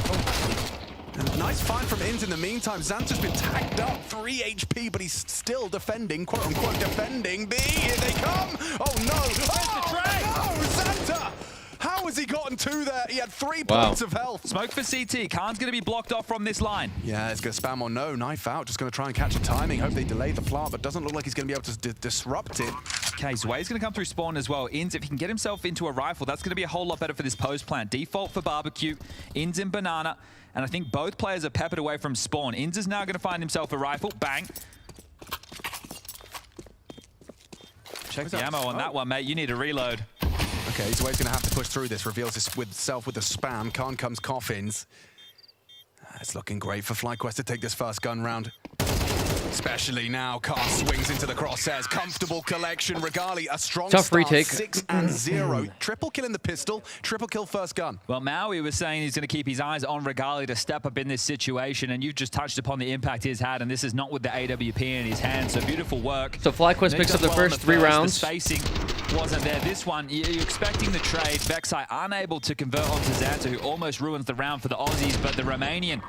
And nice find from Inns in the meantime. Xanta's been tagged up. 3 HP, but he's still defending. Quote unquote defending. B, here they come. Oh no. Oh no, Xanta. How has he gotten 2 there? He had 3 points of health. Smoke for CT. Khan's going to be blocked off from this line. Yeah, he's going to spam or no. Knife out. Just going to try and catch a timing. Hope they delay the plant, but doesn't look like he's going to be able to disrupt it. Okay, Zwei's going to come through spawn as well. Inns, if he can get himself into a rifle, that's going to be a whole lot better for this post plant. Default for barbecue. Inns in banana. And I think both players are peppered away from spawn. Inns is now going to find himself a rifle. Bang. Check the ammo on that one, mate. You need a reload. Okay, Zwei's going to have to push through this. Reveals himself with a spam. Khan comes Coffins. It's looking great for FlyQuest to take this first gun round. Especially now, Khan swings into the crosshairs. Comfortable collection. Regali, a strong tough start. retake. 6-0. Triple kill in the pistol. Triple kill first gun. Well, Maui was saying he's going to keep his eyes on Regali to step up in this situation, and you've just touched upon the impact he's had, and this is not with the AWP in his hand, so beautiful work. So FlyQuest picks up the first 3 rounds. The spacing wasn't there. This one, you're expecting the trade. Vexai unable to convert onto Xanta, who almost ruins the round for the Aussies, but the Romanian,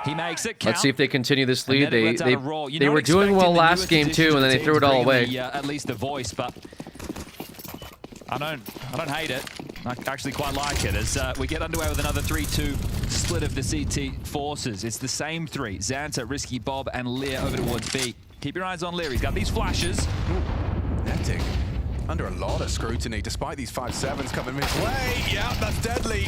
he makes it count. Let's see if they continue this lead. They You're were doing well last game too, and then they threw it all away. At least the voice, but I don't hate it. I actually quite like it as we get underway with another 3-2 split of the CT forces. It's the same 3. Xanta, Risky Bob, and Lear over towards B. Keep your eyes on Lear. He's got these flashes. Netic under a lot of scrutiny despite these 5-7s coming his way. Yeah, that's deadly.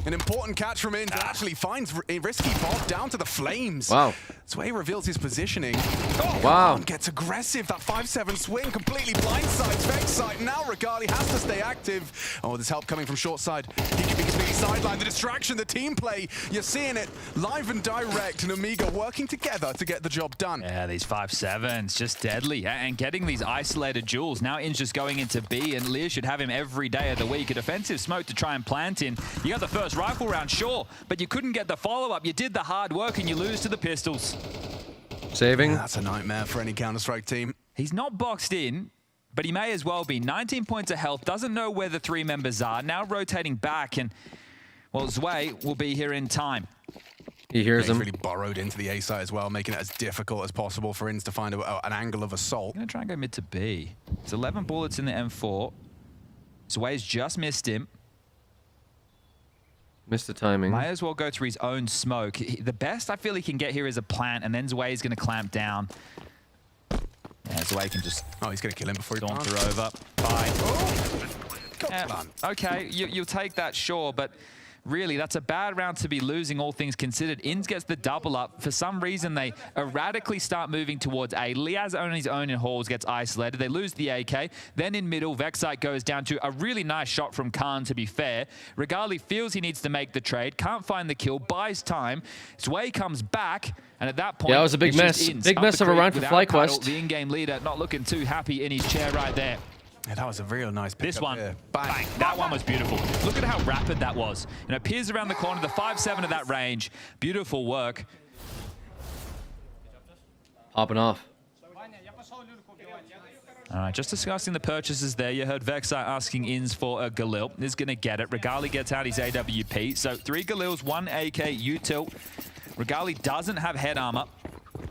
An important catch from Inns that actually finds Risky Bob down to the flames. Wow. Zwei reveals his positioning. Oh, wow. Gets aggressive. That 5-7 swing completely blindsides Vexite. Now Regali has to stay active. Oh, there's help coming from short side. He can be completely sidelined. The distraction, the team play. You're seeing it live and direct. And Amiga working together to get the job done. Yeah, these 5-7s just deadly. And getting these isolated duels. Now Inns just going into B, and Lear should have him every day of the week. A defensive smoke to try and plant in. You got the first rifle round, sure, but you couldn't get the follow-up. You did the hard work and you lose to the pistols. Saving. Yeah, that's a nightmare for any Counter-Strike team. He's not boxed in, but he may as well be. 19 points of health, doesn't know where the 3 members are. Now rotating back, and, well, Zwei will be here in time. He hears He's him. really burrowed into the A site as well, making it as difficult as possible for Inns to find an angle of assault. I'm going to try and go mid to B. It's 11 bullets in the M4. Zwei's just missed him. Missed the timing. Might as well go through his own smoke. The best I feel he can get here is a plant, and then Zwei's going to clamp down. Yeah, Zwei can just... Oh, he's going to kill him before he saunter over. Bye. Okay, you'll take that, sure, but really, that's a bad round to be losing, all things considered. Inns gets the double up. For some reason, they erratically start moving towards A. Liaz on his own in halls gets isolated. They lose the AK. Then in middle, Vexite goes down to a really nice shot from Khan, to be fair. Regali feels he needs to make the trade, can't find the kill, buys time. Zwei comes back, and at that point, yeah, it was a big mess. Big mess of a round for FlyQuest. The in-game leader not looking too happy in his chair right there. Yeah, that was a real nice pick. This one, here. bang. That one was beautiful. Look at how rapid that was. You know, Piers around the corner, the 5-7 of that range. Beautiful work. Popping off. All right, just discussing the purchases there. You heard Vexite asking Inns for a Galil. Is going to get it. Regali gets out his AWP. So 3 Galils, 1 AK, U-tilt. Regali doesn't have head armor,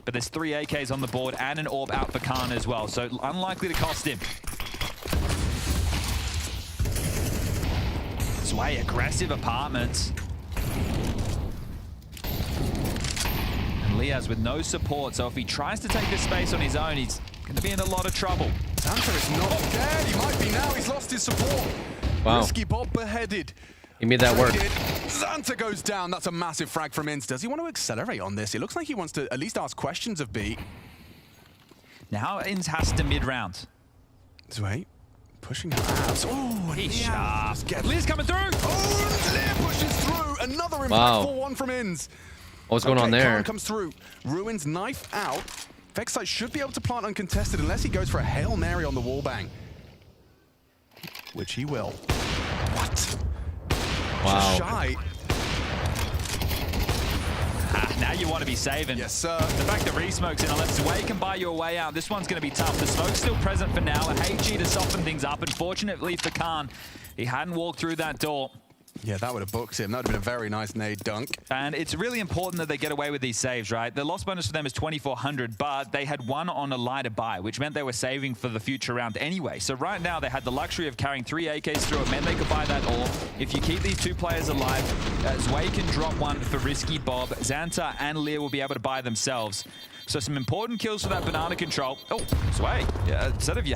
but there's 3 AKs on the board and an AWP out for Khan as well. So unlikely to cost him. Zwei, aggressive apartments. And Liaz with no support, so if he tries to take this space on his own, he's going to be in a lot of trouble. Xanta is not dead. He might be now. He's lost his support. Wow. Risky Bob beheaded. He made that work. Xanta goes down. That's a massive frag from Inns. Does he want to accelerate on this? It looks like he wants to at least ask questions of B. Now Inns has to mid-round. Zwei pushing out abs. Oh, he's sharp. Lear's coming through. Oh, Lear pushes through. Another impactful one from Inns. What's going on there? Khan comes through. Ruins knife out. Vexite should be able to plant uncontested unless he goes for a Hail Mary on the wallbang. Which he will. What? Wow. Just shy. Now you want to be saving. Yes, sir. The fact that Re-Smoke's in, unless Zwei can buy you a way out, this one's going to be tough. The smoke's still present for now. A HG to soften things up. Unfortunately for Khan, he hadn't walked through that door. Yeah, that would have booked him. That would have been a very nice nade dunk. And it's really important that they get away with these saves, right? The loss bonus for them is 2,400, but they had one on a lighter buy, which meant they were saving for the future round anyway. So right now, they had the luxury of carrying 3 AKs through. It meant they could buy that all. If you keep these 2 players alive, Zwei can drop one for Risky Bob. Xanta and Lear will be able to buy themselves. So some important kills for that banana control. Oh, Zwei, yeah, instead of you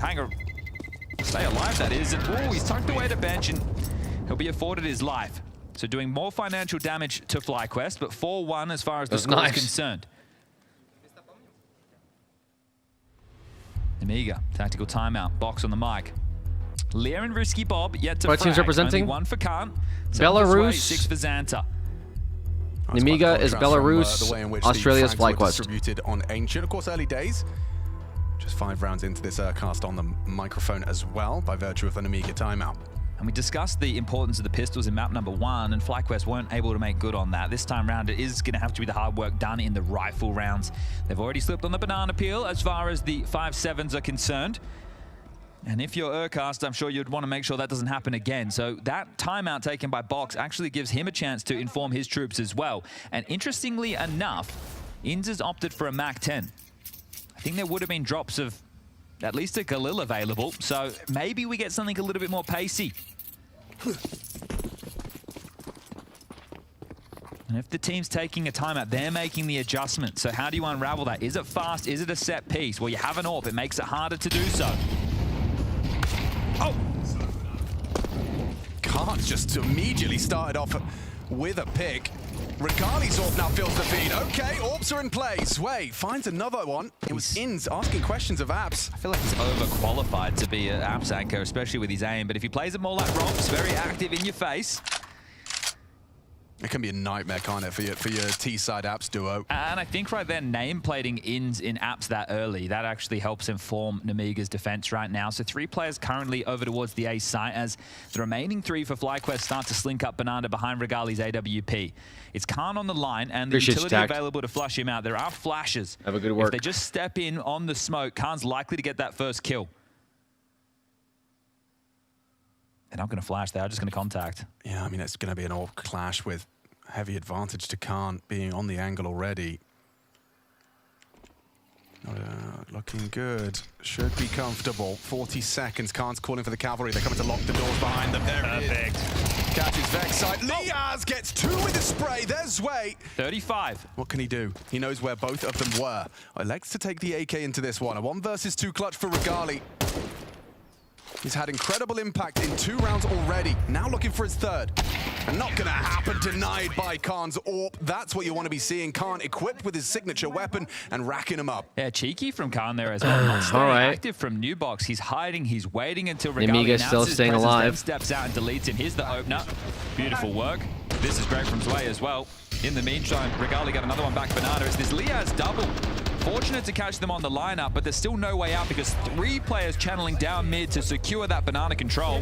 stay alive, that is. And oh, he's tucked away to bench, and he'll be afforded his life. So doing more financial damage to FlyQuest, but 4-1 as far as the score is concerned. Amiga, tactical timeout, box on the mic. Lear and Risky Bob yet to What team's representing? Only 1 for Khan, Belarus. 6 for Xanta. Nemiga is Belarus, the way in which Australia's the frags were FlyQuest. distributed on Ancient. Of course, early days. Just 5 rounds into this cast on the microphone as well, by virtue of an Amiga timeout. And we discussed the importance of the pistols in map number 1, and FlyQuest weren't able to make good on that. This time round, it is going to have to be the hard work done in the rifle rounds. They've already slipped on the banana peel as far as the 5-7s are concerned. And if you're Urcast, I'm sure you'd want to make sure that doesn't happen again. So that timeout taken by Box actually gives him a chance to inform his troops as well. And interestingly enough, Inns has opted for a MAC-10. I think there would have been drops of at least a Galil available, so maybe we get something a little bit more pacey. And if the team's taking a timeout, they're making the adjustment. So how do you unravel that? Is it fast? Is it a set piece? Well, you have an AWP. It makes it harder to do so. Oh! Khan's just immediately started off with a pick. Regali's AWP now fills the feed. Okay, AWPs are in play. Zwei finds another one. It was Inns asking questions of Apps. I feel like he's overqualified to be an Apps anchor, especially with his aim. But if he plays it more like Robs, very active in your face. It can be a nightmare, can't it, for your T-side Apps duo. And I think right there, name-plating Inns in Apps that early, that actually helps inform Nemiga's defense right now. So 3 players currently over towards the A site as the remaining 3 for FlyQuest start to slink up Banana behind Regali's AWP. It's Khan on the line and the utility available to flush him out. There are flashes. Have a good work. If they just step in on the smoke, Khan's likely to get that first kill. They're not going to flash, they are just going to contact. Yeah, I mean, it's going to be an AWP clash with heavy advantage to Khan being on the angle already. Looking good. Should be comfortable. 40 seconds. Khan's calling for the cavalry. They're coming to lock the doors behind them. There it is. Catches Vexite. Liaz gets 2 with the spray. There's Zwei. 35. What can he do? He knows where both of them were. Elects to take the AK into this one. A 1 versus 2 clutch for Regali. He's had incredible impact in 2 rounds already. Now looking for his 3rd. And not gonna happen, denied by Khan's AWP. That's what you want to be seeing. Khan equipped with his signature weapon and racking him up. Yeah, cheeky from Khan there as well. Not staying active from Nubox. He's hiding, he's waiting until Regali Nemiga's still staying alive. Steps out and deletes him. Here's the opener. Beautiful work. This is great from Zwei as well. In the meantime, Regali got another one back. Banana. It's this Liaz double. Fortunate to catch them on the lineup, but there's still no way out because 3 players channeling down mid to secure that Banana control.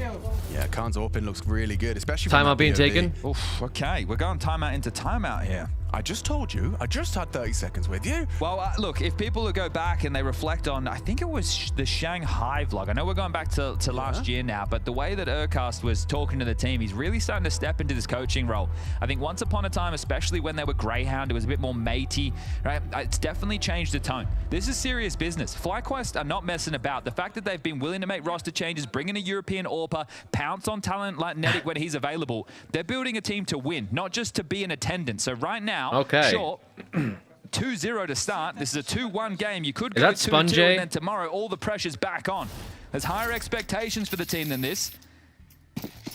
Yeah, Khan's open looks really good, especially timeout being taken. Oof, okay, we're going timeout into timeout here. I just told you. I just had 30 seconds with you. Well, look, if people go back and they reflect on, I think it was the Shanghai vlog. I know we're going back to last year now, but the way that Urcast was talking to the team, he's really starting to step into this coaching role. I think once upon a time, especially when they were Greyhound, it was a bit more matey, right? It's definitely changed the tone. This is serious business. FlyQuest are not messing about. The fact that they've been willing to make roster changes, bring in a European AWPer, pounce on talent like Nedic when he's available, they're building a team to win, not just to be in attendance. So right now, sure, 2-0 to start. This is a 2-1 game. You could go 2-2, and then tomorrow all the pressure's back on. There's higher expectations for the team than this,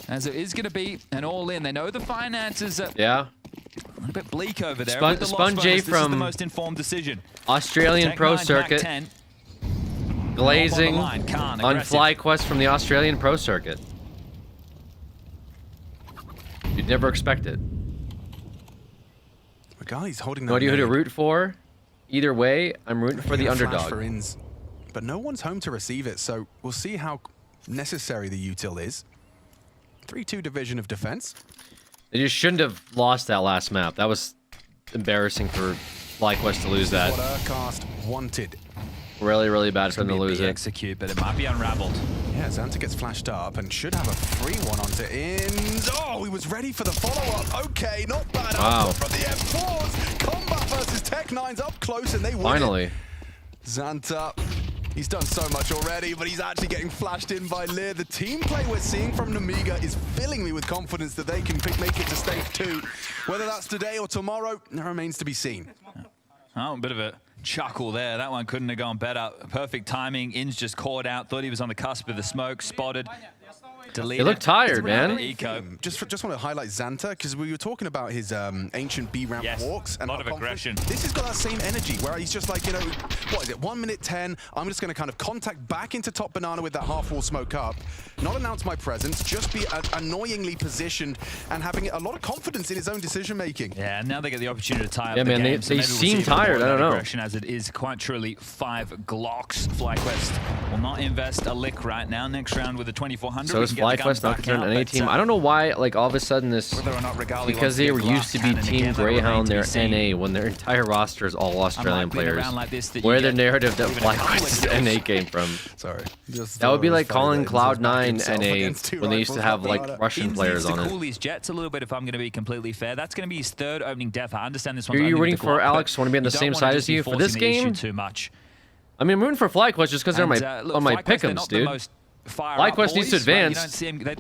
as it is going to be an all-in. They know the finances are a little bit bleak over there. With the Sponge this from is the most informed decision. Australian Pro Circuit, glazing on FlyQuest from the Australian Pro Circuit. You'd never expect it. Regali's holding that. What do you root for? Either way, I'm rooting for the underdog. For ins, but no one's home to receive it, so we'll see how necessary the util is. 3-2 division of defense. They just shouldn't have lost that last map. That was embarrassing for FlyQuest to lose that. What Urcast wanted. Really, really bad for them to lose it. Execute, but it might be unraveled. Yeah, Xanta gets flashed up and should have a free one onto Ins. Oh, he was ready for the follow-up. Okay, not bad. Wow. From the M4s. Combat versus Tech9's up close and they win. Finally. Xanta, he's done so much already, but he's actually getting flashed in by Lear. The team play we're seeing from Nemiga is filling me with confidence that they can make it to stage 2. Whether that's today or tomorrow, it remains to be seen. Oh, a bit of a chuckle there. That one couldn't have gone better. Perfect timing. Ins just caught out. Thought he was on the cusp of the smoke. Spotted. Deleted. They look tired, man. Just want to highlight Xanta because we were talking about his ancient B ramp walks and a lot of aggression. This has got that same energy where he's just like, you know, what is it? 1 minute 10. I'm just going to kind of contact back into top banana with that half wall smoke up, not announce my presence, just be annoyingly positioned and having a lot of confidence in his own decision making. Yeah, and now they get the opportunity to tie up the game. They so seem tired. I don't know. As it is quite truly 5 Glocks. FlyQuest will not invest a lick right now. Next round with the 2400. So is FlyQuest not considered an NA team? I don't know why, like, all of a sudden this... Because they were used to be Team Greyhound, they're NA, when their entire roster is all Australian players. Where the narrative that FlyQuest NA came from. Sorry. That would be like calling Cloud9 NA when they used to have, like, Russian players on it. Cool these jets a little bit, if I'm going to be completely fair. That's going to be his 3rd opening def. I understand this one's Are you rooting for Alex? Want to be on the same side as you for this game? Too much. I mean, I'm rooting for FlyQuest just because they're on my pick'ems, dude. FlyQuest needs to advance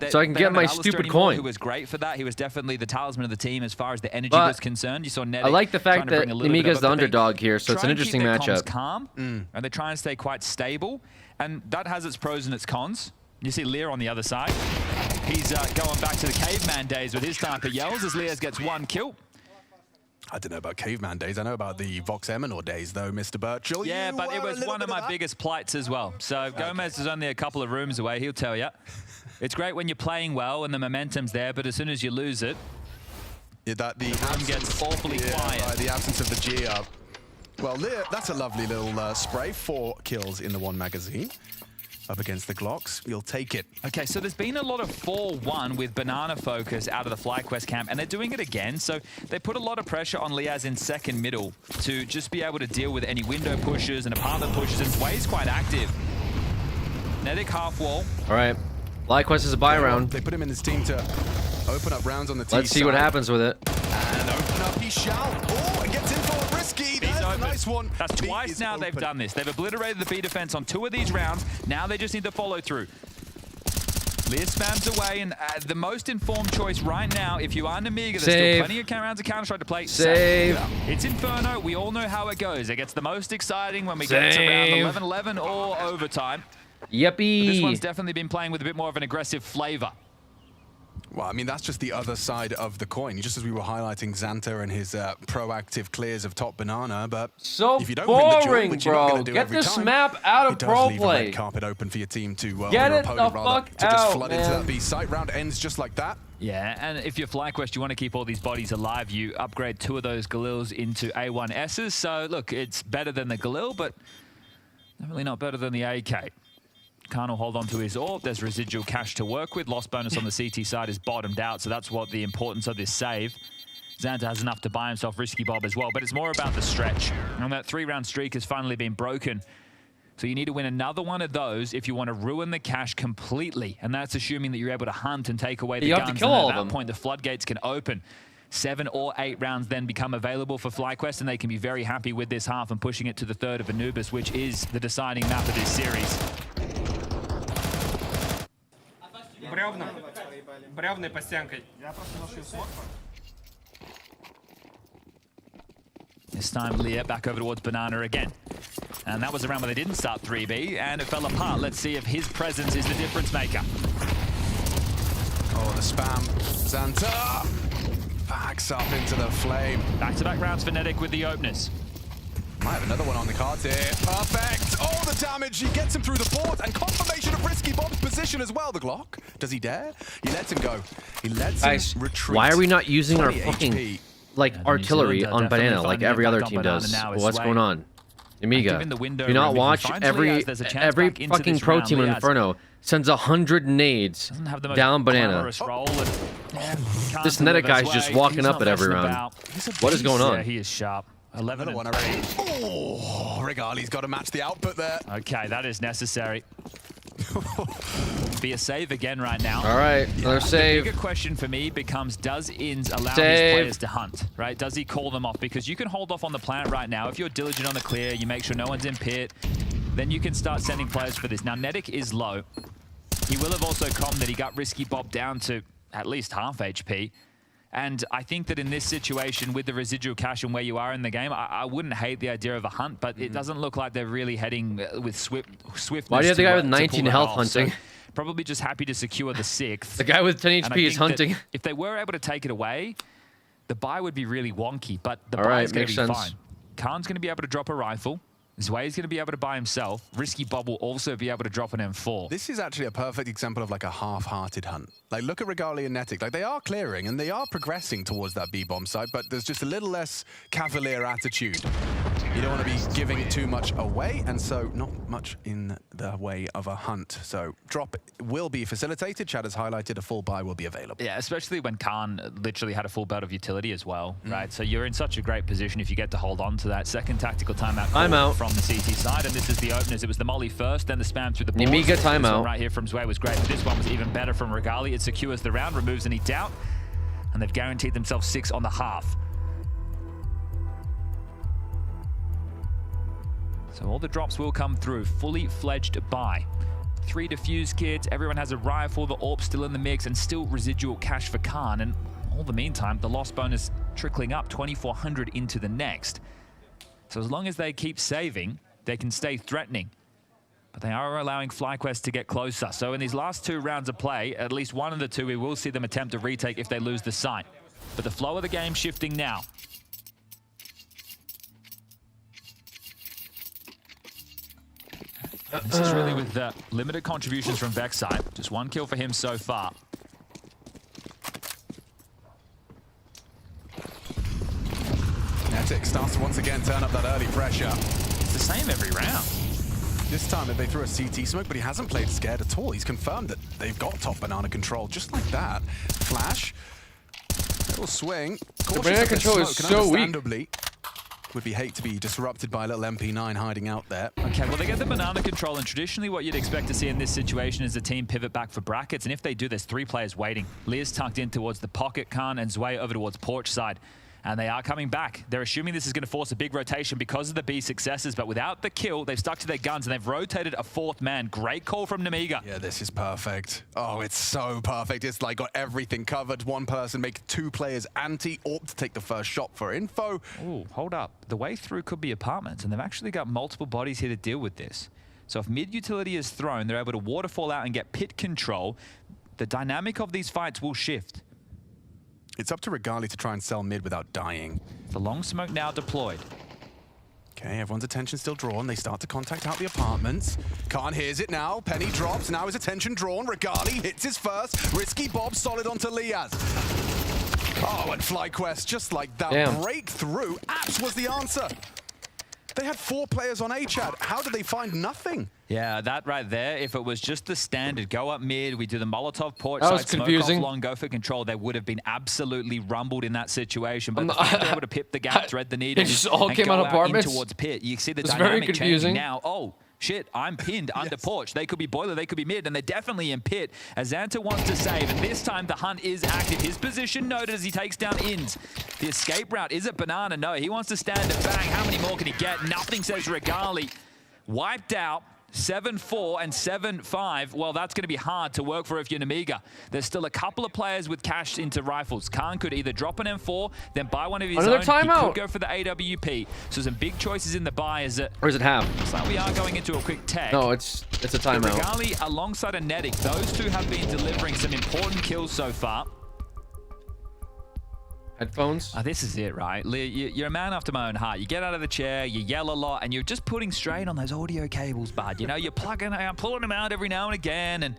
so I can get my stupid coin. Who was great for that. He was definitely the talisman of the team as far as the energy was concerned. You saw Nedic. I like the fact that Nemiga's the underdog here, so it's an interesting matchup. Calm, and they try and stay quite stable, and that has its pros and its cons. You see Lear on the other side. He's going back to the caveman days with his type of yells as Lear gets 1 kill. I don't know about caveman days. I know about the Vox Eminor days, though, Mr. Birchall. Yeah, but it was one of my biggest plights as well. So Gomez is only a couple of rooms away. He'll tell you. It's great when you're playing well and the momentum's there, but as soon as you lose it, the room gets awfully quiet. Right, the absence of the G up. Well, that's a lovely little spray. 4 kills in the 1 magazine. Up against the Glocks, you'll take it. Okay, so there's been a lot of 4-1 with Banana focus out of the FlyQuest camp, and they're doing it again. So they put a lot of pressure on Liaz in second middle to just be able to deal with any window pushes and apartment pushes, and Zway's quite active. Nedic half wall. All right, FlyQuest is a buy round. They put him in this team to open up rounds on the T Let's see what happens with it. And open up, he shall. Oh, and gets in for a risky. That's a nice one. That's twice now they've done this. They've obliterated the B defense on 2 of these rounds. Now they just need to follow through. Lear spams away, and the most informed choice right now, if you are Nemiga, there's still plenty of rounds of Counter-Strike to play. Save. It's Inferno. We all know how it goes. It gets the most exciting when we get to round 11-11 or overtime. Yippee! But this one's definitely been playing with a bit more of an aggressive flavor. Well, I mean, that's just the other side of the coin. Just as we were highlighting Xanta and his proactive clears of top banana, but so if you don't boring, win the duel, which you're not bro. gonna do Get every this time, map out of it does pro leave play. a red carpet open for your team to, Get or your it the opponent rather, fuck to just out, flood into man. that B site. Round ends just like that. Yeah, and if you're FlyQuest, you want to keep all these bodies alive, you upgrade 2 of those Galils into A1Ss. So, look, it's better than the Galil, but definitely not better than the AK. Khan will hold on to his AWP. There's residual cash to work with. Loss bonus on the CT side is bottomed out, so that's what the importance of this save. Xanta has enough to buy himself Risky Bob as well, but it's more about the stretch. And that 3-round streak has finally been broken. So you need to win another one of those if you want to ruin the cash completely. And that's assuming that you're able to hunt and take away the You guns. have to kill and all at of that them. point, the floodgates can open. 7 or 8 rounds then become available for FlyQuest, and they can be very happy with this half and pushing it to the 3rd of Anubis, which is the deciding map of this series. Бревны под стенкой. This time, Leah back over towards Banana again. And that was a round where they didn't start 3B, and it fell apart. Let's see if his presence is the difference maker. Oh, the spam. Xanta backs up into the flame. Back-to-back rounds for Netic with the openers. Might have another one on the cards here. Perfect. Oh, the damage. He gets him through the port, and confirmation of Risky Bob's position as well. The Glock. Does he dare? He lets him go. He lets Guys, him retreat. why are we not using our 20 fucking HP. like artillery Zealand on definitely Banana like finding every impact other on team Banana does? now is What's Sway. going on? Amiga, Given the window do you not room, if he watch finds every Liaz, there's a chance every back into fucking this pro round. team in Liaz Inferno sends 100 nades doesn't have the most down Banana. glamorous role, and, This can't Netic deliver guy's Sway. just walking He's up not at every messing round. about. He's a What is going beast. on? Yeah, he is sharp. 11 Another one and already. 3. Oh, Regali's got to match the output there. Okay, that is necessary. Be a save again right now. All right, another save. The bigger question for me becomes, does Inns allow his Save. players to hunt, right? Does he call them off? Because you can hold off on the plant right now. If you're diligent on the clear, you make sure no one's in pit, then you can start sending players for this. Now, Netic is low. He will have also come that he got Risky Bob down to at least half HP. And I think that in this situation, with the residual cash and where you are in the game, I wouldn't hate the idea of a hunt, but it doesn't look like they're really heading with swiftness. Why do you have the guy with to pull 19 that health off. hunting? So probably just happy to secure the 6th. The guy with 10 And I HP is think that hunting. If they were able to take it away, the buy would be really wonky, but the All buy right, is going to makes be sense. fine. Khan's going to be able to drop a rifle. Zway's going to be able to buy himself. Risky Bob will also be able to drop an M4. This is actually a perfect example of like a half-hearted hunt. Like, look at Regali and Netic. Like, they are clearing and they are progressing towards that B-bomb site, but there's just a little less cavalier attitude. You don't want to be giving too much away, and so not much in the way of a hunt. So drop will be facilitated. Chad has highlighted a full buy will be available. Yeah, especially when Khan literally had a full belt of utility as well, right? So you're in such a great position if you get to hold on to that second tactical timeout call Timeout. from the CT side, and this is the openers. It was the molly first, then the spam through the boards. Nemiga This one timeout. right here from Zway was great, but this one was even better from Regali. It secures the round, removes any doubt, and they've guaranteed themselves 6 on the half. So all the drops will come through, fully fledged buy. 3 defuse kits, everyone has a rifle, the AWP still in the mix, and still residual cash for Khan. And all the meantime, the loss bonus trickling up, 2,400 into the next. So as long as they keep saving, they can stay threatening. But they are allowing FlyQuest to get closer. So in these last 2 rounds of play, at least one of the 2, we will see them attempt a retake if they lose the site. But the flow of the game shifting now. This is really with limited contributions from Vexite. Just 1 kill for him so far. Netic starts to once again turn up that early pressure. It's the same every round. This time they threw a CT smoke, but he hasn't played scared at all. He's confirmed that they've got top banana control just like that. Flash. Little swing. The banana control is so weak. Understandably, would be hate to be disrupted by a little MP9 hiding out there. Okay, well, they get the banana control, and traditionally what you'd expect to see in this situation is the team pivot back for brackets, and if they do, there's 3 players waiting. Leah's tucked in towards the pocket, Khan and Zway over towards porch side. And they are coming back. They're assuming this is going to force a big rotation because of the B successes, but without the kill, they've stuck to their guns, and they've rotated a 4th man. Great call from Nemiga. Yeah, this is perfect. Oh, it's so perfect. It's like got everything covered. One person make 2 players anti-AWP to take the first shot for info. Ooh, hold up. The way through could be apartments, and they've actually got multiple bodies here to deal with this. So if mid utility is thrown, they're able to waterfall out and get pit control. The dynamic of these fights will shift. It's up to Regali to try and sell mid without dying. The long smoke now deployed. Okay, everyone's attention still drawn. They start to contact out the apartments. Khan hears it now. Penny drops. Now his attention drawn. Regali hits his first. Risky Bob solid onto Liaz. Oh, and FlyQuest, just like that breakthrough. Apps was the answer. They had 4 players on HAD. How did they find nothing? Yeah, that right there, if it was just the standard, go up mid, we do the Molotov porch That was side, confusing. smoke off long, go for control, they would have been absolutely rumbled in that situation. But the fact that they were able to pip the gap, thread the needle, It just all and came go out apartments. in towards pit. You see the It's very dynamic changing confusing. now. Oh, shit, I'm pinned under porch. They could be boiler, they could be mid, and they're definitely in pit. As Xanta wants to save, and this time the hunt is active. His position noted as he takes down Inns. The escape route, is it Banana? No, he wants to stand and bang. How many more can he get? Nothing, says Regali. Wiped out. 7-4 and 7-5, well, that's going to be hard to work for if you're Nemiga. There's still a couple of players with cash into rifles. Khan could either drop an M4, then buy one of his Another own. timeout. He could go for the AWP. So some big choices in the buy. Is it? Or is it half? Looks like we are going into a quick tech. No, it's a timeout. Regali alongside a Netic. Those two have been delivering some important kills so far. Headphones? This is it, right? You're a man after my own heart. You get out of the chair, you yell a lot, and you're just putting strain on those audio cables, bud. You know, you're pulling them out every now and again, and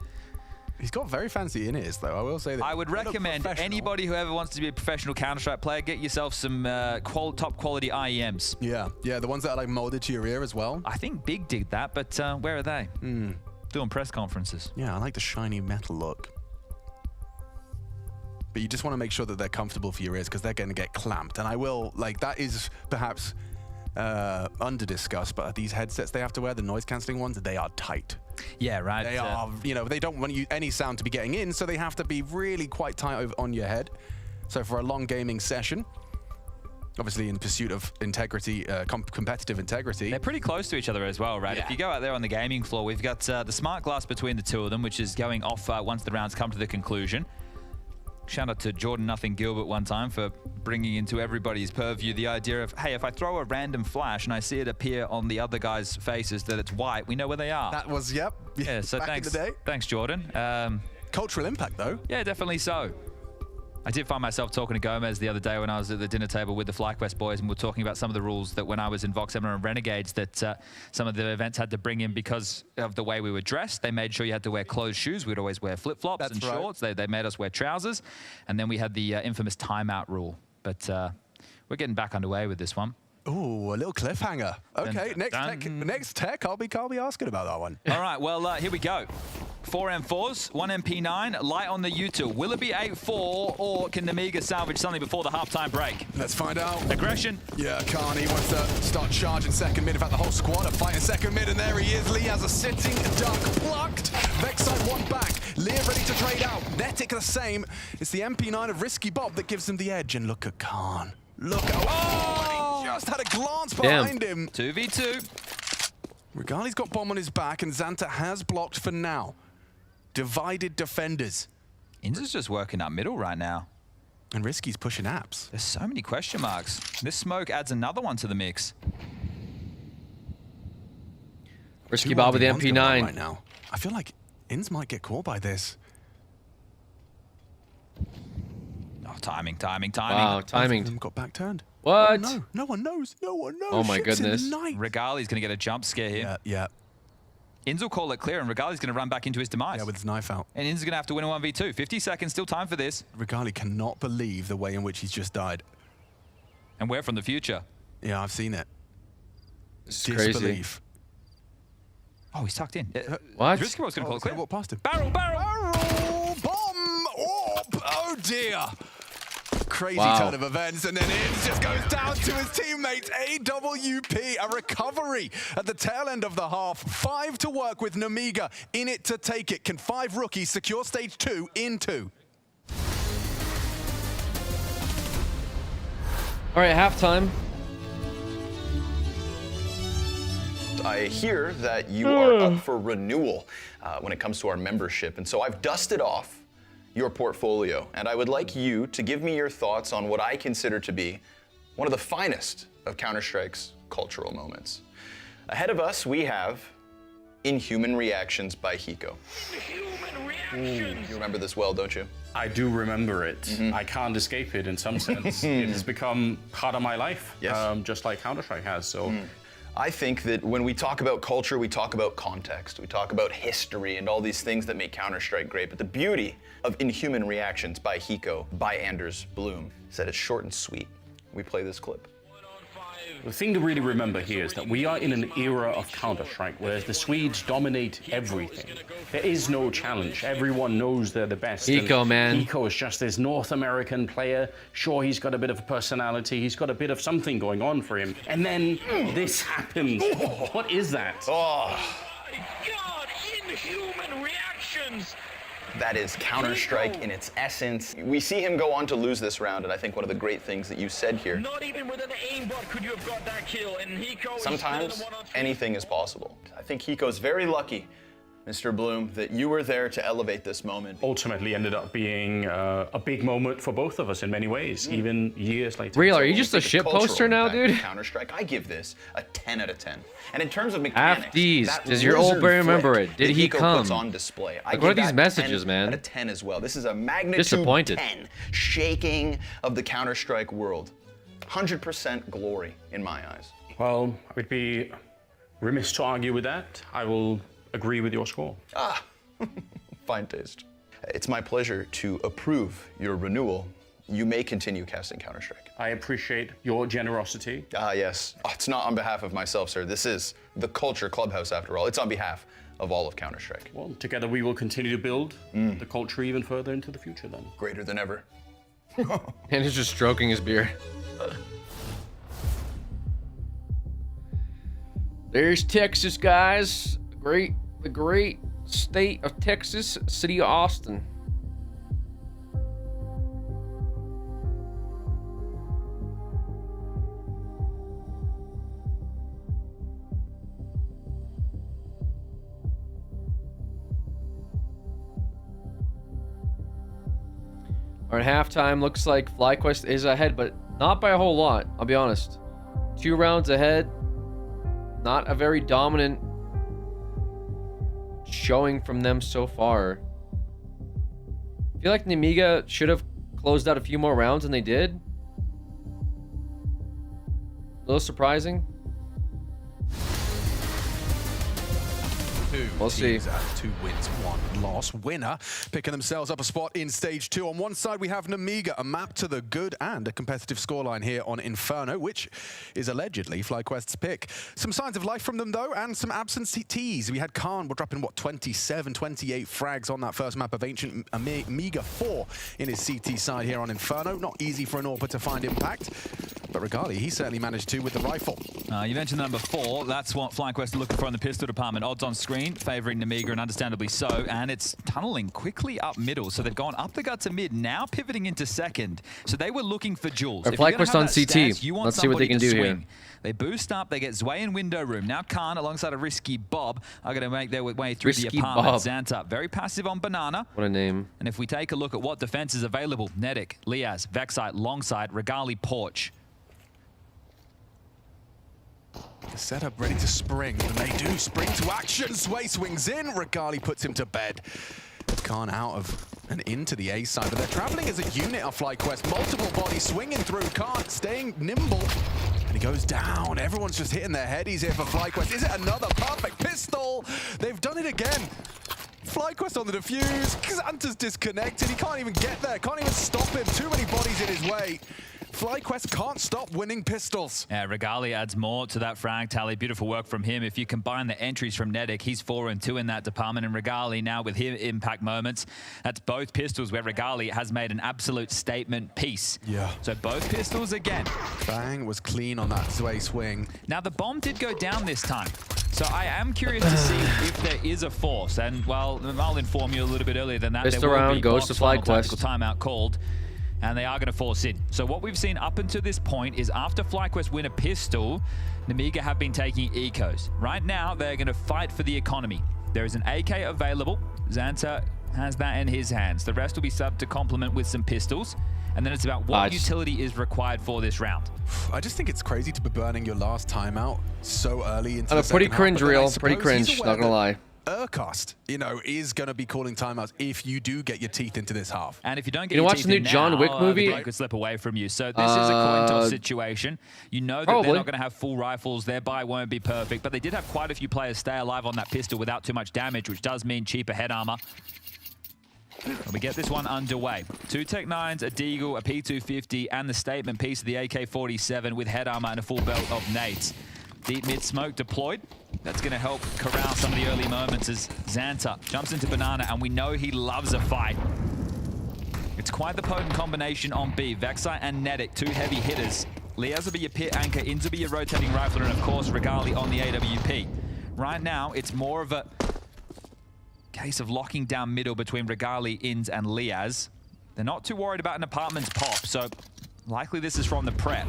he's got very fancy in-ears, though. I will say that. I would recommend anybody who ever wants to be a professional Counter-Strike player, get yourself some top quality IEMs. Yeah, the ones that are like molded to your ear as well. I think Big did that, but where are they? Doing press conferences. Yeah, I like the shiny metal look. But you just want to make sure that they're comfortable for your ears because they're going to get clamped. And I will, like, that is perhaps under-discussed, but these headsets they have to wear, the noise-cancelling ones, they are tight. Yeah, right. They are, you know, they don't want any sound to be getting in, so they have to be really quite tight on your head. So for a long gaming session, obviously in pursuit of integrity, competitive integrity. They're pretty close to each other as well, right? Yeah. If you go out there on the gaming floor, we've got the smart glass between the two of them, which is going off once the rounds come to the conclusion. Shout out to Jordan Nothing Gilbert one time for bringing into everybody's purview the idea of, hey, if I throw a random flash and I see it appear on the other guys' faces that it's white, we know where they are. That was, yep. Yeah, so back thanks, in the day. Thanks, Jordan. Cultural impact, though. Yeah, definitely so. I did find myself talking to Gomez the other day when I was at the dinner table with the FlyQuest boys, and we're talking about some of the rules that when I was in Vox Emma and Renegades that some of the events had to bring in because of the way we were dressed. They made sure you had to wear closed shoes. We'd always wear flip-flops and shorts. They made us wear trousers. And then we had the infamous timeout rule. But we're getting back underway with this one. Ooh, a little cliffhanger. Okay, next tech, I'll be asking about that one. All right, well, here we go. 4 M4s, 1 MP9, light on the U2. Will it be 8-4, or can Nemiga salvage something before the halftime break? Let's find out. Aggression. Yeah, Carney wants to start charging second mid. In fact, the whole squad are fighting second mid, and there he is. Lee has a sitting duck plucked. Vexside one back. Lear ready to trade out. Netic the same. It's the MP9 of Risky Bob that gives him the edge, and look at Khan. Look at... Oh, and he just had a glance behind him. 2v2. Regali's got bomb on his back, and Xanta has blocked for now. Divided defenders. Inns is just working up middle right now. And Risky's pushing apps. There's so many question marks. This smoke adds another one to the mix. Risky Bob with the MP9. Right now. I feel like Inns might get caught by this. Oh, timing. Wow, timing. Them got back turned. What? Oh, no. No one knows. No one knows. Oh my Ships in the goodness. night. Regali's going to get a jump scare here. Yeah. Inns will call it clear, and Regali's going to run back into his demise. Yeah, with his knife out. And Inns is going to have to win a 1v2. 50 seconds, still time for this. Regali cannot believe the way in which he's just died. And we're from the future. Yeah, I've seen it. This is Disbelief. Oh, he's tucked in. What? Risky was going to call it clear. Walk past him. Barrel! Bomb! Oh dear. Crazy Wow. turn of events, and then Inns just goes down to his teammates. AWP, a recovery at the tail end of the half. 5 to work with Nemiga, in it to take it. Can 5 rookies secure stage 2 in 2? All right, halftime. I hear that you are up for renewal when it comes to our membership, and so I've dusted off your portfolio, and I would like you to give me your thoughts on what I consider to be one of the finest of Counter-Strike's cultural moments. Ahead of us, we have Inhuman Reactions by Hiko. You remember this well, don't you? I do remember it. I can't escape it in some sense. It has become part of my life, just like Counter-Strike has. So, I think that when we talk about culture, we talk about context. We talk about history and all these things that make Counter-Strike great. But the beauty of Inhuman Reactions by Hiko, by Anders Bloom, is that it's short and sweet. We play this clip. the thing to really remember here is that we are in an era of Counter-Strike where the Swedes dominate everything. There is no challenge. Everyone knows they're the best. Hiko, man. Hiko is just this North American player. Sure, he's got a bit of a personality. He's got a bit of something going on for him. And then this happens. What is that? Oh. God, inhuman reactions! That is Counter-Strike in its essence. We see him go on to lose this round, and I think one of the great things that you said here, Not even with an aimbot could you have got that kill, and Hiko is sometimes anything is possible. I think Hiko's very lucky, Mr. Bloom, that you were there to elevate this moment. Ultimately ended up being a big moment for both of us in many ways, even years later. Real, are you just a shit poster now, dude? Counter-Strike, I give this a 10 out of 10. And in terms of mechanics, Half these. that Does your old lizard boy remember flick it? Did that he Hiko come? puts on display. I Like, what are give these that messages, 10 man? Out of 10 as well. This is a magnitude Disappointed. 10 shaking of the Counter-Strike world. 100% glory in my eyes. Well, I would be remiss to argue with that. I will agree with your score. Ah, fine taste. It's my pleasure to approve your renewal. You may continue casting Counter-Strike. I appreciate your generosity. Ah, yes. Oh, it's not on behalf of myself, sir. This is the Culture Clubhouse, after all. It's on behalf of all of Counter-Strike. Well, together we will continue to build the culture even further into the future then. Greater than ever. And he's just stroking his beard. There's Texas, guys. The great state of Texas, city of Austin. Or at halftime, looks like FlyQuest is ahead, but not by a whole lot, I'll be honest. 2 rounds ahead. Not a very dominant showing from them so far. I feel like Nemiga should have closed out a few more rounds than they did. A little surprising. We'll see. 2 wins, 1 loss. Winner picking themselves up a spot in stage 2. On one side, we have Nemiga, a map to the good and a competitive scoreline here on Inferno, which is allegedly FlyQuest's pick. Some signs of life from them, though, and some absentees. We had Khan, we're dropping, what, 27, 28 frags on that first map of Ancient. Amiga 4 in his CT side here on Inferno. Not easy for an AWPer to find impact, but Regali, he certainly managed to with the rifle. You mentioned number 4. That's what FlyQuest are looking for in the pistol department. Odds on screen, favouring Nemiga, and understandably so. And it's tunneling quickly up middle. So they've gone up the gut to mid, now pivoting into second. So they were looking for Jules. Or FlyQuest on CT. Let's see what they can do here. They boost up, they get Zwei in window room. Now Khan, alongside a Risky Bob, are going to make their way through Risky the apartment. Bob. Xanta, very passive on Banana. What a name. And if we take a look at what defense is available, Nedic, Liaz, Vexite, Longside, Regali, Porch. The setup ready to spring, and they do spring to action. Sway swings in, Regali puts him to bed. Khan out of and into the A side, but they're traveling as a unit on FlyQuest. Multiple bodies swinging through, Khan staying nimble, and he goes down. Everyone's just hitting their headies here for FlyQuest. Is it another perfect pistol? They've done it again. FlyQuest on the defuse. Xanta's disconnected. He can't even get there. Can't even stop him. Too many bodies in his way. FlyQuest can't stop winning pistols. Yeah, Regali adds more to that frag tally. Beautiful work from him. If you combine the entries from Nedic, he's 4 and 2 in that department. And Regali now with his impact moments. That's both pistols where Regali has made an absolute statement piece. Yeah. So both pistols again. Bang was clean on that Zwei swing. Now the bomb did go down this time. So I am curious to see if there is a force. And well, I'll inform you a little bit earlier than that. Pistol there will round be goes to final FlyQuest. tactical timeout called. And they are going to force in. So what we've seen up until this point is after FlyQuest win a pistol, Nemiga have been taking ecos. Right now, they're going to fight for the economy. There is an AK available. Xanta has that in his hands. The rest will be subbed to complement with some pistols. and then it's about what utility is required for this round. I just think it's crazy to be burning your last timeout so early into the pretty second cringe half, but then I reel, pretty suppose cringe, he's not aware gonna that lie. Urcast, you know, is going to be calling timeouts if you do get your teeth into this half. And if you don't get You your watch teeth the new in John now, Wick movie? the game could slip away from you. So this is a coin toss situation. You know that Probably. they're not going to have full rifles. Their buy won't be perfect, but they did have quite a few players stay alive on that pistol without too much damage, which does mean cheaper head armor. We get this one underway. 2 Tech-9s, a Deagle, a P250, and the statement piece of the AK-47 with head armor and a full belt of nades. Deep mid smoke deployed. That's going to help corral some of the early moments as Xanta jumps into Banana, and we know he loves a fight. It's quite the potent combination on B. Vexite and Nedic, 2 heavy hitters. Liaz will be your pit anchor, Inz will be your rotating rifler, and of course Regali on the AWP. Right now, it's more of a case of locking down middle between Regali, Inz, and Liaz. They're not too worried about an apartment's pop, so likely this is from the prep.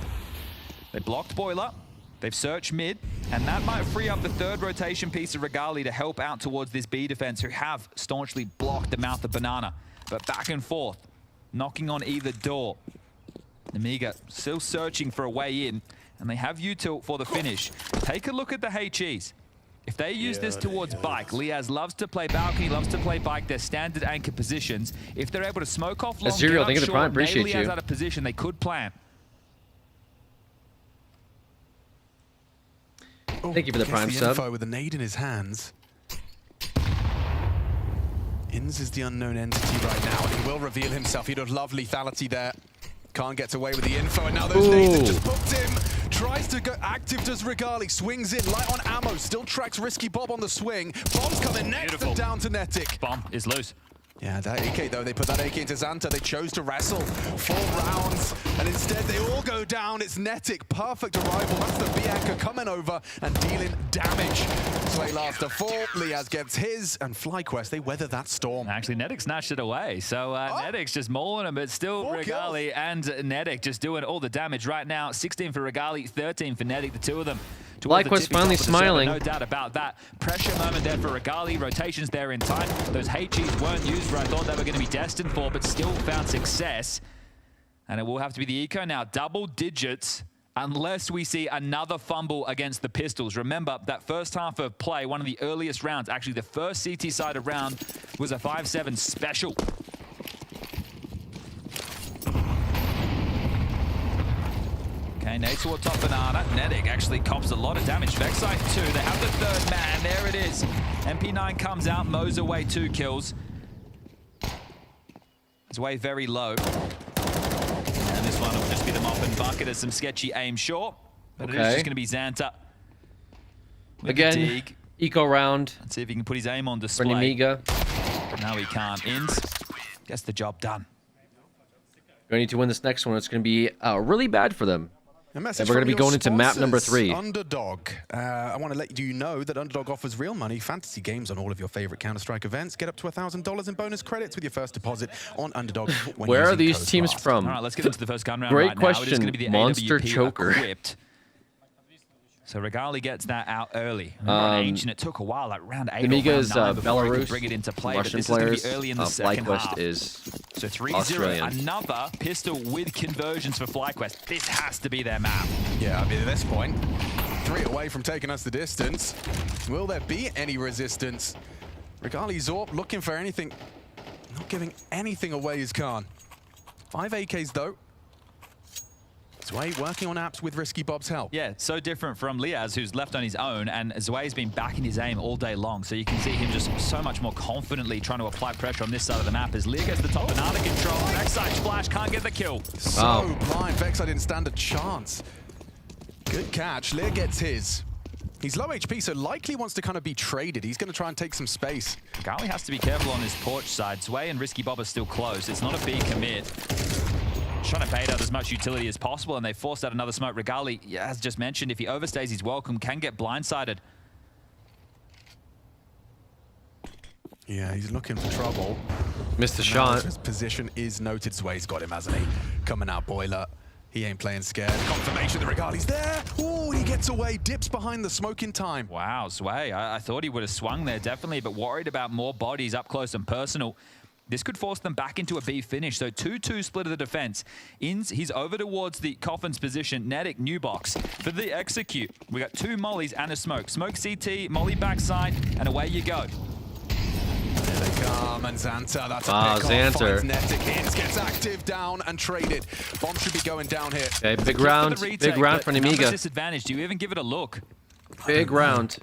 They blocked Boiler. They've searched mid, and that might free up the 3rd rotation piece of Regali to help out towards this B defense, who have staunchly blocked the mouth of Banana. But back and forth, knocking on either door. Nemiga still searching for a way in, and they have util for the finish. Take a look at the HEs. If they use this towards Bike, Liaz loves to play balcony, loves to play Bike, their standard anchor positions. If they're able to smoke off long, Azerial, thank you for the prime, nade appreciate Liaz you. out of position, they could plan. Thank you for the prime Gets sub. info with a nade in his hands. Inz is the unknown entity right now, and he will reveal himself. He'd have loved lethality there. Can't get away with the info, and now those nades have just booked him. Tries to go active, does Regali. Swings in, light on ammo. Still tracks Risky Bob on the swing. Bomb's coming next and down to Netic. Bomb is loose. Yeah, that AK though, they put that AK into Xanta. They chose to wrestle 4 rounds, and instead they all go down. It's Netic, perfect arrival. That's the B-Anchor coming over and dealing damage. Slay last to 4, Liaz gets his, and FlyQuest, they weather that storm. Actually, Nedic snatched it away, so Nedic's just mauling him, but still Regali and Nedic just doing all the damage right now. 16 for Regali, 13 for Nedic, the 2 of them. FlyQuest finally smiling. No doubt about that. Pressure moment there for Regali. Rotations there in time. Those HEs weren't used where I thought they were going to be destined for, but still found success. And it will have to be the eco now. Double digits, unless we see another fumble against the Pistols. Remember, that first half of play, one of the earliest rounds, actually the first CT-sided round, was a 5-7 special. Okay, nade toward top Banana. Nedic actually cops a lot of damage. Vexite 2, they have the 3rd man. There it is. MP9 comes out, mows away 2 kills. It's way very low. And this one will just be the mop and bucket as some sketchy aim short. But it is just going to be Xanta. Again, eco round. Let's see if he can put his aim on display. For Nemiga. No, he can't. Inz gets the job done. Going to need to win this next one. It's going to be really bad for them. A message we're going to be from your going into map number sponsors, 3. Underdog. I want to let you know that Underdog offers real money fantasy games on all of your favorite Counter-Strike events. Get up to $1,000 in bonus credits with your first deposit on Underdog. When Where are using these code teams FAST. from? All right, let's get into the first gun round Great right question. now. It is going to be the Monster AWP Choker. equipped. So Regali gets that out early. On Age, and it took a while, like round 8 Nemiga or round is 9 before he could Belarus. bring it into play. Russian but this players. is going to be early in the second FlyQuest half. is So 3-0, Australian. another pistol with conversions for FlyQuest. This has to be their map. Yeah, I mean, at this point, 3 away from taking us the distance. Will there be any resistance? Regali Zorp looking for anything. Not giving anything away is Khan. 5 AKs, though. Zwei working on apps with Risky Bob's help. Yeah, so different from Liaz, who's left on his own, and Zwei's been backing his aim all day long, so you can see him just so much more confidently trying to apply pressure on this side of the map as Lear gets the top banana control. Vexite splash, can't get the kill. So blind, Vexite didn't stand a chance. Good catch, Lear gets his. He's low HP, so likely wants to kind of be traded. He's going to try and take some space. Gali has to be careful on his porch side. Zwei and Risky Bob are still close. It's not a big commit. Trying to bait out as much utility as possible, and they forced out another smoke. Regali, yeah, as just mentioned, if he overstays his welcome, can get blindsided. Yeah, he's looking for trouble. Missed the shot. His position is noted. Zwei's got him, hasn't he? Coming out, Boiler. He ain't playing scared. Confirmation that Regali's there. Oh, he gets away, dips behind the smoke in time. Wow, Zwei, I thought he would have swung there, definitely, but worried about more bodies up close and personal. This could force them back into a B finish. So 2-2 split of the defense. He's over towards the Coffin's position. Netic, new box. For the execute, we got 2 mollies and a smoke. Smoke CT, molly backside, and away you go. There they come, and Xanta, that's a wow, pick Xanta. off, finds Netic, Inns gets active, down and traded. Bomb should be going down here. Okay, big round for Nemiga. Disadvantage. Do you even give it a look? Big round.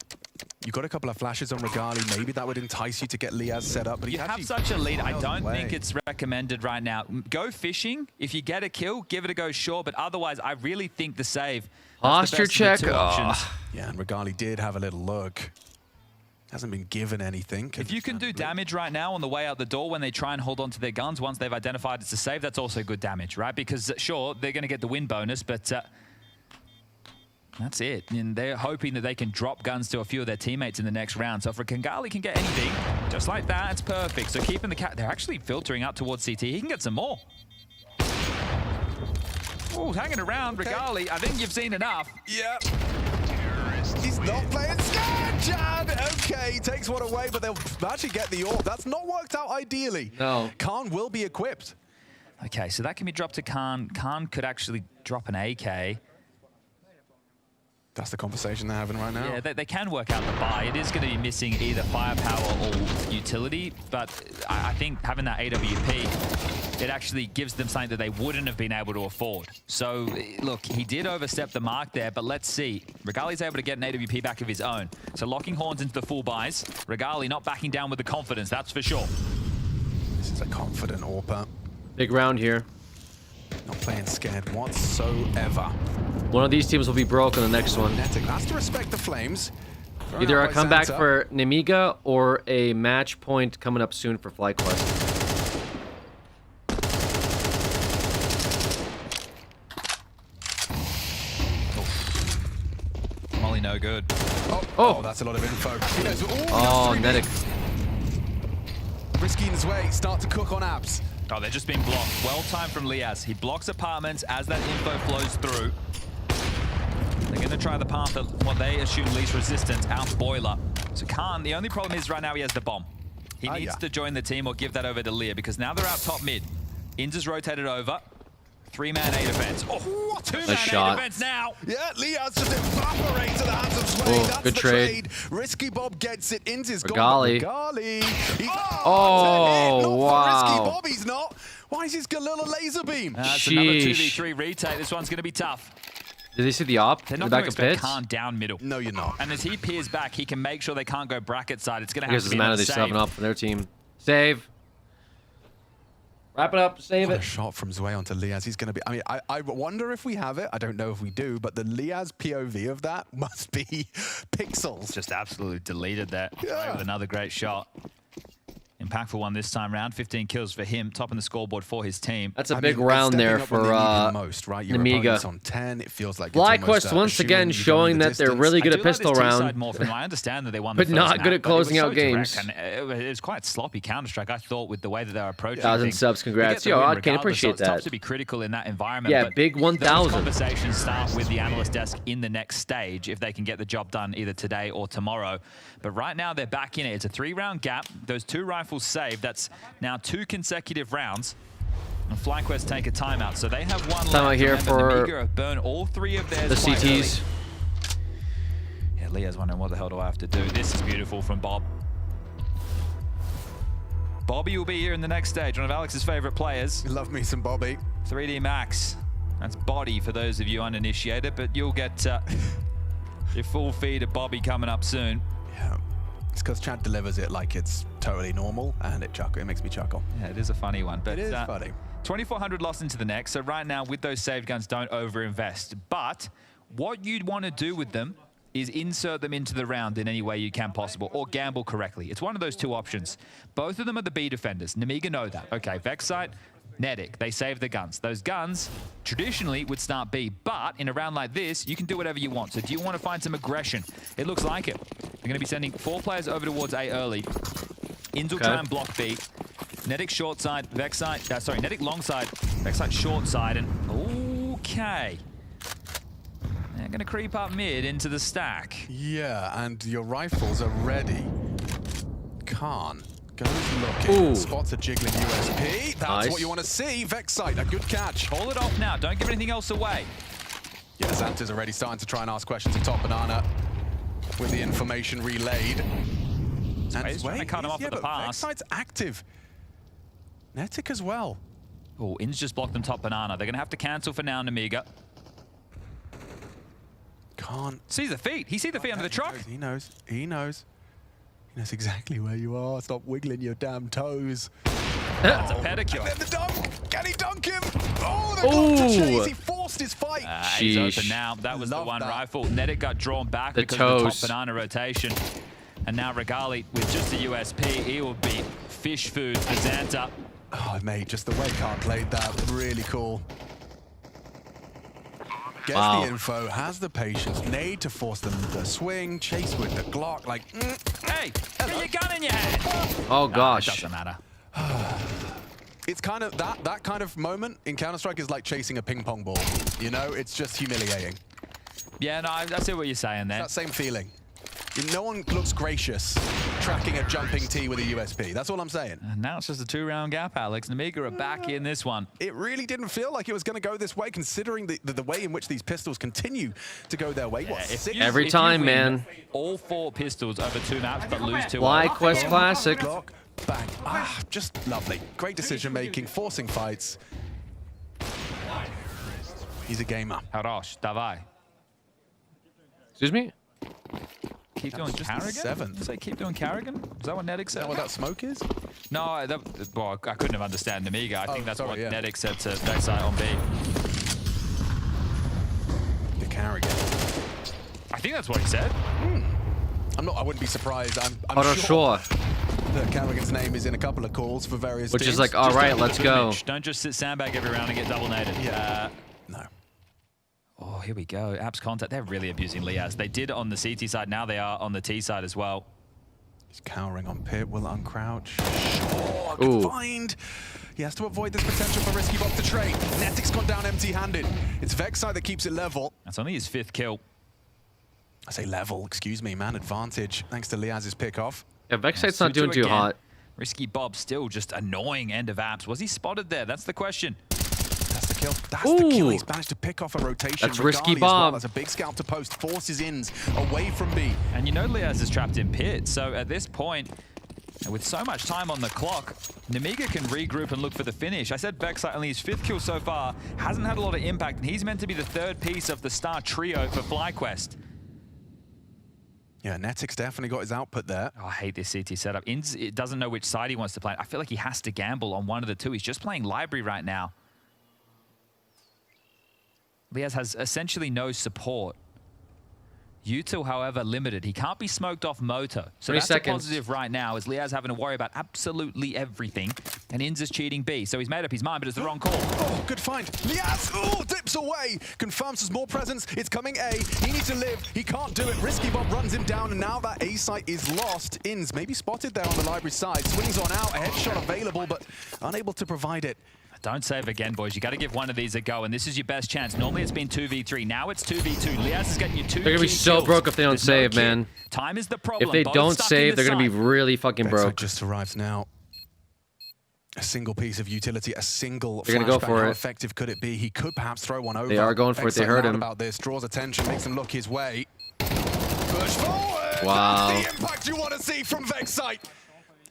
You got a couple of flashes on Regali. Maybe that would entice you to get Liaz set up. But You have such a lead. I don't think it's recommended right now. Go fishing. If you get a kill, give it a go, sure. But otherwise, I really think the save. Posture check. Yeah, and Regali did have a little look. Hasn't been given anything. If you can do damage right now on the way out the door when they try and hold on to their guns once they've identified it's a save, that's also good damage, right? Because sure, they're going to get the win bonus, but that's it. And they're hoping that they can drop guns to a few of their teammates in the next round. So if Regali can get anything, just like that, it's perfect. So keeping the cat, they're actually filtering up towards CT. He can get some more. Oh, hanging around, Regali. I think you've seen enough. Yeah. He's not playing scared, Jan! Okay, he takes one away, but they'll actually get the orb. That's not worked out ideally. No. Khan will be equipped. Okay, so that can be dropped to Khan. Khan could actually drop an AK. That's the conversation they're having right now. Yeah, they can work out the buy. It is going to be missing either firepower or utility, but I think having that AWP, it actually gives them something that they wouldn't have been able to afford. So, look, he did overstep the mark there, but let's see. Regali's able to get an AWP back of his own. So locking horns into the full buys. Regali not backing down with the confidence, that's for sure. This is a confident AWPer. Big round here. Not playing scared whatsoever. One of these teams will be broke on the next one. Netic has to respect the flames. Either a comeback for Nemiga or a match point coming up soon for FlyQuest. Molly no good. Oh, that's a lot of info. Oh, Netic. Risky in his way, start to cook on apps. Oh, they're just being blocked. Well timed from Liaz. He blocks apartments as that info flows through. They're going to try the path of what they assume least resistance, out boiler. So Khan, the only problem is right now he has the bomb. He needs to join the team or give that over to Lear because now they're out top mid. Inns is rotated over. 3-man A defense. Oh, 2-man A defense now. Yeah, Liaz just evaporates to the hands of Sway. That's good the trade. Risky Bob gets it. Inns is gone. Regali. Oh, wow. Risky Bob, he's not. Why is his Galila laser beam? That's another 2v3 retake. This one's going to be tough. Did they see the op? They're in not the going back to of expect pits? Khan down middle. No, you're not. And as he peers back, he can make sure they can't go bracket side. It's going to I have guess to it be doesn't matter. another They still have save. an op for their team. Save. Wrap it up. Save What it. a shot from Zwei onto Liaz. He's going to be... I mean, I wonder if we have it. I don't know if we do, but the Liaz POV of that must be pixels. Just absolutely deleted that with another great shot. Impactful one this time round. 15 kills for him, topping the scoreboard for his team. That's a big round there for most, right? Your Nemiga. opponent's on 10. It feels like FlyQuest once again showing that they're really good at pistol round, More from I understand that they won but the first not good map, at closing but it out was so games. direct, and it was quite sloppy Counter-Strike, I thought, with the way that they were approaching 1,000 things. subs, congrats. They get the Yo, win I can regardless, appreciate so it's tough that. to be critical in that environment. Yeah, but big those 1,000. conversations start with the analyst desk in the next stage if they can get the job done either today or tomorrow. But right now they're back in it. It's a 3-round gap. Those 2 rifles saved. That's now 2 consecutive rounds. And FlyQuest take a timeout, so they have one Timeout left. here Remember, for Nemiga have burned all 3 of theirs the quite early. CTs. Yeah, Leah's wondering what the hell do I have to do. This is beautiful from Bob. Bobby will be here in the next stage, one of Alex's favorite players. Love me some Bobby. 3D Max. That's body for those of you uninitiated, but you'll get your full feed of Bobby coming up soon. Yeah. It's because Chad delivers it like it's totally normal, and it makes me chuckle. Yeah, it is a funny one. But it is funny. 2,400 lost into the next, so right now with those saved guns, don't overinvest. But what you'd want to do with them is insert them into the round in any way you can possible, or gamble correctly. It's one of those 2 options. Both of them are the B defenders. Nemiga know that. Okay, Vexite, Netic, they save the guns. Those guns traditionally would start B, but in a round like this, you can do whatever you want. So do you want to find some aggression? It looks like it. They're going to be sending 4 players over towards A early. Inns will try and block B. Netic short side, Vexite, sorry, Netic long side, Vexite short side, and okay. They're going to creep up mid into the stack. Yeah, and your rifles are ready. Khan Goes looking. Ooh. Spots a jiggling USP. That's Nice. what you want to see. Vexite, a good catch. Call it off now. Don't give anything else away. Yeah, Xanta's already starting to try and ask questions of Top Banana with the information relayed. And He's trying to cut him off at the pass. Vexite's active. Netic as well. Oh, Inns just blocked them Top Banana. They're going to have to cancel for now, Nemiga. Can't. See the feet. He see the feet under the truck. He knows. He knows. He knows exactly where you are. Stop wiggling your damn toes. That's a pedicure. And then the dunk. Can he dunk him? Oh, the got to chase. He forced his fight. He's open now. That was the one rifle. Netic got drawn back The because toes. of the Top Banana rotation. And now Regali, with just the USP, he will be fish food for Xanta. Oh, mate, just the way Carr played that, really cool. Gets Wow. the info, has the patience, nade to force them to swing, chase with the Glock, like, Hey, get your gun in your hand. Oh gosh. Doesn't matter. It's kind of, that kind of moment in Counter-Strike is like chasing a ping pong ball. You know, it's just humiliating. Yeah, no, I see what you're saying there. That same feeling. No one looks gracious tracking a jumping T with a USP. That's all I'm saying. And now it's just a 2-round gap, Alex. Nemiga are back in this one. It really didn't feel like it was going to go this way, considering the way in which these pistols continue to go their way. What, If six? you- Every if you time, win man. All 4 pistols over 2 maps, but lose 2. FlyQuest Classic. Glock, bang. Ah, just lovely. Great decision making, forcing fights. He's a gamer. Harosh, davai. Excuse me? Keep doing just the Carrigan? seventh. Did you say keep doing Carrigan? Is that what Netic Is said? that what that smoke is? No, well, I couldn't have understood Nemiga. I think that's sorry, what yeah. Netic said to Vexite on B. The Carrigan. I think that's what he said. I wouldn't be surprised. I'm Oh, sure. that Carrigan's name is in a couple of calls for various Which teams. is like, all right, let's go. Don't just sit sandbag every round and get double naded. Yeah. No. Oh, here we go. Apps contact. They're really abusing Liaz. They did on the CT side. Now they are on the T side as well. He's cowering on Pit. Will uncrouch. Sure. Good find. He has to avoid this potential for Risky Bob to trade. Netic's gone down empty-handed. It's Vexite that keeps it level. That's only his 5th kill. I say level, excuse me, man. Advantage thanks to Liaz's pick-off. Yeah, Vexite's not doing too again. hot. Risky Bob still just annoying end of apps. Was he spotted there? That's the question. That's the kill. That's the kill. He's managed to pick off a rotation. That's Risky Regali as well. Bob. That's a big scout to post. Forces Inns away from B. And you know Liaz is trapped in pit, so at this point, with so much time on the clock, Nemiga can regroup and look for the finish. I said Vexite only his 5th kill so far, hasn't had a lot of impact, and he's meant to be the 3rd piece of the star trio for FlyQuest. Yeah, Netic's definitely got his output there. Oh, I hate this CT setup. Inns it doesn't know which side he wants to play. I feel like he has to gamble on one of the two. He's just playing Library right now. Liaz has essentially no support. Util, however, limited. He can't be smoked off Moto. So 3 that's seconds. a positive right now, as Liaz having to worry about absolutely everything. And Inns is cheating B. So he's made up his mind, but it's the wrong call. Oh, good find. Liaz, oh, dips away. Confirms there's more presence. It's coming A. He needs to live. He can't do it. Risky Bob runs him down, and now that A site is lost. Inns maybe spotted there on the Library side. Swings on out. A headshot available, but unable to provide it. Don't save again, boys. You got to give one of these a go, and this is your best chance. Normally it's been 2v3. Now it's 2v2. Liaz is getting you 2 They're gonna be key so kills. broke if they don't There's save, no man. kit. Time is the problem. If they Both don't stuck in save, the they're gonna be side. really fucking Vexite broke. just arrives now. A single piece of utility, a single They're gonna go flashbang. for How it. effective could it be? He could perhaps throw one over. They are going for it. They Vexite heard loud him. about this, draws attention, makes him look his way. Push forward. Wow. That's the impact you want to see from Vexite.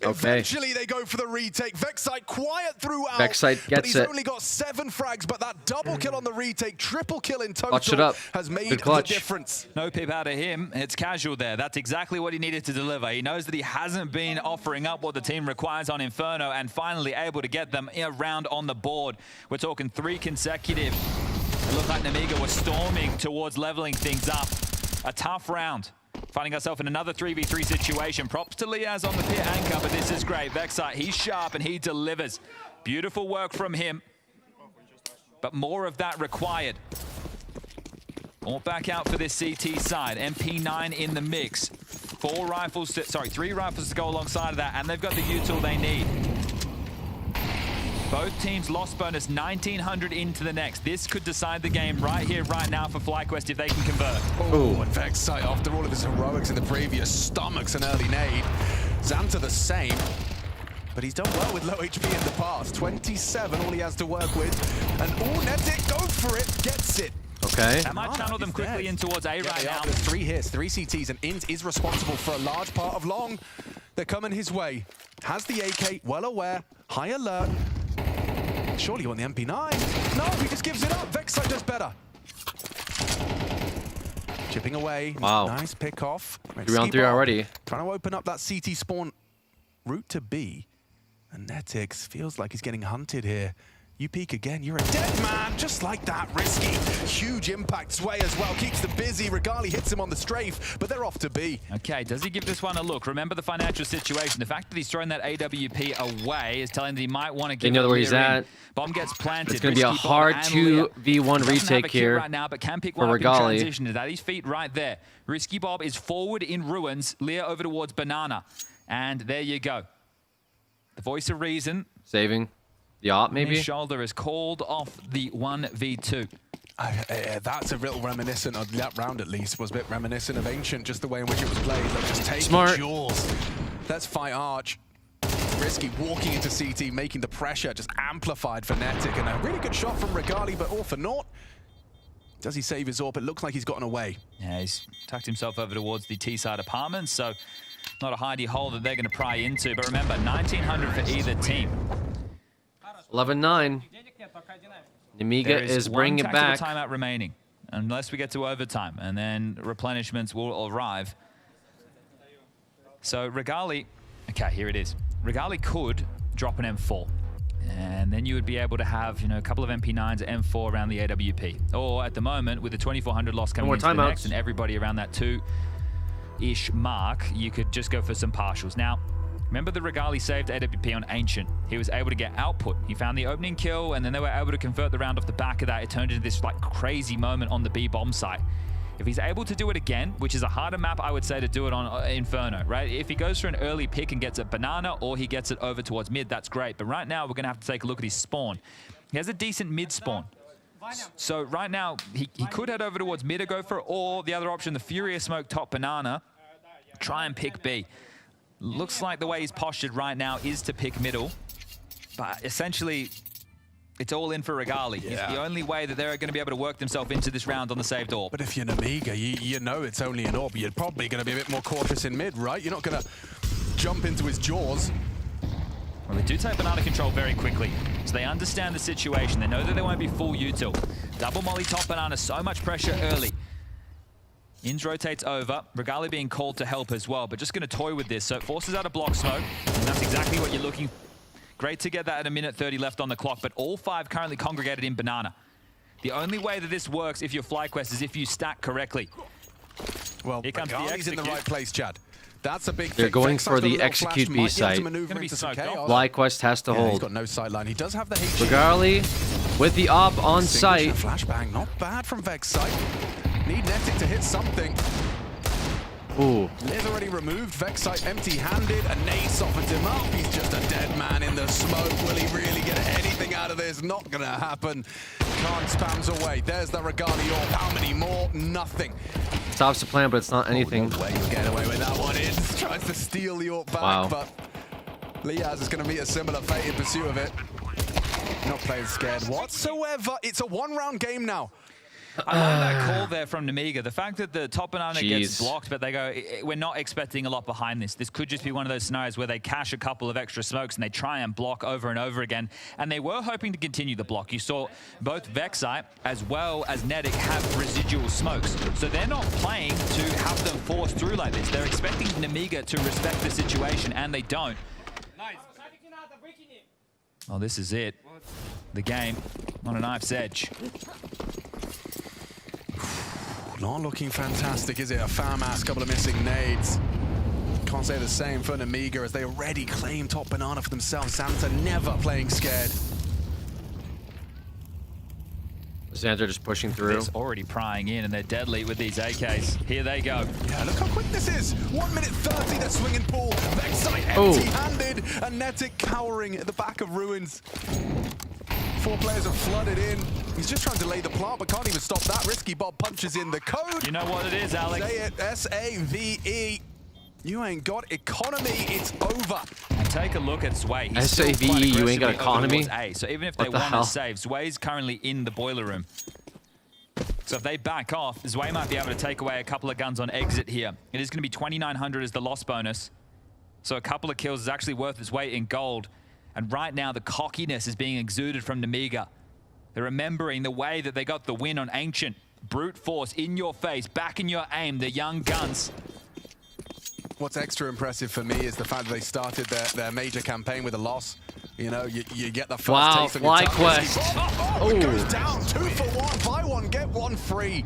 Okay. Eventually they go for the retake. Vexite quiet throughout. Vexite but gets he's it. only got 7 frags, but that double kill on the retake, triple kill in total Clutch it up. has made Good the clutch. difference. No pip out of him. It's casual there. That's exactly what he needed to deliver. He knows that he hasn't been offering up what the team requires on Inferno, and finally able to get them a round on the board. We're talking 3 consecutive. It looked like Nemiga was storming towards leveling things up. A tough round. Finding ourselves in another 3v3 situation. Props to Liaz on the pit anchor, but this is great. Vexite, he's sharp and he delivers. Beautiful work from him, but more of that required. All back out for this CT side. MP9 in the mix. 3 rifles to go alongside of that, and they've got the util they need. Both teams lost bonus 1,900 into the next. This could decide the game right here, right now for FlyQuest if they can convert. Oh, and Vexite, after all of his heroics in the previous, stomachs an early nade. Xanta the same. but he's done well with low HP in the past. 27, all he has to work with. And Netic, go for it, gets it. Okay. That might channel them quickly in towards A right now. There's 3 hits, 3 CTs, and Int is responsible for a large part of Long. They're coming his way. Has the AK, well aware, high alert. Surely you want the MP9. No, he just gives it up. Vexite does better. Chipping away. Wow. Nice pick off. 3 on 3 already. Trying to open up that CT spawn route to B. And Netix feels like he's getting hunted here. You peek again, you're a dead man, just like that, Risky. Huge impact, Sway as well, keeps them busy. Regali hits him on the strafe, but they're off to B. Okay, does he give this one a look? Remember the financial situation. The fact that he's throwing that AWP away is telling that he might want to get. They know where he's at. Bomb gets planted. It's going to be a hard 2v1 retake here right now, but can pick one up in transition. Is at his feet right there. Risky Bob is forward in ruins. Leah over towards Banana. And there you go. The voice of reason. Saving. The op, maybe? His shoulder is called off the 1v2. That's a little reminiscent of that round, at least, was a bit reminiscent of Ancient, just the way in which it was played. Like, just take Jaws. Let's fight Arch. Risky walking into CT, making the pressure just amplified for Netic, and a really good shot from Regali, but all for naught. Does he save his AWP? It looks like he's gotten away. Yeah, he's tucked himself over towards the T-side apartments, so not a hidey hole that they're going to pry into. But remember, 1,900 for either team. 11-9. Nemiga is bringing it back. Timeout remaining, unless we get to overtime, and then replenishments will arrive. So Regali, okay, here it is. Regali could drop an M4, and then you would be able to have, you know, a couple of MP9s, M4 around the AWP. Or at the moment, with the 2,400 loss coming into the next, and everybody around that 2-ish mark, you could just go for some partials. Now, remember the Regali saved AWP on Ancient. He was able to get output. He found the opening kill, and then they were able to convert the round off the back of that. It turned into this like crazy moment on the B bomb site. If he's able to do it again, which is a harder map, I would say, to do it on Inferno, right? If he goes for an early pick and gets a Banana, or he gets it over towards mid, that's great. But right now, we're going to have to take a look at his spawn. He has a decent mid spawn. So right now, he could head over towards mid or go for it, or the other option, the Furious Smoke top Banana, try and pick B. Looks like the way he's postured right now is to pick middle, but essentially it's all in for Regali. Yeah. It's the only way that they're going to be able to work themselves into this round on the saved AWP. But if you're Nemiga, you know it's only an AWP. You're probably going to be a bit more cautious in mid, right? You're not going to jump into his jaws. Well, they do take Banana control very quickly, so they understand the situation. They know that they won't be full util. Double molly top Banana, so much pressure early. Inns rotates over, Regali being called to help as well, but just going to toy with this. So it forces out a block smoke, and that's exactly what you're looking for. Great to get that at 1:30 left on the clock, but all 5 currently congregated in Banana. The only way that this works if you're FlyQuest is if you stack correctly. Well, here comes Regali's in the right place, Chad. That's a big thing. They're going for the execute B site. FlyQuest has to hold. He's got no sightline. He does have the HE. Regali with the op on site. Flashbang, not bad from Vexite. Need Netic to hit something. Ooh. Liz already removed. Vexite empty-handed. A nade softens him up. He's just a dead man in the smoke. Will he really get anything out of this? Not gonna happen. Khan spams away. There's the Regali AWP. How many more? Nothing. Stops the plan, but it's not anything. No way you'll get away with that one. It tries to steal the AWP back, but Liaz is gonna meet a similar fate in pursuit of it. Not playing scared whatsoever. It's a 1-round game now. I love that call there from Nemiga. The fact that the top Banana gets blocked, but they go, we're not expecting a lot behind this. This could just be one of those scenarios where they cache a couple of extra smokes and they try and block over and over again. And they were hoping to continue the block. You saw both Vexite as well as Netic have residual smokes. So they're not playing to have them force through like this. They're expecting Nemiga to respect the situation, and they don't. Well, this is it. The game on a knife's edge. Not looking fantastic, is it? A FAMAS, couple of missing nades. Can't say the same for Nemiga as they already claim top Banana for themselves. Xanta never playing scared. Xanta just pushing through. It's already prying in, and they're deadly with these AKs. Here they go. Yeah, look how quick this is. 1:30, they're swinging pool. Vexite empty-handed, and Netic cowering at the back of ruins. 4 players have flooded in. He's just trying to lay the plant, but can't even stop that. Risky Bob punches in the code. You know what it is, Alex. Say it, S-A-V-E. You ain't got economy, it's over. And And take a look at Zwei. He's SAVE, still you ain't got aggressively over economy? towards A. So even if they What the want hell? to save, Zwei's currently in the boiler room. So if they back off, Zwei might be able to take away a couple of guns on exit here. It is going to be 2,900 as the loss bonus. So a couple of kills is actually worth its weight in gold. And right now, the cockiness is being exuded from Nemiga. They're remembering the way that they got the win on Ancient. Brute force, in your face, back in your aim, the young guns. What's extra impressive for me is the fact that they started their major campaign with a loss. You know, you get the first taste of your FlyQuest. It goes down 2 for 1. Buy one, get one free.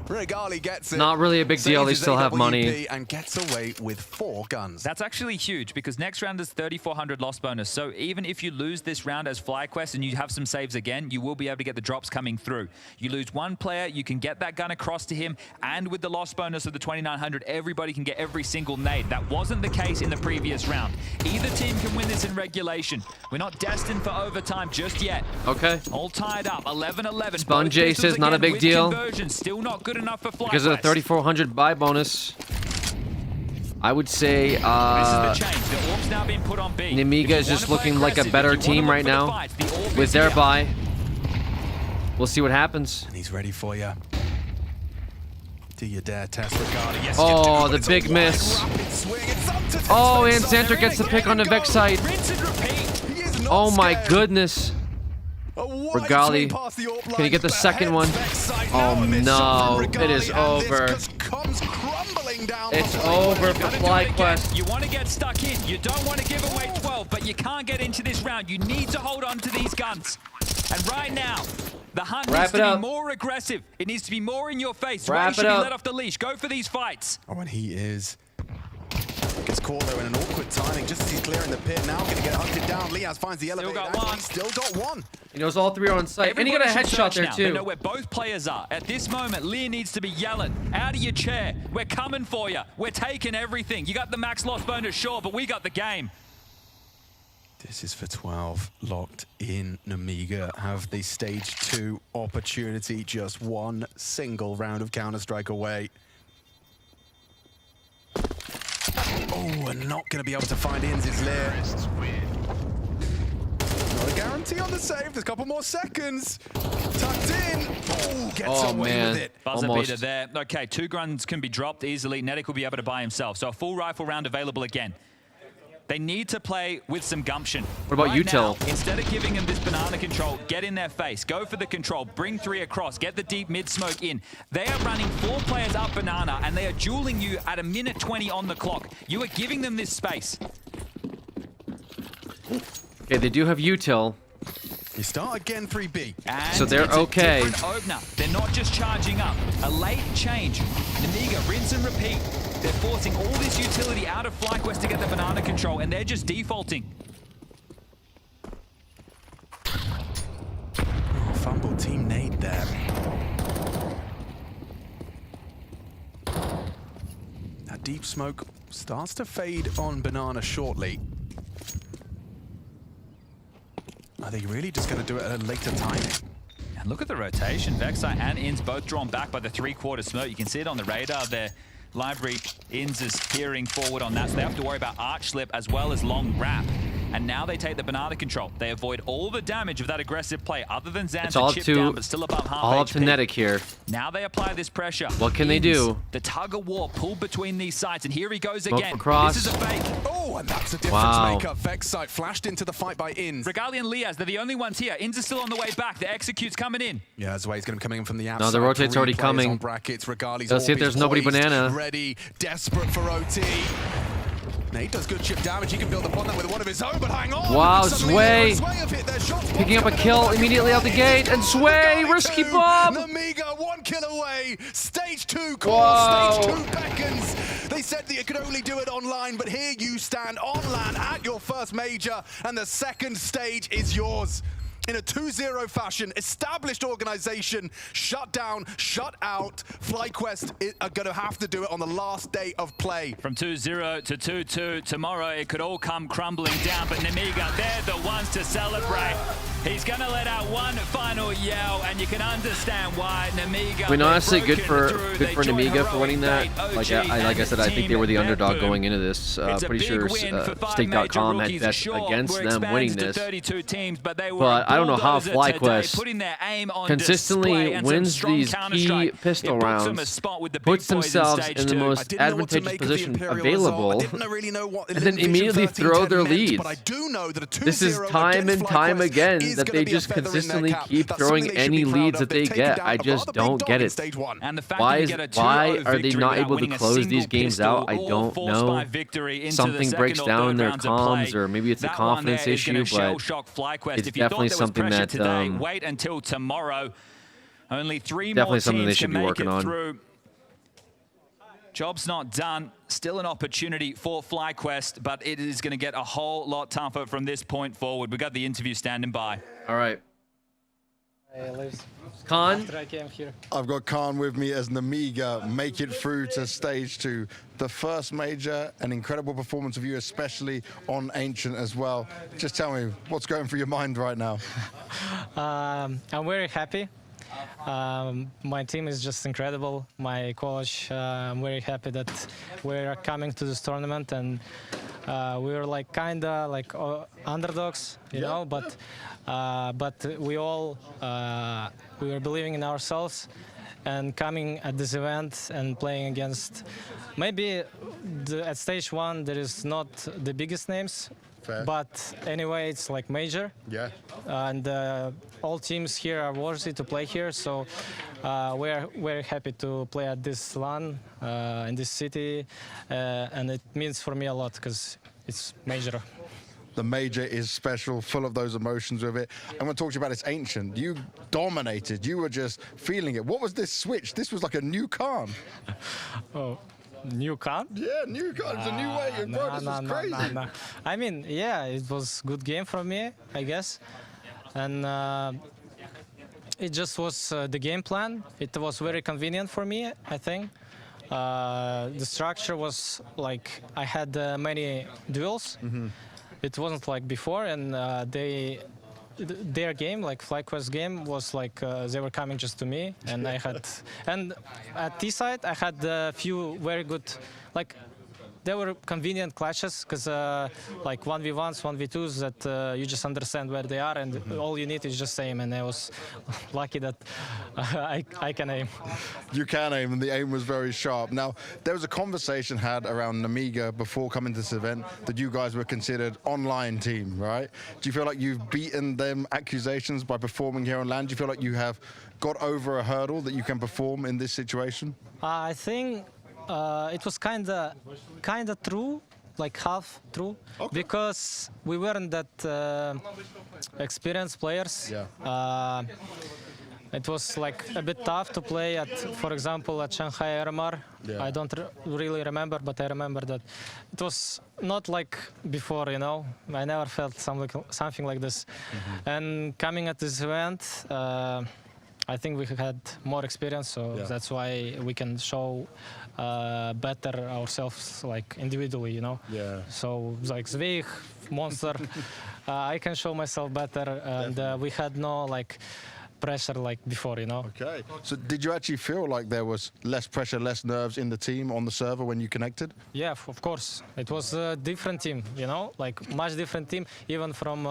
Regali gets it. Not really a big deal. They Saves his still have AWP money. and gets away with 4 guns. That's actually huge because next round is 3,400 loss bonus. So even if you lose this round as FlyQuest and you have some saves again, you will be able to get the drops coming through. You lose one player, you can get that gun across to him, and with the loss bonus of the 2,900, everybody can get every single nade. That wasn't the case in the previous round. Either team can win this in regulation. We're not destined for overtime just yet. Okay. All tied up, 11-11. Sponge Ace is not a big deal. Conversion, still not good enough for FlyQuest. Because of the 3,400 buy bonus, I would say This is the change. The Orb's now being put on B. Nemiga is just looking like a better team right now with their buy. We'll see what happens. And he's ready for you. Do you dare test Regali? Yes, Oh, you do, the big miss. Oh, and Xander gets the pick on the Vex side. Oh my goodness. Regali, can you get the second one? Oh no, it is over. It's over for FlyQuest. You want to get stuck in. You don't want to give away 12, but you can't get into this round. You need to hold on to these guns. And right now, the hunt needs to be more aggressive. It needs to be more in your face. Ready should be let off the leash. Go for these fights. Oh, and he is. Gets caught though in an awkward timing just as he's clearing the pit. Now going to get hunted down. Liaz finds the elevator. Still got one. He knows all 3 are on site. And he got a headshot there They too. know where both players are. At this moment, Lear needs to be yelling, out of your chair. We're coming for you. We're taking everything. You got the max loss bonus, sure, but we got the game. This is for 12. Locked in. Nemiga have the stage 2 opportunity. Just one single round of Counter-Strike away. Oh, and not going to be able to find Inz's Lear. Not a guarantee on the save. There's a couple more seconds. Tucked in. Oh, gets away with it. Buzzer beater there. Okay, 2 guns can be dropped easily. Netiq will be able to buy himself. So a full rifle round available again. They need to play with some gumption. What about right Util? Now, instead of giving them this banana control, get in their face. Go for the control. Bring 3 across. Get the deep mid smoke in. They are running 4 players up banana, and they are dueling you at a minute 20 on the clock. You are giving them this space. Okay, they do have Util. You start again 3B. And So they're it's a okay. different opener. They're not just charging up. A late change. Nemiga, rinse and repeat. They're forcing all this utility out of FlyQuest to get the banana control, and they're just defaulting. Oh, fumble team nade there. That deep smoke starts to fade on banana shortly. Are they really just going to do it at a later timing? And look at the rotation. Vexite and Inns both drawn back by the 3/4 smoke. You can see it on the radar there. Library, Inns is peering forward on that, so they have to worry about arch slip as well as long wrap. And now they take the banana control. They avoid all the damage of that aggressive play, other than It's all Xan's chip to down, but still above half all up to HP. Netiq here. Now they apply this pressure. What can they do? The tug of war pulled between these sides, and here he goes Smoke again. for cross. This is a fake. Oh, and that's a difference Wow. maker. Vexite flashed into the fight by Inns. Regali and Liaz, they're the only ones here. Inns is still on the way back. The execute's coming in. Yeah, that's why he's going to be coming in from the outside. No, the rotate's 3 already players coming. On brackets. Regali's Let's see if orb there's is nobody poised, banana. Ready, desperate for OT. Nate does good chip damage. He can build upon that with one of his own, but hang on. Wow, Suddenly, Zwei have hit their shots. picking up a kill immediately out the gate, and Zwei, risky bomb! Nemiga, 1 kill away. Stage 2 call. Whoa. Stage 2 beckons. They said that you could only do it online, but here you stand on land at your first major, and the second stage is yours. In a 2-0 fashion, established organization, shut down, shut out. FlyQuest are going to have to do it on the last day of play. From 2-0 to 2-2, tomorrow it could all come crumbling down, but Nemiga, they're the ones to celebrate. He's going to let out one final yell, and you can understand why Nemiga. I mean, honestly, good for Nemiga for winning that. Like I said, I think they were the underdog going into this. Pretty sure Stake.com had bet against them winning this. But I don't know how FlyQuest consistently wins these key pistol rounds, puts themselves in the most advantageous position available, and then immediately throw their leads. This is time and time again that they just consistently keep throwing any leads that they get. I just don't get it. Why are they not able to close these games out? I don't know. Something breaks down in their comms, or maybe it's a confidence issue, but it's definitely something that wait until tomorrow. Only 3 definitely more something they teams should can be make working it on. through. Job's not done. Still an opportunity for FlyQuest, but it is going to get a whole lot tougher from this point forward. We've got the interview standing by. All right. Khan? I've got Khan with me as Nemiga make it through to stage 2. The first major, an incredible performance of you, especially on Ancient as well. Just tell me, what's going through your mind right now? I'm very happy. My team is just incredible. My coach, I'm very happy that we're coming to this tournament, and we're like kinda like underdogs, you know, but we all we were believing in ourselves, and coming at this event and playing against maybe at stage 1 there is not the biggest names. Fair. But anyway, it's like major. Yeah. And all teams here are worthy to play here, so we're very happy to play at this LAN in this city, and it means for me a lot because it's major. The major is special, full of those emotions with it. I'm going to talk to you about this Ancient. You dominated. You were just feeling it. What was this switch? This was like a new Khan. Oh. New Khan? Yeah, new Khan. It's a new way. Bro, this is crazy. No. I mean, yeah, it was a good game for me, I guess. And it just was the game plan. It was very convenient for me, I think. The structure was like I had many duels. Mm-hmm. It wasn't like before, and their game, like FlyQuest game, was like they were coming just to me, and I had, and at T side I had a few very good, like they were convenient clashes, because like 1v1s, 1v2s that you just understand where they are, and all you need is just aim, and I was lucky that I can aim. You can aim, and the aim was very sharp. Now, there was a conversation had around Nemiga before coming to this event that you guys were considered online team, right? Do you feel like you've beaten them accusations by performing here on LAN? Do you feel like you have got over a hurdle that you can perform in this situation? I think it was kinda true, like half true, okay. Because we weren't that experienced players. Yeah. It was like a bit tough to play at, for example, at Shanghai RMR. Yeah. I don't really remember, but I remember that it was not like before, you know. I never felt something like this. Mm-hmm. And coming at this event, I think we had more experience, so yeah. That's why we can show better ourselves, like individually, you know. Yeah. So like Zweig, Monster, I can show myself better, and we had no like pressure like before, you know. Okay. So did you actually feel like there was less pressure, less nerves in the team on the server when you connected? Yeah, of course. It was a different team, you know, like much different team, even from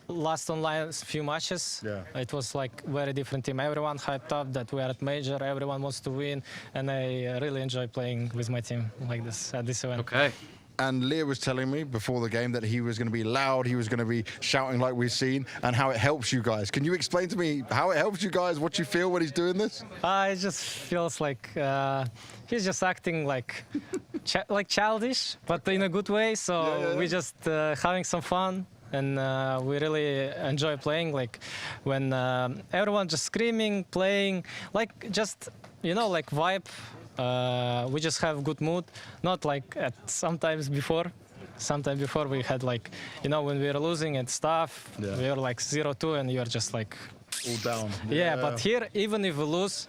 last online few matches. Yeah. It was like very different team. Everyone hyped up that we are at major, everyone wants to win, and I really enjoy playing with my team like this at this event. Okay. And Leah was telling me before the game that he was going to be loud, he was going to be shouting like we've seen, and how it helps you guys. Can you explain to me how it helps you guys, what you feel when he's doing this? It just feels like he's just acting like like childish, but in a good way. So we're just having some fun. And we really enjoy playing, like when everyone just screaming, playing, like just, you know, like vibe. We just have good mood, not like at sometimes before. Sometime before we had like, you know, when we were losing and stuff, we were like 0-2 and you're just like... all down. Yeah, but here, even if we lose,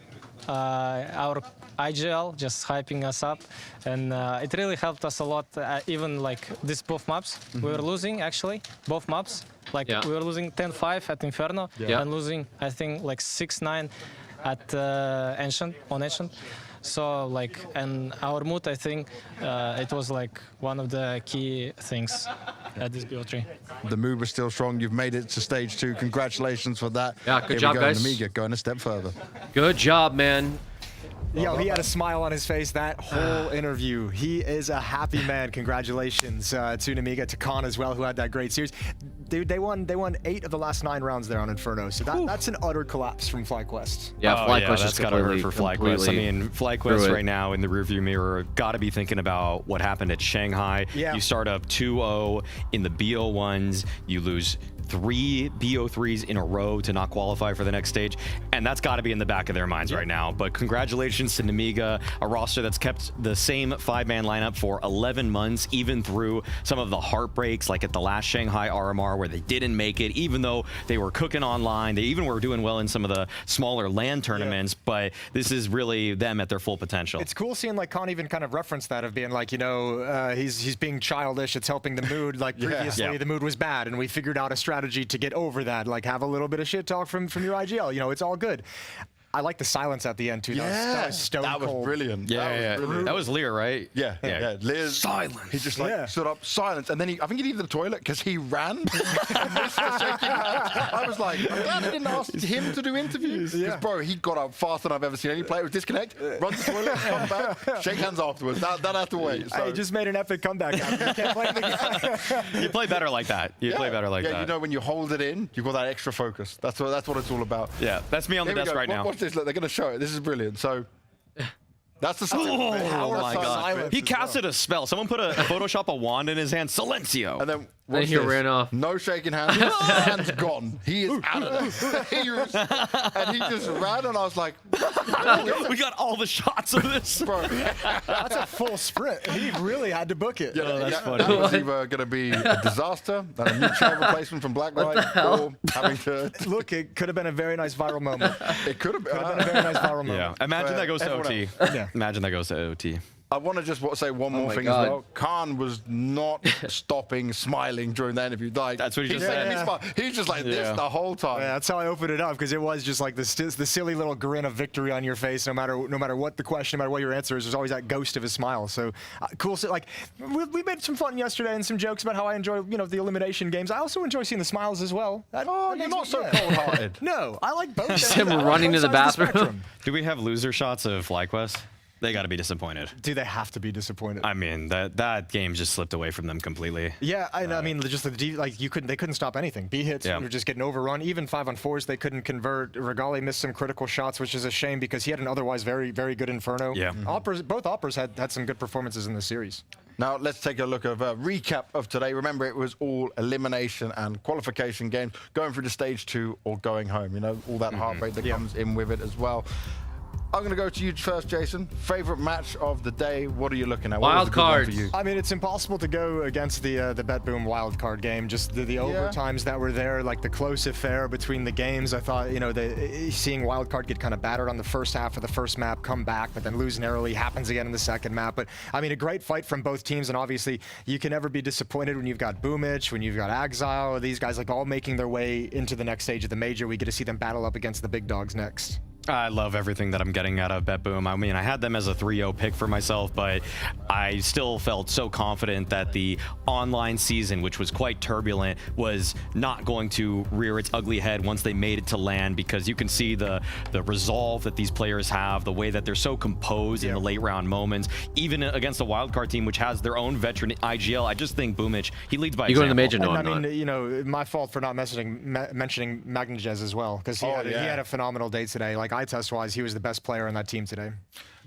our IGL just hyping us up, and it really helped us a lot. Even like this both maps, we were losing actually both maps. Like we were losing 10-5 at Inferno and losing I think like 6-9 at Ancient on Ancient. So like, and our mood, I think it was like one of the key things at this BO3. The mood was still strong. You've made it to stage 2. Congratulations for that. Yeah, good job, guys. Nemiga going a step further. Good job, man. Yo, he had a smile on his face that whole interview. He is a happy man. Congratulations to Nemiga, to Khan as well, who had that great series. Dude, they won 8 of the last 9 rounds there on Inferno. So that's an utter collapse from FlyQuest. Yeah, FlyQuest that's got to hurt for FlyQuest. I mean, FlyQuest right now in the rearview mirror, got to be thinking about what happened at Shanghai. Yeah. You start up 2-0 in the BO1s, you lose 3 BO3s in a row to not qualify for the next stage, and that's got to be in the back of their minds right now. But congratulations to Nemiga, a roster that's kept the same 5-man lineup for 11 months, even through some of the heartbreaks, like at the last Shanghai RMR where they didn't make it, even though they were cooking online. They even were doing well in some of the smaller LAN tournaments, but this is really them at their full potential. It's cool seeing like Khan even kind of reference that of being like, you know, he's being childish, it's helping the mood. Like previously the mood was bad and we figured out a strategy to get over that, like have a little bit of shit talk from your IGL. You know, it's all good. I like the silence at the end too. That was stone cold. That was brilliant. That was Lear, right? Yeah. Lear's silence. He just like stood up, silence, and then I think he needed the toilet because he ran. I was like, I'm glad I didn't ask him to do interviews. Because bro, he got up faster than I've ever seen any player. Disconnect, run to the toilet, come back, shake hands afterwards. That had to wait. So. He just made an epic comeback. You can't play the game. You play better like that. You play better like that. Yeah, you know when you hold it in, you've got that extra focus. That's what it's all about. Yeah, that's me on the desk right now. Watch this. Look, they're going to show it. This is brilliant. So that's the oh my god! He casted a spell. Someone put a Photoshop a wand in his hand. Silencio. And then he ran off. No shaking hands. Hands gone. He is out of there. And he just ran, and I was like, we got all the shots of this. Bro. That's a full sprint. He really had to book it. Yeah, that's funny. That was either going to be a disaster, and a new chair replacement from Blacklight, or having to... Look, it could have been a very nice viral moment. It could have been a very nice viral moment. Yeah. Imagine that goes to OT. Yeah. Imagine that goes to OT. I want to just say one more thing as well. Khan was not stopping smiling during that interview. Like, that's what he just said. He's just like this the whole time. Yeah, that's how I opened it up, because it was just like the silly little grin of victory on your face, no matter what the question, no matter what your answer is. There's always that ghost of a smile. So cool. So, like we made some fun yesterday and some jokes about how I enjoy the elimination games. I also enjoy seeing the smiles as well. You're not so cold-hearted. No, I like both. Just him running to the bathroom. Do we have loser shots of FlyQuest? They got to be disappointed. Do they have to be disappointed? I mean, that game just slipped away from them completely. Yeah, I mean, just they couldn't stop anything. B hits were just getting overrun. Even 5-on-4s, they couldn't convert. Regali missed some critical shots, which is a shame because he had an otherwise very, very good Inferno. Yeah. Both Operas had some good performances in the series. Now, let's take a look at a recap of today. Remember, it was all elimination and qualification games, going through to stage 2 or going home. You know, all that heartbreak that comes in with it as well. I'm going to go to you first, Jason. Favorite match of the day? What are you looking at? Wild cards. For you? I mean, it's impossible to go against the BetBoom wild card game. Just the overtimes that were there, like the close affair between the games. I thought, seeing wild card get kind of battered on the first half of the first map, come back, but then lose narrowly, happens again in the second map. But I mean, a great fight from both teams, and obviously you can never be disappointed when you've got Boomich, when you've got Axile, these guys like all making their way into the next stage of the major. We get to see them battle up against the big dogs next. I love everything that I'm getting out of BetBoom. I mean, I had them as a 3-0 pick for myself, but I still felt so confident that the online season, which was quite turbulent, was not going to rear its ugly head once they made it to LAN, because you can see the resolve that these players have, the way that they're so composed in the late round moments, even against a wildcard team which has their own veteran IGL. I just think Boomich, he leads by example. You go to the major, no, I mean, my fault for not mentioning Magnajez as well, because he had a phenomenal day today. Like, eye test wise, he was the best player on that team today.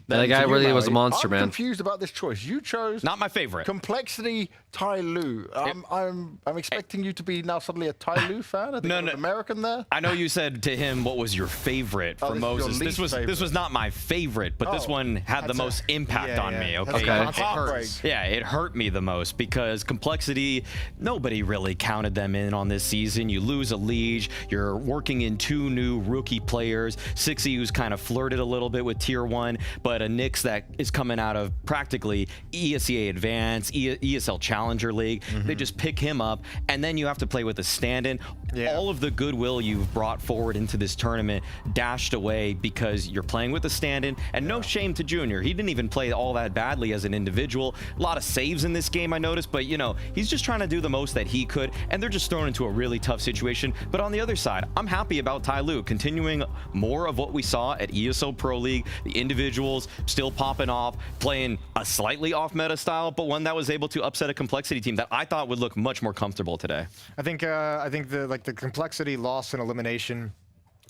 That guy really was a monster, man. I'm confused about this choice. You chose not my favorite. Complexity Tai Lu. I'm expecting you to be now suddenly a Tai Lu fan. No, American there. I know you said to him, "What was your favorite for Moses?" This was not my favorite, but this one had the most impact on me. Okay. It hurt me the most because Complexity, nobody really counted them in on this season. You lose a Liege. You're working in 2 new rookie players. Sixy, who's kind of flirted a little bit with Tier 1, but but a Nyx that is coming out of practically ESEA Advanced, ESL Challenger League. They just pick him up, and then you have to play with a stand-in. All of the goodwill you've brought forward into this tournament dashed away because you're playing with a stand-in, and no shame to Junior. He didn't even play all that badly as an individual. A lot of saves in this game, I noticed, but you know, he's just trying to do the most that he could, and they're just thrown into a really tough situation. But on the other side, I'm happy about Tyloo continuing more of what we saw at ESL Pro League. The individuals still popping off, playing a slightly off-meta style, but one that was able to upset a Complexity team that I thought would look much more comfortable today. I think the Complexity loss and elimination,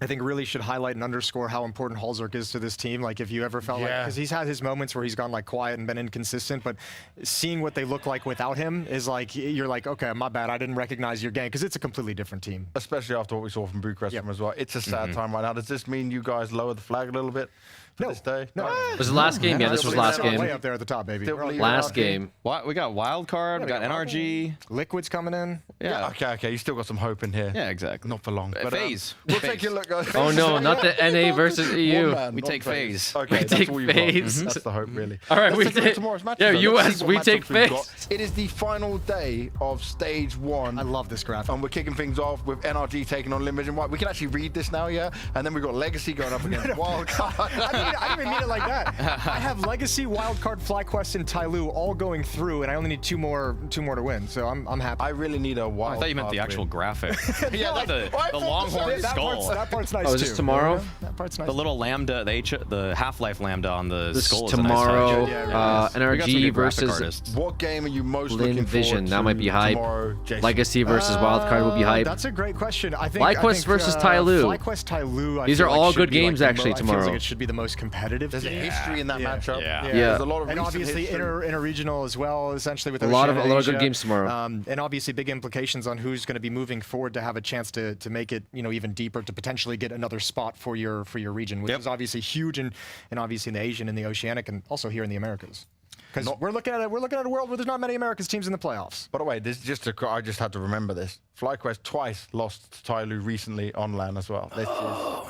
I think really should highlight and underscore how important Halzerk is to this team. Like if you ever felt like, because he's had his moments where he's gone like quiet and been inconsistent, but seeing what they look like without him is like, you're like, okay, my bad, I didn't recognize your game, because it's a completely different team. Especially after what we saw from Bucharest as well. It's a sad time right now. Does this mean you guys lower the flag a little bit for this day? No. Was it last game? Yeah, this was last game. Way up there at the top, baby. Last game. What? We got Wildcard, we got NRG. Liquid's coming in. Yeah. Okay. You still got some hope in here. Yeah, exactly. Not for long. But, FaZe. We'll take a look. Oh no, not the NA versus EU. We take FaZe. Okay, We take FaZe. That's the hope, really. All right, Let's we take a look take. at tomorrow's matches, Yeah, though. Let's US. see what We matchups take we've got. FaZe. It is the final day of stage 1. I love this graphic. And we're kicking things off with NRG taking on Limvision. We can actually read this now, yeah? And then we've got Legacy going up against Wildcard. I didn't even mean it like that. I have Legacy, Wildcard, FlyQuest, and Tyloo all going through, and I only need two more to win. So I'm happy. I really need a Wildcard. I thought you meant the actual graphic. Yeah, the Longhorn skull. That part's nice too. Oh, is this tomorrow? That part's nice. The little lambda, the Half-Life lambda on the This skull. is is a nice tomorrow. touch. We got some NRG good graphic versus artists. What game are you most looking forward Vision. to That might be hype. tomorrow, Jason? Legacy versus Wildcard will be hype. That's a great question. I think FlyQuest versus Tyloo. FlyQuest, Tyloo. These are all good games actually It feels tomorrow. like it should be the most competitive. There's a game. history in that matchup. Yeah. There's a lot of and recent obviously history. inter-regional as well, essentially with A lot of Oceania, good games tomorrow. and obviously big implications on who's going to be moving forward to have a chance to make it, you know, even deeper, to potentially get another spot for your region, which is obviously huge, and obviously in the Asian and the Oceanic, and also here in the Americas. Because we're looking at a world where there's not many Americas teams in the playoffs. By the way, this is I just had to remember this. FlyQuest twice lost to Tyloo recently on LAN as well.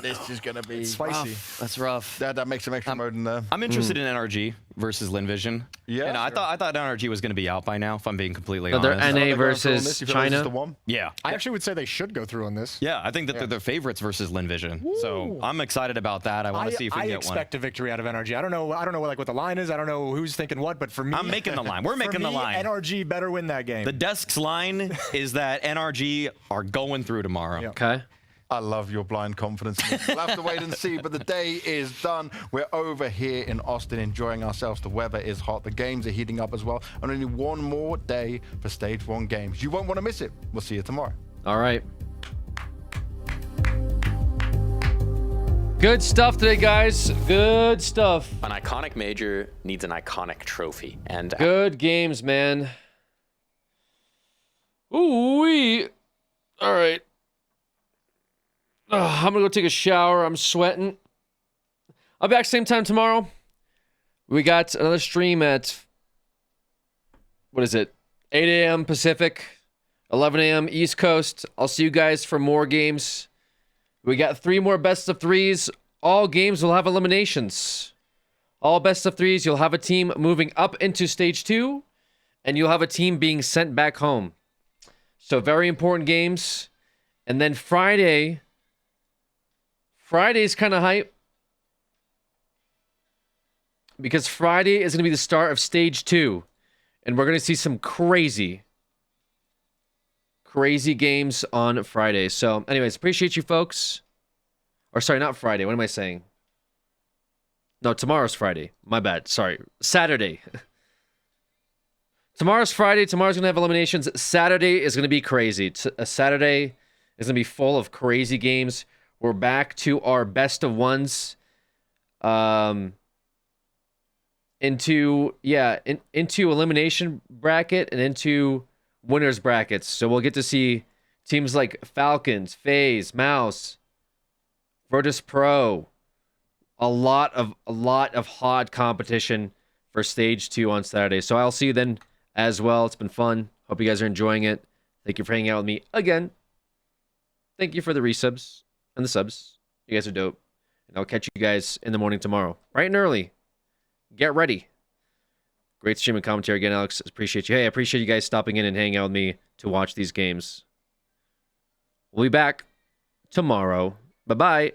This is going to be spicy. That's rough. That makes some extra mode in there. I'm interested in NRG versus Linvision. Yeah, You know, I thought NRG was going to be out by now, if I'm being completely No, honest. they're NA versus China. Yeah. I actually would say they should go through on this. Yeah, I think that they're the favorites versus Linvision. So I'm excited about that. I want to see if we can I get one. expect a victory out of NRG. I don't know like what the line is. I don't know who's thinking what, but for me, I'm making the line. We're making the line. NRG better win that game. The desk's line is that NRG are going through tomorrow. Okay. I love your blind confidence. We'll have to wait and see, but the day is done. We're over here in Austin enjoying ourselves. The weather is hot. The games are heating up as well. And only one more day for Stage 1 games. You won't want to miss it. We'll see you tomorrow. All right. Good stuff today, guys. Good stuff. An iconic major needs an iconic trophy. And Good games, man. Ooh-wee. All right. I'm going to go take a shower. I'm sweating. I'll be back same time tomorrow. We got another stream at, what is it, 8 a.m. Pacific, 11 a.m. East Coast. I'll see you guys for more games. We got 3 more best of 3s. All games will have eliminations. All best of 3s, you'll have a team moving up into Stage 2, and you'll have a team being sent back home. So very important games. And then Friday's kind of hype, because Friday is going to be the start of Stage 2, and we're going to see some crazy games on Friday. So anyways, appreciate you folks. Or sorry, not Friday. What am I saying? No, tomorrow's Friday. My bad. Sorry. Saturday. Tomorrow's Friday. Tomorrow's going to have eliminations. Saturday is going to be crazy. Saturday is going to be full of crazy games. We're back to our best of ones. Into elimination bracket and into winners brackets. So we'll get to see teams like Falcons, FaZe, Mouse, Virtus Pro. A lot of hot competition for Stage 2 on Saturday. So I'll see you then as well. It's been fun. Hope you guys are enjoying it. Thank you for hanging out with me again. Thank you for the resubs and the subs. You guys are dope. And I'll catch you guys in the morning tomorrow, bright and early. get ready. Great stream and commentary again, Alex. Appreciate you. Hey, I appreciate you guys stopping in and hanging out with me to watch these games. We'll be back tomorrow. Bye-bye.